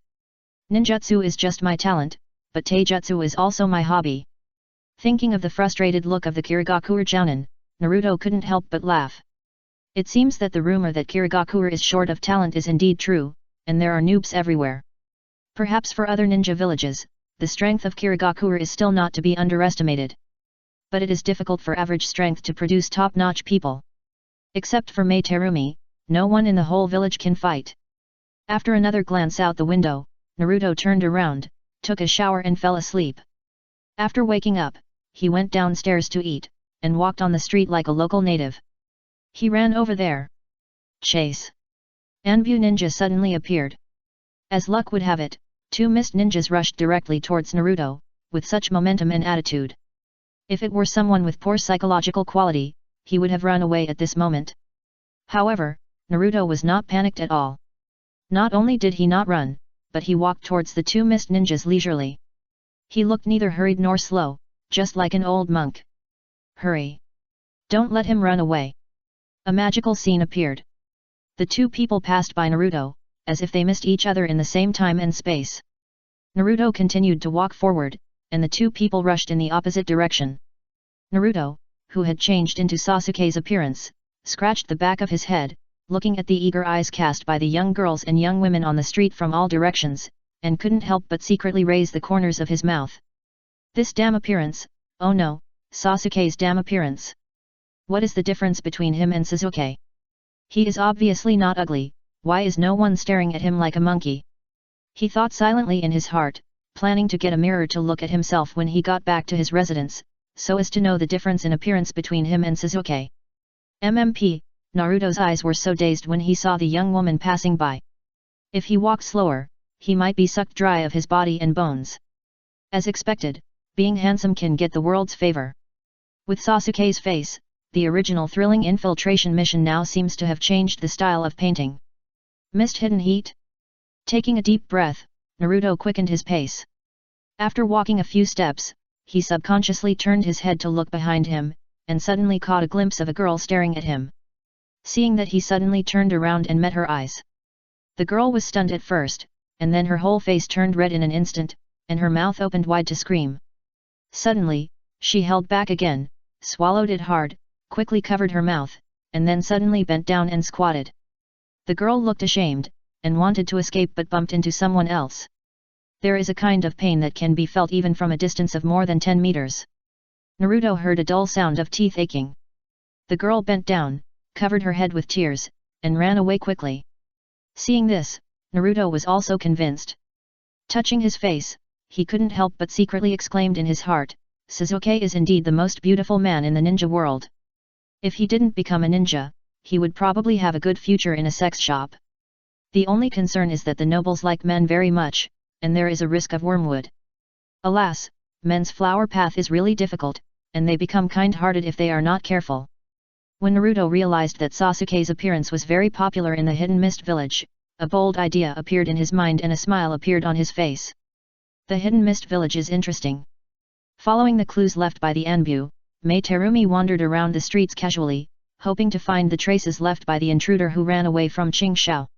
Ninjutsu is just my talent, but taijutsu is also my hobby. Thinking of the frustrated look of the Kirigakure Jounin, Naruto couldn't help but laugh. It seems that the rumor that Kirigakure is short of talent is indeed true, and there are noobs everywhere. Perhaps for other ninja villages, the strength of Kirigakure is still not to be underestimated. But it is difficult for average strength to produce top-notch people. Except for Mai Terumi, no one in the whole village can fight. After another glance out the window, Naruto turned around, took a shower and fell asleep. After waking up, he went downstairs to eat, and walked on the street like a local native. He ran over there. Chase! Anbu ninja suddenly appeared. As luck would have it, 2 mist ninjas rushed directly towards Naruto, with such momentum and attitude. If it were someone with poor psychological quality, he would have run away at this moment. However, Naruto was not panicked at all. Not only did he not run, but he walked towards the 2 mist ninjas leisurely. He looked neither hurried nor slow, just like an old monk. Hurry! Don't let him run away! A magical scene appeared. The 2 people passed by Naruto, as if they missed each other in the same time and space. Naruto continued to walk forward, and the 2 people rushed in the opposite direction. Naruto, who had changed into Sasuke's appearance, scratched the back of his head, looking at the eager eyes cast by the young girls and young women on the street from all directions, and couldn't help but secretly raise the corners of his mouth. This damn appearance, oh no, Sasuke's damn appearance. What is the difference between him and Sasuke? He is obviously not ugly, why is no one staring at him like a monkey? He thought silently in his heart, planning to get a mirror to look at himself when he got back to his residence, so as to know the difference in appearance between him and Sasuke. MMP, Naruto's eyes were so dazed when he saw the young woman passing by. If he walked slower, he might be sucked dry of his body and bones. As expected, being handsome can get the world's favor. With Sasuke's face, the original thrilling infiltration mission now seems to have changed the style of painting. Mist hidden heat? Taking a deep breath, Naruto quickened his pace. After walking a few steps, he subconsciously turned his head to look behind him, and suddenly caught a glimpse of a girl staring at him. Seeing that, he suddenly turned around and met her eyes. The girl was stunned at first, and then her whole face turned red in an instant, and her mouth opened wide to scream. Suddenly, she held back again, swallowed it hard, quickly covered her mouth, and then suddenly bent down and squatted. The girl looked ashamed, and wanted to escape but bumped into someone else. There is a kind of pain that can be felt even from a distance of more than 10 meters. Naruto heard a dull sound of teeth aching. The girl bent down, covered her head with tears, and ran away quickly. Seeing this, Naruto was also convinced. Touching his face, he couldn't help but secretly exclaimed in his heart, Sasuke is indeed the most beautiful man in the ninja world. If he didn't become a ninja, he would probably have a good future in a sex shop. The only concern is that the nobles like men very much, and there is a risk of wormwood. Alas, men's flower path is really difficult, and they become kind-hearted if they are not careful. When Naruto realized that Sasuke's appearance was very popular in the Hidden Mist village, a bold idea appeared in his mind and a smile appeared on his face. The Hidden Mist village is interesting. Following the clues left by the Anbu, Mei Terumi wandered around the streets casually, hoping to find the traces left by the intruder who ran away from Qingxiao.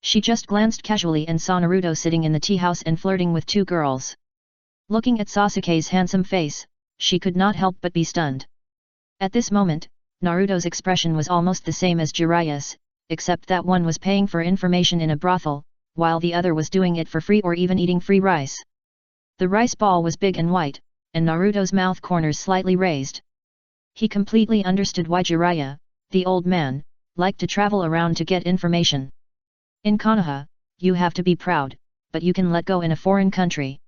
She just glanced casually and saw Naruto sitting in the tea house and flirting with two girls. Looking at Sasuke's handsome face, she could not help but be stunned. At this moment, Naruto's expression was almost the same as Jiraiya's, except that one was paying for information in a brothel, while the other was doing it for free or even eating free rice. The rice ball was big and white, and Naruto's mouth corners slightly raised. He completely understood why Jiraiya, the old man, liked to travel around to get information. In Konoha, you have to be proud, but you can let go in a foreign country.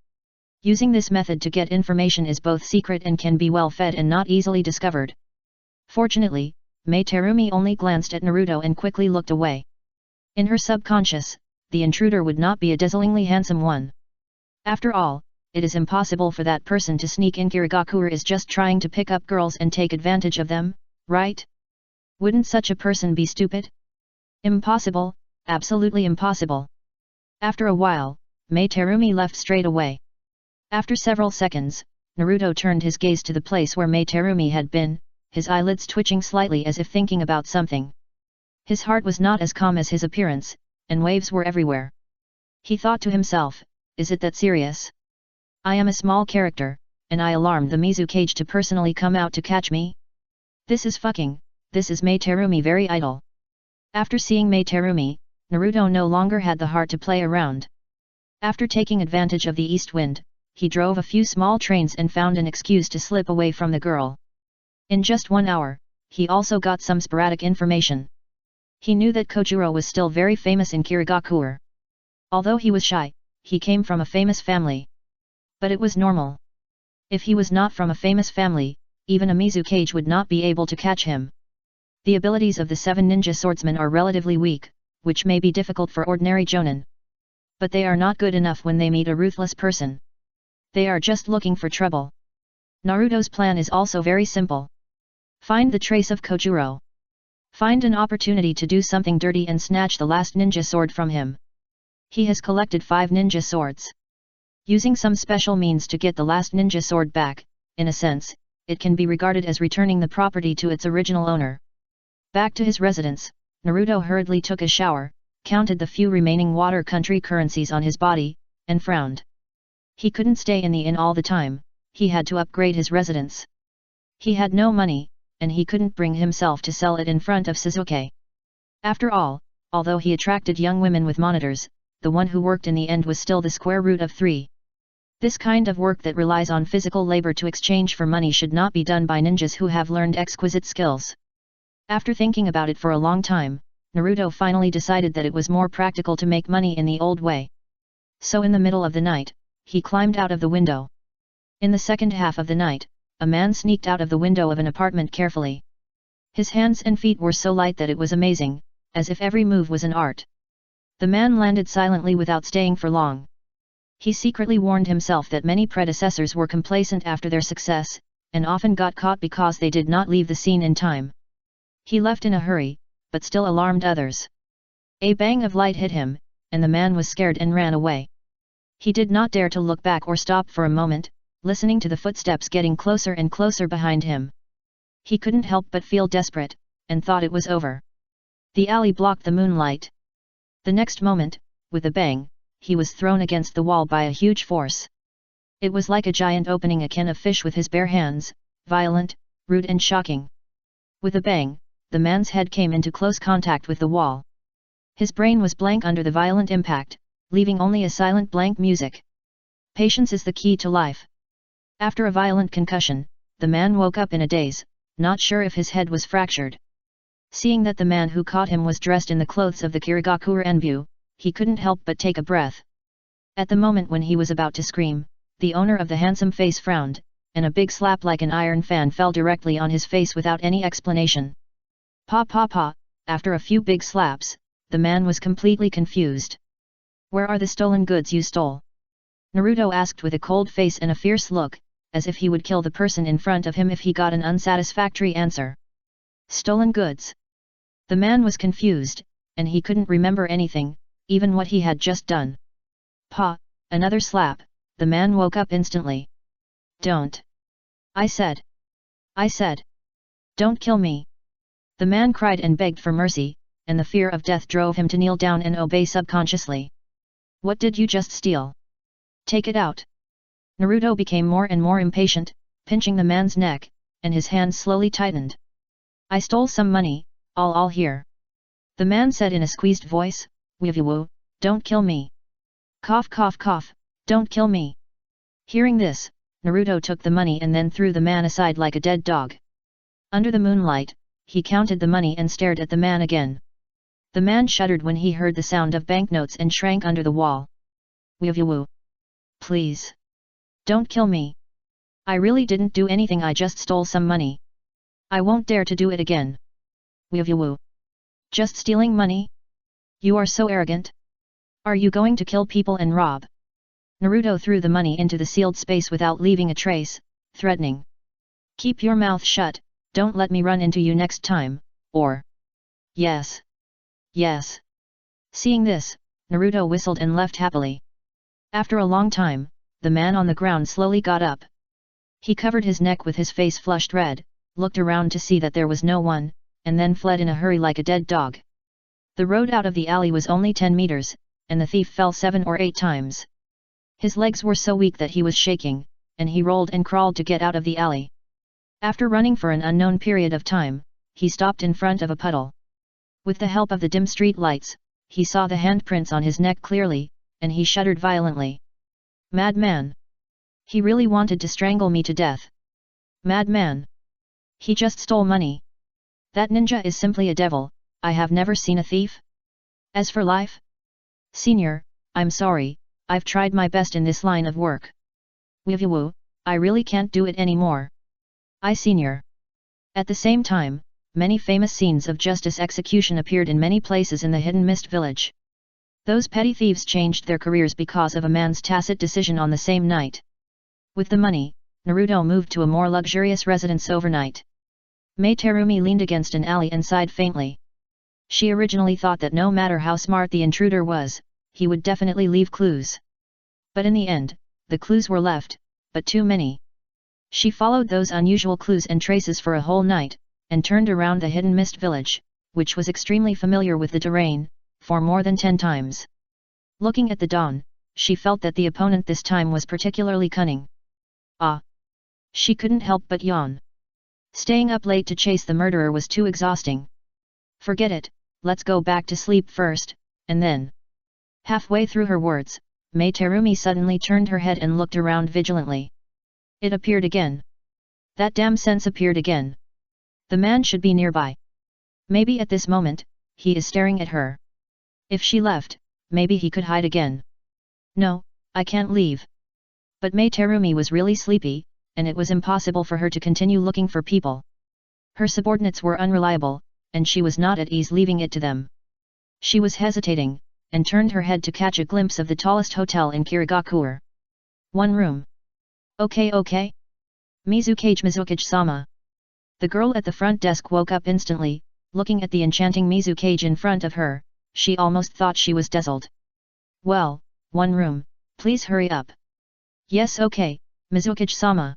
Using this method to get information is both secret and can be well fed and not easily discovered. Fortunately, Mei Terumi only glanced at Naruto and quickly looked away. In her subconscious, the intruder would not be a dazzlingly handsome one. After all, it is impossible for that person to sneak in. Kirigakure is just trying to pick up girls and take advantage of them, right? Wouldn't such a person be stupid? Impossible, absolutely impossible. After a while, Mei Terumi left straight away. After several seconds, Naruto turned his gaze to the place where Mei Terumi had been, his eyelids twitching slightly as if thinking about something. His heart was not as calm as his appearance, and waves were everywhere. He thought to himself, is it that serious? I am a small character, and I alarmed the Mizukage to personally come out to catch me? This is fucking, this is Mei Terumi very idle. After seeing Mei Terumi, Naruto no longer had the heart to play around. After taking advantage of the east wind, he drove a few small trains and found an excuse to slip away from the girl. In just 1 hour, he also got some sporadic information. He knew that Kojuro was still very famous in Kirigakure. Although he was shy, he came from a famous family. But it was normal. If he was not from a famous family, even a Mizukage would not be able to catch him. The abilities of the 7 ninja swordsmen are relatively weak, which may be difficult for ordinary jonin. But they are not good enough when they meet a ruthless person. They are just looking for trouble. Naruto's plan is also very simple. Find the trace of Kojuro. Find an opportunity to do something dirty and snatch the last ninja sword from him. He has collected 5 ninja swords. Using some special means to get the last ninja sword back, in a sense, it can be regarded as returning the property to its original owner. Back to his residence, Naruto hurriedly took a shower, counted the few remaining water country currencies on his body, and frowned. He couldn't stay in the inn all the time, he had to upgrade his residence. He had no money, and he couldn't bring himself to sell it in front of Sasuke. After all, although he attracted young women with monitors, the one who worked in the end was still the square root of 3. This kind of work that relies on physical labor to exchange for money should not be done by ninjas who have learned exquisite skills. After thinking about it for a long time, Naruto finally decided that it was more practical to make money in the old way. So in the middle of the night, he climbed out of the window. In the second half of the night, a man sneaked out of the window of an apartment carefully. His hands and feet were so light that it was amazing, as if every move was an art. The man landed silently without staying for long. He secretly warned himself that many predecessors were complacent after their success, and often got caught because they did not leave the scene in time. He left in a hurry, but still alarmed others. A bang of light hit him, and the man was scared and ran away. He did not dare to look back or stop for a moment, listening to the footsteps getting closer and closer behind him. He couldn't help but feel desperate, and thought it was over. The alley blocked the moonlight. The next moment, with a bang, he was thrown against the wall by a huge force. It was like a giant opening a can of fish with his bare hands, violent, rude and shocking. With a bang, the man's head came into close contact with the wall. His brain was blank under the violent impact, leaving only a silent blank music. Patience is the key to life. After a violent concussion, the man woke up in a daze, not sure if his head was fractured. Seeing that the man who caught him was dressed in the clothes of the Kirigakure Enbu, he couldn't help but take a breath. At the moment when he was about to scream, the owner of the handsome face frowned, and a big slap like an iron fan fell directly on his face without any explanation. Pa pa pa, after a few big slaps, the man was completely confused. "Where are the stolen goods you stole?" Naruto asked with a cold face and a fierce look, as if he would kill the person in front of him if he got an unsatisfactory answer. Stolen goods? The man was confused, and he couldn't remember anything, even what he had just done. Pa! Another slap, the man woke up instantly. "Don't! I said! Don't kill me!" The man cried and begged for mercy, and the fear of death drove him to kneel down and obey subconsciously. "What did you just steal? Take it out!" Naruto became more and more impatient, pinching the man's neck, and his hands slowly tightened. "I stole some money, all here," the man said in a squeezed voice. "Woo, don't kill me. Cough cough cough, don't kill me." Hearing this, Naruto took the money and then threw the man aside like a dead dog. Under the moonlight, he counted the money and stared at the man again. The man shuddered when he heard the sound of banknotes and shrank under the wall. "Woo, please. Don't kill me. I really didn't do anything, I just stole some money. I won't dare to do it again." "Woo. Just stealing money? You are so arrogant. Are you going to kill people and rob?" Naruto threw the money into the sealed space without leaving a trace, threatening. "Keep your mouth shut, don't let me run into you next time, or..." "Yes. Yes." Seeing this, Naruto whistled and left happily. After a long time, the man on the ground slowly got up. He covered his neck with his face flushed red, looked around to see that there was no one, and then fled in a hurry like a dead dog. The road out of the alley was only 10 meters, and the thief fell 7 or 8 times. His legs were so weak that he was shaking, and he rolled and crawled to get out of the alley. After running for an unknown period of time, he stopped in front of a puddle. With the help of the dim street lights, he saw the handprints on his neck clearly, and he shuddered violently. Madman! He really wanted to strangle me to death. Madman! He just stole money. That ninja is simply a devil. I have never seen a thief. As for life? Senior, I'm sorry, I've tried my best in this line of work. Woo, I really can't do it anymore. Senior. At the same time, many famous scenes of justice execution appeared in many places in the Hidden Mist village. Those petty thieves changed their careers because of a man's tacit decision on the same night. With the money, Naruto moved to a more luxurious residence overnight. Mei Terumi leaned against an alley and sighed faintly. She originally thought that no matter how smart the intruder was, he would definitely leave clues. But in the end, the clues were left, but too many. She followed those unusual clues and traces for a whole night, and turned around the Hidden Mist village, which was extremely familiar with the terrain, for more than 10 times. Looking at the dawn, she felt that the opponent this time was particularly cunning. She couldn't help but yawn. Staying up late to chase the murderer was too exhausting. Forget it, let's go back to sleep first, and then... Halfway through her words, Mei Terumi suddenly turned her head and looked around vigilantly. It appeared again. That damn sense appeared again. The man should be nearby. Maybe at this moment, he is staring at her. If she left, maybe he could hide again. No, I can't leave. But Mei Terumi was really sleepy, and it was impossible for her to continue looking for people. Her subordinates were unreliable, and she was not at ease leaving it to them. She was hesitating, and turned her head to catch a glimpse of the tallest hotel in Kirigakure. One room. Okay. Mizukage-sama. The girl at the front desk woke up instantly, looking at the enchanting Mizukage in front of her. She almost thought she was dazzled. Well, one room, please hurry up. Yes, okay, Mizukage-sama.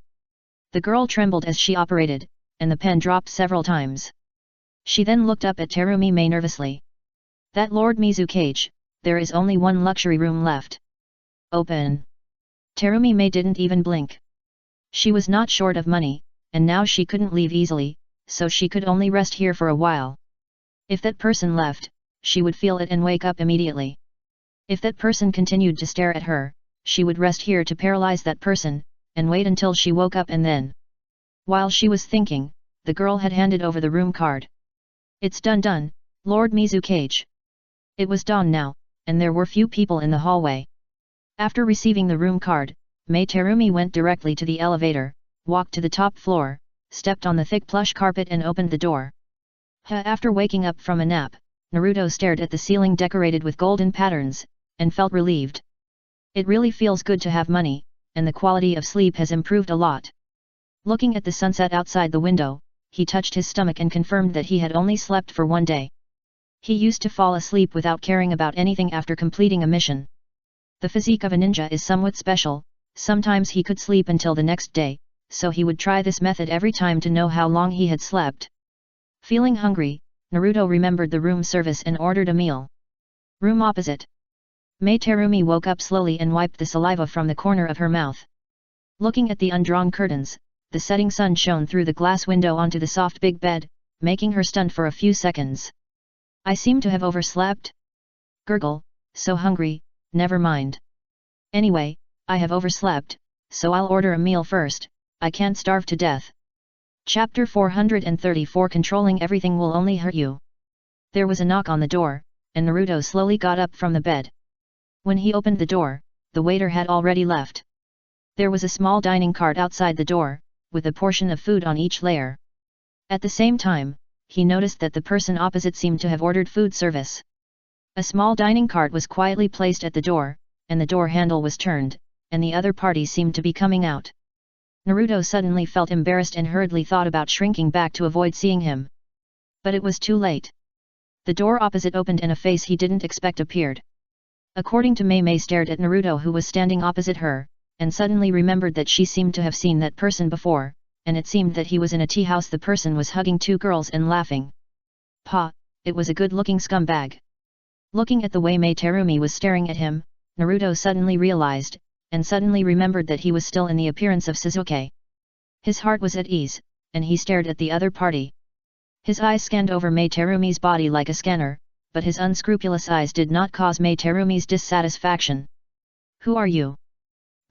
The girl trembled as she operated, and the pen dropped several times. She then looked up at Terumi Mei nervously. That Lord Mizukage, there is only one luxury room left. Open. Terumi Mei didn't even blink. She was not short of money, and now she couldn't leave easily, so she could only rest here for a while. If that person left, she would feel it and wake up immediately. If that person continued to stare at her, she would rest here to paralyze that person, and wait until she woke up and then. While she was thinking, the girl had handed over the room card. It's done, Lord Mizukage. It was dawn now, and there were few people in the hallway. After receiving the room card, Mei Terumi went directly to the elevator, walked to the top floor, stepped on the thick plush carpet and opened the door. After waking up from a nap, Naruto stared at the ceiling decorated with golden patterns, and felt relieved. It really feels good to have money, and the quality of sleep has improved a lot. Looking at the sunset outside the window, he touched his stomach and confirmed that he had only slept for one day. He used to fall asleep without caring about anything after completing a mission. The physique of a ninja is somewhat special, sometimes he could sleep until the next day, so he would try this method every time to know how long he had slept. Feeling hungry, Naruto remembered the room service and ordered a meal. Room opposite. Mei Terumi woke up slowly and wiped the saliva from the corner of her mouth. Looking at the undrawn curtains, the setting sun shone through the glass window onto the soft big bed, making her stunned for a few seconds. I seem to have overslept? Gurgle, so hungry, never mind. Anyway, I have overslept, so I'll order a meal first, I can't starve to death. Chapter 434 Controlling everything will only hurt you. There was a knock on the door, and Naruto slowly got up from the bed. When he opened the door, the waiter had already left. There was a small dining cart outside the door, with a portion of food on each layer. At the same time, he noticed that the person opposite seemed to have ordered food service. A small dining cart was quietly placed at the door, and the door handle was turned, and the other party seemed to be coming out. Naruto suddenly felt embarrassed and hurriedly thought about shrinking back to avoid seeing him. But it was too late. The door opposite opened and a face he didn't expect appeared. According to Mei stared at Naruto who was standing opposite her, and suddenly remembered that she seemed to have seen that person before, and it seemed that he was in a tea house. The person was hugging two girls and laughing. Pa, it was a good-looking scumbag. Looking at the way Mei Terumi was staring at him, Naruto suddenly realized, and suddenly remembered that he was still in the appearance of Sasuke. His heart was at ease, and he stared at the other party. His eyes scanned over Mei Terumi's body like a scanner, but his unscrupulous eyes did not cause Mei Terumi's dissatisfaction. Who are you?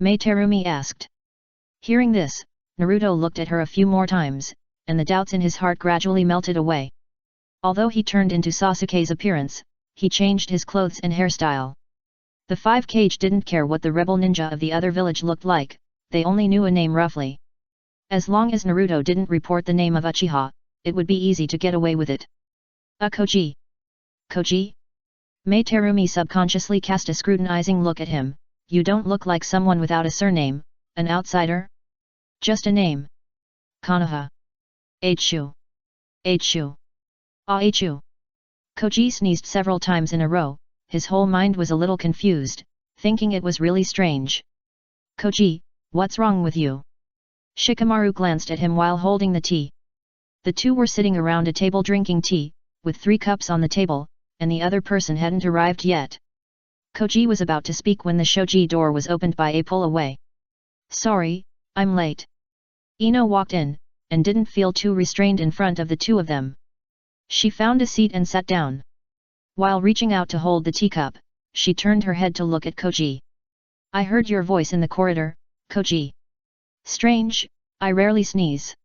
Mei Terumi asked. Hearing this, Naruto looked at her a few more times, and the doubts in his heart gradually melted away. Although he turned into Sasuke's appearance, he changed his clothes and hairstyle. The 5 Kage didn't care what the rebel ninja of the other village looked like, they only knew a name roughly. As long as Naruto didn't report the name of Uchiha, it would be easy to get away with it. Koji. Koji? Mei Terumi subconsciously cast a scrutinizing look at him. You don't look like someone without a surname, an outsider? Just a name. Konoha. H-shu. H-shu. Ah-H-shu. Koji sneezed several times in a row, his whole mind was a little confused, thinking it was really strange. Koji, what's wrong with you? Shikamaru glanced at him while holding the tea. The two were sitting around a table drinking tea, with 3 cups on the table, and the other person hadn't arrived yet. Koji was about to speak when the shoji door was opened by a pull away. Sorry, I'm late. Ino walked in, and didn't feel too restrained in front of the two of them. She found a seat and sat down. While reaching out to hold the teacup, she turned her head to look at Koji. I heard your voice in the corridor, Koji. Strange, I rarely sneeze.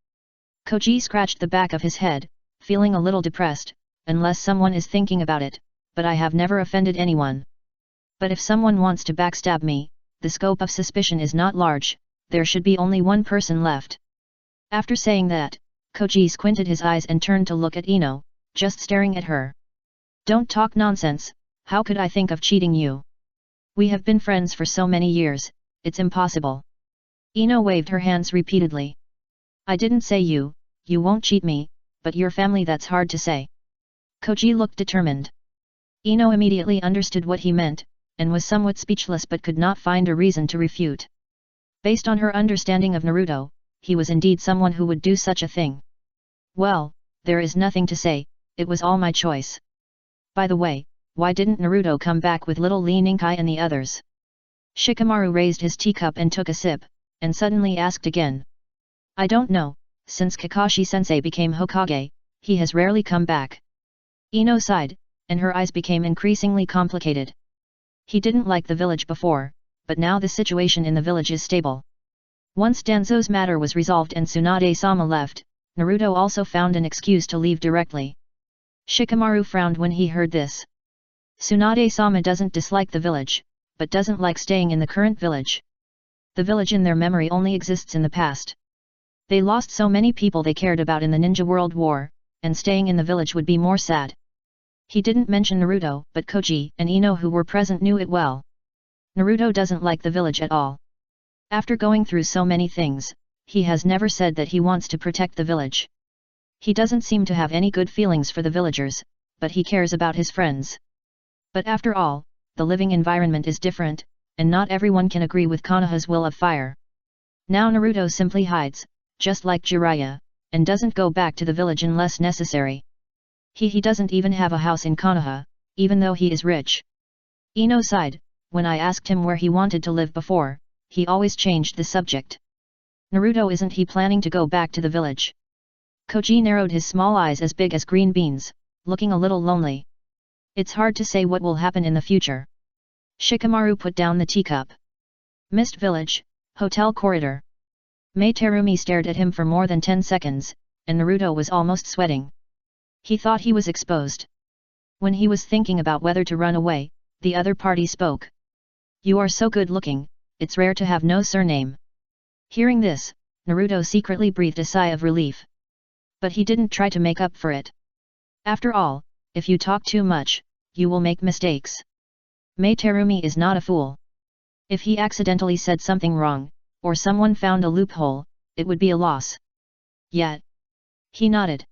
Koji scratched the back of his head, feeling a little depressed, unless someone is thinking about it, but I have never offended anyone. But if someone wants to backstab me, the scope of suspicion is not large, there should be only one person left. After saying that, Koji squinted his eyes and turned to look at Ino, just staring at her. Don't talk nonsense, how could I think of cheating you? We have been friends for so many years, it's impossible. Ino waved her hands repeatedly. I didn't say you won't cheat me, but your family, that's hard to say. Koji looked determined. Ino immediately understood what he meant, and was somewhat speechless but could not find a reason to refute. Based on her understanding of Naruto, he was indeed someone who would do such a thing. Well, there is nothing to say, it was all my choice. By the way, why didn't Naruto come back with little Lee Ninkai and the others? Shikamaru raised his teacup and took a sip, and suddenly asked again. I don't know, since Kakashi-sensei became Hokage, he has rarely come back. Ino sighed, and her eyes became increasingly complicated. He didn't like the village before, but now the situation in the village is stable. Once Danzo's matter was resolved and Tsunade-sama left, Naruto also found an excuse to leave directly. Shikamaru frowned when he heard this. Tsunade-sama doesn't dislike the village, but doesn't like staying in the current village. The village in their memory only exists in the past. They lost so many people they cared about in the Ninja World War, and staying in the village would be more sad. He didn't mention Naruto, but Koji and Ino who were present knew it well. Naruto doesn't like the village at all. After going through so many things, he has never said that he wants to protect the village. He doesn't seem to have any good feelings for the villagers, but he cares about his friends. But after all, the living environment is different, and not everyone can agree with Konoha's will of fire. Now Naruto simply hides, just like Jiraiya, and doesn't go back to the village unless necessary. He doesn't even have a house in Konoha, even though he is rich. Ino sighed. When I asked him where he wanted to live before, he always changed the subject. Naruto, isn't he planning to go back to the village? Koji narrowed his small eyes as big as green beans, looking a little lonely. It's hard to say what will happen in the future. Shikamaru put down the teacup. Mist Village, Hotel Corridor. Mei Terumi stared at him for more than 10 seconds, and Naruto was almost sweating. He thought he was exposed. When he was thinking about whether to run away, the other party spoke. You are so good looking, it's rare to have no surname. Hearing this, Naruto secretly breathed a sigh of relief. But he didn't try to make up for it. After all, if you talk too much, you will make mistakes. Mei Terumi is not a fool. If he accidentally said something wrong, or someone found a loophole, it would be a loss. Yet. He nodded.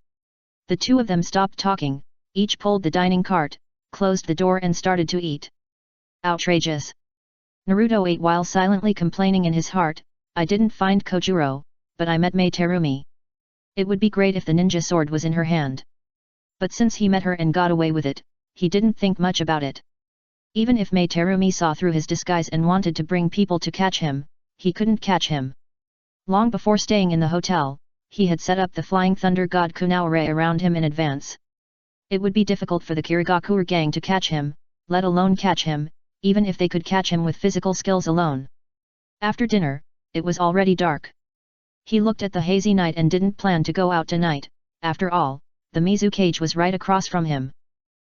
The two of them stopped talking, each pulled the dining cart, closed the door and started to eat. Outrageous. Naruto ate while silently complaining in his heart, I didn't find Kojuro, but I met Mei Terumi. It would be great if the ninja sword was in her hand. But since he met her and got away with it, he didn't think much about it. Even if Mei Terumi saw through his disguise and wanted to bring people to catch him, he couldn't catch him. Long before staying in the hotel, he had set up the Flying Thunder God Kunaore around him in advance. It would be difficult for the Kirigakure gang to catch him, let alone catch him, even if they could catch him with physical skills alone. After dinner, it was already dark. He looked at the hazy night and didn't plan to go out tonight. After all, the Mizu cage was right across from him.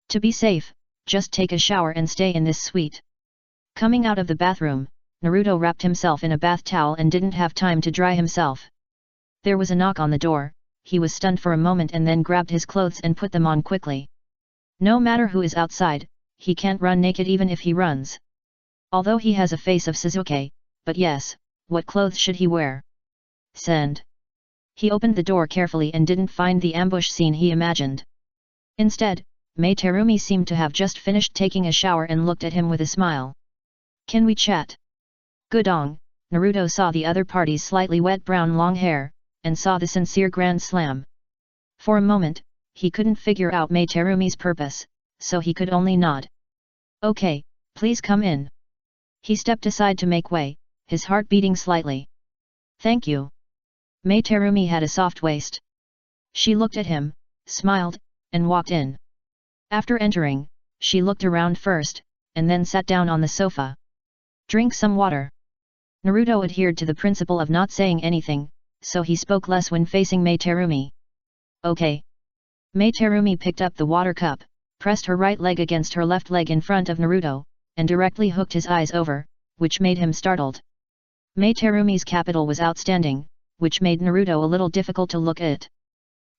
To be safe, just take a shower and stay in this suite. Coming out of the bathroom, Naruto wrapped himself in a bath towel and didn't have time to dry himself. There was a knock on the door. He was stunned for a moment and then grabbed his clothes and put them on quickly. No matter who is outside, he can't run naked even if he runs. Although he has a face of Sasuke, but yes, what clothes should he wear? Send. He opened the door carefully and didn't find the ambush scene he imagined. Instead, Mei Terumi seemed to have just finished taking a shower and looked at him with a smile. Can we chat? Gudong. Naruto saw the other party's slightly wet brown long hair, and saw the sincere grand slam. For a moment, he couldn't figure out Mei Terumi's purpose, so he could only nod. Okay, please come in. He stepped aside to make way, his heart beating slightly. Thank you. Mei Terumi had a soft waist. She looked at him, smiled, and walked in. After entering, she looked around first, and then sat down on the sofa. Drink some water. Naruto adhered to the principle of not saying anything, so he spoke less when facing Mei Terumi. Okay. Mei Terumi picked up the water cup, pressed her right leg against her left leg in front of Naruto, and directly hooked his eyes over, which made him startled. Mei Terumi's capital was outstanding, which made Naruto a little difficult to look at.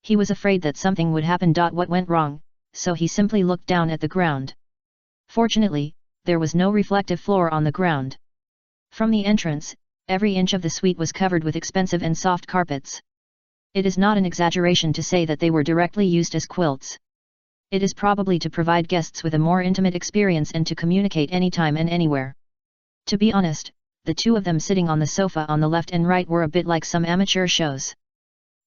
He was afraid that something would happen. What went wrong, so he simply looked down at the ground. Fortunately, there was no reflective floor on the ground. From the entrance, every inch of the suite was covered with expensive and soft carpets. It is not an exaggeration to say that they were directly used as quilts. It is probably to provide guests with a more intimate experience and to communicate anytime and anywhere. To be honest, the two of them sitting on the sofa on the left and right were a bit like some amateur shows.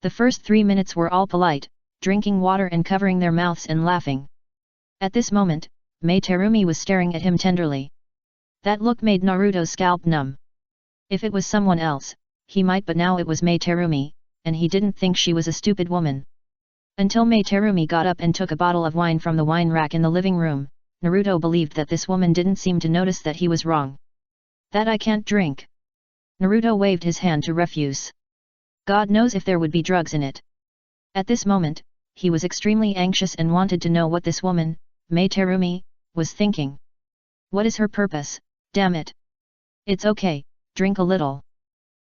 The first 3 minutes were all polite, drinking water and covering their mouths and laughing. At this moment, Mei Terumi was staring at him tenderly. That look made Naruto's scalp numb. If it was someone else, he might, but now it was Mei Terumi, and he didn't think she was a stupid woman. Until Mei Terumi got up and took a bottle of wine from the wine rack in the living room, Naruto believed that this woman didn't seem to notice that he was wrong. That I can't drink. Naruto waved his hand to refuse. God knows if there would be drugs in it. At this moment, he was extremely anxious and wanted to know what this woman, Mei Terumi, was thinking. What is her purpose, damn it? It's okay, drink a little.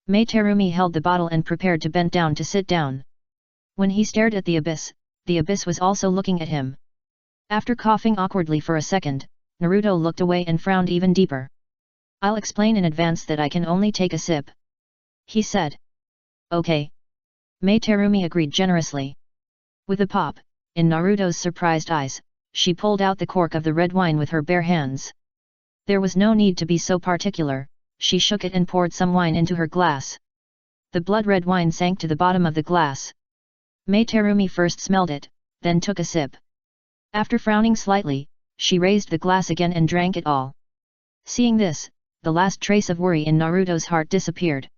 Mei Terumi held the bottle and prepared to bend down to sit down. When he stared at the abyss, the abyss was also looking at him. After coughing awkwardly for a second, Naruto looked away and frowned even deeper. "I'll explain in advance that I can only take a sip," he said. "Okay." Mei Terumi agreed generously. With a pop, in Naruto's surprised eyes, she pulled out the cork of the red wine with her bare hands. There was no need to be so particular, she shook it and poured some wine into her glass. The blood-red wine sank to the bottom of the glass. Mei Terumi first smelled it, then took a sip. After frowning slightly, she raised the glass again and drank it all. Seeing this, the last trace of worry in Naruto's heart disappeared.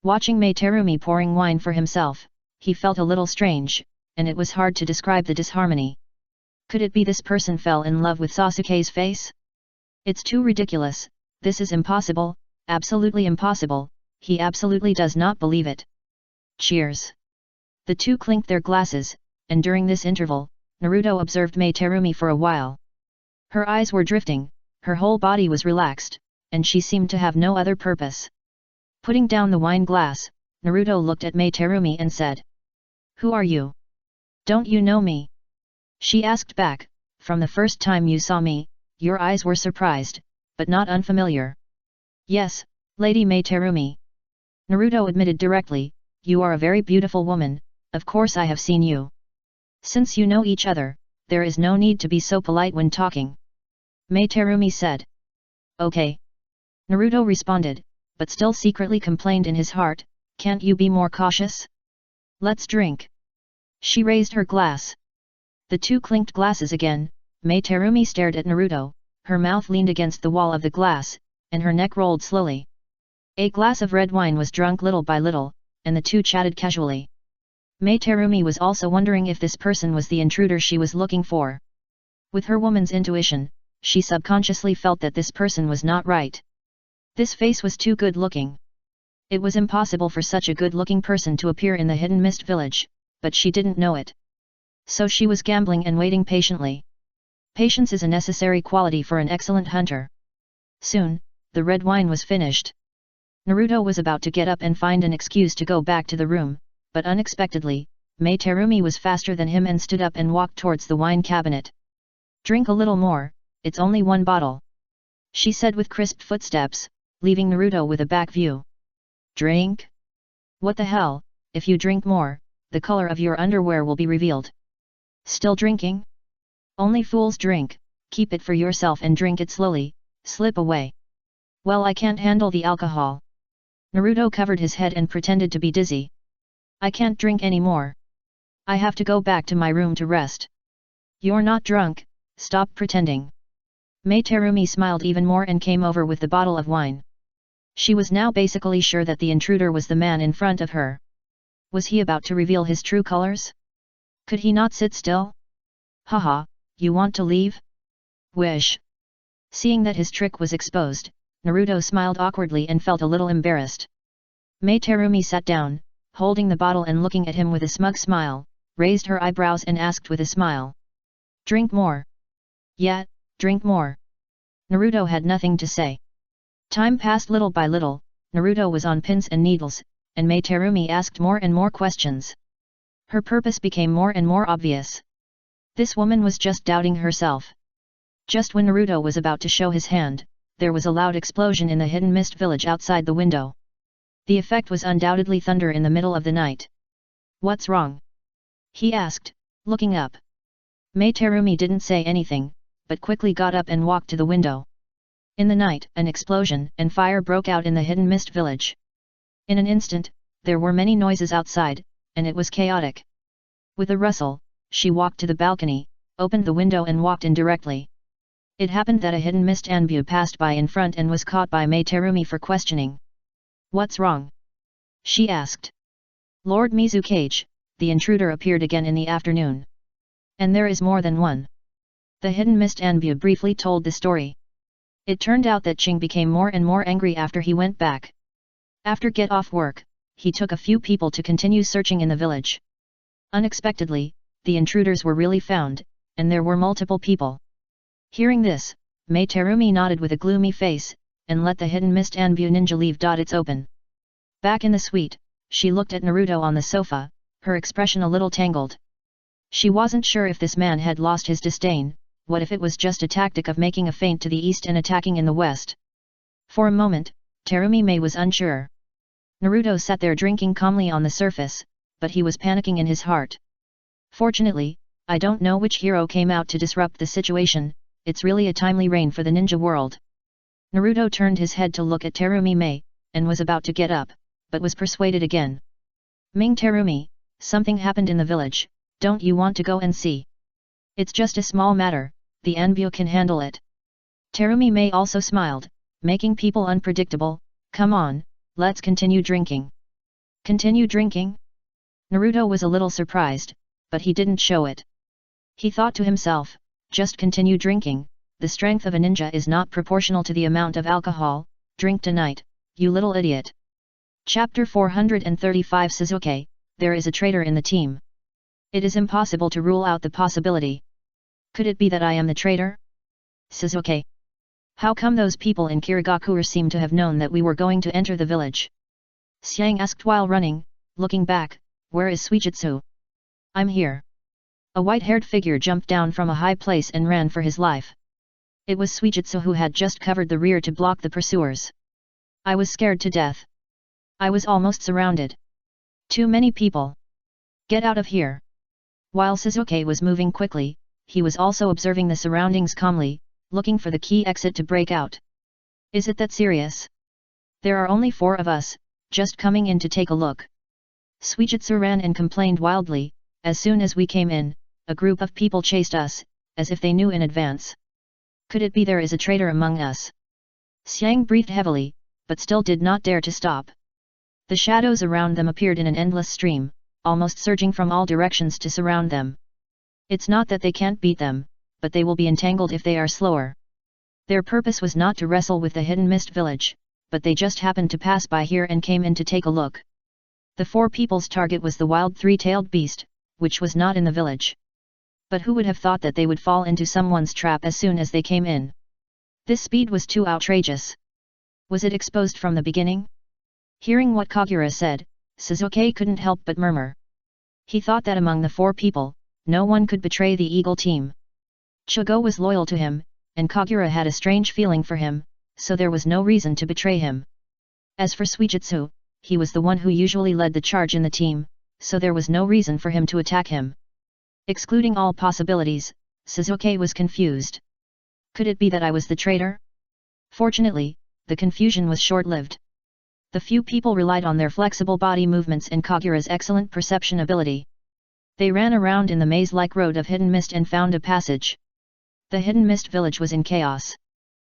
Watching Mei Terumi pouring wine for himself, he felt a little strange, and it was hard to describe the disharmony. Could it be this person fell in love with Sasuke's face? It's too ridiculous, this is impossible, absolutely impossible, he absolutely does not believe it. Cheers! The two clinked their glasses, and during this interval, Naruto observed Mei Terumi for a while. Her eyes were drifting, her whole body was relaxed, and she seemed to have no other purpose. Putting down the wine glass, Naruto looked at Mei Terumi and said, "Who are you? Don't you know me?" She asked back, "From the first time you saw me, your eyes were surprised, but not unfamiliar." "Yes, Lady Mei Terumi." Naruto admitted directly, "You are a very beautiful woman, of course I have seen you. Since you know each other, there is no need to be so polite when talking," Mei Terumi said. "Okay." Naruto responded, but still secretly complained in his heart, "Can't you be more cautious? Let's drink." She raised her glass. The two clinked glasses again. Mei Terumi stared at Naruto, her mouth leaned against the wall of the glass, and her neck rolled slowly. A glass of red wine was drunk little by little, and the two chatted casually. Mei Terumi was also wondering if this person was the intruder she was looking for. With her woman's intuition, she subconsciously felt that this person was not right. This face was too good-looking. It was impossible for such a good-looking person to appear in the Hidden Mist village, but she didn't know it. So she was gambling and waiting patiently. Patience is a necessary quality for an excellent hunter. Soon, the red wine was finished. Naruto was about to get up and find an excuse to go back to the room, but unexpectedly, Mei Terumi was faster than him and stood up and walked towards the wine cabinet. "Drink a little more, it's only one bottle," she said with crisp footsteps, leaving Naruto with a back view. "Drink? What the hell, if you drink more, the color of your underwear will be revealed." "Still drinking? Only fools drink, keep it for yourself and drink it slowly, slip away." "Well, I can't handle the alcohol." Naruto covered his head and pretended to be dizzy. "I can't drink anymore. I have to go back to my room to rest." "You're not drunk, stop pretending." Mei Terumi smiled even more and came over with the bottle of wine. She was now basically sure that the intruder was the man in front of her. Was he about to reveal his true colors? Could he not sit still? "Haha, you want to leave? Wish." Seeing that his trick was exposed, Naruto smiled awkwardly and felt a little embarrassed. Mei Terumi sat down, holding the bottle and looking at him with a smug smile, raised her eyebrows and asked with a smile. "Drink more." "Yeah, drink more." Naruto had nothing to say. Time passed little by little, Naruto was on pins and needles, and Mei Terumi asked more and more questions. Her purpose became more and more obvious. This woman was just doubting herself. Just when Naruto was about to show his hand, there was a loud explosion in the Hidden Mist village outside the window. The effect was undoubtedly thunder in the middle of the night. "What's wrong?" he asked, looking up. Mei Terumi didn't say anything, but quickly got up and walked to the window. In the night, an explosion and fire broke out in the Hidden Mist village. In an instant, there were many noises outside, and it was chaotic. With a rustle, she walked to the balcony, opened the window and walked in directly. It happened that a Hidden Mist Anbu passed by in front and was caught by Mei Terumi for questioning. "What's wrong?" she asked. "Lord Mizukage, the intruder appeared again in the afternoon. And there is more than one." The Hidden Mist Anbu briefly told the story. It turned out that Ching became more and more angry after he went back. After get off work, he took a few people to continue searching in the village. Unexpectedly, the intruders were really found, and there were multiple people. Hearing this, Mei Terumi nodded with a gloomy face, and let the Hidden Mist Anbu ninja leave. It's open. Back in the suite, she looked at Naruto on the sofa, her expression a little tangled. She wasn't sure if this man had lost his disdain. What if it was just a tactic of making a feint to the east and attacking in the west? For a moment, Terumi Mei was unsure. Naruto sat there drinking calmly on the surface, but he was panicking in his heart. Fortunately, I don't know which hero came out to disrupt the situation. It's really a timely reign for the ninja world. Naruto turned his head to look at Terumi Mei, and was about to get up, but was persuaded again. Ming Terumi, something happened in the village, don't you want to go and see? It's just a small matter, the Anbu can handle it. Terumi Mei also smiled, making people unpredictable. Come on, let's continue drinking. Continue drinking? Naruto was a little surprised, but he didn't show it. He thought to himself, just continue drinking, the strength of a ninja is not proportional to the amount of alcohol. Drink tonight, you little idiot. Chapter 435 Sasuke, there is a traitor in the team. It is impossible to rule out the possibility. Could it be that I am the traitor? Sasuke. How come those people in Kirigakure seem to have known that we were going to enter the village? Xiang asked while running, looking back. Where is Suijutsu? I'm here. A white-haired figure jumped down from a high place and ran for his life. It was Suijutsu who had just covered the rear to block the pursuers. I was scared to death. I was almost surrounded. Too many people. Get out of here. While Sasuke was moving quickly, he was also observing the surroundings calmly, looking for the key exit to break out. Is it that serious? There are only 4 of us, just coming in to take a look. Suijutsu ran and complained wildly. As soon as we came in, a group of people chased us, as if they knew in advance. Could it be there is a traitor among us? Xiang breathed heavily, but still did not dare to stop. The shadows around them appeared in an endless stream, almost surging from all directions to surround them. It's not that they can't beat them, but they will be entangled if they are slower. Their purpose was not to wrestle with the hidden mist village, but they just happened to pass by here and came in to take a look. The 4 people's target was the wild 3-tailed beast, which was not in the village. But who would have thought that they would fall into someone's trap as soon as they came in? This speed was too outrageous. Was it exposed from the beginning? Hearing what Kagura said, Sasuke couldn't help but murmur. He thought that among the 4 people, no one could betray the Eagle team. Chogo was loyal to him, and Kagura had a strange feeling for him, so there was no reason to betray him. As for Suijutsu, he was the one who usually led the charge in the team, so there was no reason for him to attack him. Excluding all possibilities, Sasuke was confused. Could it be that I was the traitor? Fortunately, the confusion was short-lived. The few people relied on their flexible body movements and Kagura's excellent perception ability. They ran around in the maze-like road of Hidden Mist and found a passage. The Hidden Mist village was in chaos.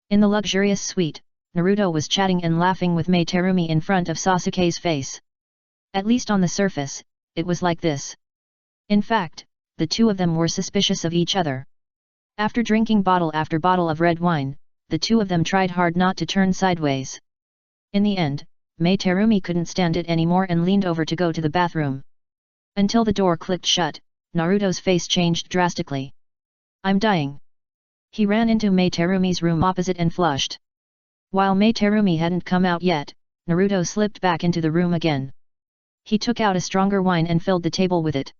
In the luxurious suite, Naruto was chatting and laughing with Mei Terumi in front of Sasuke's face. At least on the surface, it was like this. In fact, the 2 of them were suspicious of each other. After drinking bottle after bottle of red wine, the 2 of them tried hard not to turn sideways. In the end, Mei Terumi couldn't stand it anymore and leaned over to go to the bathroom. Until the door clicked shut, Naruto's face changed drastically. I'm dying. He ran into Mei Terumi's room opposite and flushed. While Mei Terumi hadn't come out yet, Naruto slipped back into the room again. He took out a stronger wine and filled the table with it.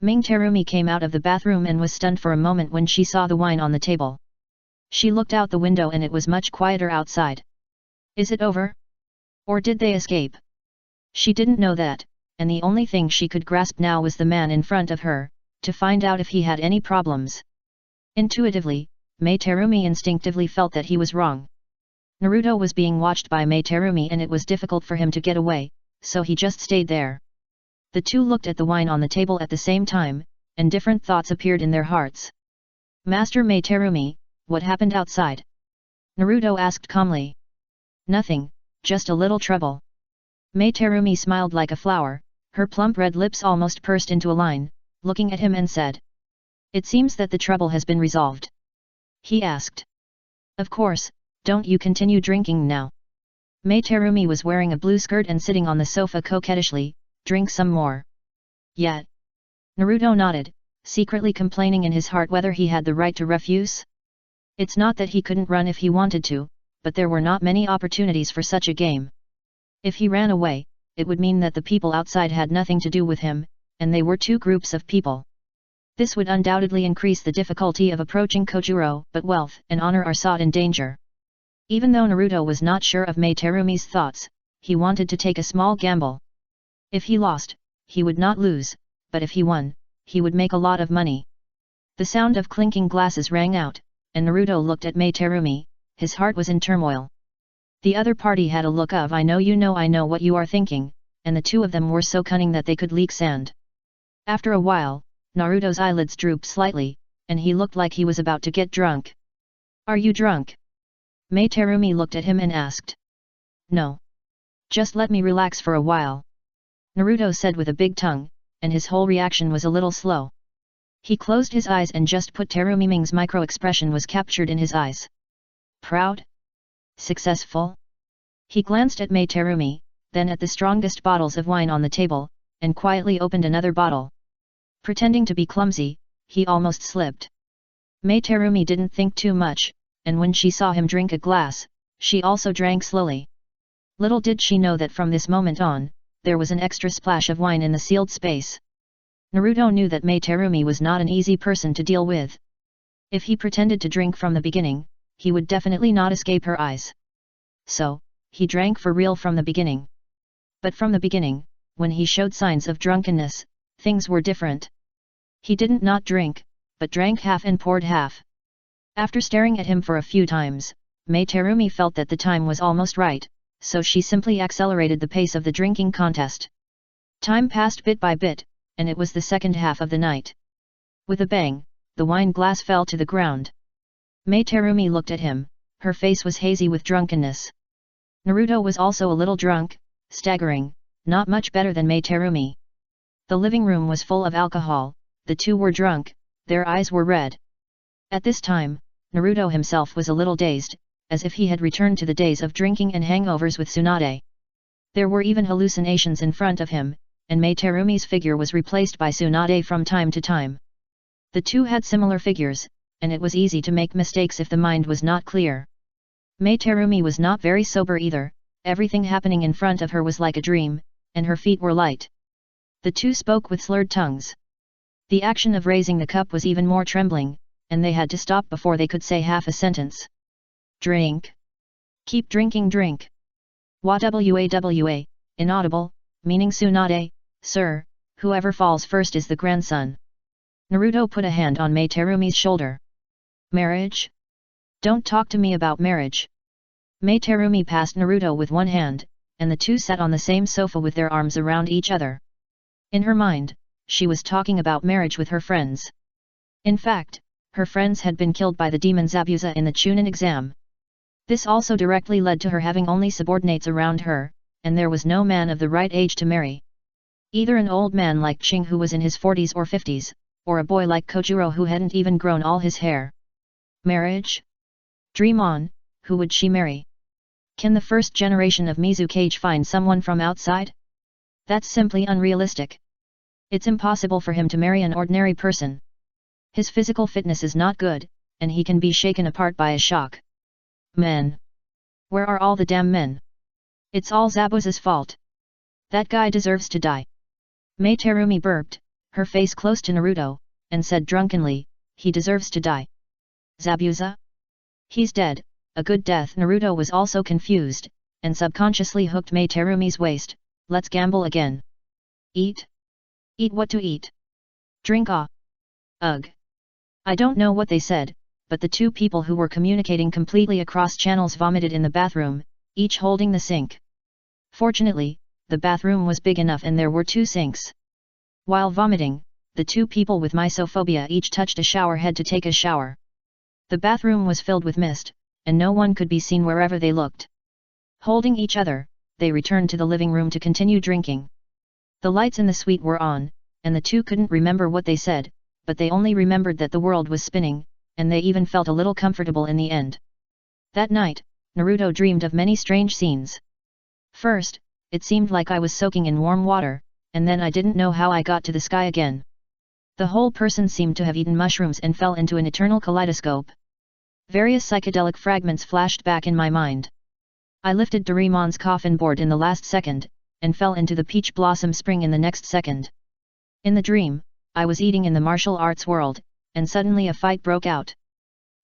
Ming Terumi came out of the bathroom and was stunned for a moment when she saw the wine on the table. She looked out the window and it was much quieter outside. Is it over? Or did they escape? She didn't know that, and the only thing she could grasp now was the man in front of her, to find out if he had any problems. Intuitively, Mei Terumi instinctively felt that he was wrong. Naruto was being watched by Mei Terumi and it was difficult for him to get away, so he just stayed there. The 2 looked at the wine on the table at the same time, and different thoughts appeared in their hearts. Master Mei Terumi, what happened outside? Naruto asked calmly. Nothing, just a little trouble. Mei Terumi smiled like a flower, her plump red lips almost pursed into a line, looking at him and said. It seems that the trouble has been resolved. He asked. Of course, don't you continue drinking now? Mei Terumi was wearing a blue skirt and sitting on the sofa coquettishly. Drink some more. Yet. Naruto nodded, secretly complaining in his heart whether he had the right to refuse. It's not that he couldn't run if he wanted to, but there were not many opportunities for such a game. If he ran away, it would mean that the people outside had nothing to do with him, and they were 2 groups of people. This would undoubtedly increase the difficulty of approaching Kojuro, but wealth and honor are sought in danger. Even though Naruto was not sure of Mai Terumi's thoughts, he wanted to take a small gamble. If he lost, he would not lose, but if he won, he would make a lot of money. The sound of clinking glasses rang out, and Naruto looked at Mai Terumi. His heart was in turmoil. The other party had a look of I know what you are thinking, and the two of them were so cunning that they could leak sand. After a while, Naruto's eyelids drooped slightly, and he looked like he was about to get drunk. Are you drunk? Mai Terumi looked at him and asked. No. Just let me relax for a while. Naruto said with a big tongue, and his whole reaction was a little slow. He closed his eyes and just put Terumi Ming's micro-expression was captured in his eyes. Proud? Successful? He glanced at Mai Terumi, then at the strongest bottles of wine on the table, and quietly opened another bottle. Pretending to be clumsy, he almost slipped. Mai Terumi didn't think too much, and when she saw him drink a glass, she also drank slowly. Little did she know that from this moment on, there was an extra splash of wine in the sealed space. Naruto knew that Mai Terumi was not an easy person to deal with. If he pretended to drink from the beginning, he would definitely not escape her eyes. So, he drank for real from the beginning. But from the beginning, when he showed signs of drunkenness, things were different. He didn't not drink, but drank half and poured half. After staring at him for a few times, Mai Terumi felt that the time was almost right, so she simply accelerated the pace of the drinking contest. Time passed bit by bit, and it was the second half of the night. With a bang, the wine glass fell to the ground. Mai Terumi looked at him, her face was hazy with drunkenness. Naruto was also a little drunk, staggering, not much better than Mai Terumi. The living room was full of alcohol, the two were drunk, their eyes were red. At this time, Naruto himself was a little dazed, as if he had returned to the days of drinking and hangovers with Tsunade. There were even hallucinations in front of him, and Mai Terumi's figure was replaced by Tsunade from time to time. The two had similar figures, and it was easy to make mistakes if the mind was not clear. Mai Terumi was not very sober either, everything happening in front of her was like a dream, and her feet were light. The two spoke with slurred tongues. The action of raising the cup was even more trembling, and they had to stop before they could say half a sentence. Drink. Keep drinking, drink. Wawa, inaudible, meaning Tsunade, sir, whoever falls first is the grandson. Naruto put a hand on Mai Terumi's shoulder. Marriage? Don't talk to me about marriage. Mai Terumi passed Naruto with one hand, and the two sat on the same sofa with their arms around each other. In her mind, she was talking about marriage with her friends. In fact, her friends had been killed by the demon Zabuza in the Chunin exam. This also directly led to her having only subordinates around her, and there was no man of the right age to marry. Either an old man like Ching who was in his 40s or 50s, or a boy like Kojuro who hadn't even grown all his hair. Marriage? Dream on, who would she marry? Can the first generation of Mizukage find someone from outside? That's simply unrealistic. It's impossible for him to marry an ordinary person. His physical fitness is not good, and he can be shaken apart by a shock. Men. Where are all the damn men? It's all Zabuza's fault. That guy deserves to die. Mai Terumi burped, her face close to Naruto, and said drunkenly, he deserves to die. Zabuza? He's dead, a good death. Naruto was also confused, and subconsciously hooked Mai Terumi's waist. Let's gamble again. Eat? Eat what to eat? Drink ah. Ugh. I don't know what they said, but the two people who were communicating completely across channels vomited in the bathroom, each holding the sink. Fortunately, the bathroom was big enough and there were two sinks. While vomiting, the two people with mysophobia each touched a shower head to take a shower. The bathroom was filled with mist, and no one could be seen wherever they looked. Holding each other, they returned to the living room to continue drinking. The lights in the suite were on, and the two couldn't remember what they said, but they only remembered that the world was spinning, and they even felt a little comfortable in the end. That night, Naruto dreamed of many strange scenes. First, it seemed like I was soaking in warm water, and then I didn't know how I got to the sky again. The whole person seemed to have eaten mushrooms and fell into an eternal kaleidoscope. Various psychedelic fragments flashed back in my mind. I lifted Doraemon's coffin board in the last second, and fell into the peach blossom spring in the next second. In the dream, I was eating in the martial arts world, and suddenly a fight broke out.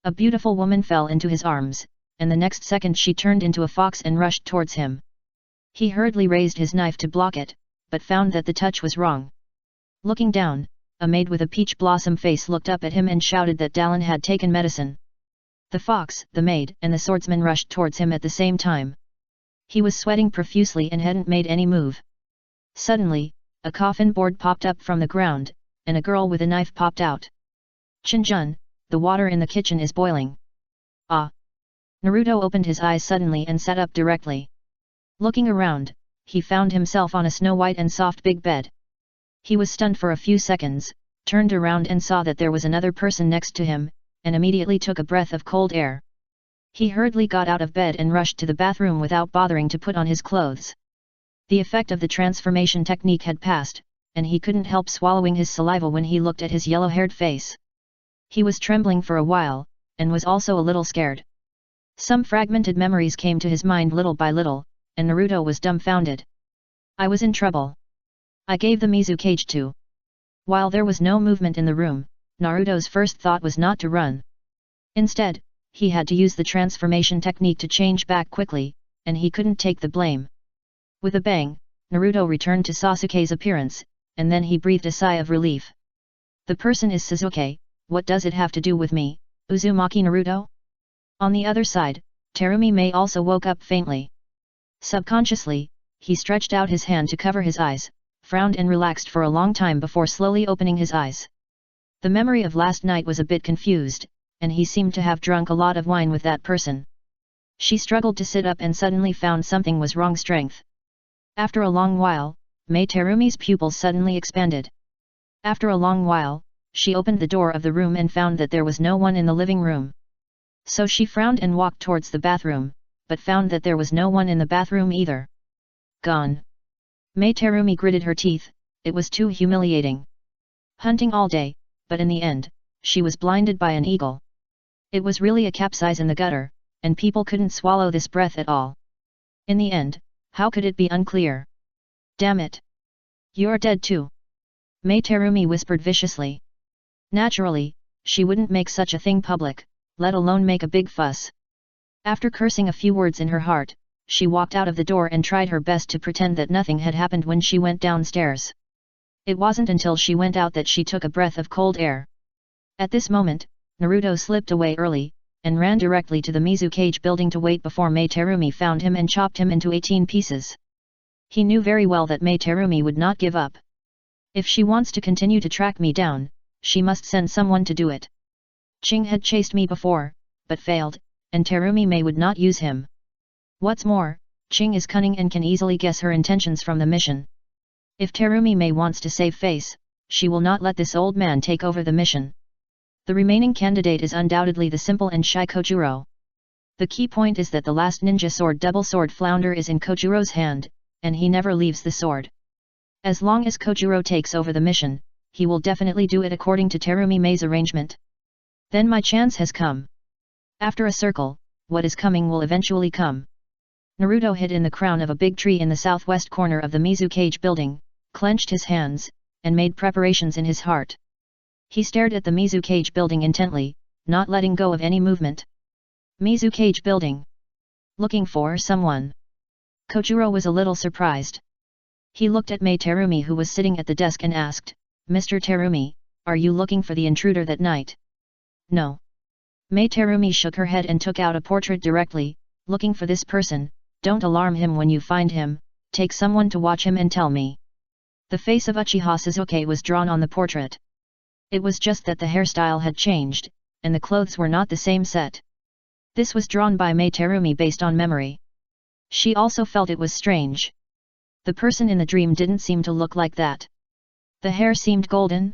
A beautiful woman fell into his arms, and the next second she turned into a fox and rushed towards him. He hurriedly raised his knife to block it, but found that the touch was wrong. Looking down, a maid with a peach blossom face looked up at him and shouted that Dallin had taken medicine. The fox, the maid, and the swordsman rushed towards him at the same time. He was sweating profusely and hadn't made any move. Suddenly, a coffin board popped up from the ground, and a girl with a knife popped out. Chinjun, the water in the kitchen is boiling. Ah! Naruto opened his eyes suddenly and sat up directly. Looking around, he found himself on a snow-white and soft big bed. He was stunned for a few seconds, turned around and saw that there was another person next to him, and immediately took a breath of cold air. He hurriedly got out of bed and rushed to the bathroom without bothering to put on his clothes. The effect of the transformation technique had passed, and he couldn't help swallowing his saliva when he looked at his yellow-haired face. He was trembling for a while, and was also a little scared. Some fragmented memories came to his mind little by little, and Naruto was dumbfounded. I was in trouble. I gave the Mizukage to. While there was no movement in the room, Naruto's first thought was not to run. Instead, he had to use the transformation technique to change back quickly, and he couldn't take the blame. With a bang, Naruto returned to Sasuke's appearance, and then he breathed a sigh of relief. The person is Sasuke, what does it have to do with me, Uzumaki Naruto? On the other side, Terumi Mei also woke up faintly. Subconsciously, he stretched out his hand to cover his eyes, frowned and relaxed for a long time before slowly opening his eyes. The memory of last night was a bit confused, and he seemed to have drunk a lot of wine with that person. She struggled to sit up and suddenly found something was wrong. Strength. After a long while, Mei Terumi's pupils suddenly expanded. After a long while, she opened the door of the room and found that there was no one in the living room. So she frowned and walked towards the bathroom, but found that there was no one in the bathroom either. Gone. Mei Terumi gritted her teeth, it was too humiliating. Hunting all day, but in the end, she was blinded by an eagle. It was really a capsize in the gutter, and people couldn't swallow this breath at all. In the end, how could it be unclear? Damn it! You're dead too. Mei Terumi whispered viciously. Naturally, she wouldn't make such a thing public, let alone make a big fuss. After cursing a few words in her heart, she walked out of the door and tried her best to pretend that nothing had happened when she went downstairs. It wasn't until she went out that she took a breath of cold air. At this moment, Naruto slipped away early, and ran directly to the Mizukage building to wait before Mei Terumi found him and chopped him into 18 pieces. He knew very well that Mei Terumi would not give up. If she wants to continue to track me down, she must send someone to do it. Ching had chased me before, but failed, and Terumi Mei would not use him. What's more, Ching is cunning and can easily guess her intentions from the mission. If Terumi Mei wants to save face, she will not let this old man take over the mission. The remaining candidate is undoubtedly the simple and shy Kojuro. The key point is that the last ninja sword double sword flounder is in Kojuro's hand, and he never leaves the sword. As long as Kojuro takes over the mission, he will definitely do it according to Terumi Mei's arrangement. Then my chance has come. After a circle, what is coming will eventually come. Naruto hid in the crown of a big tree in the southwest corner of the Mizukage building, clenched his hands, and made preparations in his heart. He stared at the Mizukage building intently, not letting go of any movement. Mizukage building. Looking for someone. Kojuro was a little surprised. He looked at Mei Terumi who was sitting at the desk and asked, Mr. Terumi, are you looking for the intruder that night? No. Mei Terumi shook her head and took out a portrait directly, looking for this person, don't alarm him when you find him, take someone to watch him and tell me. The face of Uchiha Sasuke was drawn on the portrait. It was just that the hairstyle had changed, and the clothes were not the same set. This was drawn by Mei Terumi based on memory. She also felt it was strange. The person in the dream didn't seem to look like that. The hair seemed golden.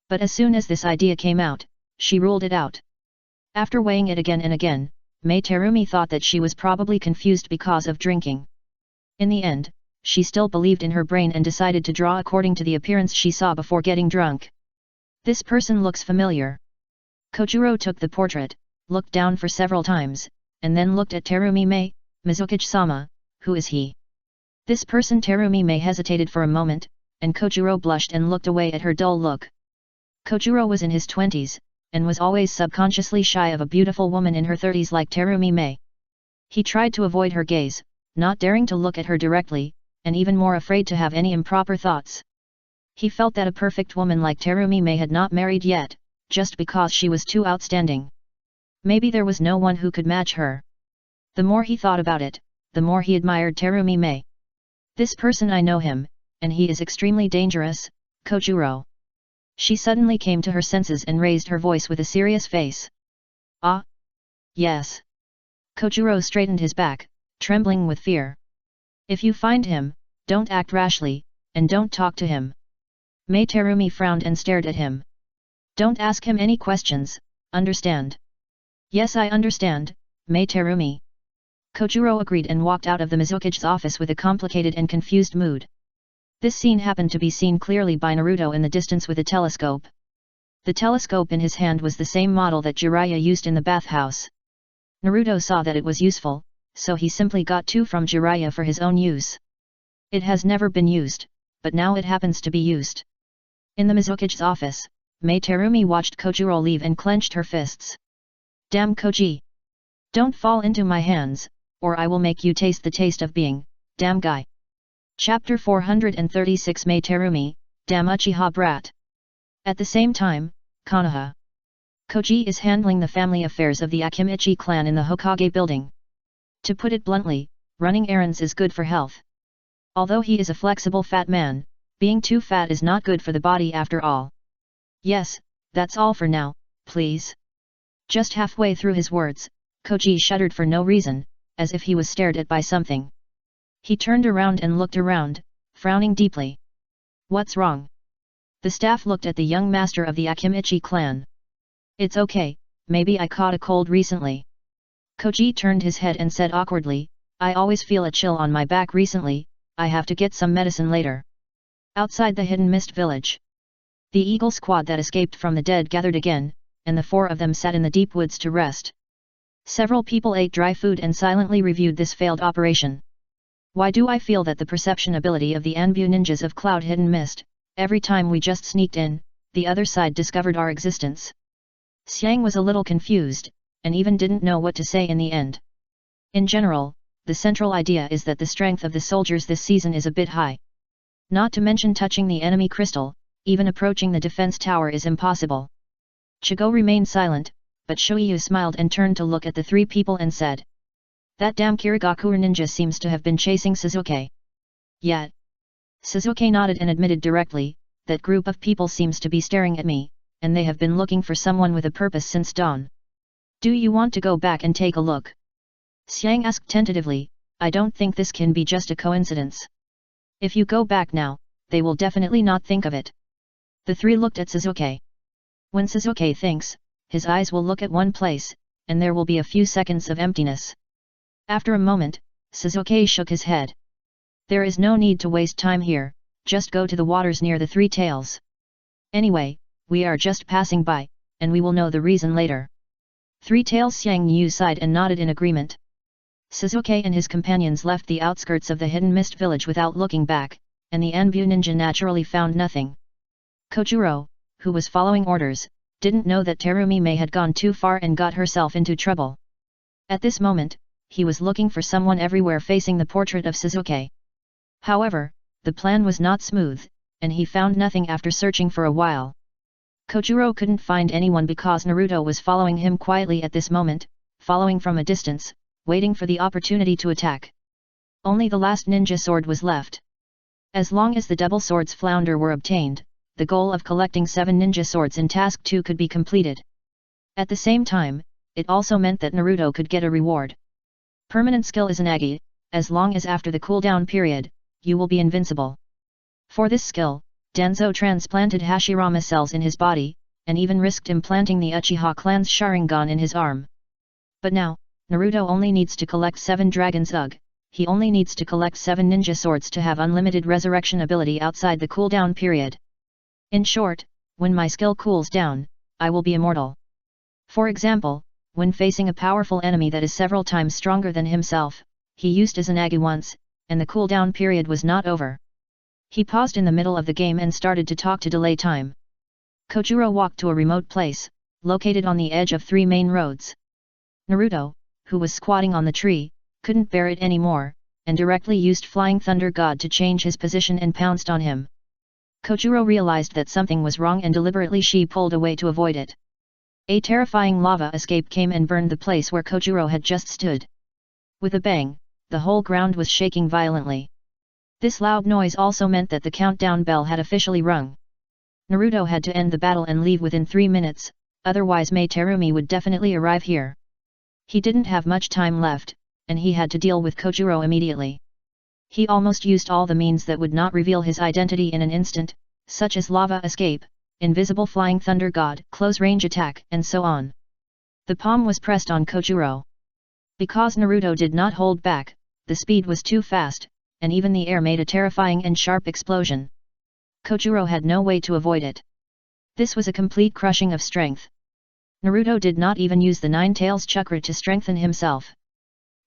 But as soon as this idea came out, she ruled it out. After weighing it again and again, Mei Terumi thought that she was probably confused because of drinking. In the end, she still believed in her brain and decided to draw according to the appearance she saw before getting drunk. This person looks familiar. Kojuro took the portrait, looked down for several times, and then looked at Terumi Mei. Mizukage-sama, who is he? This person. Terumi Mei hesitated for a moment, and Kojuro blushed and looked away at her dull look. Kojuro was in his 20s, and was always subconsciously shy of a beautiful woman in her 30s like Terumi Mei. He tried to avoid her gaze, not daring to look at her directly, and even more afraid to have any improper thoughts. He felt that a perfect woman like Terumi Mei had not married yet, just because she was too outstanding. Maybe there was no one who could match her. The more he thought about it, the more he admired Terumi Mei. This person, I know him, and he is extremely dangerous, Kojuro. She suddenly came to her senses and raised her voice with a serious face. Ah? Yes. Kojuro straightened his back, trembling with fear. If you find him, don't act rashly, and don't talk to him. Mei Terumi frowned and stared at him. Don't ask him any questions, understand? Yes, I understand, Mei Terumi. Kojuro agreed and walked out of the Mizukage's office with a complicated and confused mood. This scene happened to be seen clearly by Naruto in the distance with a telescope. The telescope in his hand was the same model that Jiraiya used in the bathhouse. Naruto saw that it was useful, so he simply got two from Jiraiya for his own use. It has never been used, but now it happens to be used. In the Mizukage's office, Mei Terumi watched Kojuro leave and clenched her fists. Damn Koji! Don't fall into my hands, or I will make you taste the taste of being, damn guy. Chapter 436 Mei Terumi, damn Uchiha brat. At the same time, Konoha. Koji is handling the family affairs of the Akimichi clan in the Hokage building. To put it bluntly, running errands is good for health. Although he is a flexible fat man, being too fat is not good for the body after all. Yes, that's all for now, please. Just halfway through his words, Koji shuddered for no reason, as if he was stared at by something. He turned around and looked around, frowning deeply. What's wrong? The staff looked at the young master of the Akimichi clan. It's okay, maybe I caught a cold recently. Koji turned his head and said awkwardly, I always feel a chill on my back recently, I have to get some medicine later. Outside the Hidden Mist village. The eagle squad that escaped from the dead gathered again, and the four of them sat in the deep woods to rest. Several people ate dry food and silently reviewed this failed operation. Why do I feel that the perception ability of the Anbu ninjas of Cloud Hidden Mist, every time we just sneaked in, the other side discovered our existence? Xiang was a little confused, and even didn't know what to say in the end. In general, the central idea is that the strength of the soldiers this season is a bit high. Not to mention touching the enemy crystal, even approaching the defense tower is impossible. Chigo remained silent, but Shoyu smiled and turned to look at the three people and said. That damn Kirigakure ninja seems to have been chasing Suzuki. Yet. Suzuki nodded and admitted directly, that group of people seems to be staring at me, and they have been looking for someone with a purpose since dawn. Do you want to go back and take a look? Xiang asked tentatively, I don't think this can be just a coincidence. If you go back now, they will definitely not think of it. The three looked at Suzuki. When Suzuki thinks, his eyes will look at one place, and there will be a few seconds of emptiness. After a moment, Suzuki shook his head. There is no need to waste time here, just go to the waters near the Three Tails. Anyway, we are just passing by, and we will know the reason later. Three Tails Xiang Yu sighed and nodded in agreement. Suzuki and his companions left the outskirts of the Hidden Mist village without looking back, and the Anbu ninja naturally found nothing. Kojuro, who was following orders, didn't know that Terumi Mei had gone too far and got herself into trouble. At this moment, he was looking for someone everywhere facing the portrait of Suzuki. However, the plan was not smooth, and he found nothing after searching for a while. Kojuro couldn't find anyone because Naruto was following him quietly at this moment, following from a distance, waiting for the opportunity to attack. Only the last ninja sword was left. As long as the double swords flounder were obtained, the goal of collecting 7 ninja swords in Task 2 could be completed. At the same time, it also meant that Naruto could get a reward. Permanent skill is an Agi, as long as after the cooldown period, you will be invincible. For this skill, Danzo transplanted Hashirama cells in his body, and even risked implanting the Uchiha clan's Sharingan in his arm. But now, Naruto only needs to collect 7 Dragon's Ugg, he only needs to collect 7 ninja swords to have unlimited resurrection ability outside the cooldown period. In short, when my skill cools down, I will be immortal. For example, when facing a powerful enemy that is several times stronger than himself, he used as an Agi once, and the cooldown period was not over. He paused in the middle of the game and started to talk to delay time. Kojuro walked to a remote place, located on the edge of 3 main roads. Naruto, who was squatting on the tree, couldn't bear it anymore, and directly used Flying Thunder God to change his position and pounced on him. Kojuro realized that something was wrong and deliberately she pulled away to avoid it. A terrifying lava escape came and burned the place where Kojuro had just stood. With a bang, the whole ground was shaking violently. This loud noise also meant that the countdown bell had officially rung. Naruto had to end the battle and leave within 3 minutes, otherwise Mei Terumi would definitely arrive here. He didn't have much time left, and he had to deal with Kojuro immediately. He almost used all the means that would not reveal his identity in an instant, such as lava escape, invisible flying thunder god, close-range attack, and so on. The palm was pressed on Kojuro. Because Naruto did not hold back, the speed was too fast, and even the air made a terrifying and sharp explosion. Kojuro had no way to avoid it. This was a complete crushing of strength. Naruto did not even use the Nine Tails chakra to strengthen himself.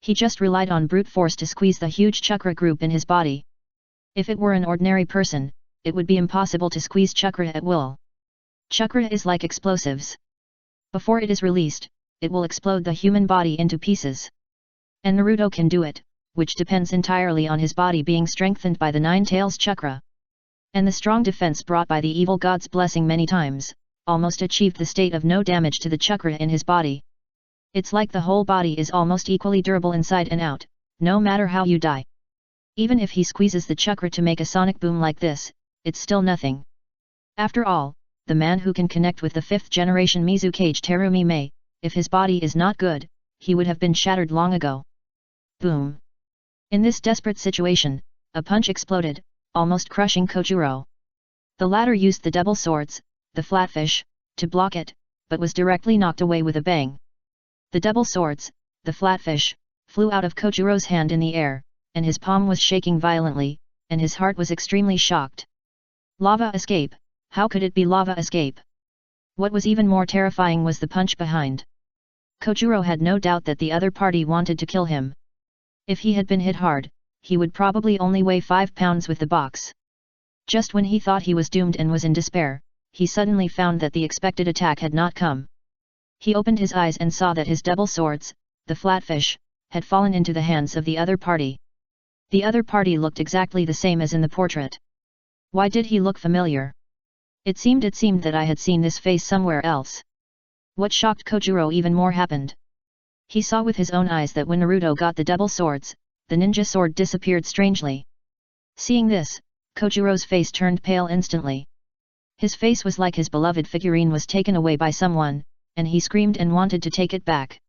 He just relied on brute force to squeeze the huge chakra group in his body. If it were an ordinary person, it would be impossible to squeeze chakra at will. Chakra is like explosives. Before it is released, it will explode the human body into pieces. And Naruto can do it, which depends entirely on his body being strengthened by the Nine Tails chakra. And the strong defense brought by the evil god's blessing many times, almost achieved the state of no damage to the chakra in his body. It's like the whole body is almost equally durable inside and out, no matter how you die. Even if he squeezes the chakra to make a sonic boom like this, it's still nothing. After all, the man who can connect with the 5th generation Mizukage Terumi Mei, if his body is not good, he would have been shattered long ago. Boom! In this desperate situation, a punch exploded, almost crushing Kojuro. The latter used the double swords, the flatfish, to block it, but was directly knocked away with a bang. The double swords, the flatfish, flew out of Kojuro's hand in the air, and his palm was shaking violently, and his heart was extremely shocked. Lava escape, how could it be lava escape? What was even more terrifying was the punch behind. Kojuro had no doubt that the other party wanted to kill him. If he had been hit hard, he would probably only weigh 5 pounds with the box. Just when he thought he was doomed and was in despair, he suddenly found that the expected attack had not come. He opened his eyes and saw that his double swords, the flatfish, had fallen into the hands of the other party. The other party looked exactly the same as in the portrait. Why did he look familiar? It seemed that I had seen this face somewhere else. What shocked Kojuro even more happened. He saw with his own eyes that when Naruto got the double swords, the ninja sword disappeared strangely. Seeing this, Kojuro's face turned pale instantly. His face was like his beloved figurine was taken away by someone, and he screamed and wanted to take it back.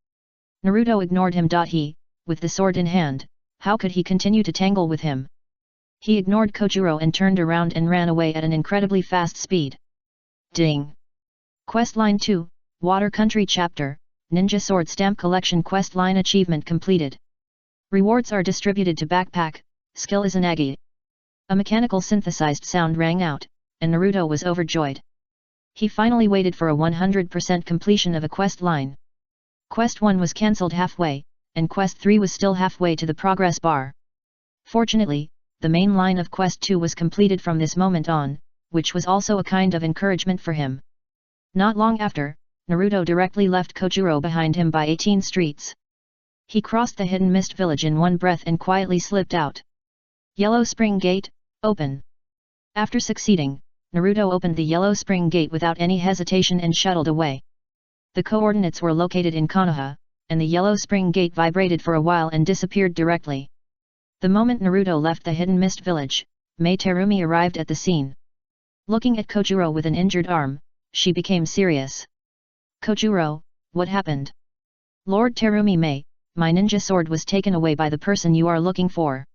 Naruto ignored him. He, with the sword in hand, how could he continue to tangle with him? He ignored Kojuro and turned around and ran away at an incredibly fast speed. Ding! Questline 2, Water Country Chapter, Ninja Sword Stamp Collection Questline Achievement completed. Rewards are distributed to backpack, skill is an Agi. A mechanical synthesized sound rang out, and Naruto was overjoyed. He finally waited for a 100% completion of a quest line. Quest 1 was cancelled halfway, and Quest 3 was still halfway to the progress bar. Fortunately, the main line of Quest 2 was completed from this moment on, which was also a kind of encouragement for him. Not long after, Naruto directly left Kojuro behind him by 18 streets. He crossed the hidden mist village in one breath and quietly slipped out. Yellow Spring Gate, open. After succeeding, Naruto opened the Yellow Spring Gate without any hesitation and shuttled away. The coordinates were located in Konoha, and the Yellow Spring Gate vibrated for a while and disappeared directly. The moment Naruto left the hidden mist village, Mei Terumi arrived at the scene. Looking at Kojuro with an injured arm, she became serious. Kojuro, what happened? Lord Terumi Mei, my ninja sword was taken away by the person you are looking for.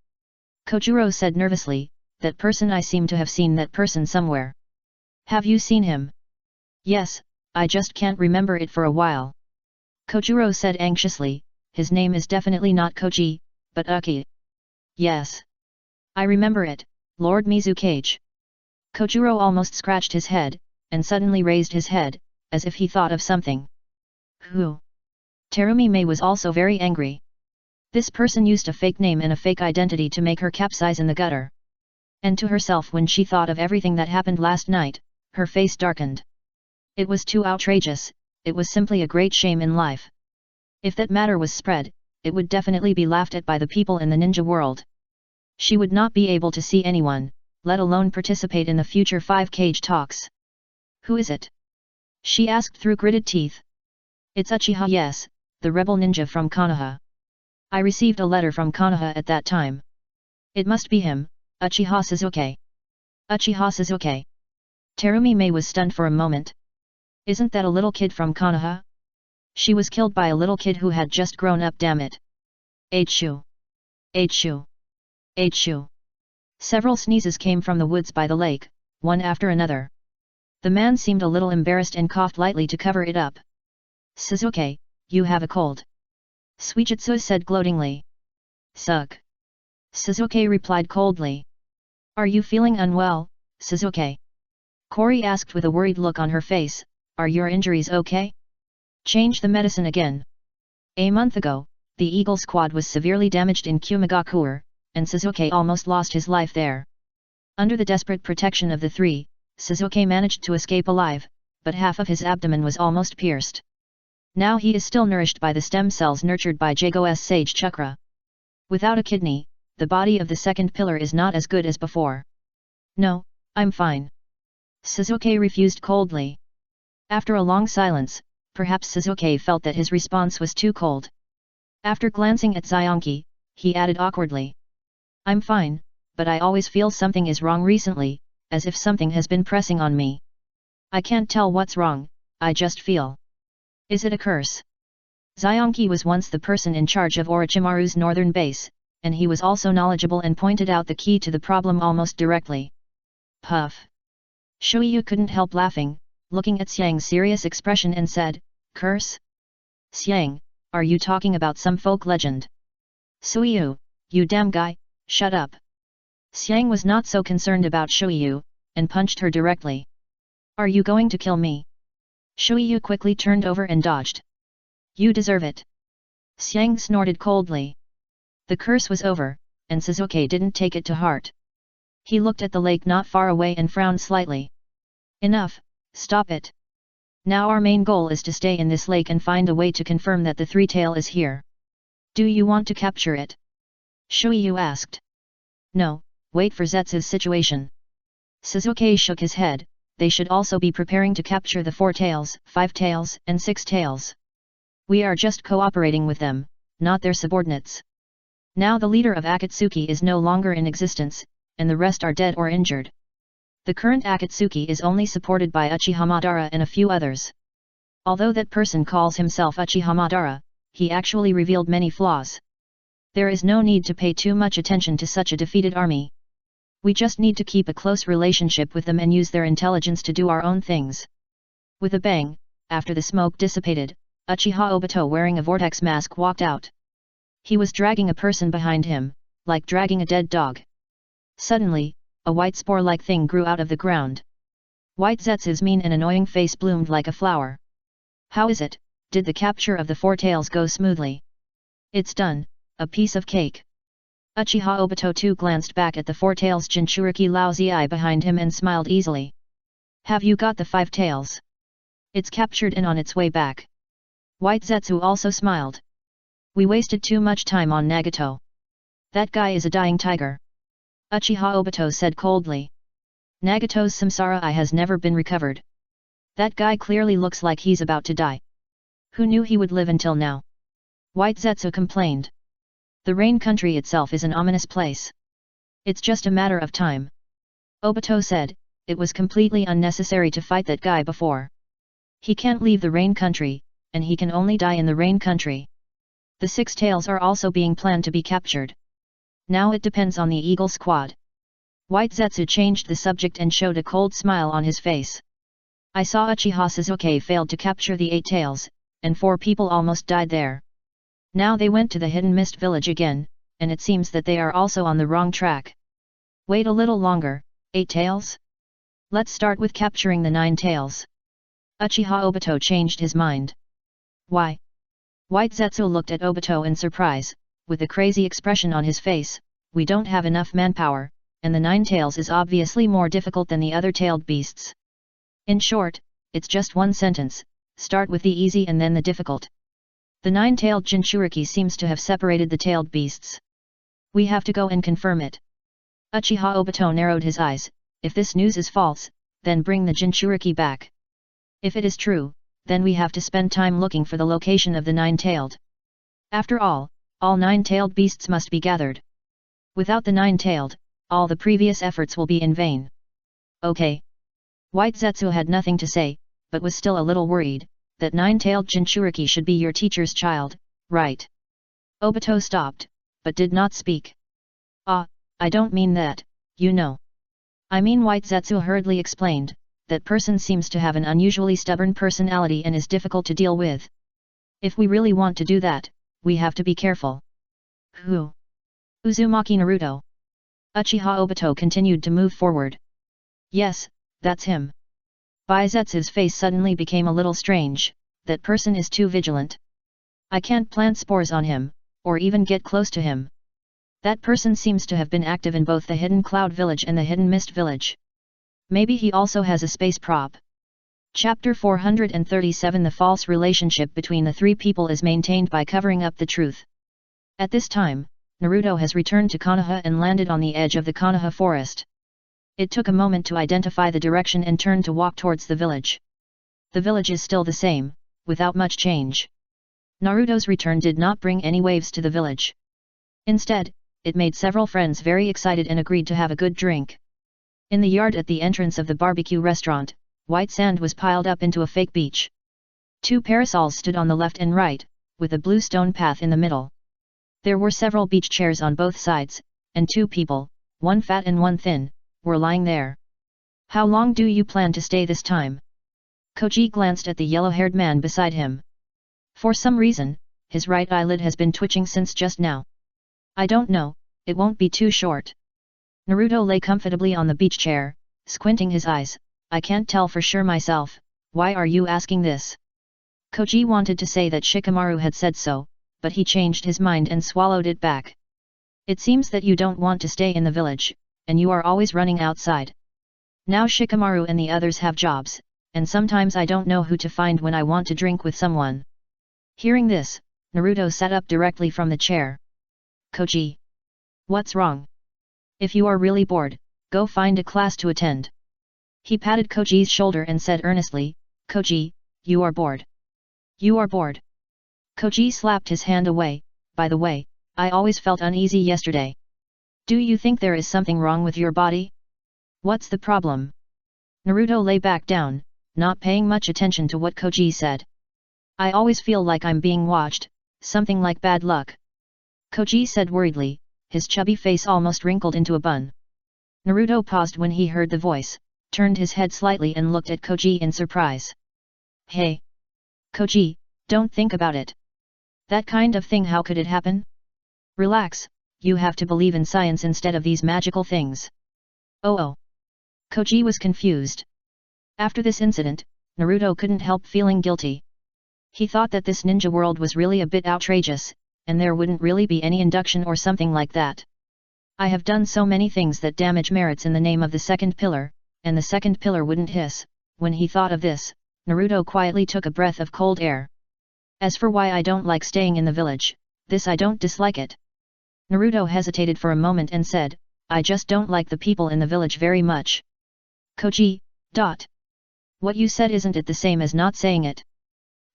Kojuro said nervously, that person I seem to have seen that person somewhere. Have you seen him? Yes, I just can't remember it for a while. Kojuro said anxiously, his name is definitely not Koji, but Uki. Yes. I remember it, Lord Mizukage. Kojuro almost scratched his head, and suddenly raised his head, as if he thought of something. Who? Terumi Mei was also very angry. This person used a fake name and a fake identity to make her capsize in the gutter. And to herself when she thought of everything that happened last night, her face darkened. It was too outrageous, it was simply a great shame in life. If that matter was spread, it would definitely be laughed at by the people in the ninja world. She would not be able to see anyone, let alone participate in the future 5-cage talks. Who is it? She asked through gritted teeth. It's Uchiha, yes, the rebel ninja from Konoha. I received a letter from Konoha at that time. It must be him, Uchiha Sasuke. Uchiha Sasuke. Terumi Mei was stunned for a moment. Isn't that a little kid from Konoha? She was killed by a little kid who had just grown up, damn it. Achoo. Achoo. Achoo. Several sneezes came from the woods by the lake, one after another. The man seemed a little embarrassed and coughed lightly to cover it up. Sasuke, you have a cold. Suijutsu said gloatingly. Suck. Sasuke replied coldly. Are you feeling unwell, Sasuke? Kori asked with a worried look on her face. Are your injuries okay? Change the medicine again. A month ago, the Eagle Squad was severely damaged in Kumagakure, and Sasuke almost lost his life there. Under the desperate protection of the three, Sasuke managed to escape alive, but half of his abdomen was almost pierced. Now he is still nourished by the stem cells nurtured by Jago's Sage Chakra. Without a kidney, the body of the second pillar is not as good as before. No, I'm fine. Sasuke refused coldly. After a long silence, perhaps Sasuke felt that his response was too cold. After glancing at Zionki, he added awkwardly. I'm fine, but I always feel something is wrong recently, as if something has been pressing on me. I can't tell what's wrong, I just feel. Is it a curse? Zionki was once the person in charge of Orochimaru's northern base, and he was also knowledgeable and pointed out the key to the problem almost directly. Puff. Shuiyu couldn't help laughing, looking at Xiang's serious expression and said, Curse? Xiang, are you talking about some folk legend? Shuiyu, you damn guy, shut up. Xiang was not so concerned about Shuiyu, and punched her directly. Are you going to kill me? Shuiyu quickly turned over and dodged. You deserve it. Xiang snorted coldly. The curse was over, and Sasuke didn't take it to heart. He looked at the lake not far away and frowned slightly. Enough, stop it. Now our main goal is to stay in this lake and find a way to confirm that the three-tail is here. Do you want to capture it? Shuiyu asked. No, wait for Zetsu's situation. Sasuke shook his head. They should also be preparing to capture the 4 tails, 5 tails, and 6 tails. We are just cooperating with them, not their subordinates. Now the leader of Akatsuki is no longer in existence, and the rest are dead or injured. The current Akatsuki is only supported by Uchiha Madara and a few others. Although that person calls himself Uchiha Madara, he actually revealed many flaws. There is no need to pay too much attention to such a defeated army. We just need to keep a close relationship with them and use their intelligence to do our own things. With a bang, after the smoke dissipated, Uchiha Obito wearing a vortex mask walked out. He was dragging a person behind him, like dragging a dead dog. Suddenly, a white spore-like thing grew out of the ground. White Zetsu's mean and annoying face bloomed like a flower. How is it, did the capture of the 4 tails go smoothly? It's done, a piece of cake. Uchiha Obito too glanced back at the 4 tails Jinchuriki Laozi behind him and smiled easily. Have you got the 5 tails? It's captured and on its way back. White Zetsu also smiled. We wasted too much time on Nagato. That guy is a dying tiger. Uchiha Obito said coldly. Nagato's samsara eye has never been recovered. That guy clearly looks like he's about to die. Who knew he would live until now? White Zetsu complained. The rain country itself is an ominous place. It's just a matter of time. Obito said, it was completely unnecessary to fight that guy before. He can't leave the rain country, and he can only die in the rain country. The 6 tails are also being planned to be captured. Now it depends on the Eagle Squad. White Zetsu changed the subject and showed a cold smile on his face. I saw Uchiha Sasuke failed to capture the 8 tails, and 4 people almost died there. Now they went to the Hidden Mist village again, and it seems that they are also on the wrong track. Wait a little longer, 8 tails? Let's start with capturing the 9 tails. Uchiha Obito changed his mind. Why? White Zetsu looked at Obito in surprise, with a crazy expression on his face. We don't have enough manpower, and the 9 tails is obviously more difficult than the other tailed beasts. In short, it's just one sentence, start with the easy and then the difficult. The nine-tailed Jinchuriki seems to have separated the tailed beasts. We have to go and confirm it. Uchiha Obito narrowed his eyes, if this news is false, then bring the Jinchuriki back. If it is true, then we have to spend time looking for the location of the nine-tailed. After all nine-tailed beasts must be gathered. Without the nine-tailed, all the previous efforts will be in vain. Okay. White Zetsu had nothing to say, but was still a little worried, that nine-tailed Jinchuriki should be your teacher's child, right? Obito stopped, but did not speak. I don't mean that, you know. I mean, White Zetsu hurriedly explained, that person seems to have an unusually stubborn personality and is difficult to deal with. If we really want to do that, we have to be careful. Who? Uzumaki Naruto. Uchiha Obito continued to move forward. Yes, that's him. Baizetsu's face suddenly became a little strange, that person is too vigilant. I can't plant spores on him, or even get close to him. That person seems to have been active in both the Hidden Cloud Village and the Hidden Mist Village. Maybe he also has a space prop. Chapter 437. The false relationship between the three people is maintained by covering up the truth. At this time, Naruto has returned to Konoha and landed on the edge of the Konoha forest. It took a moment to identify the direction and turn to walk towards the village. The village is still the same, without much change. Naruto's return did not bring any waves to the village. Instead, it made several friends very excited and agreed to have a good drink. In the yard at the entrance of the barbecue restaurant, white sand was piled up into a fake beach. Two parasols stood on the left and right, with a blue stone path in the middle. There were several beach chairs on both sides, and two people, one fat and one thin, were lying there. How long do you plan to stay this time? Koji glanced at the yellow-haired man beside him. For some reason, his right eyelid has been twitching since just now. I don't know, it won't be too short. Naruto lay comfortably on the beach chair, squinting his eyes. I can't tell for sure myself, why are you asking this? Koji wanted to say that Shikamaru had said so, but he changed his mind and swallowed it back. It seems that you don't want to stay in the village, and you are always running outside. Now Shikamaru and the others have jobs, and sometimes I don't know who to find when I want to drink with someone. Hearing this, Naruto sat up directly from the chair. Koji. What's wrong? If you are really bored, go find a class to attend. He patted Koji's shoulder and said earnestly, Koji, you are bored. You are bored. Koji slapped his hand away. By the way, I always felt uneasy yesterday. Do you think there is something wrong with your body? What's the problem? Naruto lay back down, not paying much attention to what Koji said. I always feel like I'm being watched, something like bad luck. Koji said worriedly, his chubby face almost wrinkled into a bun. Naruto paused when he heard the voice, turned his head slightly and looked at Koji in surprise. Hey! Koji, don't think about it. That kind of thing, how could it happen? Relax, you have to believe in science instead of these magical things. Oh. Koji was confused. After this incident, Naruto couldn't help feeling guilty. He thought that this ninja world was really a bit outrageous, and there wouldn't really be any induction or something like that. I have done so many things that damage merits in the name of the second pillar, and the second pillar wouldn't hiss. When he thought of this, Naruto quietly took a breath of cold air. As for why I don't like staying in the village, this I don't dislike it. Naruto hesitated for a moment and said, I just don't like the people in the village very much. Koji. What you said, isn't it the same as not saying it?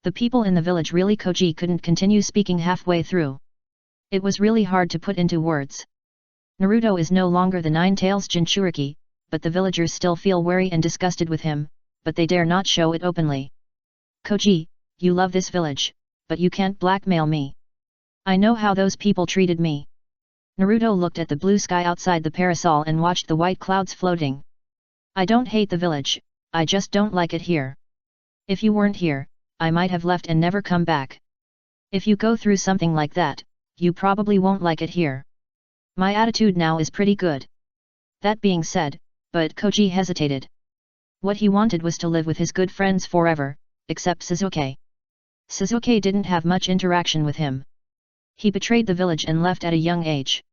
The people in the village really. Koji couldn't continue speaking halfway through. It was really hard to put into words. Naruto is no longer the Nine-Tails Jinchuriki, but the villagers still feel wary and disgusted with him, but they dare not show it openly. Koji, you love this village, but you can't blackmail me. I know how those people treated me. Naruto looked at the blue sky outside the parasol and watched the white clouds floating. I don't hate the village, I just don't like it here. If you weren't here, I might have left and never come back. If you go through something like that, you probably won't like it here. My attitude now is pretty good. That being said, but Koji hesitated. What he wanted was to live with his good friends forever, except Sasuke. Sasuke didn't have much interaction with him. He betrayed the village and left at a young age.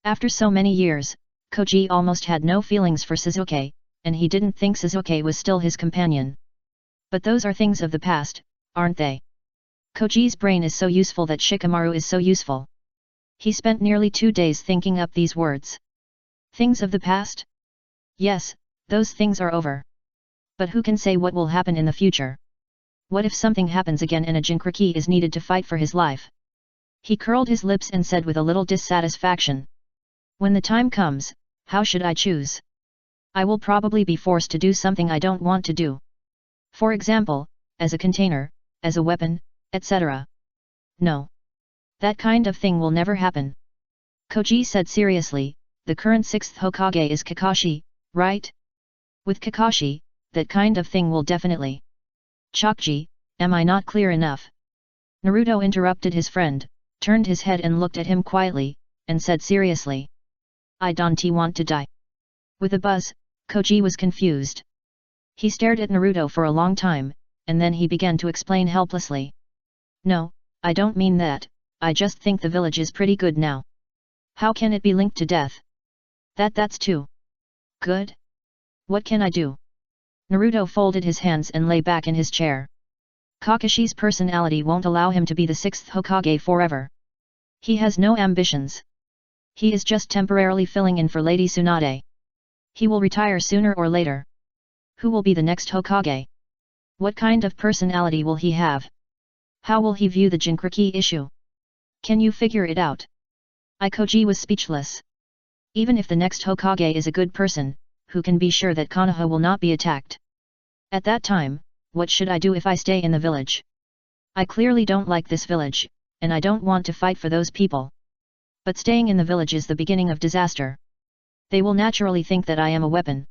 After so many years, Koji almost had no feelings for Sasuke, and he didn't think Sasuke was still his companion. But those are things of the past, aren't they? Koji's brain is so useful that Shikamaru is so useful. He spent nearly 2 days thinking up these words. Things of the past? Yes, those things are over. But who can say what will happen in the future? What if something happens again and a Jinchuriki is needed to fight for his life? He curled his lips and said with a little dissatisfaction. When the time comes, how should I choose? I will probably be forced to do something I don't want to do. For example, as a container, as a weapon, etc. No. That kind of thing will never happen. Koji said seriously, the current 6th Hokage is Kakashi, right? With Kakashi, that kind of thing will definitely. Chokji, am I not clear enough? Naruto interrupted his friend, turned his head and looked at him quietly, and said seriously. I don't want to die. With a buzz, Koji was confused. He stared at Naruto for a long time, and then he began to explain helplessly. No, I don't mean that, I just think the village is pretty good now. How can it be linked to death? That's too good? What can I do? Naruto folded his hands and lay back in his chair. Kakashi's personality won't allow him to be the 6th Hokage forever. He has no ambitions. He is just temporarily filling in for Lady Tsunade. He will retire sooner or later. Who will be the next Hokage? What kind of personality will he have? How will he view the Jinchuriki issue? Can you figure it out? Koji was speechless. Even if the next Hokage is a good person, who can be sure that Konoha will not be attacked? At that time, what should I do if I stay in the village? I clearly don't like this village, and I don't want to fight for those people. But staying in the village is the beginning of disaster. They will naturally think that I am a weapon.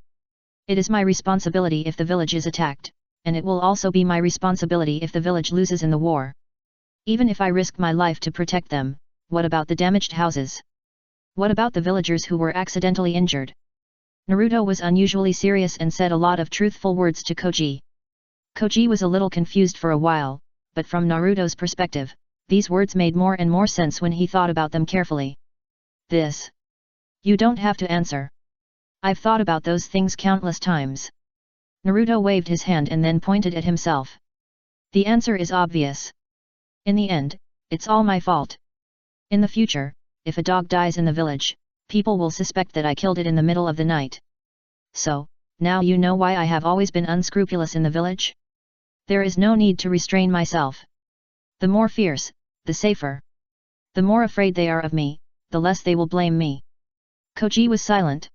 It is my responsibility if the village is attacked, and it will also be my responsibility if the village loses in the war. Even if I risk my life to protect them, what about the damaged houses? What about the villagers who were accidentally injured? Naruto was unusually serious and said a lot of truthful words to Koji. Koji was a little confused for a while, but from Naruto's perspective, these words made more and more sense when he thought about them carefully. This. You don't have to answer. I've thought about those things countless times. Naruto waved his hand and then pointed at himself. The answer is obvious. In the end, it's all my fault. In the future, if a dog dies in the village, people will suspect that I killed it in the middle of the night. So, now you know why I have always been unscrupulous in the village? There is no need to restrain myself. The more fierce, the safer. The more afraid they are of me, the less they will blame me. Koji was silent.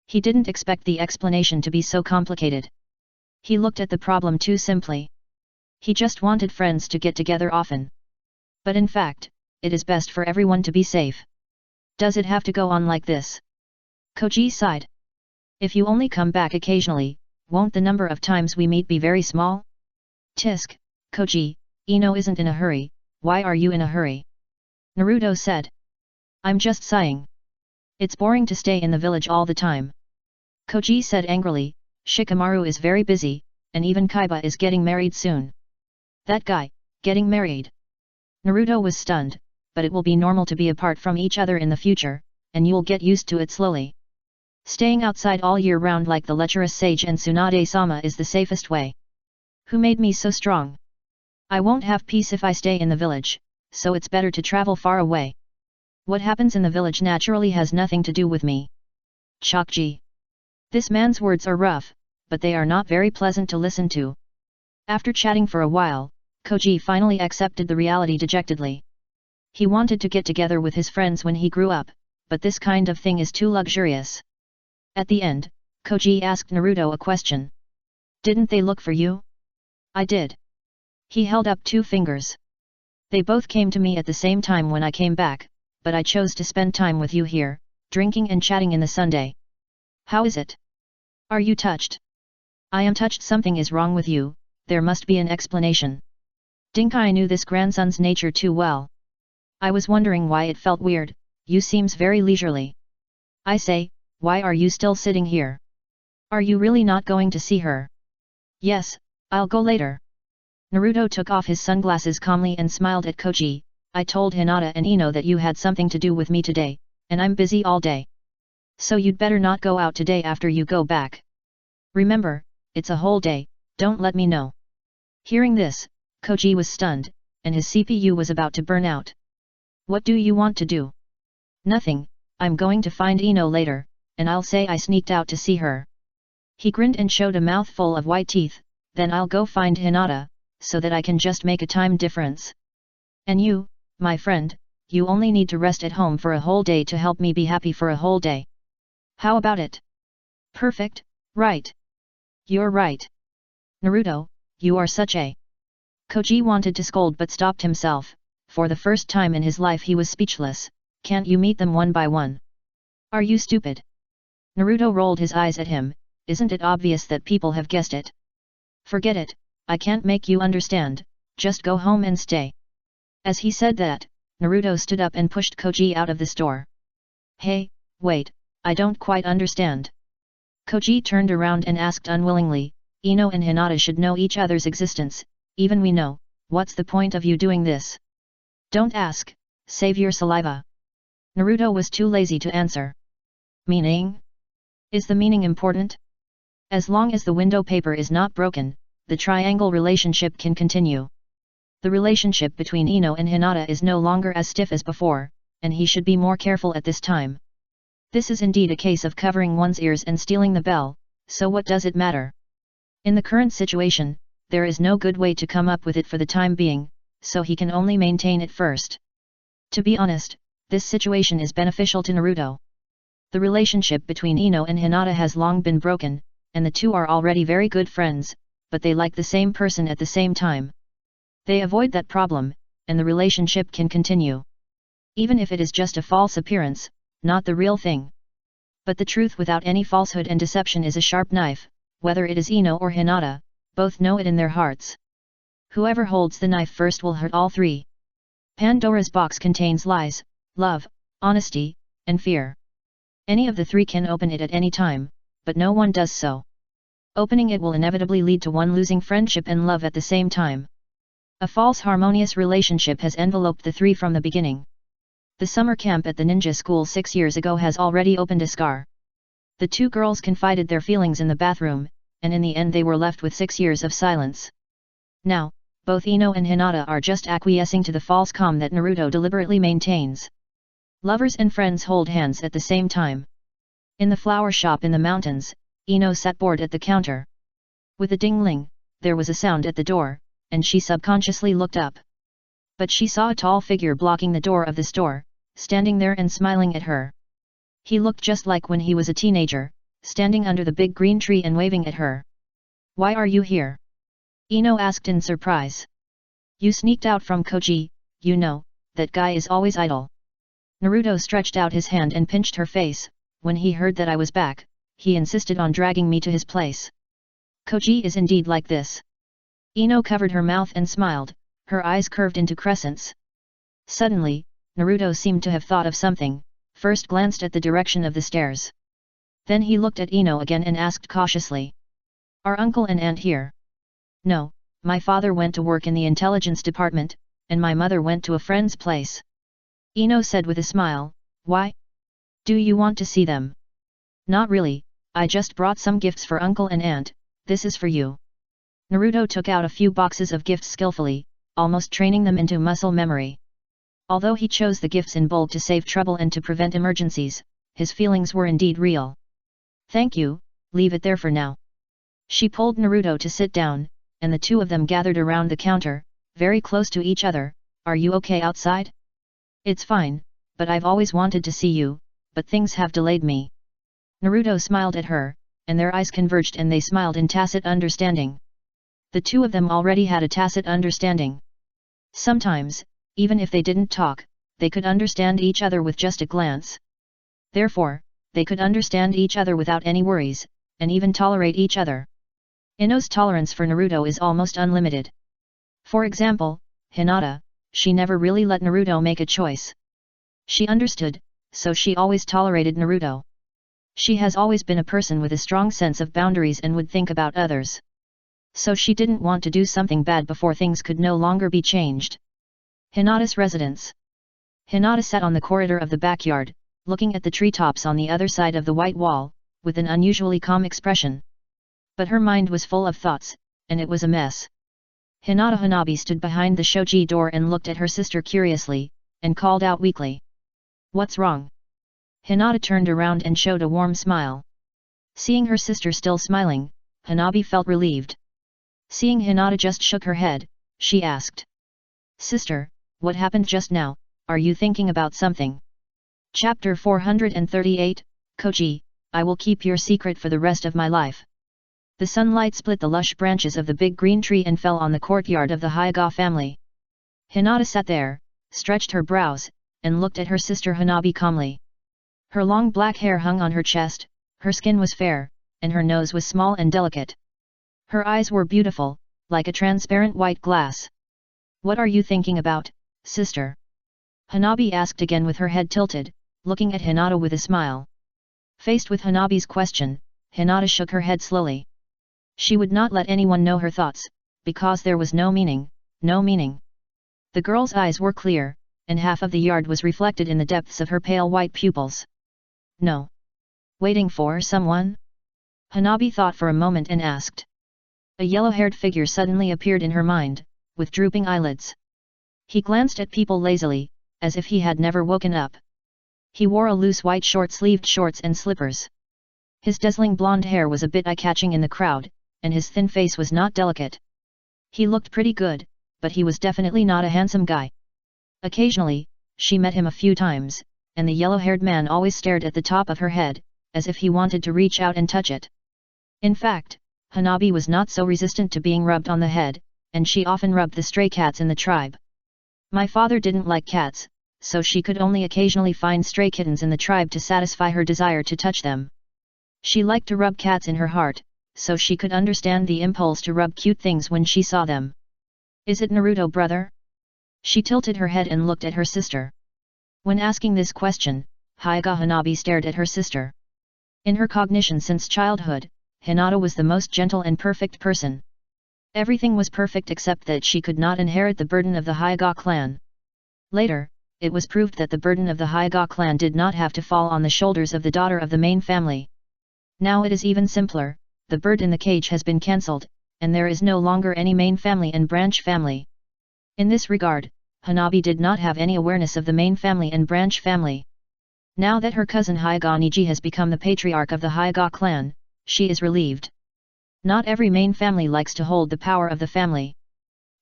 He didn't expect the explanation to be so complicated. He looked at the problem too simply. He just wanted friends to get together often. But in fact, it is best for everyone to be safe. Does it have to go on like this? Koji sighed. If you only come back occasionally, won't the number of times we meet be very small? Tisk, Koji, Ino isn't in a hurry, why are you in a hurry? Naruto said. I'm just sighing. It's boring to stay in the village all the time. Koji said angrily, Shikamaru is very busy, and even Kaiba is getting married soon. That guy, getting married? Naruto was stunned, but it will be normal to be apart from each other in the future, and you'll get used to it slowly. Staying outside all year round like the lecherous sage and Tsunade-sama is the safest way. Who made me so strong? I won't have peace if I stay in the village, so it's better to travel far away. What happens in the village naturally has nothing to do with me. Chokji. This man's words are rough, but they are not very pleasant to listen to. After chatting for a while, Koji finally accepted the reality dejectedly. He wanted to get together with his friends when he grew up, but this kind of thing is too luxurious. At the end, Koji asked Naruto a question. Didn't they look for you? I did. He held up 2 fingers. They both came to me at the same time when I came back, but I chose to spend time with you here, drinking and chatting in the Sunday. How is it? Are you touched? I am touched. Something is wrong with you, there must be an explanation. Dinkai knew this grandson's nature too well. I was wondering why it felt weird, you seems very leisurely. I say, why are you still sitting here? Are you really not going to see her? Yes, I'll go later. Naruto took off his sunglasses calmly and smiled at Koji. I told Hinata and Ino that you had something to do with me today, and I'm busy all day. So you'd better not go out today after you go back. Remember, it's a whole day, don't let me know. Hearing this, Koji was stunned, and his CPU was about to burn out. What do you want to do? Nothing, I'm going to find Ino later, and I'll say I sneaked out to see her. He grinned and showed a mouthful of white teeth, then I'll go find Hinata, so that I can just make a time difference. And you, my friend, you only need to rest at home for a whole day to help me be happy for a whole day. How about it? Perfect, right? You're right. Naruto, you are such a... Koji wanted to scold but stopped himself. For the first time in his life he was speechless. Can't you meet them one by one? Are you stupid? Naruto rolled his eyes at him. Isn't it obvious that people have guessed it? Forget it, I can't make you understand, just go home and stay. As he said that, Naruto stood up and pushed Koji out of the store. Hey, wait, I don't quite understand. Koji turned around and asked unwillingly, Ino and Hinata should know each other's existence, even we know, what's the point of you doing this? Don't ask, save your saliva. Naruto was too lazy to answer. Meaning? Is the meaning important? As long as the window paper is not broken, the triangle relationship can continue. The relationship between Ino and Hinata is no longer as stiff as before, and he should be more careful at this time. This is indeed a case of covering one's ears and stealing the bell, so what does it matter? In the current situation, there is no good way to come up with it for the time being, so he can only maintain it first. To be honest, this situation is beneficial to Naruto. The relationship between Ino and Hinata has long been broken, and the two are already very good friends, but they like the same person at the same time. They avoid that problem, and the relationship can continue. Even if it is just a false appearance, not the real thing. But the truth without any falsehood and deception is a sharp knife, whether it is Ino or Hinata, both know it in their hearts. Whoever holds the knife first will hurt all three. Pandora's box contains lies, love, honesty, and fear. Any of the three can open it at any time, but no one does so. Opening it will inevitably lead to one losing friendship and love at the same time. A false harmonious relationship has enveloped the three from the beginning. The summer camp at the ninja school 6 years ago has already opened a scar. The two girls confided their feelings in the bathroom, and in the end they were left with 6 years of silence. Now, both Ino and Hinata are just acquiescing to the false calm that Naruto deliberately maintains. Lovers and friends hold hands at the same time. In the flower shop in the mountains, Ino sat bored at the counter. With a ding-ling, there was a sound at the door, and she subconsciously looked up. But she saw a tall figure blocking the door of the store, standing there and smiling at her. He looked just like when he was a teenager, standing under the big green tree and waving at her. Why are you here? Ino asked in surprise. You sneaked out from Koji, you know, that guy is always idle. Naruto stretched out his hand and pinched her face. When he heard that I was back, he insisted on dragging me to his place. Koji is indeed like this. Ino covered her mouth and smiled, her eyes curved into crescents. Suddenly, Naruto seemed to have thought of something, first glanced at the direction of the stairs. Then he looked at Ino again and asked cautiously. Are uncle and aunt here? No, my father went to work in the intelligence department, and my mother went to a friend's place. Ino said with a smile, why? Do you want to see them? Not really, I just brought some gifts for uncle and aunt, this is for you. Naruto took out a few boxes of gifts skillfully, almost training them into muscle memory. Although he chose the gifts in bold to save trouble and to prevent emergencies, his feelings were indeed real. Thank you, leave it there for now. She pulled Naruto to sit down, and the two of them gathered around the counter, very close to each other. Are you okay outside? It's fine, but I've always wanted to see you, but things have delayed me. Naruto smiled at her, and their eyes converged and they smiled in tacit understanding. The two of them already had a tacit understanding. Sometimes, even if they didn't talk, they could understand each other with just a glance. Therefore, they could understand each other without any worries, and even tolerate each other. Ino's tolerance for Naruto is almost unlimited. For example, Hinata, she never really let Naruto make a choice. She understood, so she always tolerated Naruto. She has always been a person with a strong sense of boundaries and would think about others. So she didn't want to do something bad before things could no longer be changed. Hinata's residence. Hinata sat on the corridor of the backyard, looking at the treetops on the other side of the white wall, with an unusually calm expression. But her mind was full of thoughts, and it was a mess. Hinata Hanabi stood behind the shoji door and looked at her sister curiously, and called out weakly. What's wrong? Hinata turned around and showed a warm smile. Seeing her sister still smiling, Hanabi felt relieved. Seeing Hinata just shook her head, she asked. Sister, what happened just now, are you thinking about something? Chapter 438, Koji, I will keep your secret for the rest of my life. The sunlight split the lush branches of the big green tree and fell on the courtyard of the Hyuga family. Hinata sat there, stretched her brows, and looked at her sister Hanabi calmly. Her long black hair hung on her chest, her skin was fair, and her nose was small and delicate. Her eyes were beautiful, like a transparent white glass. What are you thinking about, sister? Hanabi asked again with her head tilted, looking at Hinata with a smile. Faced with Hanabi's question, Hinata shook her head slowly. She would not let anyone know her thoughts, because there was no meaning, no meaning. The girl's eyes were clear, and half of the yard was reflected in the depths of her pale white pupils. No. Waiting for someone? Hanabi thought for a moment and asked. A yellow-haired figure suddenly appeared in her mind, with drooping eyelids. He glanced at people lazily, as if he had never woken up. He wore a loose white short-sleeved shorts and slippers. His dazzling blonde hair was a bit eye-catching in the crowd, and his thin face was not delicate. He looked pretty good, but he was definitely not a handsome guy. Occasionally, she met him a few times, and the yellow-haired man always stared at the top of her head, as if he wanted to reach out and touch it. In fact, Hanabi was not so resistant to being rubbed on the head, and she often rubbed the stray cats in the tribe. My father didn't like cats, so she could only occasionally find stray kittens in the tribe to satisfy her desire to touch them. She liked to rub cats in her heart, so she could understand the impulse to rub cute things when she saw them. Is it Naruto, brother? She tilted her head and looked at her sister. When asking this question, Hyuga Hanabi stared at her sister. In her cognition since childhood, Hinata was the most gentle and perfect person. Everything was perfect except that she could not inherit the burden of the Hyuga clan. Later, it was proved that the burden of the Hyuga clan did not have to fall on the shoulders of the daughter of the main family. Now it is even simpler, the bird in the cage has been cancelled, and there is no longer any main family and branch family. In this regard, Hanabi did not have any awareness of the main family and branch family. Now that her cousin Hyuga Niji has become the patriarch of the Hyuga clan, she is relieved. Not every main family likes to hold the power of the family.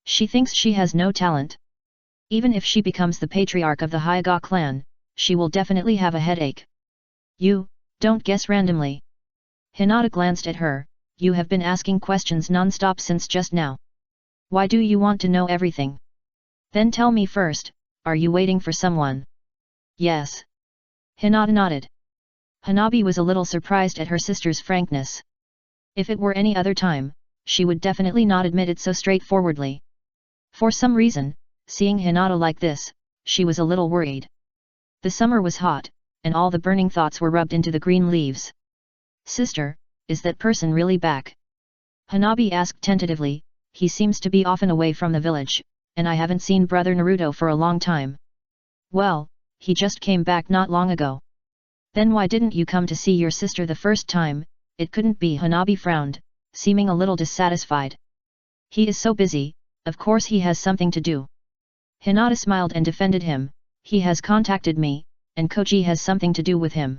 She thinks she has no talent. Even if she becomes the patriarch of the Hyuga clan, she will definitely have a headache. You, don't guess randomly. Hinata glanced at her. You have been asking questions non-stop since just now. Why do you want to know everything? Then tell me first, are you waiting for someone? Yes. Hinata nodded. Hanabi was a little surprised at her sister's frankness. If it were any other time, she would definitely not admit it so straightforwardly. For some reason, seeing Hinata like this, she was a little worried. The summer was hot, and all the burning thoughts were rubbed into the green leaves. Sister, is that person really back? Hanabi asked tentatively. He seems to be often away from the village, and I haven't seen brother Naruto for a long time. Well, he just came back not long ago. Then why didn't you come to see your sister the first time? It couldn't be. Hanabi frowned, seeming a little dissatisfied. He is so busy, of course he has something to do. Hinata smiled and defended him. He has contacted me, and Koji has something to do with him.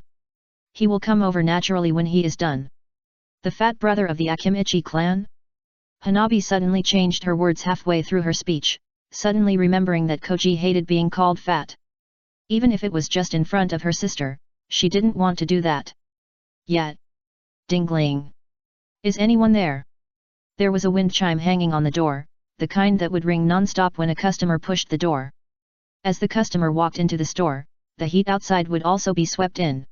He will come over naturally when he is done. The fat brother of the Akimichi clan? Hanabi suddenly changed her words halfway through her speech, suddenly remembering that Koji hated being called fat. Even if it was just in front of her sister, she didn't want to do that. Yet. Dingling. Is anyone there? There was a wind chime hanging on the door, the kind that would ring non-stop when a customer pushed the door. As the customer walked into the store, the heat outside would also be swept in.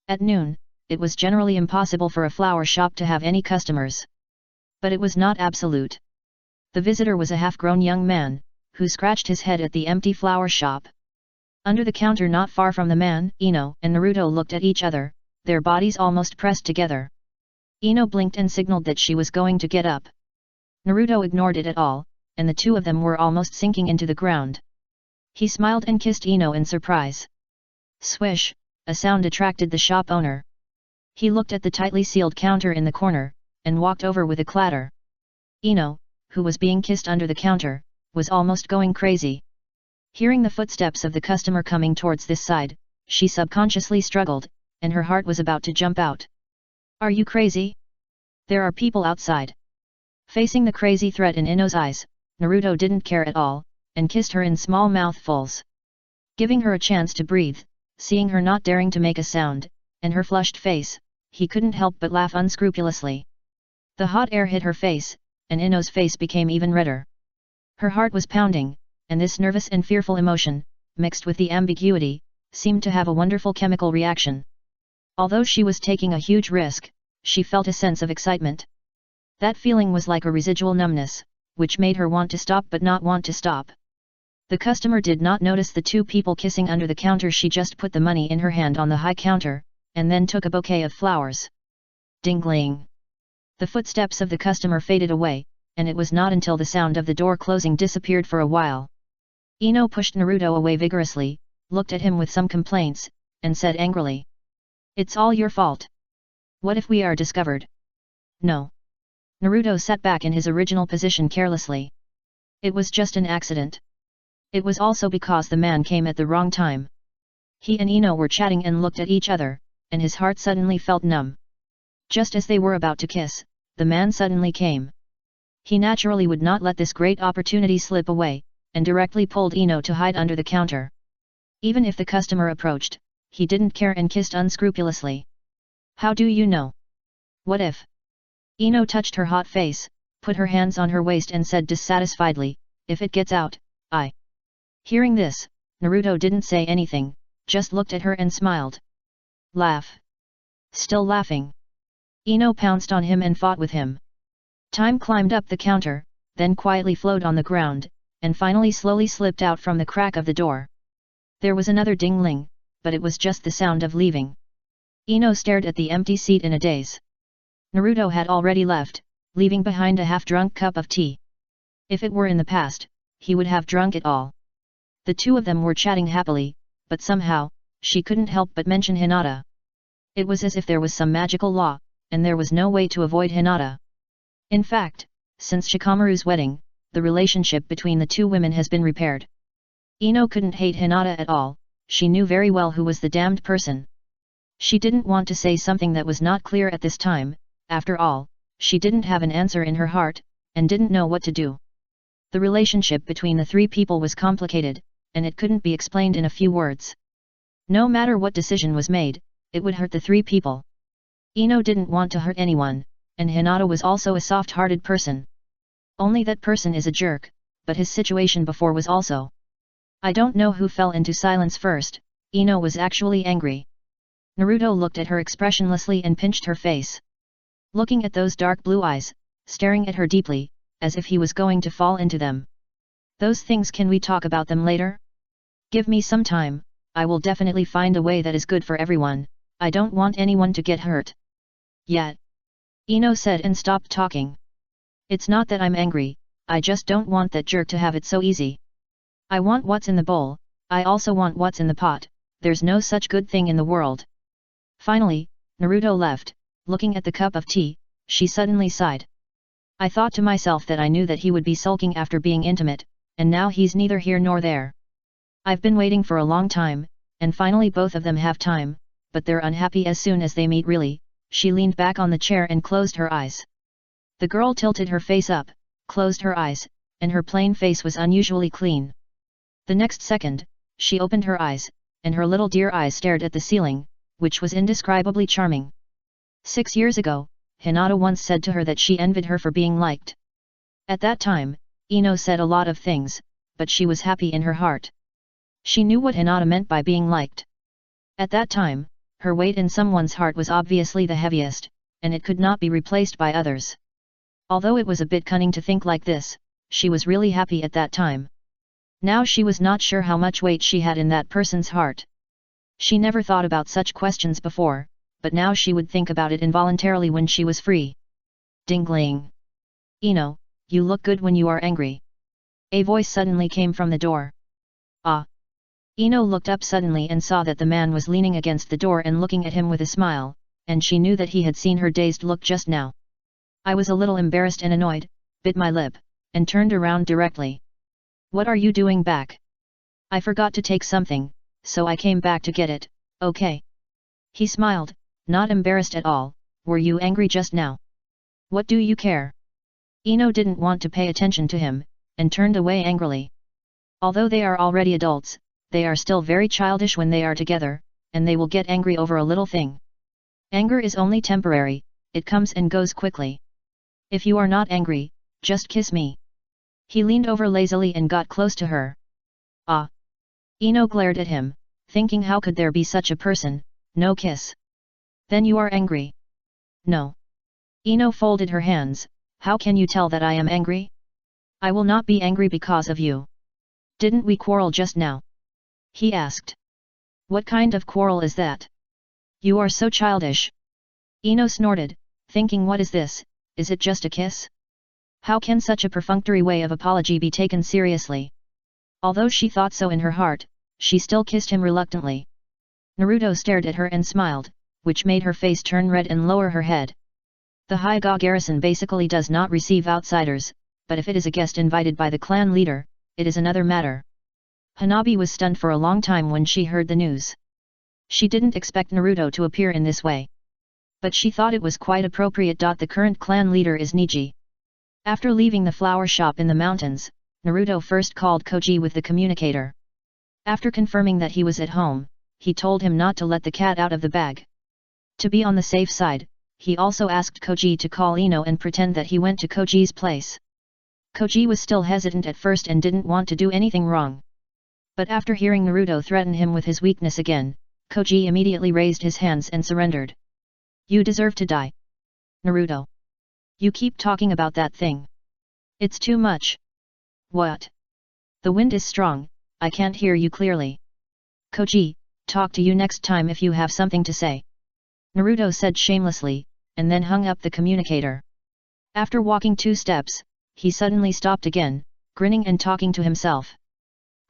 At noon, it was generally impossible for a flower shop to have any customers. But it was not absolute. The visitor was a half-grown young man, who scratched his head at the empty flower shop. Under the counter not far from the man, Ino and Naruto looked at each other, their bodies almost pressed together. Ino blinked and signaled that she was going to get up. Naruto ignored it at all, and the two of them were almost sinking into the ground. He smiled and kissed Ino in surprise. Swish, a sound attracted the shop owner. He looked at the tightly sealed counter in the corner, and walked over with a clatter. Ino, who was being kissed under the counter, was almost going crazy. Hearing the footsteps of the customer coming towards this side, she subconsciously struggled, and her heart was about to jump out. Are you crazy? There are people outside. Facing the crazy threat in Ino's eyes, Naruto didn't care at all, and kissed her in small mouthfuls. Giving her a chance to breathe, seeing her not daring to make a sound, and her flushed face, he couldn't help but laugh unscrupulously. The hot air hit her face, and Ino's face became even redder. Her heart was pounding, and this nervous and fearful emotion, mixed with the ambiguity, seemed to have a wonderful chemical reaction. Although she was taking a huge risk, she felt a sense of excitement. That feeling was like a residual numbness, which made her want to stop but not want to stop. The customer did not notice the two people kissing under the counter. She just put the money in her hand on the high counter, and then took a bouquet of flowers. Ding-ling. The footsteps of the customer faded away, and it was not until the sound of the door closing disappeared for a while. Ino pushed Naruto away vigorously, looked at him with some complaints, and said angrily. It's all your fault. What if we are discovered? No. Naruto sat back in his original position carelessly. It was just an accident. It was also because the man came at the wrong time. He and Ino were chatting and looked at each other, and his heart suddenly felt numb. Just as they were about to kiss, the man suddenly came. He naturally would not let this great opportunity slip away, and directly pulled Ino to hide under the counter. Even if the customer approached, he didn't care and kissed unscrupulously. How do you know? What if? Ino touched her hot face, put her hands on her waist and said dissatisfiedly, if it gets out, I. Hearing this, Naruto didn't say anything, just looked at her and smiled. Laugh. Still laughing. Ino pounced on him and fought with him. Time climbed up the counter, then quietly flowed on the ground, and finally slowly slipped out from the crack of the door. There was another ding-ling, but it was just the sound of leaving. Ino stared at the empty seat in a daze. Naruto had already left, leaving behind a half-drunk cup of tea. If it were in the past, he would have drunk it all. The two of them were chatting happily, but somehow, she couldn't help but mention Hinata. It was as if there was some magical law, and there was no way to avoid Hinata. In fact, since Shikamaru's wedding, the relationship between the two women has been repaired. Ino couldn't hate Hinata at all, she knew very well who was the damned person. She didn't want to say something that was not clear at this time, after all, she didn't have an answer in her heart, and didn't know what to do. The relationship between the three people was complicated, and it couldn't be explained in a few words. No matter what decision was made, it would hurt the three people. Ino didn't want to hurt anyone, and Hinata was also a soft-hearted person. Only that person is a jerk, but his situation before was also. I don't know who fell into silence first. Ino was actually angry. Naruto looked at her expressionlessly and pinched her face. Looking at those dark blue eyes, staring at her deeply, as if he was going to fall into them. Those things, can we talk about them later? Give me some time, I will definitely find a way that is good for everyone, I don't want anyone to get hurt. Yet. Ino said and stopped talking. It's not that I'm angry, I just don't want that jerk to have it so easy. I want what's in the bowl, I also want what's in the pot, there's no such good thing in the world. Finally, Naruto left, looking at the cup of tea, she suddenly sighed. I thought to myself that I knew that he would be sulking after being intimate, and now he's neither here nor there. I've been waiting for a long time, and finally both of them have time, but they're unhappy as soon as they meet really. She leaned back on the chair and closed her eyes. The girl tilted her face up, closed her eyes, and her plain face was unusually clean. The next second, she opened her eyes, and her little deer eyes stared at the ceiling, which was indescribably charming. 6 years ago, Hinata once said to her that she envied her for being liked. At that time, Ino said a lot of things, but she was happy in her heart. She knew what Hinata meant by being liked. At that time, her weight in someone's heart was obviously the heaviest, and it could not be replaced by others. Although it was a bit cunning to think like this, she was really happy at that time. Now she was not sure how much weight she had in that person's heart. She never thought about such questions before, but now she would think about it involuntarily when she was free. Ding-ling. Ino, you look good when you are angry. A voice suddenly came from the door. Ah. Ino looked up suddenly and saw that the man was leaning against the door and looking at him with a smile, and she knew that he had seen her dazed look just now. I was a little embarrassed and annoyed, bit my lip, and turned around directly. What are you doing back? I forgot to take something, so I came back to get it, okay? He smiled, not embarrassed at all. Were you angry just now? What do you care? Ino didn't want to pay attention to him, and turned away angrily. Although they are already adults, they are still very childish when they are together, and they will get angry over a little thing. Anger is only temporary, it comes and goes quickly. If you are not angry, just kiss me. He leaned over lazily and got close to her. Ah! Ino glared at him, thinking how could there be such a person, no kiss. Then you are angry? No. Ino folded her hands, how can you tell that I am angry? I will not be angry because of you. Didn't we quarrel just now? He asked. What kind of quarrel is that? You are so childish. Ino snorted, thinking what is this, is it just a kiss? How can such a perfunctory way of apology be taken seriously? Although she thought so in her heart, she still kissed him reluctantly. Naruto stared at her and smiled, which made her face turn red and lower her head. The Hyuga garrison basically does not receive outsiders, but if it is a guest invited by the clan leader, it is another matter. Hanabi was stunned for a long time when she heard the news. She didn't expect Naruto to appear in this way. But she thought it was quite appropriate. The current clan leader is Niji. After leaving the flower shop in the mountains, Naruto first called Koji with the communicator. After confirming that he was at home, he told him not to let the cat out of the bag. To be on the safe side, he also asked Koji to call Ino and pretend that he went to Koji's place. Koji was still hesitant at first and didn't want to do anything wrong. But after hearing Naruto threaten him with his weakness again, Koji immediately raised his hands and surrendered. You deserve to die. Naruto. You keep talking about that thing. It's too much. What? The wind is strong, I can't hear you clearly. Koji, talk to you next time if you have something to say. Naruto said shamelessly, and then hung up the communicator. After walking 2 steps, he suddenly stopped again, grinning and talking to himself.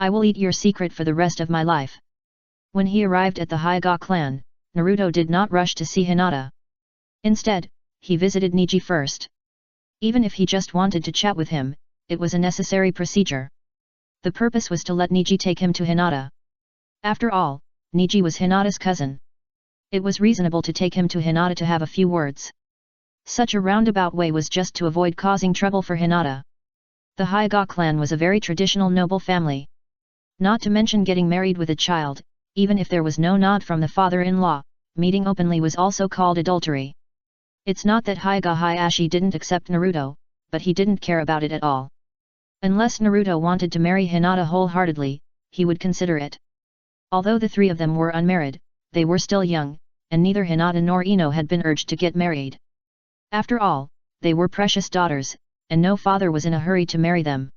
I will eat your secret for the rest of my life. When he arrived at the Hyuga clan, Naruto did not rush to see Hinata. Instead, he visited Niji first. Even if he just wanted to chat with him, it was a necessary procedure. The purpose was to let Niji take him to Hinata. After all, Niji was Hinata's cousin. It was reasonable to take him to Hinata to have a few words. Such a roundabout way was just to avoid causing trouble for Hinata. The Hyuga clan was a very traditional noble family. Not to mention getting married with a child, even if there was no nod from the father-in-law, meeting openly was also called adultery. It's not that Hyuga Hayashi didn't accept Naruto, but he didn't care about it at all. Unless Naruto wanted to marry Hinata wholeheartedly, he would consider it. Although the 3 of them were unmarried, they were still young, and neither Hinata nor Ino had been urged to get married. After all, they were precious daughters, and no father was in a hurry to marry them.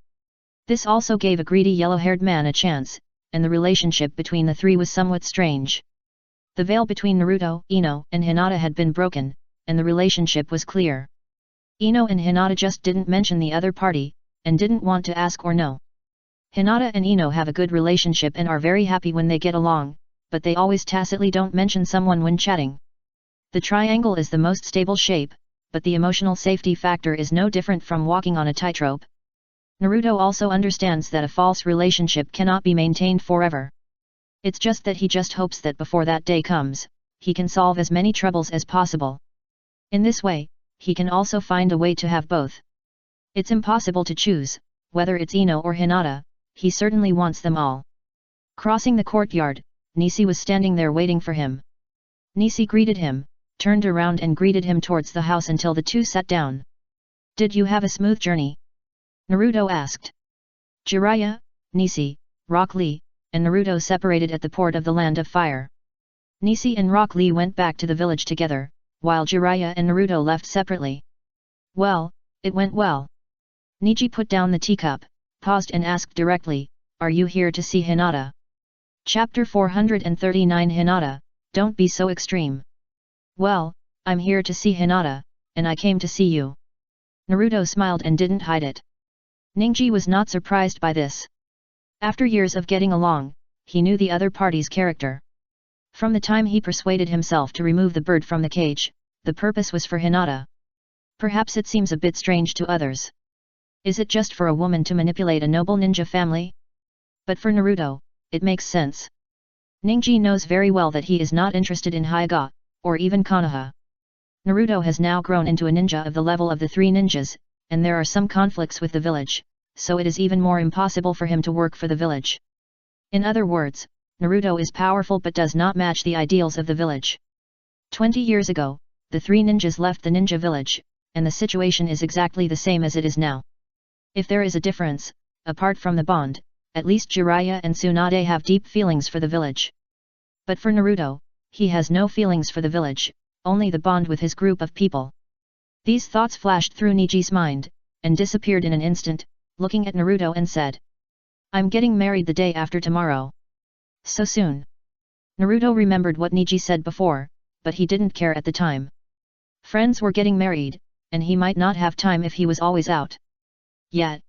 This also gave a greedy yellow-haired man a chance, and the relationship between the 3 was somewhat strange. The veil between Naruto, Ino, and Hinata had been broken, and the relationship was clear. Ino and Hinata just didn't mention the other party, and didn't want to ask or know. Hinata and Ino have a good relationship and are very happy when they get along, but they always tacitly don't mention someone when chatting. The triangle is the most stable shape, but the emotional safety factor is no different from walking on a tightrope. Naruto also understands that a false relationship cannot be maintained forever. It's just that he just hopes that before that day comes, he can solve as many troubles as possible. In this way, he can also find a way to have both. It's impossible to choose, whether it's Ino or Hinata, he certainly wants them all. Crossing the courtyard, Nisi was standing there waiting for him. Nisi greeted him, turned around and greeted him towards the house until the 2 sat down. Did you have a smooth journey? Naruto asked. Jiraiya, Nisi, Rock Lee, and Naruto separated at the port of the Land of Fire. Nisi and Rock Lee went back to the village together, while Jiraiya and Naruto left separately. Well, it went well. Niji put down the teacup, paused and asked directly, are you here to see Hinata? Chapter 439 Hinata, don't be so extreme. Well, I'm here to see Hinata, and I came to see you. Naruto smiled and didn't hide it. Ningji was not surprised by this. After years of getting along, he knew the other party's character. From the time he persuaded himself to remove the bird from the cage, the purpose was for Hinata. Perhaps it seems a bit strange to others. Is it just for a woman to manipulate a noble ninja family? But for Naruto, it makes sense. Ningji knows very well that he is not interested in Hyuga, or even Konoha. Naruto has now grown into a ninja of the level of the three ninjas, and there are some conflicts with the village, so it is even more impossible for him to work for the village. In other words, Naruto is powerful but does not match the ideals of the village. 20 years ago, the three ninjas left the ninja village, and the situation is exactly the same as it is now. If there is a difference, apart from the bond, at least Jiraiya and Tsunade have deep feelings for the village. But for Naruto, he has no feelings for the village, only the bond with his group of people. These thoughts flashed through Niji's mind, and disappeared in an instant, looking at Naruto and said, "I'm getting married the day after tomorrow." So soon. Naruto remembered what Niji said before, but he didn't care at the time. Friends were getting married, and he might not have time if he was always out. Yet.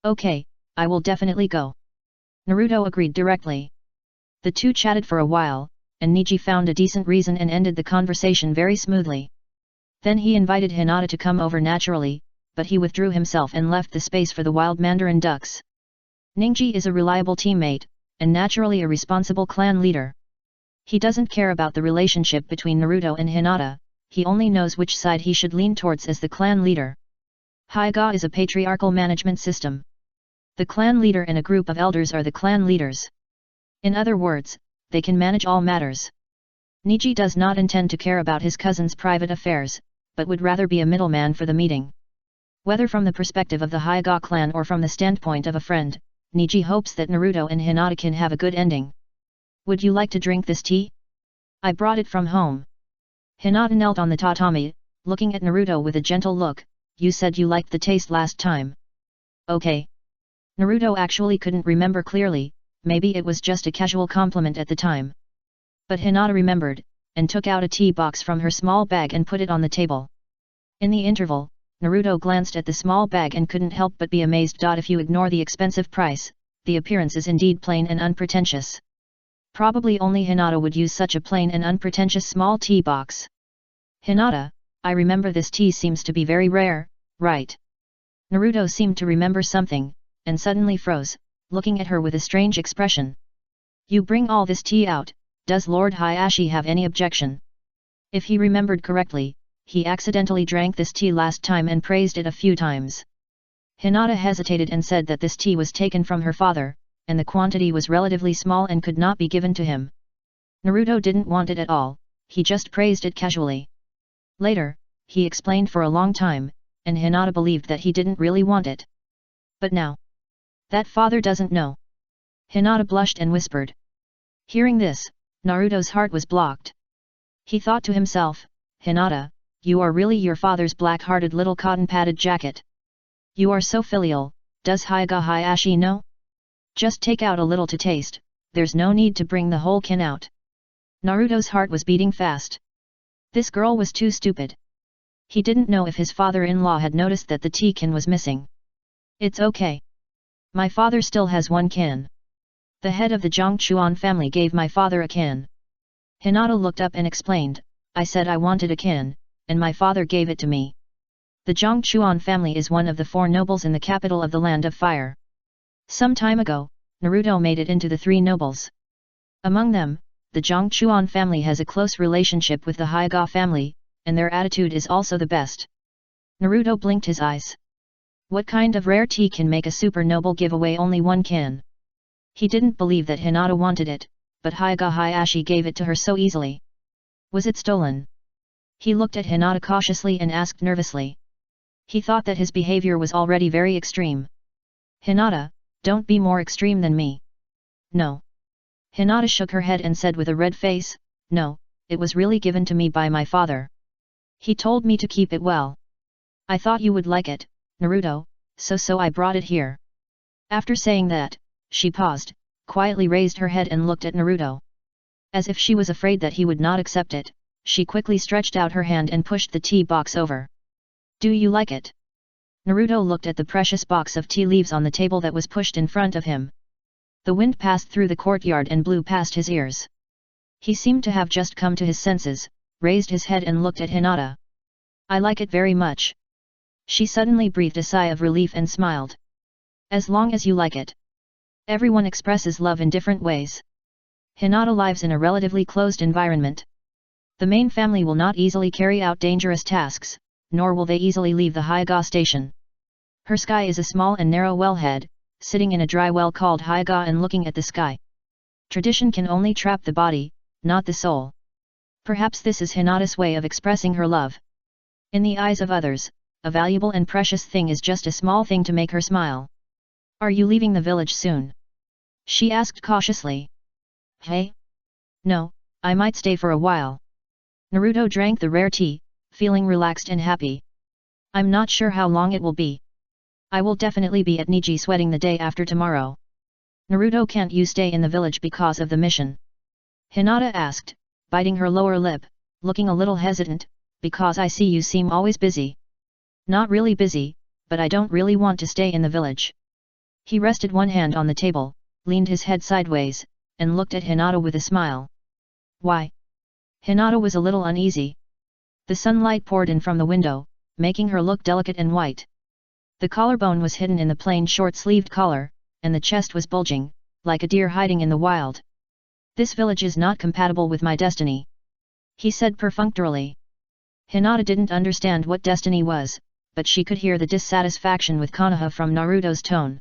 Okay, I will definitely go. Naruto agreed directly. The two chatted for a while, and Niji found a decent reason and ended the conversation very smoothly. Then he invited Hinata to come over naturally, but he withdrew himself and left the space for the wild mandarin ducks. Ningji is a reliable teammate, and naturally a responsible clan leader. He doesn't care about the relationship between Naruto and Hinata, he only knows which side he should lean towards as the clan leader. Hyuga is a patriarchal management system. The clan leader and a group of elders are the clan leaders. In other words, they can manage all matters. Niji does not intend to care about his cousin's private affairs, but would rather be a middleman for the meeting. Whether from the perspective of the Hyuga clan or from the standpoint of a friend, Niji hopes that Naruto and Hinata can have a good ending. Would you like to drink this tea? I brought it from home. Hinata knelt on the tatami, looking at Naruto with a gentle look. You said you liked the taste last time. Okay. Naruto actually couldn't remember clearly, maybe it was just a casual compliment at the time. But Hinata remembered, and took out a tea box from her small bag and put it on the table. In the interval, Naruto glanced at the small bag and couldn't help but be amazed. If you ignore the expensive price, the appearance is indeed plain and unpretentious. Probably only Hinata would use such a plain and unpretentious small tea box. Hinata, I remember this tea seems to be very rare, right? Naruto seemed to remember something, and suddenly froze, looking at her with a strange expression. You bring all this tea out, does Lord Hayashi have any objection? If he remembered correctly, he accidentally drank this tea last time and praised it a few times. Hinata hesitated and said that this tea was taken from her father, and the quantity was relatively small and could not be given to him. Naruto didn't want it at all, he just praised it casually. Later, he explained for a long time, and Hinata believed that he didn't really want it. But now, that father doesn't know. Hinata blushed and whispered. Hearing this, Naruto's heart was blocked. He thought to himself, Hinata, you are really your father's black-hearted little cotton-padded jacket. You are so filial, does Hyuga Hayashi know? Just take out a little to taste, there's no need to bring the whole can out. Naruto's heart was beating fast. This girl was too stupid. He didn't know if his father-in-law had noticed that the tea can was missing. It's okay. My father still has one can. The head of the Zhongchuan family gave my father a can. Hinata looked up and explained, I said I wanted a can, and my father gave it to me. The Zhongchuan family is one of the 4 nobles in the capital of the Land of Fire. Some time ago, Naruto made it into the 3 nobles. Among them, the Zhongchuan family has a close relationship with the Hyuga family, and their attitude is also the best. Naruto blinked his eyes. What kind of rare tea can make a super noble give away only one can? He didn't believe that Hinata wanted it, but Hyuga Hayashi gave it to her so easily. Was it stolen? He looked at Hinata cautiously and asked nervously. He thought that his behavior was already very extreme. Hinata, don't be more extreme than me. No. Hinata shook her head and said with a red face, no, it was really given to me by my father. He told me to keep it well. I thought you would like it, Naruto, so I brought it here. After saying that, she paused, quietly raised her head and looked at Naruto. As if she was afraid that he would not accept it, she quickly stretched out her hand and pushed the tea box over. Do you like it? Naruto looked at the precious box of tea leaves on the table that was pushed in front of him. The wind passed through the courtyard and blew past his ears. He seemed to have just come to his senses, raised his head and looked at Hinata. I like it very much. She suddenly breathed a sigh of relief and smiled. As long as you like it. Everyone expresses love in different ways. Hinata lives in a relatively closed environment. The main family will not easily carry out dangerous tasks, nor will they easily leave the Hyaga station. Her sky is a small and narrow wellhead, sitting in a dry well called Hyaga and looking at the sky. Tradition can only trap the body, not the soul. Perhaps this is Hinata's way of expressing her love. In the eyes of others, a valuable and precious thing is just a small thing to make her smile. Are you leaving the village soon? She asked cautiously. Hey? No, I might stay for a while. Naruto drank the rare tea, feeling relaxed and happy. I'm not sure how long it will be. I will definitely be at Niji sweating the day after tomorrow. Naruto, can't you stay in the village because of the mission? Hinata asked, biting her lower lip, looking a little hesitant, because I see you seem always busy. Not really busy, but I don't really want to stay in the village. He rested one hand on the table, leaned his head sideways, and looked at Hinata with a smile. Why? Hinata was a little uneasy. The sunlight poured in from the window, making her look delicate and white. The collarbone was hidden in the plain short-sleeved collar, and the chest was bulging, like a deer hiding in the wild. This village is not compatible with my destiny, he said perfunctorily. Hinata didn't understand what destiny was, but she could hear the dissatisfaction with Konoha from Naruto's tone.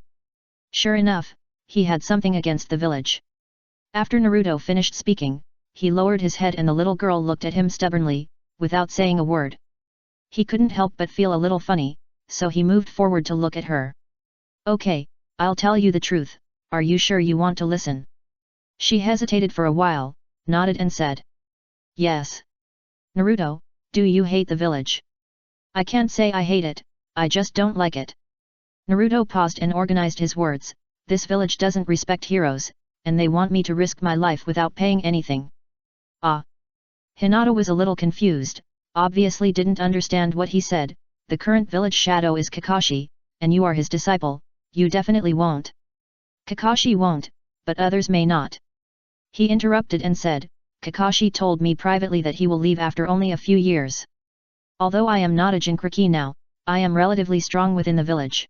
Sure enough, he had something against the village. After Naruto finished speaking, he lowered his head and the little girl looked at him stubbornly, without saying a word. He couldn't help but feel a little funny, so he moved forward to look at her. Okay, I'll tell you the truth, are you sure you want to listen? She hesitated for a while, nodded and said. Yes. Naruto, do you hate the village? I can't say I hate it, I just don't like it. Naruto paused and organized his words. This village doesn't respect heroes, and they want me to risk my life without paying anything. Ah. Hinata was a little confused, obviously didn't understand what he said. The current village shadow is Kakashi, and you are his disciple, you definitely won't. Kakashi won't, but others may not. He interrupted and said, Kakashi told me privately that he will leave after only a few years. Although I am not a Jinchuriki now, I am relatively strong within the village.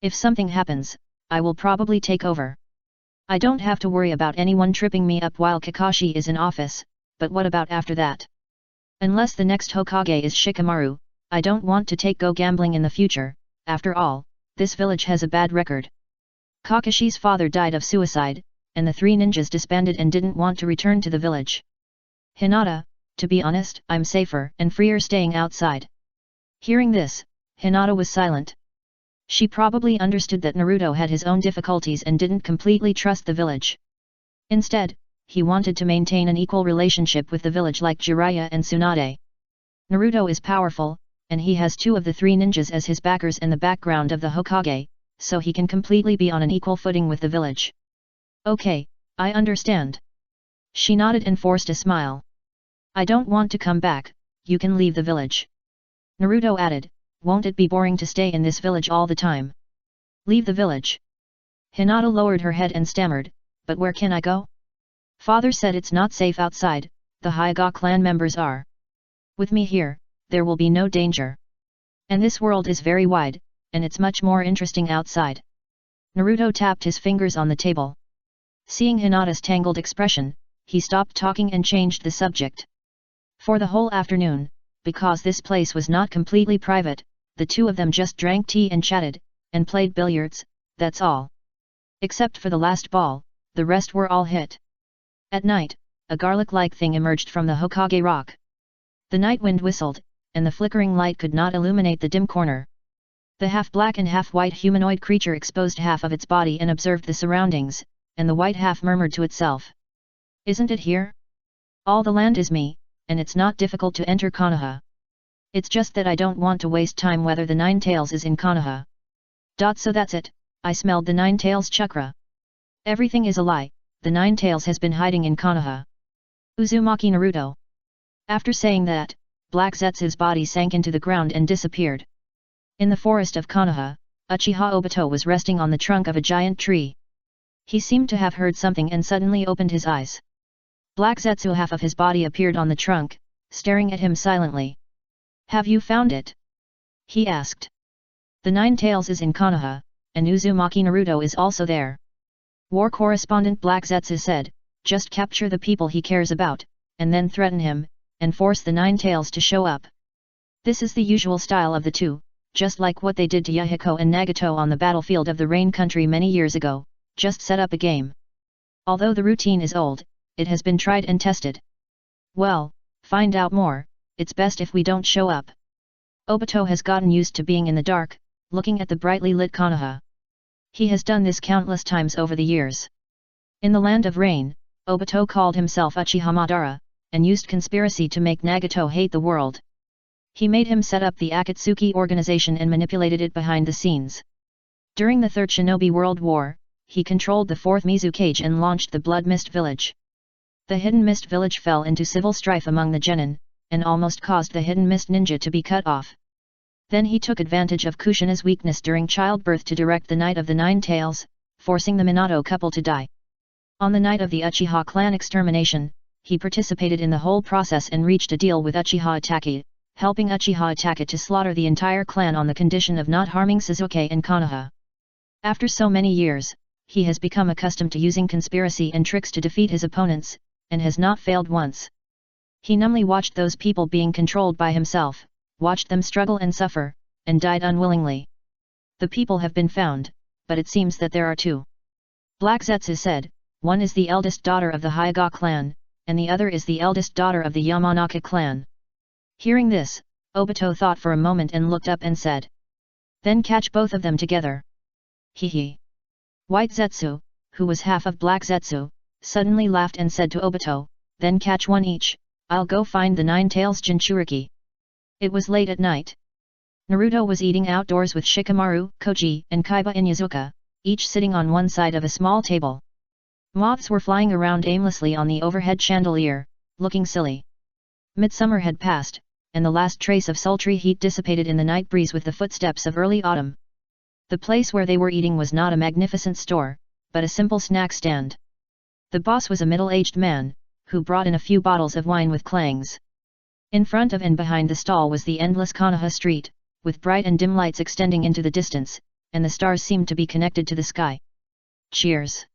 If something happens, I will probably take over. I don't have to worry about anyone tripping me up while Kakashi is in office, but what about after that? Unless the next Hokage is Shikamaru, I don't want to go gambling in the future. After all, this village has a bad record. Kakashi's father died of suicide, and the three ninjas disbanded and didn't want to return to the village. Hinata, to be honest, I'm safer and freer staying outside. Hearing this, Hinata was silent. She probably understood that Naruto had his own difficulties and didn't completely trust the village. Instead, he wanted to maintain an equal relationship with the village like Jiraiya and Tsunade. Naruto is powerful, and he has two of the three ninjas as his backers and the background of the Hokage, so he can completely be on an equal footing with the village. Okay, I understand. She nodded and forced a smile. I don't want to come back, you can leave the village. Naruto added, won't it be boring to stay in this village all the time? Leave the village. Hinata lowered her head and stammered, but where can I go? Father said it's not safe outside, the Hyaga clan members are. With me here, there will be no danger. And this world is very wide, and it's much more interesting outside. Naruto tapped his fingers on the table. Seeing Hinata's tangled expression, he stopped talking and changed the subject. For the whole afternoon, because this place was not completely private, the two of them just drank tea and chatted, and played billiards, that's all. Except for the last ball, the rest were all hit. At night, a garlic-like thing emerged from the Hokage rock. The night wind whistled, and the flickering light could not illuminate the dim corner. The half-black and half-white humanoid creature exposed half of its body and observed the surroundings, and the white half murmured to itself. Isn't it here? All the land is me, and it's not difficult to enter Konoha. It's just that I don't want to waste time whether the Nine Tails is in Konoha. So that's it, I smelled the Nine Tails chakra. Everything is a lie, the Nine Tails has been hiding in Konoha. Uzumaki Naruto. After saying that, Black Zetsu's body sank into the ground and disappeared. In the forest of Konoha, Uchiha Obito was resting on the trunk of a giant tree. He seemed to have heard something and suddenly opened his eyes. Black Zetsu, half of his body appeared on the trunk, staring at him silently. Have you found it? He asked. The Nine Tails is in Konoha, and Uzumaki Naruto is also there. War correspondent Black Zetsu said, just capture the people he cares about, and then threaten him, and force the Nine Tails to show up. This is the usual style of the two, just like what they did to Yahiko and Nagato on the battlefield of the Rain Country many years ago, just set up a game. Although the routine is old, it has been tried and tested. Well, find out more, it's best if we don't show up. Obito has gotten used to being in the dark, looking at the brightly lit Konoha. He has done this countless times over the years. In the Land of Rain, Obito called himself Uchiha Madara, and used conspiracy to make Nagato hate the world. He made him set up the Akatsuki organization and manipulated it behind the scenes. During the Third Shinobi World War, he controlled the 4th Mizukage and launched the Blood Mist Village. The Hidden Mist Village fell into civil strife among the genin, and almost caused the Hidden Mist Ninja to be cut off. Then he took advantage of Kushina's weakness during childbirth to direct the Night of the Nine Tails, forcing the Minato couple to die. On the night of the Uchiha clan extermination, he participated in the whole process and reached a deal with Uchiha Itachi, helping Uchiha Itachi to slaughter the entire clan on the condition of not harming Sasuke and Konoha. After so many years, he has become accustomed to using conspiracy and tricks to defeat his opponents, and has not failed once. He numbly watched those people being controlled by himself, watched them struggle and suffer, and died unwillingly. The people have been found, but it seems that there are two. Black Zetsu said, one is the eldest daughter of the Hyuga clan, and the other is the eldest daughter of the Yamanaka clan. Hearing this, Obito thought for a moment and looked up and said, then catch both of them together. Hee. White Zetsu, who was half of Black Zetsu, suddenly laughed and said to Obito, then catch one each, I'll go find the Nine Tails Jinchuriki. It was late at night. Naruto was eating outdoors with Shikamaru, Koji, and Kaiba in Yazuka, each sitting on one side of a small table. Moths were flying around aimlessly on the overhead chandelier, looking silly. Midsummer had passed, and the last trace of sultry heat dissipated in the night breeze with the footsteps of early autumn. The place where they were eating was not a magnificent store, but a simple snack stand. The boss was a middle-aged man, who brought in a few bottles of wine with clangs. In front of and behind the stall was the endless Konoha street, with bright and dim lights extending into the distance, and the stars seemed to be connected to the sky. Cheers!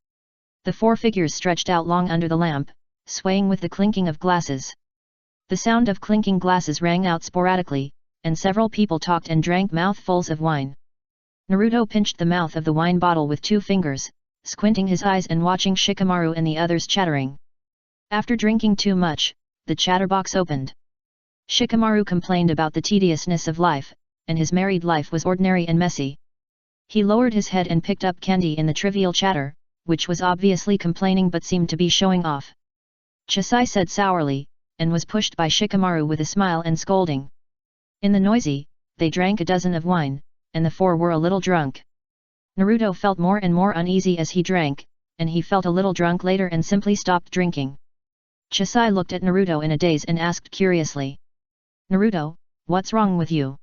The four figures stretched out long under the lamp, swaying with the clinking of glasses. The sound of clinking glasses rang out sporadically, and several people talked and drank mouthfuls of wine. Naruto pinched the mouth of the wine bottle with 2 fingers, squinting his eyes and watching Shikamaru and the others chattering. After drinking too much, the chatterbox opened. Shikamaru complained about the tediousness of life, and his married life was ordinary and messy. He lowered his head and picked up candy in the trivial chatter, which was obviously complaining but seemed to be showing off. Chisai said sourly, and was pushed by Shikamaru with a smile and scolding. In the noisy, they drank a dozen of wine, and the 4 were a little drunk. Naruto felt more and more uneasy as he drank, and he felt a little drunk later and simply stopped drinking. Chisai looked at Naruto in a daze and asked curiously. Naruto, what's wrong with you?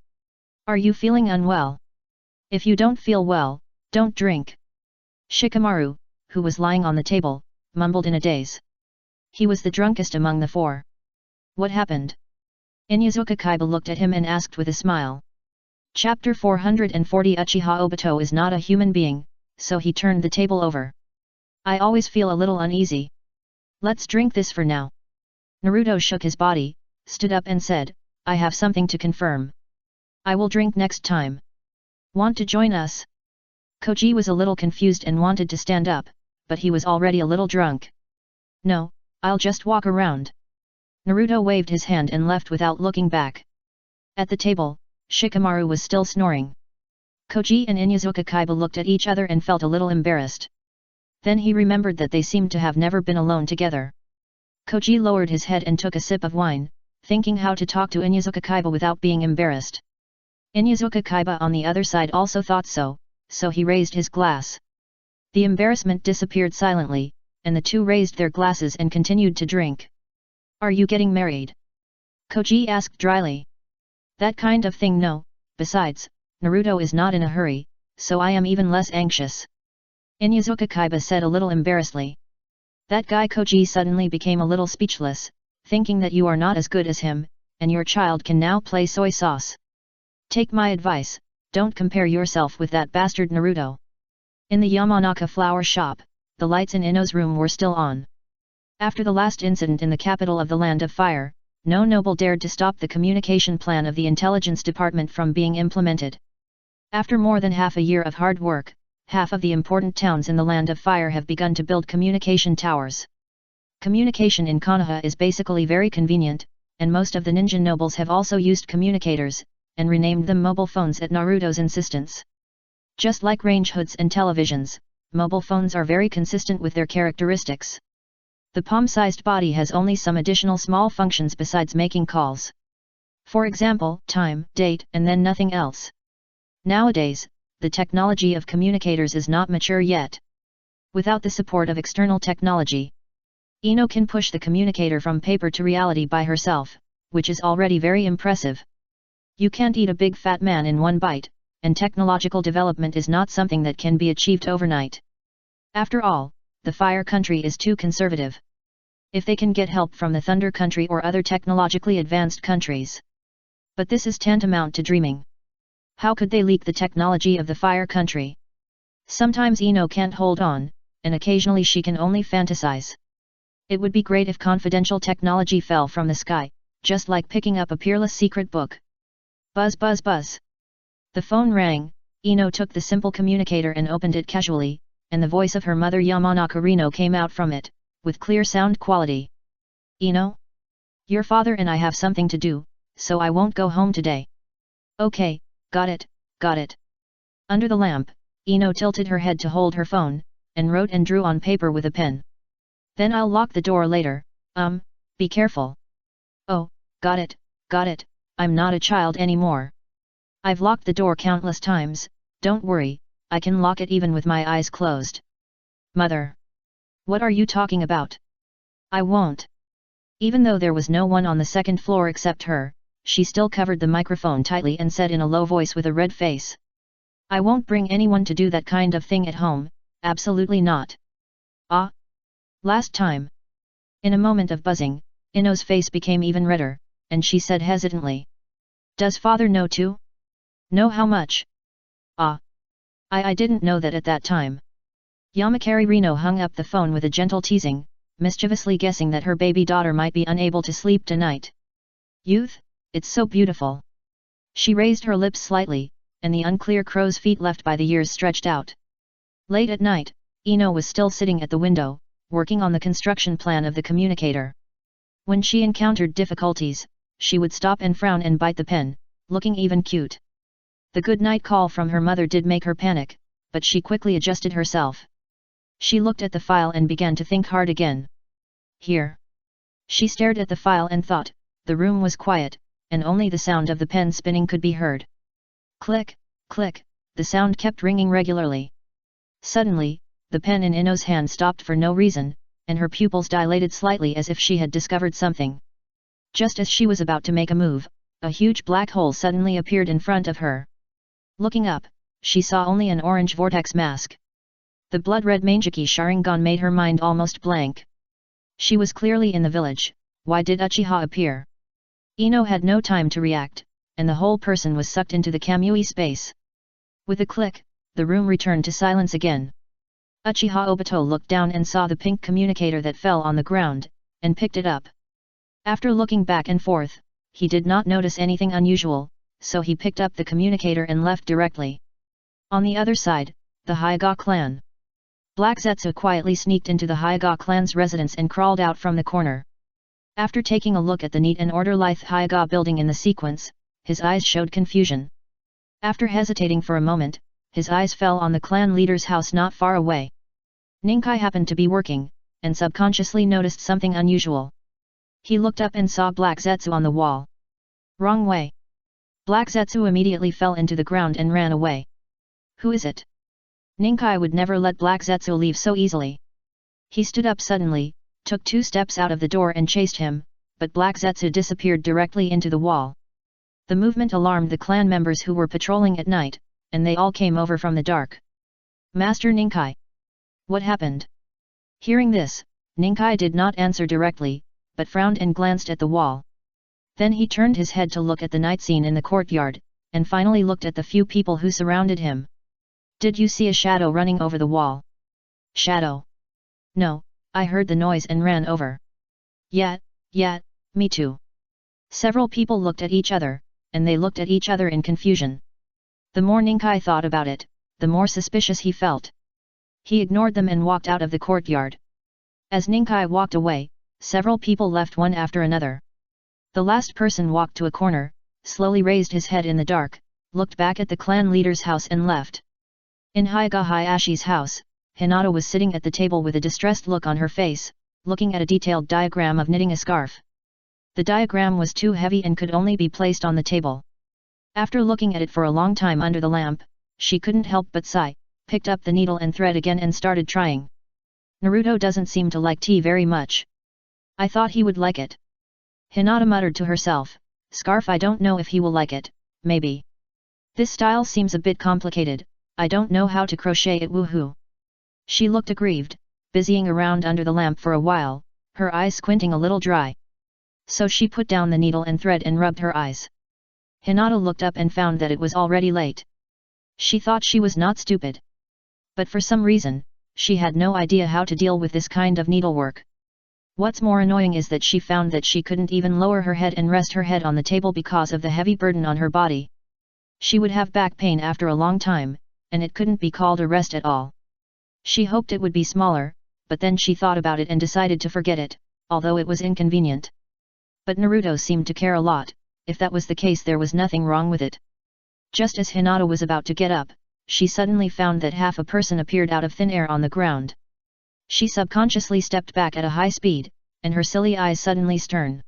Are you feeling unwell? If you don't feel well, don't drink. Shikamaru, who was lying on the table, mumbled in a daze. He was the drunkest among the 4. What happened? Inyazuka Kaiba looked at him and asked with a smile. Chapter 440 Uchiha Obito is not a human being, so he turned the table over. I always feel a little uneasy. Let's drink this for now. Naruto shook his body, stood up and said, I have something to confirm. I will drink next time. Want to join us? Koji was a little confused and wanted to stand up, but he was already a little drunk. No, I'll just walk around. Naruto waved his hand and left without looking back. At the table, Shikamaru was still snoring. Koji and Inyazuka Kaiba looked at each other and felt a little embarrassed. Then he remembered that they seemed to have never been alone together. Koji lowered his head and took a sip of wine, thinking how to talk to Inyazuka Kaiba without being embarrassed. Inyazuka Kaiba on the other side also thought so, so he raised his glass. The embarrassment disappeared silently, and the two raised their glasses and continued to drink. Are you getting married? Koji asked dryly. That kind of thing no, besides, Naruto is not in a hurry, so I am even less anxious. Inyazuka Kaiba said a little embarrassedly. That guy Koji suddenly became a little speechless, thinking that you are not as good as him, and your child can now play soy sauce. Take my advice, Don't compare yourself with that bastard Naruto. In the Yamanaka flower shop, the lights in Ino's room were still on. After the last incident in the capital of the Land of Fire, no noble dared to stop the communication plan of the intelligence department from being implemented. After more than half a year of hard work, half of the important towns in the Land of Fire have begun to build communication towers. Communication in Konoha is basically very convenient, and most of the ninja nobles have also used communicators, and renamed them mobile phones at Naruto's insistence. Just like range hoods and televisions, mobile phones are very consistent with their characteristics. The palm-sized body has only some additional small functions besides making calls. For example, time, date, and then nothing else. Nowadays, the technology of communicators is not mature yet. Without the support of external technology, Ino can push the communicator from paper to reality by herself, which is already very impressive. You can't eat a big fat man in one bite, and technological development is not something that can be achieved overnight. After all, the Fire Country is too conservative. If they can get help from the Thunder Country or other technologically advanced countries. But this is tantamount to dreaming. How could they leak the technology of the Fire Country? Sometimes Ino can't hold on, and occasionally she can only fantasize. It would be great if confidential technology fell from the sky, just like picking up a peerless secret book. Buzz buzz buzz. The phone rang. Ino took the simple communicator and opened it casually, and the voice of her mother Yamanaka Rino came out from it, with clear sound quality. Ino? Your father and I have something to do, so I won't go home today. Okay, got it, got it. Under the lamp, Ino tilted her head to hold her phone, and wrote and drew on paper with a pen. Then I'll lock the door later, be careful. Oh, got it, I'm not a child anymore. I've locked the door countless times, don't worry, I can lock it even with my eyes closed. Mother. What are you talking about? I won't. Even though there was no one on the second floor except her, she still covered the microphone tightly and said in a low voice with a red face. I won't bring anyone to do that kind of thing at home, absolutely not. Ah? Last time. In a moment of buzzing, Ino's face became even redder, and she said hesitantly. Does father know too? Know how much? Ah. I didn't know that at that time. Yamakari Rino hung up the phone with a gentle teasing, mischievously guessing that her baby daughter might be unable to sleep tonight. Youth, it's so beautiful. She raised her lips slightly, and the unclear crow's feet left by the years stretched out. Late at night, Ino was still sitting at the window, working on the construction plan of the communicator. When she encountered difficulties, she would stop and frown and bite the pen, looking even cute. The good night call from her mother did make her panic, but she quickly adjusted herself. She looked at the file and began to think hard again. Here. She stared at the file and thought. The room was quiet, and only the sound of the pen spinning could be heard. Click, click, the sound kept ringing regularly. Suddenly, the pen in Ino's hand stopped for no reason, and her pupils dilated slightly as if she had discovered something. Just as she was about to make a move, a huge black hole suddenly appeared in front of her. Looking up, she saw only an orange vortex mask. The blood-red Mangeki Sharingan made her mind almost blank. She was clearly in the village. Why did Uchiha appear? Ino had no time to react, and the whole person was sucked into the Kamui space. With a click, the room returned to silence again. Uchiha Obito looked down and saw the pink communicator that fell on the ground, and picked it up. After looking back and forth, he did not notice anything unusual, so he picked up the communicator and left directly. On the other side, the Hyuga clan. Black Zetsu quietly sneaked into the Hyuga clan's residence and crawled out from the corner. After taking a look at the neat and orderly Hyuga building in the sequence, his eyes showed confusion. After hesitating for a moment, his eyes fell on the clan leader's house not far away. Ninkai happened to be working, and subconsciously noticed something unusual. He looked up and saw Black Zetsu on the wall. Wrong way. Black Zetsu immediately fell into the ground and ran away. Who is it? Ninkai would never let Black Zetsu leave so easily. He stood up suddenly, took 2 steps out of the door and chased him, but Black Zetsu disappeared directly into the wall. The movement alarmed the clan members who were patrolling at night, and they all came over from the dark. Master Ninkai. What happened? Hearing this, Ninkai did not answer directly, but frowned and glanced at the wall. Then he turned his head to look at the night scene in the courtyard, and finally looked at the few people who surrounded him. "Did you see a shadow running over the wall?" "Shadow? No, I heard the noise and ran over." Yeah, me too." Several people looked at each other, and they looked at each other in confusion. The more Ninkai thought about it, the more suspicious he felt. He ignored them and walked out of the courtyard. As Ninkai walked away, several people left one after another. The last person walked to a corner, slowly raised his head in the dark, looked back at the clan leader's house and left. In Hayashi's house, Hinata was sitting at the table with a distressed look on her face, looking at a detailed diagram of knitting a scarf. The diagram was too heavy and could only be placed on the table. After looking at it for a long time under the lamp, she couldn't help but sigh, picked up the needle and thread again and started trying. "Naruto doesn't seem to like tea very much. I thought he would like it." Hinata muttered to herself, "Scarf, I don't know if he will like it, maybe. This style seems a bit complicated, I don't know how to crochet it, woohoo." She looked aggrieved, busying around under the lamp for a while, her eyes squinting a little dry. So she put down the needle and thread and rubbed her eyes. Hinata looked up and found that it was already late. She thought she was not stupid. But for some reason, she had no idea how to deal with this kind of needlework. What's more annoying is that she found that she couldn't even lower her head and rest her head on the table because of the heavy burden on her body. She would have back pain after a long time, and it couldn't be called a rest at all. She hoped it would be smaller, but then she thought about it and decided to forget it, although it was inconvenient. But Naruto seemed to care a lot. If that was the case, there was nothing wrong with it. Just as Hinata was about to get up, she suddenly found that half a person appeared out of thin air on the ground. She subconsciously stepped back at a high speed, and her silly eyes suddenly stern.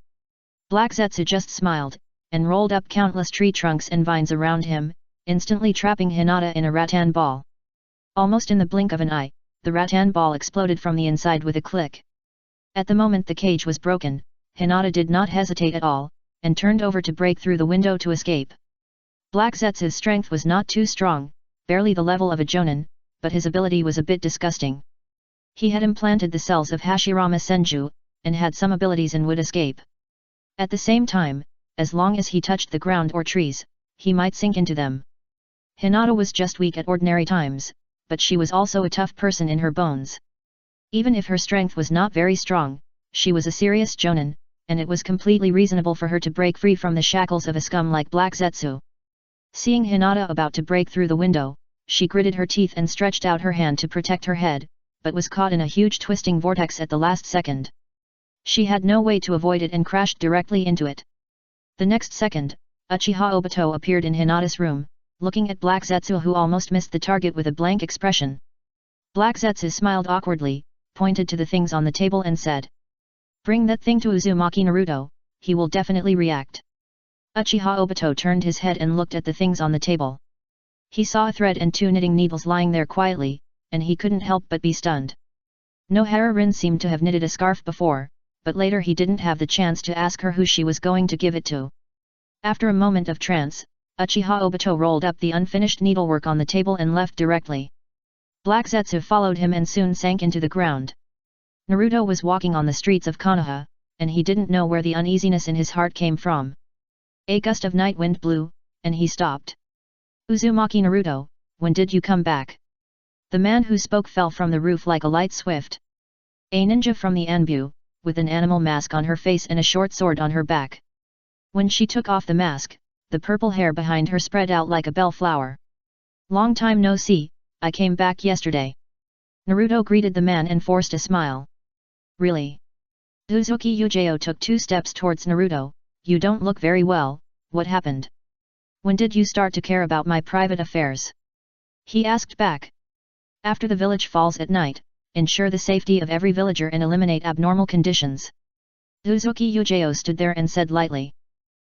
Black Zetsu just smiled, and rolled up countless tree trunks and vines around him, instantly trapping Hinata in a rattan ball. Almost in the blink of an eye, the rattan ball exploded from the inside with a click. At the moment the cage was broken, Hinata did not hesitate at all, and turned over to break through the window to escape. Black Zetsu's strength was not too strong, barely the level of a jonin, but his ability was a bit disgusting. He had implanted the cells of Hashirama Senju, and had some abilities and would escape. At the same time, as long as he touched the ground or trees, he might sink into them. Hinata was just weak at ordinary times, but she was also a tough person in her bones. Even if her strength was not very strong, she was a serious jonin, and it was completely reasonable for her to break free from the shackles of a scum like Black Zetsu. Seeing Hinata about to break through the window, she gritted her teeth and stretched out her hand to protect her head, but was caught in a huge twisting vortex at the last second. She had no way to avoid it and crashed directly into it. The next second, Uchiha Obito appeared in Hinata's room, looking at Black Zetsu, who almost missed the target with a blank expression. Black Zetsu smiled awkwardly, pointed to the things on the table and said, "Bring that thing to Uzumaki Naruto, he will definitely react." Uchiha Obito turned his head and looked at the things on the table. He saw a thread and 2 knitting needles lying there quietly, and he couldn't help but be stunned. Nohara Rin seemed to have knitted a scarf before, but later he didn't have the chance to ask her who she was going to give it to. After a moment of trance, Uchiha Obito rolled up the unfinished needlework on the table and left directly. Black Zetsu followed him and soon sank into the ground. Naruto was walking on the streets of Konoha, and he didn't know where the uneasiness in his heart came from. A gust of night wind blew, and he stopped. "Uzumaki Naruto, when did you come back?" The man who spoke fell from the roof like a light swift. A ninja from the Anbu, with an animal mask on her face and a short sword on her back. When she took off the mask, the purple hair behind her spread out like a bellflower. "Long time no see, I came back yesterday." Naruto greeted the man and forced a smile. "Really?" Uzuki Ujeo took 2 steps towards Naruto. "You don't look very well, what happened? When did you start to care about my private affairs?" he asked back. "After the village falls at night, ensure the safety of every villager and eliminate abnormal conditions." Uzuki Ujeo stood there and said lightly,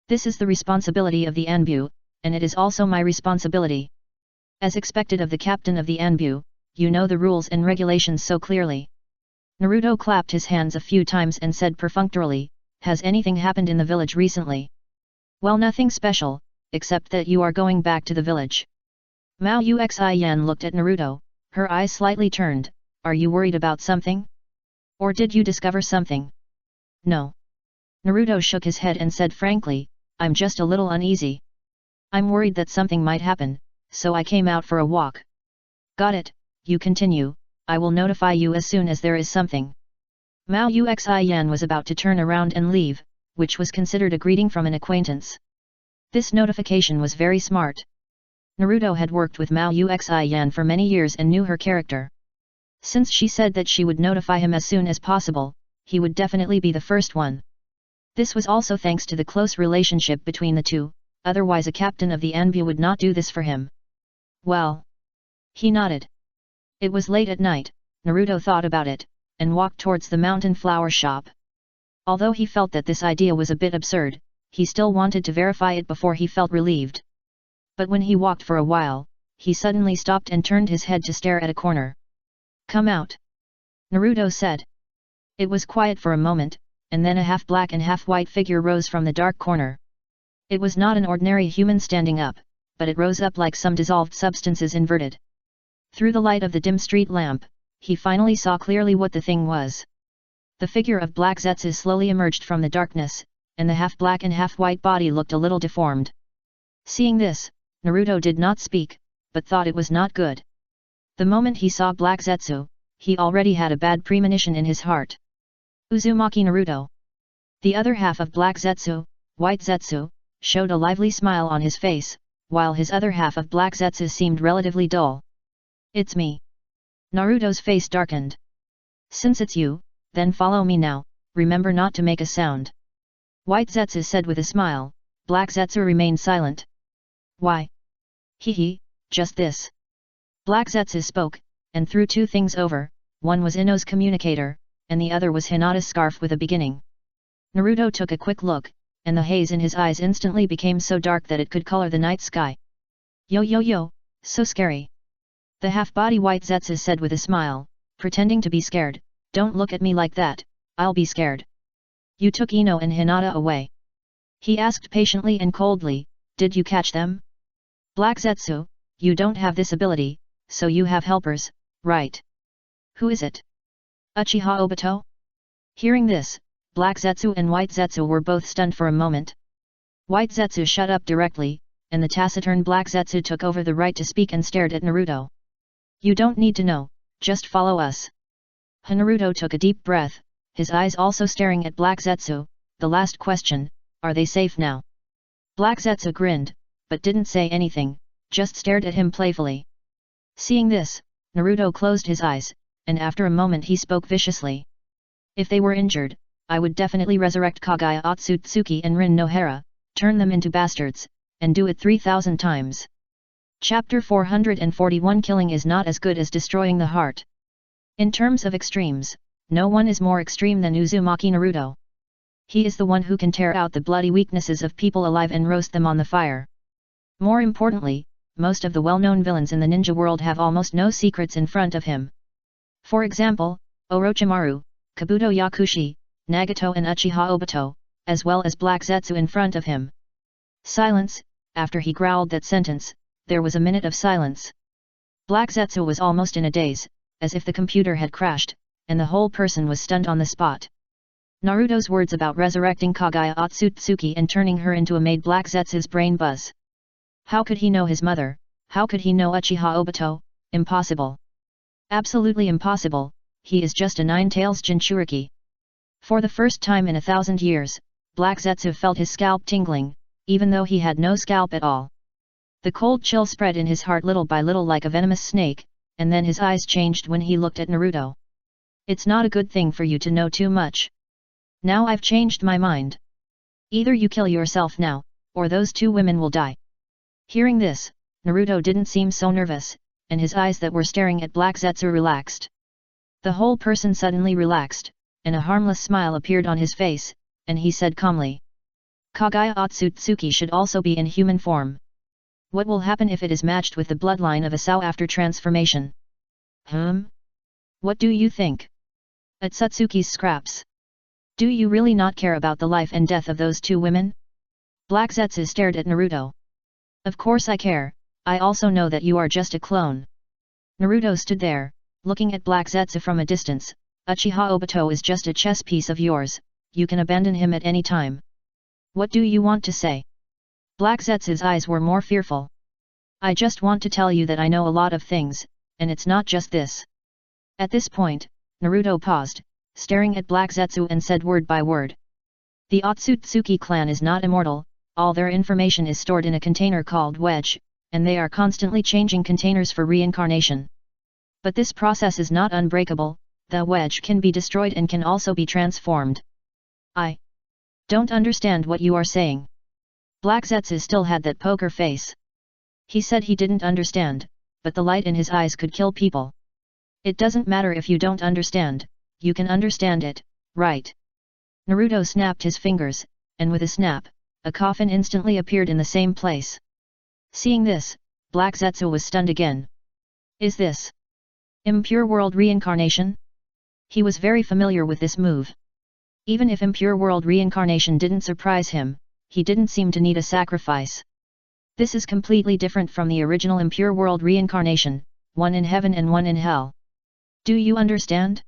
"This is the responsibility of the Anbu, and it is also my responsibility. As expected of the captain of the Anbu, you know the rules and regulations so clearly." Naruto clapped his hands a few times and said perfunctorily, "Has anything happened in the village recently?" "Well, nothing special, except that you are going back to the village." Mao Uxian looked at Naruto, her eyes slightly turned. "Are you worried about something? Or did you discover something?" "No." Naruto shook his head and said frankly, "I'm just a little uneasy." I'm worried that something might happen, so I came out for a walk. Got it, you continue, I will notify you as soon as there is something. Mao Uxian was about to turn around and leave, which was considered a greeting from an acquaintance. This notification was very smart. Naruto had worked with Mao Uxian for many years and knew her character. Since she said that she would notify him as soon as possible, he would definitely be the first one. This was also thanks to the close relationship between the two, otherwise a captain of the Anbu would not do this for him. Well. He nodded. It was late at night, Naruto thought about it, and walked towards the mountain flower shop. Although he felt that this idea was a bit absurd, he still wanted to verify it before he felt relieved. But when he walked for a while, he suddenly stopped and turned his head to stare at a corner. Come out! Naruto said. It was quiet for a moment, and then a half-black and half-white figure rose from the dark corner. It was not an ordinary human standing up, but it rose up like some dissolved substances inverted. Through the light of the dim street lamp, he finally saw clearly what the thing was. The figure of Black Zetsu slowly emerged from the darkness, and the half-black and half-white body looked a little deformed. Seeing this, Naruto did not speak, but thought it was not good. The moment he saw Black Zetsu, he already had a bad premonition in his heart. Uzumaki Naruto. The other half of Black Zetsu, White Zetsu, showed a lively smile on his face, while his other half of Black Zetsu seemed relatively dull. It's me. Naruto's face darkened. Since it's you, then follow me now, remember not to make a sound. White Zetsu said with a smile. Black Zetsu remained silent. Why? Hehe, just this. Black Zetsu spoke, and threw two things over, one was Ino's communicator, and the other was Hinata's scarf with a beginning. Naruto took a quick look, and the haze in his eyes instantly became so dark that it could color the night sky. Yo yo yo, so scary. The half-body White Zetsu said with a smile, pretending to be scared, don't look at me like that, I'll be scared. You took Ino and Hinata away. He asked patiently and coldly, did you catch them? Black Zetsu, you don't have this ability, so you have helpers, right? Who is it? Uchiha Obito? Hearing this, Black Zetsu and White Zetsu were both stunned for a moment. White Zetsu shut up directly, and the taciturn Black Zetsu took over the right to speak and stared at Naruto. You don't need to know, just follow us. Naruto took a deep breath, his eyes also staring at Black Zetsu. The last question, are they safe now? Black Zetsu grinned, but didn't say anything, just stared at him playfully. Seeing this, Naruto closed his eyes, and after a moment he spoke viciously. If they were injured, I would definitely resurrect Kagaya Otsutsuki and Rin Nohara, turn them into bastards, and do it 3,000 times. Chapter 441 Killing is not as good as destroying the heart. In terms of extremes, no one is more extreme than Uzumaki Naruto. He is the one who can tear out the bloody weaknesses of people alive and roast them on the fire. More importantly, most of the well-known villains in the ninja world have almost no secrets in front of him. For example, Orochimaru, Kabuto Yakushi, Nagato and Uchiha Obito, as well as Black Zetsu in front of him. Silence. After he growled that sentence, there was a minute of silence. Black Zetsu was almost in a daze, as if the computer had crashed, and the whole person was stunned on the spot. Naruto's words about resurrecting Kagaya Otsutsuki and turning her into a maid Black Zetsu's brain buzz. How could he know his mother? How could he know Uchiha Obito? Impossible. Absolutely impossible, he is just a nine-tails Jinchuriki. For the first time in 1,000 years, Black Zetsu felt his scalp tingling, even though he had no scalp at all. The cold chill spread in his heart little by little like a venomous snake, and then his eyes changed when he looked at Naruto. It's not a good thing for you to know too much. Now I've changed my mind. Either you kill yourself now, or those two women will die. Hearing this, Naruto didn't seem so nervous, and his eyes that were staring at Black Zetsu relaxed. The whole person suddenly relaxed, and a harmless smile appeared on his face, and he said calmly. Kagaya Otsutsuki should also be in human form. What will happen if it is matched with the bloodline of Asao after transformation? What do you think? Otsutsuki's scraps. Do you really not care about the life and death of those two women? Black Zetsu stared at Naruto. Of course I care, I also know that you are just a clone. Naruto stood there, looking at Black Zetsu from a distance. Uchiha Obito is just a chess piece of yours, you can abandon him at any time. What do you want to say? Black Zetsu's eyes were more fearful. I just want to tell you that I know a lot of things, and it's not just this. At this point, Naruto paused, staring at Black Zetsu and said word by word. The Otsutsuki clan is not immortal, all their information is stored in a container called wedge, and they are constantly changing containers for reincarnation. But this process is not unbreakable, the wedge can be destroyed and can also be transformed. I don't understand what you are saying. Black Zetsu still had that poker face. He said he didn't understand, but the light in his eyes could kill people. It doesn't matter if you don't understand, you can understand it, right? Naruto snapped his fingers, and with a snap, a coffin instantly appeared in the same place. Seeing this, Black Zetsu was stunned again. Is this impure world reincarnation? He was very familiar with this move. Even if impure world reincarnation didn't surprise him, he didn't seem to need a sacrifice. This is completely different from the original impure world reincarnation, one in heaven and one in hell. Do you understand?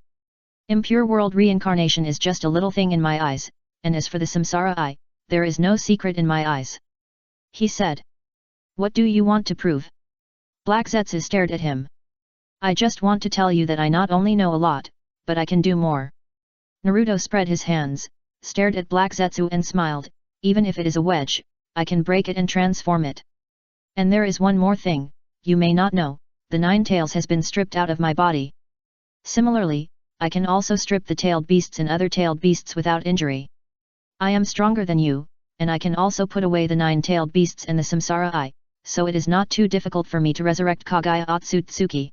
Impure world reincarnation is just a little thing in my eyes, and as for the samsara eye, there is no secret in my eyes. He said. What do you want to prove? Black Zetsu stared at him. I just want to tell you that I not only know a lot, but I can do more. Naruto spread his hands, stared at Black Zetsu and smiled, even if it is a wedge, I can break it and transform it. And there is one more thing, you may not know, the 9 tails has been stripped out of my body. Similarly, I can also strip the tailed beasts and other tailed beasts without injury. I am stronger than you, and I can also put away the 9 tailed beasts and the samsara eye, so it is not too difficult for me to resurrect Kagaya Otsutsuki.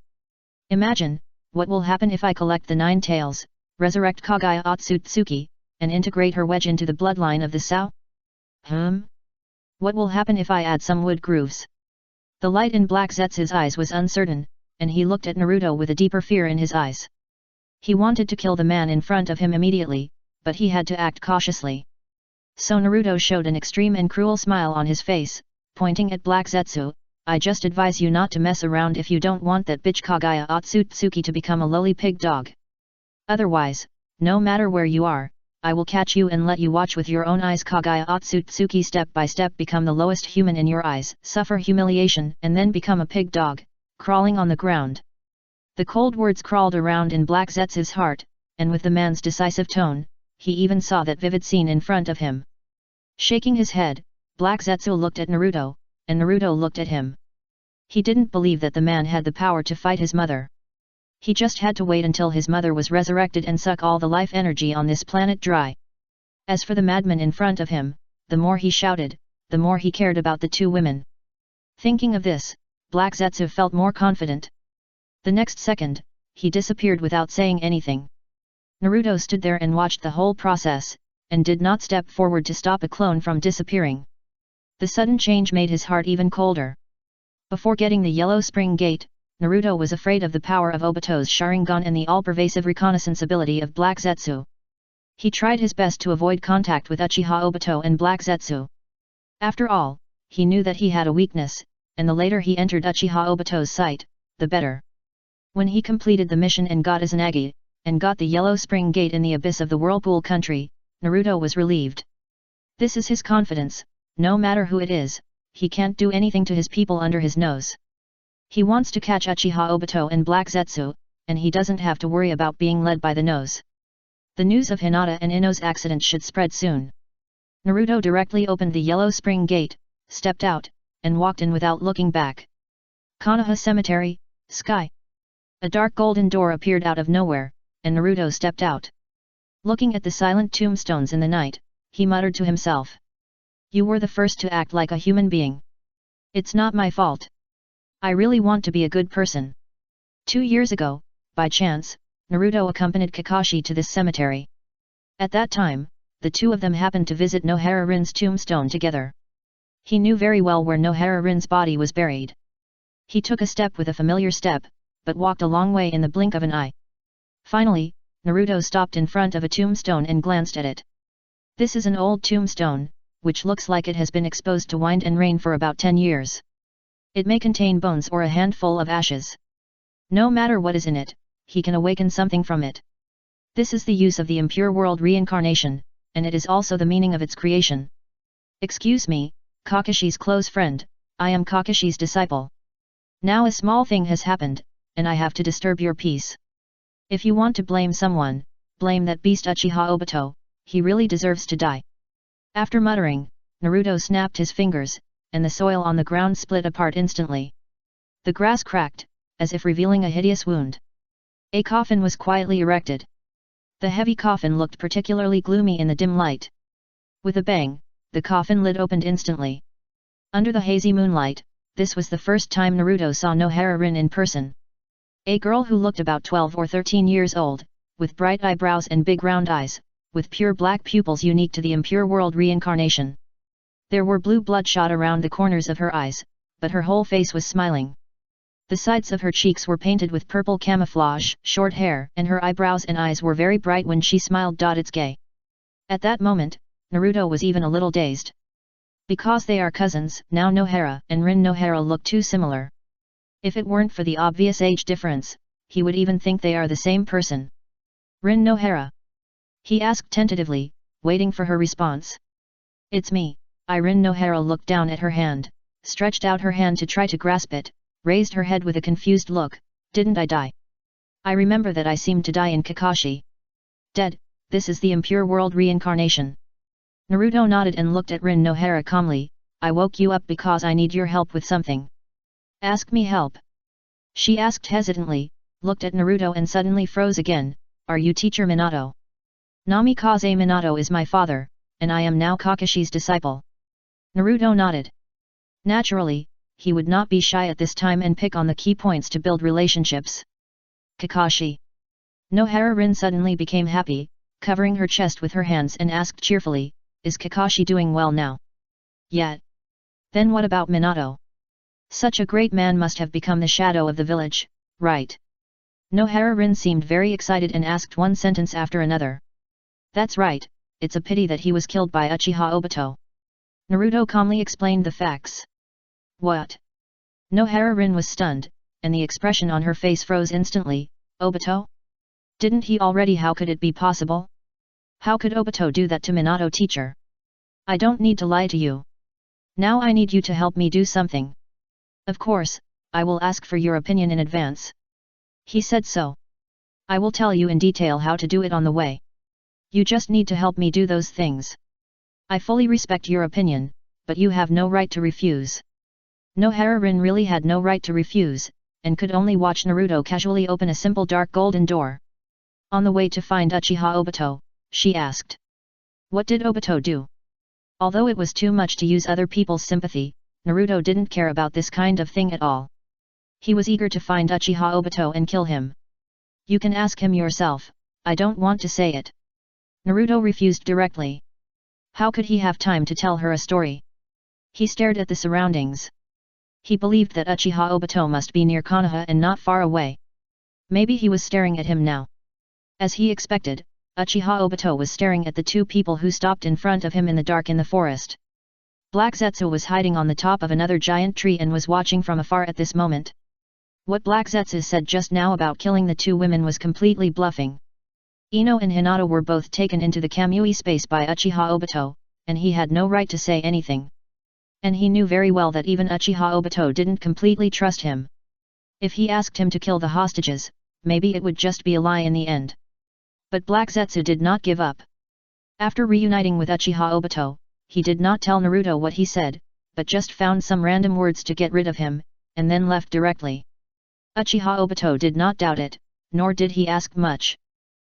Imagine, what will happen if I collect the 9 tails, resurrect Kagaya Otsutsuki, and integrate her wedge into the bloodline of the Sao? What will happen if I add some wood grooves? The light in Black Zetsu's eyes was uncertain, and he looked at Naruto with a deeper fear in his eyes. He wanted to kill the man in front of him immediately, but he had to act cautiously. So Naruto showed an extreme and cruel smile on his face, pointing at Black Zetsu, I just advise you not to mess around if you don't want that bitch Kagaya Otsutsuki to become a lowly pig dog. Otherwise, no matter where you are, I will catch you and let you watch with your own eyes Kagaya Otsutsuki step by step become the lowest human in your eyes, suffer humiliation and then become a pig dog, crawling on the ground. The cold words crawled around in Black Zetsu's heart, and with the man's decisive tone, he even saw that vivid scene in front of him. Shaking his head, Black Zetsu looked at Naruto, and Naruto looked at him. He didn't believe that the man had the power to fight his mother. He just had to wait until his mother was resurrected and suck all the life energy on this planet dry. As for the madman in front of him, the more he shouted, the more he cared about the 2 women. Thinking of this, Black Zetsu felt more confident. The next second, he disappeared without saying anything. Naruto stood there and watched the whole process, and did not step forward to stop a clone from disappearing. The sudden change made his heart even colder. Before getting the Yellow Spring Gate, Naruto was afraid of the power of Obito's Sharingan and the all-pervasive reconnaissance ability of Black Zetsu. He tried his best to avoid contact with Uchiha Obito and Black Zetsu. After all, he knew that he had a weakness, and the later he entered Uchiha Obito's sight, the better. When he completed the mission and got Izanagi, and got the Yellow Spring Gate in the abyss of the Whirlpool country, Naruto was relieved. This is his confidence, no matter who it is, he can't do anything to his people under his nose. He wants to catch Uchiha Obito and Black Zetsu, and he doesn't have to worry about being led by the nose. The news of Hinata and Ino's accident should spread soon. Naruto directly opened the Yellow Spring Gate, stepped out, and walked in without looking back. Konoha Cemetery, Sky. A dark golden door appeared out of nowhere, and Naruto stepped out. Looking at the silent tombstones in the night, he muttered to himself. You were the first to act like a human being. It's not my fault. I really want to be a good person. 2 years ago, by chance, Naruto accompanied Kakashi to this cemetery. At that time, the 2 of them happened to visit Nohara Rin's tombstone together. He knew very well where Nohara Rin's body was buried. He took a step with a familiar step, but walked a long way in the blink of an eye. Finally, Naruto stopped in front of a tombstone and glanced at it. This is an old tombstone, which looks like it has been exposed to wind and rain for about 10 years. It may contain bones or a handful of ashes. No matter what is in it, he can awaken something from it. This is the use of the impure world reincarnation, and it is also the meaning of its creation. Excuse me, Kakashi's close friend, I am Kakashi's disciple. Now a small thing has happened, and I have to disturb your peace. If you want to blame someone, blame that beast Uchiha Obito, he really deserves to die. After muttering, Naruto snapped his fingers, and the soil on the ground split apart instantly. The grass cracked, as if revealing a hideous wound. A coffin was quietly erected. The heavy coffin looked particularly gloomy in the dim light. With a bang, the coffin lid opened instantly. Under the hazy moonlight, this was the first time Naruto saw Nohara Rin in person. A girl who looked about 12 or 13 years old, with bright eyebrows and big round eyes, with pure black pupils unique to the impure world reincarnation. There were blue bloodshot around the corners of her eyes, but her whole face was smiling. The sides of her cheeks were painted with purple camouflage, short hair, and her eyebrows and eyes were very bright when she smiled. It's gay. At that moment, Naruto was even a little dazed. Because they are cousins, now Nohara and Rin Nohara look too similar. If it weren't for the obvious age difference, he would even think they are the same person. Rin Nohara? He asked tentatively, waiting for her response. It's me. Rin Nohara looked down at her hand, stretched out her hand to try to grasp it, raised her head with a confused look. Didn't I die? I remember that I seemed to die in Kakashi. Dead, this is the impure world reincarnation. Naruto nodded and looked at Rin Nohara calmly. I woke you up because I need your help with something. Ask me help. She asked hesitantly, looked at Naruto and suddenly froze again. Are you teacher Minato? Namikaze Minato is my father, and I am now Kakashi's disciple. Naruto nodded. Naturally, he would not be shy at this time and pick on the key points to build relationships. Kakashi. Nohara Rin suddenly became happy, covering her chest with her hands and asked cheerfully, is Kakashi doing well now? Yet. Then what about Minato? Such a great man must have become the shadow of the village, right? Nohara Rin seemed very excited and asked one sentence after another. That's right, it's a pity that he was killed by Uchiha Obito. Naruto calmly explained the facts. What? Nohara Rin was stunned, and the expression on her face froze instantly. Obito? Didn't he already? How could it be possible? How could Obito do that to Minato teacher? I don't need to lie to you. Now I need you to help me do something. Of course, I will ask for your opinion in advance. He said so. I will tell you in detail how to do it on the way. You just need to help me do those things. I fully respect your opinion, but you have no right to refuse. Nohara Rin really had no right to refuse, and could only watch Naruto casually open a simple dark golden door. On the way to find Uchiha Obito, she asked. What did Obito do? Although it was too much to use other people's sympathy, Naruto didn't care about this kind of thing at all. He was eager to find Uchiha Obito and kill him. You can ask him yourself, I don't want to say it. Naruto refused directly. How could he have time to tell her a story? He stared at the surroundings. He believed that Uchiha Obito must be near Konoha and not far away. Maybe he was staring at him now. As he expected, Uchiha Obito was staring at the two people who stopped in front of him in the dark in the forest. Black Zetsu was hiding on the top of another giant tree and was watching from afar at this moment. What Black Zetsu said just now about killing the two women was completely bluffing. Ino and Hinata were both taken into the Kamui space by Uchiha Obito, and he had no right to say anything. And he knew very well that even Uchiha Obito didn't completely trust him. If he asked him to kill the hostages, maybe it would just be a lie in the end. But Black Zetsu did not give up. After reuniting with Uchiha Obito, he did not tell Naruto what he said, but just found some random words to get rid of him, and then left directly. Uchiha Obito did not doubt it, nor did he ask much.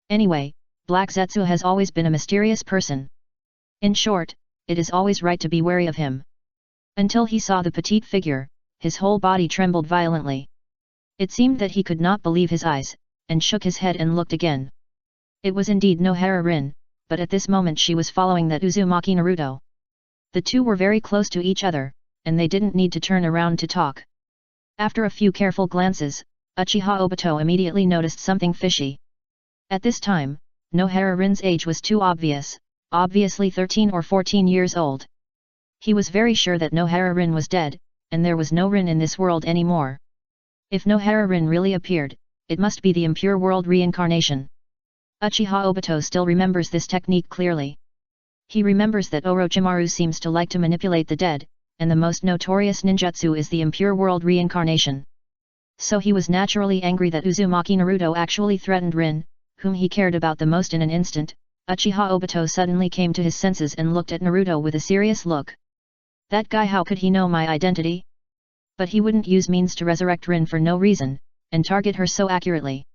Anyway, Black Zetsu has always been a mysterious person. In short, it is always right to be wary of him. Until he saw the petite figure, his whole body trembled violently. It seemed that he could not believe his eyes, and shook his head and looked again. It was indeed Nohara Rin, but at this moment she was following that Uzumaki Naruto. The two were very close to each other, and they didn't need to turn around to talk. After a few careful glances, Uchiha Obito immediately noticed something fishy. At this time, Nohara Rin's age was too obvious, obviously 13 or 14 years old. He was very sure that Nohara Rin was dead, and there was no Rin in this world anymore. If Nohara Rin really appeared, it must be the impure world reincarnation. Uchiha Obito still remembers this technique clearly. He remembers that Orochimaru seems to like to manipulate the dead, and the most notorious ninjutsu is the impure world reincarnation. So he was naturally angry that Uzumaki Naruto actually threatened Rin, whom he cared about the most. In an instant, Uchiha Obito suddenly came to his senses and looked at Naruto with a serious look. That guy, how could he know my identity? But he wouldn't use means to resurrect Rin for no reason, and target her so accurately.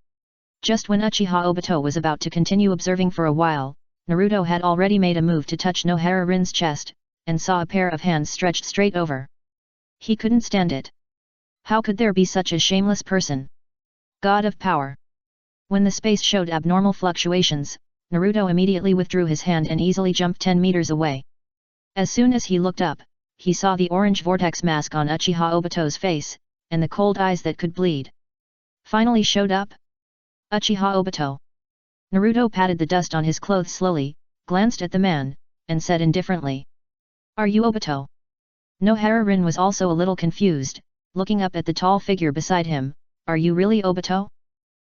Just when Uchiha Obito was about to continue observing for a while, Naruto had already made a move to touch Nohara Rin's chest, and saw a pair of hands stretched straight over. He couldn't stand it. How could there be such a shameless person? God of power! When the space showed abnormal fluctuations, Naruto immediately withdrew his hand and easily jumped 10 meters away. As soon as he looked up, he saw the orange vortex mask on Uchiha Obito's face, and the cold eyes that could bleed. Finally showed up? Uchiha Obito. Naruto patted the dust on his clothes slowly, glanced at the man, and said indifferently. Are you Obito? Nohara Rin was also a little confused, looking up at the tall figure beside him. Are you really Obito?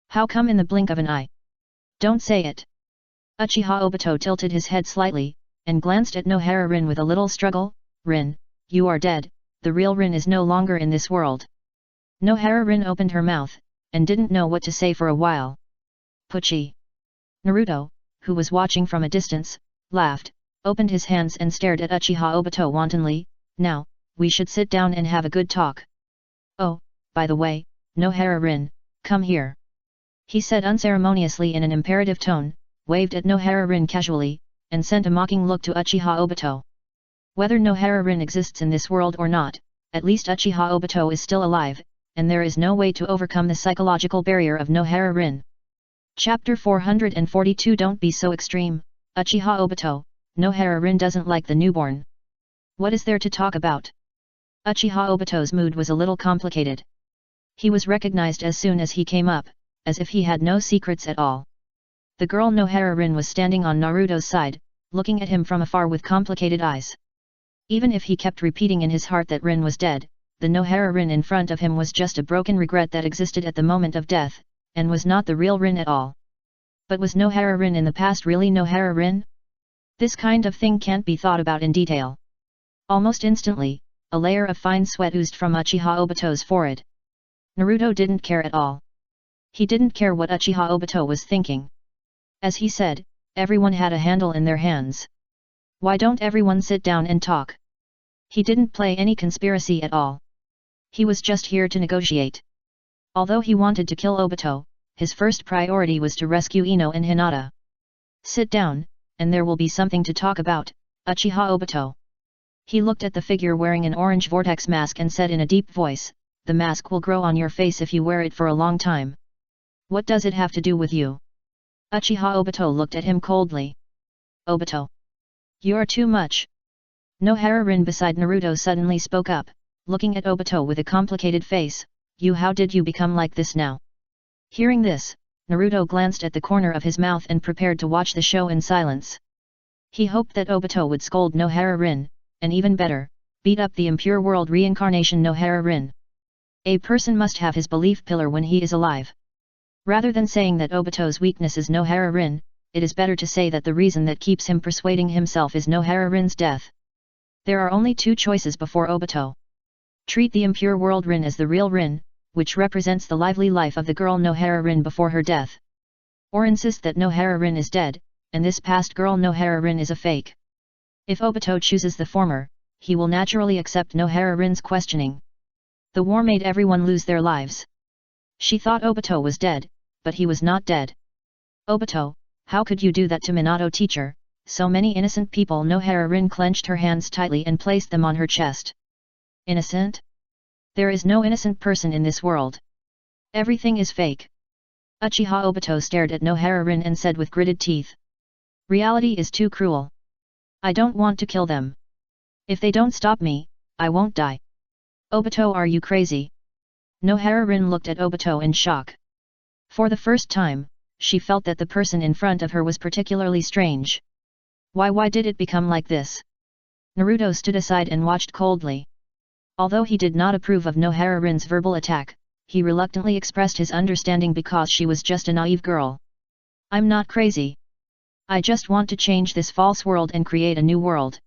How come in the blink of an eye? Don't say it. Uchiha Obito tilted his head slightly, and glanced at Nohara Rin with a little struggle. Rin, you are dead, the real Rin is no longer in this world. Nohara Rin opened her mouth, and didn't know what to say for a while. Pucci. Naruto, who was watching from a distance, laughed, opened his hands and stared at Uchiha Obito wantonly. Now, we should sit down and have a good talk. Oh, by the way, Nohara Rin, come here. He said unceremoniously in an imperative tone, waved at Nohara Rin casually, and sent a mocking look to Uchiha Obito. Whether Nohara Rin exists in this world or not, at least Uchiha Obito is still alive, and there is no way to overcome the psychological barrier of Nohara Rin. Chapter 442. Don't be so extreme, Uchiha Obito. Nohara Rin doesn't like the newborn. What is there to talk about? Uchiha Obito's mood was a little complicated. He was recognized as soon as he came up, as if he had no secrets at all. The girl Nohara Rin was standing on Naruto's side, looking at him from afar with complicated eyes. Even if he kept repeating in his heart that Rin was dead, the Nohara Rin in front of him was just a broken regret that existed at the moment of death, and was not the real Rin at all. But was Nohara Rin in the past really Nohara Rin? This kind of thing can't be thought about in detail. Almost instantly, a layer of fine sweat oozed from Uchiha Obito's forehead. Naruto didn't care at all. He didn't care what Uchiha Obito was thinking. As he said, everyone had a handle in their hands. Why don't everyone sit down and talk? He didn't play any conspiracy at all. He was just here to negotiate. Although he wanted to kill Obito, his first priority was to rescue Ino and Hinata. Sit down, and there will be something to talk about, Uchiha Obito. He looked at the figure wearing an orange vortex mask and said in a deep voice, the mask will grow on your face if you wear it for a long time. What does it have to do with you? Uchiha Obito looked at him coldly. Obito. You're too much. Nohara Rin beside Naruto suddenly spoke up, looking at Obito with a complicated face. How did you become like this now? Hearing this, Naruto glanced at the corner of his mouth and prepared to watch the show in silence. He hoped that Obito would scold Nohara Rin, and even better, beat up the impure world reincarnation Nohara Rin. A person must have his belief pillar when he is alive. Rather than saying that Obito's weakness is Nohara Rin, it is better to say that the reason that keeps him persuading himself is Nohara Rin's death. There are only two choices before Obito. Treat the impure world Rin as the real Rin, which represents the lively life of the girl Nohara Rin before her death. Or insist that Nohara Rin is dead, and this past girl Nohara Rin is a fake. If Obito chooses the former, he will naturally accept Nohara Rin's questioning. The war made everyone lose their lives. She thought Obito was dead, but he was not dead. Obito, how could you do that to Minato teacher? So many innocent people. Nohara Rin clenched her hands tightly and placed them on her chest. Innocent? There is no innocent person in this world. Everything is fake. Uchiha Obito stared at Nohara Rin and said with gritted teeth. Reality is too cruel. I don't want to kill them. If they don't stop me, I won't die. Obito, are you crazy? Nohara Rin looked at Obito in shock. For the first time, she felt that the person in front of her was particularly strange. Why did it become like this? Naruto stood aside and watched coldly. Although he did not approve of Nohara Rin's verbal attack, he reluctantly expressed his understanding because she was just a naive girl. I'm not crazy. I just want to change this false world and create a new world.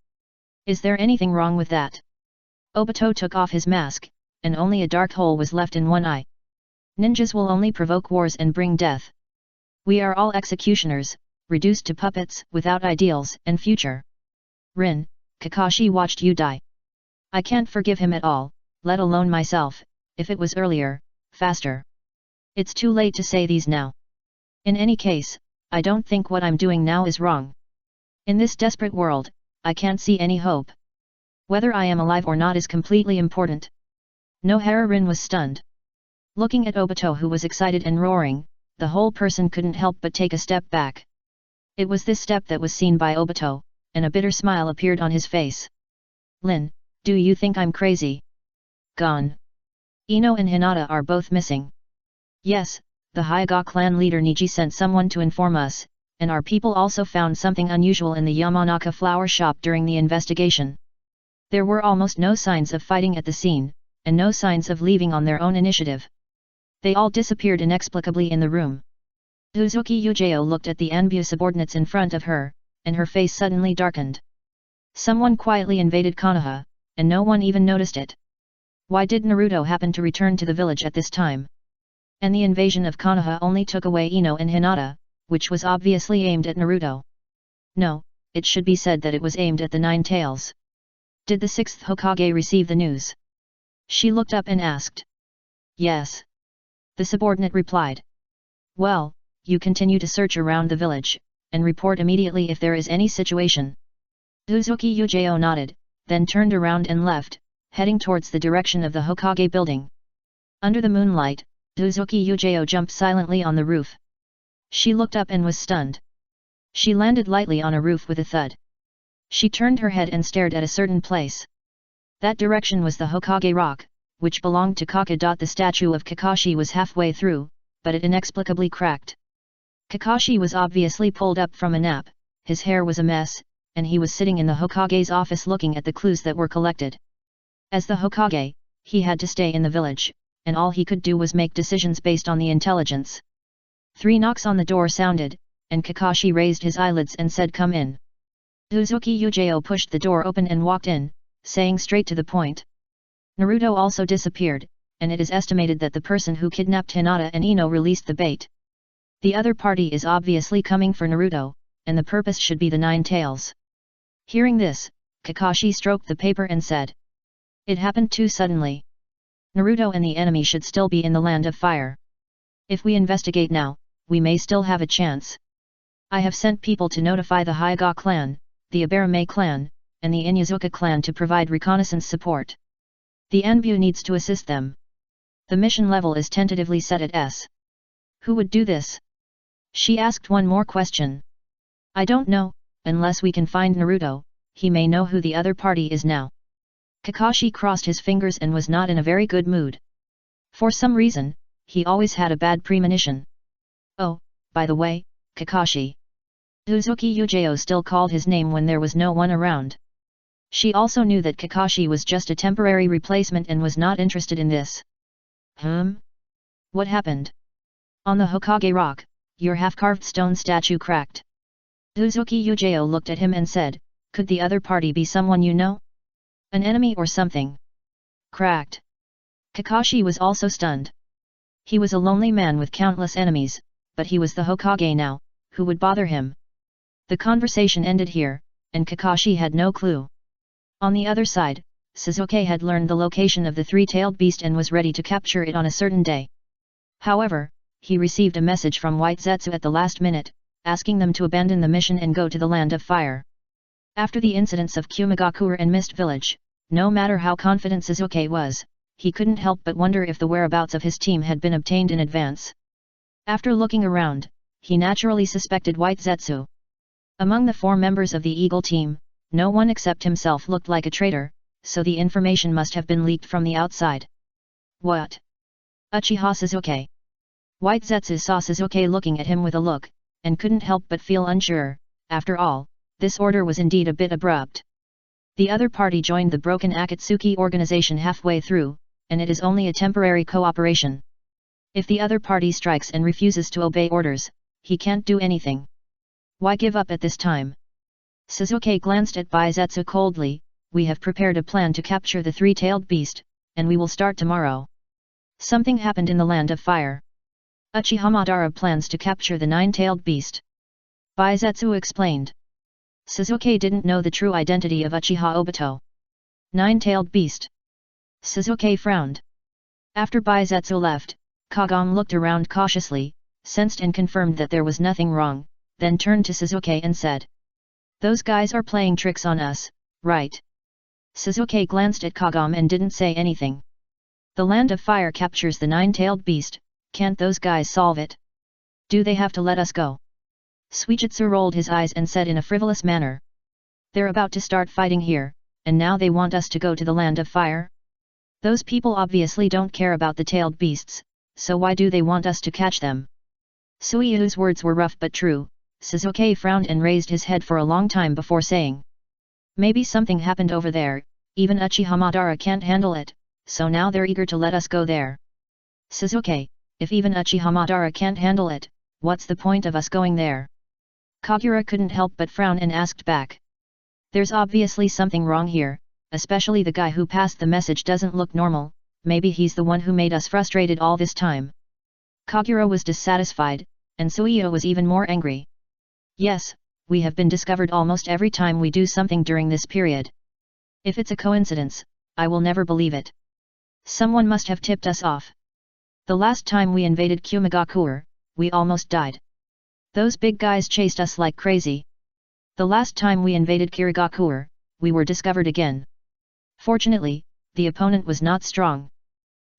Is there anything wrong with that? Obito took off his mask, and only a dark hole was left in one eye. Ninjas will only provoke wars and bring death. We are all executioners, reduced to puppets, without ideals and future. Rin, Kakashi watched you die. I can't forgive him at all, let alone myself, if it was earlier, faster. It's too late to say these now. In any case, I don't think what I'm doing now is wrong. In this desperate world, I can't see any hope. Whether I am alive or not is completely important. Nohara Rin was stunned. Looking at Obito, who was excited and roaring, the whole person couldn't help but take a step back. It was this step that was seen by Obito, and a bitter smile appeared on his face. Lin, do you think I'm crazy? Gone. Ino and Hinata are both missing. Yes, the Hyuga clan leader Niji sent someone to inform us, and our people also found something unusual in the Yamanaka flower shop during the investigation. There were almost no signs of fighting at the scene, and no signs of leaving on their own initiative. They all disappeared inexplicably in the room. Uzuki Yujao looked at the Anbu subordinates in front of her, and her face suddenly darkened. Someone quietly invaded Konoha, and no one even noticed it. Why did Naruto happen to return to the village at this time? And the invasion of Konoha only took away Ino and Hinata, which was obviously aimed at Naruto. No, it should be said that it was aimed at the Nine Tails. Did the 6th Hokage receive the news? She looked up and asked. Yes. The subordinate replied. Well, you continue to search around the village, and report immediately if there is any situation. Uzuki Yujao nodded, then turned around and left, heading towards the direction of the Hokage building. Under the moonlight, Uzuki Yujao jumped silently on the roof. She looked up and was stunned. She landed lightly on a roof with a thud. She turned her head and stared at a certain place. That direction was the Hokage Rock, which belonged to Kaka. The statue of Kakashi was halfway through, but it inexplicably cracked. Kakashi was obviously pulled up from a nap, his hair was a mess, and he was sitting in the Hokage's office looking at the clues that were collected. As the Hokage, he had to stay in the village, and all he could do was make decisions based on the intelligence. 3 knocks on the door sounded, and Kakashi raised his eyelids and said, "Come in." Uzuki Yujao pushed the door open and walked in, saying straight to the point. Naruto also disappeared, and it is estimated that the person who kidnapped Hinata and Ino released the bait. The other party is obviously coming for Naruto, and the purpose should be the Nine Tails. Hearing this, Kakashi stroked the paper and said. It happened too suddenly. Naruto and the enemy should still be in the Land of Fire. If we investigate now, we may still have a chance. I have sent people to notify the Hyuga clan, the Abarame clan, and the Inyazuka clan to provide reconnaissance support. The Anbu needs to assist them. The mission level is tentatively set at S. Who would do this? She asked one more question. I don't know, unless we can find Naruto, he may know who the other party is now. Kakashi crossed his fingers and was not in a very good mood. For some reason, he always had a bad premonition. Oh, by the way, Kakashi. Uzuki Yujao still called his name when there was no one around. She also knew that Kakashi was just a temporary replacement and was not interested in this. What happened? On the Hokage Rock, your half-carved stone statue cracked. Uzuki Yujao looked at him and said, could the other party be someone you know? An enemy or something? Cracked. Kakashi was also stunned. He was a lonely man with countless enemies, but he was the Hokage now, who would bother him? The conversation ended here, and Kakashi had no clue. On the other side, Sasuke had learned the location of the three-tailed beast and was ready to capture it on a certain day. However, he received a message from White Zetsu at the last minute, asking them to abandon the mission and go to the Land of Fire. After the incidents of Kumagakure and Mist Village, no matter how confident Sasuke was, he couldn't help but wonder if the whereabouts of his team had been obtained in advance. After looking around, he naturally suspected White Zetsu. Among the 4 members of the Eagle team, no one except himself looked like a traitor, so the information must have been leaked from the outside. What? Uchiha Sasuke. White Zetsu saw Sasuke looking at him with a look, and couldn't help but feel unsure. After all, this order was indeed a bit abrupt. The other party joined the broken Akatsuki organization halfway through, and it is only a temporary cooperation. If the other party strikes and refuses to obey orders, he can't do anything. Why give up at this time? Sasuke glanced at Baizetsu coldly, we have prepared a plan to capture the three-tailed beast, and we will start tomorrow. Something happened in the land of fire. Uchiha Madara plans to capture the nine-tailed beast. Baizetsu explained. Sasuke didn't know the true identity of Uchiha Obito. Nine-tailed beast. Sasuke frowned. After Baizetsu left, Kagome looked around cautiously, sensed and confirmed that there was nothing wrong, then turned to Sasuke and said. Those guys are playing tricks on us, right? Sasuke glanced at Kagome and didn't say anything. The land of fire captures the nine-tailed beast, can't those guys solve it? Do they have to let us go? Suijutsu rolled his eyes and said in a frivolous manner. They're about to start fighting here, and now they want us to go to the land of fire? Those people obviously don't care about the tailed beasts, so why do they want us to catch them? Suiyu's words were rough but true. Sasuke frowned and raised his head for a long time before saying. Maybe something happened over there, even Uchiha Madara can't handle it, so now they're eager to let us go there. Sasuke, if even Uchiha Madara can't handle it, what's the point of us going there? Kagura couldn't help but frown and asked back. There's obviously something wrong here, especially the guy who passed the message doesn't look normal, maybe he's the one who made us frustrated all this time. Kagura was dissatisfied, and Suiyo was even more angry. Yes, we have been discovered almost every time we do something during this period. If it's a coincidence, I will never believe it. Someone must have tipped us off. The last time we invaded Kumagakure, we almost died. Those big guys chased us like crazy. The last time we invaded Kirigakure, we were discovered again. Fortunately, the opponent was not strong.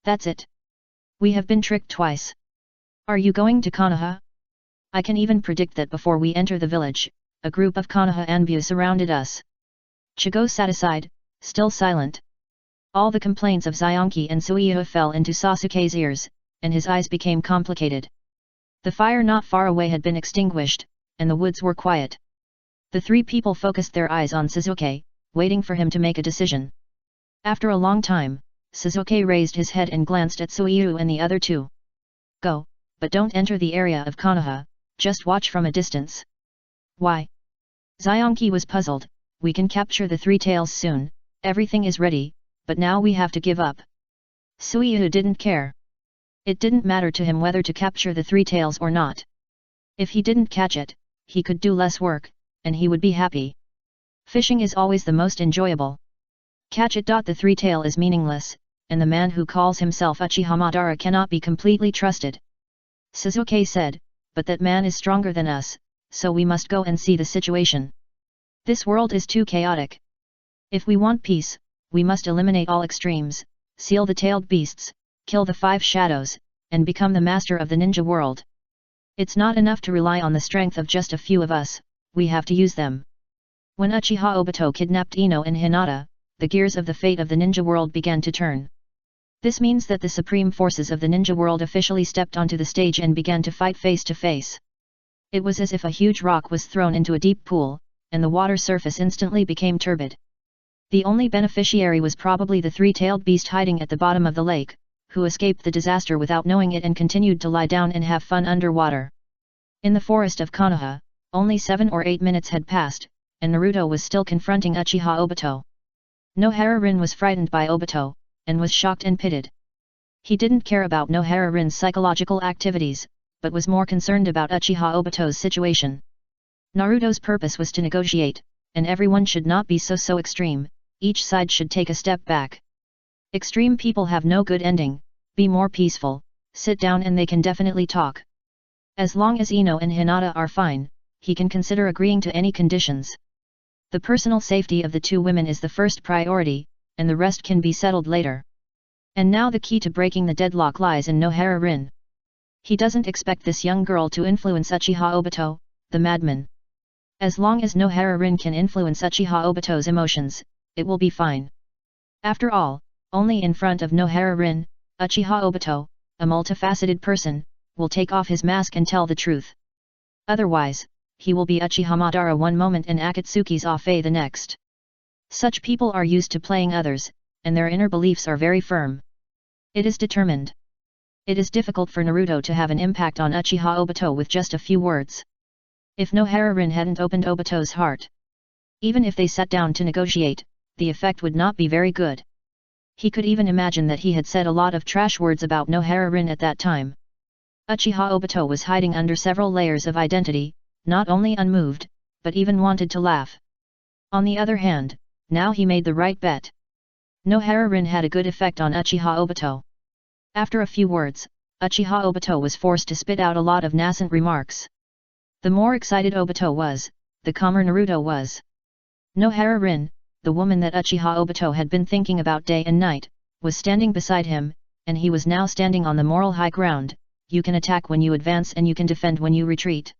That's it. We have been tricked twice. Are you going to Konoha? I can even predict that before we enter the village, a group of Konoha Anbu surrounded us. Chigo sat aside, still silent. All the complaints of Zyonki and Suiyo fell into Sasuke's ears, and his eyes became complicated. The fire not far away had been extinguished, and the woods were quiet. The three people focused their eyes on Sasuke, waiting for him to make a decision. After a long time, Sasuke raised his head and glanced at Suiyo and the other two. Go, but don't enter the area of Konoha, just watch from a distance. Why? Zyonki was puzzled. We can capture the three tails soon, everything is ready, but now we have to give up. Suiyo didn't care. It didn't matter to him whether to capture the three tails or not. If he didn't catch it, he could do less work, and he would be happy. Fishing is always the most enjoyable. Catch it. The three tail is meaningless, and the man who calls himself Uchiha Madara cannot be completely trusted. Sasuke said, but that man is stronger than us, so we must go and see the situation. This world is too chaotic. If we want peace, we must eliminate all extremes, seal the tailed beasts, kill the five shadows, and become the master of the ninja world. It's not enough to rely on the strength of just a few of us, we have to use them. When Uchiha Obito kidnapped Ino and Hinata, the gears of the fate of the ninja world began to turn. This means that the supreme forces of the ninja world officially stepped onto the stage and began to fight face to face. It was as if a huge rock was thrown into a deep pool, and the water surface instantly became turbid. The only beneficiary was probably the three-tailed beast hiding at the bottom of the lake, who escaped the disaster without knowing it and continued to lie down and have fun underwater. In the forest of Konoha, only 7 or 8 minutes had passed, and Naruto was still confronting Uchiha Obito. Nohara-rin was frightened by Obito, and was shocked and pitted. He didn't care about Nohara-rin's psychological activities, but was more concerned about Uchiha Obito's situation. Naruto's purpose was to negotiate, and everyone should not be so extreme, each side should take a step back. Extreme people have no good ending, be more peaceful, sit down and they can definitely talk. As long as Ino and Hinata are fine, he can consider agreeing to any conditions. The personal safety of the two women is the first priority, and the rest can be settled later. And now the key to breaking the deadlock lies in Nohara-rin. He doesn't expect this young girl to influence Uchiha Obito, the madman. As long as Nohara-rin can influence Uchiha Obito's emotions, it will be fine. After all, only in front of Nohara-rin, Uchiha Obito, a multifaceted person, will take off his mask and tell the truth. Otherwise, he will be Uchiha Madara one moment and Akatsuki's Afe the next. Such people are used to playing others, and their inner beliefs are very firm. It is determined. It is difficult for Naruto to have an impact on Uchiha Obito with just a few words. If Nohara-rin hadn't opened Obito's heart, even if they sat down to negotiate, the effect would not be very good. He could even imagine that he had said a lot of trash words about Nohara Rin at that time. Uchiha Obito was hiding under several layers of identity, not only unmoved, but even wanted to laugh. On the other hand, now he made the right bet. Nohara Rin had a good effect on Uchiha Obito. After a few words, Uchiha Obito was forced to spit out a lot of nascent remarks. The more excited Obito was, the calmer Naruto was. Nohara Rin, the woman that Uchiha Obito had been thinking about day and night, was standing beside him, and he was now standing on the moral high ground. You can attack when you advance and you can defend when you retreat.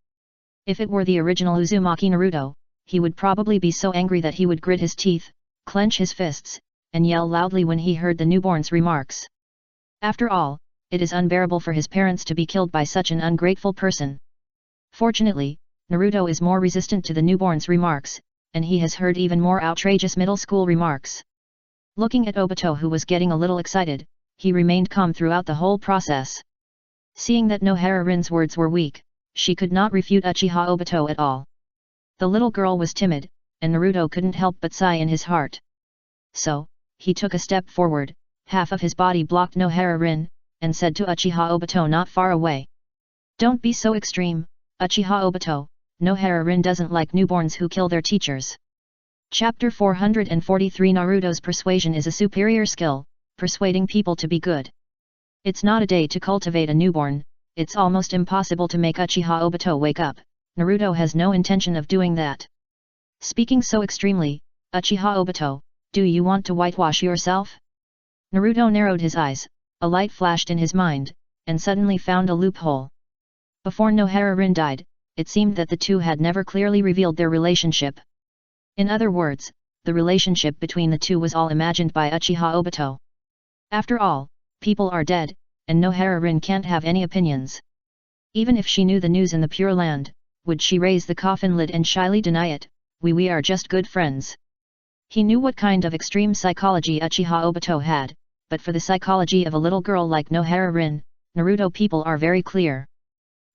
If it were the original Uzumaki Naruto, he would probably be so angry that he would grit his teeth, clench his fists, and yell loudly when he heard the newborn's remarks. After all, it is unbearable for his parents to be killed by such an ungrateful person. Fortunately, Naruto is more resistant to the newborn's remarks, and he has heard even more outrageous middle school remarks. Looking at Obito, who was getting a little excited, he remained calm throughout the whole process. Seeing that Nohara Rin's words were weak, she could not refute Uchiha Obito at all. The little girl was timid, and Naruto couldn't help but sigh in his heart. So, he took a step forward, half of his body blocked Nohara Rin, and said to Uchiha Obito not far away. "Don't be so extreme, Uchiha Obito, Nohara Rin doesn't like newborns who kill their teachers." Chapter 443 Naruto's persuasion is a superior skill, persuading people to be good. It's not a day to cultivate a newborn, it's almost impossible to make Uchiha Obito wake up. Naruto has no intention of doing that. Speaking so extremely, Uchiha Obito, do you want to whitewash yourself? Naruto narrowed his eyes, a light flashed in his mind, and suddenly found a loophole. Before Nohara Rin died, it seemed that the two had never clearly revealed their relationship. In other words, the relationship between the two was all imagined by Uchiha Obito. After all, people are dead, and Nohara Rin can't have any opinions. Even if she knew the news in the Pure Land, would she raise the coffin lid and shyly deny it? We are just good friends. He knew what kind of extreme psychology Uchiha Obito had, but for the psychology of a little girl like Nohara Rin, Naruto people are very clear.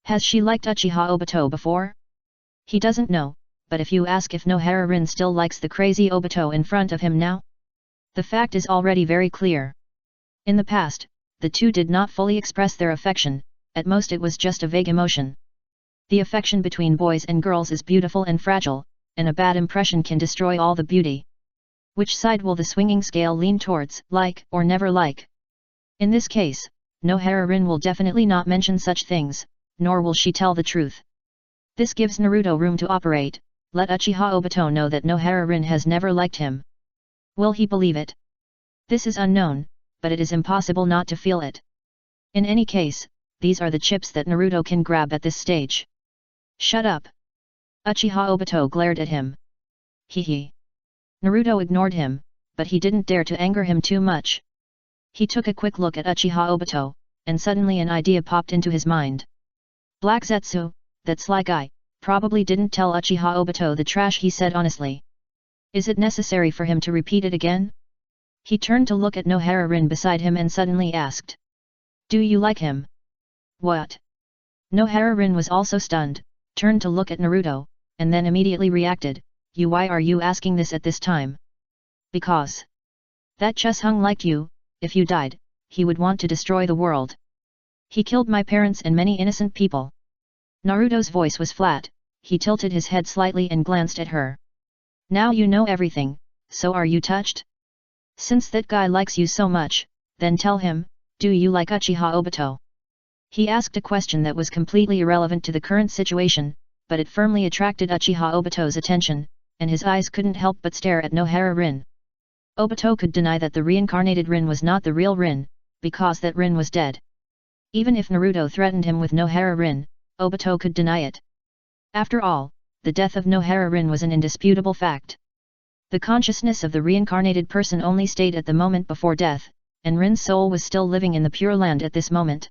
Has she liked Uchiha Obito before? He doesn't know, but if you ask if Nohara Rin still likes the crazy Obito in front of him now, the fact is already very clear. In the past, the two did not fully express their affection, at most it was just a vague emotion. The affection between boys and girls is beautiful and fragile, and a bad impression can destroy all the beauty. Which side will the swinging scale lean towards, like or never like? In this case, Nohara Rin will definitely not mention such things, nor will she tell the truth. This gives Naruto room to operate. Let Uchiha Obito know that Nohara Rin has never liked him. Will he believe it? This is unknown, but it is impossible not to feel it. In any case, these are the chips that Naruto can grab at this stage. Shut up! Uchiha Obito glared at him. Hehe. Naruto ignored him, but he didn't dare to anger him too much. He took a quick look at Uchiha Obito, and suddenly an idea popped into his mind. Black Zetsu, that sly guy, probably didn't tell Uchiha Obito the trash he said honestly. Is it necessary for him to repeat it again? He turned to look at Nohara Rin beside him and suddenly asked. Do you like him? What? Nohara Rin was also stunned, turned to look at Naruto, and then immediately reacted. Why are you asking this at this time? Because that Chushung liked you. If you died, he would want to destroy the world. He killed my parents and many innocent people. Naruto's voice was flat, he tilted his head slightly and glanced at her. Now you know everything, so are you touched? Since that guy likes you so much, then tell him, do you like Uchiha Obito? He asked a question that was completely irrelevant to the current situation, but it firmly attracted Uchiha Obito's attention, and his eyes couldn't help but stare at Nohara Rin. Obito could deny that the reincarnated Rin was not the real Rin, because that Rin was dead. Even if Naruto threatened him with Nohara Rin, Obito could deny it. After all, the death of Nohara Rin was an indisputable fact. The consciousness of the reincarnated person only stayed at the moment before death, and Rin's soul was still living in the Pure Land at this moment.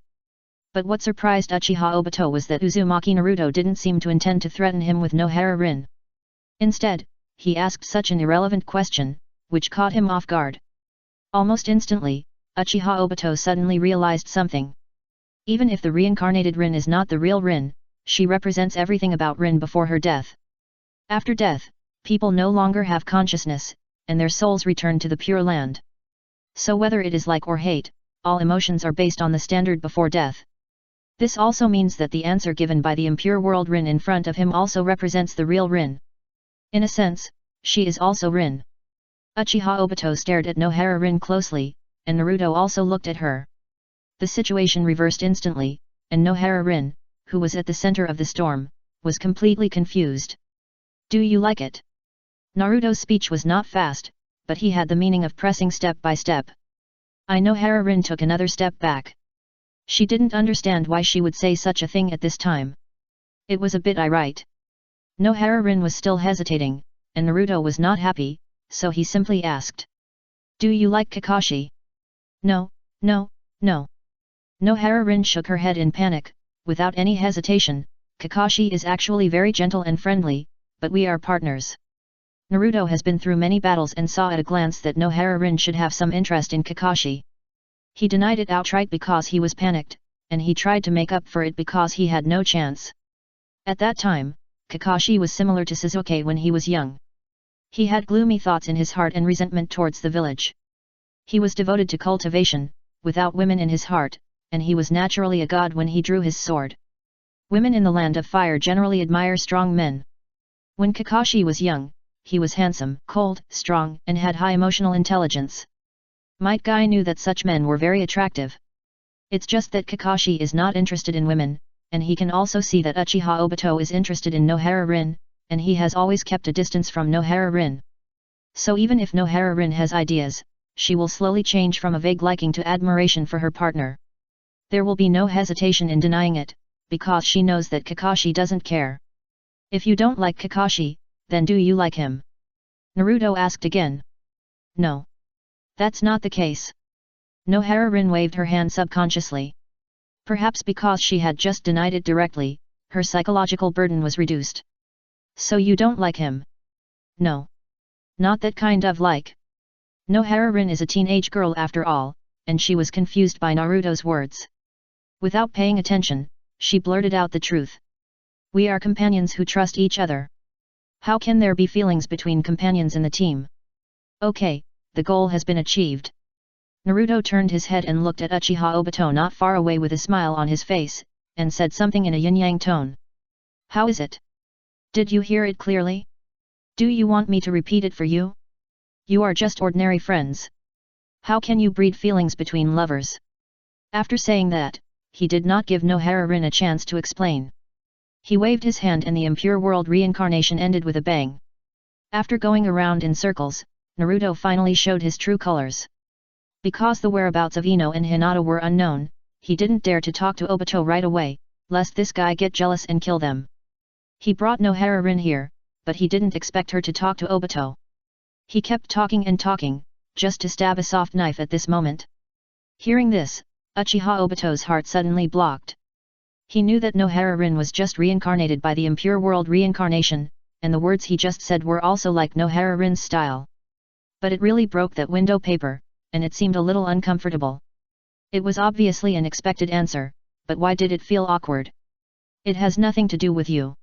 But what surprised Uchiha Obito was that Uzumaki Naruto didn't seem to intend to threaten him with Nohara Rin. Instead, he asked such an irrelevant question, which caught him off guard. Almost instantly, Uchiha Obito suddenly realized something. Even if the reincarnated Rin is not the real Rin, she represents everything about Rin before her death. After death, people no longer have consciousness, and their souls return to the Pure Land. So whether it is like or hate, all emotions are based on the standard before death. This also means that the answer given by the impure world Rin in front of him also represents the real Rin. In a sense, she is also Rin. Uchiha Obito stared at Nohara Rin closely, and Naruto also looked at her. The situation reversed instantly, and Nohara Rin, who was at the center of the storm, was completely confused. Do you like it? Naruto's speech was not fast, but he had the meaning of pressing step by step. Nohara Rin took another step back. She didn't understand why she would say such a thing at this time. It was a bit irate. Nohara Rin was still hesitating, and Naruto was not happy, so he simply asked. Do you like Kakashi? No, no, no. Nohara Rin shook her head in panic, without any hesitation. Kakashi is actually very gentle and friendly, but we are partners. Naruto has been through many battles and saw at a glance that Nohara Rin should have some interest in Kakashi. He denied it outright because he was panicked, and he tried to make up for it because he had no chance. At that time, Kakashi was similar to Sasuke when he was young. He had gloomy thoughts in his heart and resentment towards the village. He was devoted to cultivation, without women in his heart, and he was naturally a god when he drew his sword. Women in the land of fire generally admire strong men. When Kakashi was young, he was handsome, cold, strong, and had high emotional intelligence. Might Guy knew that such men were very attractive. It's just that Kakashi is not interested in women, and he can also see that Uchiha Obito is interested in Nohara Rin, and he has always kept a distance from Nohara Rin. So even if Nohara Rin has ideas, she will slowly change from a vague liking to admiration for her partner. There will be no hesitation in denying it, because she knows that Kakashi doesn't care. If you don't like Kakashi, then do you like him? Naruto asked again. No. That's not the case. Nohara Rin waved her hand subconsciously. Perhaps because she had just denied it directly, her psychological burden was reduced. So you don't like him? No. Not that kind of like. Nohara Rin is a teenage girl after all, and she was confused by Naruto's words. Without paying attention, she blurted out the truth. We are companions who trust each other. How can there be feelings between companions in the team? Okay, the goal has been achieved. Naruto turned his head and looked at Uchiha Obito not far away with a smile on his face, and said something in a yin-yang tone. How is it? Did you hear it clearly? Do you want me to repeat it for you? You are just ordinary friends. How can you breed feelings between lovers? After saying that, he did not give Nohara Rin a chance to explain. He waved his hand and the impure world reincarnation ended with a bang. After going around in circles, Naruto finally showed his true colors. Because the whereabouts of Ino and Hinata were unknown, he didn't dare to talk to Obito right away, lest this guy get jealous and kill them. He brought Nohara Rin here, but he didn't expect her to talk to Obito. He kept talking and talking, just to stab a soft knife at this moment. Hearing this, Uchiha Obito's heart suddenly blocked. He knew that Nohara Rin was just reincarnated by the impure world reincarnation, and the words he just said were also like Nohara Rin's style. But it really broke that window paper, and it seemed a little uncomfortable. It was obviously an expected answer, but why did it feel awkward? It has nothing to do with you.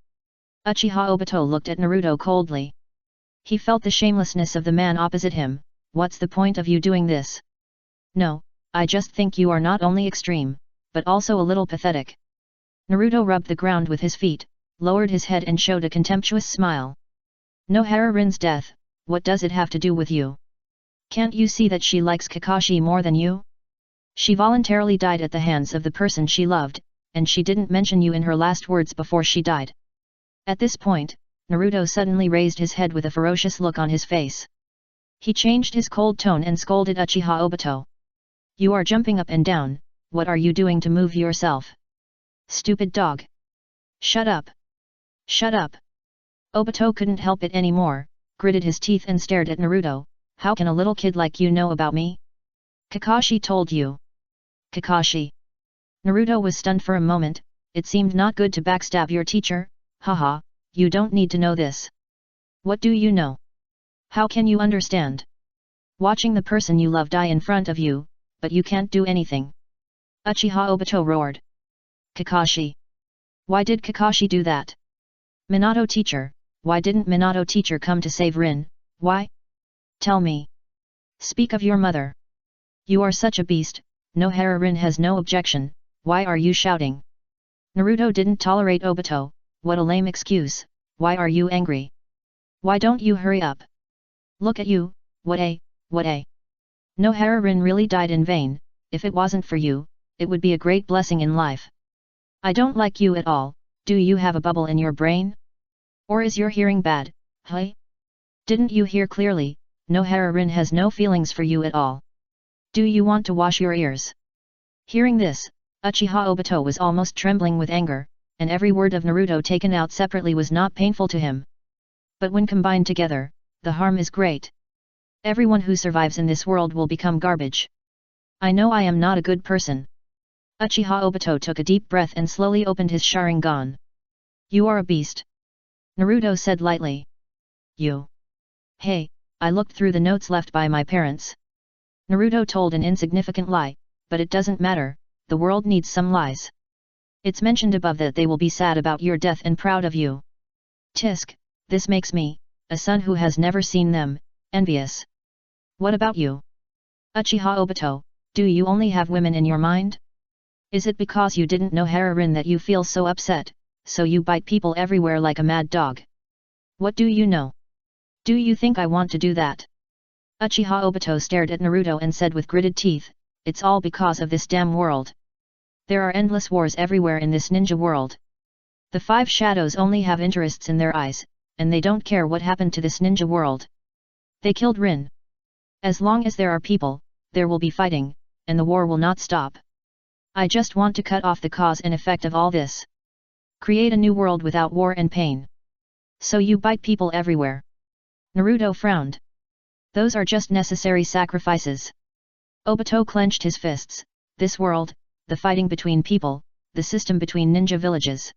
Uchiha Obito looked at Naruto coldly. He felt the shamelessness of the man opposite him. What's the point of you doing this? No, I just think you are not only extreme, but also a little pathetic. Naruto rubbed the ground with his feet, lowered his head and showed a contemptuous smile. Nohara Rin's death, what does it have to do with you? Can't you see that she likes Kakashi more than you? She voluntarily died at the hands of the person she loved, and she didn't mention you in her last words before she died. At this point, Naruto suddenly raised his head with a ferocious look on his face. He changed his cold tone and scolded Uchiha Obito. You are jumping up and down, what are you doing to move yourself? Stupid dog! Shut up! Shut up! Obito couldn't help it anymore, gritted his teeth and stared at Naruto. How can a little kid like you know about me? Kakashi told you. Kakashi. Naruto was stunned for a moment. It seemed not good to backstab your teacher. Haha, you don't need to know this. What do you know? How can you understand? Watching the person you love die in front of you, but you can't do anything. Uchiha Obito roared. Kakashi. Why did Kakashi do that? Minato teacher, why didn't Minato teacher come to save Rin? Why? Tell me. Speak of your mother. You are such a beast, Nohara-rin has no objection, why are you shouting? Naruto didn't tolerate Obito, what a lame excuse, why are you angry? Why don't you hurry up? Look at you, what a. Nohara-rin really died in vain, if it wasn't for you, it would be a great blessing in life. I don't like you at all, do you have a bubble in your brain? Or is your hearing bad, huh? Didn't you hear clearly, Nohara-rin has no feelings for you at all. Do you want to wash your ears? Hearing this, Uchiha Obito was almost trembling with anger, and every word of Naruto taken out separately was not painful to him. But when combined together, the harm is great. Everyone who survives in this world will become garbage. I know I am not a good person. Uchiha Obito took a deep breath and slowly opened his Sharingan. You are a beast. Naruto said lightly. You. Hey, I looked through the notes left by my parents. Naruto told an insignificant lie, but it doesn't matter, the world needs some lies. It's mentioned above that they will be sad about your death and proud of you. Tisk, this makes me, a son who has never seen them, envious. What about you? Uchiha Obito, do you only have women in your mind? Is it because you didn't know Nohara-rin that you feel so upset, so you bite people everywhere like a mad dog? What do you know? Do you think I want to do that? Uchiha Obito stared at Naruto and said with gritted teeth, it's all because of this damn world. There are endless wars everywhere in this ninja world. The five shadows only have interests in their eyes, and they don't care what happened to this ninja world. They killed Rin. As long as there are people, there will be fighting, and the war will not stop. I just want to cut off the cause and effect of all this. Create a new world without war and pain. So you bite people everywhere. Naruto frowned. Those are just necessary sacrifices. Obito clenched his fists, this world, the fighting between people, the system between ninja villages.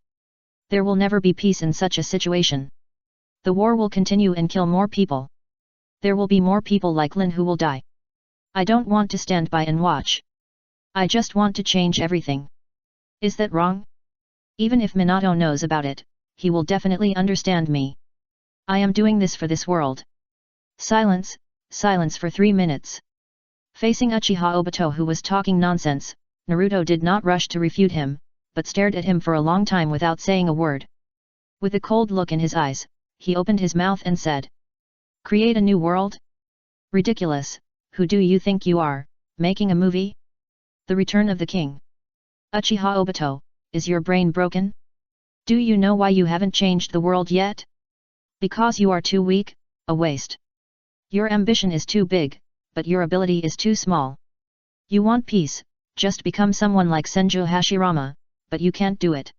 There will never be peace in such a situation. The war will continue and kill more people. There will be more people like Lin who will die. I don't want to stand by and watch. I just want to change everything. Is that wrong? Even if Minato knows about it, he will definitely understand me. I am doing this for this world. Silence, silence for 3 minutes. Facing Uchiha Obito who was talking nonsense, Naruto did not rush to refute him, but stared at him for a long time without saying a word. With a cold look in his eyes, he opened his mouth and said. Create a new world? Ridiculous, who do you think you are, making a movie? The Return of the King. Uchiha Obito, is your brain broken? Do you know why you haven't changed the world yet? Because you are too weak, a waste. Your ambition is too big, but your ability is too small. You want peace, just become someone like Senju Hashirama, but you can't do it.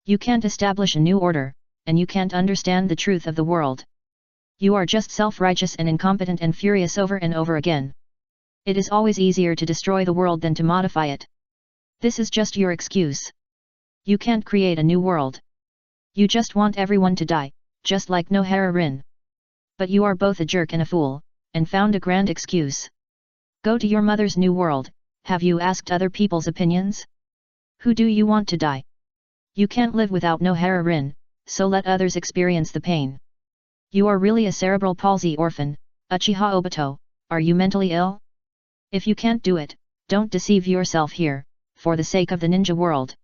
You can't establish a new order, and you can't understand the truth of the world. You are just self-righteous and incompetent and furious over and over again. It is always easier to destroy the world than to modify it. This is just your excuse. You can't create a new world. You just want everyone to die, just like Nohara-rin. But you are both a jerk and a fool, and found a grand excuse. Go to your mother's new world, have you asked other people's opinions? Who do you want to die? You can't live without Nohara-rin, so let others experience the pain. You are really a cerebral palsy orphan, Uchiha Obito, are you mentally ill? If you can't do it, don't deceive yourself here, for the sake of the ninja world.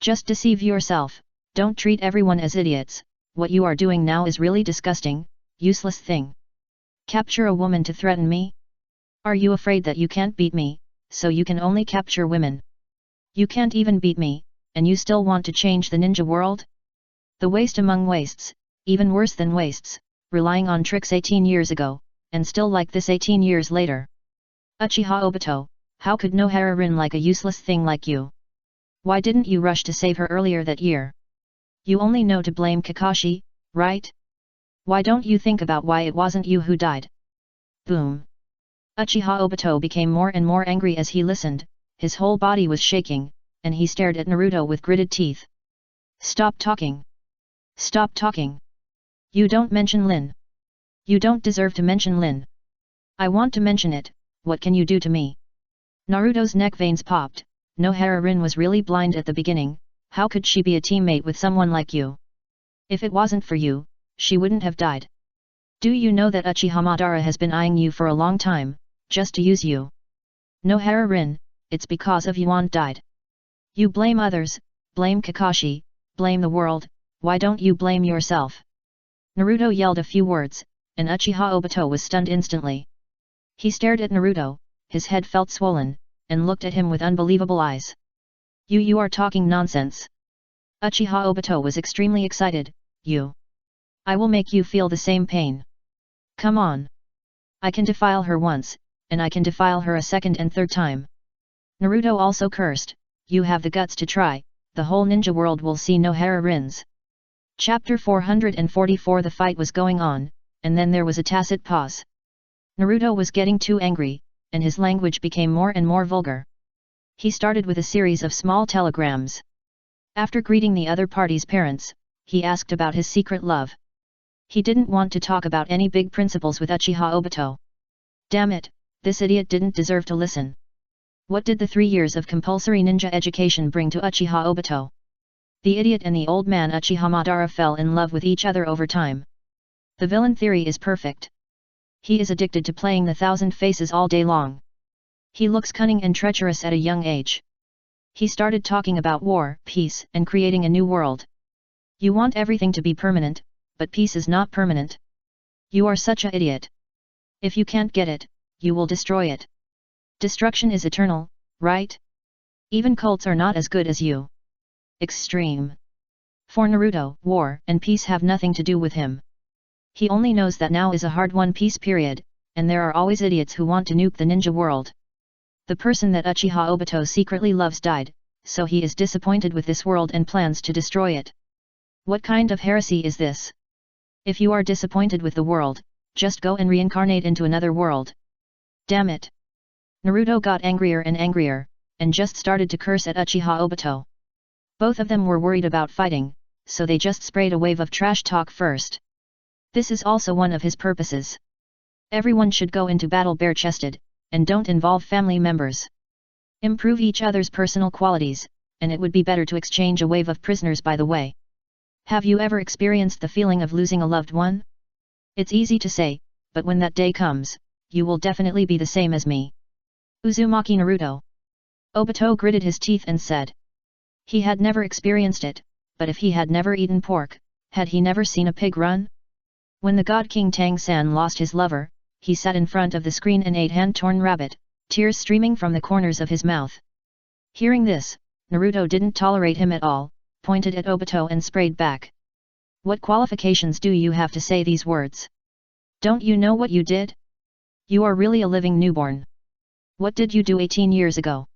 Just deceive yourself, don't treat everyone as idiots, what you are doing now is really disgusting, useless thing. Capture a woman to threaten me? Are you afraid that you can't beat me, so you can only capture women? You can't even beat me, and you still want to change the ninja world? The waste among wastes, even worse than wastes, relying on tricks 18 years ago, and still like this 18 years later. Uchiha Obito, how could Nohara-rin like a useless thing like you? Why didn't you rush to save her earlier that year? You only know to blame Kakashi, right? Why don't you think about why it wasn't you who died? Boom. Uchiha Obito became more and more angry as he listened, his whole body was shaking, and he stared at Naruto with gritted teeth. Stop talking. Stop talking. You don't mention Lin. You don't deserve to mention Lin. I want to mention it, what can you do to me? Naruto's neck veins popped, Nohara-rin was really blind at the beginning, how could she be a teammate with someone like you? If it wasn't for you, she wouldn't have died. Do you know that Uchiha Madara has been eyeing you for a long time, just to use you? Nohara Rin, it's because of Yuan died. You blame others, blame Kakashi, blame the world, why don't you blame yourself? Naruto yelled a few words, and Uchiha Obito was stunned instantly. He stared at Naruto, his head felt swollen, and looked at him with unbelievable eyes. You are talking nonsense. Uchiha Obito was extremely excited. I will make you feel the same pain. Come on. I can defile her once, and I can defile her a second and third time. Naruto also cursed, you have the guts to try, the whole ninja world will see Nohara Rins. Chapter 444. The fight was going on, and then there was a tacit pause. Naruto was getting too angry, and his language became more and more vulgar. He started with a series of small telegrams. After greeting the other party's parents, he asked about his secret love. He didn't want to talk about any big principles with Uchiha Obito. Damn it, this idiot didn't deserve to listen. What did the 3 years of compulsory ninja education bring to Uchiha Obito? The idiot and the old man Uchiha Madara fell in love with each other over time. The villain theory is perfect. He is addicted to playing the thousand faces all day long. He looks cunning and treacherous at a young age. He started talking about war, peace, and creating a new world. You want everything to be permanent, but peace is not permanent. You are such an idiot. If you can't get it, you will destroy it. Destruction is eternal, right? Even cults are not as good as you. Extreme. For Naruto, war and peace have nothing to do with him. He only knows that now is a hard-won peace period, and there are always idiots who want to nuke the ninja world. The person that Uchiha Obito secretly loves died, so he is disappointed with this world and plans to destroy it. What kind of heresy is this? If you are disappointed with the world, just go and reincarnate into another world. Damn it! Naruto got angrier and angrier, and just started to curse at Uchiha Obito. Both of them were worried about fighting, so they just sprayed a wave of trash talk first. This is also one of his purposes. Everyone should go into battle bare-chested, and don't involve family members. Improve each other's personal qualities, and it would be better to exchange a wave of prisoners by the way. Have you ever experienced the feeling of losing a loved one? It's easy to say, but when that day comes, you will definitely be the same as me. Uzumaki Naruto. Obito gritted his teeth and said. He had never experienced it, but if he had never eaten pork, had he never seen a pig run? When the god King Tang-san lost his lover, he sat in front of the screen and ate hand-torn rabbit, tears streaming from the corners of his mouth. Hearing this, Naruto didn't tolerate him at all, pointed at Obito and sprayed back. What qualifications do you have to say these words? Don't you know what you did? You are really a living newborn. What did you do 18 years ago?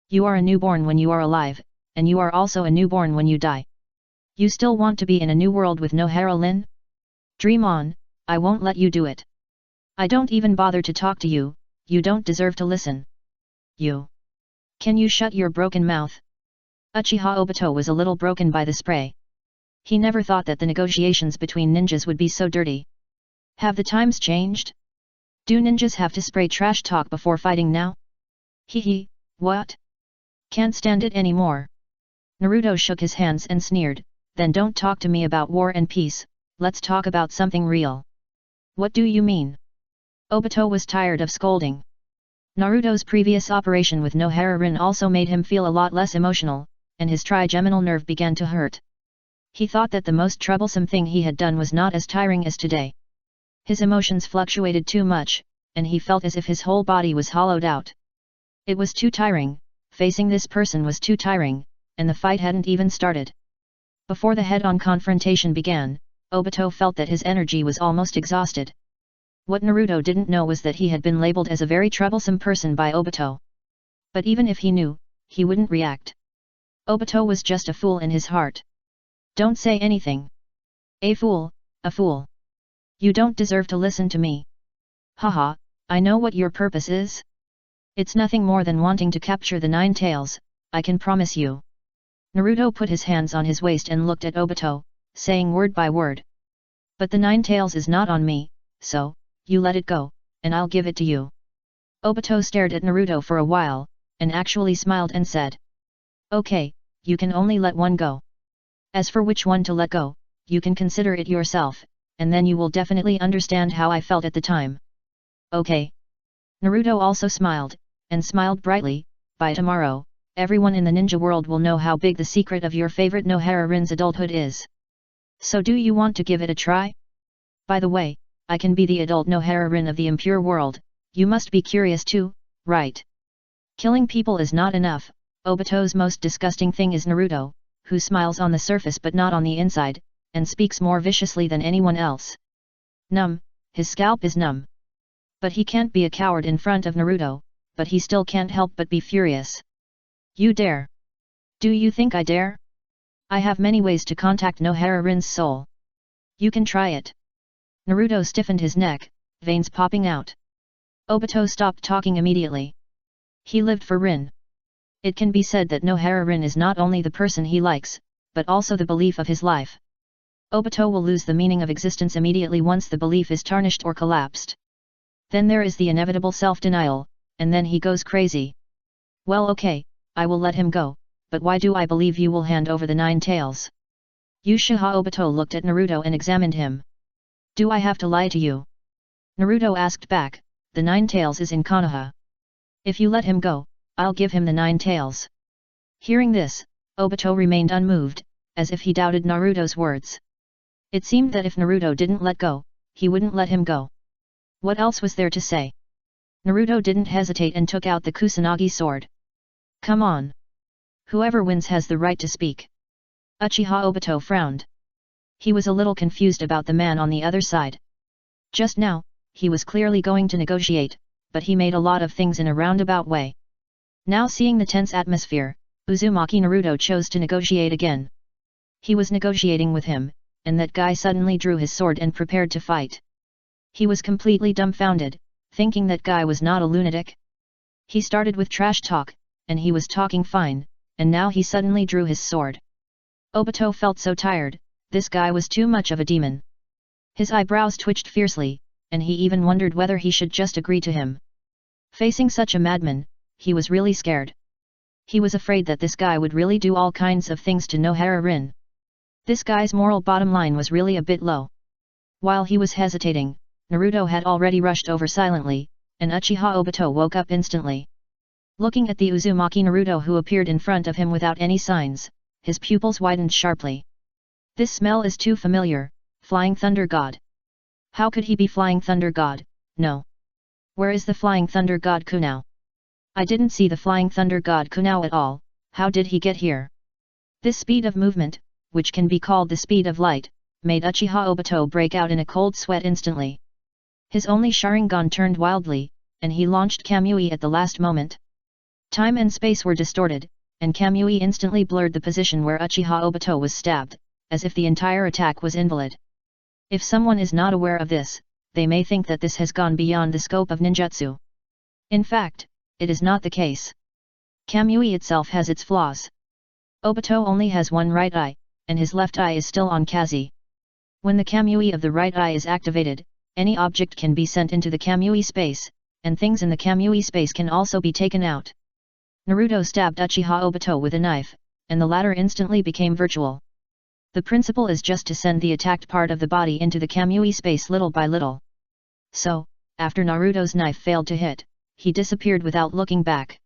You are a newborn when you are alive, and you are also a newborn when you die. You still want to be in a new world with Nohara Lin? Dream on, I won't let you do it. I don't even bother to talk to you, you don't deserve to listen. You. Can you shut your broken mouth? Uchiha Obito was a little broken by the spray. He never thought that the negotiations between ninjas would be so dirty. Have the times changed? Do ninjas have to spray trash talk before fighting now? Hee, what? Can't stand it anymore. Naruto shook his hands and sneered, then don't talk to me about war and peace, let's talk about something real. What do you mean? Obito was tired of scolding. Naruto's previous operation with Nohara Rin also made him feel a lot less emotional, and his trigeminal nerve began to hurt. He thought that the most troublesome thing he had done was not as tiring as today. His emotions fluctuated too much, and he felt as if his whole body was hollowed out. It was too tiring, facing this person was too tiring, and the fight hadn't even started. Before the head-on confrontation began, Obito felt that his energy was almost exhausted. What Naruto didn't know was that he had been labeled as a very troublesome person by Obito. But even if he knew, he wouldn't react. Obito was just a fool in his heart. Don't say anything. A fool, a fool. You don't deserve to listen to me. Haha, I know what your purpose is. It's nothing more than wanting to capture the 9 tails, I can promise you. Naruto put his hands on his waist and looked at Obito, saying word by word. But the 9 tails is not on me, so, you let it go, and I'll give it to you. Obito stared at Naruto for a while, and actually smiled and said. Okay, you can only let one go. As for which one to let go, you can consider it yourself, and then you will definitely understand how I felt at the time. Okay. Naruto also smiled, and smiled brightly. By tomorrow, everyone in the ninja world will know how big the secret of your favorite Nohara Rin's adulthood is. So do you want to give it a try? By the way, I can be the adult Nohara Rin of the impure world, you must be curious too, right? Killing people is not enough. Obito's most disgusting thing is Naruto, who smiles on the surface but not on the inside, and speaks more viciously than anyone else. Numb, his scalp is numb. But he can't be a coward in front of Naruto, but he still can't help but be furious. You dare? Do you think I dare? I have many ways to contact Nohara Rin's soul. You can try it. Naruto stiffened his neck, veins popping out. Obito stopped talking immediately. He lived for Rin. It can be said that Nohara Rin is not only the person he likes, but also the belief of his life. Obito will lose the meaning of existence immediately once the belief is tarnished or collapsed. Then there is the inevitable self-denial, and then he goes crazy. Well, okay, I will let him go, but why do I believe you will hand over the 9 tails? Uchiha Obito looked at Naruto and examined him. Do I have to lie to you? Naruto asked back, the 9 tails is in Konoha. If you let him go, I'll give him the 9 tails. Hearing this, Obito remained unmoved, as if he doubted Naruto's words. It seemed that if Naruto didn't let go, he wouldn't let him go. What else was there to say? Naruto didn't hesitate and took out the Kusanagi sword. Come on. Whoever wins has the right to speak. Uchiha Obito frowned. He was a little confused about the man on the other side. Just now, he was clearly going to negotiate, but he made a lot of things in a roundabout way. Now seeing the tense atmosphere, Uzumaki Naruto chose to negotiate again. He was negotiating with him, and that guy suddenly drew his sword and prepared to fight. He was completely dumbfounded, thinking that guy was not a lunatic. He started with trash talk, and he was talking fine, and now he suddenly drew his sword. Obito felt so tired, this guy was too much of a demon. His eyebrows twitched fiercely, and he even wondered whether he should just agree to him. Facing such a madman, he was really scared. He was afraid that this guy would really do all kinds of things to Nohara Rin. This guy's moral bottom line was really a bit low. While he was hesitating, Naruto had already rushed over silently, and Uchiha Obito woke up instantly. Looking at the Uzumaki Naruto who appeared in front of him without any signs, his pupils widened sharply. This smell is too familiar, Flying Thunder God. How could he be Flying Thunder God? No. Where is the Flying Thunder God Kunao? I didn't see the Flying Thunder God Kunao at all, how did he get here? This speed of movement, which can be called the speed of light, made Uchiha Obito break out in a cold sweat instantly. His only Sharingan turned wildly, and he launched Kamui at the last moment. Time and space were distorted, and Kamui instantly blurred the position where Uchiha Obito was stabbed, as if the entire attack was invalid. If someone is not aware of this, they may think that this has gone beyond the scope of ninjutsu. In fact, it is not the case. Kamui itself has its flaws. Obito only has one right eye, and his left eye is still on Kazi. When the Kamui of the right eye is activated, any object can be sent into the Kamui space, and things in the Kamui space can also be taken out. Naruto stabbed Uchiha Obito with a knife, and the latter instantly became virtual. The principle is just to send the attacked part of the body into the Kamui space little by little. So, after Naruto's knife failed to hit, he disappeared without looking back.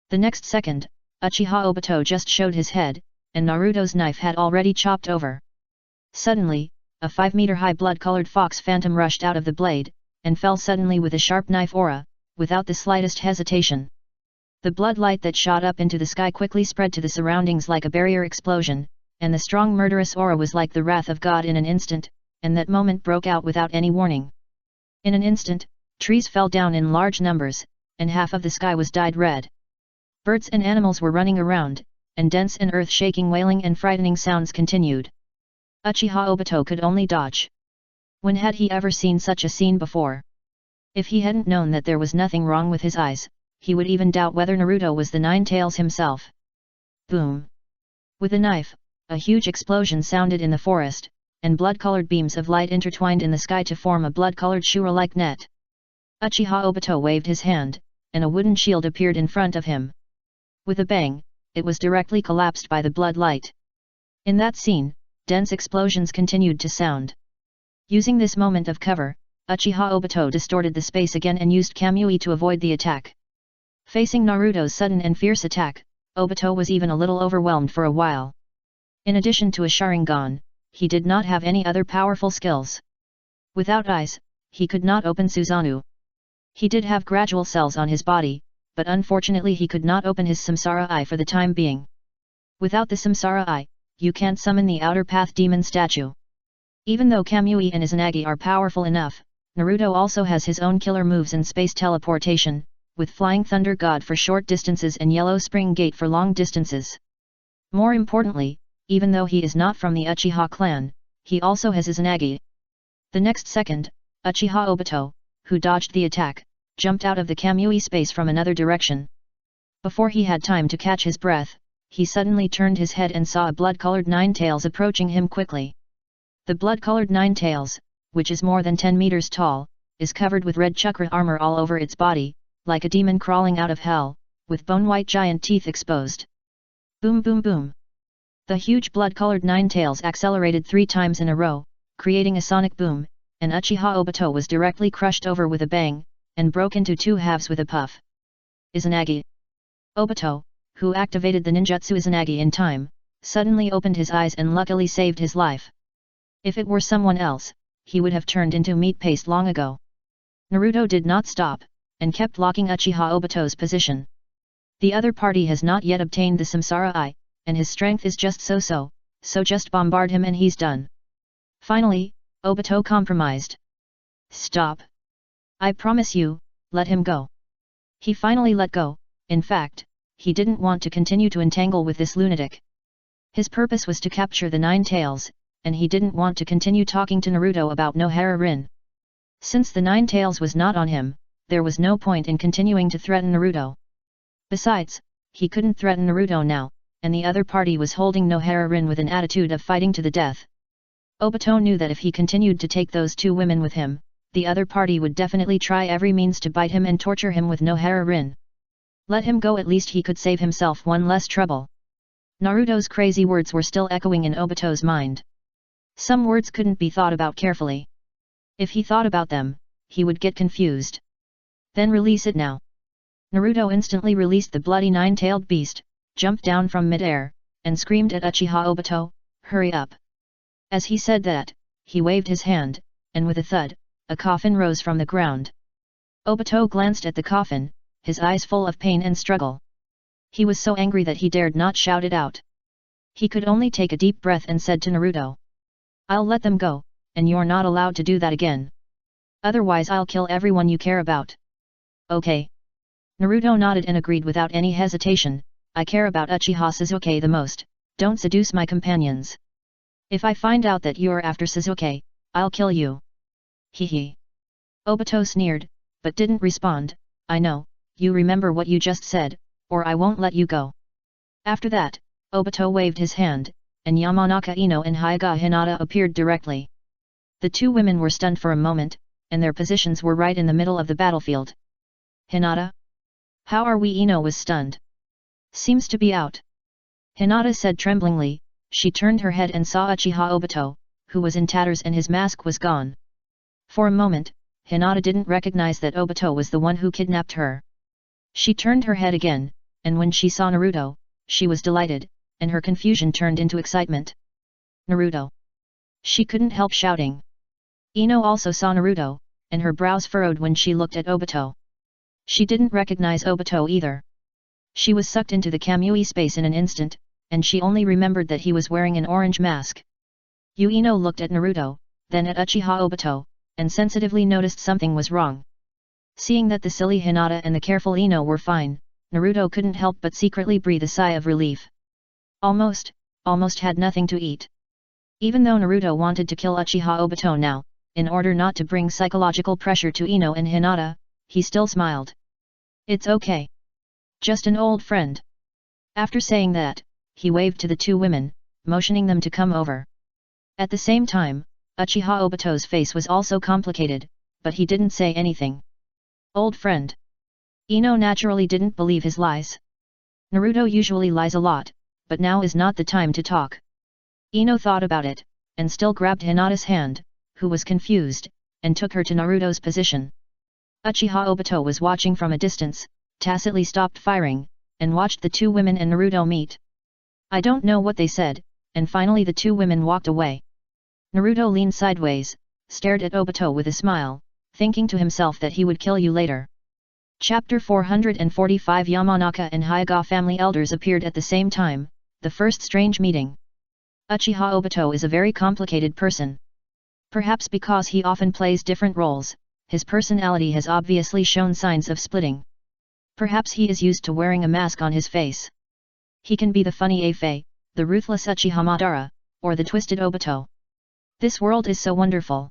The next second, Uchiha Obito just showed his head, and Naruto's knife had already chopped over. Suddenly, a 5-meter-high blood-colored fox phantom rushed out of the blade, and fell suddenly with a sharp knife aura, without the slightest hesitation. The blood light that shot up into the sky quickly spread to the surroundings like a barrier explosion, and the strong murderous aura was like the wrath of God in an instant, and that moment broke out without any warning. In an instant, trees fell down in large numbers, and half of the sky was dyed red. Birds and animals were running around, and dense and earth-shaking wailing and frightening sounds continued. Uchiha Obito could only dodge. When had he ever seen such a scene before? If he hadn't known that there was nothing wrong with his eyes, he would even doubt whether Naruto was the Nine Tails himself. Boom! With a knife, a huge explosion sounded in the forest, and blood-colored beams of light intertwined in the sky to form a blood-colored Shura-like net. Uchiha Obito waved his hand, and a wooden shield appeared in front of him. With a bang, it was directly collapsed by the blood light. In that scene, dense explosions continued to sound. Using this moment of cover, Uchiha Obito distorted the space again and used Kamui to avoid the attack. Facing Naruto's sudden and fierce attack, Obito was even a little overwhelmed for a while. In addition to a Sharingan, he did not have any other powerful skills. Without eyes, he could not open Susanoo. He did have gradual cells on his body, but unfortunately he could not open his Samsara Eye for the time being. Without the Samsara Eye, you can't summon the Outer Path Demon statue. Even though Kamui and Izanagi are powerful enough, Naruto also has his own killer moves in space teleportation, with Flying Thunder God for short distances and Yellow Spring Gate for long distances. More importantly, even though he is not from the Uchiha clan, he also has Izanagi. The next second, Uchiha Obito, who dodged the attack, jumped out of the Kamui space from another direction. Before he had time to catch his breath, he suddenly turned his head and saw a blood-colored Ninetales approaching him quickly. The blood-colored Ninetales, which is more than 10 meters tall, is covered with red chakra armor all over its body, like a demon crawling out of hell, with bone-white giant teeth exposed. Boom boom boom. The huge blood-colored Ninetales accelerated 3 times in a row, creating a sonic boom, and Uchiha Obito was directly crushed over with a bang, and broke into 2 halves with a puff. Izanagi. Obito, who activated the ninjutsu Izanagi in time, suddenly opened his eyes and luckily saved his life. If it were someone else, he would have turned into meat paste long ago. Naruto did not stop, and kept locking Uchiha Obito's position. The other party has not yet obtained the Samsara Eye, and his strength is just so just bombard him and he's done. Finally, Obito compromised. Stop. I promise you, let him go. He finally let go. In fact, he didn't want to continue to entangle with this lunatic. His purpose was to capture the Ninetales, and he didn't want to continue talking to Naruto about Nohara Rin. Since the Ninetales was not on him, there was no point in continuing to threaten Naruto. Besides, he couldn't threaten Naruto now, and the other party was holding Nohara Rin with an attitude of fighting to the death. Obito knew that if he continued to take those 2 women with him, the other party would definitely try every means to bite him and torture him with Nohara Rin. Let him go, at least he could save himself one less trouble. Naruto's crazy words were still echoing in Obito's mind. Some words couldn't be thought about carefully. If he thought about them, he would get confused. Then release it now. Naruto instantly released the bloody 9-tailed beast, jumped down from mid-air, and screamed at Uchiha Obito, "Hurry up!" As he said that, he waved his hand, and with a thud, a coffin rose from the ground. Obito glanced at the coffin, his eyes full of pain and struggle. He was so angry that he dared not shout it out. He could only take a deep breath and said to Naruto, "I'll let them go, and you're not allowed to do that again. Otherwise I'll kill everyone you care about." "Okay." Naruto nodded and agreed without any hesitation, "I care about Uchiha Sasuke the most, don't seduce my companions. If I find out that you're after Sasuke, I'll kill you." Hee. Obito sneered, but didn't respond. "I know, you remember what you just said, or I won't let you go." After that, Obito waved his hand, and Yamanaka Ino and Hyuga Hinata appeared directly. The 2 women were stunned for a moment, and their positions were right in the middle of the battlefield. "Hinata? How are we?" Ino was stunned. "Seems to be out." Hinata said tremblingly. She turned her head and saw Uchiha Obito, who was in tatters and his mask was gone. For a moment, Hinata didn't recognize that Obito was the one who kidnapped her. She turned her head again, and when she saw Naruto, she was delighted, and her confusion turned into excitement. "Naruto!" She couldn't help shouting. Ino also saw Naruto, and her brows furrowed when she looked at Obito. She didn't recognize Obito either. She was sucked into the Kamui space in an instant, and she only remembered that he was wearing an orange mask. Ino looked at Naruto, then at Uchiha Obito, and sensitively noticed something was wrong. Seeing that the silly Hinata and the careful Ino were fine, Naruto couldn't help but secretly breathe a sigh of relief. Almost had nothing to eat. Even though Naruto wanted to kill Uchiha Obito now, in order not to bring psychological pressure to Ino and Hinata, he still smiled. "It's okay. Just an old friend." After saying that, he waved to the 2 women, motioning them to come over. At the same time, Uchiha Obito's face was also complicated, but he didn't say anything. Old friend. Ino naturally didn't believe his lies. Naruto usually lies a lot, but now is not the time to talk. Ino thought about it, and still grabbed Hinata's hand, who was confused, and took her to Naruto's position. Uchiha Obito was watching from a distance, tacitly stopped firing, and watched the two women and Naruto meet. I don't know what they said, and finally the two women walked away. Naruto leaned sideways, stared at Obito with a smile, thinking to himself that he would kill you later. Chapter 445 Yamanaka and Hyuga family elders appeared at the same time, the first strange meeting. Uchiha Obito is a very complicated person. Perhaps because he often plays different roles, his personality has obviously shown signs of splitting. Perhaps he is used to wearing a mask on his face. He can be the funny Afei, the ruthless Uchiha Madara, or the twisted Obito. This world is so wonderful.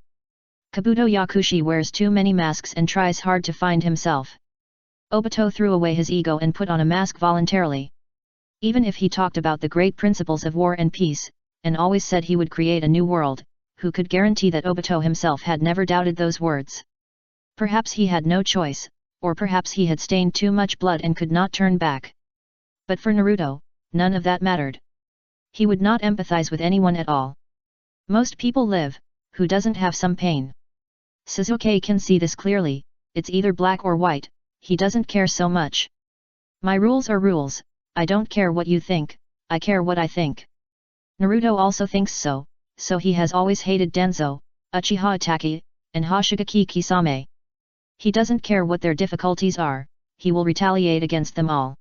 Kabuto Yakushi wears too many masks and tries hard to find himself. Obito threw away his ego and put on a mask voluntarily. Even if he talked about the great principles of war and peace, and always said he would create a new world, who could guarantee that Obito himself had never doubted those words? Perhaps he had no choice, or perhaps he had stained too much blood and could not turn back. But for Naruto, none of that mattered. He would not empathize with anyone at all. Most people live, who doesn't have some pain? Sasuke can see this clearly, it's either black or white, he doesn't care so much. My rules are rules, I don't care what you think, I care what I think. Naruto also thinks so, so he has always hated Danzo, Uchiha Itachi, and Hoshigaki Kisame. He doesn't care what their difficulties are, he will retaliate against them all.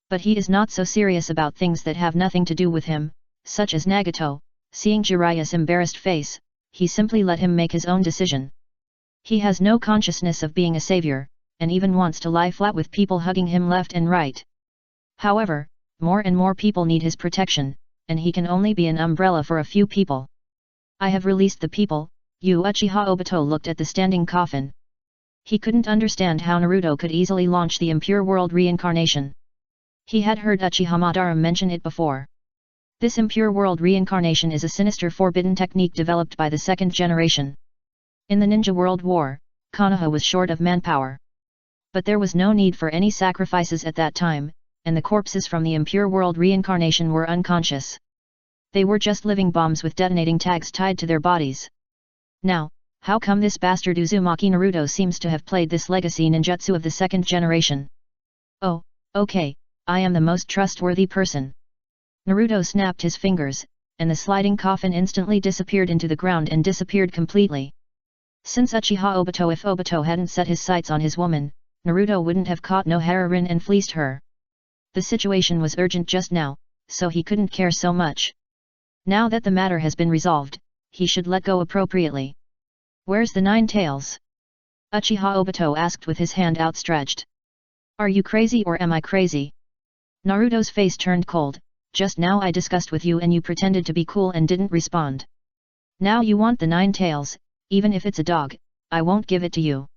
But he is not so serious about things that have nothing to do with him, such as Nagato. Seeing Jiraiya's embarrassed face, he simply let him make his own decision. He has no consciousness of being a savior, and even wants to lie flat with people hugging him left and right. However, more and more people need his protection, and he can only be an umbrella for a few people. I have released the people. Uchiha Obito looked at the standing coffin. He couldn't understand how Naruto could easily launch the impure world reincarnation. He had heard Uchiha Madara mention it before. This impure world reincarnation is a sinister forbidden technique developed by the second generation. In the Ninja World War, Konoha was short of manpower. But there was no need for any sacrifices at that time, and the corpses from the impure world reincarnation were unconscious. They were just living bombs with detonating tags tied to their bodies. Now, how come this bastard Uzumaki Naruto seems to have played this legacy ninjutsu of the second generation? Oh, okay, I am the most trustworthy person. Naruto snapped his fingers, and the sliding coffin instantly disappeared into the ground and disappeared completely. Since if Obito hadn't set his sights on his woman, Naruto wouldn't have caught Nohara-rin and fleeced her. The situation was urgent just now, so he couldn't care so much. Now that the matter has been resolved, he should let go appropriately. Where's the 9 tails? Uchiha Obito asked with his hand outstretched. Are you crazy or am I crazy? Naruto's face turned cold. Just now I discussed with you and you pretended to be cool and didn't respond. Now you want the 9 tails, even if it's a dog, I won't give it to you.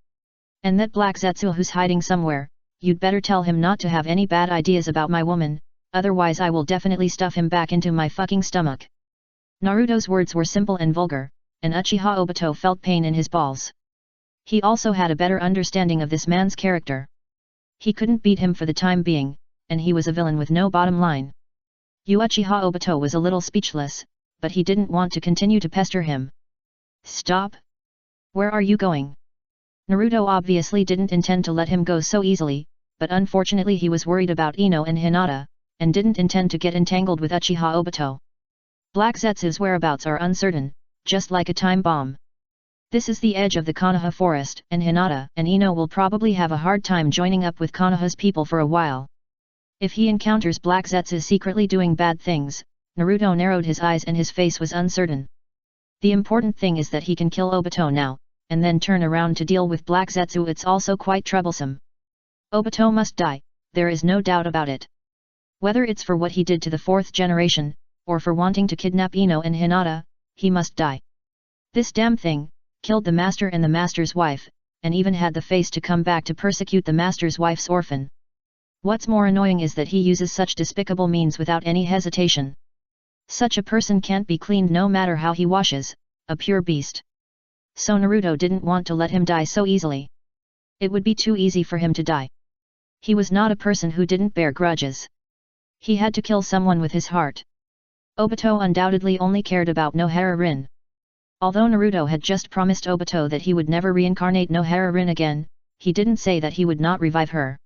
And that black Zetsu who's hiding somewhere, you'd better tell him not to have any bad ideas about my woman, otherwise I will definitely stuff him back into my fucking stomach. Naruto's words were simple and vulgar, and Uchiha Obito felt pain in his balls. He also had a better understanding of this man's character. He couldn't beat him for the time being, and he was a villain with no bottom line. Uchiha Obito was a little speechless, but he didn't want to continue to pester him. Stop! Where are you going? Naruto obviously didn't intend to let him go so easily, but unfortunately he was worried about Ino and Hinata, and didn't intend to get entangled with Uchiha Obito. Black Zetsu's whereabouts are uncertain, just like a time bomb. This is the edge of the Konoha forest, and Hinata and Ino will probably have a hard time joining up with Konoha's people for a while. If he encounters Black Zetsu secretly doing bad things, Naruto narrowed his eyes and his face was uncertain. The important thing is that he can kill Obito now, and then turn around to deal with Black Zetsu. It's also quite troublesome. Obito must die, there is no doubt about it. Whether it's for what he did to the 4th generation, or for wanting to kidnap Ino and Hinata, he must die. This damn thing, killed the master and the master's wife, and even had the face to come back to persecute the master's wife's orphan. What's more annoying is that he uses such despicable means without any hesitation. Such a person can't be cleaned no matter how he washes, a pure beast. So Naruto didn't want to let him die so easily. It would be too easy for him to die. He was not a person who didn't bear grudges. He had to kill someone with his heart. Obito undoubtedly only cared about Nohara-rin. Although Naruto had just promised Obito that he would never reincarnate Nohara Rin again, he didn't say that he would not revive her.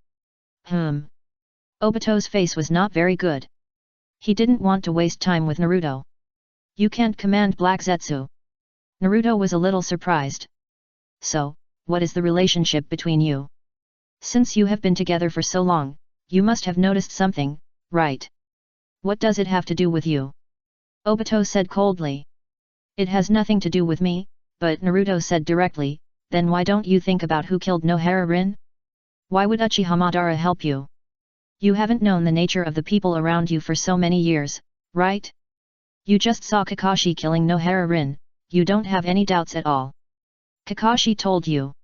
Obito's face was not very good. He didn't want to waste time with Naruto. You can't command Black Zetsu. Naruto was a little surprised. So, what is the relationship between you? Since you have been together for so long, you must have noticed something, right? What does it have to do with you? Obito said coldly. It has nothing to do with me, but Naruto said directly, then why don't you think about who killed Nohara Rin? Why would Uchiha Madara help you? You haven't known the nature of the people around you for so many years, right? You just saw Kakashi killing Nohara Rin, you don't have any doubts at all. Kakashi told you.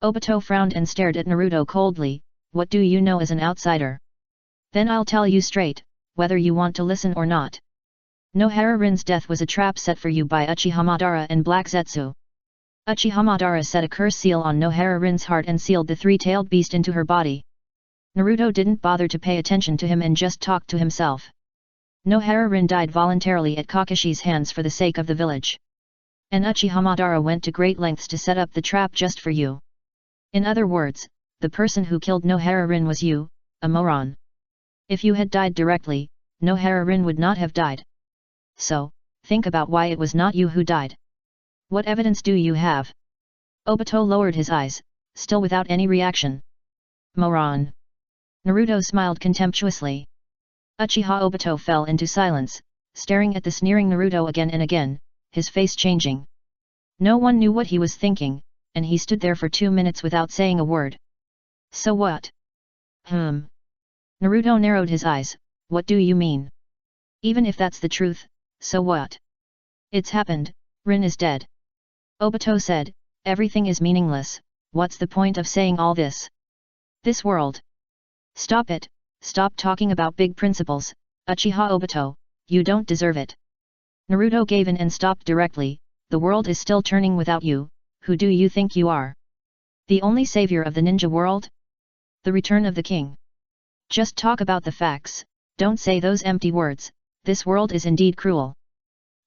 Obito frowned and stared at Naruto coldly, what do you know as an outsider? Then I'll tell you straight, whether you want to listen or not. Nohara Rin's death was a trap set for you by Uchiha Madara and Black Zetsu. Uchiha Madara set a curse seal on Nohara Rin's heart and sealed the three-tailed beast into her body. Naruto didn't bother to pay attention to him and just talked to himself. Nohara Rin died voluntarily at Kakashi's hands for the sake of the village. And Uchiha Madara went to great lengths to set up the trap just for you. In other words, the person who killed Nohara Rin was you, a moron. If you had died directly, Nohara Rin would not have died. So, think about why it was not you who died. What evidence do you have? Obito lowered his eyes, still without any reaction. Moron. Naruto smiled contemptuously. Uchiha Obito fell into silence, staring at the sneering Naruto again and again, his face changing. No one knew what he was thinking, and he stood there for 2 minutes without saying a word. So what? Naruto narrowed his eyes, what do you mean? Even if that's the truth, so what? It's happened, Rin is dead. Obito said, everything is meaningless, what's the point of saying all this? This world. Stop it, stop talking about big principles, Uchiha Obito, you don't deserve it. Naruto gave in and stopped directly, the world is still turning without you, who do you think you are? The only savior of the ninja world? The return of the king. Just talk about the facts, don't say those empty words, this world is indeed cruel.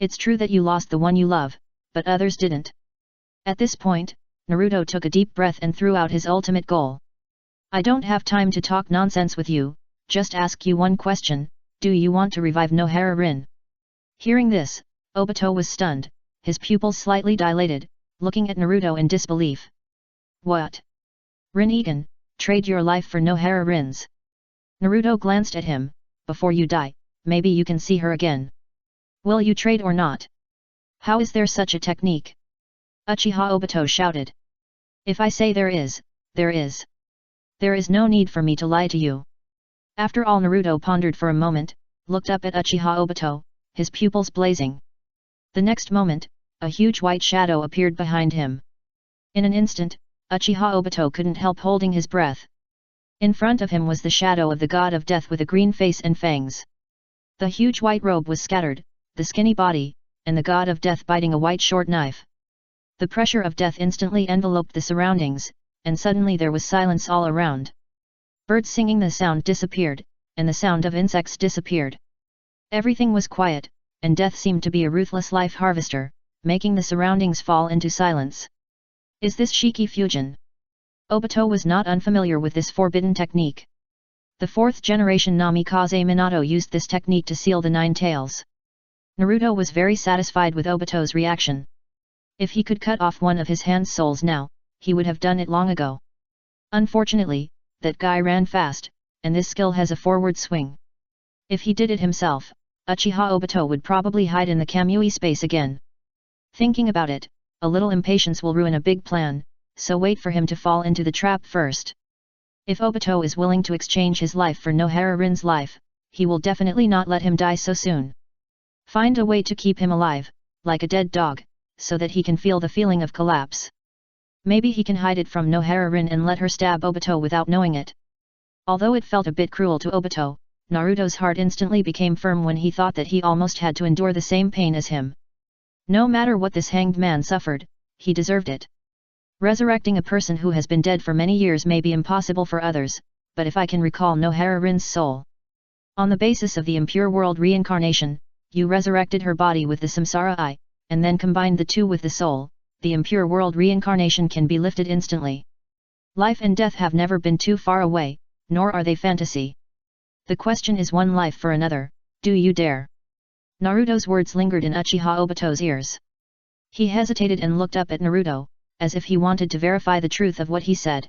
It's true that you lost the one you love, but others didn't. At this point, Naruto took a deep breath and threw out his ultimate goal. I don't have time to talk nonsense with you, just ask you one question, do you want to revive Nohara Rin? Hearing this, Obito was stunned, his pupils slightly dilated, looking at Naruto in disbelief. What? Rin-Egan, trade your life for Nohara Rin's. Naruto glanced at him, before you die, maybe you can see her again. Will you trade or not? How is there such a technique? Uchiha Obito shouted. If I say there is, there is. There is no need for me to lie to you. After all, Naruto pondered for a moment, looked up at Uchiha Obito, his pupils blazing. The next moment, a huge white shadow appeared behind him. In an instant, Uchiha Obito couldn't help holding his breath. In front of him was the shadow of the god of death with a green face and fangs. The huge white robe was scattered, the skinny body, and the god of death biting a white short knife. The pressure of death instantly enveloped the surroundings, and suddenly there was silence all around. Birds singing the sound disappeared, and the sound of insects disappeared. Everything was quiet, and death seemed to be a ruthless life harvester, making the surroundings fall into silence. Is this Shiki Fusion? Obito was not unfamiliar with this forbidden technique. The 4th generation Namikaze Minato used this technique to seal the 9 tails. Naruto was very satisfied with Obito's reaction. If he could cut off one of his hand's soles now, he would have done it long ago. Unfortunately, that guy ran fast, and this skill has a forward swing. If he did it himself, Uchiha Obito would probably hide in the Kamui space again. Thinking about it, a little impatience will ruin a big plan, so wait for him to fall into the trap first. If Obito is willing to exchange his life for Nohara Rin's life, he will definitely not let him die so soon. Find a way to keep him alive, like a dead dog, so that he can feel the feeling of collapse. Maybe he can hide it from Nohara Rin and let her stab Obito without knowing it. Although it felt a bit cruel to Obito, Naruto's heart instantly became firm when he thought that he almost had to endure the same pain as him. No matter what this hanged man suffered, he deserved it. Resurrecting a person who has been dead for many years may be impossible for others, but if I can recall Nohara Rin's soul. On the basis of the impure world reincarnation, you resurrected her body with the samsara eye, and then combined the two with the soul, the impure world reincarnation can be lifted instantly. Life and death have never been too far away, nor are they fantasy. The question is one life for another, do you dare? Naruto's words lingered in Uchiha Obito's ears. He hesitated and looked up at Naruto, as if he wanted to verify the truth of what he said.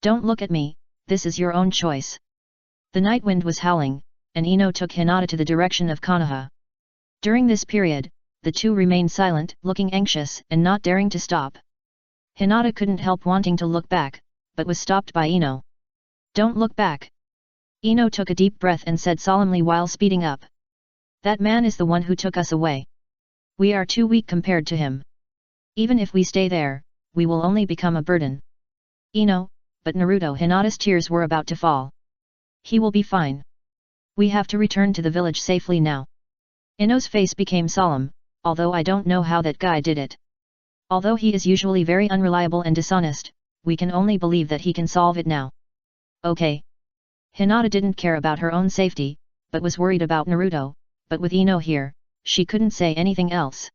Don't look at me, this is your own choice. The night wind was howling, and Ino took Hinata to the direction of Konoha. During this period, the two remained silent, looking anxious and not daring to stop. Hinata couldn't help wanting to look back, but was stopped by Ino. Don't look back. Ino took a deep breath and said solemnly while speeding up. That man is the one who took us away. We are too weak compared to him. Even if we stay there, we will only become a burden. Ino, but Naruto. Hinata's tears were about to fall. He will be fine. We have to return to the village safely now. Ino's face became solemn, although I don't know how that guy did it. Although he is usually very unreliable and dishonest, we can only believe that he can solve it now. Okay. Hinata didn't care about her own safety, but was worried about Naruto, but with Ino here, she couldn't say anything else.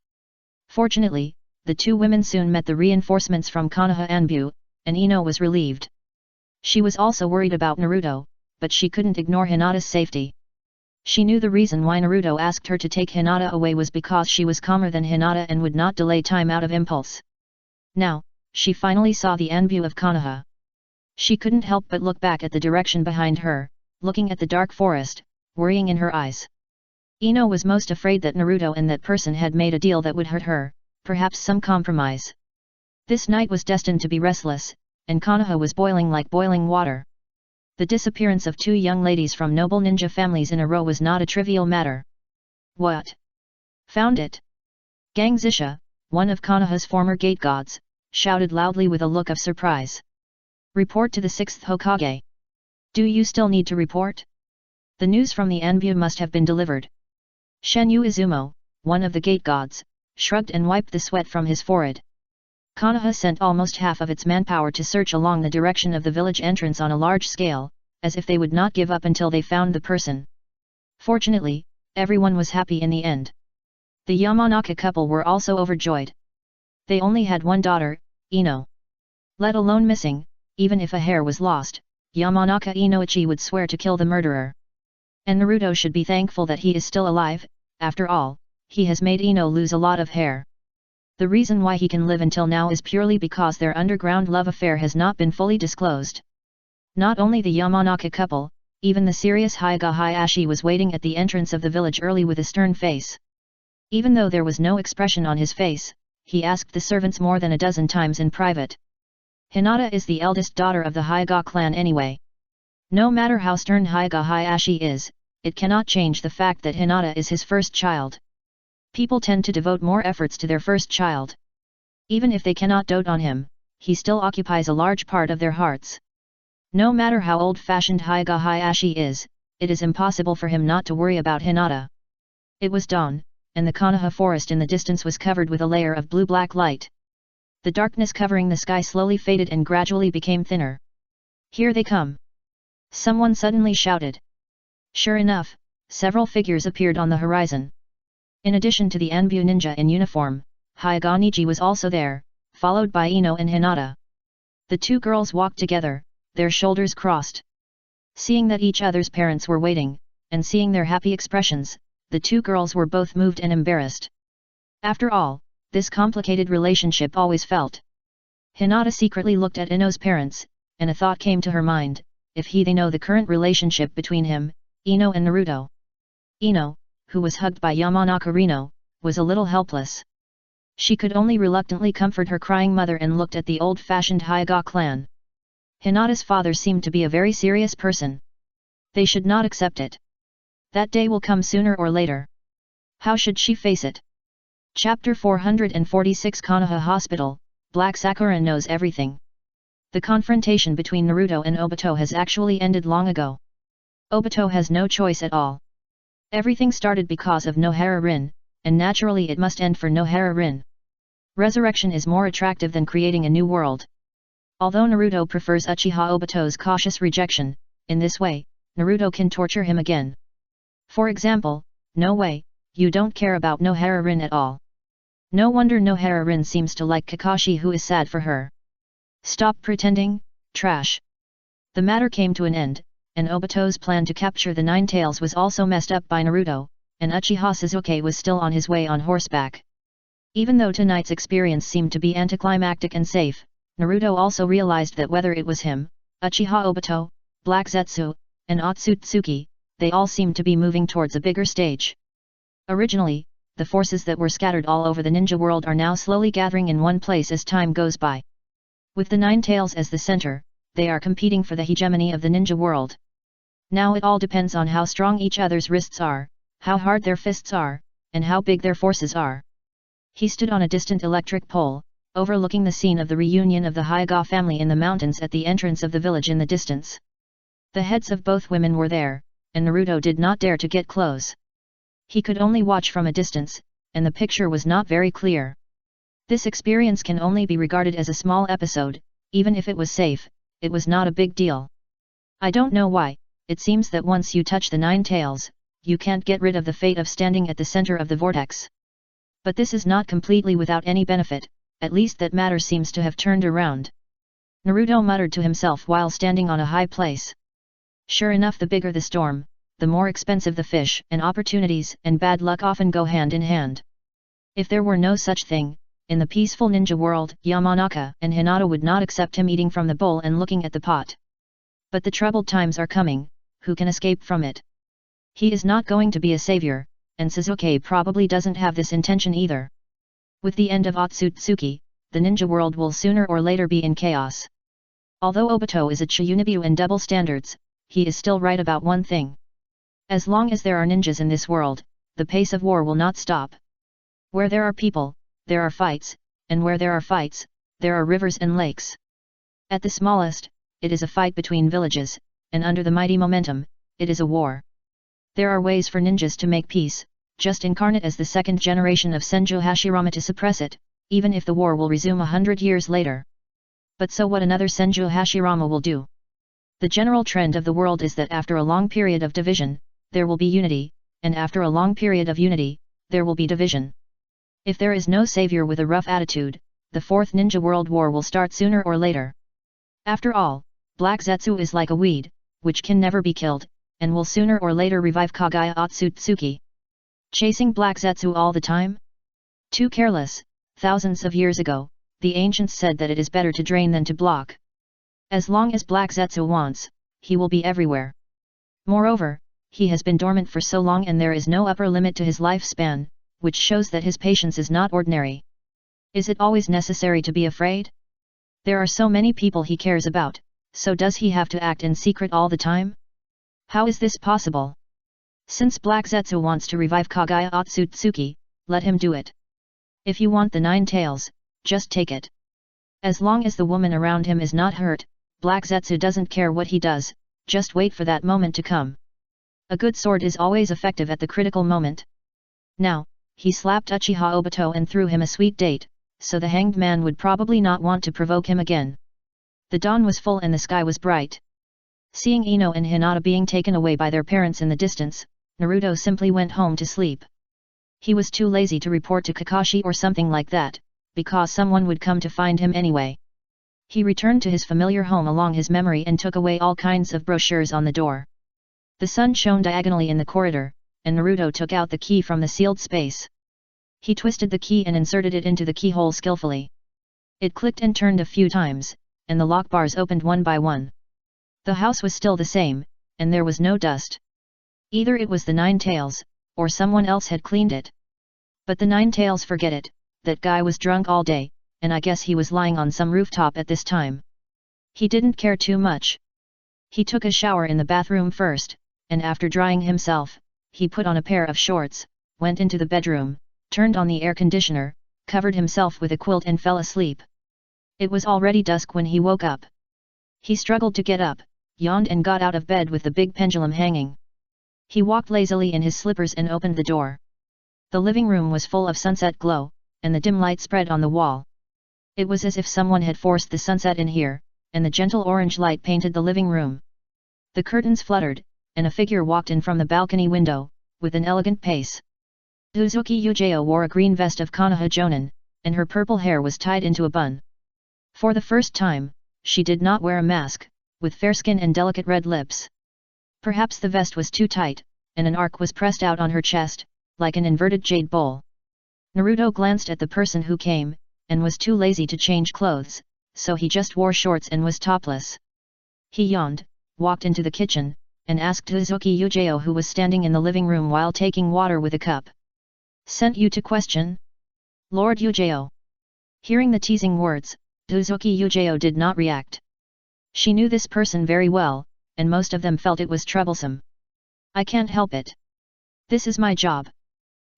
Fortunately, the two women soon met the reinforcements from Konoha Anbu, and Ino was relieved. She was also worried about Naruto, but she couldn't ignore Hinata's safety. She knew the reason why Naruto asked her to take Hinata away was because she was calmer than Hinata and would not delay time out of impulse. Now, she finally saw the Anbu of Konoha. She couldn't help but look back at the direction behind her, looking at the dark forest, worrying in her eyes. Ino was most afraid that Naruto and that person had made a deal that would hurt her, perhaps some compromise. This night was destined to be restless, and Konoha was boiling like boiling water. The disappearance of two young ladies from noble ninja families in a row was not a trivial matter. What? Found it? Gang Zisha, one of Konoha's former gate gods, shouted loudly with a look of surprise. Report to the 6th Hokage. Do you still need to report? The news from the Anbu must have been delivered. Shenyu Izumo, one of the gate gods, shrugged and wiped the sweat from his forehead. Konoha sent almost half of its manpower to search along the direction of the village entrance on a large scale, as if they would not give up until they found the person. Fortunately, everyone was happy in the end. The Yamanaka couple were also overjoyed. They only had one daughter, Ino. Let alone missing, even if a hair was lost, Yamanaka Inoichi would swear to kill the murderer. And Naruto should be thankful that he is still alive. After all, he has made Ino lose a lot of hair. The reason why he can live until now is purely because their underground love affair has not been fully disclosed. Not only the Yamanaka couple, even the serious Hyuga Hayashi was waiting at the entrance of the village early with a stern face. Even though there was no expression on his face, he asked the servants more than a dozen times in private. Hinata is the eldest daughter of the Hyuga clan anyway. No matter how stern Hyuga Hayashi is, it cannot change the fact that Hinata is his first child. People tend to devote more efforts to their first child. Even if they cannot dote on him, he still occupies a large part of their hearts. No matter how old-fashioned Hyuga Hayashi is, it is impossible for him not to worry about Hinata. It was dawn, and the Konoha forest in the distance was covered with a layer of blue-black light. The darkness covering the sky slowly faded and gradually became thinner. Here they come! Someone suddenly shouted. Sure enough, several figures appeared on the horizon. In addition to the Anbu ninja in uniform, Hyuga Niji was also there, followed by Ino and Hinata. The two girls walked together, their shoulders crossed. Seeing that each other's parents were waiting, and seeing their happy expressions, the two girls were both moved and embarrassed. After all, this complicated relationship always felt. Hinata secretly looked at Ino's parents, and a thought came to her mind, if they know the current relationship between him, Ino and Naruto. Ino, who was hugged by Yamanaka Rino, was a little helpless. She could only reluctantly comfort her crying mother and looked at the old-fashioned Hyuga clan. Hinata's father seemed to be a very serious person. They should not accept it. That day will come sooner or later. How should she face it? Chapter 446 Konoha Hospital, Black Sakura knows everything. The confrontation between Naruto and Obito has actually ended long ago. Obito has no choice at all. Everything started because of Nohara Rin, and naturally it must end for Nohara Rin. Resurrection is more attractive than creating a new world. Although Naruto prefers Uchiha Obito's cautious rejection, in this way, Naruto can torture him again. For example, no way, you don't care about Nohara Rin at all. No wonder Nohara-rin seems to like Kakashi, who is sad for her. Stop pretending, trash. The matter came to an end, and Obito's plan to capture the Nine Tails was also messed up by Naruto, and Uchiha Sasuke was still on his way on horseback. Even though tonight's experience seemed to be anticlimactic and safe, Naruto also realized that whether it was him, Uchiha Obito, Black Zetsu, and Otsutsuki, they all seemed to be moving towards a bigger stage. Originally, the forces that were scattered all over the ninja world are now slowly gathering in one place as time goes by. With the Nine Tails as the center, they are competing for the hegemony of the ninja world. Now it all depends on how strong each other's wrists are, how hard their fists are, and how big their forces are. He stood on a distant electric pole, overlooking the scene of the reunion of the Hyuga family in the mountains at the entrance of the village in the distance. The heads of both women were there, and Naruto did not dare to get close. He could only watch from a distance, and the picture was not very clear. This experience can only be regarded as a small episode. Even if it was safe, it was not a big deal. I don't know why, it seems that once you touch the Nine Tails, you can't get rid of the fate of standing at the center of the vortex. But this is not completely without any benefit, at least that matter seems to have turned around. Naruto muttered to himself while standing on a high place. Sure enough, the bigger the storm, the more expensive the fish, and opportunities and bad luck often go hand in hand. If there were no such thing, in the peaceful ninja world, Yamanaka and Hinata would not accept him eating from the bowl and looking at the pot. But the troubled times are coming, who can escape from it? He is not going to be a savior, and Sasuke probably doesn't have this intention either. With the end of Otsutsuki, the ninja world will sooner or later be in chaos. Although Obito is a Chiunibu and double standards, he is still right about one thing. As long as there are ninjas in this world, the pace of war will not stop. Where there are people, there are fights, and where there are fights, there are rivers and lakes. At the smallest, it is a fight between villages, and under the mighty momentum, it is a war. There are ways for ninjas to make peace, just incarnate as the second generation of Senju Hashirama to suppress it, even if the war will resume 100 years later. But so what another Senju Hashirama will do? The general trend of the world is that after a long period of division, there will be unity, and after a long period of unity, there will be division. If there is no savior with a rough attitude, the Fourth Ninja World War will start sooner or later. After all, Black Zetsu is like a weed, which can never be killed, and will sooner or later revive Kagaya Otsutsuki. Chasing Black Zetsu all the time? Too careless. Thousands of years ago, the ancients said that it is better to drain than to block. As long as Black Zetsu wants, he will be everywhere. Moreover, he has been dormant for so long and there is no upper limit to his lifespan, which shows that his patience is not ordinary. Is it always necessary to be afraid? There are so many people he cares about, so does he have to act in secret all the time? How is this possible? Since Black Zetsu wants to revive Kagaya Otsutsuki, let him do it. If you want the Nine Tails, just take it. As long as the woman around him is not hurt, Black Zetsu doesn't care what he does, just wait for that moment to come. A good sword is always effective at the critical moment. Now, he slapped Uchiha Obito and threw him a sweet date, so the hanged man would probably not want to provoke him again. The dawn was full and the sky was bright. Seeing Ino and Hinata being taken away by their parents in the distance, Naruto simply went home to sleep. He was too lazy to report to Kakashi or something like that, because someone would come to find him anyway. He returned to his familiar home along his memory and took away all kinds of brochures on the door. The sun shone diagonally in the corridor, and Naruto took out the key from the sealed space. He twisted the key and inserted it into the keyhole skillfully. It clicked and turned a few times, and the lock bars opened one by one. The house was still the same, and there was no dust. Either it was the Nine Tails, or someone else had cleaned it. But the Nine Tails, forget it, that guy was drunk all day, and I guess he was lying on some rooftop at this time. He didn't care too much. He took a shower in the bathroom first, and after drying himself, he put on a pair of shorts, went into the bedroom, turned on the air conditioner, covered himself with a quilt and fell asleep. It was already dusk when he woke up. He struggled to get up, yawned and got out of bed with the big pendulum hanging. He walked lazily in his slippers and opened the door. The living room was full of sunset glow, and the dim light spread on the wall. It was as if someone had forced the sunset in here, and the gentle orange light painted the living room. The curtains fluttered, and a figure walked in from the balcony window, with an elegant pace. Uzuki Yujao wore a green vest of Konoha Jonin, and her purple hair was tied into a bun. For the first time, she did not wear a mask, with fair skin and delicate red lips. Perhaps the vest was too tight, and an arc was pressed out on her chest, like an inverted jade bowl. Naruto glanced at the person who came, and was too lazy to change clothes, so he just wore shorts and was topless. He yawned, walked into the kitchen, and asked Uzuki Yujao, who was standing in the living room while taking water with a cup. "Sent you to question? Lord Yujao." Hearing the teasing words, Uzuki Yujao did not react. She knew this person very well, and most of them felt it was troublesome. "I can't help it. This is my job.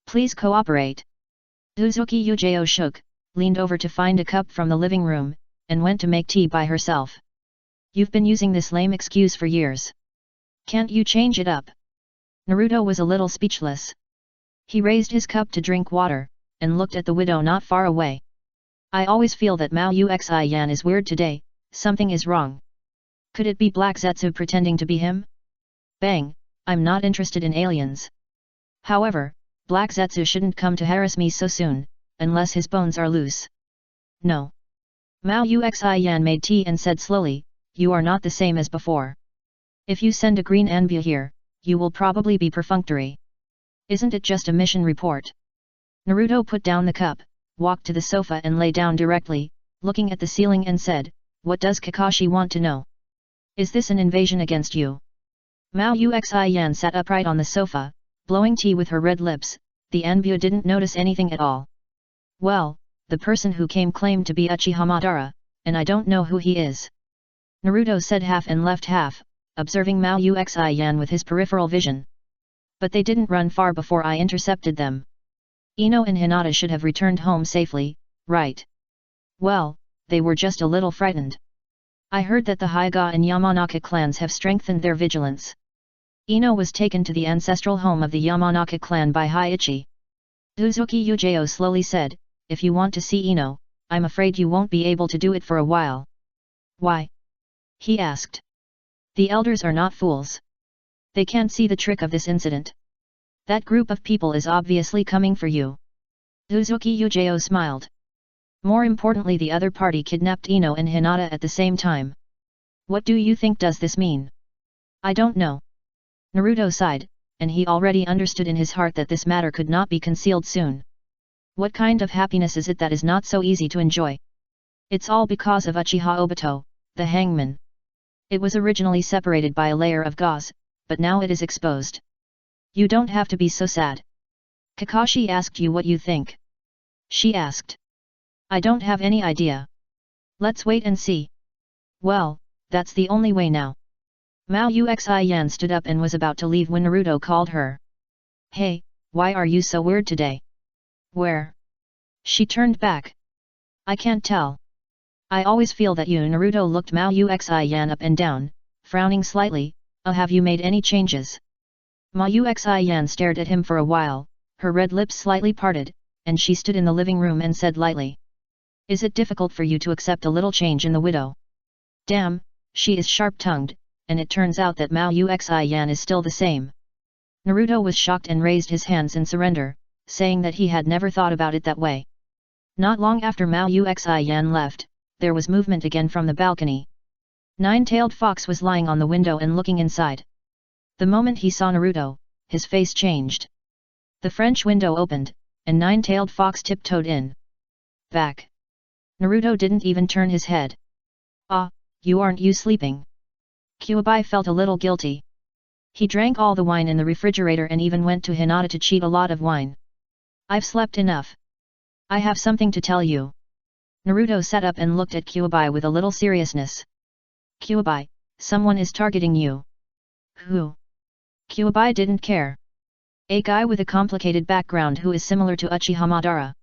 Please cooperate." Uzuki Yujao shook, leaned over to find a cup from the living room, and went to make tea by herself. "You've been using this lame excuse for years. Can't you change it up?" Naruto was a little speechless. He raised his cup to drink water, and looked at the widow not far away. "I always feel that Mao Uxi Yan is weird today, something is wrong. Could it be Black Zetsu pretending to be him? Bang, I'm not interested in aliens. However, Black Zetsu shouldn't come to harass me so soon, unless his bones are loose. No." Mao Uxi Yan made tea and said slowly, "You are not the same as before. If you send a green Anbu here, you will probably be perfunctory. Isn't it just a mission report?" Naruto put down the cup, walked to the sofa and lay down directly, looking at the ceiling and said, "What does Kakashi want to know? Is this an invasion against you?" Mao Uxi Yan sat upright on the sofa, blowing tea with her red lips. The Anbu didn't notice anything at all. "Well, the person who came claimed to be Uchiha Madara, and I don't know who he is." Naruto said half and left half, observing Mao Uxi Yan with his peripheral vision. "But they didn't run far before I intercepted them. Ino and Hinata should have returned home safely, right? Well, they were just a little frightened. I heard that the Hyuga and Yamanaka clans have strengthened their vigilance. Ino was taken to the ancestral home of the Yamanaka clan by Haiichi." Uzuki Yujao slowly said, "If you want to see Ino, I'm afraid you won't be able to do it for a while." "Why?" he asked. "The elders are not fools. They can't see the trick of this incident. That group of people is obviously coming for you." Uzuki Yujao smiled. "More importantly, the other party kidnapped Ino and Hinata at the same time. What do you think does this mean?" "I don't know." Naruto sighed, and he already understood in his heart that this matter could not be concealed soon. What kind of happiness is it that is not so easy to enjoy? It's all because of Uchiha Obito, the hangman. It was originally separated by a layer of gauze, but now it is exposed. You don't have to be so sad. Kakashi asked you what you think. She asked. I don't have any idea. Let's wait and see. Well, that's the only way now. Mao Uxi Yan stood up and was about to leave when Naruto called her. Hey, why are you so weird today? Where? She turned back. I can't tell. I always feel that you. Naruto looked Mao Uxi Yan up and down, frowning slightly. Have you made any changes? Mao Uxi Yan stared at him for a while, her red lips slightly parted, and she stood in the living room and said lightly. Is it difficult for you to accept a little change in the widow? Damn, she is sharp-tongued, and it turns out that Mao Uxi Yan is still the same. Naruto was shocked and raised his hands in surrender, saying that he had never thought about it that way. Not long after Mao Uxi Yan left, there was movement again from the balcony. Nine-tailed Fox was lying on the window and looking inside. The moment he saw Naruto, his face changed. The French window opened, and Nine-tailed Fox tiptoed in. Back. Naruto didn't even turn his head. Ah, aren't you sleeping? Kyuubi felt a little guilty. He drank all the wine in the refrigerator and even went to Hinata to cheat a lot of wine. I've slept enough. I have something to tell you. Naruto sat up and looked at Kyuubi with a little seriousness. Kyuubi, someone is targeting you. Who? Kyuubi didn't care. A guy with a complicated background who is similar to Uchiha Madara.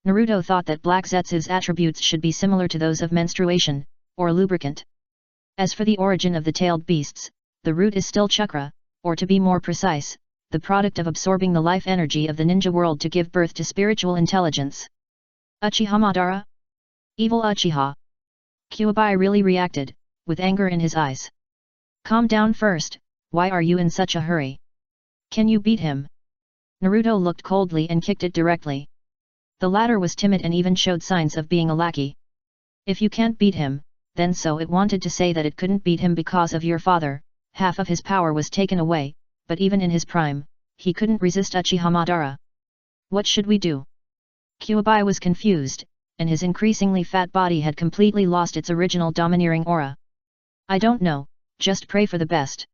Naruto thought that Black Zetsu's attributes should be similar to those of menstruation, or lubricant. As for the origin of the tailed beasts, the root is still chakra, or to be more precise, the product of absorbing the life energy of the ninja world to give birth to spiritual intelligence. Uchiha Madara? Evil Uchiha. Kyuubi really reacted, with anger in his eyes. Calm down first, why are you in such a hurry? Can you beat him? Naruto looked coldly and kicked it directly. The latter was timid and even showed signs of being a lackey. If you can't beat him, then so it wanted to say that it couldn't beat him because of your father. Half of his power was taken away, but even in his prime, he couldn't resist Uchiha Madara. What should we do? Kyuubi was confused, and his increasingly fat body had completely lost its original domineering aura. I don't know, just pray for the best.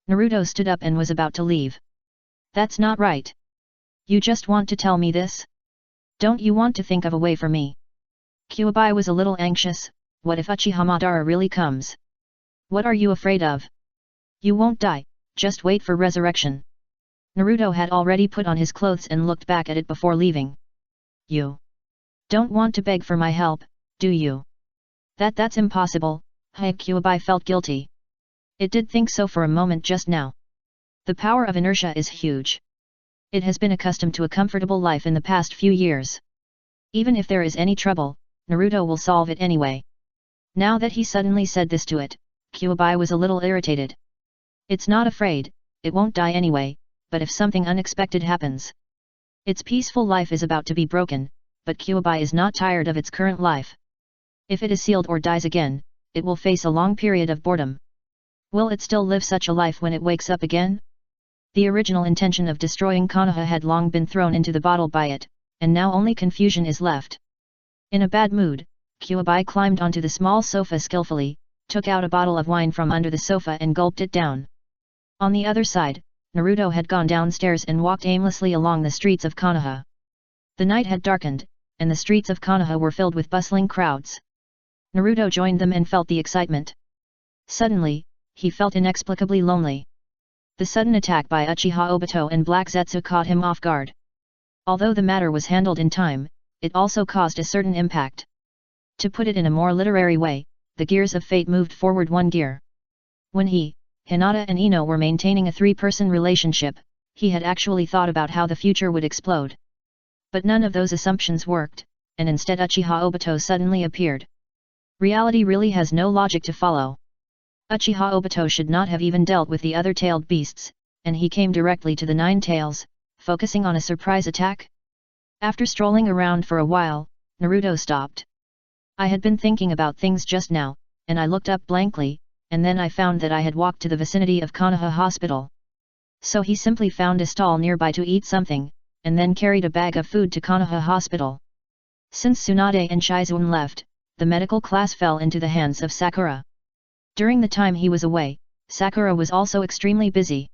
Naruto stood up and was about to leave. That's not right. You just want to tell me this? Don't you want to think of a way for me? Kyuubi was a little anxious. What if Uchiha Madara really comes? What are you afraid of? You won't die, just wait for resurrection. Naruto had already put on his clothes and looked back at it before leaving. You don't want to beg for my help, do you? That's impossible. Kyuubi felt guilty. It did think so for a moment just now. The power of inertia is huge. It has been accustomed to a comfortable life in the past few years. Even if there is any trouble, Naruto will solve it anyway. Now that he suddenly said this to it, Kyuubi was a little irritated. It's not afraid, it won't die anyway, but if something unexpected happens. Its peaceful life is about to be broken, but Kyuubi is not tired of its current life. If it is sealed or dies again, it will face a long period of boredom. Will it still live such a life when it wakes up again? The original intention of destroying Konoha had long been thrown into the bottle by it, and now only confusion is left. In a bad mood, Kyuubi climbed onto the small sofa skillfully, took out a bottle of wine from under the sofa and gulped it down. On the other side, Naruto had gone downstairs and walked aimlessly along the streets of Konoha. The night had darkened, and the streets of Konoha were filled with bustling crowds. Naruto joined them and felt the excitement. Suddenly, he felt inexplicably lonely. The sudden attack by Uchiha Obito and Black Zetsu caught him off guard. Although the matter was handled in time, it also caused a certain impact. To put it in a more literary way, the gears of fate moved forward one gear. When he, Hinata and Ino were maintaining a three-person relationship, he had actually thought about how the future would explode. But none of those assumptions worked, and instead Uchiha Obito suddenly appeared. Reality really has no logic to follow. Uchiha Obito should not have even dealt with the other tailed beasts, and he came directly to the Nine Tails, focusing on a surprise attack? After strolling around for a while, Naruto stopped. I had been thinking about things just now, and I looked up blankly, and then I found that I had walked to the vicinity of Konoha Hospital. So he simply found a stall nearby to eat something, and then carried a bag of food to Konoha Hospital. Since Tsunade and Shizune left, the medical class fell into the hands of Sakura. During the time he was away, Sakura was also extremely busy.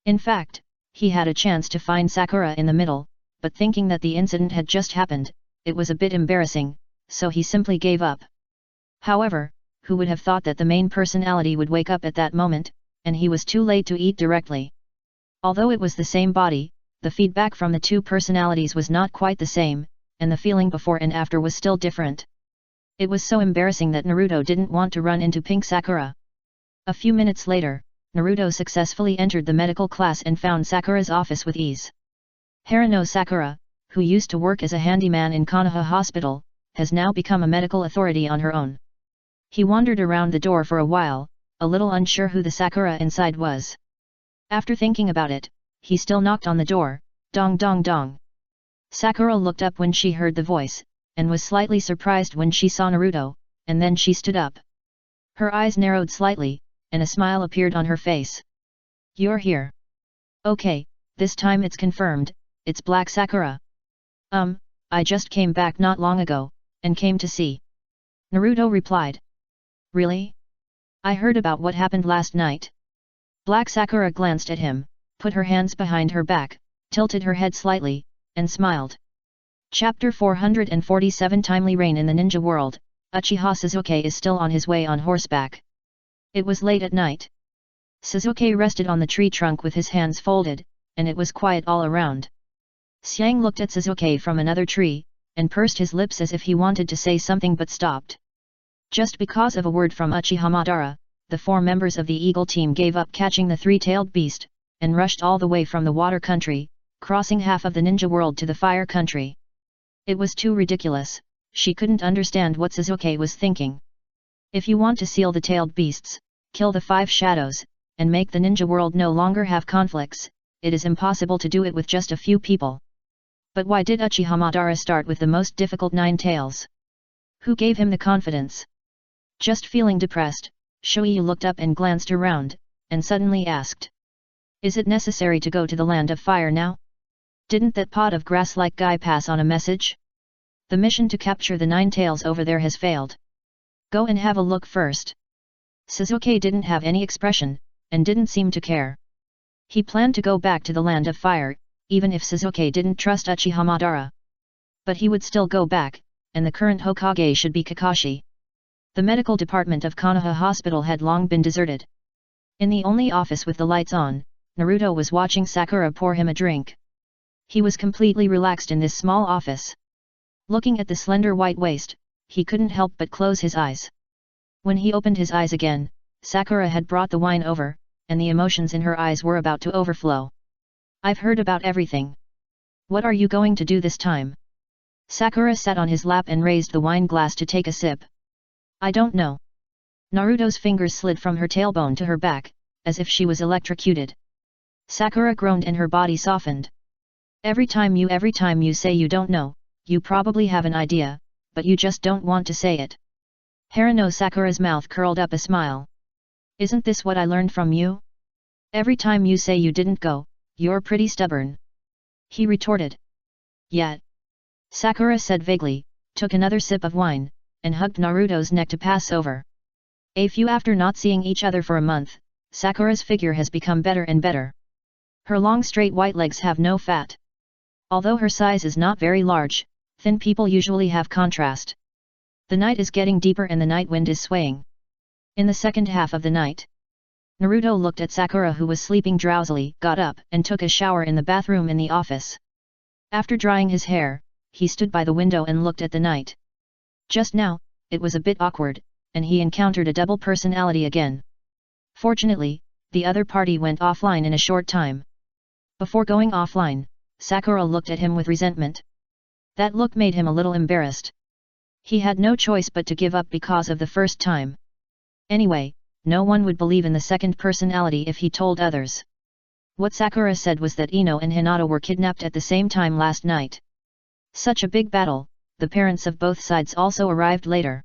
In fact, he had a chance to find Sakura in the middle, but thinking that the incident had just happened, it was a bit embarrassing, so he simply gave up. However, who would have thought that the main personality would wake up at that moment, and he was too late to eat directly. Although it was the same body, the feedback from the two personalities was not quite the same, and the feeling before and after was still different. It was so embarrassing that Naruto didn't want to run into Pink Sakura. A few minutes later, Naruto successfully entered the medical class and found Sakura's office with ease. Harano Sakura, who used to work as a handyman in Konoha Hospital, has now become a medical authority on her own. He wandered around the door for a while, a little unsure who the Sakura inside was. After thinking about it, he still knocked on the door, dong dong dong. Sakura looked up when she heard the voice, and was slightly surprised when she saw Naruto, and then she stood up. Her eyes narrowed slightly, and a smile appeared on her face. You're here. Okay, this time it's confirmed, it's Black Sakura. I just came back not long ago, and came to see. Naruto replied. Really? I heard about what happened last night. Black Sakura glanced at him, put her hands behind her back, tilted her head slightly, and smiled. Chapter 447 Timely Rain in the Ninja World. Uchiha Sasuke is still on his way on horseback. It was late at night. Sasuke rested on the tree trunk with his hands folded, and it was quiet all around. Xiang looked at Sasuke from another tree, and pursed his lips as if he wanted to say something but stopped. Just because of a word from Uchiha Madara, the 4 members of the Eagle team gave up catching the 3-tailed beast, and rushed all the way from the water country, crossing half of the ninja world to the fire country. It was too ridiculous, she couldn't understand what Sasuke was thinking. If you want to seal the tailed beasts, kill the 5 shadows, and make the ninja world no longer have conflicts, it is impossible to do it with just a few people. But why did Uchiha Madara start with the most difficult 9 tails? Who gave him the confidence? Just feeling depressed, Shoichi looked up and glanced around, and suddenly asked. Is it necessary to go to the land of fire now? Didn't that pot of grass-like guy pass on a message? The mission to capture the 9 tails over there has failed. Go and have a look first. Sasuke didn't have any expression, and didn't seem to care. He planned to go back to the land of fire, even if Sasuke didn't trust Uchiha Madara. But he would still go back, and the current Hokage should be Kakashi. The medical department of Konoha Hospital had long been deserted. In the only office with the lights on, Naruto was watching Sakura pour him a drink. He was completely relaxed in this small office. Looking at the slender white waist, he couldn't help but close his eyes. When he opened his eyes again, Sakura had brought the wine over, and the emotions in her eyes were about to overflow. I've heard about everything. What are you going to do this time? Sakura sat on his lap and raised the wine glass to take a sip. I don't know. Naruto's fingers slid from her tailbone to her back, as if she was electrocuted. Sakura groaned and her body softened. Every time you say you don't know, you probably have an idea, but you just don't want to say it. Harano Sakura's mouth curled up a smile. Isn't this what I learned from you? Every time you say you didn't go, you're pretty stubborn. He retorted. Yet. Sakura said vaguely, took another sip of wine, and hugged Naruto's neck to pass over. After not seeing each other for a month, Sakura's figure has become better and better. Her long straight white legs have no fat. Although her size is not very large, thin people usually have contrast. The night is getting deeper and the night wind is swaying. In the second half of the night, Naruto looked at Sakura who was sleeping drowsily, got up and took a shower in the bathroom in the office. After drying his hair, he stood by the window and looked at the night. Just now, it was a bit awkward, and he encountered a double personality again. Fortunately, the other party went offline in a short time. Before going offline, Sakura looked at him with resentment. That look made him a little embarrassed. He had no choice but to give up because of the first time. Anyway, no one would believe in the second personality if he told others. What Sakura said was that Ino and Hinata were kidnapped at the same time last night. Such a big battle, the parents of both sides also arrived later.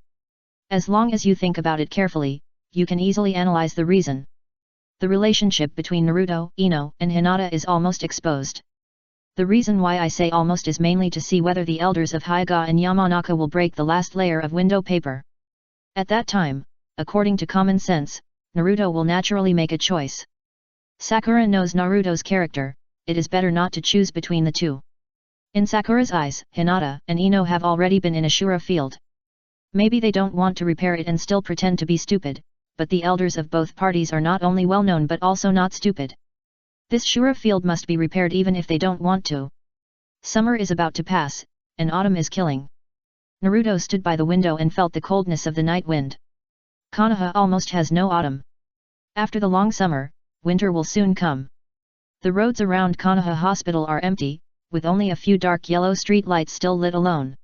As long as you think about it carefully, you can easily analyze the reason. The relationship between Naruto, Ino, and Hinata is almost exposed. The reason why I say almost is mainly to see whether the elders of Hyuga and Yamanaka will break the last layer of window paper. At that time, according to common sense, Naruto will naturally make a choice. Sakura knows Naruto's character, it is better not to choose between the two. In Sakura's eyes, Hinata and Ino have already been in a Shura field. Maybe they don't want to repair it and still pretend to be stupid, but the elders of both parties are not only well known but also not stupid. This Shura field must be repaired even if they don't want to. Summer is about to pass, and autumn is killing. Naruto stood by the window and felt the coldness of the night wind. Konoha almost has no autumn. After the long summer, winter will soon come. The roads around Konoha Hospital are empty, with only a few dark yellow street lights still lit alone.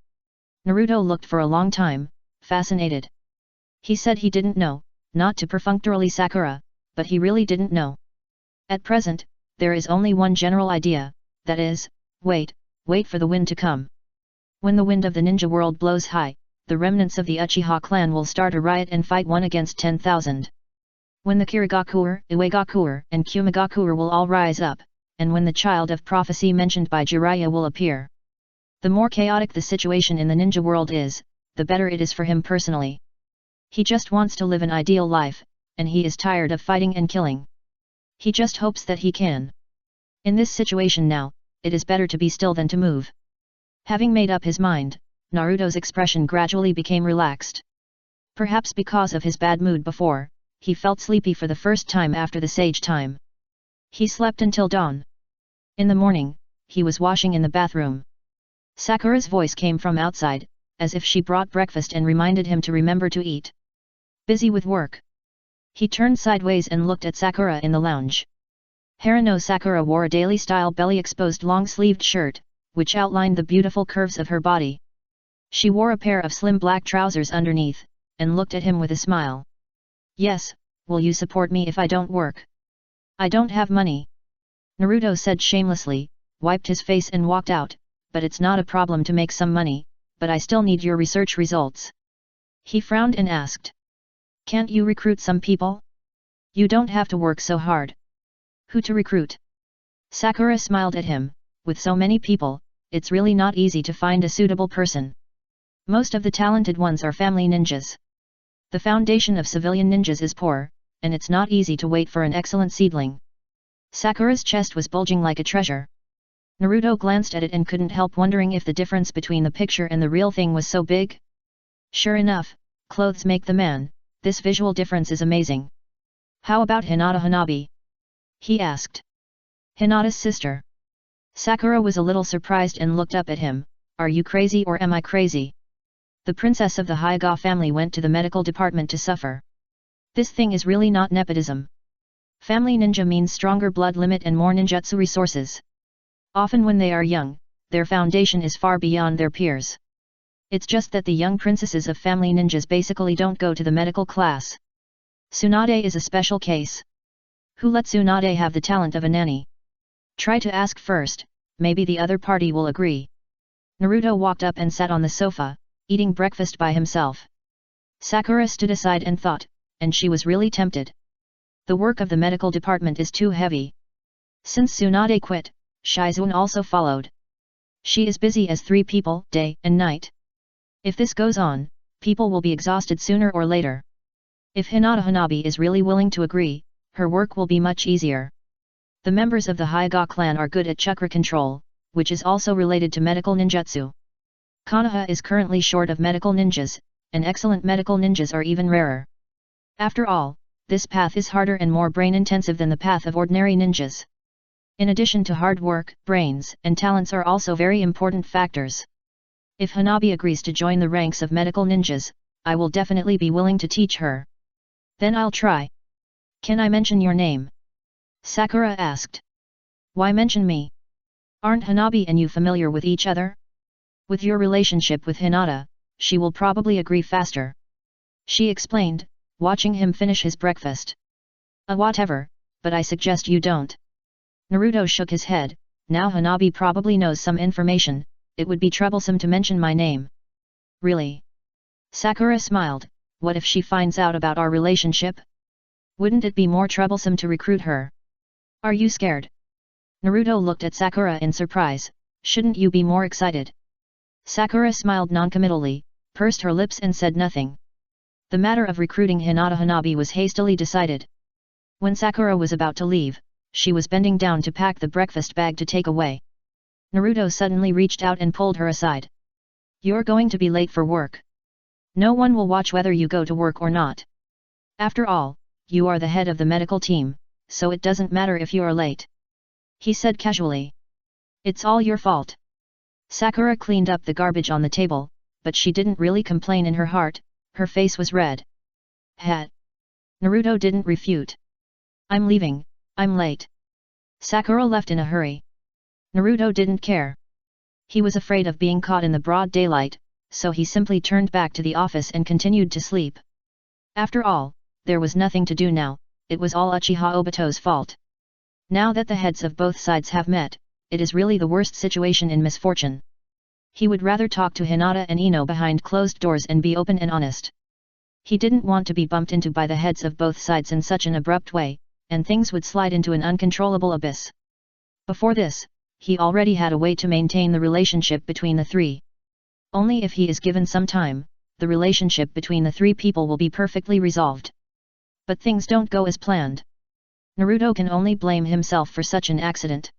Naruto looked for a long time, fascinated. He said he didn't know, not to perfunctorily Sakura, but he really didn't know. At present, there is only one general idea, that is, wait for the wind to come. When the wind of the ninja world blows high, the remnants of the Uchiha clan will start a riot and fight 1 against 10,000. When the Kirigakuer, Iwagakuer, and Kumigakuer will all rise up, and when the child of prophecy mentioned by Jiraiya will appear. The more chaotic the situation in the ninja world is, the better it is for him personally. He just wants to live an ideal life, and he is tired of fighting and killing. He just hopes that he can. In this situation now, it is better to be still than to move. Having made up his mind, Naruto's expression gradually became relaxed. Perhaps because of his bad mood before, he felt sleepy for the first time after the sage time. He slept until dawn. In the morning, he was washing in the bathroom. Sakura's voice came from outside, as if she brought breakfast and reminded him to remember to eat. Busy with work. He turned sideways and looked at Sakura in the lounge. Harano Sakura wore a daily-style belly-exposed long-sleeved shirt, which outlined the beautiful curves of her body. She wore a pair of slim black trousers underneath, and looked at him with a smile. Yes, will you support me if I don't work? I don't have money. Naruto said shamelessly, wiped his face and walked out, but it's not a problem to make some money, but I still need your research results. He frowned and asked. Can't you recruit some people? You don't have to work so hard. Who to recruit? Sakura smiled at him, with so many people, it's really not easy to find a suitable person. Most of the talented ones are family ninjas. The foundation of civilian ninjas is poor, and it's not easy to wait for an excellent seedling. Sakura's chest was bulging like a treasure. Naruto glanced at it and couldn't help wondering if the difference between the picture and the real thing was so big. Sure enough, clothes make the man, this visual difference is amazing. How about Hinata Hanabi? He asked. Hinata's sister. Sakura was a little surprised and looked up at him, are you crazy or am I crazy? The princess of the Hyuga family went to the medical department to suffer. This thing is really not nepotism. Family ninja means stronger blood limit and more ninjutsu resources. Often when they are young, their foundation is far beyond their peers. It's just that the young princesses of family ninjas basically don't go to the medical class. Tsunade is a special case. Who let Tsunade have the talent of a nanny? Try to ask first, maybe the other party will agree. Naruto walked up and sat on the sofa, eating breakfast by himself. Sakura stood aside and thought, and she was really tempted. The work of the medical department is too heavy. Since Tsunade quit, Shizune also followed. She is busy as 3 people, day and night. If this goes on, people will be exhausted sooner or later. If Hinata Hanabi is really willing to agree, her work will be much easier. The members of the Hyuga clan are good at chakra control, which is also related to medical ninjutsu. Konoha is currently short of medical ninjas, and excellent medical ninjas are even rarer. After all, this path is harder and more brain-intensive than the path of ordinary ninjas. In addition to hard work, brains and talents are also very important factors. If Hanabi agrees to join the ranks of medical ninjas, I will definitely be willing to teach her. Then I'll try. Can I mention your name? Sakura asked. Why mention me? Aren't Hanabi and you familiar with each other? With your relationship with Hinata, she will probably agree faster. She explained, watching him finish his breakfast. Whatever, but I suggest you don't. Naruto shook his head, now Hanabi probably knows some information, it would be troublesome to mention my name. Really? Sakura smiled, what if she finds out about our relationship? Wouldn't it be more troublesome to recruit her? Are you scared? Naruto looked at Sakura in surprise, shouldn't you be more excited? Sakura smiled noncommittally, pursed her lips and said nothing. The matter of recruiting Hinata Hanabi was hastily decided. When Sakura was about to leave, she was bending down to pack the breakfast bag to take away. Naruto suddenly reached out and pulled her aside. You're going to be late for work. No one will watch whether you go to work or not. After all, you are the head of the medical team, so it doesn't matter if you are late. He said casually. It's all your fault. Sakura cleaned up the garbage on the table, but she didn't really complain in her heart, her face was red. Hat. Naruto didn't refute. I'm leaving, I'm late. Sakura left in a hurry. Naruto didn't care. He was afraid of being caught in the broad daylight, so he simply turned back to the office and continued to sleep. After all, there was nothing to do now, it was all Uchiha Obito's fault. Now that the heads of both sides have met, it is really the worst situation in misfortune. He would rather talk to Hinata and Ino behind closed doors and be open and honest. He didn't want to be bumped into by the heads of both sides in such an abrupt way, and things would slide into an uncontrollable abyss. Before this, he already had a way to maintain the relationship between the 3. Only if he is given some time, the relationship between the 3 people will be perfectly resolved. But things don't go as planned. Naruto can only blame himself for such an accident.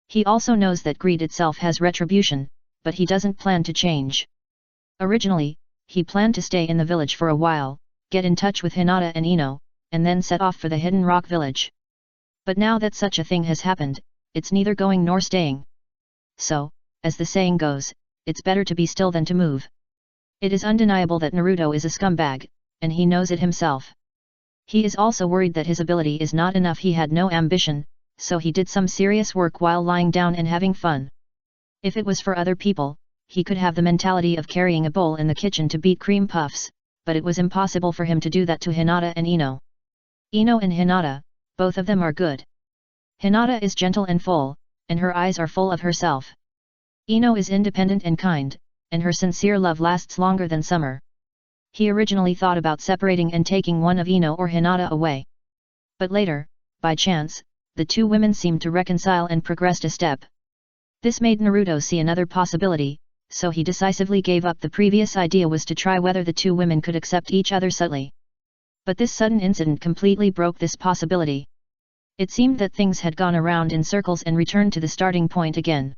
He also knows that greed itself has retribution, but he doesn't plan to change. Originally, he planned to stay in the village for a while, get in touch with Hinata and Ino, and then set off for the Hidden Rock village. But now that such a thing has happened, it's neither going nor staying. So, as the saying goes, it's better to be still than to move. It is undeniable that Naruto is a scumbag, and he knows it himself. He is also worried that his ability is not enough. He had no ambition, so he did some serious work while lying down and having fun. If it was for other people, he could have the mentality of carrying a bowl in the kitchen to beat cream puffs, but it was impossible for him to do that to Hinata and Ino. Ino and Hinata, both of them are good. Hinata is gentle and full, and her eyes are full of herself. Ino is independent and kind, and her sincere love lasts longer than summer. He originally thought about separating and taking one of Ino or Hinata away. But later, by chance, the two women seemed to reconcile and progressed a step. This made Naruto see another possibility, so he decisively gave up the previous idea was to try whether the two women could accept each other subtly. But this sudden incident completely broke this possibility. It seemed that things had gone around in circles and returned to the starting point again.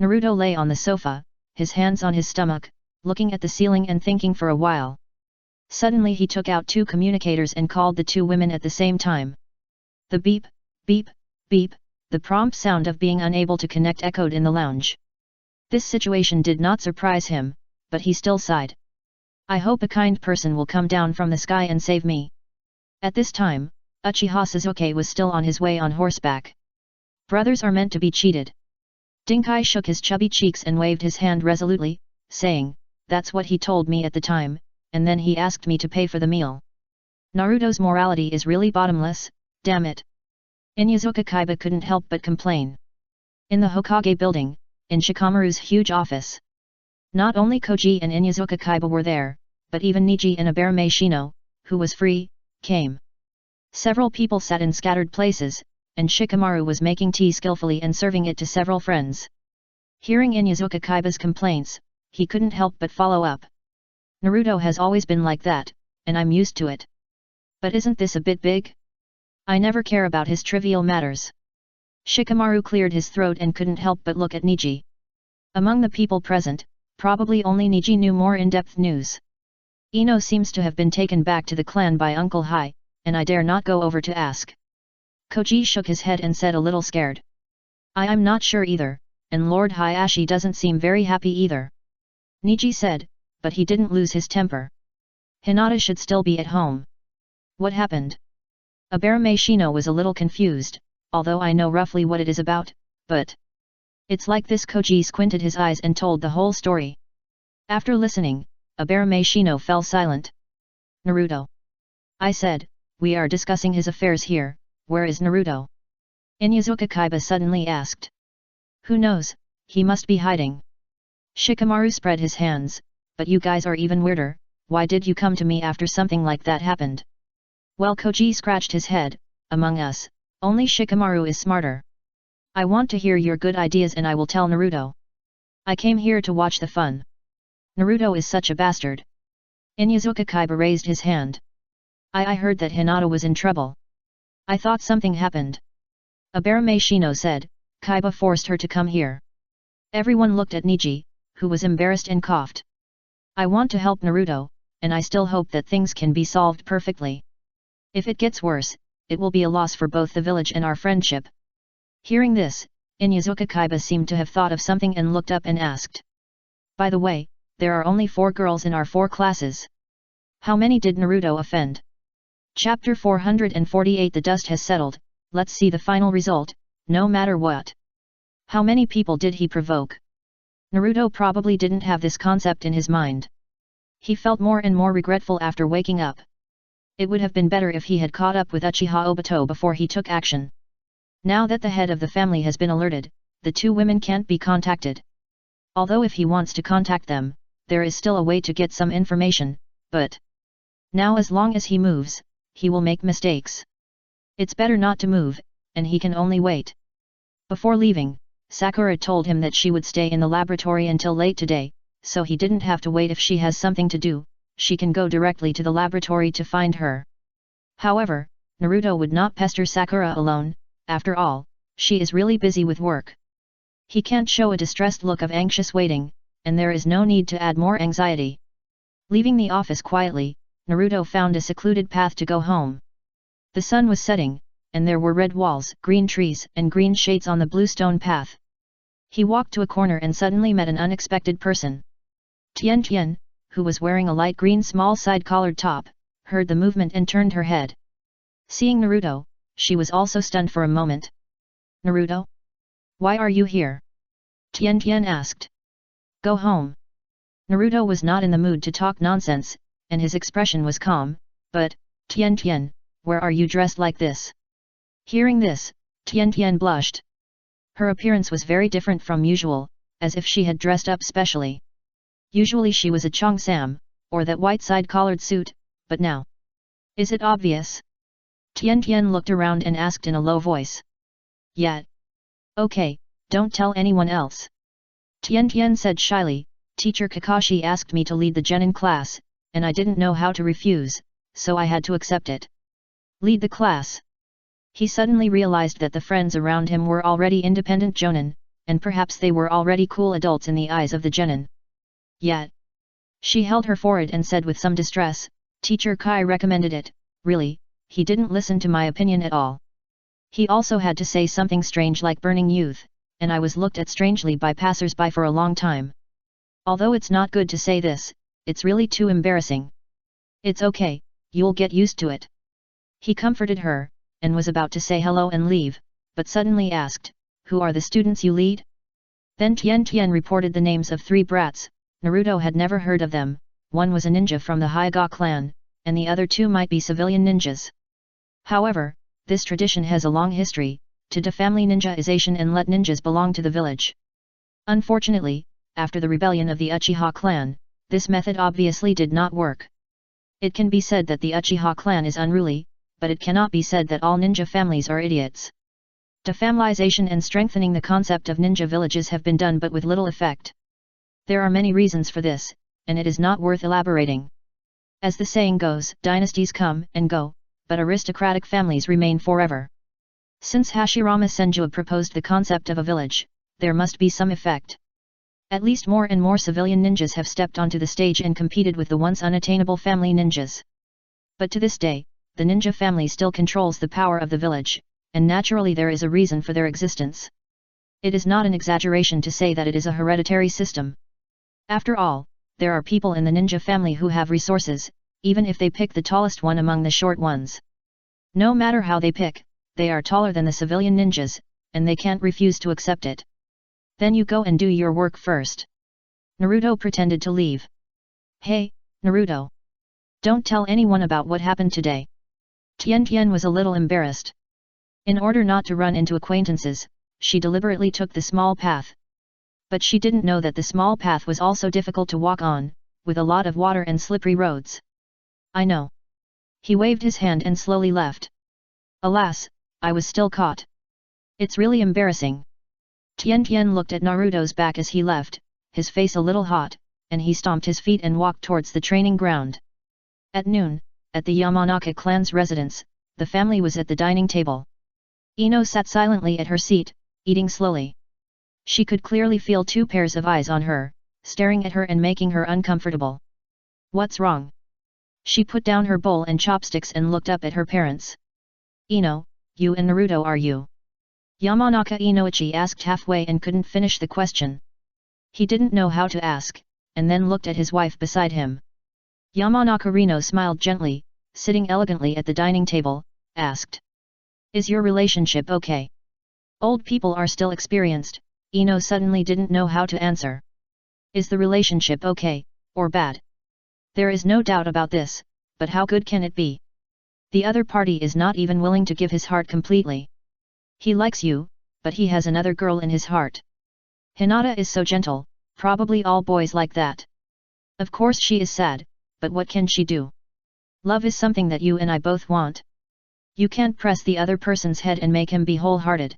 Naruto lay on the sofa, his hands on his stomach, looking at the ceiling and thinking for a while. Suddenly he took out two communicators and called the two women at the same time. The beep, beep, beep, the prompt sound of being unable to connect echoed in the lounge. This situation did not surprise him, but he still sighed. I hope a kind person will come down from the sky and save me. At this time, Uchiha Sasuke was still on his way on horseback. Brothers are meant to be cheated. Dinkai shook his chubby cheeks and waved his hand resolutely, saying, that's what he told me at the time, and then he asked me to pay for the meal. Naruto's morality is really bottomless, damn it. Inyazuka Kaiba couldn't help but complain. In the Hokage building, in Shikamaru's huge office. Not only Koji and Inyazuka Kaiba were there, but even Niji and Aberame Shino, who was free, came. Several people sat in scattered places, and Shikamaru was making tea skillfully and serving it to several friends. Hearing Inyazuka Kaiba's complaints, he couldn't help but follow up. Naruto has always been like that, and I'm used to it. But isn't this a bit big? I never care about his trivial matters. Shikamaru cleared his throat and couldn't help but look at Niji. Among the people present, probably only Niji knew more in-depth news. Ino seems to have been taken back to the clan by Uncle Hai, and I dare not go over to ask. Koji shook his head and said a little scared. I'm not sure either, and Lord Hayashi doesn't seem very happy either. Niji said, but he didn't lose his temper. Hinata should still be at home. What happened? Aberame Shino was a little confused, although I know roughly what it is about, but... It's like this. Koji squinted his eyes and told the whole story. After listening, Aberame Shino fell silent. Naruto. I said, we are discussing his affairs here, where is Naruto? Inyazuka Kaiba suddenly asked. Who knows, he must be hiding. Shikamaru spread his hands, but you guys are even weirder, why did you come to me after something like that happened? Well, Koji scratched his head, among us, only Shikamaru is smarter. I want to hear your good ideas and I will tell Naruto. I came here to watch the fun. Naruto is such a bastard. Inyazuka Kaiba raised his hand. I heard that Hinata was in trouble. I thought something happened. Aberame Shino said, Kaiba forced her to come here. Everyone looked at Niji, who was embarrassed and coughed. I want to help Naruto, and I still hope that things can be solved perfectly. If it gets worse, it will be a loss for both the village and our friendship. Hearing this, Inyazuka Kaiba seemed to have thought of something and looked up and asked. By the way, there are only 4 girls in our 4 classes. How many did Naruto offend? Chapter 448. The dust has settled, let's see the final result, no matter what. How many people did he provoke? Naruto probably didn't have this concept in his mind. He felt more and more regretful after waking up. It would have been better if he had caught up with Uchiha Obito before he took action. Now that the head of the family has been alerted, the 2 women can't be contacted. Although if he wants to contact them, there is still a way to get some information, but... Now as long as he moves, he will make mistakes. It's better not to move, and he can only wait. Before leaving, Sakura told him that she would stay in the laboratory until late today, so he didn't have to wait. If she has something to do, she can go directly to the laboratory to find her. However, Naruto would not pester Sakura alone, after all, she is really busy with work. He can't show a distressed look of anxious waiting, and there is no need to add more anxiety. Leaving the office quietly, Naruto found a secluded path to go home. The sun was setting, and there were red walls, green trees, and green shades on the blue stone path. He walked to a corner and suddenly met an unexpected person. Tian, who was wearing a light green small side-collared top, heard the movement and turned her head. Seeing Naruto, she was also stunned for a moment. Naruto? Why are you here? Tian asked. Go home. Naruto was not in the mood to talk nonsense, and his expression was calm, but, Tian, where are you dressed like this? Hearing this, Tian Tian blushed. Her appearance was very different from usual, as if she had dressed up specially. Usually she was a cheongsam, or that white side-collared suit, but now. Is it obvious? Tian Tian looked around and asked in a low voice. Yeah. Okay, don't tell anyone else. Tian Tian said shyly, Teacher Kakashi asked me to lead the genin class, and I didn't know how to refuse, so I had to accept it. Lead the class. He suddenly realized that the friends around him were already independent jonin, and perhaps they were already cool adults in the eyes of the genin. Yet. She held her forehead and said with some distress, Teacher Kai recommended it, really, he didn't listen to my opinion at all. He also had to say something strange like burning youth, and I was looked at strangely by passers-by for a long time. Although it's not good to say this, it's really too embarrassing. It's okay, you'll get used to it. He comforted her, and was about to say hello and leave, but suddenly asked, Who are the students you lead? Then Tian Tian reported the names of 3 brats. Naruto had never heard of them, one was a ninja from the Hyuga clan, and the other 2 might be civilian ninjas. However, this tradition has a long history, to defamily ninjaization and let ninjas belong to the village. Unfortunately, after the rebellion of the Uchiha clan, this method obviously did not work. It can be said that the Uchiha clan is unruly, but it cannot be said that all ninja families are idiots. Defamilization and strengthening the concept of ninja villages have been done but with little effect. There are many reasons for this, and it is not worth elaborating. As the saying goes, dynasties come and go, but aristocratic families remain forever. Since Hashirama Senju proposed the concept of a village, there must be some effect. At least more and more civilian ninjas have stepped onto the stage and competed with the once unattainable family ninjas. But to this day, the ninja family still controls the power of the village, and naturally there is a reason for their existence. It is not an exaggeration to say that it is a hereditary system. After all, there are people in the ninja family who have resources, even if they pick the tallest one among the short ones. No matter how they pick, they are taller than the civilian ninjas, and they can't refuse to accept it. Then you go and do your work first. Naruto pretended to leave. Hey, Naruto. Don't tell anyone about what happened today. Tian Tian was a little embarrassed. In order not to run into acquaintances, she deliberately took the small path. But she didn't know that the small path was also difficult to walk on, with a lot of water and slippery roads. I know. He waved his hand and slowly left. Alas, I was still caught. It's really embarrassing. Tian Tian looked at Naruto's back as he left, his face a little hot, and he stomped his feet and walked towards the training ground. At noon, at the Yamanaka clan's residence, the family was at the dining table. Ino sat silently at her seat, eating slowly. She could clearly feel 2 pairs of eyes on her, staring at her and making her uncomfortable. What's wrong? She put down her bowl and chopsticks and looked up at her parents. Ino, you and Naruto are you? Yamanaka Inoichi asked halfway and couldn't finish the question. He didn't know how to ask, and then looked at his wife beside him. Yamanaka Rino smiled gently, sitting elegantly at the dining table, asked. Is your relationship okay? Old people are still experienced, Ino suddenly didn't know how to answer. Is the relationship okay, or bad? There is no doubt about this, but how good can it be? The other party is not even willing to give his heart completely. He likes you, but he has another girl in his heart. Hinata is so gentle, probably all boys like that. Of course she is sad, but what can she do? Love is something that you and I both want. You can't press the other person's head and make him be wholehearted.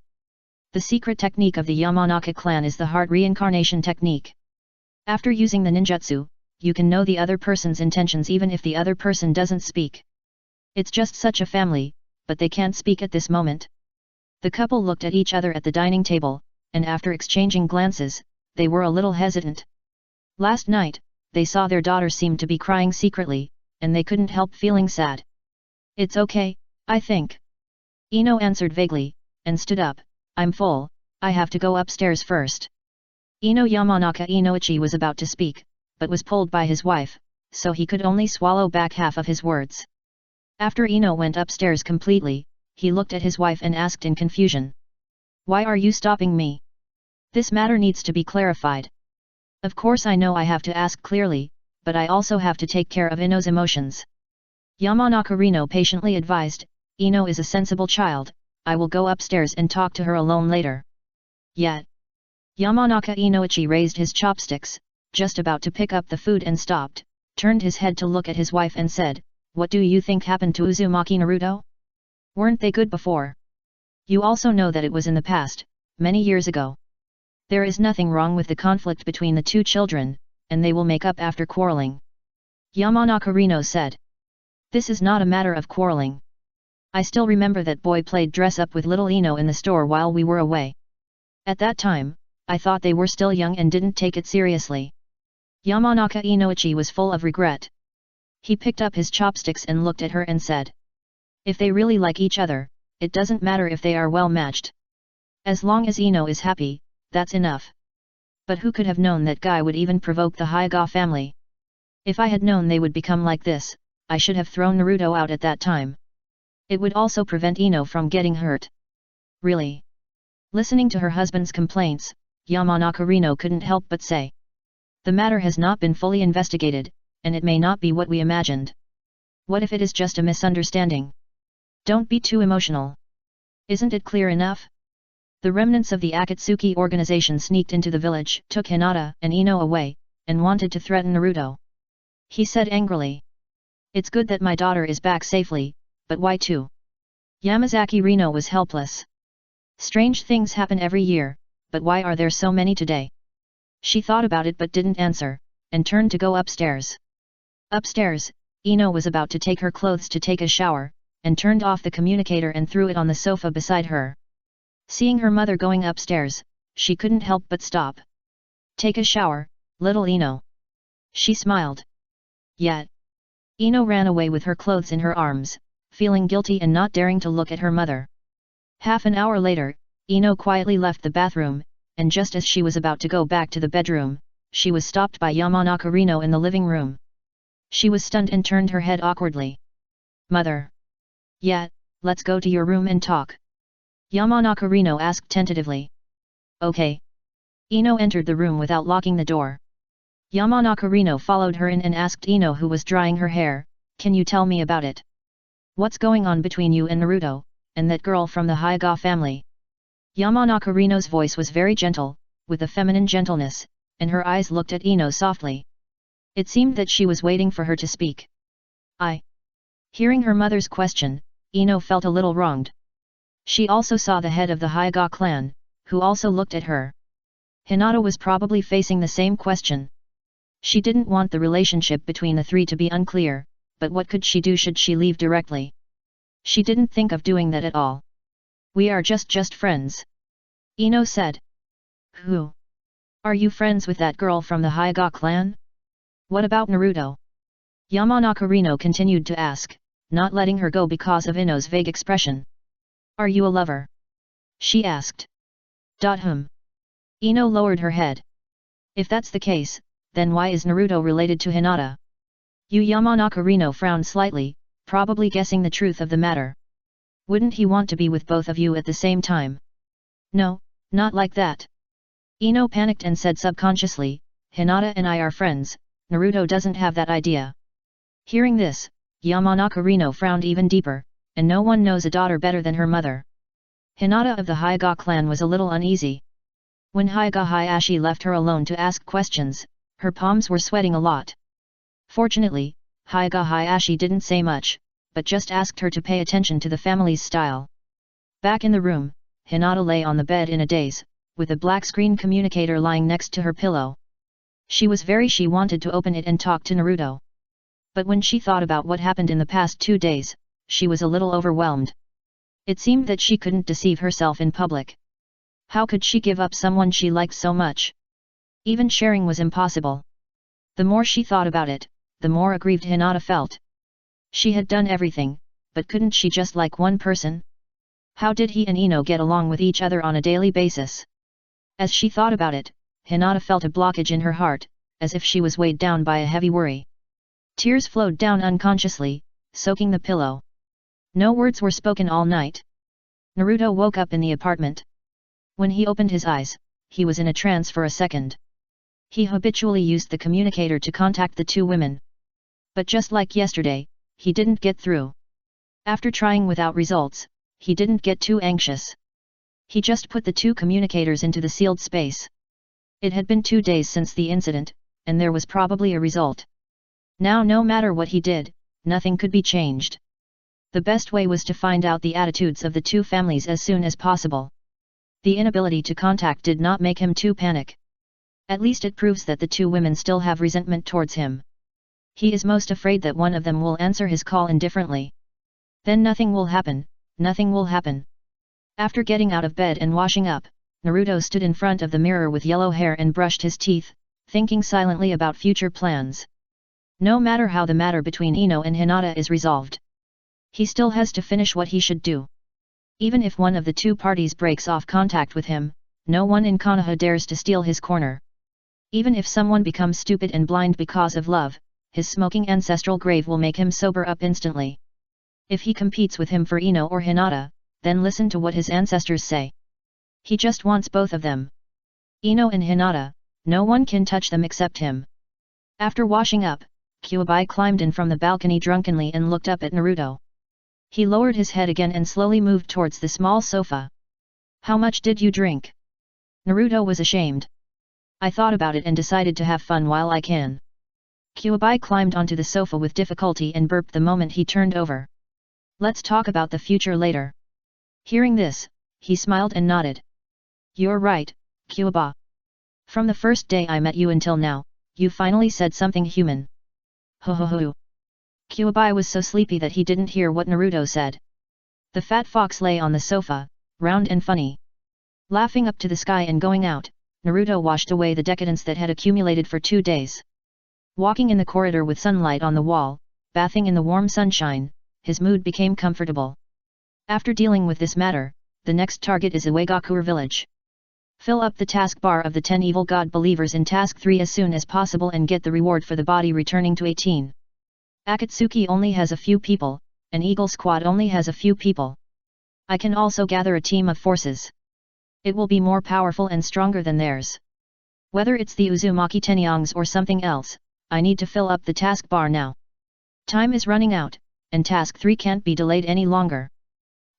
The secret technique of the Yamanaka clan is the heart reincarnation technique. After using the ninjutsu, you can know the other person's intentions even if the other person doesn't speak. It's just such a family, but they can't speak at this moment. The couple looked at each other at the dining table, and after exchanging glances, they were a little hesitant. Last night, they saw their daughter seemed to be crying secretly, and they couldn't help feeling sad. It's okay, I think. Ino answered vaguely, and stood up. I'm full, I have to go upstairs first. Ino Yamanaka Inoichi was about to speak, but was pulled by his wife, so he could only swallow back half of his words. After Ino went upstairs completely, he looked at his wife and asked in confusion. Why are you stopping me? This matter needs to be clarified. Of course I know I have to ask clearly, but I also have to take care of Ino's emotions. Yamanaka Rino patiently advised, Ino is a sensible child, I will go upstairs and talk to her alone later. Yet. Yamanaka Inoichi raised his chopsticks, just about to pick up the food and stopped, turned his head to look at his wife and said, "What do you think happened to Uzumaki Naruto? Weren't they good before? You also know that it was in the past, many years ago. There is nothing wrong with the conflict between the two children, and they will make up after quarreling." Yamanaka Rino said. "This is not a matter of quarreling. I still remember that boy played dress-up with little Ino in the store while we were away. At that time, I thought they were still young and didn't take it seriously." Yamanaka Inoichi was full of regret. He picked up his chopsticks and looked at her and said, "If they really like each other, it doesn't matter if they are well matched. As long as Ino is happy, that's enough. But who could have known that guy would even provoke the Hyuga family? If I had known they would become like this, I should have thrown Naruto out at that time. It would also prevent Ino from getting hurt." Really? Listening to her husband's complaints, Yamanaka Rino couldn't help but say, "The matter has not been fully investigated, and it may not be what we imagined. What if it is just a misunderstanding? Don't be too emotional. Isn't it clear enough?" The remnants of the Akatsuki organization sneaked into the village, took Hinata and Ino away, and wanted to threaten Naruto. He said angrily, "It's good that my daughter is back safely, but why too?" Yamazaki Rino was helpless. Strange things happen every year, but why are there so many today? She thought about it but didn't answer, and turned to go upstairs. Upstairs, Ino was about to take her clothes to take a shower, and turned off the communicator and threw it on the sofa beside her. Seeing her mother going upstairs, she couldn't help but stop. "Take a shower, little Ino." She smiled. Yet. Ino ran away with her clothes in her arms, feeling guilty and not daring to look at her mother. Half an hour later, Ino quietly left the bathroom, and just as she was about to go back to the bedroom, she was stopped by Yamanaka Rino in the living room. She was stunned and turned her head awkwardly. "Mother." "Yet, let's go to your room and talk." Yamanaka Rino asked tentatively. "Okay." Ino entered the room without locking the door. Yamanaka Rino followed her in and asked Ino, who was drying her hair, "Can you tell me about it? What's going on between you and Naruto, and that girl from the Hyuga family?" Yamanaka Rino's voice was very gentle, with a feminine gentleness, and her eyes looked at Ino softly. It seemed that she was waiting for her to speak. Hearing her mother's question, Ino felt a little wronged. She also saw the head of the Hyuga clan, who also looked at her. Hinata was probably facing the same question. She didn't want the relationship between the three to be unclear, but what could she do should she leave directly? She didn't think of doing that at all. "We are just friends," Ino said. "Who? Are you friends with that girl from the Hyuga clan? What about Naruto?" Yamanaka Rino continued to ask, not letting her go because of Ino's vague expression. "Are you a lover?" she asked. Ino lowered her head. "If that's the case, then why is Naruto related to Hinata?" Yamanaka Rino frowned slightly, probably guessing the truth of the matter. "Wouldn't he want to be with both of you at the same time?" "No, not like that." Ino panicked and said subconsciously, "Hinata and I are friends, Naruto doesn't have that idea." Hearing this, Yamanaka Rino frowned even deeper, and no one knows a daughter better than her mother. Hinata of the Hyuga clan was a little uneasy. When Hyuga Hayashi left her alone to ask questions, her palms were sweating a lot. Fortunately, Hyuga Hayashi didn't say much, but just asked her to pay attention to the family's style. Back in the room, Hinata lay on the bed in a daze, with a black screen communicator lying next to her pillow. She wanted to open it and talk to Naruto. But when she thought about what happened in the past 2 days, she was a little overwhelmed. It seemed that she couldn't deceive herself in public. How could she give up someone she liked so much? Even sharing was impossible. The more she thought about it, the more aggrieved Hinata felt. She had done everything, but couldn't she just like one person? How did he and Ino get along with each other on a daily basis? As she thought about it, Hinata felt a blockage in her heart, as if she was weighed down by a heavy worry. Tears flowed down unconsciously, soaking the pillow. No words were spoken all night. Naruto woke up in the apartment. When he opened his eyes, he was in a trance for a second. He habitually used the communicator to contact the two women. But just like yesterday, he didn't get through. After trying without results, he didn't get too anxious. He just put the two communicators into the sealed space. It had been 2 days since the incident, and there was probably a result. Now no matter what he did, nothing could be changed. The best way was to find out the attitudes of the two families as soon as possible. The inability to contact did not make him too panic. At least it proves that the two women still have resentment towards him. He is most afraid that one of them will answer his call indifferently. Then nothing will happen, nothing will happen. After getting out of bed and washing up, Naruto stood in front of the mirror with yellow hair and brushed his teeth, thinking silently about future plans. No matter how the matter between Ino and Hinata is resolved, he still has to finish what he should do. Even if one of the two parties breaks off contact with him, no one in Konoha dares to steal his corner. Even if someone becomes stupid and blind because of love, his smoking ancestral grave will make him sober up instantly. If he competes with him for Ino or Hinata, then listen to what his ancestors say. He just wants both of them. Ino and Hinata, no one can touch them except him. After washing up, Kyuubi climbed in from the balcony drunkenly and looked up at Naruto. He lowered his head again and slowly moved towards the small sofa. How much did you drink? Naruto was ashamed. I thought about it and decided to have fun while I can. Kyuubi climbed onto the sofa with difficulty and burped the moment he turned over. Let's talk about the future later. Hearing this, he smiled and nodded. You're right, Kyuubi. From the first day I met you until now, you finally said something human. Ho ho ho. Kyuubi was so sleepy that he didn't hear what Naruto said. The fat fox lay on the sofa, round and funny. Laughing up to the sky and going out, Naruto washed away the decadence that had accumulated for 2 days. Walking in the corridor with sunlight on the wall, bathing in the warm sunshine, his mood became comfortable. After dealing with this matter, the next target is Uegakure village. Fill up the taskbar of the 10 evil god believers in task 3 as soon as possible and get the reward for the body returning to 18. Akatsuki only has a few people, and Eagle Squad only has a few people. I can also gather a team of forces. It will be more powerful and stronger than theirs. Whether it's the Uzumaki Tenyongs or something else, I need to fill up the taskbar now. Time is running out, and task 3 can't be delayed any longer.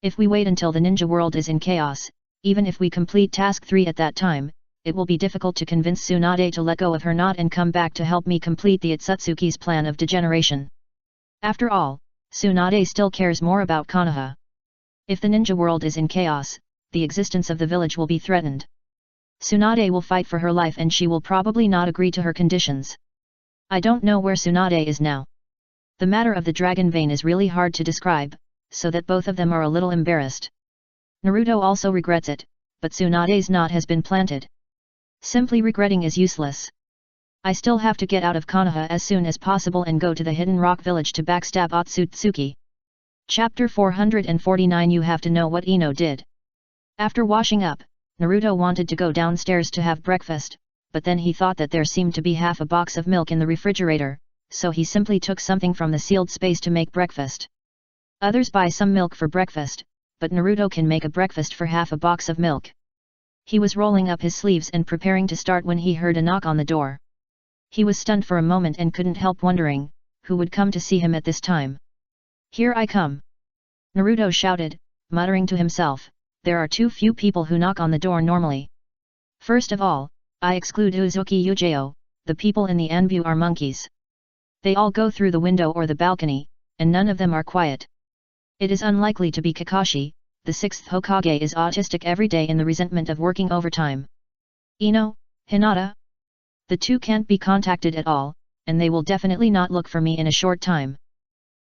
If we wait until the ninja world is in chaos, even if we complete task 3 at that time, it will be difficult to convince Tsunade to let go of her knot and come back to help me complete the Otsutsuki's plan of degeneration. After all, Tsunade still cares more about Konoha. If the ninja world is in chaos, the existence of the village will be threatened. Tsunade will fight for her life and she will probably not agree to her conditions. I don't know where Tsunade is now. The matter of the dragon vein is really hard to describe, so that both of them are a little embarrassed. Naruto also regrets it, but Tsunade's knot has been planted. Simply regretting is useless. I still have to get out of Konoha as soon as possible and go to the Hidden Rock village to backstab Otsutsuki. Chapter 449 You have to know what Ino did. After washing up, Naruto wanted to go downstairs to have breakfast, but then he thought that there seemed to be half a box of milk in the refrigerator, so he simply took something from the sealed space to make breakfast. Others buy some milk for breakfast, but Naruto can make a breakfast for half a box of milk. He was rolling up his sleeves and preparing to start when he heard a knock on the door. He was stunned for a moment and couldn't help wondering, who would come to see him at this time. Here I come. Naruto shouted, muttering to himself, there are too few people who knock on the door normally. First of all, I exclude Uzuki Yujeo, the people in the Anbu are monkeys. They all go through the window or the balcony, and none of them are quiet. It is unlikely to be Kakashi, the 6th Hokage is autistic every day in the resentment of working overtime. Ino, Hinata? The two can't be contacted at all, and they will definitely not look for me in a short time.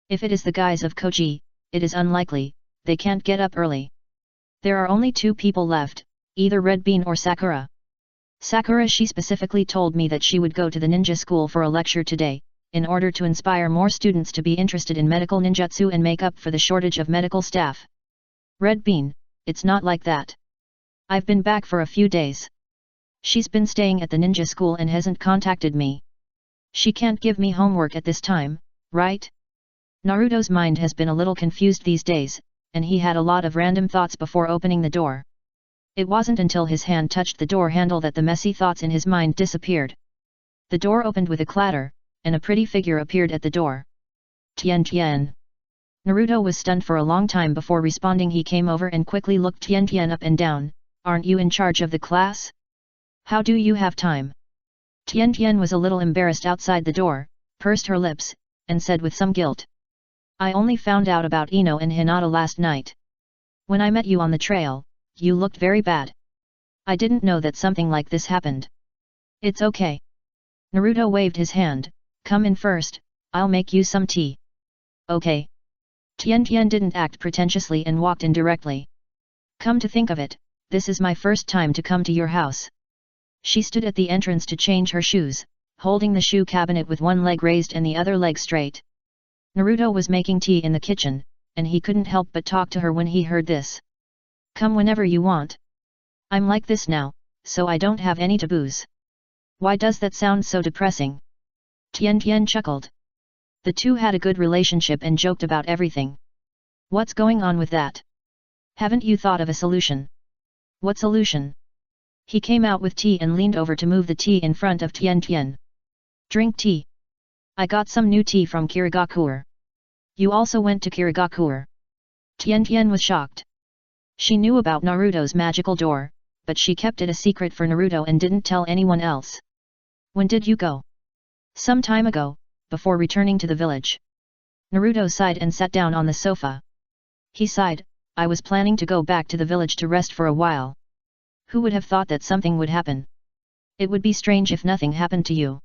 If it is the guys of Koji, it is unlikely, they can't get up early. There are only 2 people left, either Red Bean or Sakura. Sakura, she specifically told me that she would go to the ninja school for a lecture today, in order to inspire more students to be interested in medical ninjutsu and make up for the shortage of medical staff. Red Bean, it's not like that. I've been back for a few days. She's been staying at the ninja school and hasn't contacted me. She can't give me homework at this time, right? Naruto's mind has been a little confused these days, and he had a lot of random thoughts before opening the door. It wasn't until his hand touched the door handle that the messy thoughts in his mind disappeared. The door opened with a clatter, and a pretty figure appeared at the door. Tian Tian. Naruto was stunned for a long time before responding. He came over and quickly looked Tian Tian up and down. Aren't you in charge of the class? How do you have time? Tian Tian was a little embarrassed outside the door, pursed her lips, and said with some guilt. I only found out about Ino and Hinata last night. When I met you on the trail, you looked very bad. I didn't know that something like this happened. It's okay. Naruto waved his hand. Come in first, I'll make you some tea. Okay. Tian Tian didn't act pretentiously and walked in directly. Come to think of it, this is my first time to come to your house. She stood at the entrance to change her shoes, holding the shoe cabinet with one leg raised and the other leg straight. Naruto was making tea in the kitchen, and he couldn't help but talk to her when he heard this. Come whenever you want. I'm like this now, so I don't have any taboos. Why does that sound so depressing? Tian Tian chuckled. The two had a good relationship and joked about everything. What's going on with that? Haven't you thought of a solution? What solution? He came out with tea and leaned over to move the tea in front of Tian Tian. Drink tea. I got some new tea from Kirigakure. You also went to Kirigakure. Tian Tian was shocked. She knew about Naruto's magical door, but she kept it a secret for Naruto and didn't tell anyone else. When did you go? Some time ago, before returning to the village. Naruto sighed and sat down on the sofa. He sighed, I was planning to go back to the village to rest for a while. Who would have thought that something would happen? It would be strange if nothing happened to you.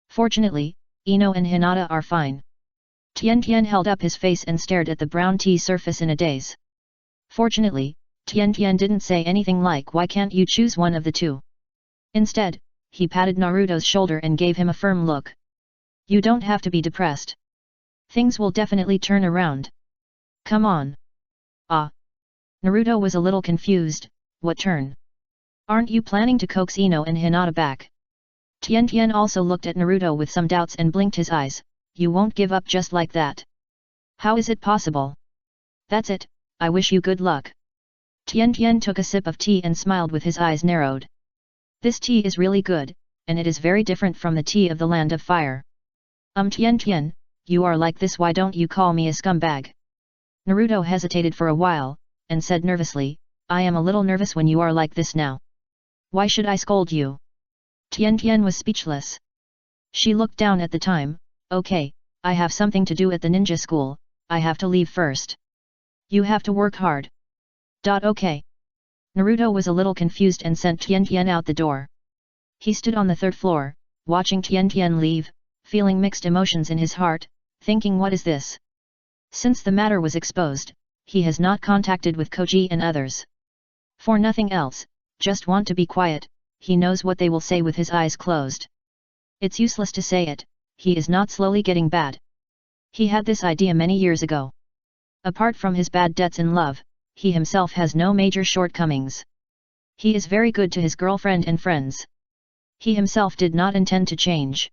Fortunately, Ino and Hinata are fine. Tian Tian held up his face and stared at the brown tea surface in a daze. Fortunately, Tian Tian didn't say anything like why can't you choose one of the two. Instead, he patted Naruto's shoulder and gave him a firm look. You don't have to be depressed. Things will definitely turn around. Come on. Ah. Naruto was a little confused, what turn? Aren't you planning to coax Ino and Hinata back? Tian Tian also looked at Naruto with some doubts and blinked his eyes, you won't give up just like that. How is it possible? That's it, I wish you good luck. Tian Tian took a sip of tea and smiled with his eyes narrowed. This tea is really good, and it is very different from the tea of the land of fire. Tian Tian, you are like this, why don't you call me a scumbag? Naruto hesitated for a while, and said nervously, I am a little nervous when you are like this now. Why should I scold you? Tian Tian was speechless. She looked down at the time, okay, I have something to do at the ninja school, I have to leave first. You have to work hard. Okay. Naruto was a little confused and sent Tian Tian out the door. He stood on the third floor, watching Tian Tian leave, feeling mixed emotions in his heart, thinking what is this? Since the matter was exposed, he has not contacted with Koji and others. For nothing else, just want to be quiet, he knows what they will say with his eyes closed. It's useless to say it, he is not slowly getting bad. He had this idea many years ago. Apart from his bad debts in love, he himself has no major shortcomings. He is very good to his girlfriend and friends. He himself did not intend to change.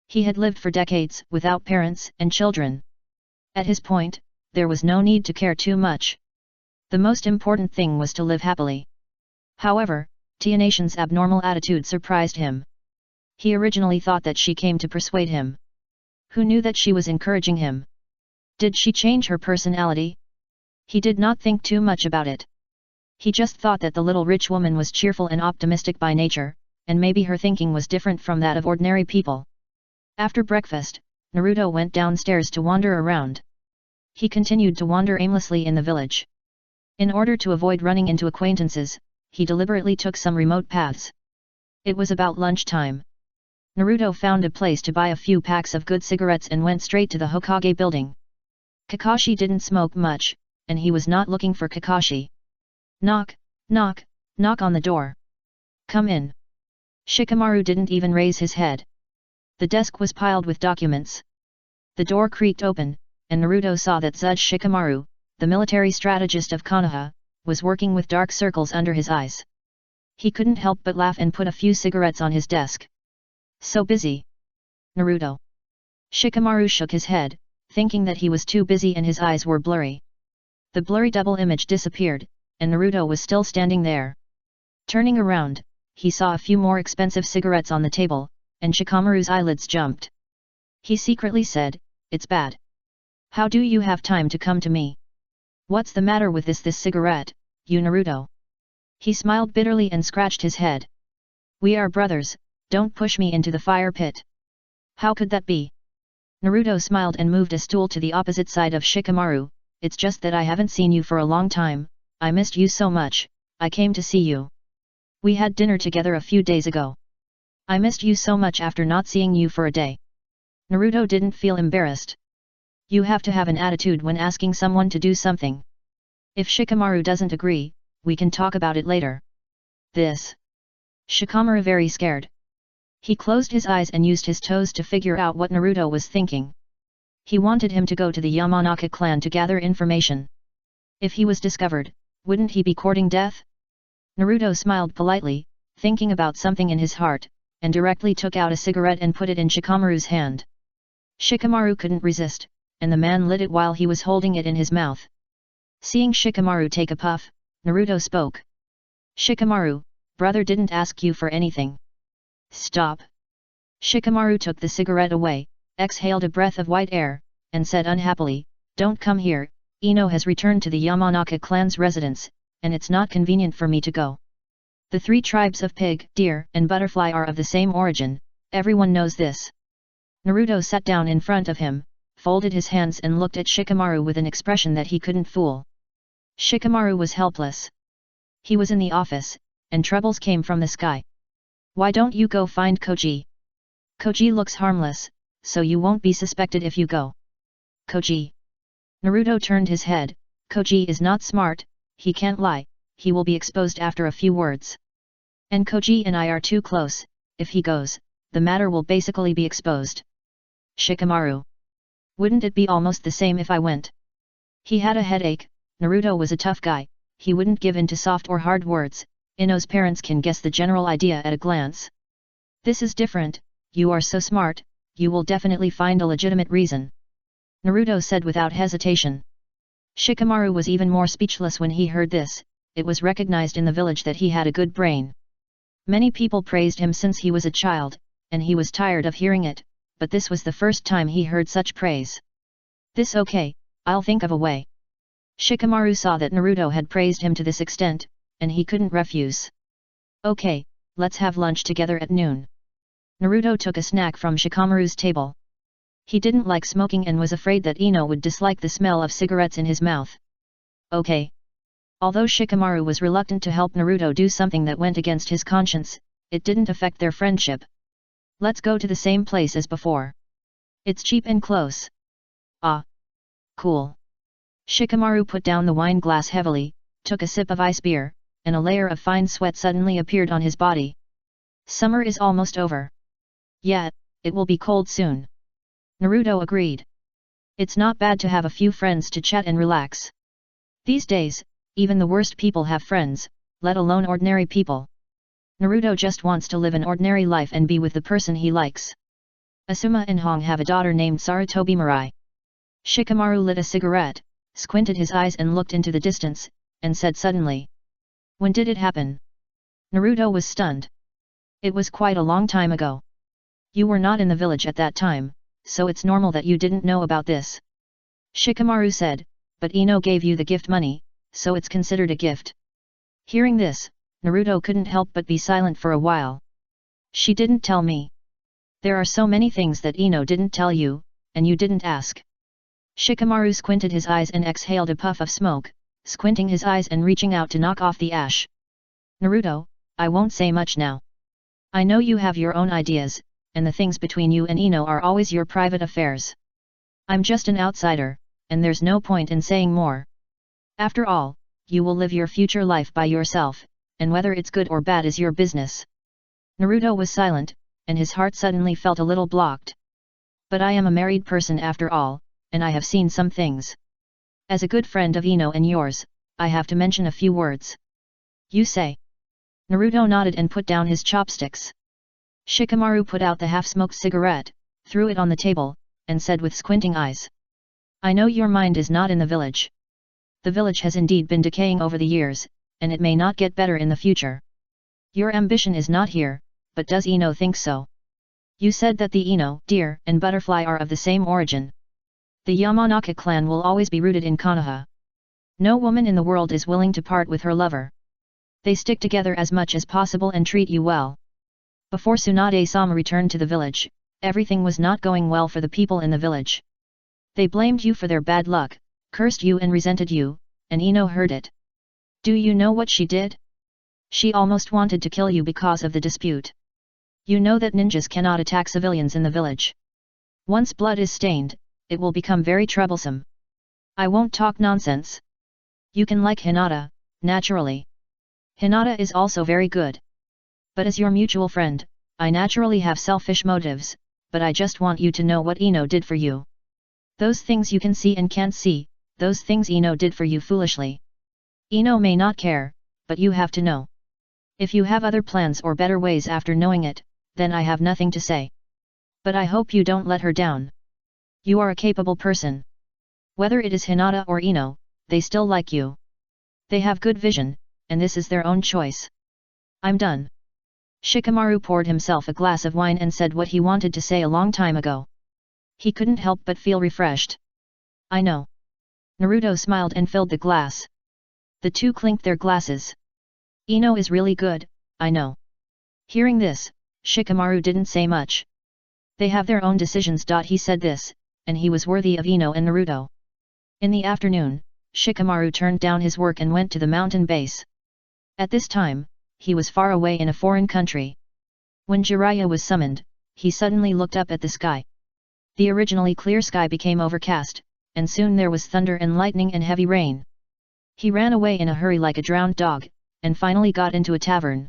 He had lived for decades without parents and children. At his point, there was no need to care too much. The most important thing was to live happily. However, Tianation's abnormal attitude surprised him. He originally thought that she came to persuade him. Who knew that she was encouraging him? Did she change her personality? He did not think too much about it. He just thought that the little rich woman was cheerful and optimistic by nature, and maybe her thinking was different from that of ordinary people. After breakfast, Naruto went downstairs to wander around. He continued to wander aimlessly in the village. In order to avoid running into acquaintances, he deliberately took some remote paths. It was about lunchtime. Naruto found a place to buy a few packs of good cigarettes and went straight to the Hokage building. Kakashi didn't smoke much, and he was not looking for Kakashi. Knock, knock, knock on the door. Come in. Shikamaru didn't even raise his head. The desk was piled with documents. The door creaked open, and Naruto saw that Judge Shikamaru, the military strategist of Konoha, was working with dark circles under his eyes. He couldn't help but laugh and put a few cigarettes on his desk. So busy. Naruto. Shikamaru shook his head, thinking that he was too busy and his eyes were blurry. The blurry double image disappeared, and Naruto was still standing there. Turning around, he saw a few more expensive cigarettes on the table, and Shikamaru's eyelids jumped. He secretly said, "It's bad." How do you have time to come to me? What's the matter with this cigarette, you Naruto? He smiled bitterly and scratched his head. We are brothers, don't push me into the fire pit. How could that be? Naruto smiled and moved a stool to the opposite side of Shikamaru. It's just that I haven't seen you for a long time, I missed you so much, I came to see you. We had dinner together a few days ago. I missed you so much after not seeing you for a day. Naruto didn't feel embarrassed. You have to have an attitude when asking someone to do something. If Shikamaru doesn't agree, we can talk about it later. This. Shikamaru very scared. He closed his eyes and used his toes to figure out what Naruto was thinking. He wanted him to go to the Yamanaka clan to gather information. If he was discovered, wouldn't he be courting death? Naruto smiled politely, thinking about something in his heart, and directly took out a cigarette and put it in Shikamaru's hand. Shikamaru couldn't resist, and the man lit it while he was holding it in his mouth. Seeing Shikamaru take a puff, Naruto spoke. Shikamaru, brother didn't ask you for anything. Stop. Shikamaru took the cigarette away, exhaled a breath of white air, and said unhappily, don't come here, Ino has returned to the Yamanaka clan's residence, and it's not convenient for me to go. The three tribes of pig, deer, and butterfly are of the same origin, everyone knows this. Naruto sat down in front of him, folded his hands and looked at Shikamaru with an expression that he couldn't fool. Shikamaru was helpless. He was in the office, and troubles came from the sky. Why don't you go find Koji? Koji looks harmless, so you won't be suspected if you go. Koji. Naruto turned his head. Koji is not smart, he can't lie, he will be exposed after a few words. And Koji and I are too close, if he goes, the matter will basically be exposed. Shikamaru. Wouldn't it be almost the same if I went? He had a headache. Naruto was a tough guy, he wouldn't give in to soft or hard words. Ino's parents can guess the general idea at a glance. This is different, you are so smart, you will definitely find a legitimate reason. Naruto said without hesitation. Shikamaru was even more speechless when he heard this. It was recognized in the village that he had a good brain. Many people praised him since he was a child, and he was tired of hearing it, but this was the first time he heard such praise. This okay, I'll think of a way. Shikamaru saw that Naruto had praised him to this extent, and he couldn't refuse. Okay, let's have lunch together at noon. Naruto took a snack from Shikamaru's table. He didn't like smoking and was afraid that Ino would dislike the smell of cigarettes in his mouth. Okay. Although Shikamaru was reluctant to help Naruto do something that went against his conscience, it didn't affect their friendship. Let's go to the same place as before. It's cheap and close. Ah. Cool. Shikamaru put down the wine glass heavily, took a sip of ice beer, and a layer of fine sweat suddenly appeared on his body. Summer is almost over. Yeah, it will be cold soon. Naruto agreed. It's not bad to have a few friends to chat and relax. These days, even the worst people have friends, let alone ordinary people. Naruto just wants to live an ordinary life and be with the person he likes. Asuma and Hong have a daughter named Sarutobi Mirai. Shikamaru lit a cigarette, squinted his eyes and looked into the distance, and said suddenly. When did it happen? Naruto was stunned. It was quite a long time ago. You were not in the village at that time, so it's normal that you didn't know about this. Shikamaru said, but Ino gave you the gift money, so it's considered a gift. Hearing this, Naruto couldn't help but be silent for a while. She didn't tell me. There are so many things that Ino didn't tell you, and you didn't ask. Shikamaru squinted his eyes and exhaled a puff of smoke, squinting his eyes and reaching out to knock off the ash. Naruto, I won't say much now. I know you have your own ideas, and the things between you and Ino are always your private affairs. I'm just an outsider, and there's no point in saying more. After all, you will live your future life by yourself, and whether it's good or bad is your business. Naruto was silent, and his heart suddenly felt a little blocked. But I am a married person after all, and I have seen some things. As a good friend of Ino and yours, I have to mention a few words. You say. Naruto nodded and put down his chopsticks. Shikamaru put out the half-smoked cigarette, threw it on the table, and said with squinting eyes. I know your mind is not in the village. The village has indeed been decaying over the years, and it may not get better in the future. Your ambition is not here, but does Ino think so? You said that the Ino, deer, and butterfly are of the same origin. The Yamanaka clan will always be rooted in Konoha. No woman in the world is willing to part with her lover. They stick together as much as possible and treat you well. Before Tsunade-sama returned to the village, everything was not going well for the people in the village. They blamed you for their bad luck, cursed you and resented you, and Ino heard it. Do you know what she did? She almost wanted to kill you because of the dispute. You know that ninjas cannot attack civilians in the village. Once blood is stained, it will become very troublesome. I won't talk nonsense. You can like Hinata, naturally. Hinata is also very good. But as your mutual friend, I naturally have selfish motives, but I just want you to know what Ino did for you. Those things you can see and can't see, those things Ino did for you foolishly. Ino may not care, but you have to know. If you have other plans or better ways after knowing it, then I have nothing to say. But I hope you don't let her down. You are a capable person. Whether it is Hinata or Ino, they still like you. They have good vision, and this is their own choice. I'm done. Shikamaru poured himself a glass of wine and said what he wanted to say a long time ago. He couldn't help but feel refreshed. I know. Naruto smiled and filled the glass. The two clinked their glasses. Ino is really good, I know. Hearing this, Shikamaru didn't say much. They have their own decisions. He said this, and he was worthy of Ino and Naruto. In the afternoon, Shikamaru turned down his work and went to the mountain base. At this time, he was far away in a foreign country. When Jiraiya was summoned, he suddenly looked up at the sky. The originally clear sky became overcast, and soon there was thunder and lightning and heavy rain. He ran away in a hurry like a drowned dog, and finally got into a tavern.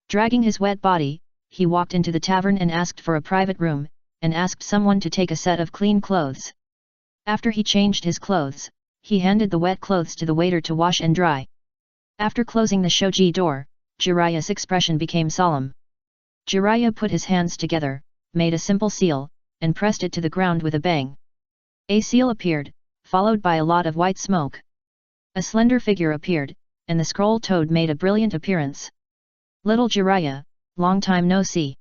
Dragging his wet body, he walked into the tavern and asked for a private room, and asked someone to take a set of clean clothes. After he changed his clothes, he handed the wet clothes to the waiter to wash and dry. After closing the shoji door, Jiraiya's expression became solemn. Jiraiya put his hands together, made a simple seal, and pressed it to the ground with a bang. A seal appeared, followed by a lot of white smoke. A slender figure appeared, and the scroll toad made a brilliant appearance. Little Jiraiya, long time no see.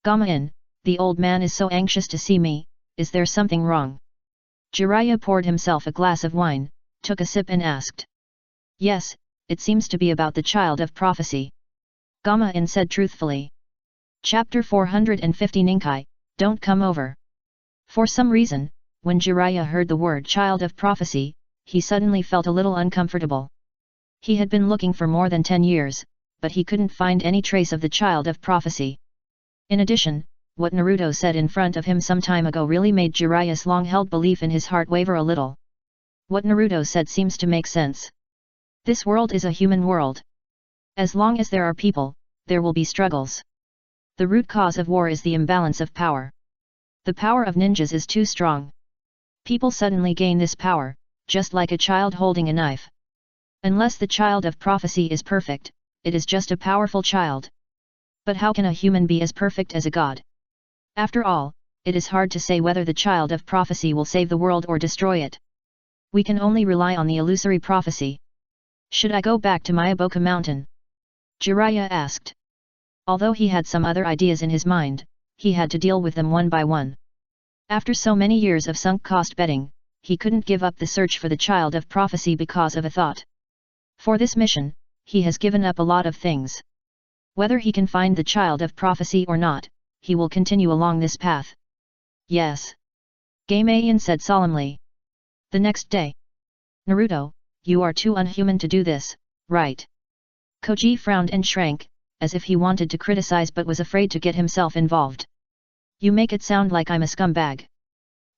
Gamma-in, the old man is so anxious to see me, is there something wrong? Jiraiya poured himself a glass of wine, took a sip and asked. Yes, it seems to be about the child of prophecy. Gamma-in said truthfully. Chapter 450 Ninkai, don't come over. For some reason, when Jiraiya heard the word child of prophecy, he suddenly felt a little uncomfortable. He had been looking for more than 10 years, but he couldn't find any trace of the child of prophecy. In addition, what Naruto said in front of him some time ago really made Jiraiya's long-held belief in his heart waver a little. What Naruto said seems to make sense. This world is a human world. As long as there are people, there will be struggles. The root cause of war is the imbalance of power. The power of ninjas is too strong. People suddenly gain this power, just like a child holding a knife. Unless the child of prophecy is perfect, it is just a powerful child. But how can a human be as perfect as a god? After all, it is hard to say whether the child of prophecy will save the world or destroy it. We can only rely on the illusory prophecy. Should I go back to Myoboka Mountain? Jiraiya asked. Although he had some other ideas in his mind, he had to deal with them one by one. After so many years of sunk-cost betting, he couldn't give up the search for the child of prophecy because of a thought. For this mission, he has given up a lot of things. Whether he can find the child of prophecy or not, he will continue along this path. Yes. Gameian said solemnly. The next day. Naruto, you are too unhuman to do this, right? Koji frowned and shrank, as if he wanted to criticize but was afraid to get himself involved. You make it sound like I'm a scumbag.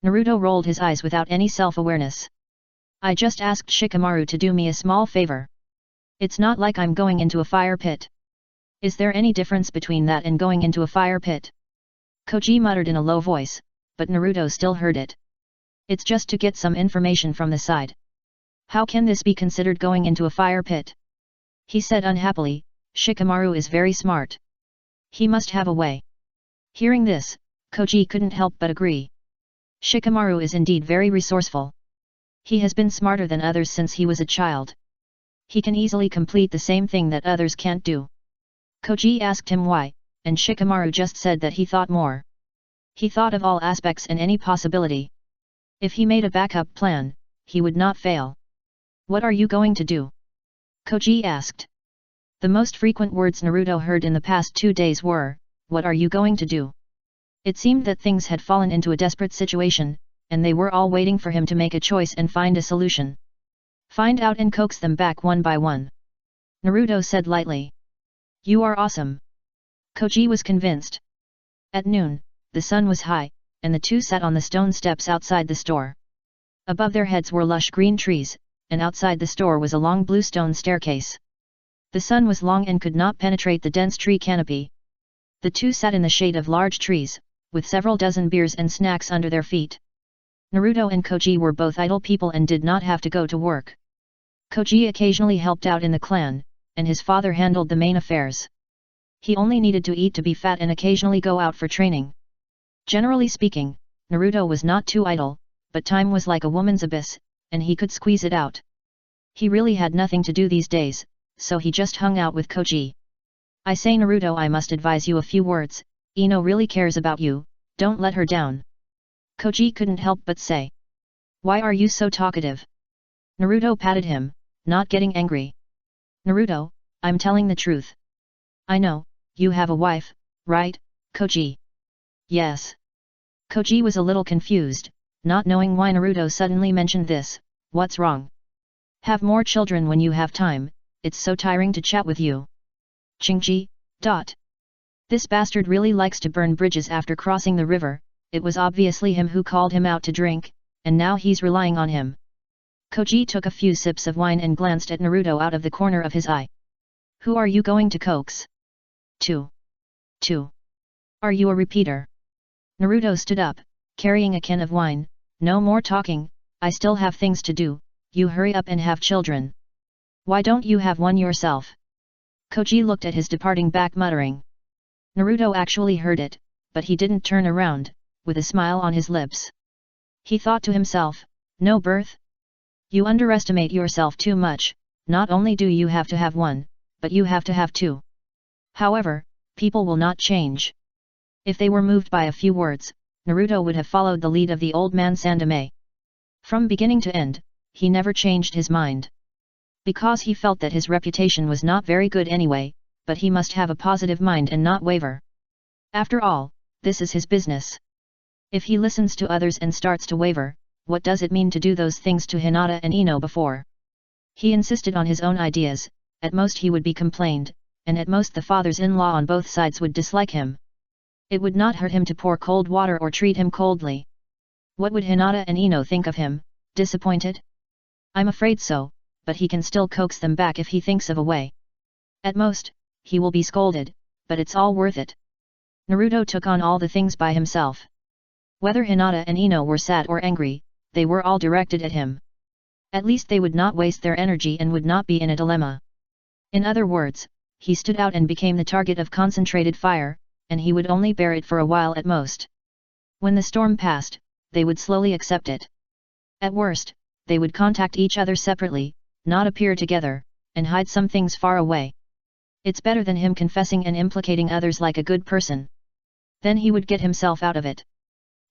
Naruto rolled his eyes without any self-awareness. I just asked Shikamaru to do me a small favor. It's not like I'm going into a fire pit. Is there any difference between that and going into a fire pit? Koji muttered in a low voice, but Naruto still heard it. It's just to get some information from the side. How can this be considered going into a fire pit? He said unhappily, Shikamaru is very smart. He must have a way. Hearing this, Koji couldn't help but agree. Shikamaru is indeed very resourceful. He has been smarter than others since he was a child. He can easily complete the same thing that others can't do. Koji asked him why, and Shikamaru just said that he thought more. He thought of all aspects and any possibility. If he made a backup plan, he would not fail. What are you going to do? Koji asked. The most frequent words Naruto heard in the past 2 days were, "What are you going to do?" It seemed that things had fallen into a desperate situation, and they were all waiting for him to make a choice and find a solution. Find out and coax them back one by one. Naruto said lightly. You are awesome. Koji was convinced. At noon, the sun was high, and the two sat on the stone steps outside the store. Above their heads were lush green trees, and outside the store was a long blue stone staircase. The sun was long and could not penetrate the dense tree canopy. The two sat in the shade of large trees, with several dozen beers and snacks under their feet. Naruto and Koji were both idle people and did not have to go to work. Koji occasionally helped out in the clan, and his father handled the main affairs. He only needed to eat to be fat and occasionally go out for training. Generally speaking, Naruto was not too idle, but time was like a woman's abyss, and he could squeeze it out. He really had nothing to do these days, so he just hung out with Koji. I say Naruto, I must advise you a few words, Ino really cares about you, don't let her down. Koji couldn't help but say. Why are you so talkative? Naruto patted him, not getting angry. Naruto, I'm telling the truth. I know, you have a wife, right, Koji? Yes. Koji was a little confused, not knowing why Naruto suddenly mentioned this. What's wrong? Have more children when you have time, it's so tiring to chat with you. Chingji. This bastard really likes to burn bridges after crossing the river. It was obviously him who called him out to drink, and now he's relying on him. Koji took a few sips of wine and glanced at Naruto out of the corner of his eye. Who are you going to coax? 2. Are you a repeater? Naruto stood up, carrying a can of wine. No more talking, I still have things to do, you hurry up and have children. Why don't you have one yourself? Koji looked at his departing back muttering. Naruto actually heard it, but he didn't turn around, with a smile on his lips. He thought to himself, no birth? You underestimate yourself too much, not only do you have to have one, but you have to have two. However, people will not change. If they were moved by a few words, Naruto would have followed the lead of the old man Sandame. From beginning to end, he never changed his mind. Because he felt that his reputation was not very good anyway, but he must have a positive mind and not waver. After all, this is his business. If he listens to others and starts to waver, what does it mean to do those things to Hinata and Ino before? He insisted on his own ideas, at most he would be complained, and at most the fathers-in-law on both sides would dislike him. It would not hurt him to pour cold water or treat him coldly. What would Hinata and Ino think of him, disappointed? I'm afraid so, but he can still coax them back if he thinks of a way. At most, he will be scolded, but it's all worth it. Naruto took on all the things by himself. Whether Hinata and Ino were sad or angry, they were all directed at him. At least they would not waste their energy and would not be in a dilemma. In other words, he stood out and became the target of concentrated fire, and he would only bear it for a while at most. When the storm passed, they would slowly accept it. At worst, they would contact each other separately, not appear together, and hide some things far away. It's better than him confessing and implicating others like a good person. Then he would get himself out of it.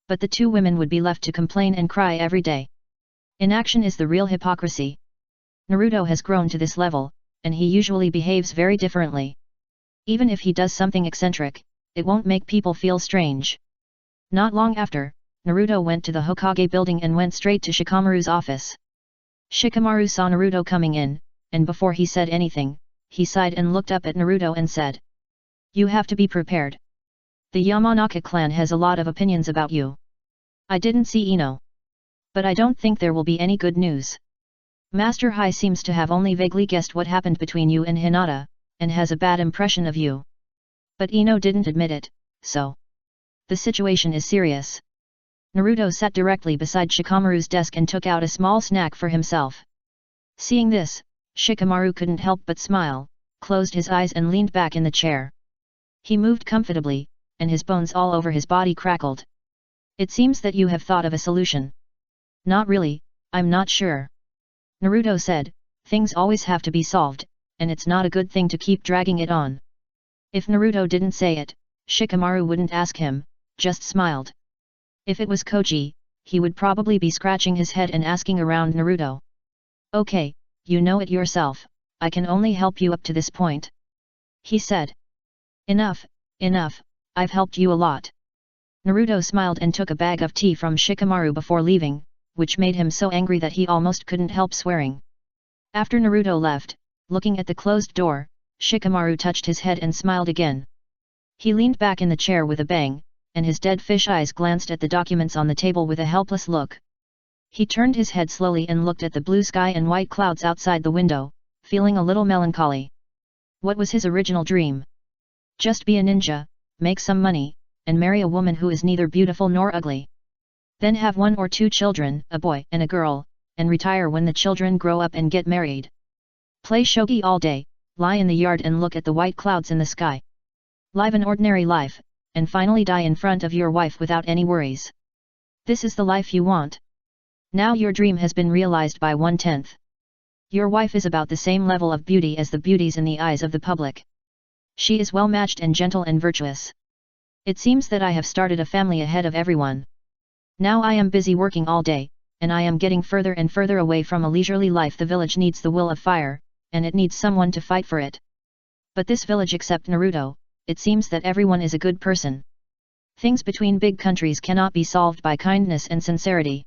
But the two women would be left to complain and cry every day. Inaction is the real hypocrisy. Naruto has grown to this level, and he usually behaves very differently. Even if he does something eccentric, it won't make people feel strange. Not long after, Naruto went to the Hokage building and went straight to Shikamaru's office. Shikamaru saw Naruto coming in, and before he said anything, he sighed and looked up at Naruto and said. You have to be prepared. The Yamanaka clan has a lot of opinions about you. I didn't see Ino. But I don't think there will be any good news. Master Hai seems to have only vaguely guessed what happened between you and Hinata, and has a bad impression of you. But Ino didn't admit it, so. The situation is serious. Naruto sat directly beside Shikamaru's desk and took out a small snack for himself. Seeing this, Shikamaru couldn't help but smile, closed his eyes and leaned back in the chair. He moved comfortably, and his bones all over his body crackled. It seems that you have thought of a solution. Not really, I'm not sure. Naruto said, things always have to be solved, and it's not a good thing to keep dragging it on. If Naruto didn't say it, Shikamaru wouldn't ask him, just smiled. If it was Koji, he would probably be scratching his head and asking around Naruto. Okay, you know it yourself, I can only help you up to this point. He said. Enough, enough, I've helped you a lot. Naruto smiled and took a bag of tea from Shikamaru before leaving, which made him so angry that he almost couldn't help swearing. After Naruto left, looking at the closed door, Shikamaru touched his head and smiled again. He leaned back in the chair with a bang, and his dead fish eyes glanced at the documents on the table with a helpless look. He turned his head slowly and looked at the blue sky and white clouds outside the window, feeling a little melancholy. What was his original dream? Just be a ninja, make some money, and marry a woman who is neither beautiful nor ugly. Then have 1 or 2 children, a boy and a girl, and retire when the children grow up and get married. Play shogi all day, lie in the yard and look at the white clouds in the sky. Live an ordinary life, and finally die in front of your wife without any worries. This is the life you want. Now your dream has been realized by 1/10. Your wife is about the same level of beauty as the beauties in the eyes of the public. She is well matched and gentle and virtuous. It seems that I have started a family ahead of everyone. Now I am busy working all day, and I am getting further and further away from a leisurely life. The village needs the will of fire, and it needs someone to fight for it. But this village, except Naruto, it seems that everyone is a good person. Things between big countries cannot be solved by kindness and sincerity.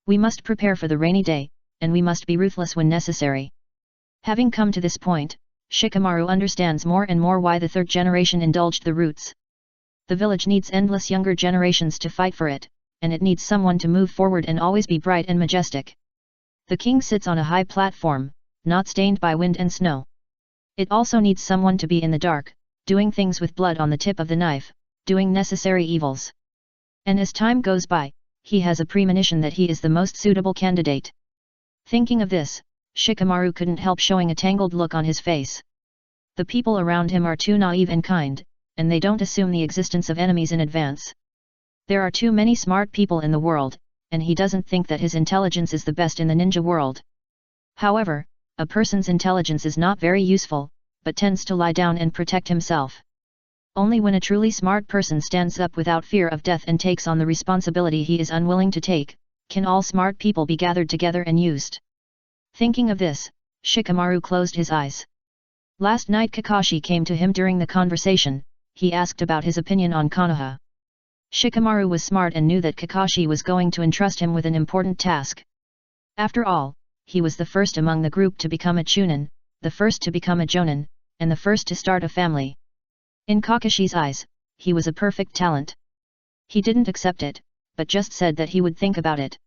We must prepare for the rainy day, and we must be ruthless when necessary. Having come to this point, Shikamaru understands more and more why the third generation indulged the roots. The village needs endless younger generations to fight for it, and it needs someone to move forward and always be bright and majestic. The king sits on a high platform, not stained by wind and snow. It also needs someone to be in the dark, doing things with blood on the tip of the knife, doing necessary evils. And as time goes by, he has a premonition that he is the most suitable candidate. Thinking of this, Shikamaru couldn't help showing a tangled look on his face. The people around him are too naive and kind, and they don't assume the existence of enemies in advance. There are too many smart people in the world, and he doesn't think that his intelligence is the best in the ninja world. However, a person's intelligence is not very useful, but tends to lie down and protect himself. Only when a truly smart person stands up without fear of death and takes on the responsibility he is unwilling to take, can all smart people be gathered together and used. Thinking of this, Shikamaru closed his eyes. Last night Kakashi came to him during the conversation. He asked about his opinion on Konoha. Shikamaru was smart and knew that Kakashi was going to entrust him with an important task. After all, he was the first among the group to become a chunin, the first to become a jonin, and the first to start a family. In Kakashi's eyes, he was a perfect talent. He didn't accept it, but just said that he would think about it.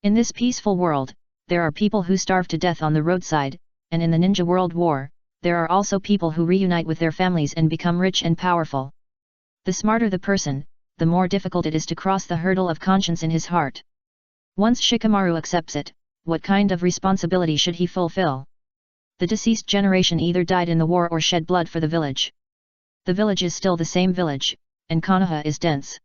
In this peaceful world, there are people who starve to death on the roadside, and in the Ninja World War, there are also people who reunite with their families and become rich and powerful. The smarter the person, the more difficult it is to cross the hurdle of conscience in his heart. Once Shikamaru accepts it, what kind of responsibility should he fulfill? The deceased generation either died in the war or shed blood for the village. The village is still the same village, and Konoha is dense.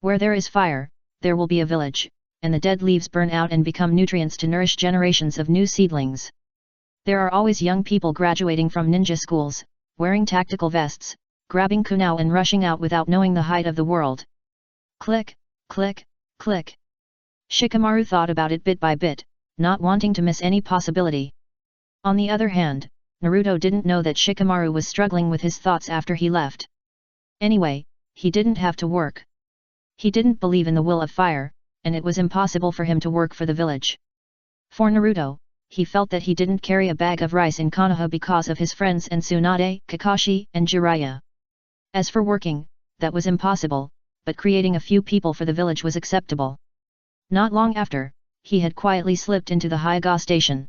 Where there is fire, there will be a village, and the dead leaves burn out and become nutrients to nourish generations of new seedlings. There are always young people graduating from ninja schools, wearing tactical vests, grabbing kunai and rushing out without knowing the height of the world. Click, click, click. Shikamaru thought about it bit by bit, not wanting to miss any possibility. On the other hand, Naruto didn't know that Shikamaru was struggling with his thoughts after he left. Anyway, he didn't have to work. He didn't believe in the will of fire, and it was impossible for him to work for the village. For Naruto, he felt that he didn't carry a bag of rice in Konoha because of his friends and Tsunade, Kakashi, and Jiraiya. As for working, that was impossible, but creating a few people for the village was acceptable. Not long after, he had quietly slipped into the Hyuga station.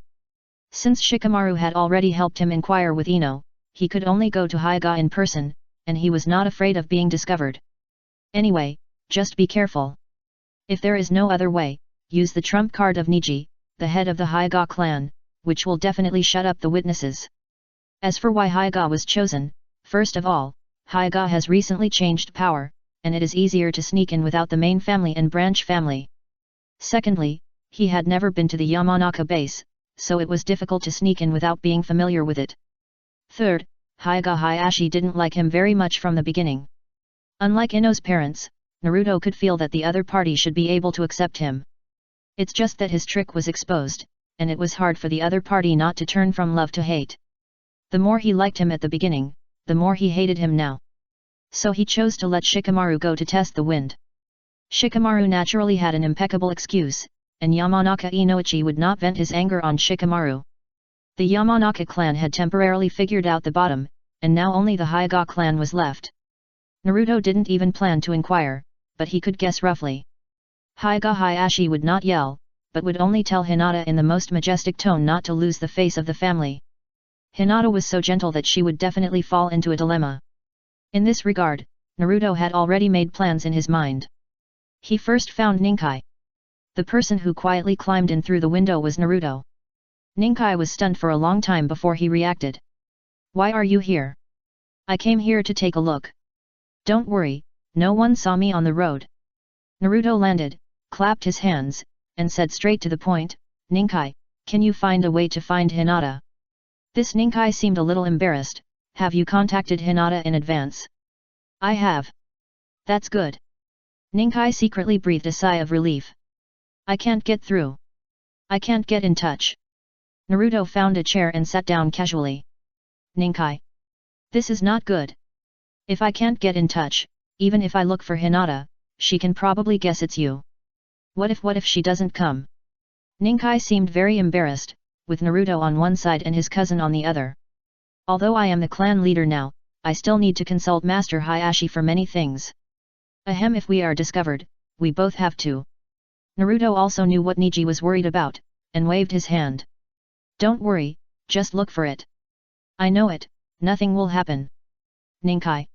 Since Shikamaru had already helped him inquire with Ino, he could only go to Hyuga in person, and he was not afraid of being discovered. Anyway, just be careful. If there is no other way, use the trump card of Niji, the head of the Hyuga clan, which will definitely shut up the witnesses. As for why Hyuga was chosen, first of all, Hyuga has recently changed power, and it is easier to sneak in without the main family and branch family. Secondly, he had never been to the Yamanaka base, so it was difficult to sneak in without being familiar with it. Third, Hyuga Hayashi didn't like him very much from the beginning. Unlike Ino's parents, Naruto could feel that the other party should be able to accept him. It's just that his trick was exposed, and it was hard for the other party not to turn from love to hate. The more he liked him at the beginning, the more he hated him now. So he chose to let Shikamaru go to test the wind. Shikamaru naturally had an impeccable excuse, and Yamanaka Inoichi would not vent his anger on Shikamaru. The Yamanaka clan had temporarily figured out the bottom, and now only the Hyuga clan was left. Naruto didn't even plan to inquire, but he could guess roughly. Hyuga Hayashi would not yell, but would only tell Hinata in the most majestic tone not to lose the face of the family. Hinata was so gentle that she would definitely fall into a dilemma. In this regard, Naruto had already made plans in his mind. He first found Ninkai. The person who quietly climbed in through the window was Naruto. Ninkai was stunned for a long time before he reacted. "Why are you here?" "I came here to take a look." "Don't worry, no one saw me on the road." Naruto landed, clapped his hands, and said straight to the point, "Ninkai, can you find a way to find Hinata?" This Ninkai seemed a little embarrassed. "Have you contacted Hinata in advance?" "I have." "That's good." Ninkai secretly breathed a sigh of relief. "I can't get through. I can't get in touch." Naruto found a chair and sat down casually. "Ninkai. This is not good. If I can't get in touch, even if I look for Hinata, she can probably guess it's you. What if she doesn't come?" Ninkai seemed very embarrassed, with Naruto on one side and his cousin on the other. "Although I am the clan leader now, I still need to consult Master Hayashi for many things. Ahem, if we are discovered, we both have to." Naruto also knew what Niji was worried about, and waved his hand. "Don't worry, just look for it. I know it, nothing will happen." Ninkai.